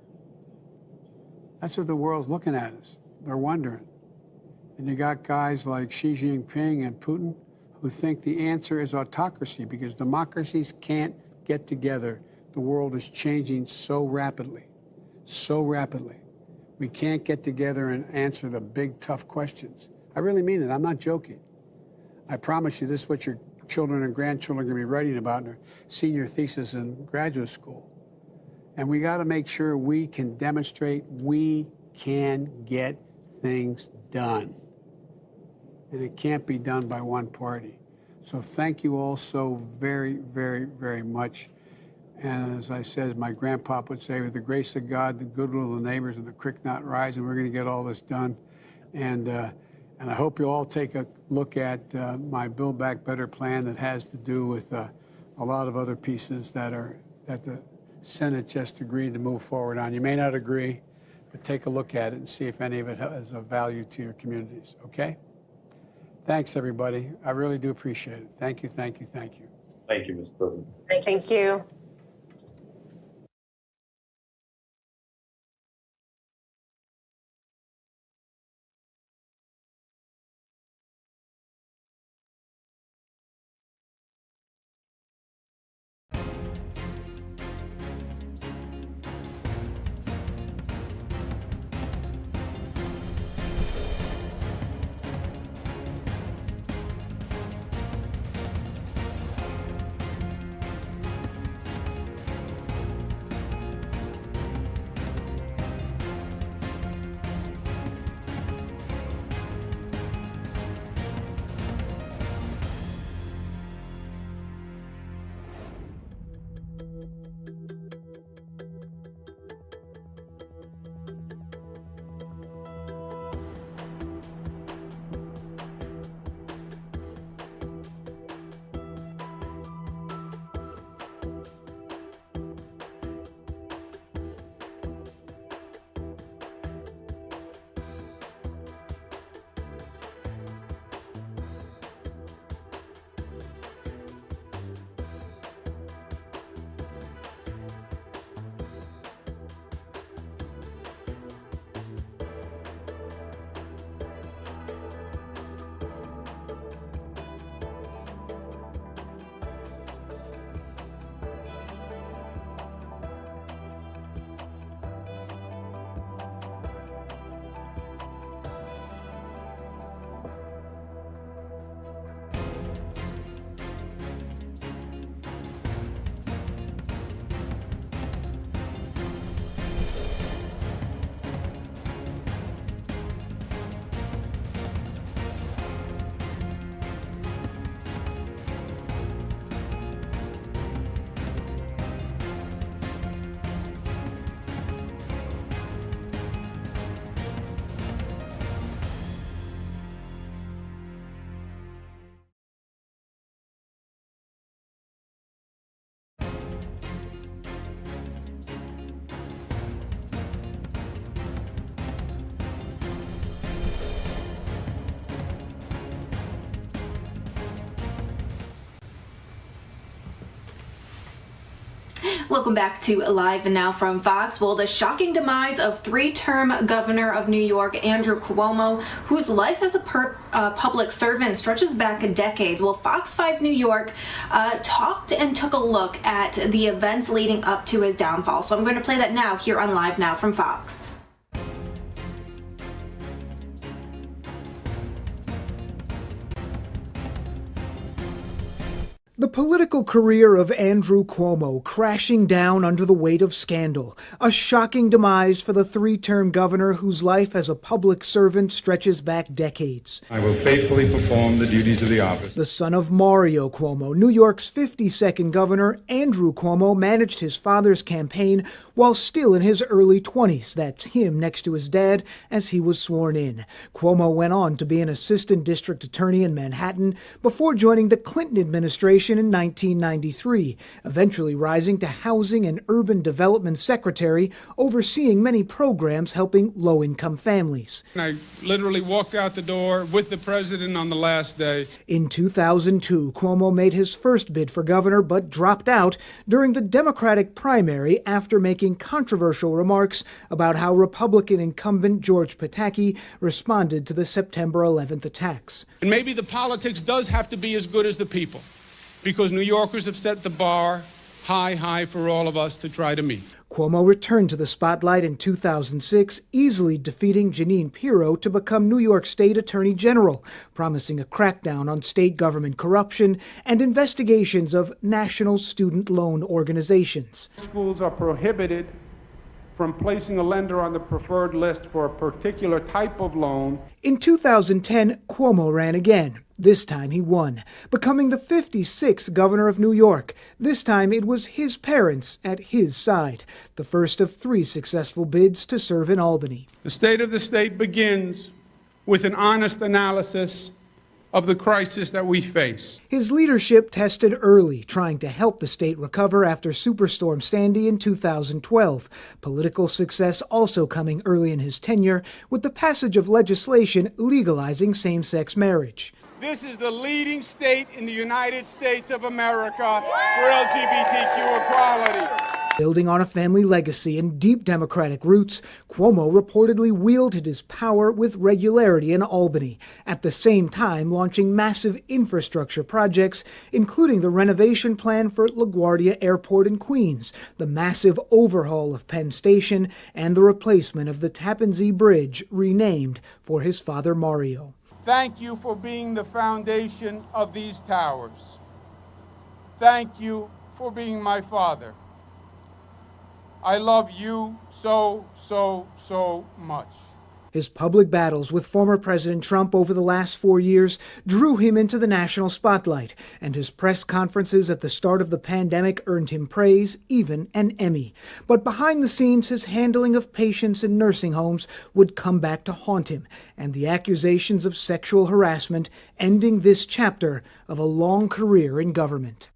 That's what the world's looking at us. They're wondering. And you got guys like Xi Jinping and Putin who think the answer is autocracy because democracies can't get together. The world is changing so rapidly. So rapidly. We can't get together and answer the big, tough questions. I really mean it. I'm not joking. I promise you this is what your children and grandchildren are going to be writing about in their senior thesis in graduate school. And we got to make sure we can demonstrate we can get things done. And it can't be done by one party. So thank you all so very, very, very much. And as I said, as my grandpa would say, with the grace of God, the goodwill of the neighbors, and the creek not rise, and we're going to get all this done. And I hope you all take a look at my Build Back Better plan that has to do with a lot of other pieces that the Senate just agreed to move forward on. You may not agree, but take a look at it and see if any of it has a value to your communities, okay? Thanks, everybody. I really do appreciate it. Thank you, thank you, thank you. Thank you, Mr. President. Thank you. Welcome back to Live Now from Fox. Well, the shocking demise of three-term governor of New York, Andrew Cuomo, whose life as a public servant stretches back decades. Well, Fox 5 New York talked and took a look at the events leading up to his downfall. So I'm going to play that now here on Live Now from Fox. The political career of Andrew Cuomo crashing down under the weight of scandal. A shocking demise for the three-term governor whose life as a public servant stretches back decades. I will faithfully perform the duties of the office. The son of Mario Cuomo, New York's 52nd governor, Andrew Cuomo managed his father's campaign while still in his early 20s. That's him next to his dad as he was sworn in. Cuomo went on to be an assistant district attorney in Manhattan before joining the Clinton administration in 1993, eventually rising to Housing and Urban Development Secretary, overseeing many programs helping low-income families. I literally walked out the door with the president on the last day. In 2002, Cuomo made his first bid for governor but dropped out during the Democratic primary after making controversial remarks about how Republican incumbent George Pataki responded to the September 11th attacks. And maybe the politics does have to be as good as the people, because New Yorkers have set the bar high for all of us to try to meet. Cuomo returned to the spotlight in 2006, easily defeating Jeanine Pirro to become New York State Attorney General, promising a crackdown on state government corruption and investigations of national student loan organizations. Schools are prohibited from placing a lender on the preferred list for a particular type of loan. In 2010, Cuomo ran again. This time he won, becoming the 56th governor of New York. This time it was his parents at his side, the first of 3 successful bids to serve in Albany. The state of the state begins with an honest analysis of the crisis that we face. His leadership tested early, trying to help the state recover after Superstorm Sandy in 2012. Political success also coming early in his tenure with the passage of legislation legalizing same-sex marriage. This is the leading state in the United States of America for LGBTQ equality. Building on a family legacy and deep Democratic roots, Cuomo reportedly wielded his power with regularity in Albany, at the same time launching massive infrastructure projects, including the renovation plan for LaGuardia Airport in Queens, the massive overhaul of Penn Station, and the replacement of the Tappan Zee Bridge, renamed for his father Mario. Thank you for being the foundation of these towers. Thank you for being my father. I love you so much. His public battles with former President Trump over the last 4 years drew him into the national spotlight, and his press conferences at the start of the pandemic earned him praise, even an Emmy. But behind the scenes, his handling of patients in nursing homes would come back to haunt him, and the accusations of sexual harassment ending this chapter of a long career in government.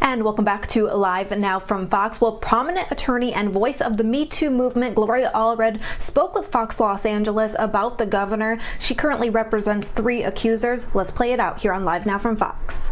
And welcome back to Live Now from Fox. Well, prominent attorney and voice of the Me Too movement, Gloria Allred, spoke with Fox Los Angeles about the governor. She currently represents 3 accusers. Let's play it out here on Live Now from Fox.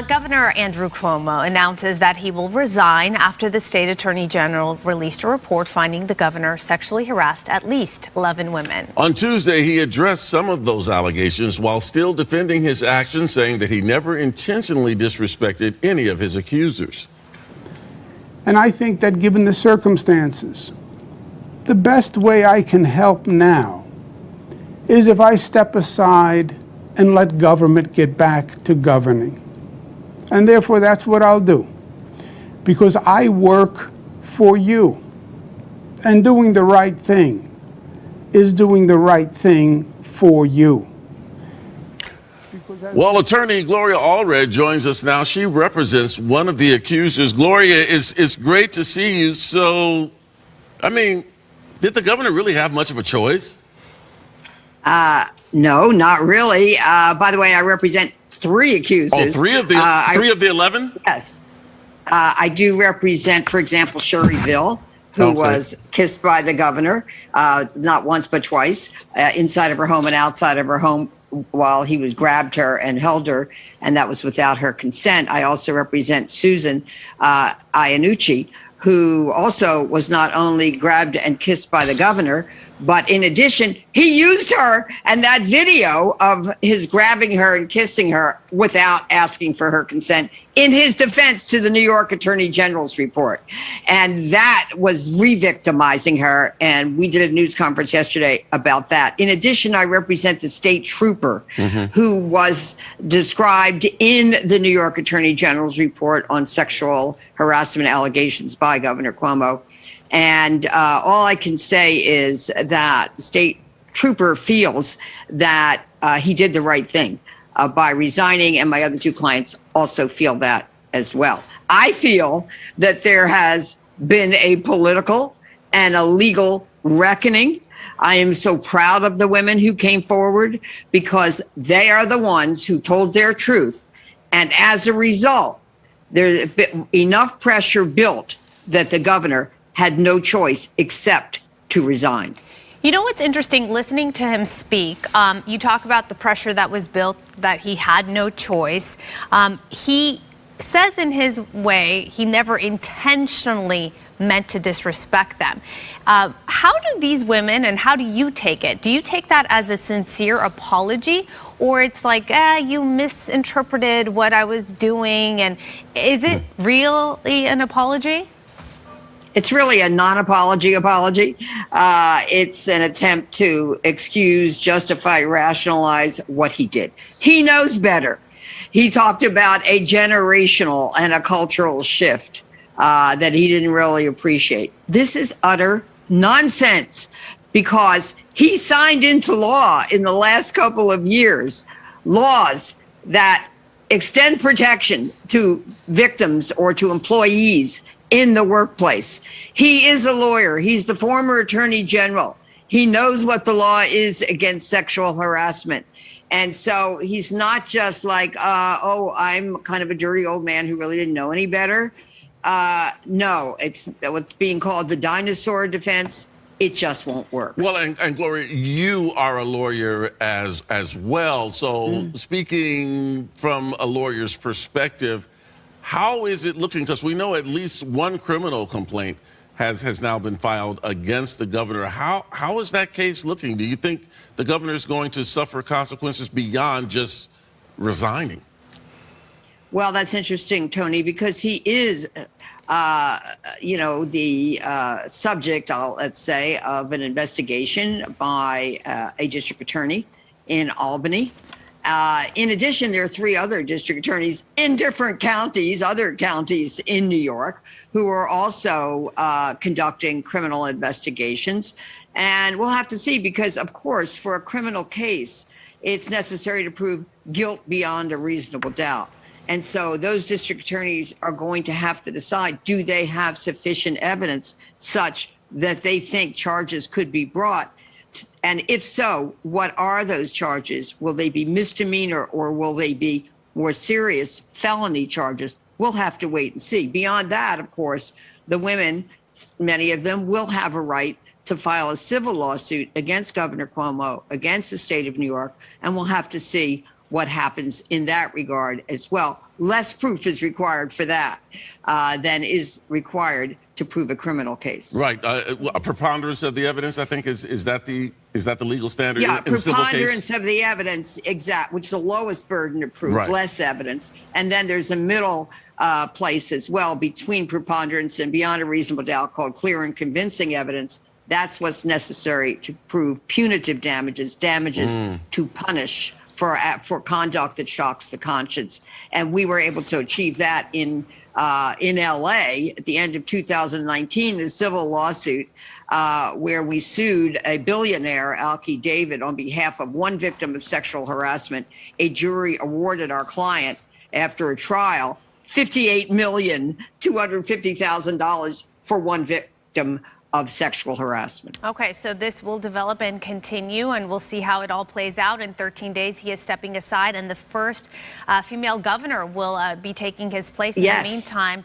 Governor Andrew Cuomo announces that he will resign after the state attorney general released a report finding the governor sexually harassed at least 11 women. On Tuesday, he addressed some of those allegations while still defending his actions, saying that he never intentionally disrespected any of his accusers. And I think that given the circumstances, the best way I can help now is if I step aside and let government get back to governing. And therefore, that's what I'll do, because I work for you. And doing the right thing is doing the right thing for you. Well, attorney Gloria Allred joins us now. She represents one of the accusers. Gloria, it's great to see you. So, I mean, did the governor really have much of a choice? No, not really. By the way, I represent 3 accusers. Oh, 3 of the 3 of the 11? Yes. I do represent, for example, Shuri Ville, who was kissed by the governor, not once but twice, inside of her home and outside of her home while he was grabbed her and held her, and that was without her consent. I also represent Susan Iannucci, who also was not only grabbed and kissed by the governor, but in addition, he used her and that video of his grabbing her and kissing her without asking for her consent in his defense to the New York Attorney General's report. And that was re-victimizing her. And we did a news conference yesterday about that. In addition, I represent the state trooper who was described in the New York Attorney General's report on sexual harassment allegations by Governor Cuomo. And all I can say is that the state trooper feels that he did the right thing by resigning, and my other 2 clients also feel that as well. I feel that there has been a political and a legal reckoning. I am so proud of the women who came forward because they are the ones who told their truth. And as a result, there's enough pressure built that the governor had no choice except to resign. You know what's interesting, listening to him speak, you talk about the pressure that was built, that he had no choice. He says in his way he never intentionally meant to disrespect them. How do these women, and how do you take it? Do you take that as a sincere apology, or it's like, you misinterpreted what I was doing? And is it really an apology? It's really a non-apology apology. It's an attempt to excuse, justify, rationalize what he did. He knows better. He talked about a generational and a cultural shift that he didn't really appreciate. This is utter nonsense because he signed into law in the last couple of years laws that extend protection to victims or to employees in the workplace. He is a lawyer. He's the former attorney general. He knows what the law is against sexual harassment. And so he's not just like, I'm kind of a dirty old man who really didn't know any better. No, it's what's being called the dinosaur defense. It just won't work. Well, and Gloria, you are a lawyer as well. So speaking from a lawyer's perspective, how is it looking? Because we know at least one criminal complaint has now been filed against the governor. How is that case looking? Do you think the governor is going to suffer consequences beyond just resigning? Well, that's interesting, Tony, because he is, the subject, let's say, of an investigation by a district attorney in Albany. In addition, there are 3 other district attorneys in different counties, other counties in New York, who are also conducting criminal investigations. And we'll have to see because, of course, for a criminal case, it's necessary to prove guilt beyond a reasonable doubt. And so those district attorneys are going to have to decide, do they have sufficient evidence such that they think charges could be brought? And if so, what are those charges? Will they be misdemeanor or will they be more serious felony charges? We'll have to wait and see. Beyond that, of course, the women, many of them, will have a right to file a civil lawsuit against Governor Cuomo, against the state of New York, and we'll have to see what happens in that regard as well. Less proof is required for that than is required to prove a criminal case. Right. A preponderance of the evidence, I think, is that the legal standard? Yeah, in a civil case? preponderance of the evidence, which is the lowest burden of proof, Right. less evidence. And then there's a middle place as well between preponderance and beyond a reasonable doubt called clear and convincing evidence. That's what's necessary to prove punitive damages to punish for conduct that shocks the conscience. And we were able to achieve that in LA at the end of 2019, a civil lawsuit where we sued a billionaire, Alki David, on behalf of one victim of sexual harassment. A jury awarded our client, after a trial, $58,250,000 for one victim of sexual harassment. Okay, so this will develop and continue, and we'll see how it all plays out. In 13 days, he is stepping aside, and the first female governor will be taking his place in the meantime.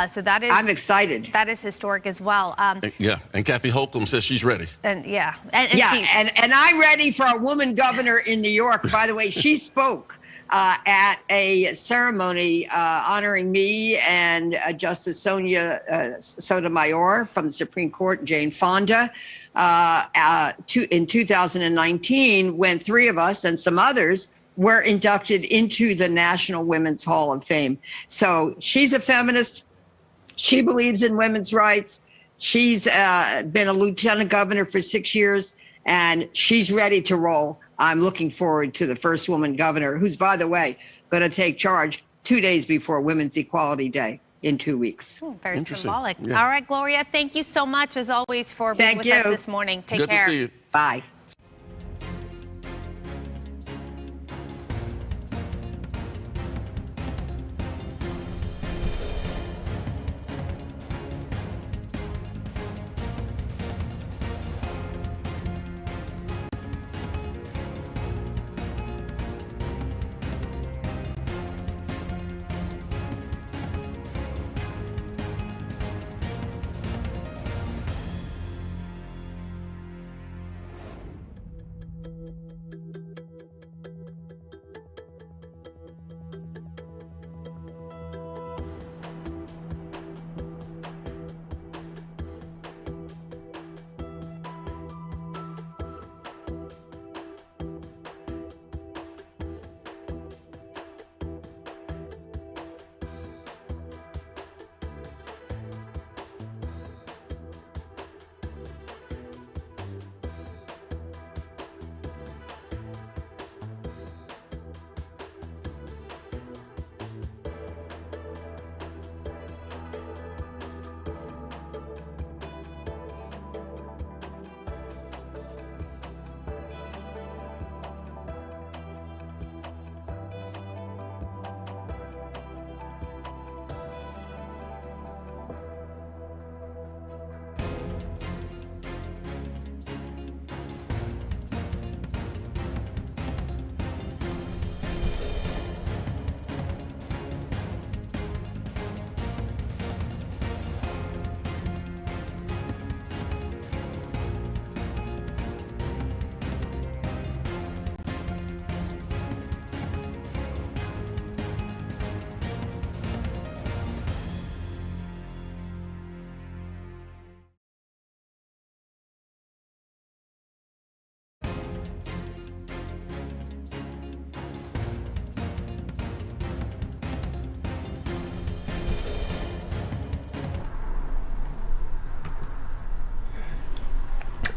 So that is... I'm excited. That is historic as well. Yeah, and Kathy Hochul says she's ready. And yeah. And I'm ready for a woman governor in New York. By the way, she spoke at a ceremony honoring me and Justice Sonia Sotomayor from the Supreme Court, Jane Fonda, in 2019, when three of us and some others were inducted into the National Women's Hall of Fame. So she's a feminist. She believes in women's rights. She's been a lieutenant governor for 6 years, and she's ready to roll. I'm looking forward to the first woman governor, who's, by the way, going to take charge 2 days before Women's Equality Day in 2 weeks. Very symbolic. Yeah. All right, Gloria, thank you so much, as always, for being with us this morning. Take care. Good to see you. Bye.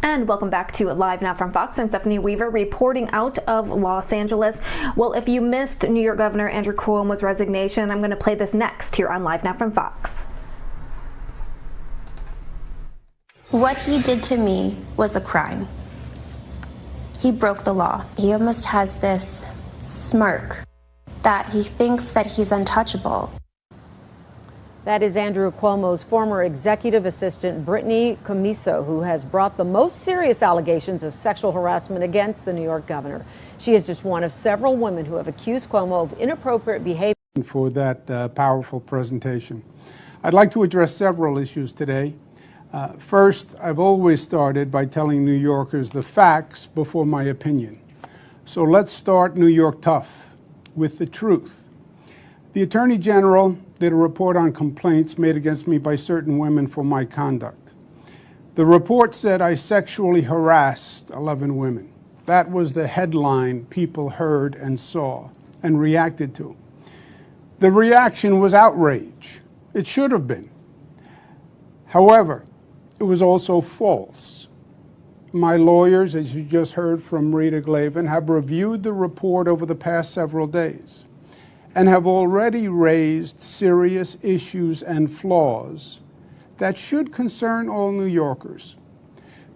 And welcome back to Live Now from Fox. I'm Stephanie Weaver reporting out of Los Angeles. Well, if you missed New York Governor Andrew Cuomo's resignation, I'm going to play this next here on Live Now from Fox. What he did to me was a crime. He broke the law. He almost has this smirk that he thinks that he's untouchable. That is Andrew Cuomo's former executive assistant, Brittany Commisso, who has brought the most serious allegations of sexual harassment against the New York governor. She is just one of several women who have accused Cuomo of inappropriate behavior. For that powerful presentation. I'd like to address several issues today. First, I've always started by telling New Yorkers the facts before my opinion. So let's start New York tough with the truth. The Attorney General did a report on complaints made against me by certain women for my conduct. The report said I sexually harassed 11 women. That was the headline people heard and saw and reacted to. The reaction was outrage. It should have been. However, it was also false. My lawyers, as you just heard from Rita Glavin, have reviewed the report over the past several days and have already raised serious issues and flaws that should concern all New Yorkers.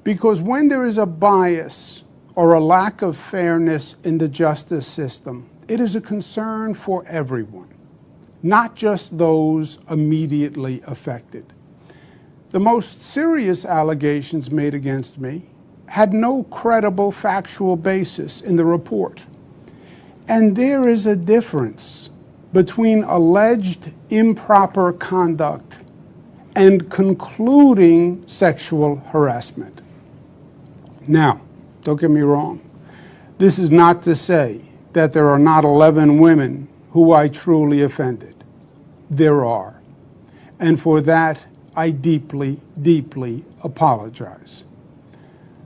Because when there is a bias or a lack of fairness in the justice system, it is a concern for everyone, not just those immediately affected. The most serious allegations made against me had no credible factual basis in the report. And there is a difference between alleged improper conduct and concluding sexual harassment. Now, don't get me wrong. This is not to say that there are not 11 women who I truly offended. There are. And for that, I deeply, deeply apologize.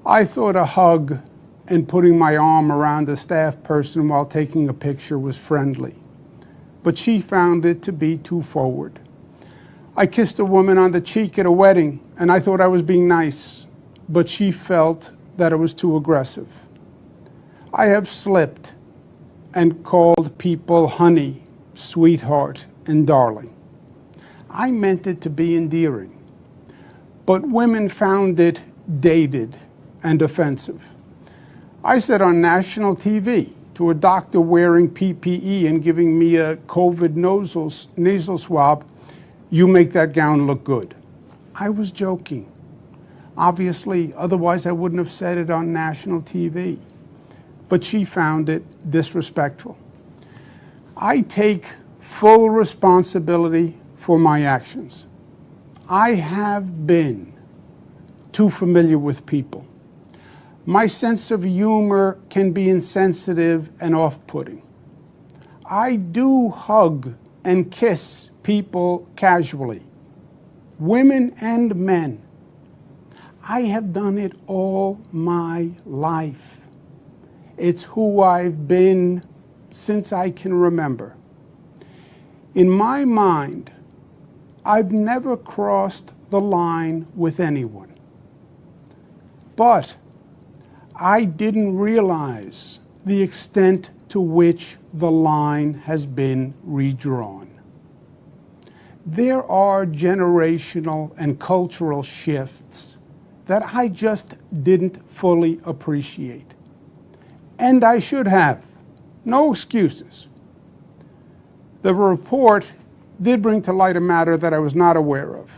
I thought a hug and putting my arm around a staff person while taking a picture was friendly, but she found it to be too forward. I kissed a woman on the cheek at a wedding, and I thought I was being nice, but she felt that it was too aggressive. I have slipped and called people honey, sweetheart, and darling. I meant it to be endearing, but women found it dated and offensive. I said on national TV to a doctor wearing PPE and giving me a COVID nasal swab, "You make that gown look good." I was joking. Obviously, otherwise I wouldn't have said it on national TV. But she found it disrespectful. I take full responsibility for my actions. I have been too familiar with people. My sense of humor can be insensitive and off-putting. I do hug and kiss people casually, women and men. I have done it all my life. It's who I've been since I can remember. In my mind, I've never crossed the line with anyone. But I didn't realize the extent to which the line has been redrawn. There are generational and cultural shifts that I just didn't fully appreciate. And I should have. No excuses. The report did bring to light a matter that I was not aware of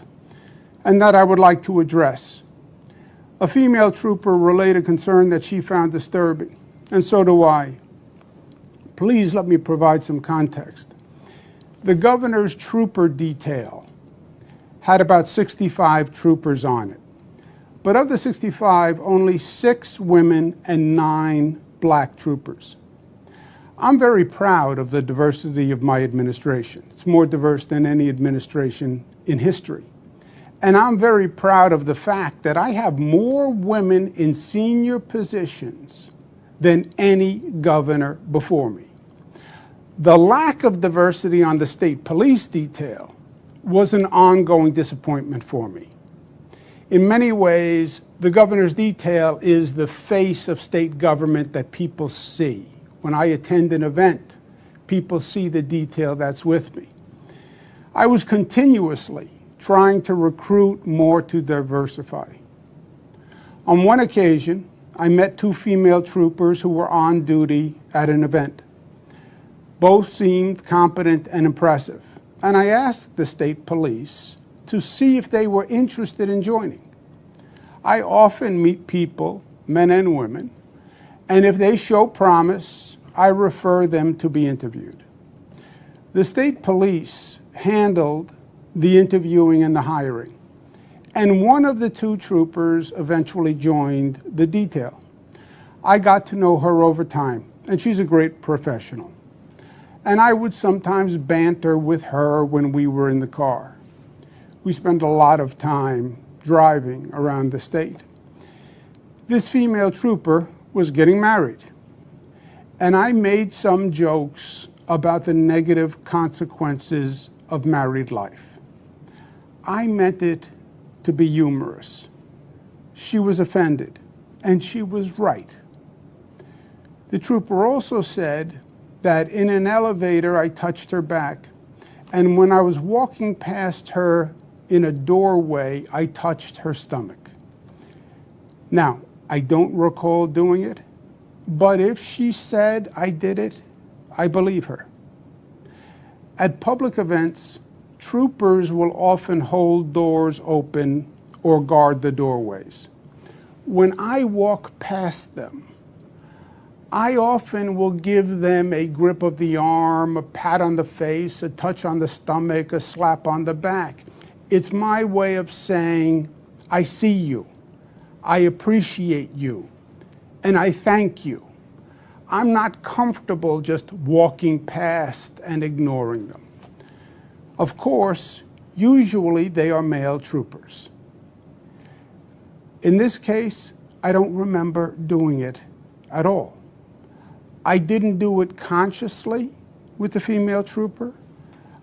and that I would like to address. A female trooper relayed a concern that she found disturbing, and so do I. Please let me provide some context. The governor's trooper detail had about 65 troopers on it. But of the 65, only 6 women and 9 black troopers. I'm very proud of the diversity of my administration. It's more diverse than any administration in history. And I'm very proud of the fact that I have more women in senior positions than any governor before me. The lack of diversity on the state police detail was an ongoing disappointment for me. In many ways, the governor's detail is the face of state government that people see. When I attend an event, people see the detail that's with me. I was continuously trying to recruit more to diversify. On one occasion, I met 2 female troopers who were on duty at an event. Both seemed competent and impressive. and I asked the state police to see if they were interested in joining. I often meet people, men and women, and if they show promise, I refer them to be interviewed. The state police handled the interviewing and the hiring, and one of the two troopers eventually joined the detail. I got to know her over time, and she's a great professional. And I would sometimes banter with her when we were in the car. We spent a lot of time driving around the state. This female trooper was getting married, and I made some jokes about the negative consequences of married life. I meant it to be humorous. She was offended, and she was right. The trooper also said that in an elevator I touched her back, and when I was walking past her in a doorway, I touched her stomach. Now, I don't recall doing it, but if she said I did it, I believe her. At public events, troopers will often hold doors open or guard the doorways. When I walk past them, I often will give them a grip of the arm, a pat on the face, a touch on the stomach, a slap on the back. It's my way of saying, I see you, I appreciate you, and I thank you. I'm not comfortable just walking past and ignoring them. Of course, usually they are male troopers. In this case, I don't remember doing it at all. I didn't do it consciously with the female trooper.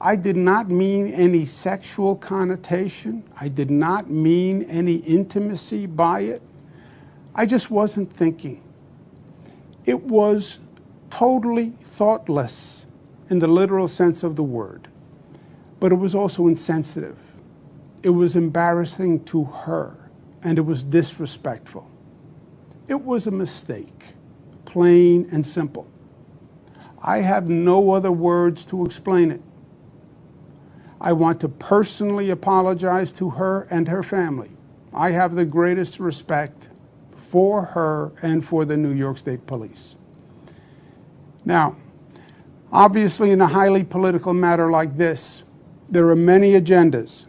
I did not mean any sexual connotation. I did not mean any intimacy by it. I just wasn't thinking. It was totally thoughtless in the literal sense of the word, but it was also insensitive. It was embarrassing to her, and it was disrespectful. It was a mistake, plain and simple. I have no other words to explain it. I want to personally apologize to her and her family. I have the greatest respect for her and for the New York State Police. Now, obviously in a highly political matter like this, there are many agendas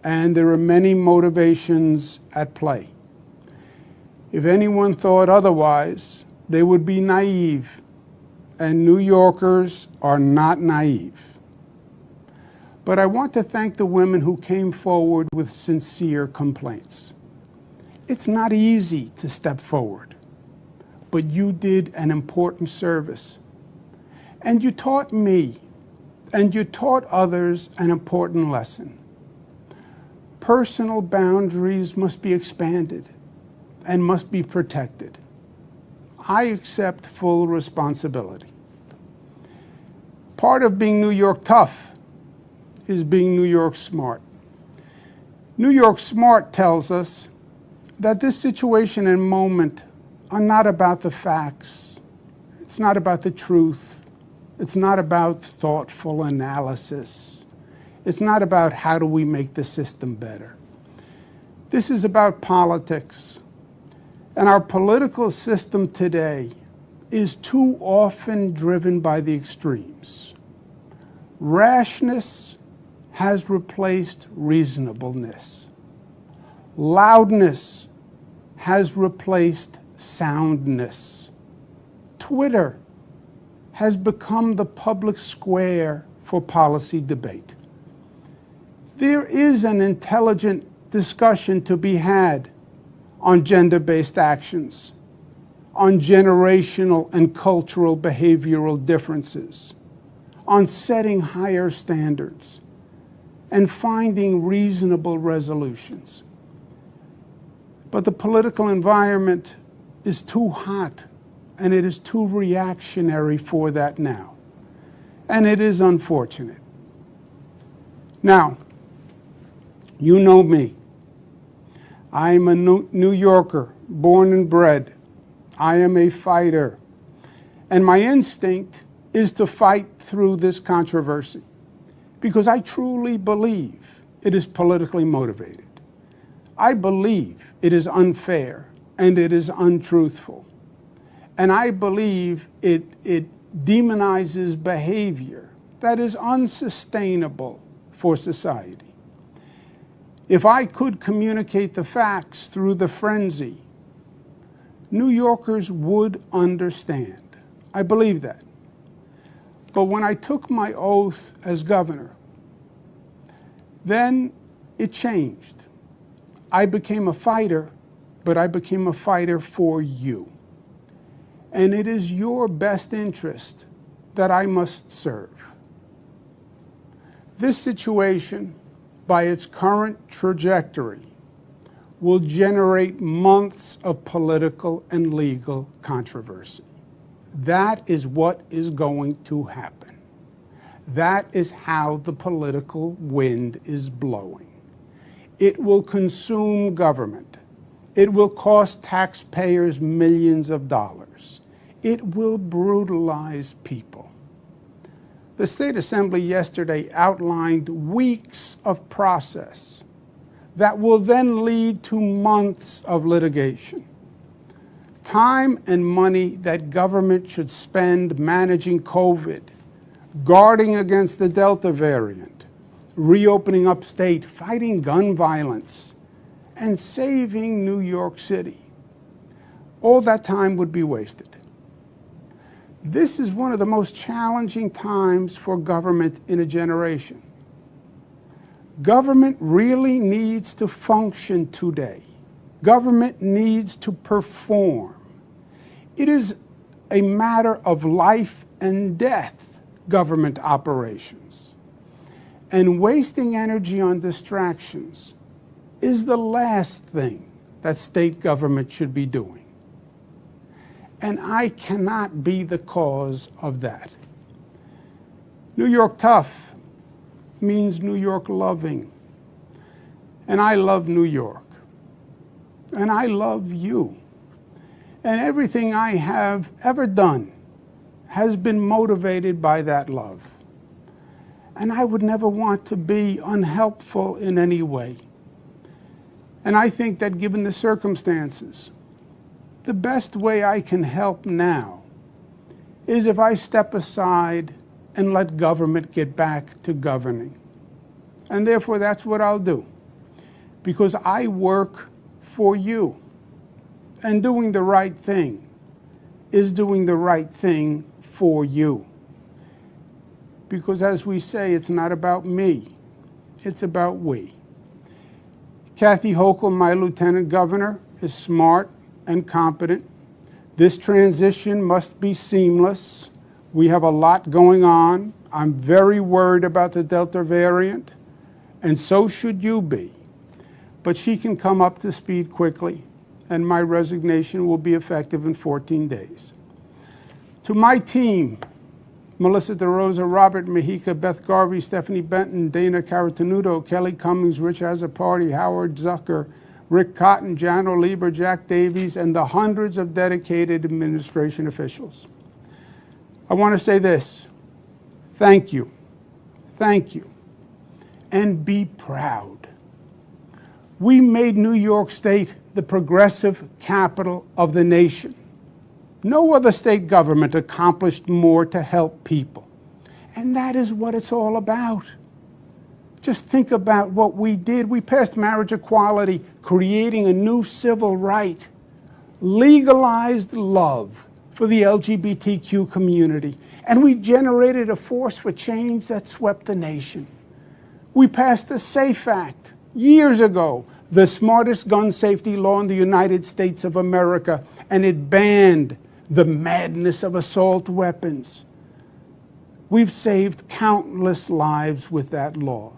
and there are many motivations at play. If anyone thought otherwise, they would be naive, and New Yorkers are not naive. But I want to thank the women who came forward with sincere complaints. It's not easy to step forward, but you did an important service. And you taught me, and you taught others an important lesson. Personal boundaries must be expanded and must be protected. I accept full responsibility. Part of being New York tough is being New York smart. New York smart tells us that this situation and moment are not about the facts. It's not about the truth. It's not about thoughtful analysis. It's not about how do we make the system better. This is about politics. And our political system today is too often driven by the extremes. Rashness has replaced reasonableness. Loudness has replaced soundness. Twitter has become the public square for policy debate. There is an intelligent discussion to be had on gender-based actions, on generational and cultural behavioral differences, on setting higher standards, and finding reasonable resolutions. But the political environment is too hot, and it is too reactionary for that now. And it is unfortunate. Now, you know me. I'm a New Yorker, born and bred. I am a fighter. And my instinct is to fight through this controversy. because I truly believe it is politically motivated. I believe it is unfair and it is untruthful. And I believe it demonizes behavior that is unsustainable for society. If I could communicate the facts through the frenzy, New Yorkers would understand. I believe that. But when I took my oath as governor, then it changed. I became a fighter, but I became a fighter for you. And it is your best interest that I must serve. This situation, by its current trajectory, will generate months of political and legal controversy. That is what is going to happen. That is how the political wind is blowing. It will consume government. It will cost taxpayers millions of dollars. It will brutalize people. The State Assembly yesterday outlined weeks of process that will then lead to months of litigation. Time and money that government should spend managing COVID, guarding against the Delta variant, reopening upstate, fighting gun violence, and saving New York City. All that time would be wasted. This is one of the most challenging times for government in a generation. Government really needs to function today. Government needs to perform. It is a matter of life and death, government operations. And wasting energy on distractions is the last thing that state government should be doing. And I cannot be the cause of that. New York tough means New York loving. And I love New York. And I love you. And everything I have ever done has been motivated by that love. And I would never want to be unhelpful in any way. And I think that given the circumstances, the best way I can help now is if I step aside and let government get back to governing. And therefore, that's what I'll do. Because I work for you. And doing the right thing is doing the right thing for you. Because as we say, it's not about me, it's about we. Kathy Hochul, my lieutenant governor, is smart and competent. This transition must be seamless. We have a lot going on. I'm very worried about the Delta variant, and so should you be. But she can come up to speed quickly, and my resignation will be effective in 14 days. To my team, Melissa DeRosa, Robert Mejica, Beth Garvey, Stephanie Benton, Dana Caratanudo, Kelly Cummings, Rich Azzopardi, Howard Zucker, Rick Cotton, Jan Lieber, Jack Davies, and the hundreds of dedicated administration officials. I want to say this. Thank you. Thank you. And be proud. We made New York State the progressive capital of the nation. No other state government accomplished more to help people. And that is what it's all about. Just think about what we did. We passed marriage equality, creating a new civil right, legalized love for the LGBTQ community, and we generated a force for change that swept the nation. We passed the SAFE Act years ago, the smartest gun safety law in the United States of America, and it banned the madness of assault weapons. We've saved countless lives with that law.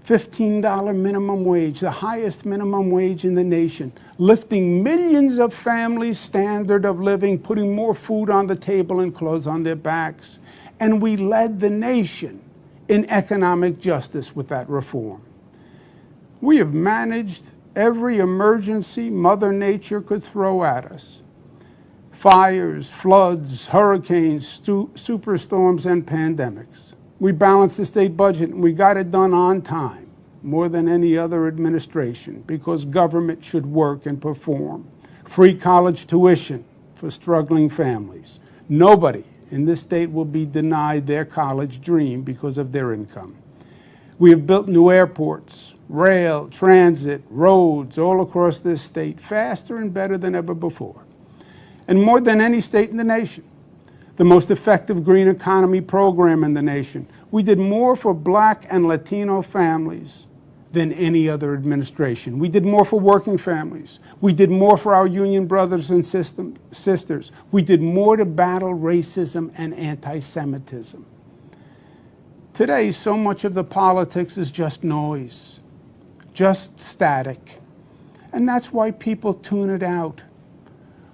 $15 minimum wage, the highest minimum wage in the nation, lifting millions of families' standard of living, putting more food on the table and clothes on their backs. And we led the nation in economic justice with that reform. We have managed every emergency Mother Nature could throw at us. Fires, floods, hurricanes, superstorms, and pandemics. We balanced the state budget, and we got it done on time, more than any other administration, because government should work and perform. Free college tuition for struggling families. Nobody in this state will be denied their college dream because of their income. We have built new airports, rail, transit, roads all across this state faster and better than ever before. And more than any state in the nation. The most effective green economy program in the nation. We did more for Black and Latino families than any other administration. We did more for working families. We did more for our union brothers and sisters. We did more to battle racism and anti-Semitism. Today, so much of the politics is just noise, just static. And that's why people tune it out.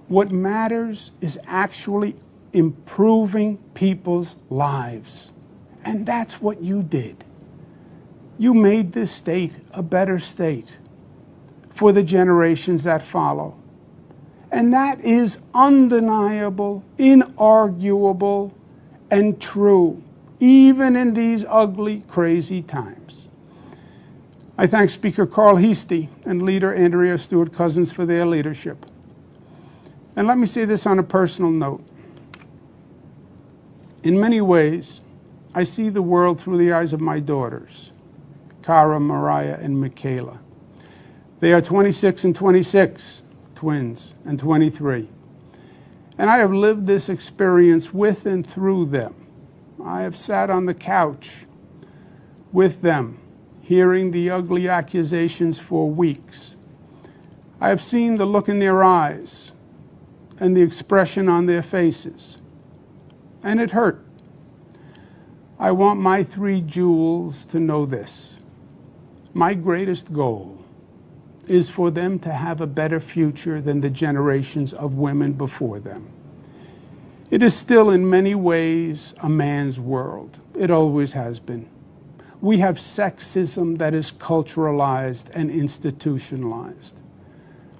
What matters is actually improving people's lives. And that's what you did. You made this state a better state for the generations that follow. And that is undeniable, inarguable, and true, even in these ugly, crazy times. I thank Speaker Carl Heastie and Leader Andrea Stewart-Cousins for their leadership. And let me say this on a personal note. In many ways, I see the world through the eyes of my daughters, Cara, Mariah, and Michaela. They are 26 and 26, twins, and 23. And I have lived this experience with and through them. I have sat on the couch with them, hearing the ugly accusations for weeks. I have seen the look in their eyes and the expression on their faces. And it hurt. I want my 3 jewels to know this. My greatest goal is for them to have a better future than the generations of women before them. It is still in many ways a man's world. It always has been. We have sexism that is culturalized and institutionalized.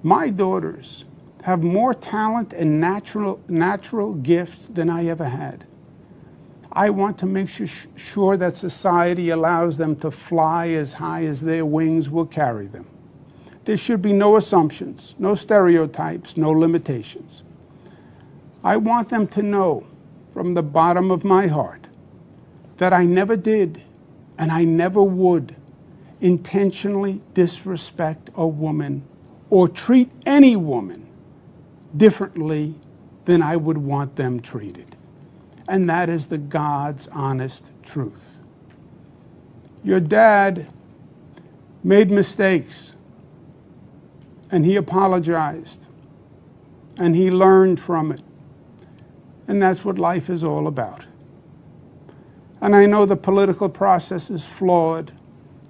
My daughters have more talent and natural gifts than I ever had. I want to make sure that society allows them to fly as high as their wings will carry them. There should be no assumptions, no stereotypes, no limitations. I want them to know from the bottom of my heart that I never did and I never would intentionally disrespect a woman or treat any woman differently than I would want them treated. And that is the God's honest truth. Your dad made mistakes, and he apologized, and he learned from it. And that's what life is all about. And I know the political process is flawed,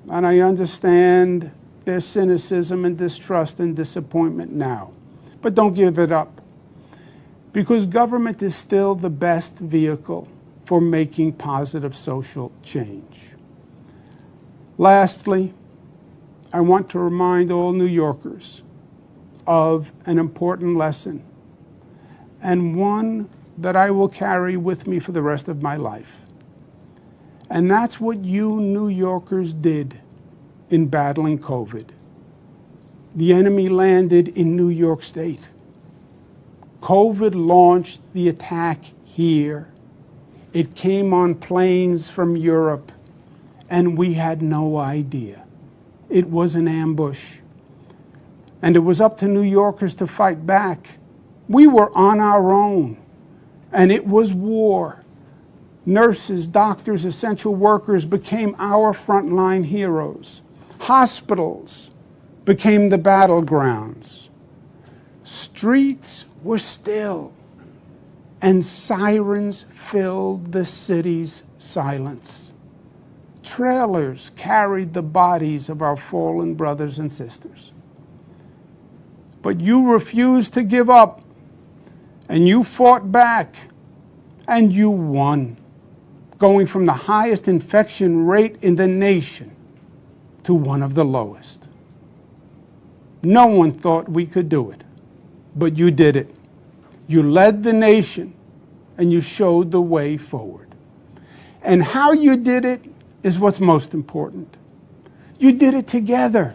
and I understand their cynicism and distrust and disappointment now. But don't give it up, because government is still the best vehicle for making positive social change. Lastly, I want to remind all New Yorkers of an important lesson, and one that I will carry with me for the rest of my life. And that's what you New Yorkers did in battling COVID. The enemy landed in New York State. COVID launched the attack here. It came on planes from Europe, and we had no idea. It was an ambush. And it was up to New Yorkers to fight back. We were on our own, and it was war. Nurses, doctors, essential workers became our frontline heroes. Hospitals became the battlegrounds. Streets were still, and sirens filled the city's silence. Trailers carried the bodies of our fallen brothers and sisters. But you refused to give up, and you fought back, and you won, going from the highest infection rate in the nation to one of the lowest. No one thought we could do it, but you did it. You led the nation, and you showed the way forward. And how you did it is what's most important. You did it together.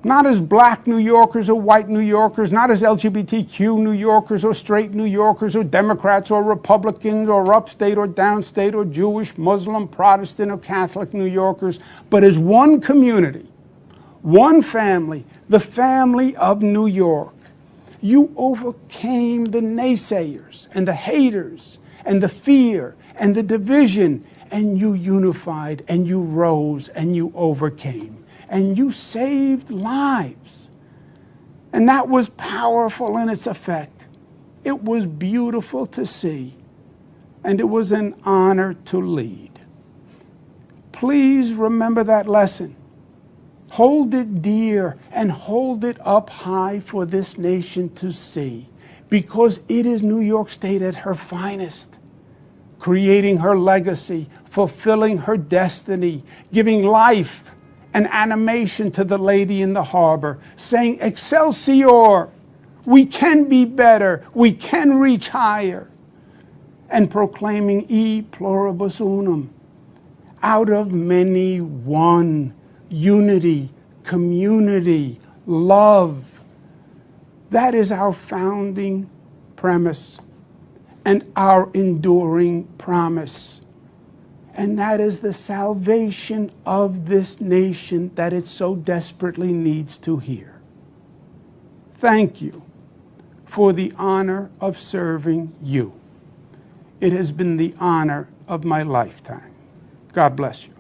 Not as black New Yorkers or white New Yorkers, not as LGBTQ New Yorkers or straight New Yorkers or Democrats or Republicans or upstate or downstate or Jewish, Muslim, Protestant or Catholic New Yorkers, but as one community, one family, the family of New York. You overcame the naysayers and the haters and the fear and the division, and you unified and you rose and you overcame. And you saved lives. And that was powerful in its effect. It was beautiful to see. And it was an honor to lead. Please remember that lesson. Hold it dear and hold it up high for this nation to see, because it is New York State at her finest, creating her legacy, fulfilling her destiny, giving life and animation to the lady in the harbor, saying, Excelsior, we can be better, we can reach higher, and proclaiming E pluribus unum, out of many one, unity, community, love. That is our founding premise and our enduring promise. And that is the salvation of this nation that it so desperately needs to hear. Thank you for the honor of serving you. It has been the honor of my lifetime. God bless you.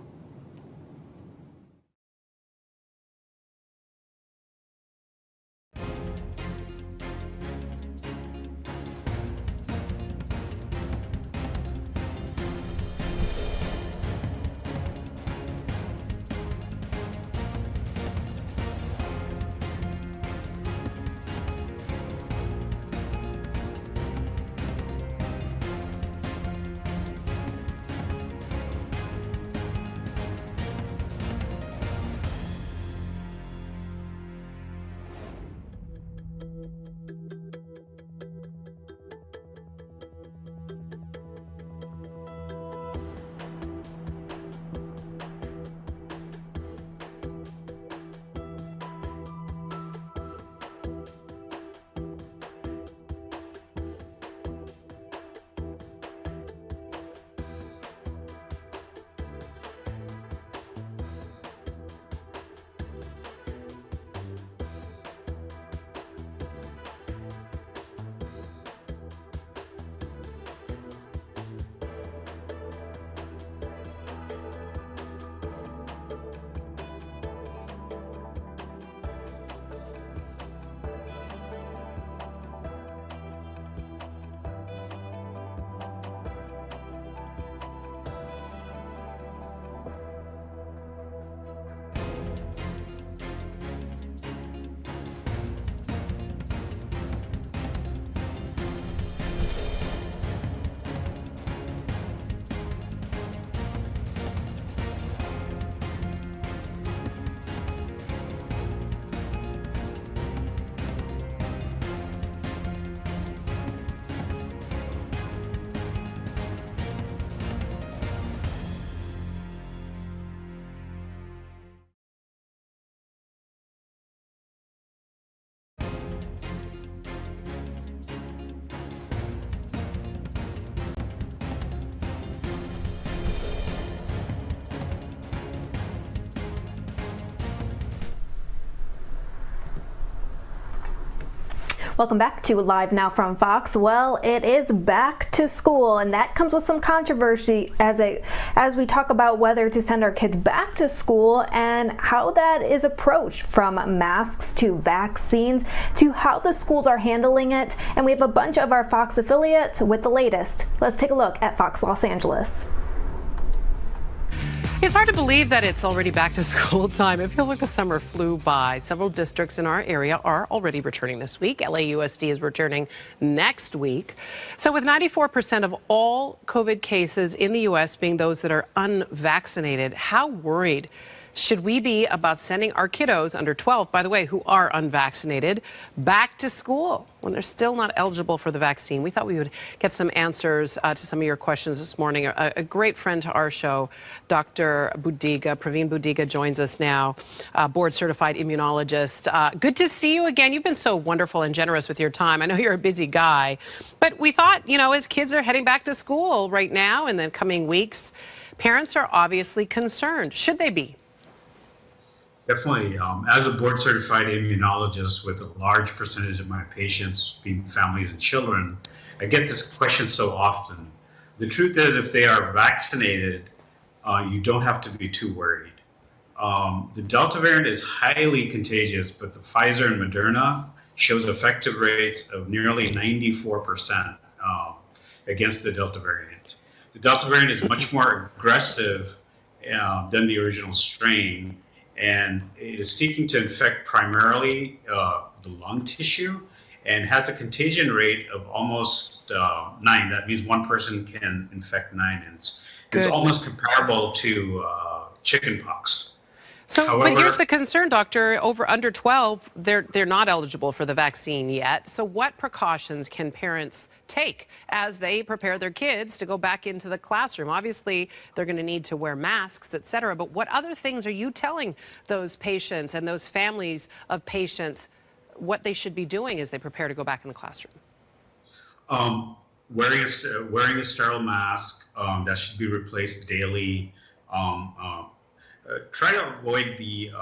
Welcome back to Live Now from Fox. Well, it is back to school, and that comes with some controversy as we talk about whether to send our kids back to school and how that is approached, from masks to vaccines to how the schools are handling it. And we have a bunch of our Fox affiliates with the latest. Let's take a look at Fox Los Angeles. It's hard to believe that it's already back to school time. It feels like the summer flew by. Several districts in our area are already returning this week. LAUSD is returning next week. So with 94% of all COVID cases in the U.S. being those that are unvaccinated, how worried Should we be about sending our kiddos under 12, by the way, who are unvaccinated, back to school when they're still not eligible for the vaccine? We thought we would get some answers to some of your questions this morning. A great friend to our show, Dr. Budiga, Praveen Budiga, joins us now, board-certified immunologist. Good to see you again. You've been so wonderful and generous with your time. I know you're a busy guy, but we thought, you know, as kids are heading back to school right now in the coming weeks, parents are obviously concerned. Should they be? Definitely. As a board-certified immunologist with a large percentage of my patients being families and children, I get this question so often. The truth is, if they are vaccinated, you don't have to be too worried. The Delta variant is highly contagious, but the Pfizer and Moderna shows effective rates of nearly 94% against the Delta variant. The Delta variant is much more aggressive than the original strain, and it is seeking to infect primarily the lung tissue and has a contagion rate of almost 9. That means one person can infect 9. And it's almost comparable to chickenpox. So, However, but here's the concern, doctor. Under 12, they're not eligible for the vaccine yet. So what precautions can parents take as they prepare their kids to go back into the classroom? Obviously, they're going to need to wear masks, et cetera. But what other things are you telling those patients and those families of patients what they should be doing as they prepare to go back in the classroom? Wearing a sterile mask that should be replaced daily. Try to avoid the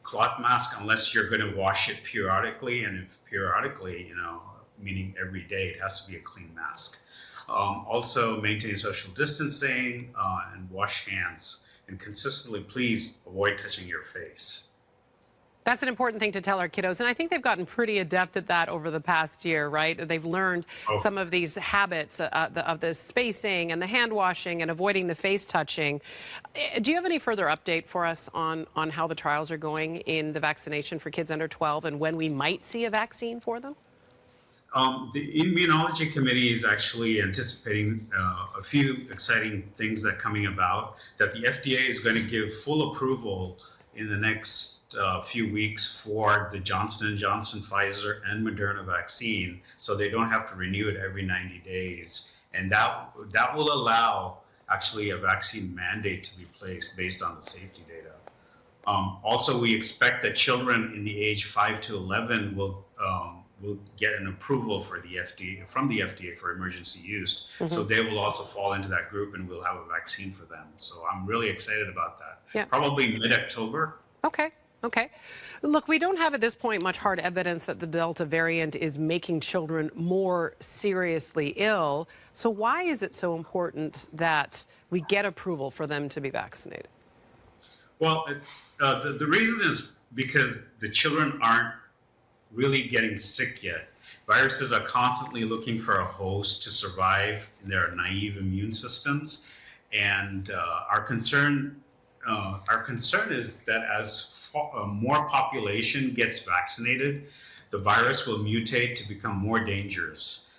cloth mask unless you're going to wash it periodically, and if periodically, you know, meaning every day, it has to be a clean mask. Also, maintain social distancing and wash hands, and consistently, please avoid touching your face. That's an important thing to tell our kiddos, and I think they've gotten pretty adept at that over the past year, right? They've learned some of these habits of the spacing and the hand washing and avoiding the face touching. Do you have any further update for us on how the trials are going in the vaccination for kids under 12 and when we might see a vaccine for them? The Immunology Committee is actually anticipating a few exciting things that are coming about, that the FDA is going to give full approval in the next few weeks for the Johnson & Johnson, Pfizer, and Moderna vaccine, so they don't have to renew it every 90 days. And that will allow actually a vaccine mandate to be placed based on the safety data. Also, we expect that children in the age 5 to 11 will get an approval for the FDA, from the FDA for emergency use. Mm-hmm. So they will also fall into that group, and we'll have a vaccine for them. So I'm really excited about that. Yeah. Probably mid-October. Okay. Look, we don't have at this point much hard evidence that the Delta variant is making children more seriously ill. So why is it so important that we get approval for them to be vaccinated? Well, the reason is because the children aren't really getting sick yet. Viruses are constantly looking for a host to survive in their naive immune systems, and our concern is that as more population gets vaccinated, the virus will mutate to become more dangerous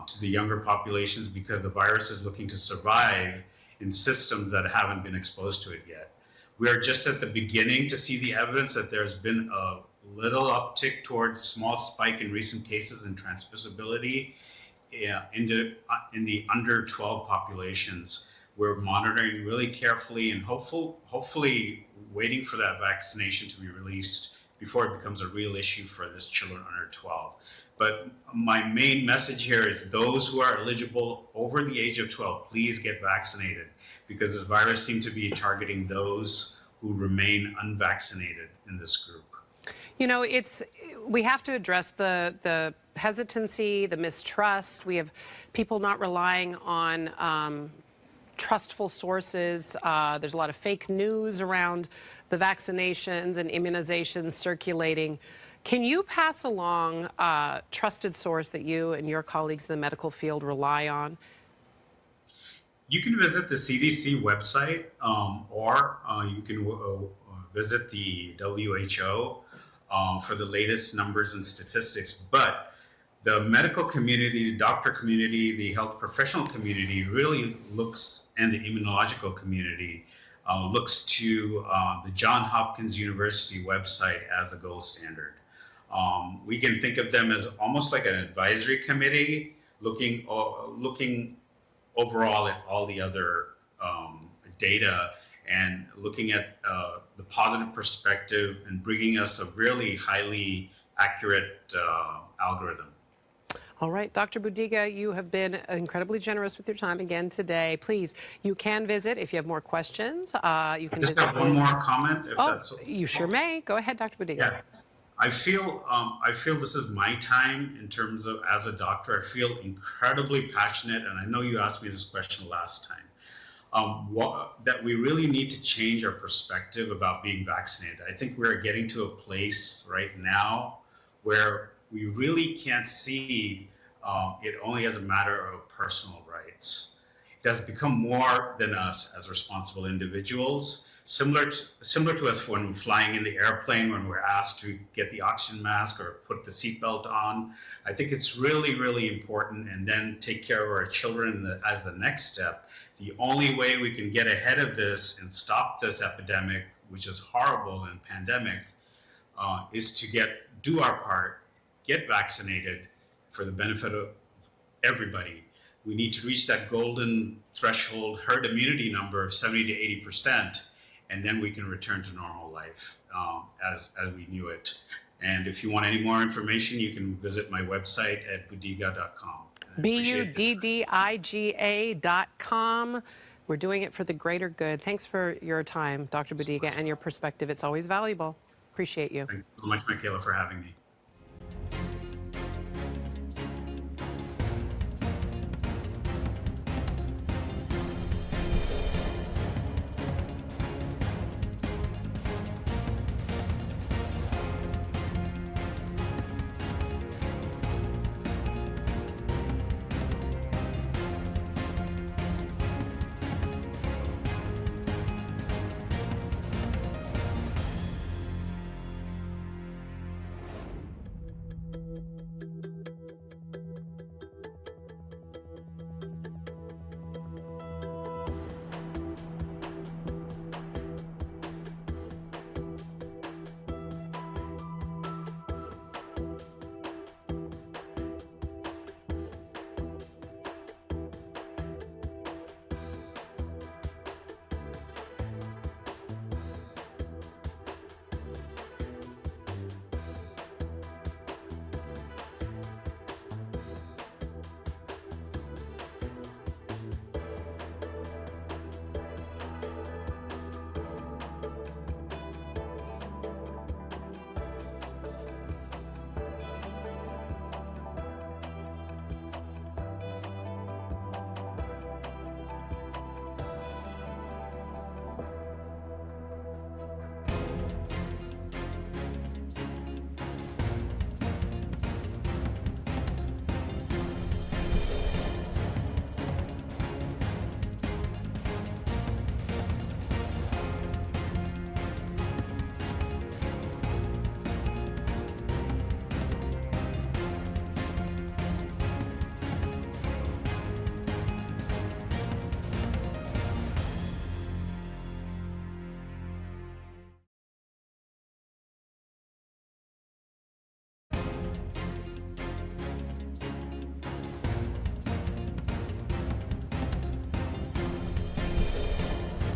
to the younger populations, because the virus is looking to survive in systems that haven't been exposed to it yet. We are just at the beginning to see the evidence that there's been a little uptick towards small spike in recent cases in transmissibility in the under 12 populations. We're monitoring really carefully and hopefully waiting for that vaccination to be released before it becomes a real issue for this children under 12. But my main message here is those who are eligible over the age of 12, please get vaccinated, because this virus seems to be targeting those who remain unvaccinated in this group. You know, we have to address the hesitancy, the mistrust. We have people not relying on trustful sources. There's a lot of fake news around the vaccinations and immunizations circulating. Can you pass along a trusted source that you and your colleagues in the medical field rely on? You can visit the CDC website, or you can visit the WHO for the latest numbers and statistics. But the medical community, the doctor community, the health professional community really looks, and the immunological community looks to the Johns Hopkins University website as a gold standard. We can think of them as almost like an advisory committee looking overall at all the other data and looking at the positive perspective and bringing us a really highly accurate algorithm. All right, Dr. Budiga, you have been incredibly generous with your time again today. Please, you can visit if you have more questions. You can visit. I just have one more comment, if that's. You sure may. Go ahead, Dr. Budiga. Yeah, I feel this is my time in terms of as a doctor. I feel incredibly passionate, and I know you asked me this question last time. That we really need to change our perspective about being vaccinated. I think we're getting to a place right now where we really can't see it only as a matter of personal rights. It has become more than us as responsible individuals, similar to us when we're flying in the airplane, when we're asked to get the oxygen mask or put the seatbelt on. I think it's really, really important, and then take care of our children as the next step. The only way we can get ahead of this and stop this epidemic, which is horrible and pandemic, is to do our part, get vaccinated for the benefit of everybody. We need to reach that golden threshold herd immunity number of 70 to 80%, and then we can return to normal life as we knew it. And if you want any more information, you can visit my website at budiga.com. BUDDIGA.com. We're doing it for the greater good. Thanks for your time, Dr. Budiga, and your perspective. It's always valuable. Appreciate you. Thank you so much, Michaela, for having me.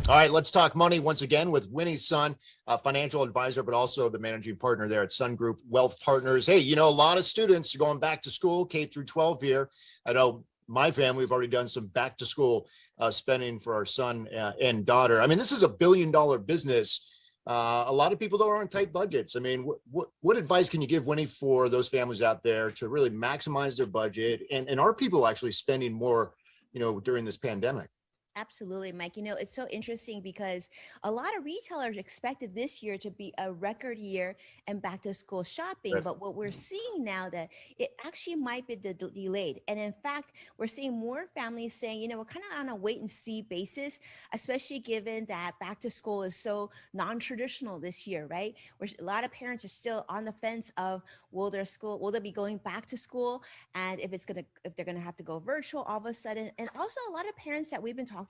All right, let's talk money once again with Winnie's son, a financial advisor, but also the managing partner there at Sun Group Wealth Partners. Hey, you know, a lot of students are going back to school, K through 12 here. I know my family, we've already done some back to school spending for our son and daughter. I mean, this is $1 billion business. A lot of people, though, are on tight budgets. I mean, what advice can you give, Winnie, for those families out there to really maximize their budget? And are people actually spending more, you know, during this pandemic? Absolutely, Mike. You know, it's so interesting because a lot of retailers expected this year to be a record year and back to school shopping. Right. But what we're seeing now that it actually might be delayed. And in fact, we're seeing more families saying, you know, we're kind of on a wait and see basis, especially given that back to school is so non-traditional this year, right? Where a lot of parents are still on the fence of will they be going back to school? And if they're going to have to go virtual all of a sudden. And also a lot of parents that we've been talking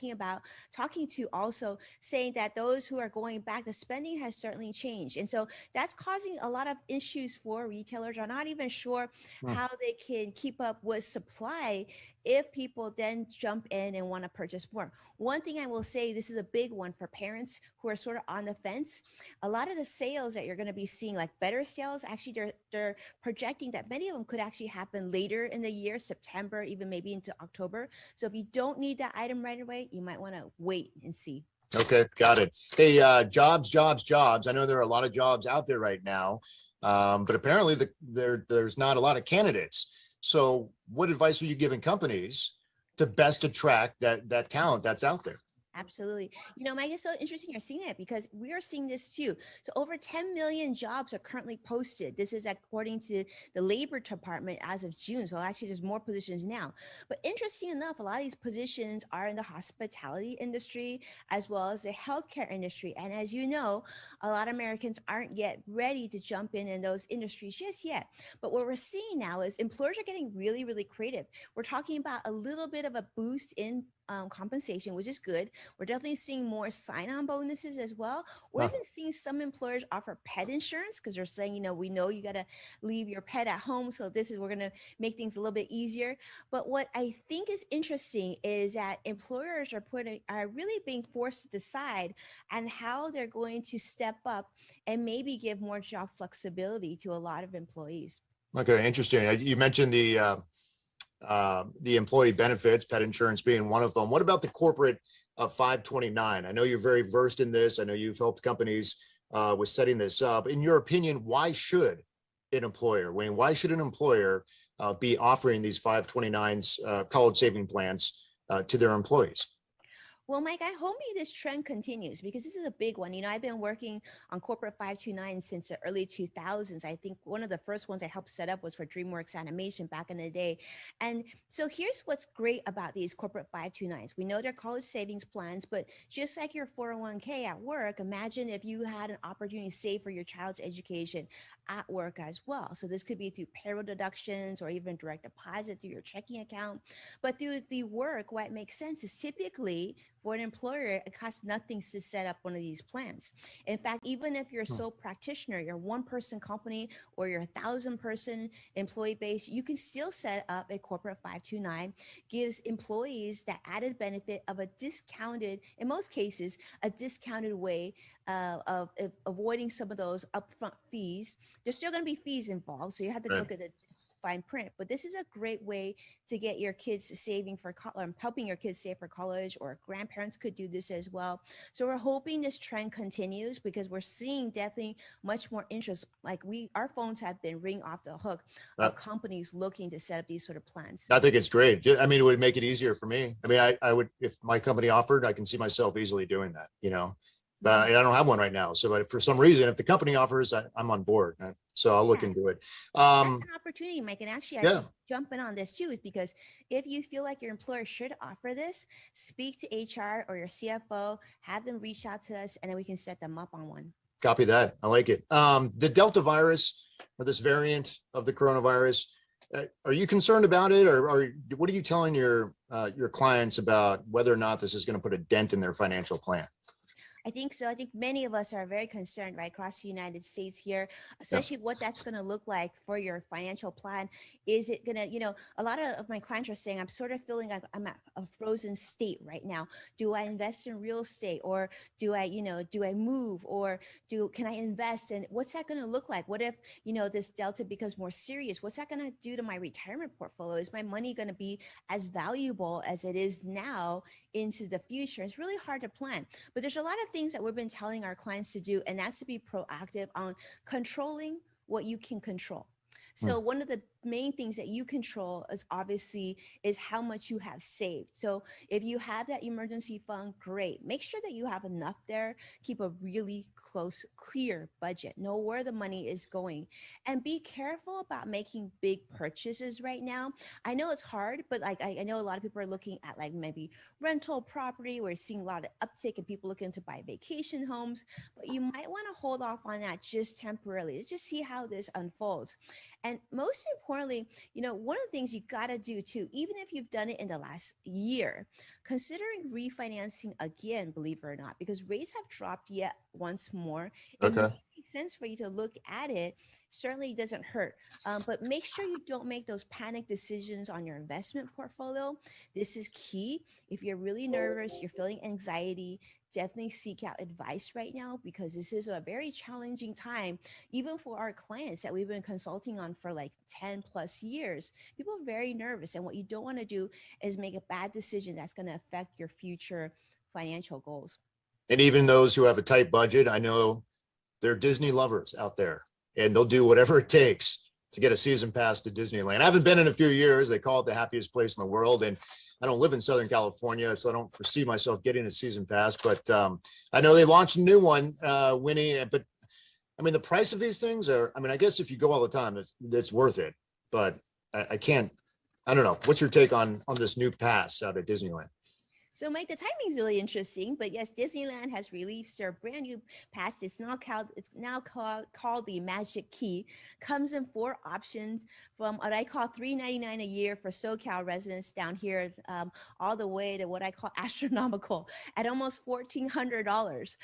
talking to also saying that those who are going back, the spending has certainly changed. And so that's causing a lot of issues for retailers are not even sure how they can keep up with supply if people then jump in and want to purchase more. One thing I will say, this is a big one for parents who are sort of on the fence. A lot of the sales that you're going to be seeing, like better sales, actually they're projecting that many of them could actually happen later in the year, September, even maybe into October. So if you don't need that item right away, you might want to wait and see. Okay, got it. Hey, jobs. I know there are a lot of jobs out there right now, but apparently there's not a lot of candidates. So what advice are you giving companies to best attract that talent that's out there? Absolutely. You know, Mike, it's so interesting you're seeing it because we are seeing this too. So over 10 million jobs are currently posted. This is according to the Labor Department as of June. So actually there's more positions now. But interesting enough, a lot of these positions are in the hospitality industry as well as the healthcare industry. And as you know, a lot of Americans aren't yet ready to jump in those industries just yet. But what we're seeing now is employers are getting really, really creative. We're talking about a little bit of a boost in compensation, which is good. We're definitely seeing more sign-on bonuses as well. We're even seeing some employers offer pet insurance because they're saying, you know, we know you got to leave your pet at home. So we're going to make things a little bit easier. But what I think is interesting is that employers are really being forced to decide on how they're going to step up and maybe give more job flexibility to a lot of employees. Okay, interesting. You mentioned the employee benefits, pet insurance being one of them. What about the corporate 529? I know you're very versed in this. I know you've helped companies with setting this up. In your opinion, why should an employer, Wayne, why should an employer be offering these 529s, college saving plans to their employees? Well, Mike, I hope this trend continues because this is a big one. You know, I've been working on corporate 529 since the early 2000s. I think one of the first ones I helped set up was for DreamWorks Animation back in the day. And so here's what's great about these corporate 529s. We know they're college savings plans, but just like your 401k at work, imagine if you had an opportunity to save for your child's education at work as well. So this could be through payroll deductions or even direct deposit through your checking account. But through the work, what makes sense is typically for an employer, it costs nothing to set up one of these plans. In fact, even if you're a sole practitioner, you're a one-person company or you're 1,000-person employee base, you can still set up a corporate 529, gives employees that added benefit of a discounted, in most cases, a discounted way of avoiding some of those upfront fees. There's still going to be fees involved, so you have to look at the fine print, but this is a great way to get your kids saving for helping your kids save for college, or grandparents could do this as well. So we're hoping this trend continues because we're seeing definitely much more interest. Like our phones have been ringing off the hook of companies looking to set up these sort of plans. I think it's great. I mean, it would make it easier for me. I mean, I would, if my company offered, I can see myself easily doing that, you know. I don't have one right now. So but for some reason, if the company offers, I'm on board. So I'll look into it. That's an opportunity, Mike. And actually, I just jump in on this too, is because if you feel like your employer should offer this, speak to HR or your CFO, have them reach out to us, and then we can set them up on one. Copy that. I like it. The Delta virus, or this variant of the coronavirus, are you concerned about it, or what are you telling your clients about whether or not this is going to put a dent in their financial plan? I think so. I think many of us are very concerned right across the United States here, especially what that's going to look like for your financial plan. Is it going to, you know, a lot of my clients are saying, I'm sort of feeling like I'm at a frozen state right now. Do I invest in real estate, or do I move, or can I invest? And what's that going to look like? What if, you know, this Delta becomes more serious? What's that going to do to my retirement portfolio? Is my money going to be as valuable as it is now into the future? It's really hard to plan, but there's a lot of things that we've been telling our clients to do, and that's to be proactive on controlling what you can control. So one of the main things that you control is how much you have saved. So if you have that emergency fund, great. Make sure that you have enough there. Keep a really close, clear budget. Know where the money is going, and be careful about making big purchases right now. I know it's hard, but like I know a lot of people are looking at like maybe rental property. We're seeing a lot of uptick in people looking to buy vacation homes, but you might want to hold off on that just temporarily. Just see how this unfolds. And most importantly, importantly, one of the things you got to do too, even if you've done it in the last year, considering refinancing again, believe it or not, because rates have dropped yet once more. It Okay. makes sense for you to look at it. Certainly doesn't hurt, but make sure you don't make those panic decisions on your investment portfolio. This is key. If you're really nervous, you're feeling anxiety, definitely seek out advice right now, because this is a very challenging time, even for our clients that we've been consulting on for like 10 plus years. People are very nervous, and what you don't want to do is make a bad decision that's going to affect your future financial goals. And even those who have a tight budget, I know there are Disney lovers out there, and they'll do whatever it takes to get a season pass to Disneyland. I haven't been in a few years. They call it the happiest place in the world. And I don't live in Southern California, so I don't foresee myself getting a season pass. But I know they launched a new one, Winnie. But I mean, the price of these things are, I guess if you go all the time, it's worth it. But I don't know. What's your take on this new pass out at Disneyland? So, Mike, the timing is really interesting, but yes, Disneyland has released their brand new pass. It's now called the Magic Key. Comes in 4 options, from what I call $3.99 a year for SoCal residents down here, all the way to what I call astronomical at almost $1,400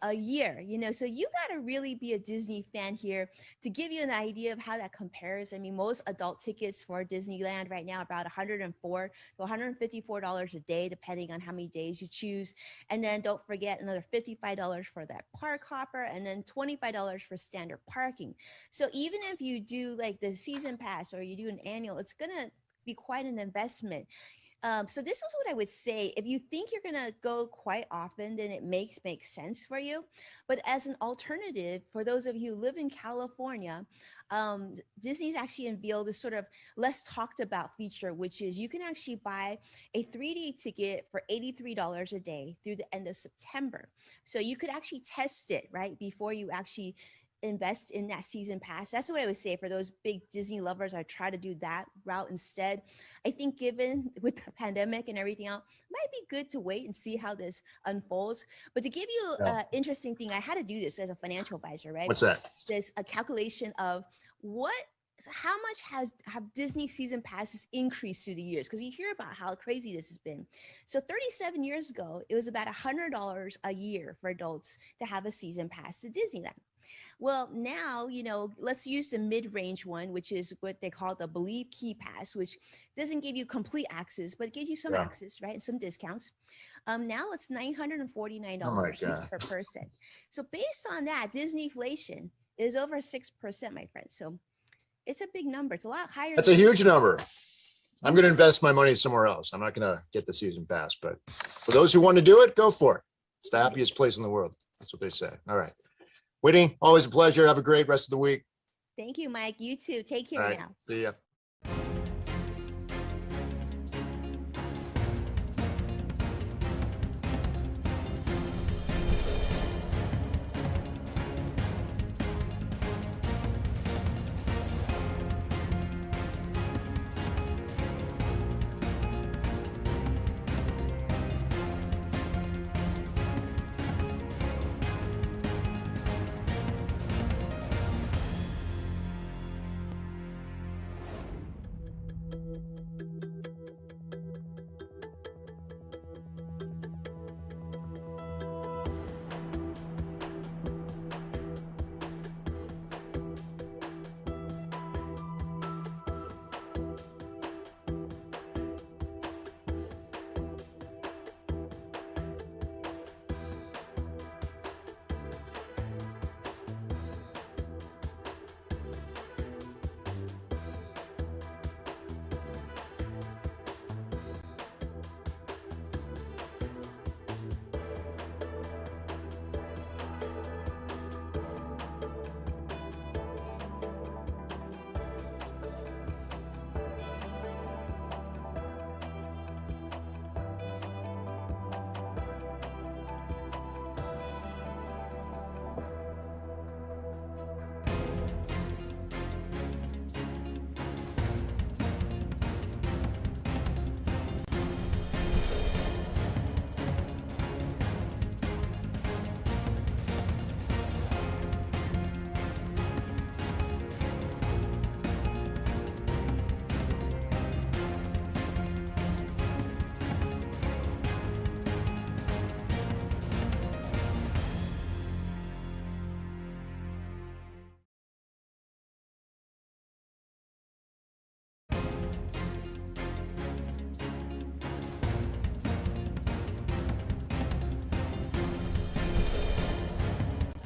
a year. So you got to really be a Disney fan here to give you an idea of how that compares. I mean, most adult tickets for Disneyland right now are about $104 to $154 a day, depending on how many days you choose. And then don't forget another $55 for that park hopper, and then $25 for standard parking. So even if you do like the season pass or you do an annual, it's going to be quite an investment. So this is what I would say. If you think you're going to go quite often, then it makes sense for you. But as an alternative, for those of you who live in California, Disney's actually unveiled this sort of less talked about feature, which is you can actually buy a 3-day ticket for $83 a day through the end of September. So you could actually test it, right, before you actually invest in that season pass. That's what I would say for those big Disney lovers. I try to do that route instead. I think given with the pandemic and everything else, it might be good to wait and see how this unfolds. But to give you an interesting thing, I had to do this as a financial advisor, right? What's that? There's a calculation of how much have Disney season passes increased through the years? Because we hear about how crazy this has been. So 37 years ago, it was about $100 a year for adults to have a season pass to Disneyland. Well, now, let's use the mid-range one, which is what they call the Believe Key Pass, which doesn't give you complete access, but it gives you some access, right? And some discounts. Now it's $949 per person. So based on that, Disney inflation is over 6%, my friend. So it's a big number. It's a lot higher. That's a huge number. I'm going to invest my money somewhere else. I'm not going to get the season pass, but for those who want to do it, go for it. It's the happiest place in the world. That's what they say. All right. Whitney, always a pleasure. Have a great rest of the week. Thank you, Mike. You too. Take care now. See ya.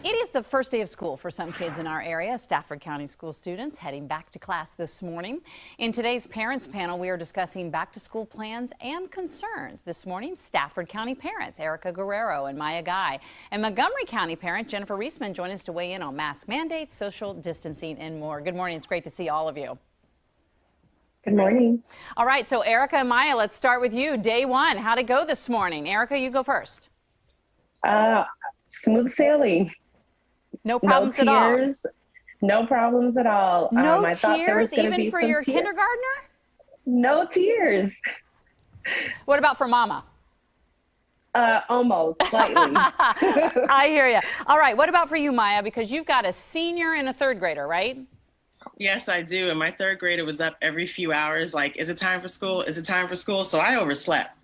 It is the first day of school for some kids in our area. Stafford County school students heading back to class this morning. In today's parents panel, we are discussing back to school plans and concerns. This morning, Stafford County parents Erica Guerrero and Maya Guy and Montgomery County parent Jennifer Reisman join us to weigh in on mask mandates, social distancing, and more. Good morning. It's great to see all of you. Good morning. All right, so Erica and Maya, let's start with you. Day one, how'd it go this morning? Erica, you go first. Smooth sailing. No problems at all. No problems at all. No I thought there was tears, gonna even be for some your tears. kindergartner? No tears. What about for Mama? Almost, slightly. I hear you. All right, what about for you, Maya? Because you've got a senior and a third grader, right? Yes, I do. And my third grader was up every few hours, like, is it time for school? Is it time for school? So I overslept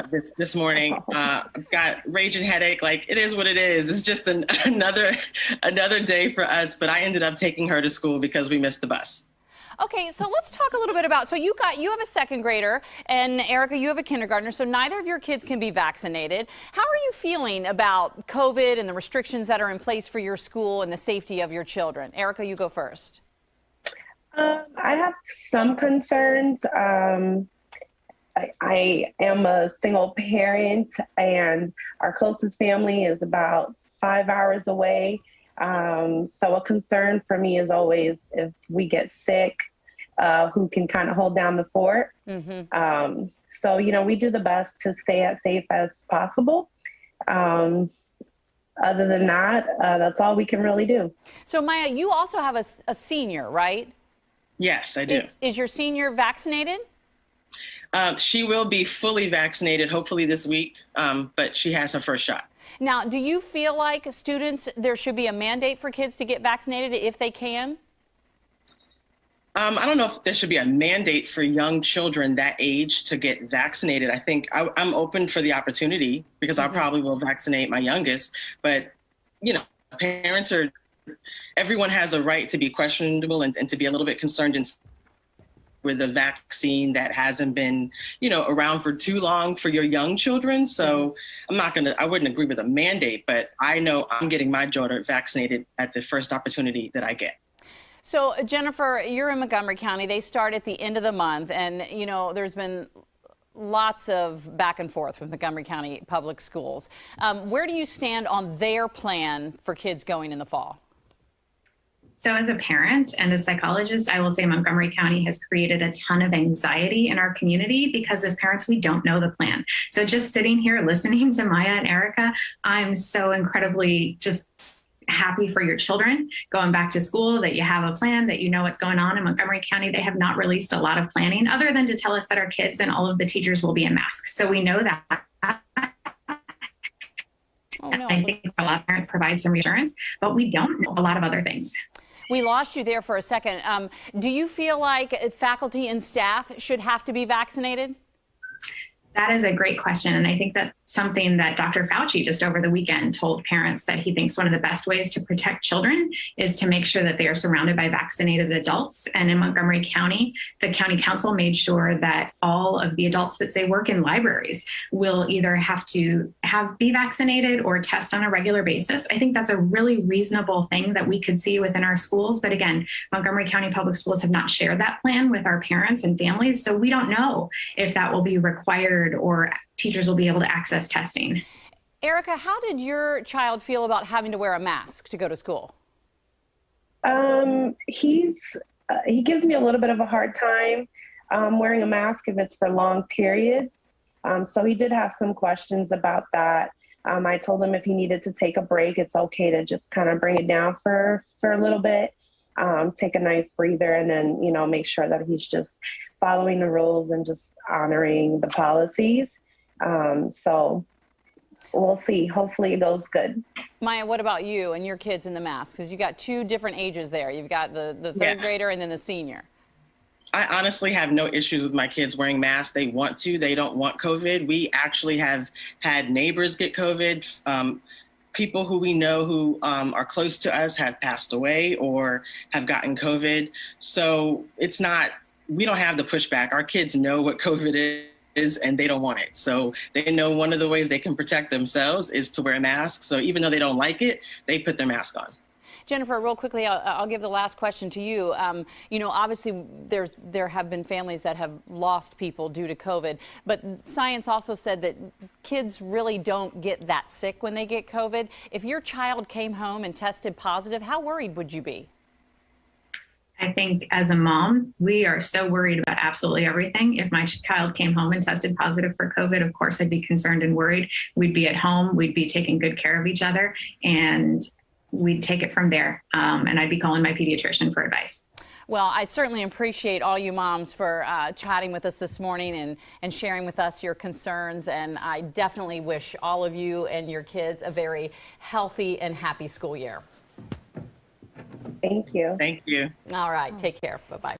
this morning. I've got raging headache. Like, it is what it is. It's just another day for us. But I ended up taking her to school because we missed the bus. Okay, so let's talk a little bit about, so you have a second grader, and Erica, you have a kindergartner, so neither of your kids can be vaccinated. How are you feeling about COVID and the restrictions that are in place for your school and the safety of your children? Erica, you go first. I have some concerns. I am a single parent, and our closest family is about 5 hours away. So a concern for me is always if we get sick, who can kind of hold down the fort. Mm-hmm. So, we do the best to stay as safe as possible. Other than that, that's all we can really do. So Maya, you also have a senior, right? Yes, I do. Is your senior vaccinated? She will be fully vaccinated, hopefully this week, but she has her first shot. Now, do you feel like students, there should be a mandate for kids to get vaccinated if they can? I don't know if there should be a mandate for young children that age to get vaccinated. I think I'm open for the opportunity because I probably will vaccinate my youngest. But, parents everyone has a right to be questionable and to be a little bit concerned with a vaccine that hasn't been, around for too long for your young children. So I wouldn't agree with a mandate, but I know I'm getting my daughter vaccinated at the first opportunity that I get. So Jennifer, you're in Montgomery County. They start at the end of the month, and there's been lots of back and forth with Montgomery County Public Schools. Where do you stand on their plan for kids going in the fall? So as a parent and a psychologist, I will say Montgomery County has created a ton of anxiety in our community because as parents, we don't know the plan. So just sitting here listening to Maya and Erica, I'm so incredibly just happy for your children going back to school, that you have a plan, that you know what's going on in Montgomery County. They have not released a lot of planning other than to tell us that our kids and all of the teachers will be in masks. So we know that. Oh, no. I think a lot of parents provide some reassurance, but we don't know a lot of other things. We lost you there for a second. Do you feel like faculty and staff should have to be vaccinated? That is a great question. And I think that's something that Dr. Fauci just over the weekend told parents that he thinks one of the best ways to protect children is to make sure that they are surrounded by vaccinated adults. And in Montgomery County, the county council made sure that all of the adults that say work in libraries will either have to be vaccinated or test on a regular basis. I think that's a really reasonable thing that we could see within our schools. But again, Montgomery County Public Schools have not shared that plan with our parents and families. So we don't know if that will be required or teachers will be able to access testing. Erica, how did your child feel about having to wear a mask to go to school? He gives me a little bit of a hard time wearing a mask if it's for long periods. So he did have some questions about that. I told him if he needed to take a break, it's okay to just kind of bring it down for a little bit, take a nice breather, and then, make sure that he's just following the rules and just honoring the policies. So we'll see. Hopefully it goes good. Maya, what about you and your kids in the mask? Because you got two different ages there. You've got the third grader and then the senior. I honestly have no issues with my kids wearing masks. They want to. They don't want COVID. We actually have had neighbors get COVID. People who we know who are close to us have passed away or have gotten COVID. So it's not, we don't have the pushback. Our kids know what COVID is, and they don't want it. So they know one of the ways they can protect themselves is to wear a mask. So even though they don't like it, they put their mask on. Jennifer, real quickly, I'll give the last question to you. You know, obviously, there have been families that have lost people due to COVID, but science also said that kids really don't get that sick when they get COVID. If your child came home and tested positive, how worried would you be? I think as a mom, we are so worried about absolutely everything. If my child came home and tested positive for COVID, of course, I'd be concerned and worried. We'd be at home. We'd be taking good care of each other, and we'd take it from there. And I'd be calling my pediatrician for advice. Well, I certainly appreciate all you moms for chatting with us this morning and sharing with us your concerns. And I definitely wish all of you and your kids a very healthy and happy school year. Thank you. Thank you. All right. Take care. Bye-bye.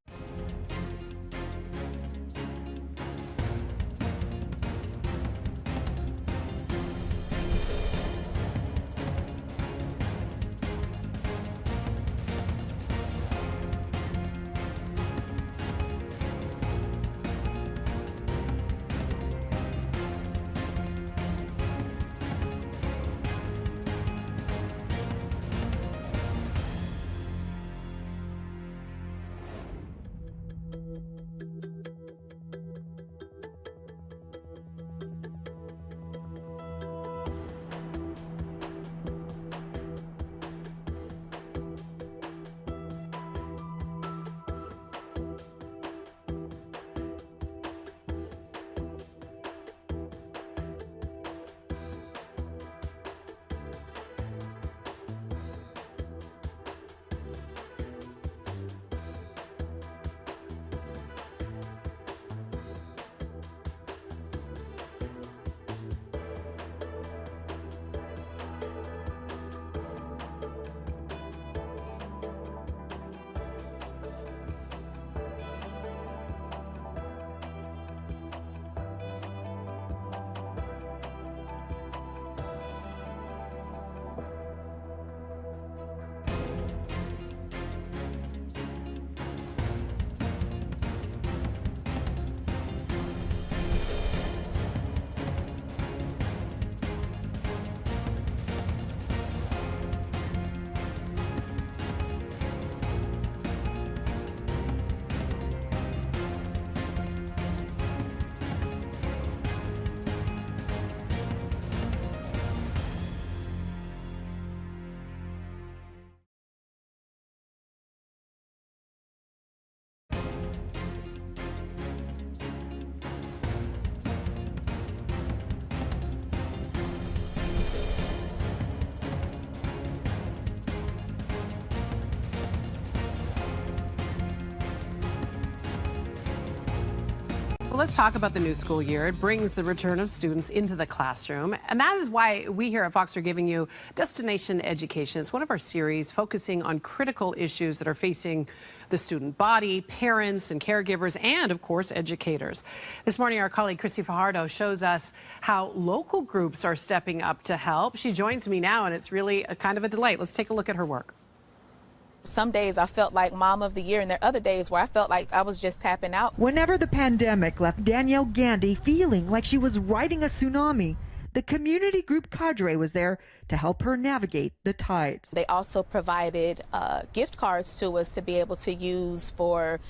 Well, let's talk about the new school year. It brings the return of students into the classroom. And that is why we here at Fox are giving you Destination Education. It's one of our series focusing on critical issues that are facing the student body, parents and caregivers, and of course, educators. This morning, our colleague Christy Fajardo shows us how local groups are stepping up to help. She joins me now, and it's really a kind of a delight. Let's take a look at her work. Some days I felt like mom of the year, and there are other days where I felt like I was just tapping out. Whenever the pandemic left Danielle Gandy feeling like she was riding a tsunami, the community group Cadre was there to help her navigate the tides. They also provided gift cards to us to be able to use for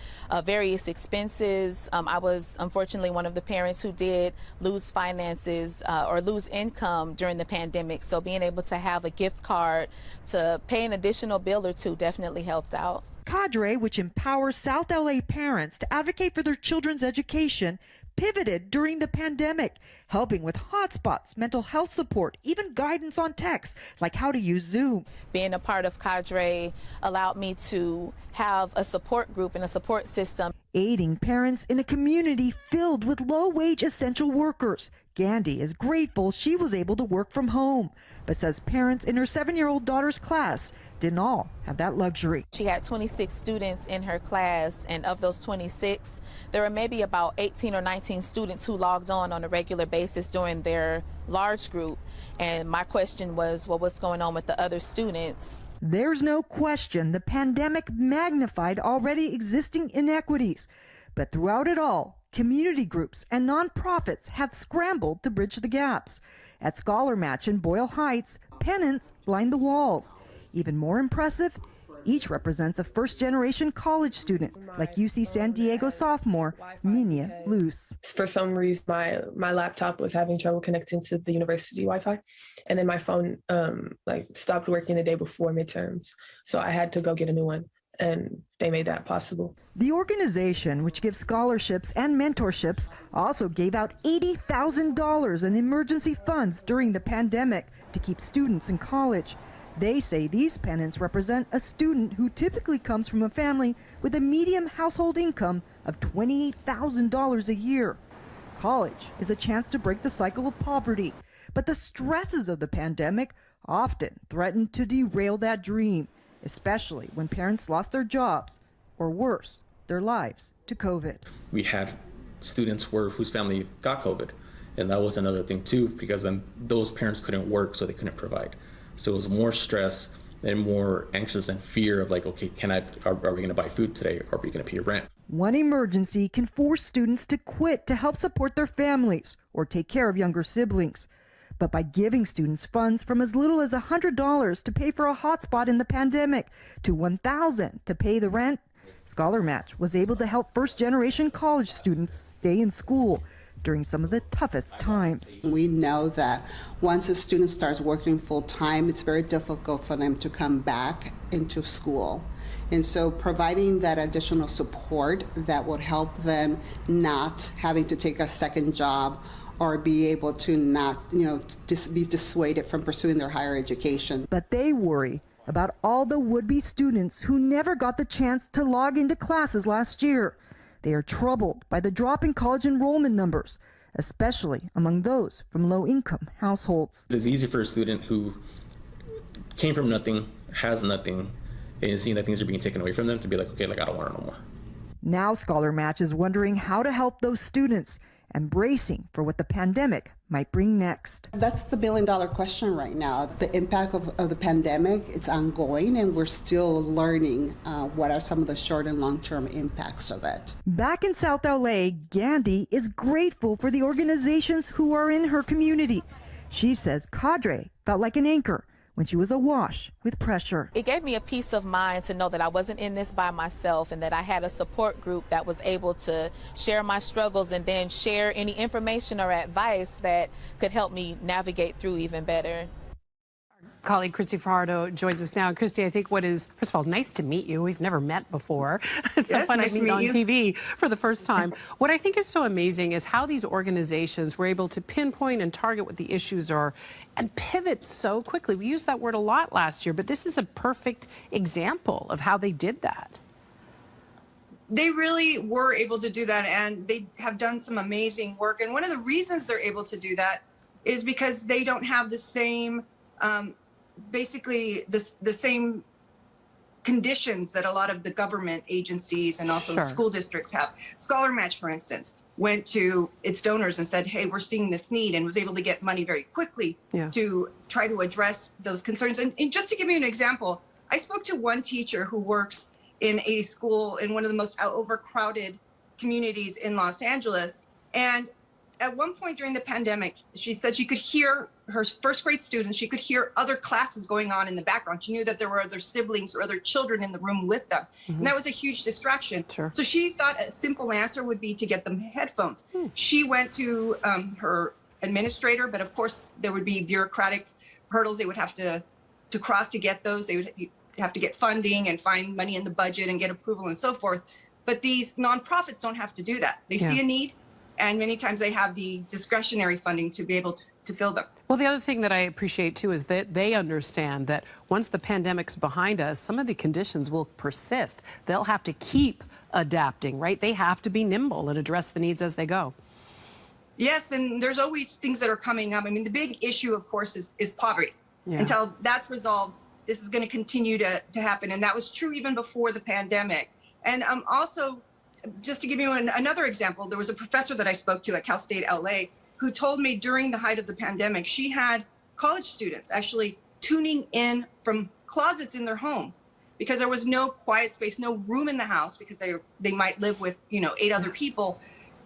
various expenses. I was unfortunately one of the parents who did lose finances or lose income during the pandemic. So being able to have a gift card to pay an additional bill or two definitely helped out. Cadre, which empowers South LA parents to advocate for their children's education, pivoted during the pandemic, helping with hotspots, mental health support, even guidance on text, like how to use Zoom. Being a part of Cadre allowed me to have a support group and a support system. Aiding parents in a community filled with low-wage essential workers. Gandy is grateful she was able to work from home, but says parents in her 7-year-old daughter's class didn't all have that luxury. She had 26 students in her class, and of those 26, there were maybe about 18 or 19 students who logged on a regular basis during their large group. And my question was, well, what's going on with the other students? There's no question the pandemic magnified already existing inequities, but throughout it all, community groups and nonprofits have scrambled to bridge the gaps. At Scholar Match in Boyle Heights, pennants line the walls. Even more impressive, each represents a first-generation college student, like UC San Diego sophomore Minya Luce. For some reason, my laptop was having trouble connecting to the university Wi-Fi, and then my phone stopped working the day before midterms, so I had to go get a new one, and they made that possible. The organization, which gives scholarships and mentorships, also gave out $80,000 in emergency funds during the pandemic to keep students in college. They say these pennants represent a student who typically comes from a family with a median household income of $28,000 a year. College is a chance to break the cycle of poverty, but the stresses of the pandemic often threaten to derail that dream, especially when parents lost their jobs, or worse, their lives to COVID. We had students whose family got COVID, and that was another thing too, because then those parents couldn't work, so they couldn't provide. So it was more stress and more anxious and fear of like, okay, are we going to buy food today? Are we going to pay rent? One emergency can force students to quit to help support their families or take care of younger siblings. But by giving students funds from as little as $100 to pay for a hotspot in the pandemic to $1,000 to pay the rent, Scholar Match was able to help first-generation college students stay in school during some of the toughest times. We know that once a student starts working full-time, it's very difficult for them to come back into school. And so providing that additional support that would help them not having to take a second job or be able to not, just be dissuaded from pursuing their higher education. But they worry about all the would-be students who never got the chance to log into classes last year. They are troubled by the drop in college enrollment numbers, especially among those from low-income households. It's easy for a student who came from nothing, has nothing, and seeing that things are being taken away from them to be like, okay, I don't want it no more. Now Scholar Match is wondering how to help those students and bracing for what the pandemic might bring next. That's the billion-dollar question right now. The impact of the pandemic, it's ongoing, and we're still learning what are some of the short and long-term impacts of it. Back in South LA, Gandhi is grateful for the organizations who are in her community. She says Cadre felt like an anchor when she was awash with pressure. It gave me a peace of mind to know that I wasn't in this by myself and that I had a support group that was able to share my struggles and then share any information or advice that could help me navigate through even better. Colleague Christy Fajardo joins us now. Christy, I think first of all, nice to meet you. We've never met before. It's so fun to meet on TV for the first time. What I think is so amazing is how these organizations were able to pinpoint and target what the issues are and pivot so quickly. We used that word a lot last year, but this is a perfect example of how they did that. They really were able to do that, and they have done some amazing work. And one of the reasons they're able to do that is because they don't have the same basically the same conditions that a lot of the government agencies and also school districts have. Scholar Match, for instance, went to its donors and said, hey, we're seeing this need, and was able to get money very quickly to try to address those concerns. And just to give you an example, I spoke to one teacher who works in a school in one of the most overcrowded communities in Los Angeles. And at one point during the pandemic, she said she could hear her first grade students, she could hear other classes going on in the background. She knew that there were other siblings or other children in the room with them. And that was a huge distraction. So she thought a simple answer would be to get them headphones. She went to her administrator, but of course there would be bureaucratic hurdles they would have to cross to get those. They would have to get funding and find money in the budget and get approval and so forth. But these nonprofits don't have to do that. They see a need, and many times they have the discretionary funding to be able to fill them. Well, the other thing that I appreciate, too, is that they understand that once the pandemic's behind us, some of the conditions will persist. They'll have to keep adapting, right? They have to be nimble and address the needs as they go. Yes, and there's always things that are coming up. I mean, the big issue, of course, is poverty. Until that's resolved, this is going to continue to happen. And that was true even before the pandemic. And also, just to give you another example, there was a professor that I spoke to at Cal State LA who told me during the height of the pandemic, she had college students actually tuning in from closets in their home because there was no quiet space, no room in the house because they might live with, 8 other people.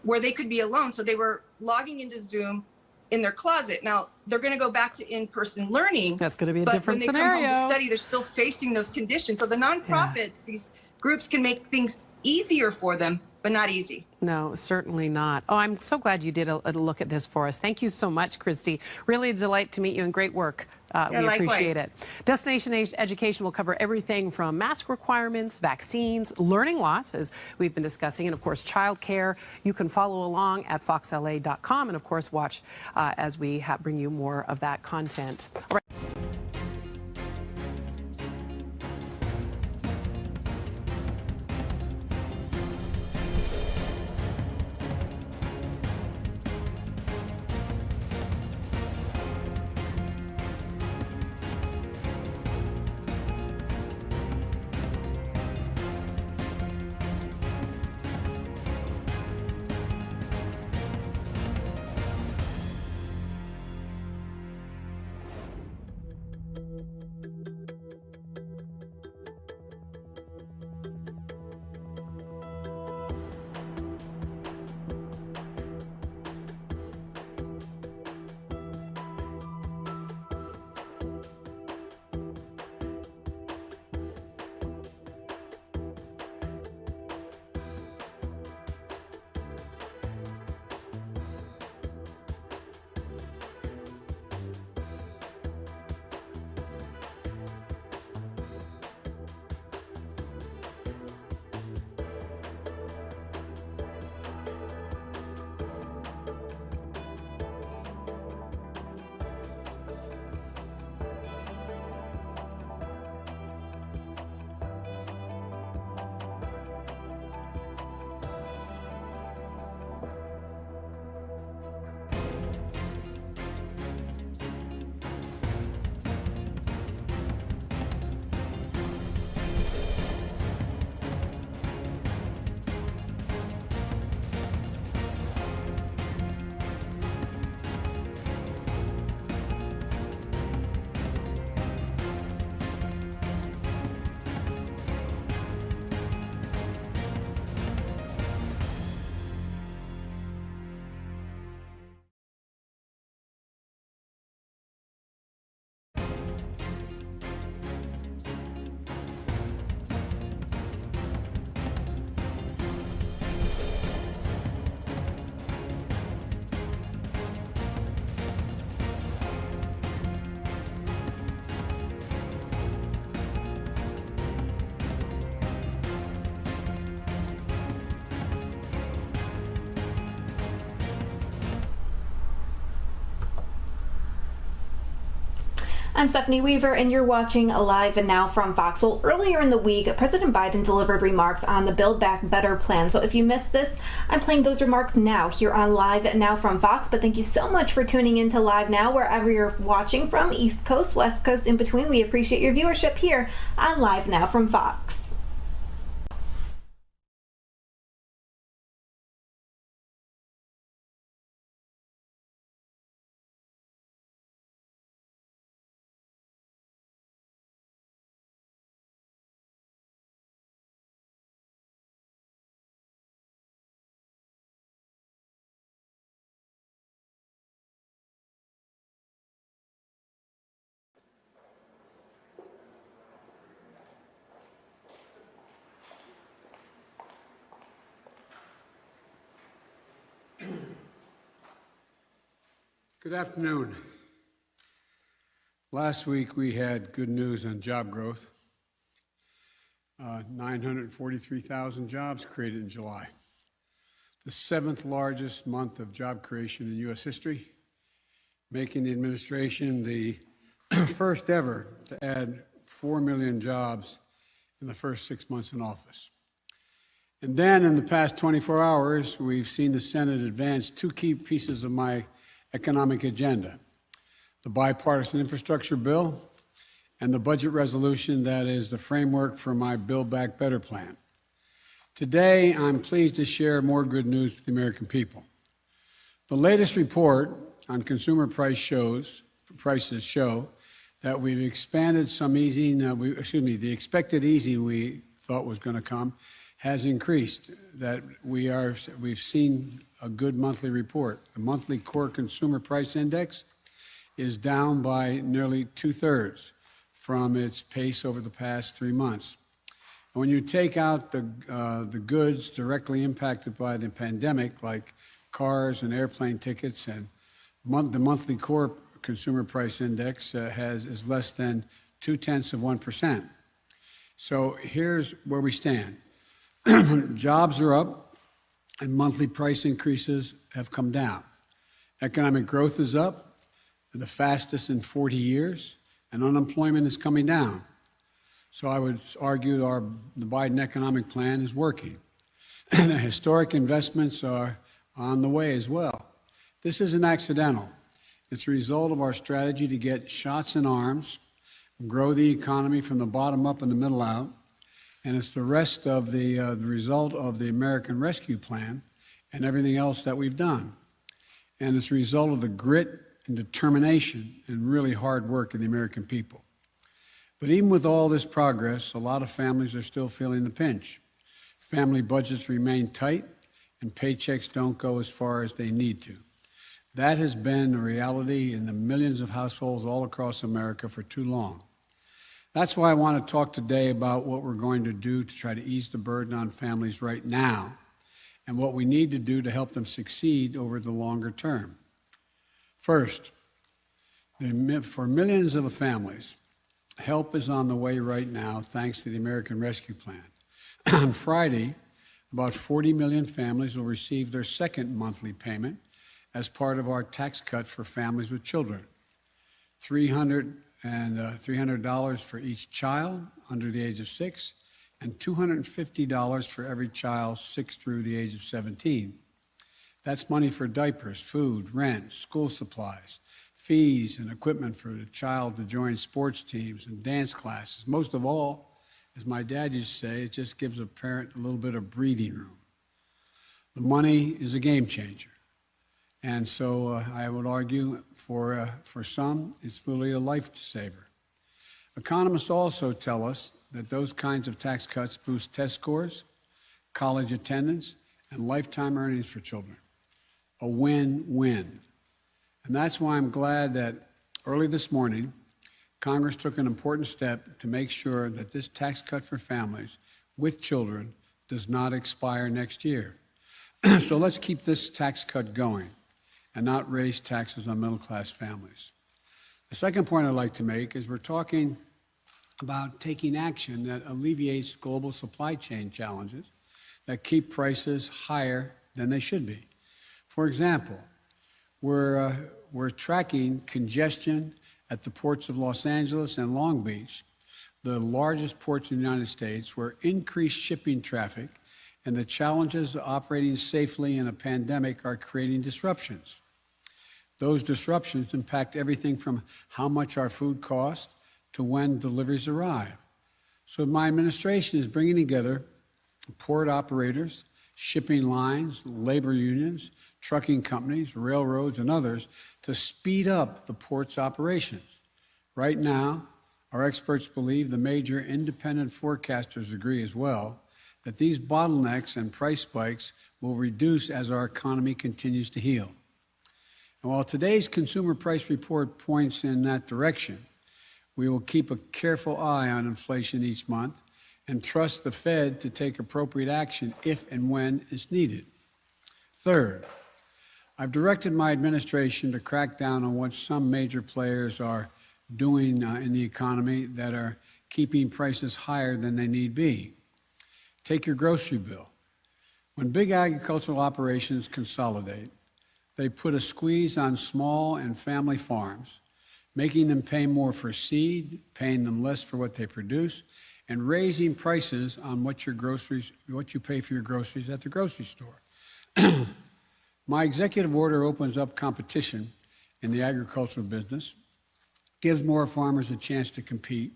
where they could be alone. So they were logging into Zoom in their closet. Now they're going to go back to in-person learning. That's going to be a but different when they scenario. come home to study, they're still facing those conditions. So the nonprofits, these groups can make things easier for them, but not easy. No, certainly not. Oh, I'm so glad you did a look at this for us. Thank you so much, Christy. Really a delight to meet you and great work. We appreciate it. Destination Education will cover everything from mask requirements, vaccines, learning loss, as we've been discussing, and of course, childcare. You can follow along at foxla.com and of course, watch as we bring you more of that content. All right. I'm Stephanie Weaver, and you're watching Live and Now from Fox. Well, earlier in the week, President Biden delivered remarks on the Build Back Better plan. So if you missed this, I'm playing those remarks now here on Live and Now from Fox. But thank you so much for tuning in to Live Now, wherever you're watching from, East Coast, West Coast, in between. We appreciate your viewership here on Live Now from Fox. Good afternoon. Last week we had good news on job growth. 943,000 jobs created in July. The 7th largest month of job creation in U.S. history, making the administration the first ever to add 4 million jobs in the first 6 months in office. And then in the past 24 hours, we've seen the Senate advance two key pieces of my economic agenda: the bipartisan infrastructure bill and the budget resolution that is the framework for my Build Back Better plan. Today, I'm pleased to share more good news with the American people. The latest report on consumer prices show that we've expanded some easing, the expected easing we thought was going to come has increased, that we've seen a good monthly report. The monthly core consumer price index is down by nearly 2/3 from its pace over the past 3 months. And when you take out the goods directly impacted by the pandemic, like cars and airplane tickets, and the monthly core consumer price index is less than 0.2%. So here's where we stand. Jobs are up and monthly price increases have come down. Economic growth is up, the fastest in 40 years, and unemployment is coming down. So I would argue the Biden economic plan is working. Historic investments are on the way as well. This isn't accidental. It's a result of our strategy to get shots in arms, grow the economy from the bottom up and the middle out, and it's the rest of the result of the American Rescue Plan and everything else that we've done. And it's a result of the grit and determination and really hard work of the American people. But even with all this progress, a lot of families are still feeling the pinch. Family budgets remain tight and paychecks don't go as far as they need to. That has been a reality in the millions of households all across America for too long. That's why I want to talk today about what we're going to do to try to ease the burden on families right now and what we need to do to help them succeed over the longer term. First, for millions of families, help is on the way right now thanks to the American Rescue Plan. On Friday, about 40 million families will receive their second monthly payment as part of our tax cut for families with children. $300 for each child under the age of 6, and $250 for every child 6 through the age of 17. That's money for diapers, food, rent, school supplies, fees, and equipment for the child to join sports teams and dance classes. Most of all, as my dad used to say, it just gives a parent a little bit of breathing room. The money is a game changer. And so I would argue for some, it's literally a lifesaver. Economists also tell us that those kinds of tax cuts boost test scores, college attendance, and lifetime earnings for children. A win-win. And that's why I'm glad that early this morning, Congress took an important step to make sure that this tax cut for families with children does not expire next year. So let's keep this tax cut going and not raise taxes on middle-class families. The second point I'd like to make is we're talking about taking action that alleviates global supply chain challenges that keep prices higher than they should be. For example, we're tracking congestion at the ports of Los Angeles and Long Beach, the largest ports in the United States, where increased shipping traffic and the challenges of operating safely in a pandemic are creating disruptions. Those disruptions impact everything from how much our food costs to when deliveries arrive. So my administration is bringing together port operators, shipping lines, labor unions, trucking companies, railroads, and others to speed up the port's operations. Right now, our experts believe, the major independent forecasters agree as well, that these bottlenecks and price spikes will reduce as our economy continues to heal. And while today's consumer price report points in that direction, we will keep a careful eye on inflation each month and trust the Fed to take appropriate action if and when is needed. Third, I've directed my administration to crack down on what some major players are doing in the economy that are keeping prices higher than they need be. Take your grocery bill. When big agricultural operations consolidate, they put a squeeze on small and family farms, making them pay more for seed, paying them less for what they produce, and raising prices on what you pay for your groceries at the grocery store. My executive order opens up competition in the agricultural business, gives more farmers a chance to compete,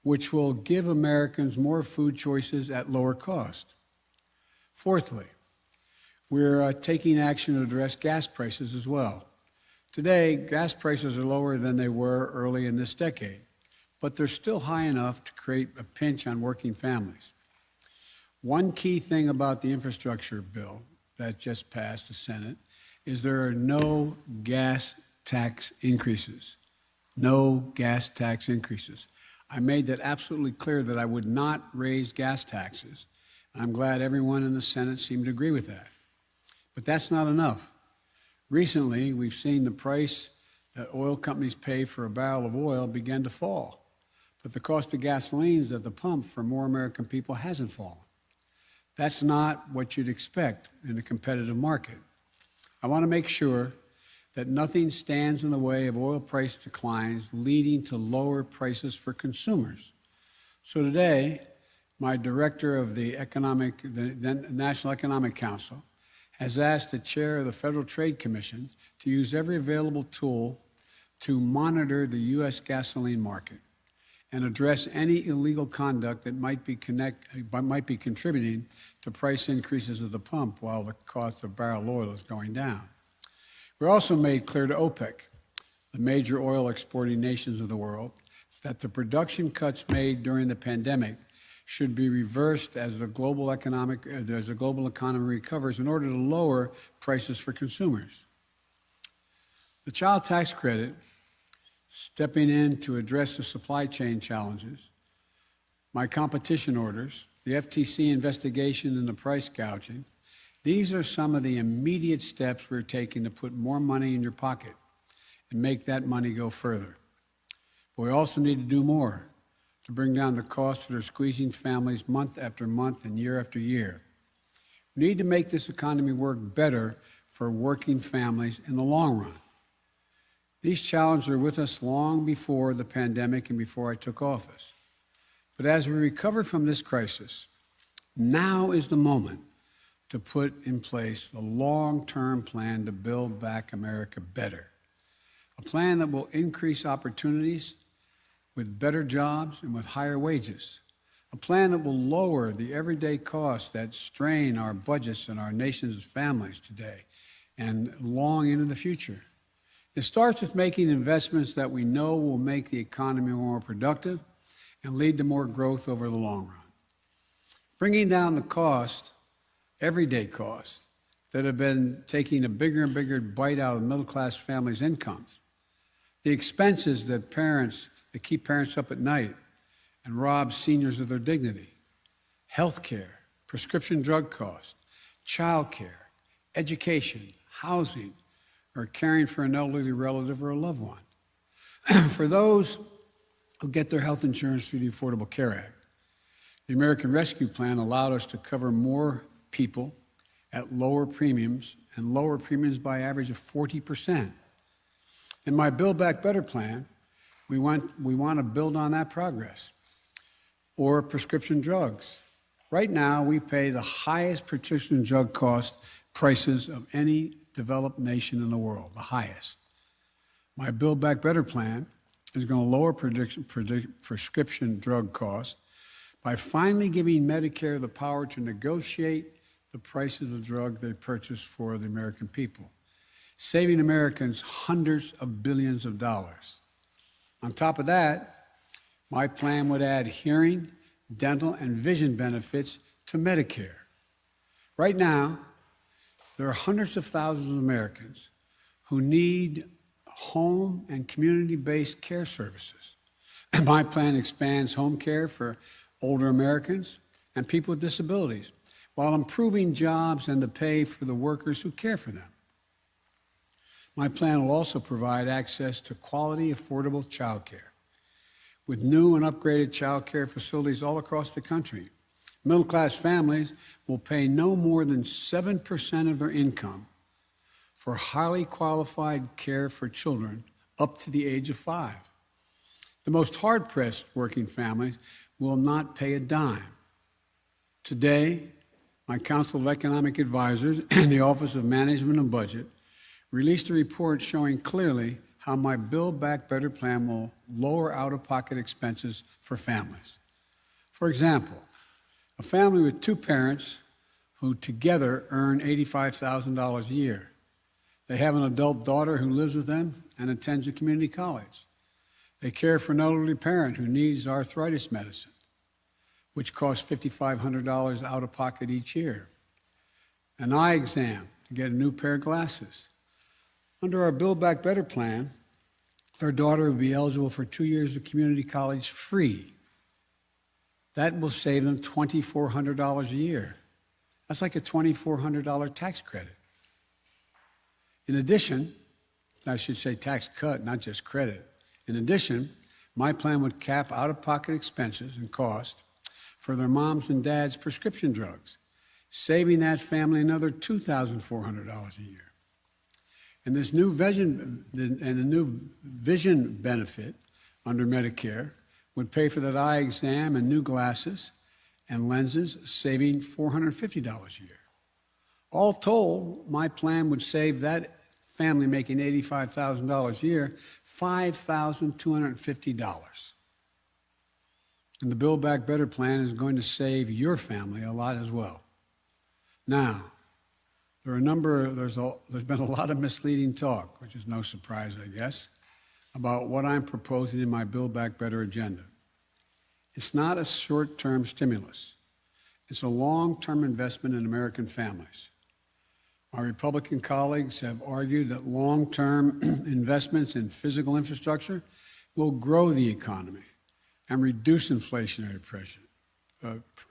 which will give Americans more food choices at lower cost. Fourthly, we're taking action to address gas prices as well. Today, gas prices are lower than they were early in this decade, but they're still high enough to create a pinch on working families. One key thing about the infrastructure bill that just passed the Senate is there are no gas tax increases. No gas tax increases. I made that absolutely clear that I would not raise gas taxes. I'm glad everyone in the Senate seemed to agree with that. But that's not enough. Recently, we've seen the price that oil companies pay for a barrel of oil begin to fall. But the cost of gasolines at the pump for more American people hasn't fallen. That's not what you'd expect in a competitive market. I want to make sure that nothing stands in the way of oil price declines leading to lower prices for consumers. So today, my director of the National Economic Council has asked the chair of the Federal Trade Commission to use every available tool to monitor the U.S. gasoline market and address any illegal conduct that might be contributing to price increases at the pump while the cost of barrel oil is going down. We also made clear to OPEC, the major oil exporting nations of the world, that the production cuts made during the pandemic should be reversed as the global economy recovers in order to lower prices for consumers. The child tax credit, stepping in to address the supply chain challenges, my competition orders, the FTC investigation and the price gouging, these are some of the immediate steps we're taking to put more money in your pocket and make that money go further. But we also need to do more to bring down the costs that are squeezing families month after month and year after year. We need to make this economy work better for working families in the long run. These challenges are with us long before the pandemic and before I took office. But as we recover from this crisis, now is the moment to put in place the long-term plan to build back America better. A plan that will increase opportunities with better jobs and with higher wages. A plan that will lower the everyday costs that strain our budgets and our nation's families today and long into the future. It starts with making investments that we know will make the economy more productive and lead to more growth over the long run. Bringing down the cost, everyday costs, that have been taking a bigger and bigger bite out of middle-class families' incomes. The expenses that keep parents up at night and rob seniors of their dignity. Health care, prescription drug costs, child care, education, housing, or caring for an elderly relative or a loved one. For those who get their health insurance through the Affordable Care Act, the American Rescue Plan allowed us to cover more people at lower premiums, and lower premiums by average of 40%. In my Build Back Better plan, we want to build on that progress. Or prescription drugs. Right now, we pay the highest prescription drug cost prices of any developed nation in the world, the highest. My Build Back Better plan is going to lower prescription drug costs by finally giving Medicare the power to negotiate the price of the drug they purchase for the American people, saving Americans hundreds of billions of dollars. On top of that, my plan would add hearing, dental, and vision benefits to Medicare. Right now, there are hundreds of thousands of Americans who need home and community-based care services. And my plan expands home care for older Americans and people with disabilities, while improving jobs and the pay for the workers who care for them. My plan will also provide access to quality, affordable child care, with new and upgraded child care facilities all across the country. Middle-class families will pay no more than 7% of their income for highly qualified care for children up to the age of 5. The most hard-pressed working families will not pay a dime. Today, my Council of Economic Advisors and the Office of Management and Budget released a report showing clearly how my Build Back Better plan will lower out-of-pocket expenses for families. For example, a family with 2 parents who together earn $85,000 a year. They have an adult daughter who lives with them and attends a community college. They care for an elderly parent who needs arthritis medicine. which costs $5,500 out of pocket each year. An eye exam to get a new pair of glasses. Under our Build Back Better plan, their daughter will be eligible for 2 years of community college free. That will save them $2,400 a year. That's like a $2,400 tax credit. In addition, I should say tax cut, not just credit. In addition, my plan would cap out-of-pocket expenses and cost for their moms and dads' prescription drugs, saving that family another $2,400 a year. And this new vision benefit under Medicare would pay for that eye exam and new glasses and lenses, saving $450 a year. All told, my plan would save that family making $85,000 a year $5,250. And the Build Back Better plan is going to save your family a lot as well. Now, there's been a lot of misleading talk, which is no surprise, I guess, about what I'm proposing in my Build Back Better agenda. It's not a short-term stimulus. It's a long-term investment in American families. My Republican colleagues have argued that long-term investments in physical infrastructure will grow the economy and reduce inflationary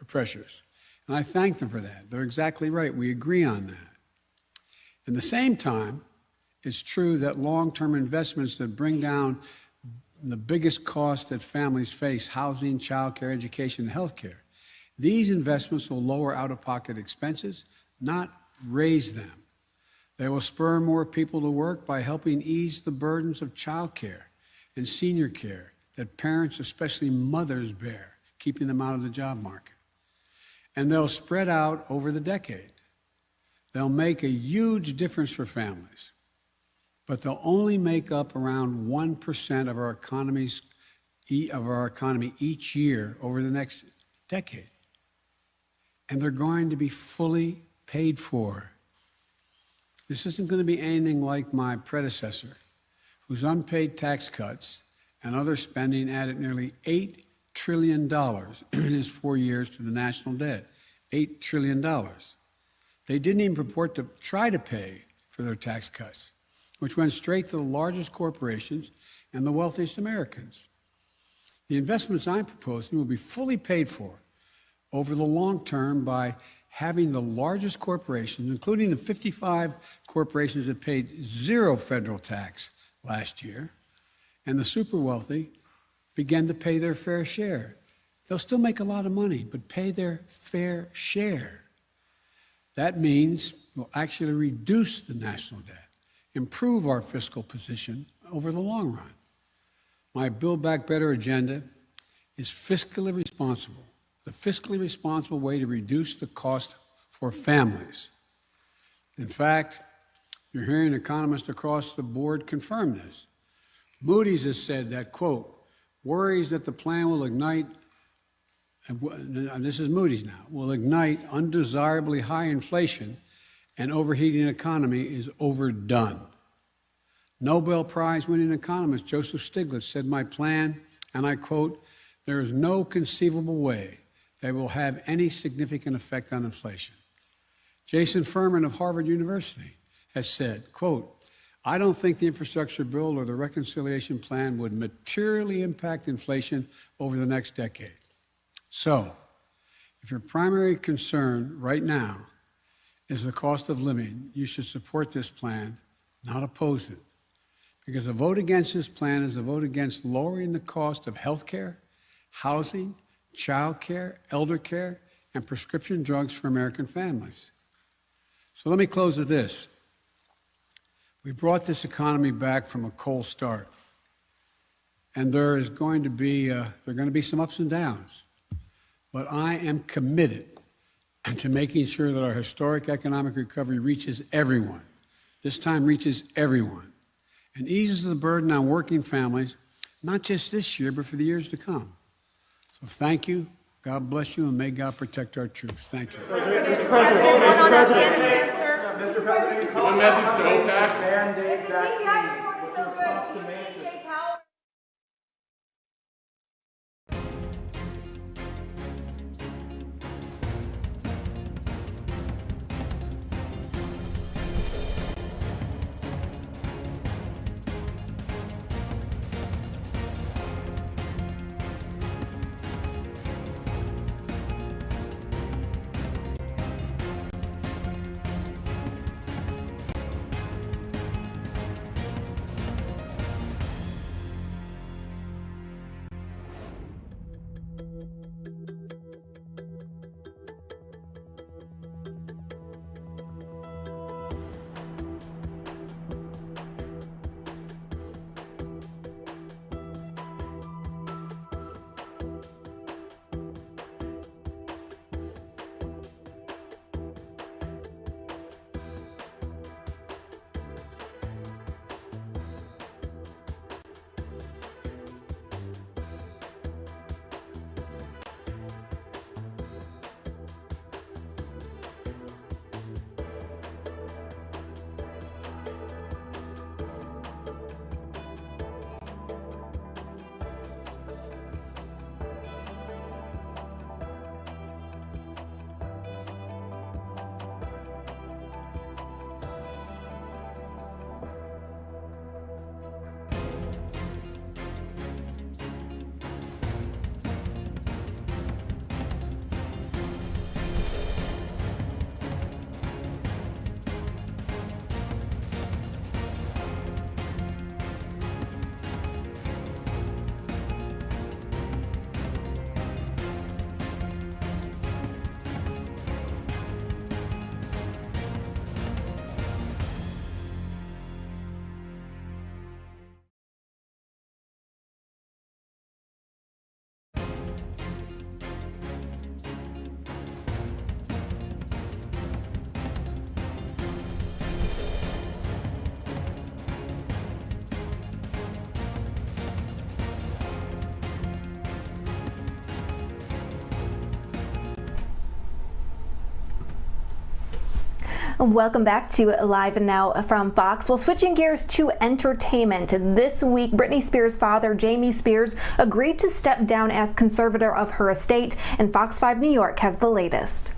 pressures. And I thank them for that. They're exactly right. We agree on that. At the same time, it's true that long-term investments that bring down the biggest costs that families face, housing, childcare, education, and healthcare, these investments will lower out-of-pocket expenses, not raise them. They will spur more people to work by helping ease the burdens of childcare and senior care that parents, especially mothers, bear, keeping them out of the job market. And they'll spread out over the decade. They'll make a huge difference for families, but they'll only make up around 1% of our economy each year over the next decade. And they're going to be fully paid for. This isn't going to be anything like my predecessor, whose unpaid tax cuts and other spending added nearly $8 trillion in his 4 years to the national debt. $8 trillion. They didn't even purport to try to pay for their tax cuts, which went straight to the largest corporations and the wealthiest Americans. The investments I'm proposing will be fully paid for over the long term by having the largest corporations, including the 55 corporations that paid zero federal tax last year, and the super wealthy begin to pay their fair share. They'll still make a lot of money, but pay their fair share. That means we'll actually reduce the national debt, improve our fiscal position over the long run. My Build Back Better agenda is fiscally responsible, the fiscally responsible way to reduce the cost for families. In fact, you're hearing economists across the board confirm this. Moody's has said that, quote, worries that the plan will ignite, and this is Moody's now, will ignite undesirably high inflation and overheating economy is overdone. Nobel Prize winning economist Joseph Stiglitz said my plan, and I quote, there is no conceivable way they will have any significant effect on inflation. Jason Furman of Harvard University has said, quote, I don't think the infrastructure bill or the reconciliation plan would materially impact inflation over the next decade. So, if your primary concern right now is the cost of living, you should support this plan, not oppose it. Because a vote against this plan is a vote against lowering the cost of health care, housing, child care, elder care, and prescription drugs for American families. So let me close with this. We brought this economy back from a cold start. And there are going to be some ups and downs. But I am committed to making sure that our historic economic recovery reaches everyone. This time reaches everyone. And eases the burden on working families, not just this year, but for the years to come. So thank you. God bless you, and may God protect our troops. Thank you. Mr. President, one on Afghanistan, sir. Mr. President, one message to OPEC. Mandate vaccine. Welcome back to Live Now from Fox. Well, switching gears to entertainment. This week, Britney Spears' father, Jamie Spears, agreed to step down as conservator of her estate, and Fox 5 New York has the latest.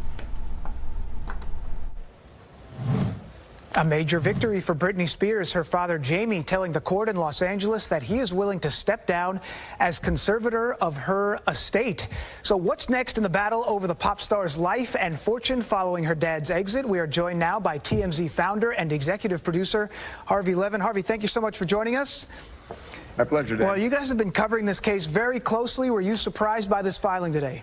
A major victory for Britney Spears, her father Jamie telling the court in Los Angeles that he is willing to step down as conservator of her estate. So what's next in the battle over the pop star's life and fortune following her dad's exit? We are joined now by TMZ founder and executive producer Harvey Levin. Harvey, thank you so much for joining us. My pleasure, Dan. Well, you guys have been covering this case very closely. Were you surprised by this filing today?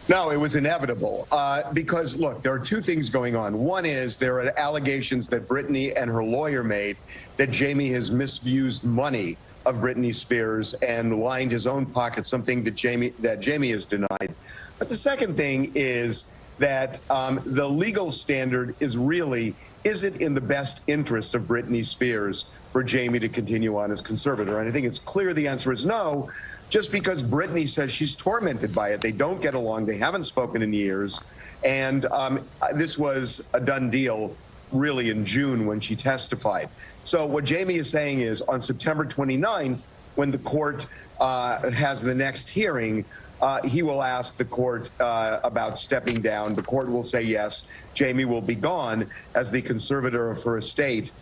No, it was inevitable because, look, there are two things going on. One is there are allegations that Britney and her lawyer made that Jamie has misused money of Britney Spears and lined his own pocket, something that Jamie has denied. But the second thing is that the legal standard is it in the best interest of Britney Spears for Jamie to continue on as conservator? And I think it's clear the answer is no, just because Britney says she's tormented by it. They don't get along. They haven't spoken in years. And this was a done deal really in June when she testified. So what Jamie is saying is on September 29th, when the court has the next hearing, he will ask the court about stepping down. The court will say yes. Jamie will be gone as the conservator of her estate.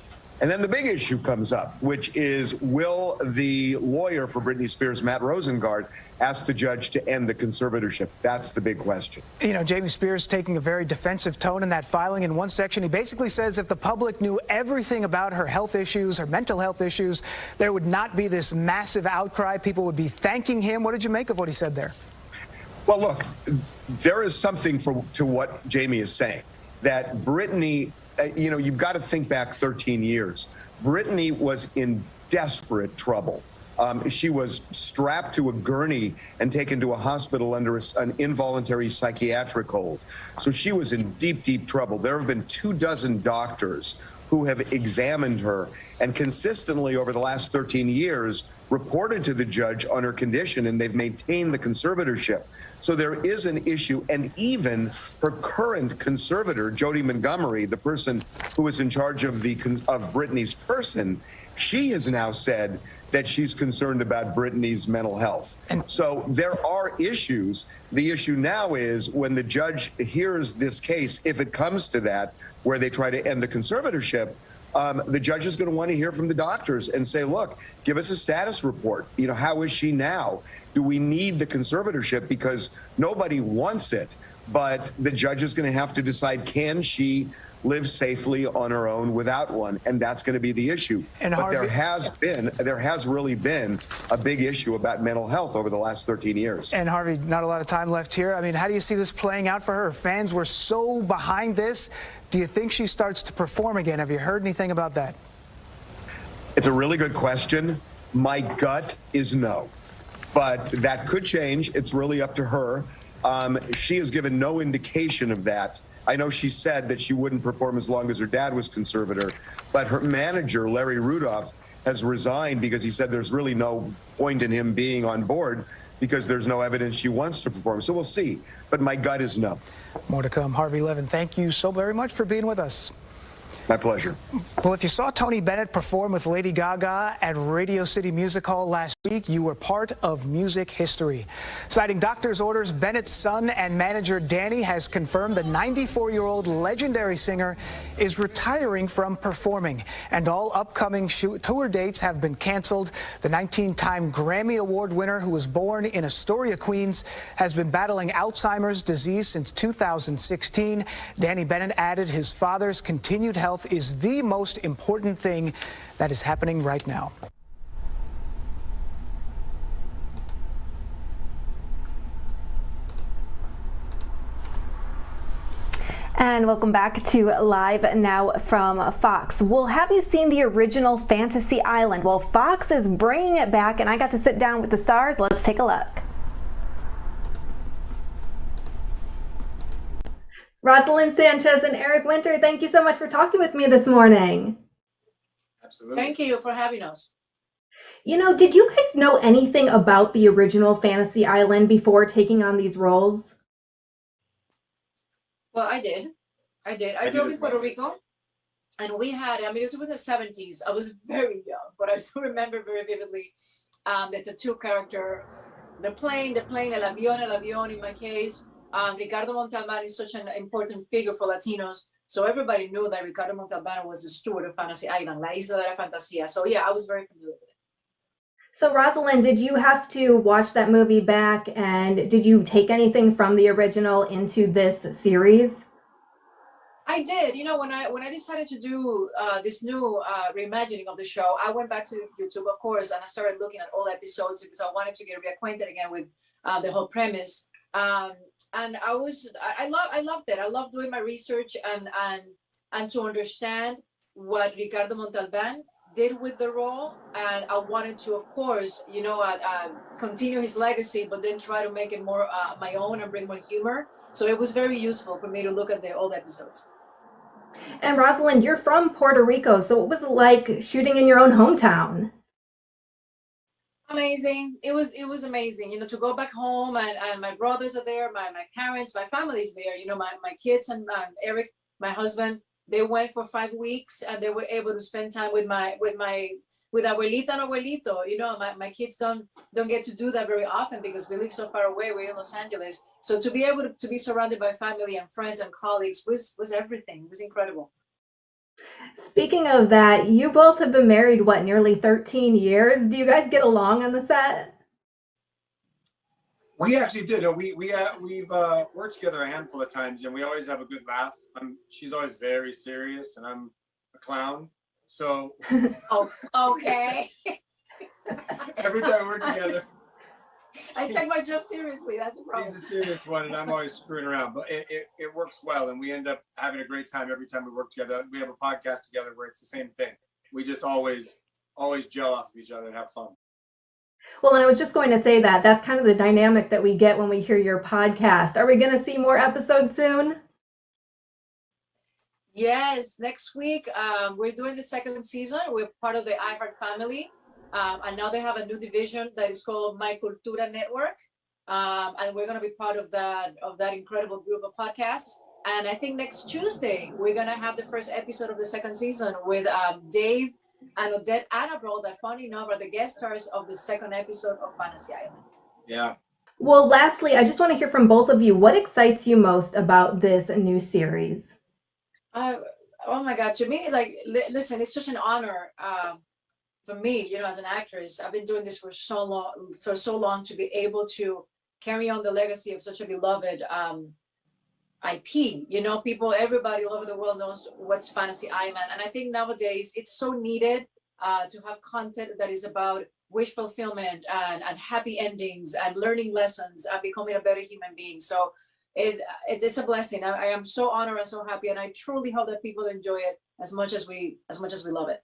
And then the big issue comes up, which is, will the lawyer for Britney Spears, Matt Rosengart, ask the judge to end the conservatorship? That's the big question. You know, Jamie Spears taking a very defensive tone in that filing. In one section, he basically says if the public knew everything about her health issues, her mental health issues, there would not be this massive outcry. People would be thanking him. What did you make of what he said there? Well, look, there is something to what Jamie is saying, that Britney, you've got to think back 13 years. Britney was in desperate trouble. She was strapped to a gurney and taken to a hospital under an involuntary psychiatric hold. So she was in deep, deep trouble. There have been 24 doctors who have examined her and consistently over the last 13 years reported to the judge on her condition, and they've maintained the conservatorship. So there is an issue, and even her current conservator, Jody Montgomery, the person who was in charge of Britney's person, she has now said that she's concerned about Britney's mental health. And so there are issues. The issue now is when the judge hears this case, if it comes to that, where they try to end the conservatorship, the judge is going to want to hear from the doctors and say, look, give us a status report. How is she now? Do we need the conservatorship? Because nobody wants it, but the judge is going to have to decide, can she live safely on her own without one? And that's going to be the issue. And but Harvey, there has really been a big issue about mental health over the last 13 years. And Harvey, not a lot of time left here. I mean, how do you see this playing out for her? Fans were so behind this. Do you think she starts to perform again? Have you heard anything about that? It's a really good question. My gut is no, but that could change. It's really up to her. She has given no indication of that. I know she said that she wouldn't perform as long as her dad was conservator, but her manager, Larry Rudolph, has resigned because he said there's really no point in him being on board because there's no evidence she wants to perform. So we'll see, but my gut is no. More to come. Harvey Levin, thank you so very much for being with us. My pleasure. Well, if you saw Tony Bennett perform with Lady Gaga at Radio City Music Hall last week, you were part of music history. Citing doctor's orders, Bennett's son and manager Danny has confirmed the 94-year-old legendary singer is retiring from performing, and all upcoming tour dates have been canceled. The 19-time Grammy Award winner, who was born in Astoria, Queens, has been battling Alzheimer's disease since 2016. Danny Bennett added his father's continued health is the most important thing that is happening right now. And welcome back to Live Now from Fox. Well, have you seen the original Fantasy Island? Well, Fox is bringing it back, and I got to sit down with the stars. Let's take a look. Rosalind Sanchez and Eric Winter, thank you so much for talking with me this morning. Absolutely. Thank you for having us. Did you guys know anything about the original Fantasy Island before taking on these roles? Well, I did. I did. I grew up in Puerto Rico, and we had, I mean, it was in the 70s. I was very young, but I do remember very vividly the tattoo character, the plane, el avión in my case. Ricardo Montalban is such an important figure for Latinos. So everybody knew that Ricardo Montalban was the steward of Fantasy Island, La Isla de la Fantasía. So yeah, I was very familiar with it. So Rosalind, did you have to watch that movie back, and did you take anything from the original into this series? I did. You know, when I decided to do this new reimagining of the show, I went back to YouTube, of course, and I started looking at all episodes because I wanted to get reacquainted again with the whole premise. And I loved it. I loved doing my research and to understand what Ricardo Montalban did with the role. And I wanted to, of course, you know, continue his legacy, but then try to make it more my own and bring more humor. So it was very useful for me to look at the old episodes. And Rosalind, you're from Puerto Rico, so what was it like shooting in your own hometown? Amazing. It was amazing, you know, to go back home and my brothers are there, my parents, my family's there, you know, my kids and Eric, my husband, they went for 5 weeks and they were able to spend time with abuelita and abuelito. You know, my kids don't get to do that very often because we live so far away. We're in Los Angeles. So to be able to be surrounded by family and friends and colleagues was everything. It was incredible. Speaking of that, you both have been married, what, nearly 13 years? Do you guys get along on the set? We actually did. We've worked together a handful of times, and we always have a good laugh. She's always very serious, and I'm a clown. So oh, okay. Every time we work together, I take my job seriously. That's a problem. He's a serious one, and I'm always screwing around. But it works well, and we end up having a great time every time we work together. We have a podcast together where it's the same thing. We just always gel off of each other and have fun. Well, and I was just going to say that that's kind of the dynamic that we get when we hear your podcast. Are we going to see more episodes soon? Yes, next week we're doing the second season. We're part of the iHeart family. And now they have a new division that is called My Cultura Network. And we're going to be part of that incredible group of podcasts. And I think next Tuesday, we're going to have the first episode of the second season with Dave and Odette Annabelle, that funny enough are the guest stars of the second episode of Fantasy Island. Yeah. Well, lastly, I just want to hear from both of you. What excites you most about this new series? Oh my God, to me, like, listen, it's such an honor for me, you know, as an actress. I've been doing this for so long to be able to carry on the legacy of such a beloved IP. You know, everybody all over the world knows what's Fantasy Island. And I think nowadays it's so needed to have content that is about wish fulfillment and happy endings and learning lessons and becoming a better human being. So it's a blessing. I am so honored and so happy, and I truly hope that people enjoy it as much as we love it.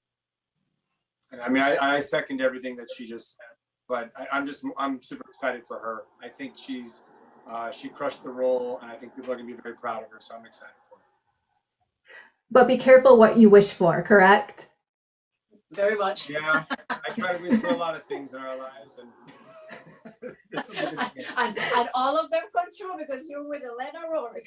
And I mean, I second everything that she just said, but I'm super excited for her. I think she crushed the role, and I think people are going to be very proud of her. So I'm excited for her. But be careful what you wish for, correct? Very much. Yeah, I try to wish for a lot of things in our lives, and and all of them come true because you're with Elena Rourke.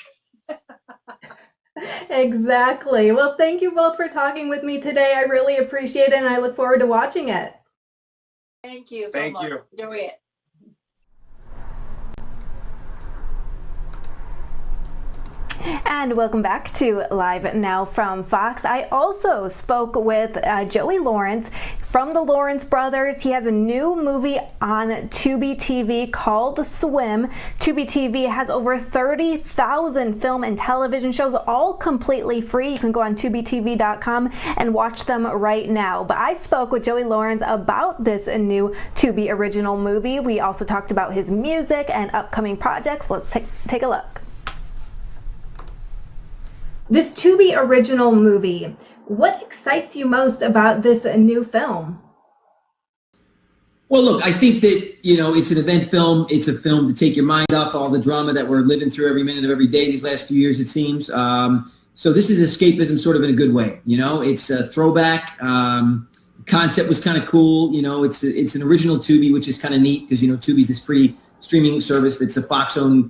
Exactly. Well, thank you both for talking with me today. I really appreciate it, and I look forward to watching it. Thank you so much. Thank you. Enjoy it. And welcome back to Live Now from Fox. I also spoke with Joey Lawrence from the Lawrence Brothers. He has a new movie on Tubi TV called Swim. Tubi TV has over 30,000 film and television shows, all completely free. You can go on tubitv.com and watch them right now. But I spoke with Joey Lawrence about this new Tubi original movie. We also talked about his music and upcoming projects. Let's take a look. This Tubi original movie, what excites you most about this new film? Well, look, I think that, you know, it's an event film. It's a film to take your mind off all the drama that we're living through every minute of every day these last few years, it seems. So this is escapism sort of in a good way. You know, it's a throwback. Concept was kind of cool. You know, it's an original Tubi, which is kind of neat because, you know, Tubi's this free streaming service that's a Fox-owned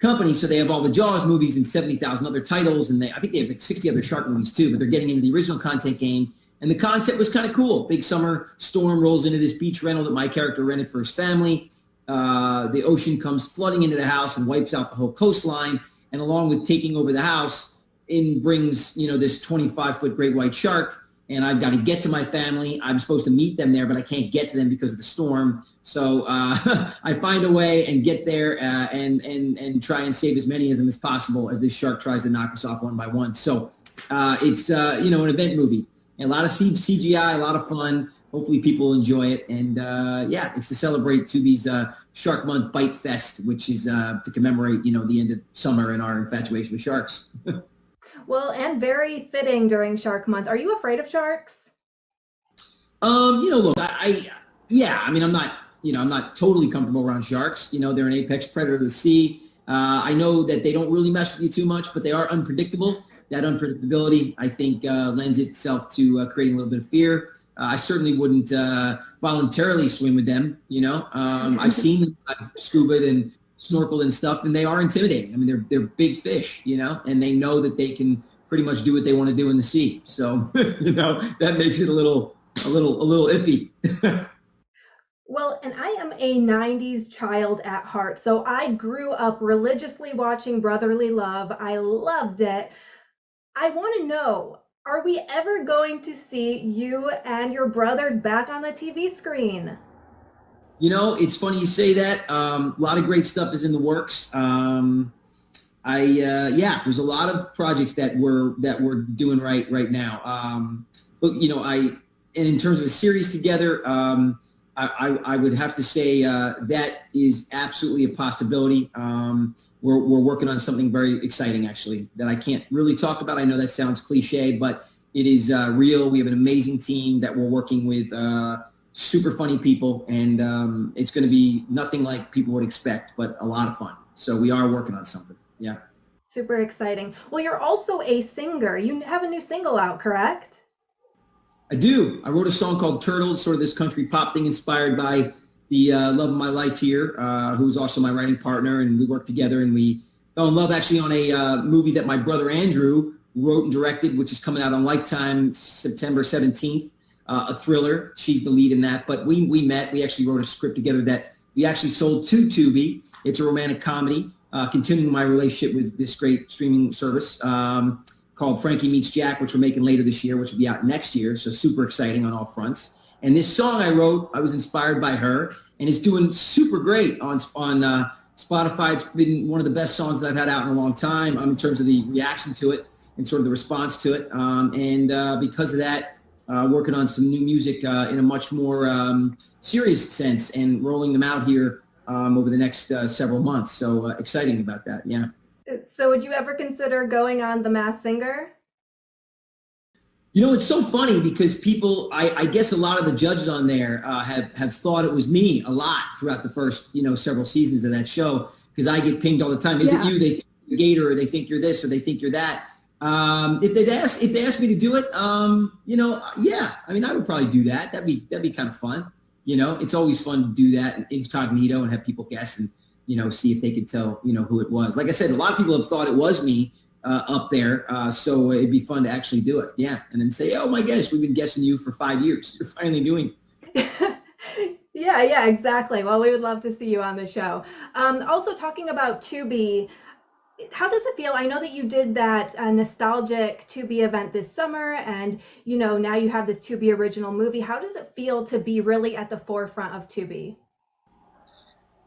company, so they have all the Jaws movies and 70,000 other titles, and I think they have like 60 other shark movies too, but they're getting into the original content game. And the concept was kind of cool. Big summer storm rolls into this beach rental that my character rented for his family. The ocean comes flooding into the house and wipes out the whole coastline. And along with taking over the house, in brings, this 25-foot great white shark. And I've got to get to my family. I'm supposed to meet them there, but I can't get to them because of the storm. So I find a way and get there and try and save as many of them as possible as this shark tries to knock us off one by one. So it's, an event movie. And a lot of CGI, a lot of fun. Hopefully people enjoy it. And it's to celebrate Tubi's Shark Month Bite Fest, which is to commemorate, the end of summer and our infatuation with sharks. Well, and very fitting during Shark Month. Are you afraid of sharks? Look, I'm not totally comfortable around sharks. They're an apex predator of the sea. I know that they don't really mess with you too much, but they are unpredictable. That unpredictability, I think, lends itself to creating a little bit of fear. I certainly wouldn't voluntarily swim with them. I've seen them, I've scuba and snorkeled and stuff, and they are intimidating. I mean, they're big fish, and they know that they can pretty much do what they want to do in the sea. So, that makes it a little iffy. Well, and I am a 90s child at heart. So I grew up religiously watching Brotherly Love. I loved it. I want to know, are we ever going to see you and your brothers back on the TV screen? It's funny you say that. A lot of great stuff is in the works. There's a lot of projects that we're doing right now. But and in terms of a series together, I would have to say that is absolutely a possibility. We're working on something very exciting, actually, that I can't really talk about. I know that sounds cliche, but it is real. We have an amazing team that we're working with, super funny people, and it's going to be nothing like people would expect, but a lot of fun. So we are working on something. Yeah. Super exciting. Well, you're also a singer. You have a new single out, correct? I do. I wrote a song called Turtle, sort of this country pop thing inspired by the love of my life here, who's also my writing partner, and we worked together, and we fell in love actually on a movie that my brother Andrew wrote and directed, which is coming out on Lifetime September 17th, a thriller. She's the lead in that. But we met. We actually wrote a script together that we actually sold to Tubi. It's a romantic comedy, continuing my relationship with this great streaming service called Frankie Meets Jack, which we're making later this year, which will be out next year. So super exciting on all fronts. And this song I wrote, I was inspired by her, and it's doing super great on Spotify. It's been one of the best songs that I've had out in a long time in terms of the reaction to it and sort of the response to it. Because of that, working on some new music in a much more serious sense and rolling them out here over the next several months. So exciting about that, yeah. So would you ever consider going on The Masked Singer? It's so funny because people, I guess a lot of the judges on there have thought it was me a lot throughout the first, several seasons of that show, because I get pinged all the time. Is it you? They think you're Gator, or they think you're this, or they think you're that. If they asked me to do it, yeah, I mean, I would probably do that. That'd be kind of fun. It's always fun to do that incognito and have people guess and, see if they could tell, who it was. Like I said, a lot of people have thought it was me up there. So it'd be fun to actually do it. Yeah. And then say, oh my gosh, we've been guessing you for 5 years. You're finally doing it. Yeah, exactly. Well, we would love to see you on the show. Also talking about Tubi, how does it feel? I know that you did that nostalgic Tubi event this summer, and now you have this Tubi original movie. How does it feel to be really at the forefront of Tubi?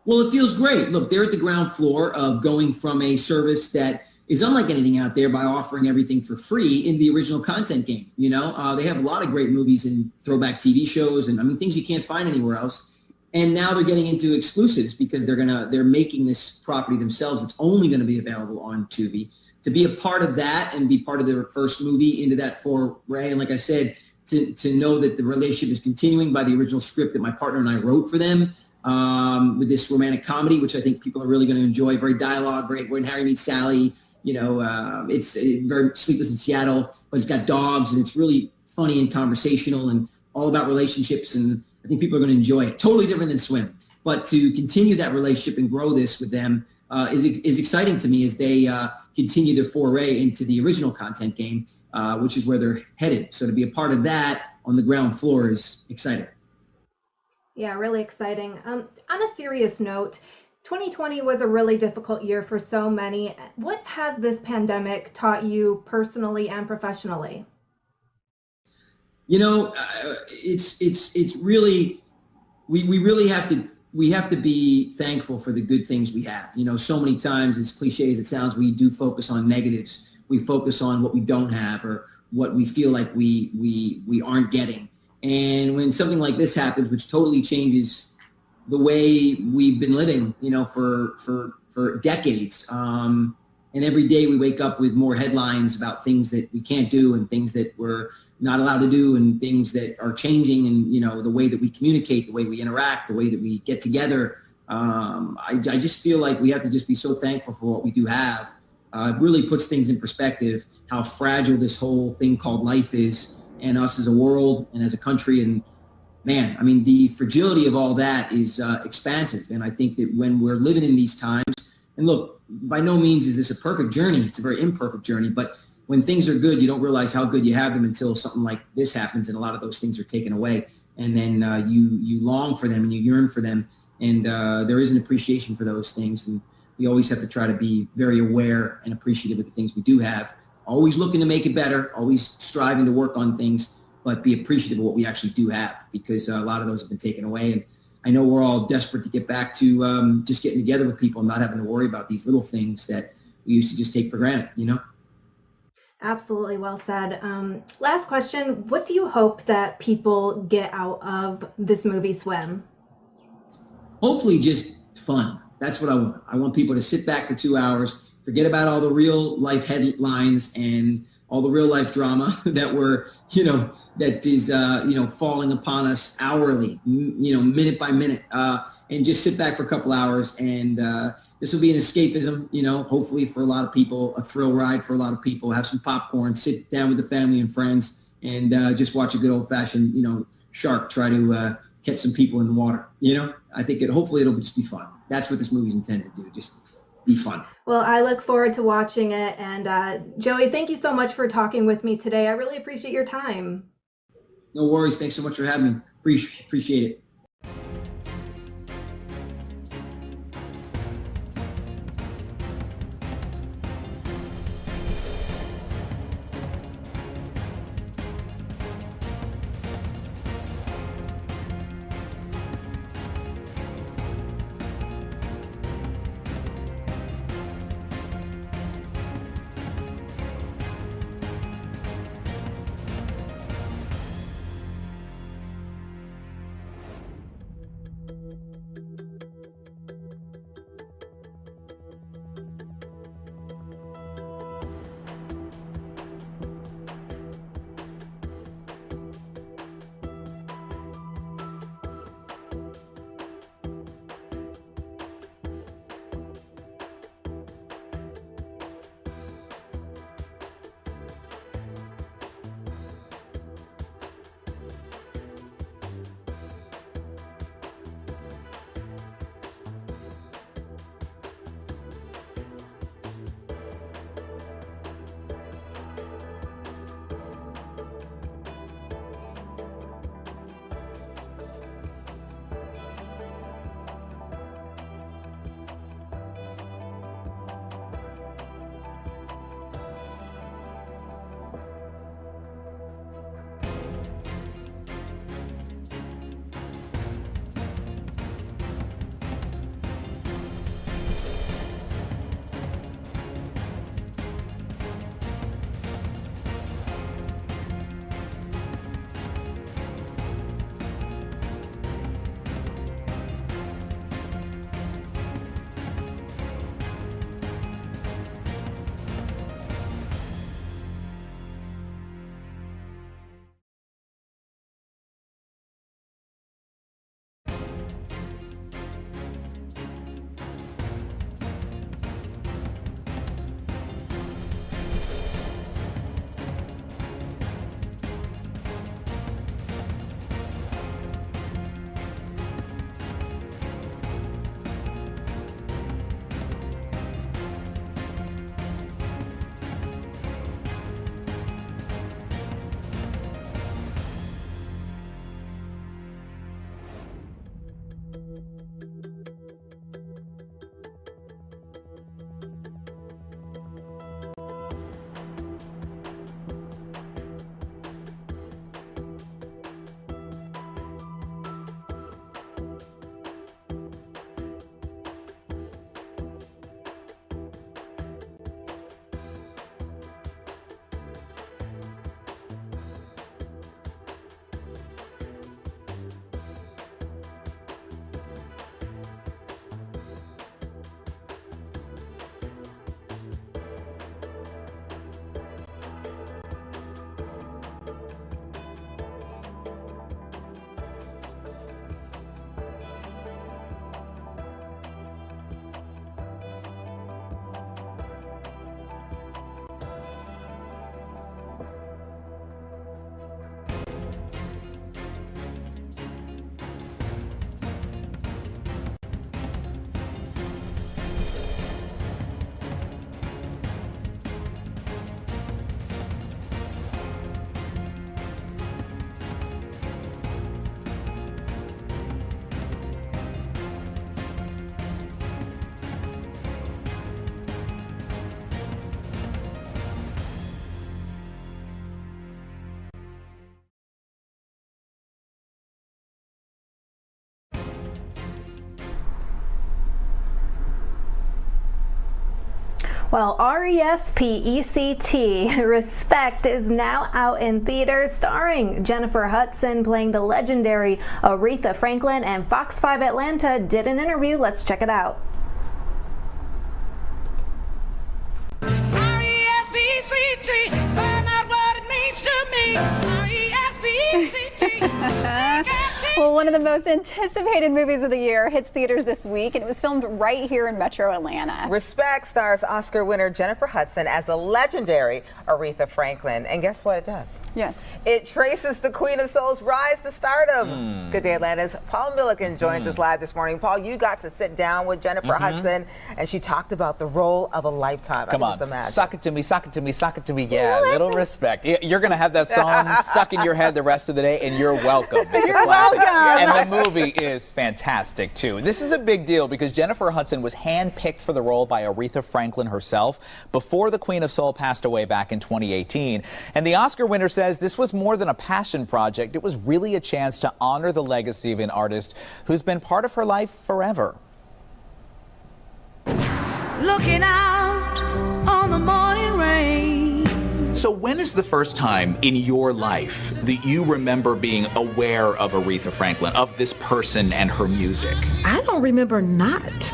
Well, it feels great. Look, they're at the ground floor of going from a service that is unlike anything out there by offering everything for free in the original content game. They have a lot of great movies and throwback TV shows and things you can't find anywhere else. And now they're getting into exclusives because they're making this property themselves. It's only going to be available on Tubi. To be a part of that and be part of their first movie into that foray, and like I said, to know that the relationship is continuing by the original script that my partner and I wrote for them, with this romantic comedy, which I think people are really going to enjoy. Very dialogue, great. When Harry Meets Sally, it's very Sleepless in Seattle, but it's got dogs and it's really funny and conversational and all about relationships. And I think people are going to enjoy it. Totally different than Swim, but to continue that relationship and grow this with them is exciting to me as they continue their foray into the original content game, which is where they're headed. So to be a part of that on the ground floor is exciting. Yeah, really exciting. On a serious note, 2020 was a really difficult year for so many. What has this pandemic taught you personally and professionally? You know, it's really, we really have to be thankful for the good things we have. You know, so many times, as cliche as it sounds, we do focus on negatives. We focus on what we don't have or what we feel like we aren't getting. And when something like this happens, which totally changes the way we've been living, you know, for decades, and every day we wake up with more headlines about things that we can't do and things that we're not allowed to do and things that are changing, and, you know, the way that we communicate, the way we interact, the way that we get together. I just feel like we have to just be so thankful for what we do have. It really puts things in perspective, how fragile this whole thing called life is, and us as a world and as a country. And man, I mean, the fragility of all that is expansive. And I think that when we're living in these times, and look, by no means is this a perfect journey. It's a very imperfect journey. But when things are good, you don't realize how good you have them until something like this happens, and a lot of those things are taken away. And then you long for them and you yearn for them. And there is an appreciation for those things. And we always have to try to be very aware and appreciative of the things we do have. Always looking to make it better, always striving to work on things, but be appreciative of what we actually do have, because a lot of those have been taken away. And I know we're all desperate to get back to just getting together with people and not having to worry about these little things that we used to just take for granted, you know? Absolutely, well said. Last question, what do you hope that people get out of this movie, Swim? Hopefully just fun. That's what I want. I want people to sit back for 2 hours, forget about all the real life headlines and all the real life drama that we're, you know, that is, you know, falling upon us hourly, you know, minute by minute, and just sit back for a couple hours. And this will be an escapism, you know, hopefully for a lot of people, a thrill ride for a lot of people, have some popcorn, sit down with the family and friends, and just watch a good old fashioned, you know, shark try to catch some people in the water. You know, I think hopefully it'll just be fun. That's what this movie's intended to do. Just be fun. Well, I look forward to watching it. And Joey, thank you so much for talking with me today. I really appreciate your time. No worries. Thanks so much for having me. Appreciate it. Well, R-E-S-P-E-C-T, Respect, is now out in theaters, starring Jennifer Hudson playing the legendary Aretha Franklin, and Fox 5 Atlanta did an interview. Let's check it out. R-E-S-P-E-C-T, find out what it means to me. R-E-S-P-E-C-T. Well, one of the most anticipated movies of the year hits theaters this week, and it was filmed right here in Metro Atlanta. Respect stars Oscar winner Jennifer Hudson as the legendary Aretha Franklin. And guess what it does? Yes. It traces the Queen of Soul's rise to stardom. Good day, Atlanta's Paul Milliken joins us live this morning. Paul, you got to sit down with Jennifer Hudson, and she talked about the role of a lifetime. Come on, imagine. sock it to me, sock it to me, sock it to me. Yeah, little respect. You're going to have that song stuck in your head the rest of the day, and you're welcome. It's a classic. And the movie is fantastic, too. This is a big deal because Jennifer Hudson was handpicked for the role by Aretha Franklin herself before the Queen of Soul passed away back in 2018. And the Oscar winner says this was more than a passion project. It was really a chance to honor the legacy of an artist who's been part of her life forever. Looking out on the morning rain. So when is the first time in your life that you remember being aware of Aretha Franklin, of this person and her music? I don't remember not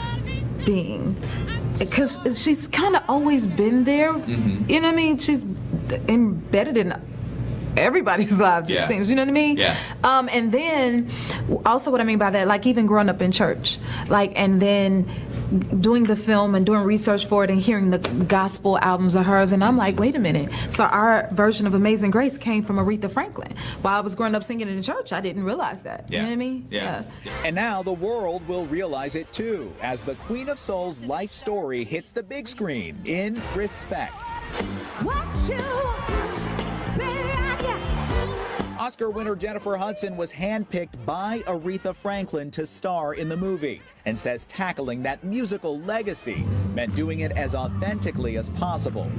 being, because she's kind of always been there. You know what I mean? She's embedded in everybody's lives, it seems. You know what I mean? Yeah. And then also what I mean by that, like even growing up in church, like, and then doing the film and doing research for it and hearing the gospel albums of hers, and I'm like, wait a minute. So our version of Amazing Grace came from Aretha Franklin. While I was growing up singing in church, I didn't realize that. You know what I mean? Yeah. And now the world will realize it too, as the Queen of Soul's life story hits the big screen in Respect. Oscar winner Jennifer Hudson was handpicked by Aretha Franklin to star in the movie and says tackling that musical legacy meant doing it as authentically as possible.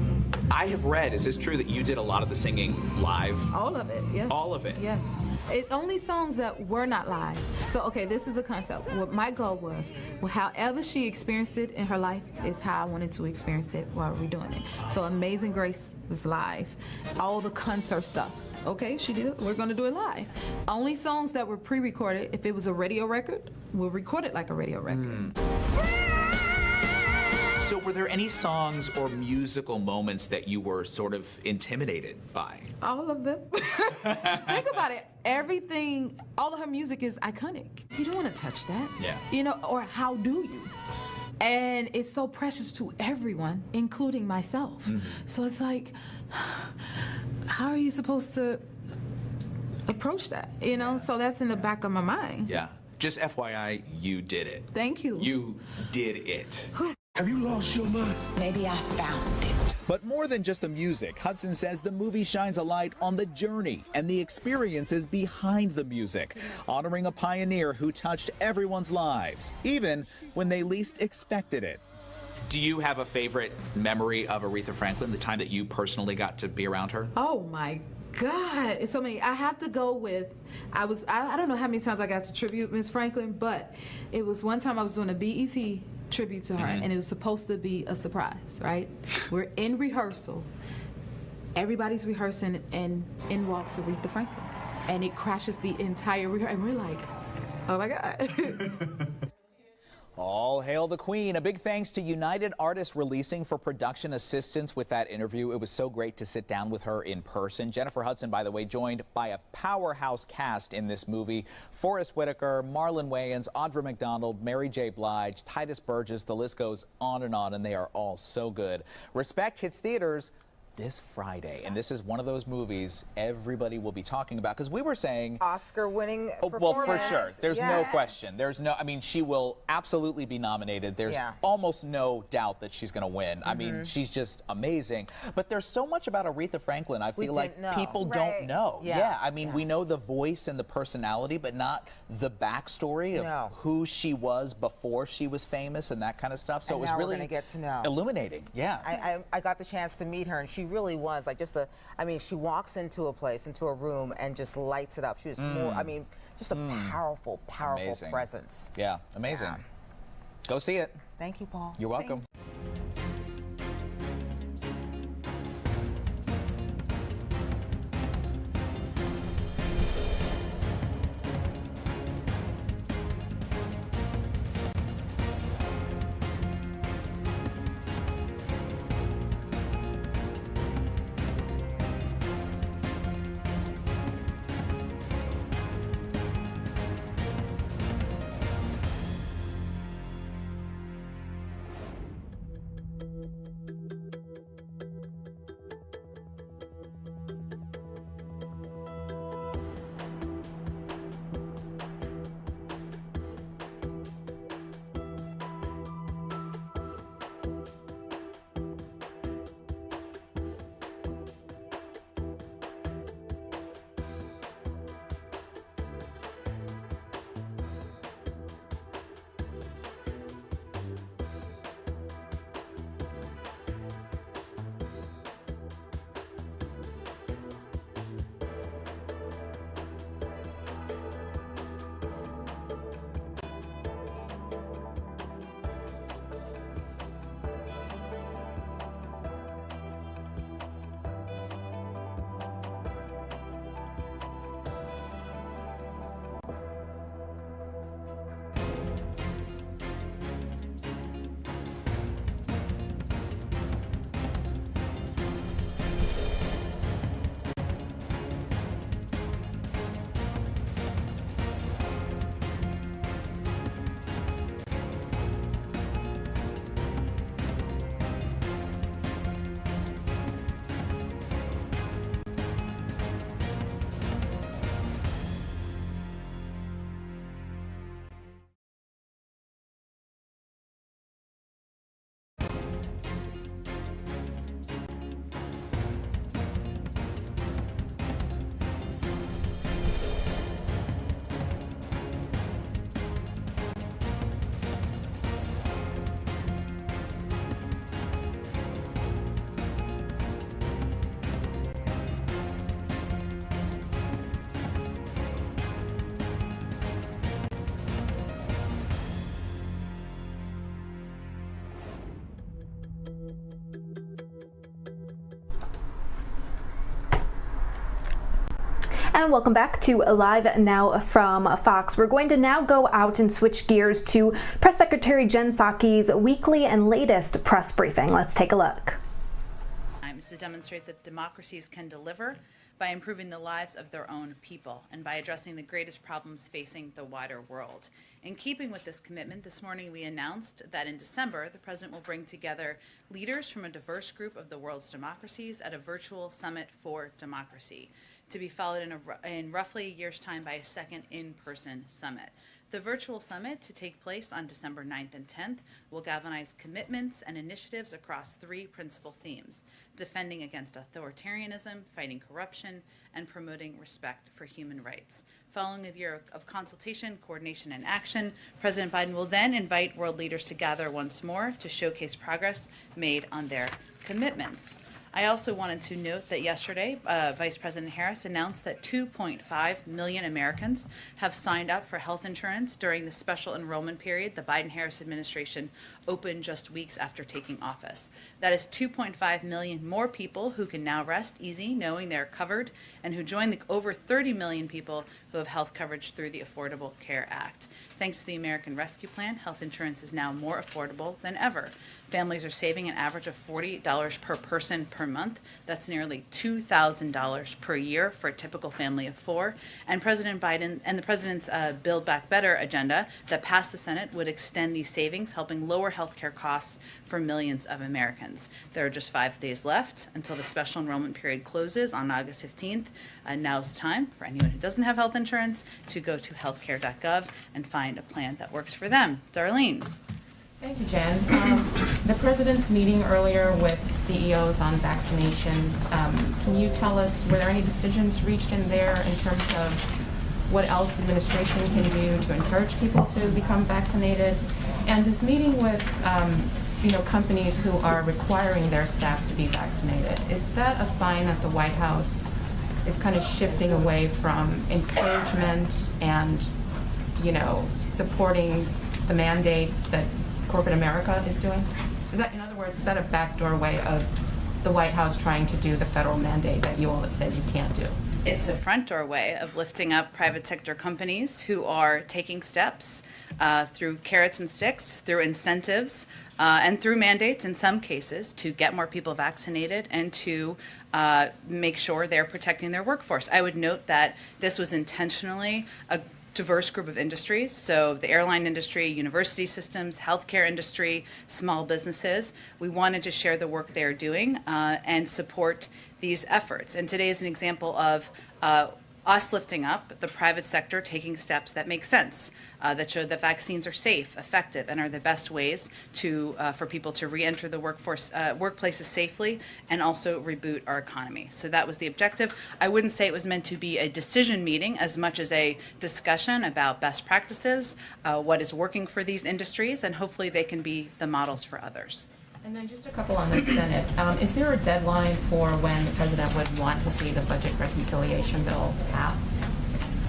I have read, is this true that you did a lot of the singing live? All of it, yes. All of it? Yes. It's only songs that were not live. So, okay, this is the concept. What my goal was, well, however she experienced it in her life is how I wanted to experience it while we're doing it. So Amazing Grace was live. All the concert stuff. Okay, she did it. We're going to do it live. Only songs that were pre-recorded, if it was a radio record, we'll record it like a radio record. So were there any songs or musical moments that you were sort of intimidated by? All of them. Think about it. Everything, all of her music is iconic. You don't want to touch that. Yeah. You know, or how do you? And it's so precious to everyone, including myself. So it's like, how are you supposed to approach that? You know, so that's in the back of my mind. Yeah. Just FYI, you did it. Thank you. You did it. Have you lost your mind? Maybe I found it. But more than just the music, Hudson says the movie shines a light on the journey and the experiences behind the music, honoring a pioneer who touched everyone's lives, even when they least expected it. Do you have a favorite memory of Aretha Franklin, the time that you personally got to be around her? Oh my God, it's so many. I have to go with, I don't know how many times I got to tribute Miss Franklin, but it was one time I was doing a BET tribute to her, and it was supposed to be a surprise, right? We're in rehearsal, everybody's rehearsing, and in walks Aretha Franklin, and it crashes the entire rehearsal, and we're like, oh my God. All hail the Queen. A big thanks to United Artists Releasing for production assistance with that interview. It was so great to sit down with her in person. Jennifer Hudson, by the way, joined by a powerhouse cast in this movie. Forrest Whitaker, Marlon Wayans, Audra McDonald, Mary J. Blige, Titus Burgess. The list goes on, and they are all so good. Respect hits theaters this Friday, and this is one of those movies everybody will be talking about, because we were saying Oscar-winning performance. Well, for sure. There's no question. There's no, I mean, she will absolutely be nominated. There's almost no doubt that she's going to win. I mean, she's just amazing. But there's so much about Aretha Franklin, I feel like people don't know. I mean, we know the voice and the personality, but not the backstory of who she was before she was famous and that kind of stuff. So it was really get to know. illuminating. I got the chance to meet her, and she really was like just I mean, she walks into a place, into a room, and just lights it up. She was more, I mean, just a powerful presence. Yeah, amazing. Go see it. Thank you, Paul. You're welcome. And welcome back to Live Now from Fox. We're going to now go out and switch gears to Press Secretary Jen Psaki's weekly and latest press briefing. Let's take a look. To demonstrate that democracies can deliver by improving the lives of their own people and by addressing the greatest problems facing the wider world. In keeping with this commitment, this morning we announced that in December, the President will bring together leaders from a diverse group of the world's democracies at a virtual summit for democracy, to be followed in roughly a year's time by a second in-person summit. The virtual summit, to take place on December 9th and 10th, will galvanize commitments and initiatives across three principal themes: defending against authoritarianism, fighting corruption, and promoting respect for human rights. Following a year of consultation, coordination, and action, President Biden will then invite world leaders to gather once more to showcase progress made on their commitments. I also wanted to note that yesterday, Vice President Harris announced that 2.5 million Americans have signed up for health insurance during the special enrollment period the Biden-Harris administration opened just weeks after taking office. That is 2.5 million more people who can now rest easy knowing they're covered, and who join the over 30 million people who have health coverage through the Affordable Care Act. Thanks to the American Rescue Plan, health insurance is now more affordable than ever. Families are saving an average of $40 per person per month. That's nearly $2,000 per year for a typical family of four. And President Biden and the President's Build Back Better agenda that passed the Senate would extend these savings, helping lower health care costs for millions of Americans. There are just 5 days left until the special enrollment period closes on August 15th. Now's time for anyone who doesn't have health insurance to go to healthcare.gov and find a plan that works for them. Darlene. Thank you, Jen. The President's meeting earlier with CEOs on vaccinations, can you tell us, were there any decisions reached in there in terms of what else the administration can do to encourage people to become vaccinated? And is meeting with companies who are requiring their staffs to be vaccinated, is that a sign that the White House is kind of shifting away from encouragement and, supporting the mandates that corporate America is doing? Is that, in other words, is that a backdoor way of the White House trying to do the federal mandate that you all have said you can't do? It's a front door way of lifting up private sector companies who are taking steps through carrots and sticks, through incentives, and through mandates in some cases to get more people vaccinated and to make sure they're protecting their workforce. I would note that this was intentionally a diverse group of industries. So the airline industry, university systems, healthcare industry, small businesses. We wanted to share the work they're doing and support these efforts. And today is an example of us lifting up the private sector taking steps that make sense, that show that vaccines are safe, effective, and are the best ways to for people to re-enter the workplaces safely and also reboot our economy. So that was the objective. I wouldn't say it was meant to be a decision meeting as much as a discussion about best practices, what is working for these industries, and hopefully they can be the models for others. And then just a couple on the Senate. Is there a deadline for when the President would want to see the budget reconciliation bill passed?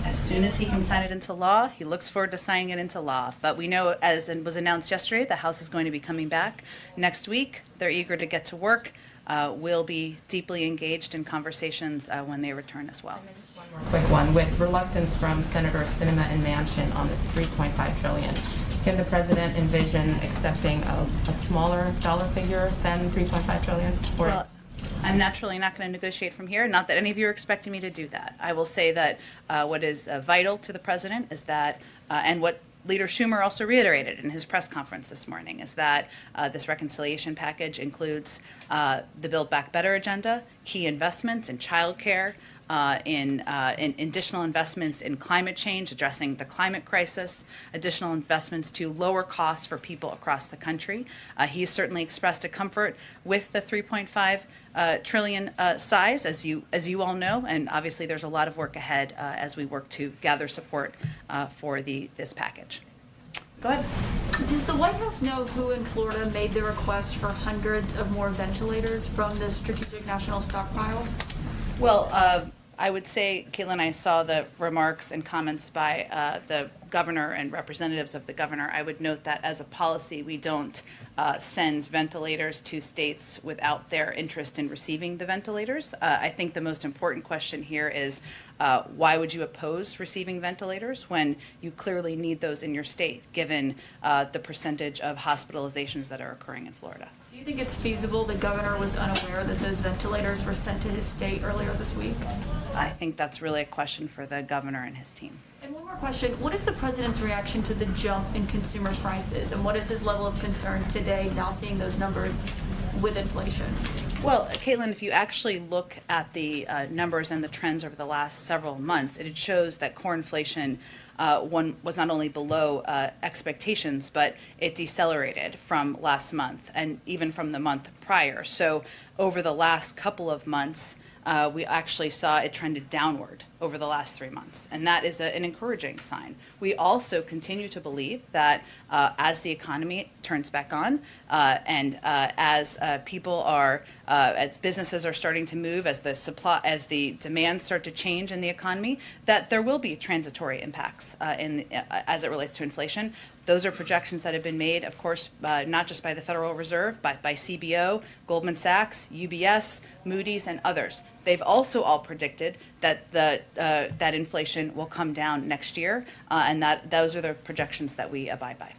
As soon as he can sign it into law, he looks forward to signing it into law. But we know, as was announced yesterday, the House is going to be coming back next week. They're eager to get to work. We'll be deeply engaged in conversations when they return as well. And then just one more quick one. With reluctance from Senators Sinema and Manchin on the $3.5 trillion, can the President envision accepting a smaller dollar figure than $3.5 trillion? Well, I'm naturally not going to negotiate from here. Not that any of you are expecting me to do that. I will say that what is vital to the President is that, and what Leader Schumer also reiterated in his press conference this morning, is that this reconciliation package includes the Build Back Better agenda, key investments in childcare, in additional investments in climate change, addressing the climate crisis, additional investments to lower costs for people across the country. He's certainly expressed a comfort with the 3.5 trillion size, as you all know, and obviously there's a lot of work ahead as we work to gather support for this package. Go ahead. Does the White House know who in Florida made the request for hundreds of more ventilators from the Strategic National Stockpile? Well, I would say, Caitlin, I saw the remarks and comments by the governor and representatives of the governor. I would note that as a policy, we don't send ventilators to states without their interest in receiving the ventilators. I think the most important question here is why would you oppose receiving ventilators when you clearly need those in your state, given the percentage of hospitalizations that are occurring in Florida? Do you think it's feasible the governor was unaware that those ventilators were sent to his state earlier this week? I think that's really a question for the governor and his team. And one more question. What is the president's reaction to the jump in consumer prices? And what is his level of concern today, now seeing those numbers with inflation? Well, Caitlin, if you actually look at the numbers and the trends over the last several months, it shows that core inflation was not only below expectations, but it decelerated from last month and even from the month prior. So over the last couple of months, we actually saw it trended downward over the last 3 months, and that is an encouraging sign. We also continue to believe that as the economy turns back on and as people are, as businesses are starting to move, as the demands start to change in the economy, that there will be transitory impacts as it relates to inflation. Those are projections that have been made, of course, not just by the Federal Reserve, but by CBO, Goldman Sachs, UBS, Moody's, and others. They've also all predicted that that inflation will come down next year, and those are the projections that we abide by.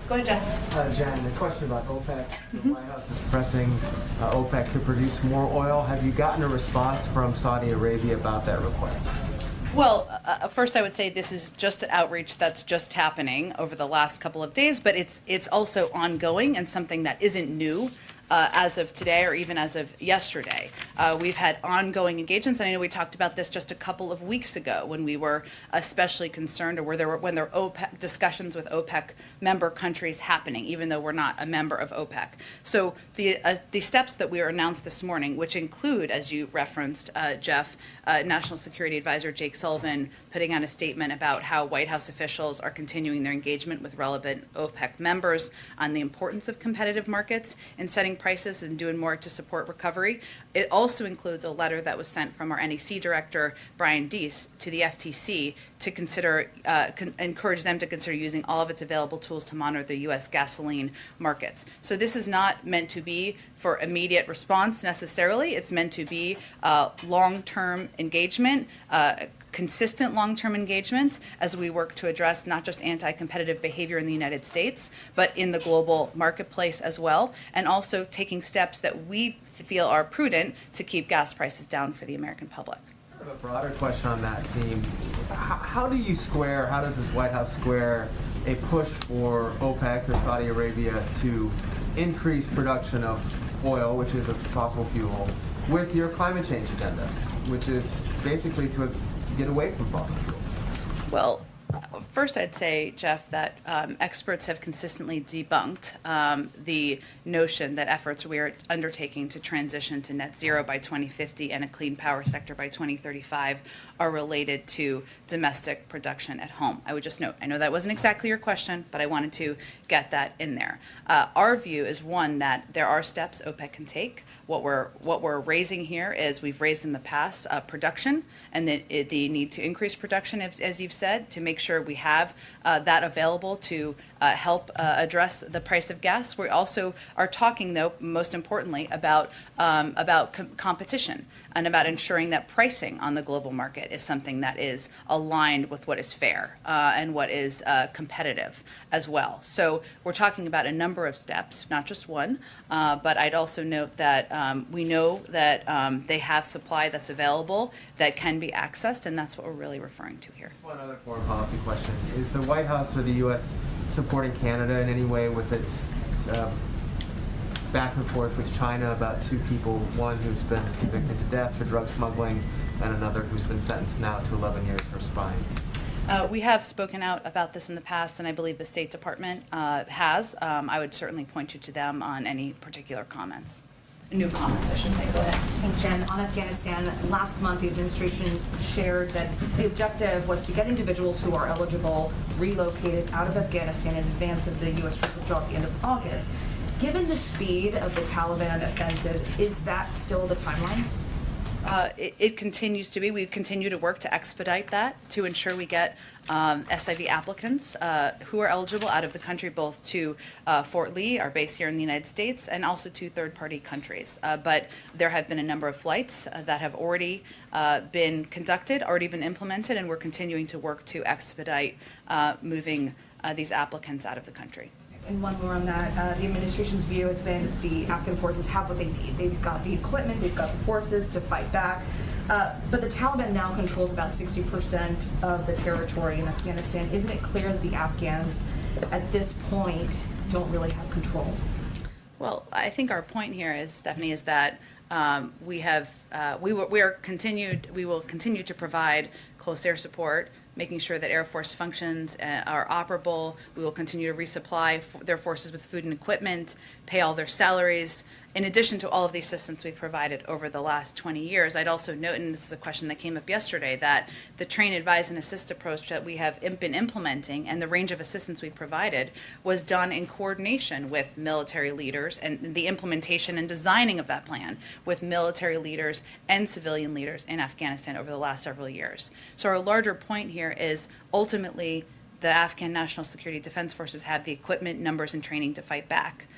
Go ahead, Jeff. Jen, the question about OPEC. The White House is pressing OPEC to produce more oil. Have you gotten a response from Saudi Arabia about that request? Well, first I would say this is just outreach that's just happening over the last couple of days, but it's also ongoing and something that isn't new. As of today or even as of yesterday. We've had ongoing engagements, and I know we talked about this just a couple of weeks ago when we were especially concerned, or when there were OPEC discussions with OPEC member countries happening, even though we're not a member of OPEC. So the steps that we were announced this morning, which include, as you referenced, Jeff, National Security Advisor Jake Sullivan putting out a statement about how White House officials are continuing their engagement with relevant OPEC members on the importance of competitive markets and setting prices and doing more to support recovery. It also includes a letter that was sent from our NEC director, Brian Deese, to the FTC to consider, encourage them to consider using all of its available tools to monitor the U.S. gasoline markets. So this is not meant to be for immediate response necessarily. It's meant to be long-term engagement, consistent long-term engagement as we work to address not just anti-competitive behavior in the United States, but in the global marketplace as well, and also taking steps that we feel are prudent to keep gas prices down for the American public. I have a broader question on that theme. How does this White House square a push for OPEC or Saudi Arabia to increase production of oil, which is a fossil fuel, with your climate change agenda, which is basically to get away from fossil fuels? Well, first I'd say, Jeff, that experts have consistently debunked the notion that efforts we are undertaking to transition to net zero by 2050 and a clean power sector by 2035 are related to domestic production at home. I would just note, I know that wasn't exactly your question, but I wanted to get that in there. Our view is one that there are steps OPEC can take. What we're raising here is we've raised in the past production and the need to increase production, as you've said, to make sure we have that available to help address the price of gas. We also are talking, though, most importantly, about competition and about ensuring that pricing on the global market is something that is aligned with what is fair and what is competitive as well. So we're talking about a number of steps, not just one, but I'd also note that we know that they have supply that's available that can be accessed, and that's what we're really referring to here. One other foreign policy question. Is the White House or the U.S. supporting Canada in any way with its back and forth with China about two people, one who's been convicted to death for drug smuggling and another who's been sentenced now to 11 years for spying? We have spoken out about this in the past, and I believe the State Department has. I would certainly point you to them on any particular comments. New comments, I should say. Go ahead. Thanks, Jen. On Afghanistan, last month the administration shared that the objective was to get individuals who are eligible relocated out of Afghanistan in advance of the U.S. troop withdrawal at the end of August. Given the speed of the Taliban offensive, is that still the timeline? It continues to be. We continue to work to expedite that to ensure we get SIV applicants who are eligible out of the country, both to Fort Lee, our base here in the United States, and also to third-party countries. But there have been a number of flights that have already been conducted, already been implemented, and we're continuing to work to expedite moving these applicants out of the country. And one more on that, the administration's view has been the Afghan forces have what they need. They've got the equipment, they've got the forces to fight back. But the Taliban now controls about 60% of the territory in Afghanistan. Isn't it clear that the Afghans at this point don't really have control? Well, I think our point here is, Stephanie, is that we will continue to provide close air support, making sure that Air Force functions are operable. We will continue to resupply their forces with food and equipment, pay all their salaries. In addition to all of the assistance we've provided over the last 20 years, I'd also note, and this is a question that came up yesterday, that the train, advise, and assist approach that we have been implementing and the range of assistance we've provided was done in coordination with military leaders, and the implementation and designing of that plan with military leaders and civilian leaders in Afghanistan over the last several years. So our larger point here is ultimately the Afghan National Security Defense Forces have the equipment, numbers, and training to fight back.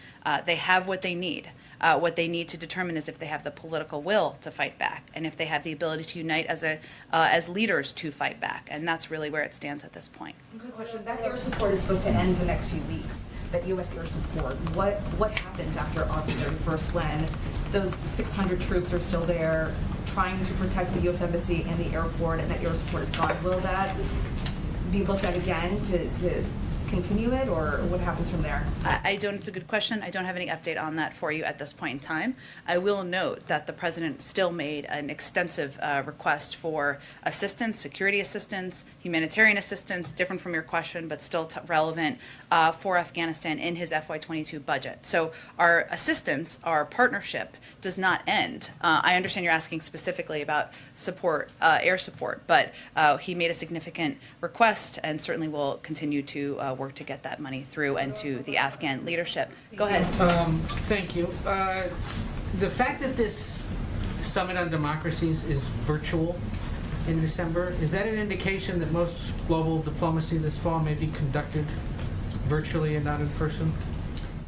They have what they need. What they need to determine is if they have the political will to fight back, and if they have the ability to unite as leaders to fight back, and that's really where it stands at this point. Good question. That air support is supposed to end the next few weeks. That U.S. air support. What happens after August 31st when those 600 troops are still there, trying to protect the U.S. Embassy and the airport, and that air support is gone? Will that be looked at again to continue it, or what happens from there? I don't. It's a good question. I don't have any update on that for you at this point in time. I will note that the president still made an extensive request for assistance, security assistance, humanitarian assistance, different from your question, but still relevant for Afghanistan in his FY22 budget. So our assistance, our partnership, does not end. I understand you're asking specifically about support, air support, but he made a significant request, and certainly will continue to work to get that money through and to the Afghan leadership. Go ahead. Thank you. The fact that this Summit on Democracies is virtual in December, is that an indication that most global diplomacy this fall may be conducted virtually and not in person?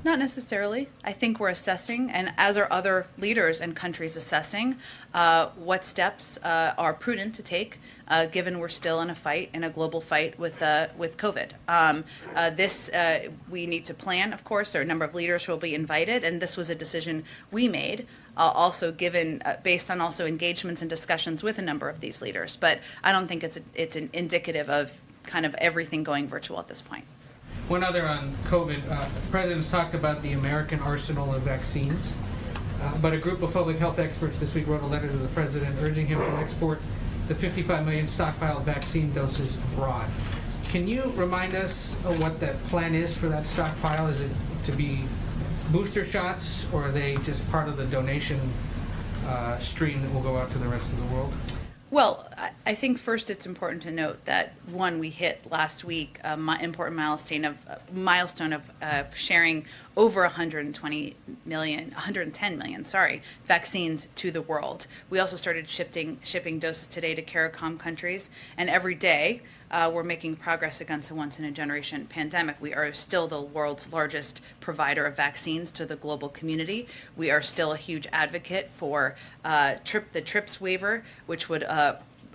Not necessarily. I think we're assessing, and as are other leaders and countries assessing, what steps are prudent to take, given we're still in a fight, in a global fight with COVID. We need to plan, of course. There are a number of leaders who will be invited, and this was a decision we made, also given based on also engagements and discussions with a number of these leaders. But I don't think it's an indicative of kind of everything going virtual at this point. One other on COVID. The President's talked about the American arsenal of vaccines, but a group of public health experts this week wrote a letter to the President urging him to export the 55 million stockpiled vaccine doses abroad. Can you remind us what that plan is for that stockpile? Is it to be booster shots, or are they just part of the donation stream that will go out to the rest of the world? Well, I think first it's important to note that, one, we hit last week an important milestone of sharing over 110 million, vaccines to the world. We also started shipping doses today to CARICOM countries, and every day we're making progress against a once-in-a-generation pandemic. We are still the world's largest provider of vaccines to the global community. We are still a huge advocate for the TRIPS waiver, which would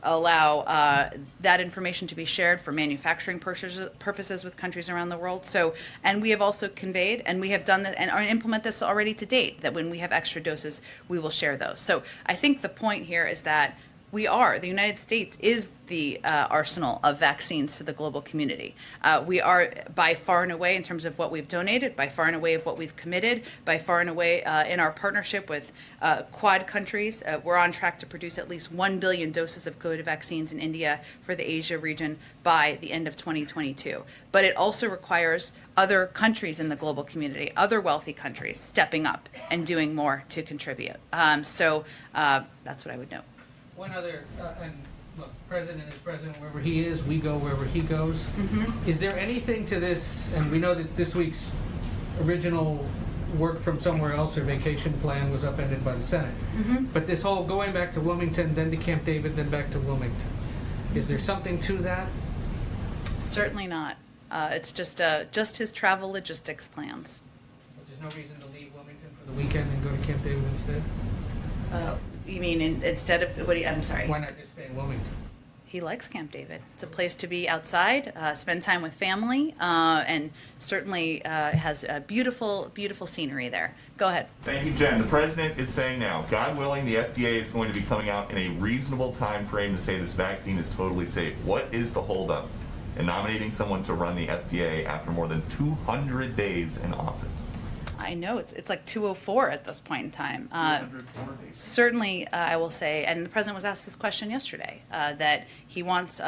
allow that information to be shared for manufacturing purposes with countries around the world. So, and we have also conveyed, and we have done that and implement this already to date, that when we have extra doses, we will share those. So I think the point here is that the United States is the arsenal of vaccines to the global community. We are by far and away, in terms of what we've donated, by far and away of what we've committed, by far and away in our partnership with Quad countries. We're on track to produce at least 1 billion doses of COVID vaccines in India for the Asia region by the end of 2022. But it also requires other countries in the global community, other wealthy countries, stepping up and doing more to contribute. So that's what I would note. One other, and look, President is President wherever he is, we go wherever he goes. Mm-hmm. Is there anything to this, and we know that this week's original work from somewhere else or vacation plan was upended by the Senate. But this whole going back to Wilmington, then to Camp David, then back to Wilmington, is there something to that? Certainly not. It's just his travel logistics plans. There's no reason to leave Wilmington for the weekend and go to Camp David instead? You mean instead of, I'm sorry. Why not just stay in Wilmington? He likes Camp David. It's a place to be outside, spend time with family, and certainly has a beautiful, beautiful scenery there. Go ahead. Thank you, Jen. The president is saying now, God willing, the FDA is going to be coming out in a reasonable time frame to say this vaccine is totally safe. What is the holdup in nominating someone to run the FDA after more than 200 days in office? I know it's like 2:04 at this point in time. Certainly, I will say, and the president was asked this question yesterday, that he wants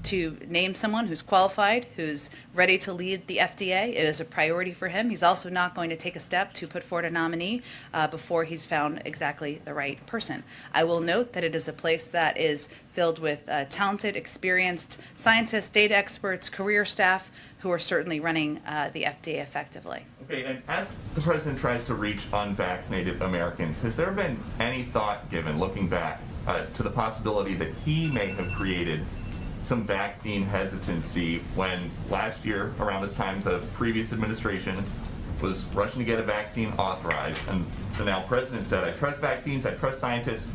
to name someone who's qualified, who's ready to lead the FDA. It is a priority for him. He's also not going to take a step to put forward a nominee before he's found exactly the right person. I will note that it is a place that is filled with talented, experienced scientists, data experts, career staff, who are certainly running the FDA effectively. Okay, and as the president tries to reach unvaccinated Americans, has there been any thought given, looking back, to the possibility that he may have created some vaccine hesitancy when last year, around this time, the previous administration was rushing to get a vaccine authorized, and the now president said, I trust vaccines, I trust scientists,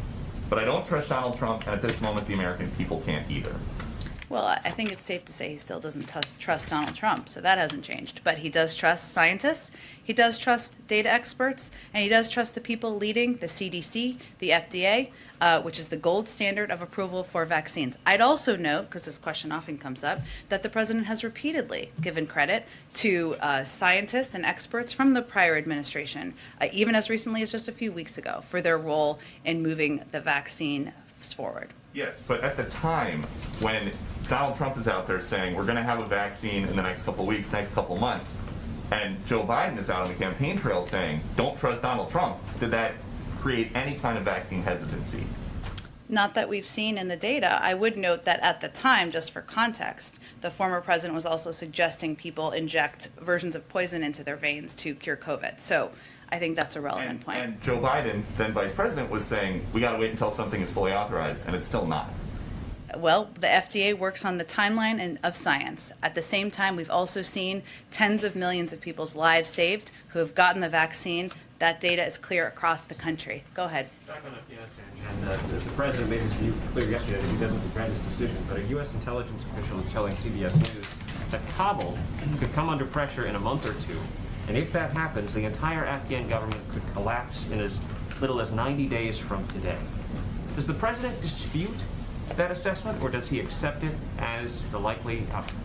but I don't trust Donald Trump, and at this moment the American people can't either. Well, I think it's safe to say he still doesn't trust Donald Trump, so that hasn't changed. But he does trust scientists, he does trust data experts, and he does trust the people leading the CDC, the FDA, which is the gold standard of approval for vaccines. I'd also note, because this question often comes up, that the president has repeatedly given credit to scientists and experts from the prior administration, even as recently as just a few weeks ago, for their role in moving the vaccine forward. Yes, but at the time when Donald Trump is out there saying we're going to have a vaccine in the next couple of weeks, next couple of months, and Joe Biden is out on the campaign trail saying don't trust Donald Trump, did that create any kind of vaccine hesitancy? Not that we've seen in the data. I would note that at the time, just for context, the former president was also suggesting people inject versions of poison into their veins to cure COVID. So I think that's a relevant point. And Joe Biden, then vice president, was saying we got to wait until something is fully authorized, and it's still not. Well, the FDA works on the timeline of science. At the same time, we've also seen tens of millions of people's lives saved who have gotten the vaccine. That data is clear across the country. Go ahead. Back on Afghanistan, the president made his view clear yesterday that he doesn't regret his decision, but a U.S. intelligence official is telling CBS News that Kabul could come under pressure in a month or two. And if that happens, the entire Afghan government could collapse in as little as 90 days from today. Does the president dispute that assessment, or does he accept it as the likely outcome?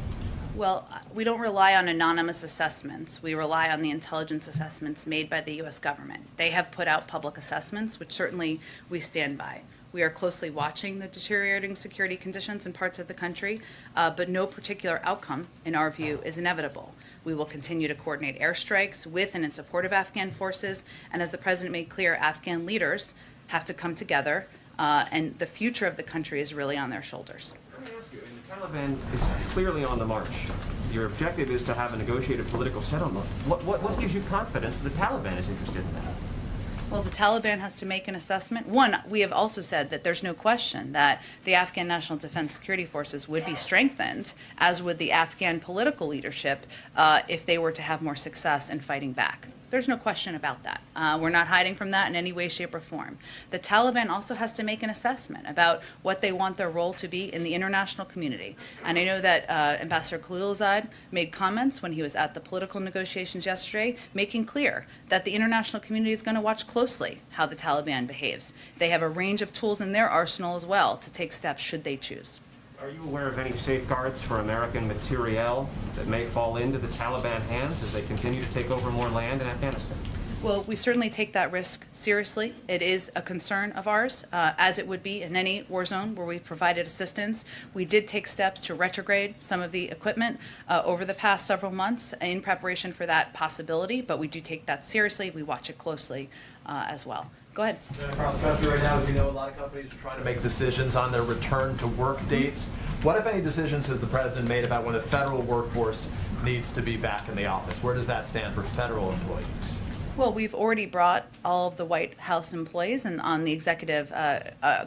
Well, we don't rely on anonymous assessments. We rely on the intelligence assessments made by the U.S. government. They have put out public assessments, which certainly we stand by. We are closely watching the deteriorating security conditions in parts of the country, but no particular outcome, in our view, is inevitable. We will continue to coordinate airstrikes with and in support of Afghan forces, and as the president made clear, Afghan leaders have to come together, and the future of the country is really on their shoulders. Let me ask you, the Taliban is clearly on the march. Your objective is to have a negotiated political settlement. What gives you confidence that the Taliban is interested in that? Well, the Taliban has to make an assessment. One, we have also said that there's no question that the Afghan National Defense Security Forces would be strengthened, as would the Afghan political leadership, if they were to have more success in fighting back. There's no question about that. We're not hiding from that in any way, shape, or form. The Taliban also has to make an assessment about what they want their role to be in the international community. And I know that Ambassador Khalilzad made comments when he was at the political negotiations yesterday, making clear that the international community is going to watch closely how the Taliban behaves. They have a range of tools in their arsenal as well to take steps should they choose. Are you aware of any safeguards for American materiel that may fall into the Taliban hands as they continue to take over more land in Afghanistan? Well, we certainly take that risk seriously. It is a concern of ours, as it would be in any war zone where we've provided assistance. We did take steps to retrograde some of the equipment over the past several months in preparation for that possibility, but we do take that seriously. We watch it closely as well. Go ahead. Across the country right now, as we know, a lot of companies are trying to make decisions on their return to work dates. What, if any, decisions has the president made about when the federal workforce needs to be back in the office? Where does that stand for federal employees? Well, we've already brought all of the White House employees and on the executive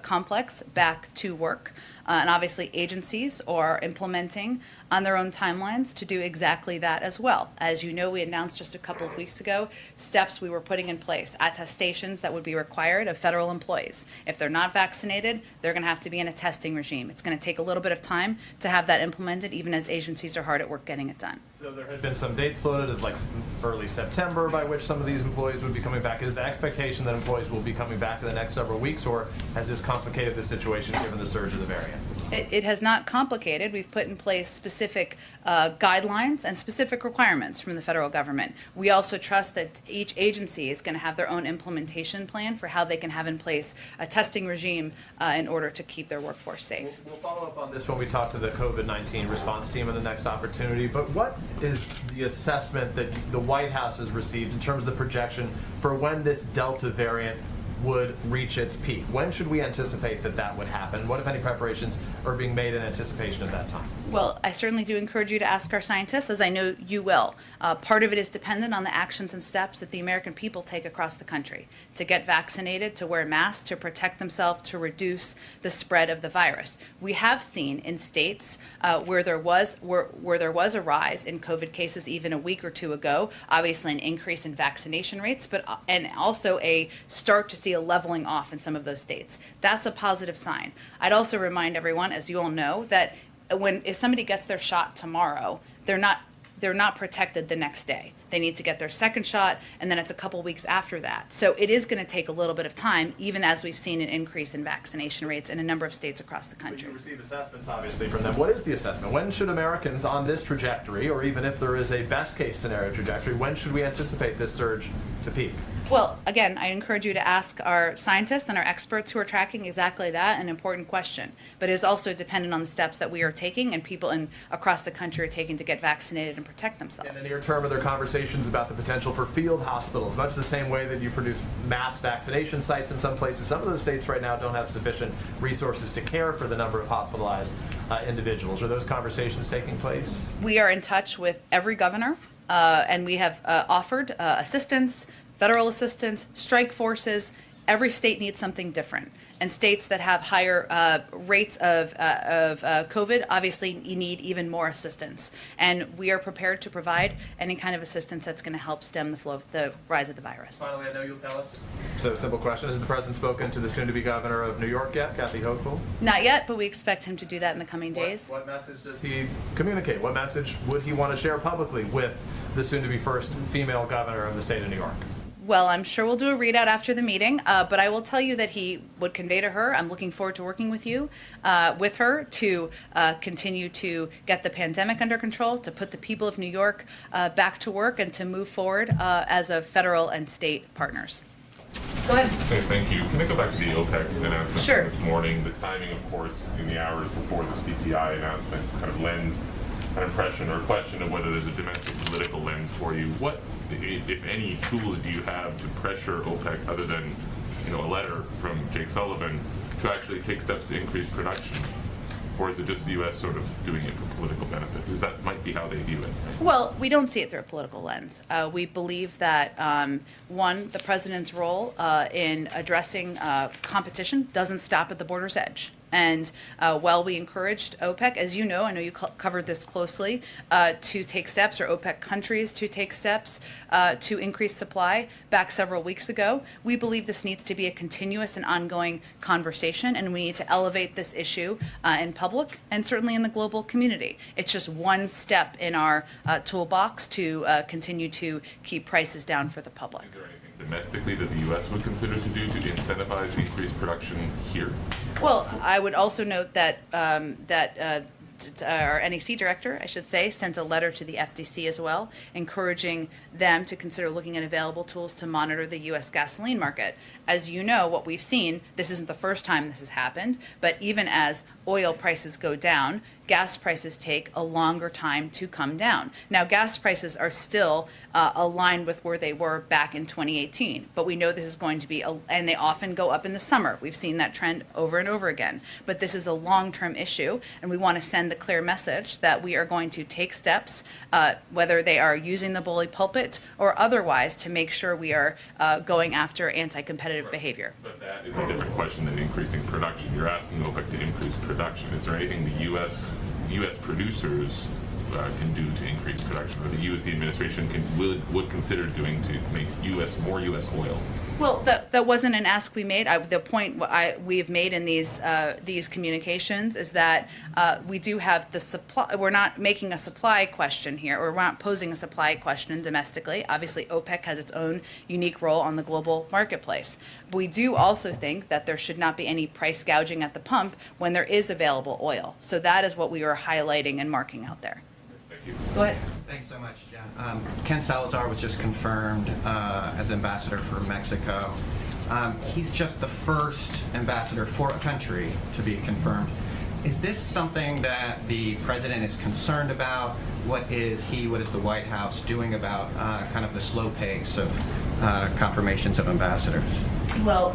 complex back to work. And obviously agencies are implementing on their own timelines to do exactly that as well. As you know, we announced just a couple of weeks ago steps we were putting in place, attestations that would be required of federal employees. If they're not vaccinated, they're going to have to be in a testing regime. It's going to take a little bit of time to have that implemented, even as agencies are hard at work getting it done. So there had been some dates floated as like early September by which some of these employees would be coming back. Is the expectation that employees will be coming back in the next several weeks, or has this complicated the situation given the surge of the variant? It has not complicated. We've put in place specific guidelines and specific requirements from the federal government. We also trust that each agency is going to have their own implementation plan for how they can have in place a testing regime in order to keep their workforce safe. We'll follow up on this when we talk to the COVID-19 response team in the next opportunity, but what is the assessment that the White House has received in terms of the projection for when this Delta variant would reach its peak? When should we anticipate that that would happen? What, if any, preparations are being made in anticipation of that time? Well, I certainly do encourage you to ask our scientists, as I know you will. Part of it is dependent on the actions and steps that the American people take across the country to get vaccinated, to wear masks, to protect themselves, to reduce the spread of the virus. We have seen in states where there was a rise in COVID cases even a week or two ago, obviously an increase in vaccination rates, and also a start to see a leveling off in some of those states. That's a positive sign. I'd also remind everyone, as you all know, that if somebody gets their shot tomorrow, they're not protected the next day. They need to get their second shot, and then it's a couple weeks after that. So it is going to take a little bit of time, even as we've seen an increase in vaccination rates in a number of states across the country. But you receive assessments, obviously, from them. What is the assessment? When should Americans on this trajectory, or even if there is a best-case scenario trajectory, when should we anticipate this surge to peak? Well, again, I encourage you to ask our scientists and our experts who are tracking exactly that, an important question. But it is also dependent on the steps that we are taking and people across the country are taking to get vaccinated and protect themselves. In the near term, are there conversations about the potential for field hospitals, much the same way that you produce mass vaccination sites in some places? Some of those states right now don't have sufficient resources to care for the number of hospitalized individuals. Are those conversations taking place? We are in touch with every governor, and we have offered assistance, federal assistance, strike forces. Every state needs something different. And states that have higher rates of COVID obviously need even more assistance. And we are prepared to provide any kind of assistance that's going to help stem the rise of the virus. Finally, I know you'll tell us. So, simple question. Has the president spoken to the soon-to-be governor of New York yet, Kathy Hochul? Not yet, but we expect him to do that in the coming days. What message does he communicate? What message would he want to share publicly with the soon-to-be first female governor of the state of New York? Well, I'm sure we'll do a readout after the meeting, but I will tell you that he would convey to her, I'm looking forward to working with her to continue to get the pandemic under control, to put the people of New York back to work, and to move forward as a federal and state partners. Go ahead. Thank you. Can I go back to the OPEC announcement Sure. this morning? The timing, of course, in the hours before the CPI announcement kind of lends an impression or question of whether there's a domestic political lens for you. What, if any, tools do you have to pressure OPEC other than, a letter from Jake Sullivan to actually take steps to increase production? Or is it just the U.S. sort of doing it for political benefit? Because that might be how they view it. Well, we don't see it through a political lens. We believe that, one, the president's role in addressing competition doesn't stop at the border's edge. And while we encouraged OPEC, as you know, I know you covered this closely, to take steps, or OPEC countries to take steps to increase supply back several weeks ago, we believe this needs to be a continuous and ongoing conversation, and we need to elevate this issue in public and certainly in the global community. It's just one step in our toolbox to continue to keep prices down for the public. Is there anything domestically that the U.S. would consider to do to incentivize increased production here? Well, I would also note that our NEC director, I should say, sent a letter to the FTC as well, encouraging them to consider looking at available tools to monitor the U.S. gasoline market. As you know, what we've seen, this isn't the first time this has happened, but even as oil prices go down, gas prices take a longer time to come down. Now, gas prices are still aligned with where they were back in 2018, but we know this is going to be, and they often go up in the summer. We've seen that trend over and over again, but this is a long-term issue, and we want to send the clear message that we are going to take steps, whether they are using the bully pulpit or otherwise, to make sure we are going after anti-competitive behavior. But that is a different question than increasing production. You're asking OPEC to increase production. Is there anything the U.S. producers can do to increase production, or the administration would consider doing to make more U.S. oil? Well, that wasn't an ask we made. The point we've made in these communications is that we do have the supply. We're not making a supply question here, or we're not posing a supply question domestically. Obviously, OPEC has its own unique role on the global marketplace. But we do also think that there should not be any price gouging at the pump when there is available oil. So that is what we are highlighting and marking out there. Go ahead. Thanks so much, Jen. Ken Salazar was just confirmed as ambassador for Mexico. He's just the first ambassador for a country to be confirmed. Is this something that the president is concerned about? What is the White House doing about kind of the slow pace of confirmations of ambassadors? Well,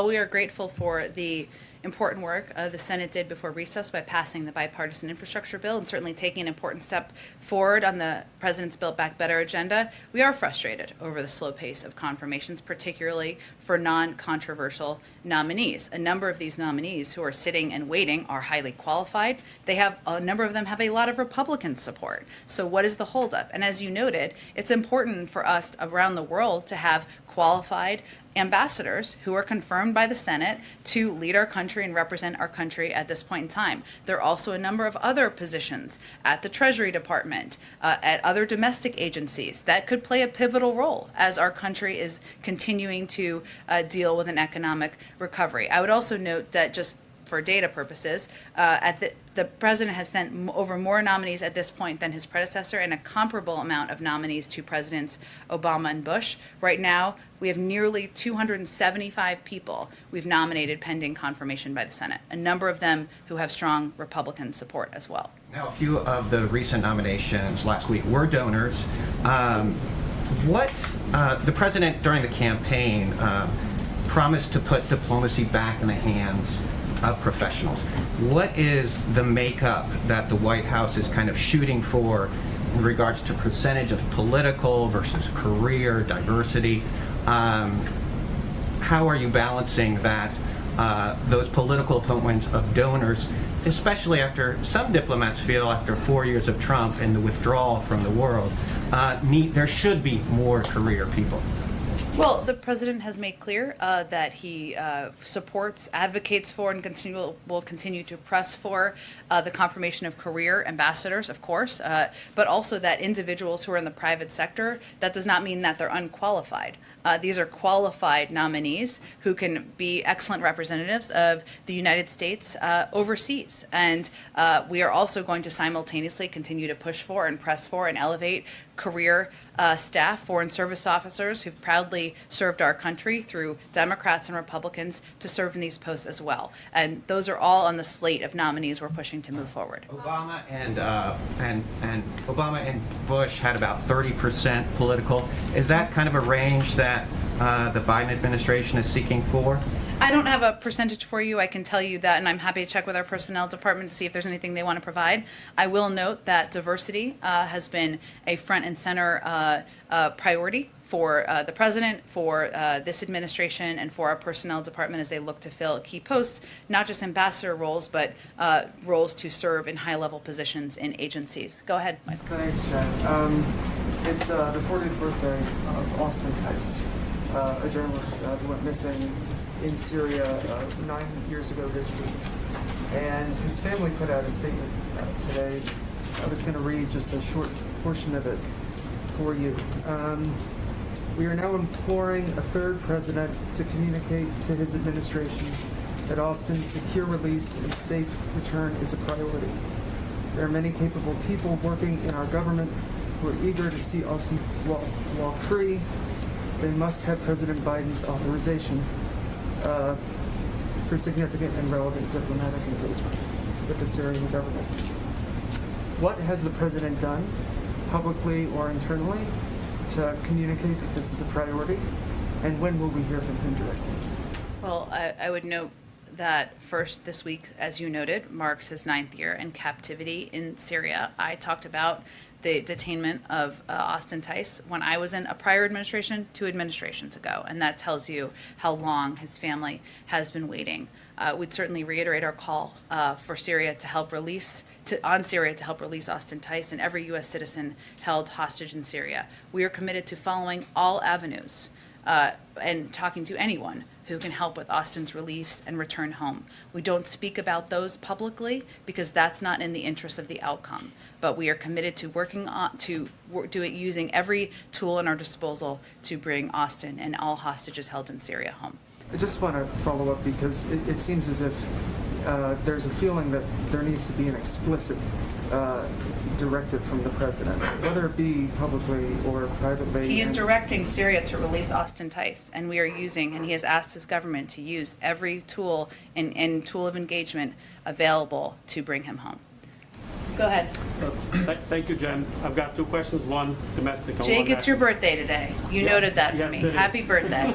we are grateful for the important work the Senate did before recess by passing the bipartisan infrastructure bill and certainly taking an important step forward on the president's Build Back Better agenda. We are frustrated over the slow pace of confirmations, particularly for non-controversial nominees. A number of these nominees who are sitting and waiting are highly qualified. A number of them have a lot of Republican support. So what is the holdup? And as you noted, it's important for us around the world to have qualified ambassadors who are confirmed by the Senate to lead our country and represent our country at this point in time. There are also a number of other positions at the Treasury Department, at other domestic agencies that could play a pivotal role as our country is continuing to deal with an economic recovery. I would also note that, just for data purposes, the president has sent over more nominees at this point than his predecessor, and a comparable amount of nominees to Presidents Obama and Bush. Right now, we have nearly 275 people we've nominated pending confirmation by the Senate, a number of them who have strong Republican support as well. Now, a few of the recent nominations last week were donors. The president, during the campaign, promised to put diplomacy back in the hands of professionals. What is the makeup that the White House is kind of shooting for in regards to percentage of political versus career diversity? How are you balancing that, those political appointments of donors, especially after some diplomats feel after 4 years of Trump and the withdrawal from the world, there should be more career people? Well, the president has made clear that he supports, advocates for, and will continue to press for the confirmation of career ambassadors, of course, but also that individuals who are in the private sector, that does not mean that they're unqualified. These are qualified nominees who can be excellent representatives of the United States overseas. And we are also going to simultaneously continue to push for and press for and elevate career staff, foreign service officers who've proudly served our country through Democrats and Republicans to serve in these posts as well. And those are all on the slate of nominees we're pushing to move forward. Obama and Bush had about 30% political. Is that kind of a range that the Biden administration is seeking for? I don't have a percentage for you. I can tell you that, and I'm happy to check with our personnel department to see if there's anything they want to provide. I will note that diversity has been a front and center priority for the president, for this administration, and for our personnel department as they look to fill key posts, not just ambassador roles, but roles to serve in high-level positions in agencies. Go ahead, Mike. Thanks, Jen. It's the 40th birthday of Austin Tice, a journalist who went missing in Syria 9 years ago this week. And his family put out a statement today. I was going to read just a short portion of it for you. We are now imploring a third president to communicate to his administration that Austin's secure release and safe return is a priority. There are many capable people working in our government who are eager to see Austin walk free. They must have President Biden's authorization for significant and relevant diplomatic engagement. with the Syrian government. What has the president done, publicly or internally, to communicate that this is a priority? And when will we hear from him directly? Well, I would note that first this week, as you noted, marks his 9th year in captivity in Syria. I talked about the detainment of Austin Tice when I was in a prior administration 2 administrations ago, and that tells you how long his family has been waiting. We'd certainly reiterate our call for Syria to help release Austin Tice and every U.S. citizen held hostage in Syria. We are committed to following all avenues and talking to anyone who can help with Austin's release and return home. We don't speak about those publicly because that's not in the interest of the outcome. But we are committed to working on do it using every tool in our disposal to bring Austin and all hostages held in Syria home. I just want to follow up because it seems as if there's a feeling that there needs to be an explicit directive from the president, whether it be publicly or privately. He is directing Syria to release Austin Tice, and we are using, and he has asked his government to use every tool and tool of engagement available to bring him home. Go ahead. Thank you, Jen. I've got 2 questions, one domestic and Jake, one it's your birthday today. You noted that for me. Yes, it is. Happy birthday.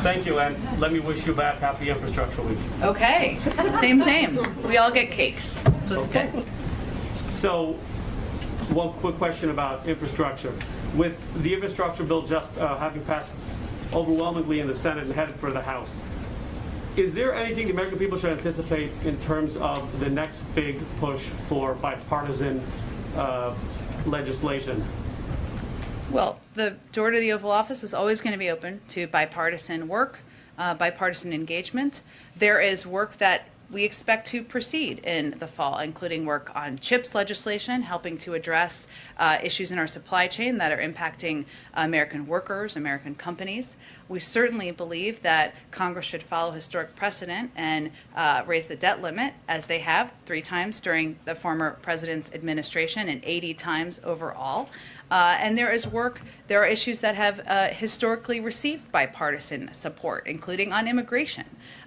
Thank you, and let me wish you back happy Infrastructure Week. Okay, same. We all get cakes, so it's good. So, one quick question about infrastructure. With the infrastructure bill just having passed overwhelmingly in the Senate and headed for the House, is there anything the American people should anticipate in terms of the next big push for bipartisan legislation? Well, the door to the Oval Office is always going to be open to bipartisan work, bipartisan engagement. There is work that we expect to proceed in the fall, including work on CHIPS legislation, helping to address issues in our supply chain that are impacting American workers, American companies. We certainly believe that Congress should follow historic precedent and raise the debt limit, as they have 3 times during the former president's administration and 80 times overall. And there are issues that have historically received bipartisan support, including on immigration,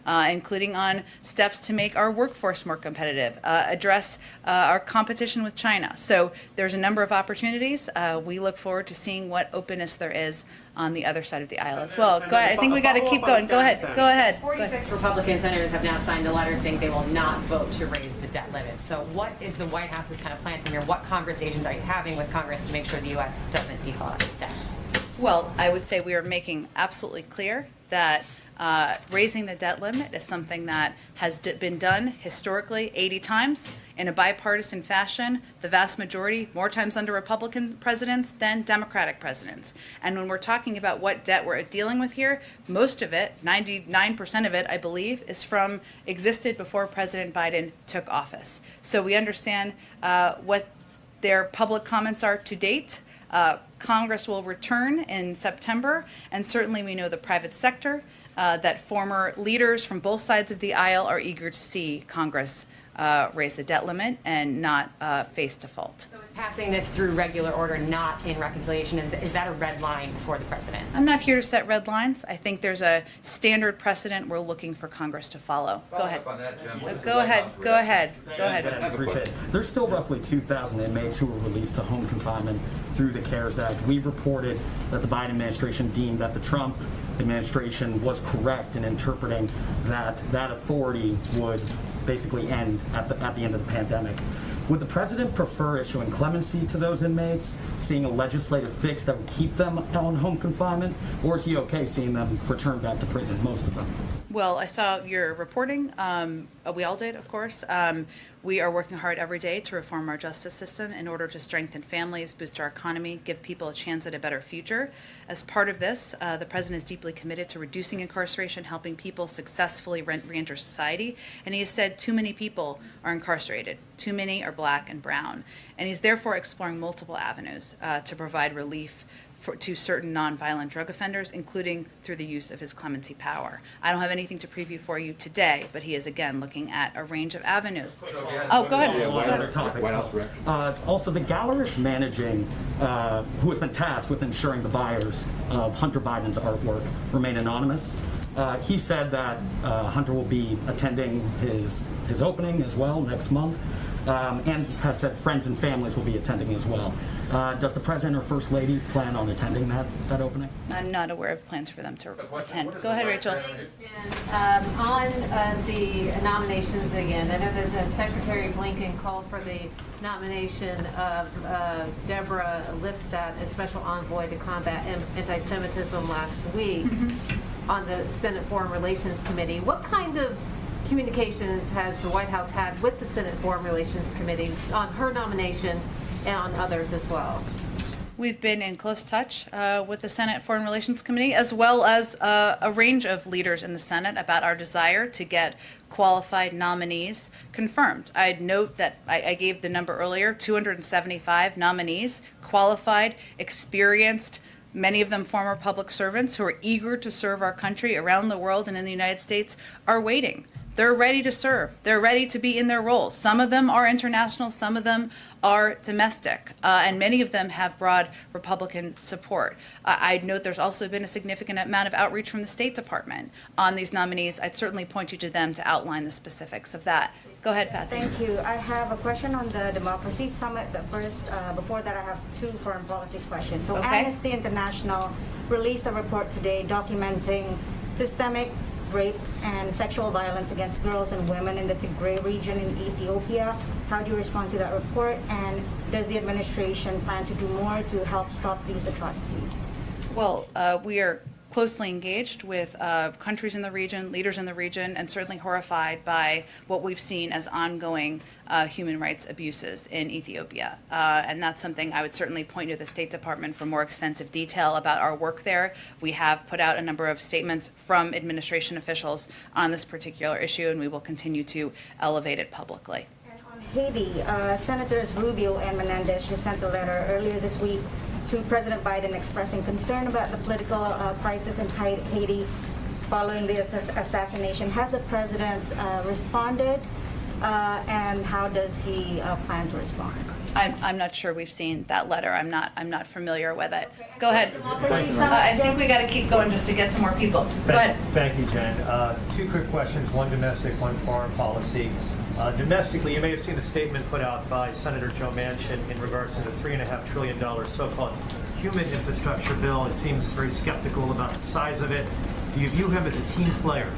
including on steps to make our workforce more competitive, address our competition with China. So there's a number of opportunities. We look forward to seeing what openness there is on the other side of the aisle as well. Go ahead. I think we got to keep going. Go ahead. 46 Republican senators have now signed a letter saying they will not vote to raise the debt limit. So what is the White House's kind of plan from here? What conversations are you having with Congress to make sure the U.S. doesn't default on its debt? Well, I would say we are making absolutely clear that raising the debt limit is something that has been done historically 80 times in a bipartisan fashion, the vast majority, more times under Republican presidents than Democratic presidents. And when we're talking about what debt we're dealing with here, most of it, 99% of it, I believe, existed before President Biden took office. So we understand what their public comments are to date. Congress will return in September, and certainly we know the private sector, that former leaders from both sides of the aisle are eager to see Congress raise the debt limit and not face default. So is passing this through regular order, not in reconciliation, is that a red line for the president? I'm not here to set red lines. I think there's a standard precedent we're looking for Congress to follow. Go ahead. Go ahead. I appreciate it. There's still roughly 2,000 inmates who were released to home confinement through the CARES Act. We've reported that the Biden administration deemed that the Trump administration was correct in interpreting that authority would basically end at the end of the pandemic. Would the president prefer issuing clemency to those inmates, seeing a legislative fix that would keep them on home confinement, or is he okay seeing them return back to prison, most of them? Well, I saw your reporting. We all did, of course. We are working hard every day to reform our justice system in order to strengthen families, boost our economy, give people a chance at a better future. As part of this, the president is deeply committed to reducing incarceration, helping people successfully reenter society. And he has said too many people are incarcerated. Too many are black and brown. And he's therefore exploring multiple avenues to provide relief to certain nonviolent drug offenders, including through the use of his clemency power. I don't have anything to preview for you today, but he is again looking at a range of avenues. Oh, go ahead. One other topic. Also, the gallerist managing, who has been tasked with ensuring the buyers of Hunter Biden's artwork remain anonymous. He said that Hunter will be attending his opening as well next month, and has said friends and families will be attending as well. Does the President or First Lady plan on attending that opening? I'm not aware of plans for them to attend. Go ahead, Rachel. On the nominations again, I know that Secretary Blinken called for the nomination of Deborah Lipstadt as Special Envoy to combat anti-Semitism last week on the Senate Foreign Relations Committee. What kind of communications has the White House had with the Senate Foreign Relations Committee on her nomination and on others as well? We've been in close touch with the Senate Foreign Relations Committee, as well as a range of leaders in the Senate, about our desire to get qualified nominees confirmed. I'd note that I gave the number earlier, 275 nominees, qualified, experienced, many of them former public servants who are eager to serve our country around the world and in the United States, are waiting. They're ready to serve. They're ready to be in their roles. Some of them are international, some of them are domestic, and many of them have broad Republican support. I'd note there's also been a significant amount of outreach from the State Department on these nominees. I'd certainly point you to them to outline the specifics of that. Go ahead, Patsy. Thank you. I have a question on the Democracy Summit, but first, before that, I have two foreign policy questions. So Amnesty International released a report today documenting systemic rape and sexual violence against girls and women in the Tigray region in Ethiopia. How do you respond to that report? And does the administration plan to do more to help stop these atrocities? Well, we are closely engaged with countries in the region, leaders in the region, and certainly horrified by what we've seen as ongoing human rights abuses in Ethiopia. And that's something I would certainly point to the State Department for more extensive detail about our work there. We have put out a number of statements from administration officials on this particular issue, and we will continue to elevate it publicly. Haiti, Senators Rubio and Menendez sent a letter earlier this week to President Biden expressing concern about the political crisis in Haiti following the assassination. Has the president responded, and how does he plan to respond? I'm not sure we've seen that letter. I'm not familiar with it. Go ahead. I think we got to keep going just to get some more people. Go ahead. Thank you, Jen. Two quick questions, one domestic, one foreign policy. Domestically, you may have seen the statement put out by Senator Joe Manchin in regards to the $3.5 trillion so-called human infrastructure bill. It seems very skeptical about the size of it. Do you view him as a team player?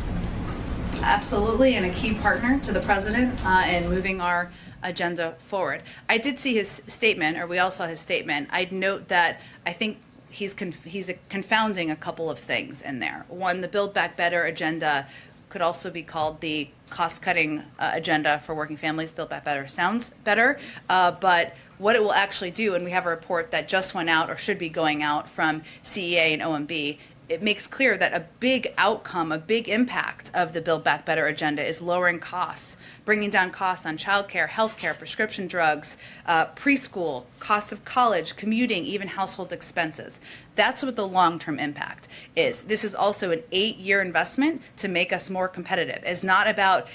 Absolutely, and a key partner to the president in moving our agenda forward. I did see his statement, or we all saw his statement. I'd note that I think he's confounding a couple of things in there. One, the Build Back Better agenda could also be called the cost-cutting agenda for working families. Build Back Better sounds better, but what it will actually do, and we have a report that just went out or should be going out from CEA and OMB, it makes clear that a big outcome, a big impact of the Build Back Better agenda is lowering costs, bringing down costs on childcare, healthcare, prescription drugs, preschool, cost of college, commuting, even household expenses. That's what the long-term impact is. This is also an 8-year investment to make us more competitive. It's not about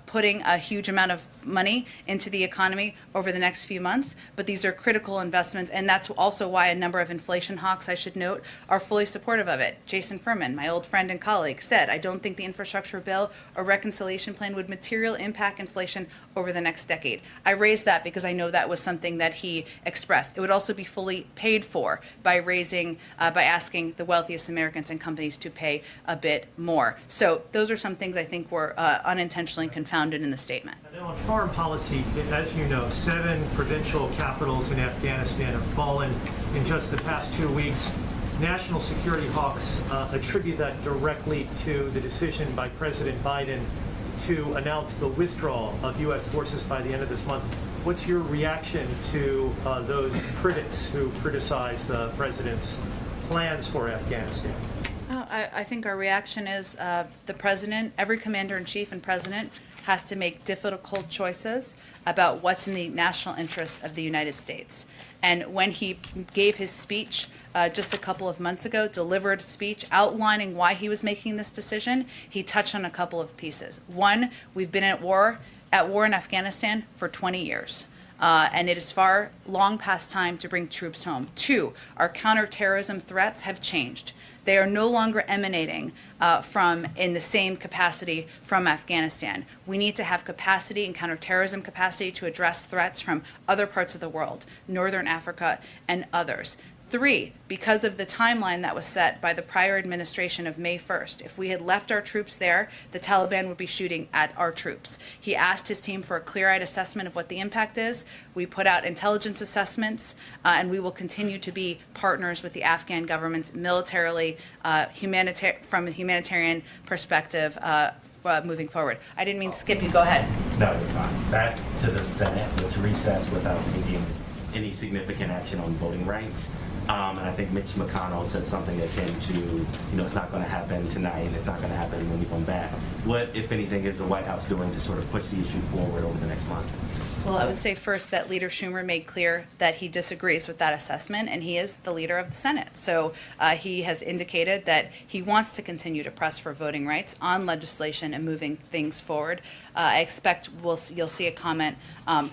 putting a huge amount of money into the economy over the next few months, but these are critical investments, and that's also why a number of inflation hawks, I should note, are fully supportive of it. Jason Furman, my old friend and colleague, said, I don't think the infrastructure bill or reconciliation plan would materially impact inflation over the next decade. I raised that because I know that was something that he expressed. It would also be fully paid for by asking the wealthiest Americans and companies to pay a bit more. So those are some things I think were unintentionally confounded in the statement. And on foreign policy, as you know, 7 provincial capitals in Afghanistan have fallen in just the past 2 weeks. National security hawks attribute that directly to the decision by President Biden to announce the withdrawal of U.S. forces by the end of this month. What's your reaction to those critics who criticize the president's plans for Afghanistan? I think our reaction is the president, every commander-in-chief and president has to make difficult choices about what's in the national interest of the United States. And when he gave his speech just a couple of months ago, delivered speech outlining why he was making this decision, he touched on a couple of pieces. One, we've been at war in Afghanistan for 20 years. and it is far long past time to bring troops home. 2, our counterterrorism threats have changed. They are no longer emanating in the same capacity from Afghanistan. We need to have capacity and counterterrorism capacity to address threats from other parts of the world, Northern Africa and others. 3, because of the timeline that was set by the prior administration of May 1st, if we had left our troops there, the Taliban would be shooting at our troops. He asked his team for a clear-eyed assessment of what the impact is. We put out intelligence assessments, and we will continue to be partners with the Afghan government militarily, from a humanitarian perspective, moving forward. I didn't mean to skip you. Go ahead. No, you're fine. Back to the Senate, which recessed without taking any significant action on voting rights. And I think Mitch McConnell said something akin to, it's not going to happen tonight, and it's not going to happen when we come back. What, if anything, is the White House doing to sort of push the issue forward over the next month? Well, I would say first that Leader Schumer made clear that he disagrees with that assessment, and he is the leader of the Senate. So he has indicated that he wants to continue to press for voting rights on legislation and moving things forward. I expect you'll see a comment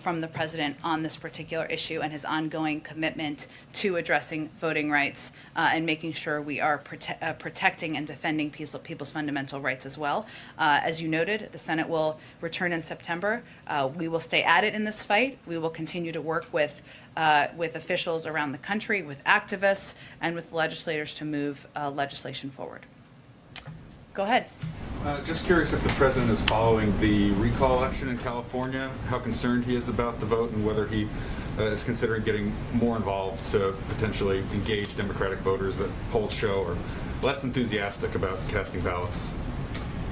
from the president on this particular issue and his ongoing commitment to addressing voting rights and making sure we are protecting and defending people's fundamental rights as well. As you noted, the Senate will return in September. We will stay at it in this fight. We will continue to work with officials around the country, with activists, and with legislators to move legislation forward. Go ahead. Just curious if the president is following the recall election in California, how concerned he is about the vote, and whether he is considering getting more involved to potentially engage Democratic voters that polls show are less enthusiastic about casting ballots.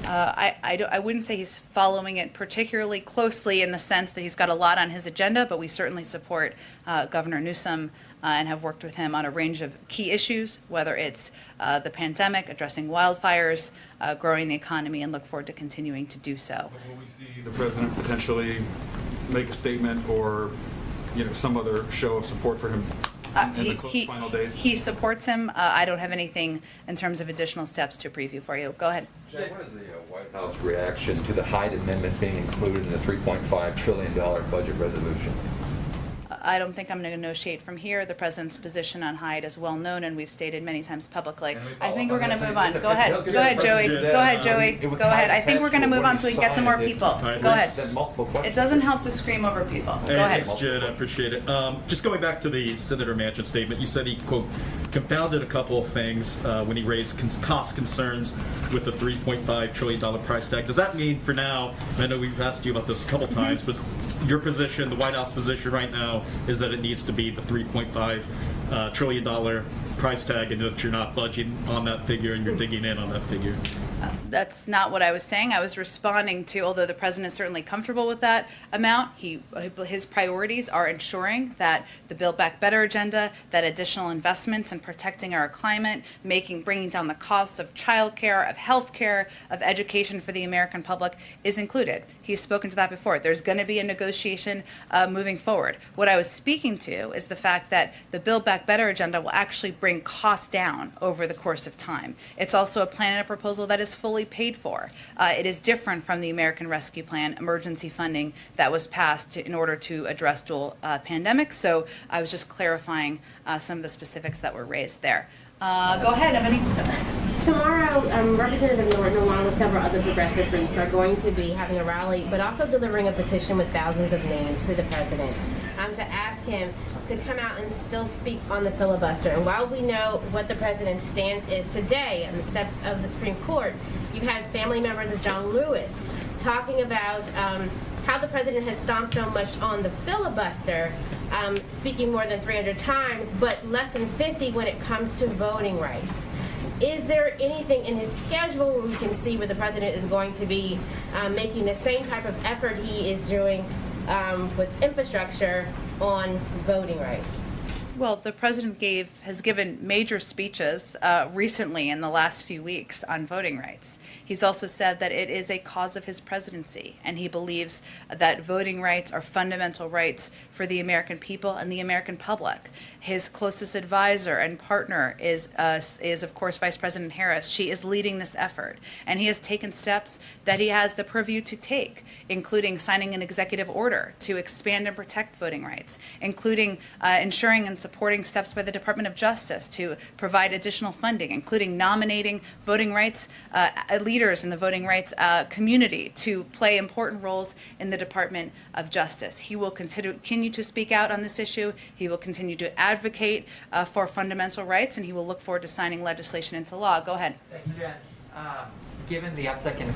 I wouldn't say he's following it particularly closely in the sense that he's got a lot on his agenda, but we certainly support Governor Newsom and have worked with him on a range of key issues, whether it's the pandemic, addressing wildfires, growing the economy, and look forward to continuing to do so. Will we see the president potentially make a statement or, some other show of support for him in the final days? He supports him. I don't have anything in terms of additional steps to preview for you. Go ahead. Jay, what is the White House reaction to the Hyde Amendment being included in the $3.5 trillion budget resolution? I don't think I'm going to negotiate from here. The president's position on Hyde is well known, and we've stated many times publicly. I think we're going to move on. Go ahead. Go ahead, Joey. Go ahead, Joey. Go ahead. I think we're going to move on so we can get to more people. Go ahead. It doesn't help to scream over people. Go ahead. Thanks, Jed. I appreciate it. Just going back to the Senator Manchin statement, you said he, quote, confounded a couple of things when he raised cost concerns with the $3.5 trillion price tag. Does that mean for now, I know we've asked you about this a couple times, but your position, the White House position right now, is that it needs to be the $3.5 trillion price tag, and that you're not budging on that figure and you're digging in on that figure? That's not what I was saying. I was responding to, although the president is certainly comfortable with that amount, his priorities are ensuring that the Build Back Better agenda, that additional investments in protecting our climate, bringing down the costs of childcare, of healthcare, of education for the American public is included. He's spoken to that before. There's going to be a negotiation moving forward. What I was speaking to is the fact that the Build Back Better agenda will actually bring costs down over the course of time. It's also a plan and a proposal that is fully paid for. It is different from the American Rescue Plan emergency funding that was passed in order to address dual pandemics. So I was just clarifying some of the specifics that were raised there. Go ahead, Ebony. Tomorrow, Representative Norton, along with several other progressive groups, are going to be having a rally, but also delivering a petition with thousands of names to the president to ask him to come out and still speak on the filibuster. And while we know what the president's stance is today on the steps of the Supreme Court, you've had family members of John Lewis talking about how the president has stomped so much on the filibuster, speaking more than 300 times, but less than 50 when it comes to voting rights. Is there anything in his schedule where we can see where the president is going to be making the same type of effort he is doing with infrastructure on voting rights? Well, the president has given major speeches recently in the last few weeks on voting rights. He's also said that it is a cause of his presidency, and he believes that voting rights are fundamental rights for the American people and the American public. His closest advisor and partner is of course, Vice President Harris. She is leading this effort, and he has taken steps that he has the purview to take, including signing an executive order to expand and protect voting rights, including ensuring and supporting steps by the Department of Justice to provide additional funding, including nominating voting rights leaders in the voting rights community to play important roles in the Department of Justice. He will continue to speak out on this issue. He will continue to advocate for fundamental rights, and he will look forward to signing legislation into law. Go ahead. Thank you, Jen. Given the uptick in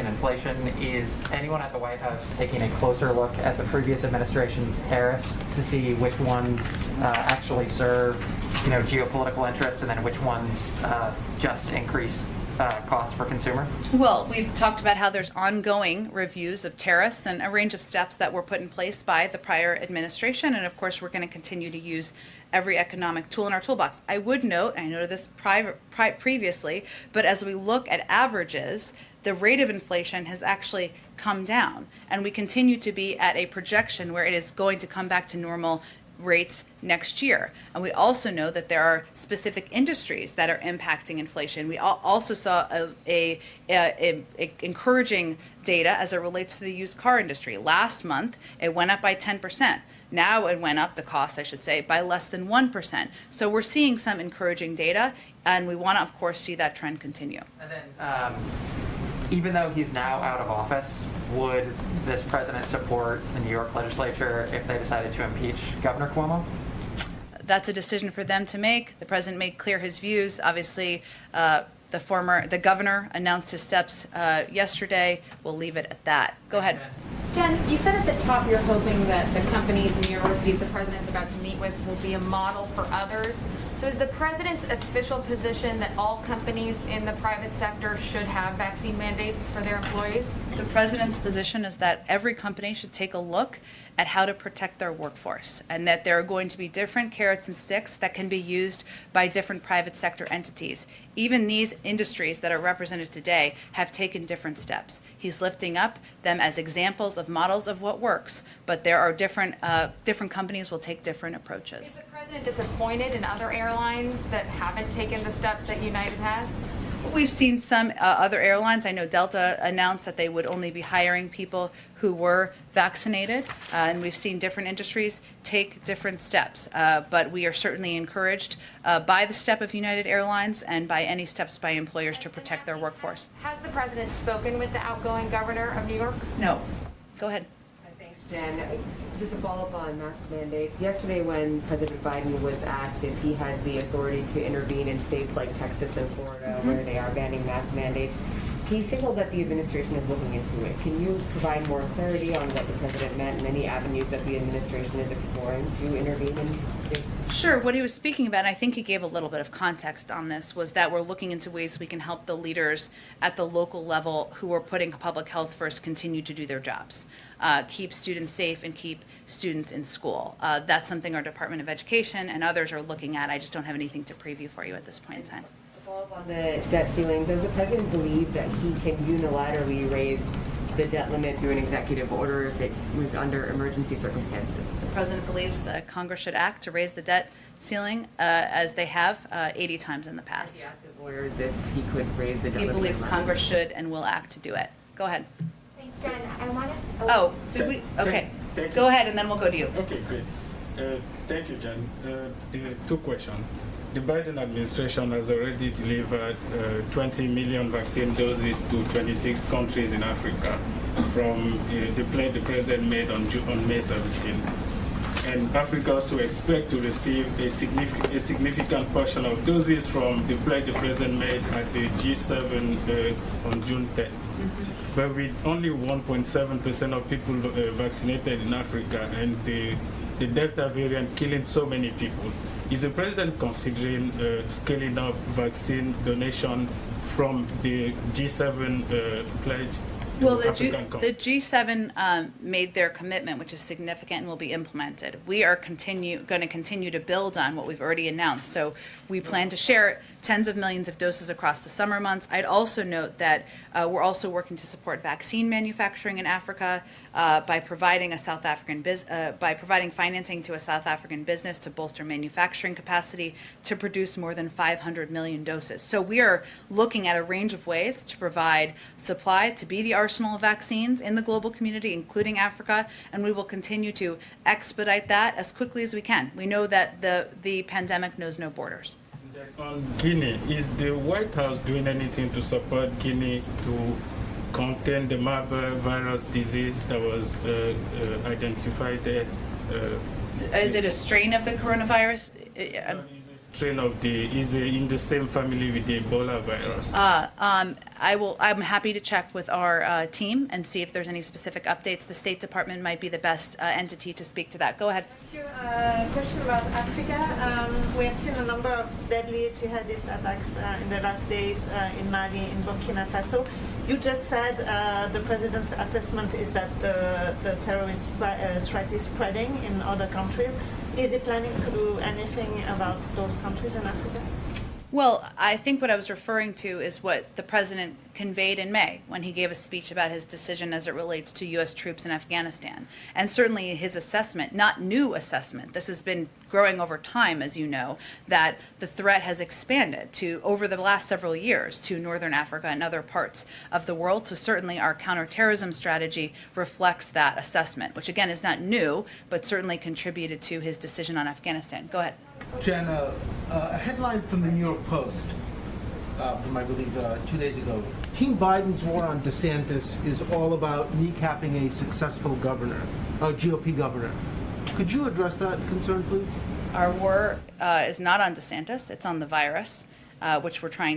inflation, is anyone at the White House taking a closer look at the previous administration's tariffs to see which ones actually serve, geopolitical interests, and then which ones just increase cost for consumer? Well, we've talked about how there's ongoing reviews of tariffs and a range of steps that were put in place by the prior administration, and of course we're going to continue to use every economic tool in our toolbox. I would note, I noted this previously, but as we look at averages, the rate of inflation has actually come down, and we continue to be at a projection where it is going to come back to normal rates next year. And we also know that there are specific industries that are impacting inflation. We also saw a encouraging data as it relates to the used car industry. Last month, it went up by 10%. Now it went up, the cost, I should say, by less than 1%. So we're seeing some encouraging data, and we want to, of course, see that trend continue. And then, even though he's now out of office, would this president support the New York legislature if they decided to impeach Governor Cuomo? That's a decision for them to make. The president made clear his views. Obviously, the governor announced his steps yesterday. We'll leave it at that. Go ahead. Jen, you said at the top you're hoping that the companies and universities the president's about to meet with will be a model for others. So is the president's official position that all companies in the private sector should have vaccine mandates for their employees? The president's position is that every company should take a look at how to protect their workforce, and that there are going to be different carrots and sticks that can be used by different private sector entities. Even these industries that are represented today have taken different steps. He's lifting up them as examples of models of what works, but there are different companies will take different approaches. Is the president disappointed in other airlines that haven't taken the steps that United has? We've seen some other airlines. I know Delta announced that they would only be hiring people who were vaccinated, and we've seen different industries take different steps. But we are certainly encouraged by the step of United Airlines and by any steps by employers to protect their workforce. Has the president spoken with the outgoing governor of New York? No. Go ahead. Thanks, Jen. Just a follow-up on mask mandates. Yesterday when President Biden was asked if he has the authority to intervene in states like Texas and Florida where they are banning mask mandates, he signaled that the administration is looking into it. Can you provide more clarity on what the president meant and any avenues that the administration is exploring to intervene in states? Sure. What he was speaking about, and I think he gave a little bit of context on this, was that we're looking into ways we can help the leaders at the local level who are putting public health first continue to do their jobs. Keep students safe and keep students in school. That's something our Department of Education and others are looking at. I just don't have anything to preview for you at this point in time. To follow up on the debt ceiling, does the president believe that he can unilaterally raise the debt limit through an executive order if it was under emergency circumstances? The president believes that Congress should act to raise the debt ceiling as they have 80 times in the past. He asked his lawyers if he could raise the debt limit. He believes Congress should and will act to do it. Go ahead. Jen, I wanted to... Oh, did we? Okay. Go ahead, and then we'll go to you. Okay, great. Thank you, Jen. Two questions. The Biden administration has already delivered 20 million vaccine doses to 26 countries in Africa from the pledge the president made on May 17. And Africa also expects to receive a significant portion of doses from the pledge the president made at the G7 on June 10. But with only 1.7% of people vaccinated in Africa and the Delta variant killing so many people, is the president considering scaling up vaccine donation from the G7 pledge? Well, the African countries? G7 made their commitment, which is significant and will be implemented. We are going to continue to build on what we've already announced. So we plan to share tens of millions of doses across the summer months. I'd also note that we're also working to support vaccine manufacturing in Africa by providing by providing financing to a South African business to bolster manufacturing capacity to produce more than 500 million doses. So we are looking at a range of ways to provide supply to be the arsenal of vaccines in the global community, including Africa, and we will continue to expedite that as quickly as we can. We know that the pandemic knows no borders. On Guinea, is the White House doing anything to support Guinea to contain the Marburg virus disease that was identified there? Is it a strain of the coronavirus? Strain of is it in the same family with the Ebola virus? I'm happy to check with our team and see if there's any specific updates. The State Department might be the best entity to speak to that. Go ahead. Thank you. Question about Africa. We have seen a number of deadly jihadist attacks in the last days in Mali, in Burkina Faso. You just said the president's assessment is that the terrorist threat is spreading in other countries. Is he planning to do anything about those countries in Africa? Well, I think what I was referring to is what the president conveyed in May when he gave a speech about his decision as it relates to U.S. troops in Afghanistan. And certainly his assessment, not new assessment, this has been growing over time, as you know, that the threat has expanded to, over the last several years, to Northern Africa and other parts of the world. So certainly our counterterrorism strategy reflects that assessment, which again is not new, but certainly contributed to his decision on Afghanistan. Go ahead. Jen, a headline from the New York Post from, I believe, 2 days ago. Team Biden's war on DeSantis is all about kneecapping a successful governor, a GOP governor. Could you address that concern, please? Our war is not on DeSantis. It's on the virus, which we're trying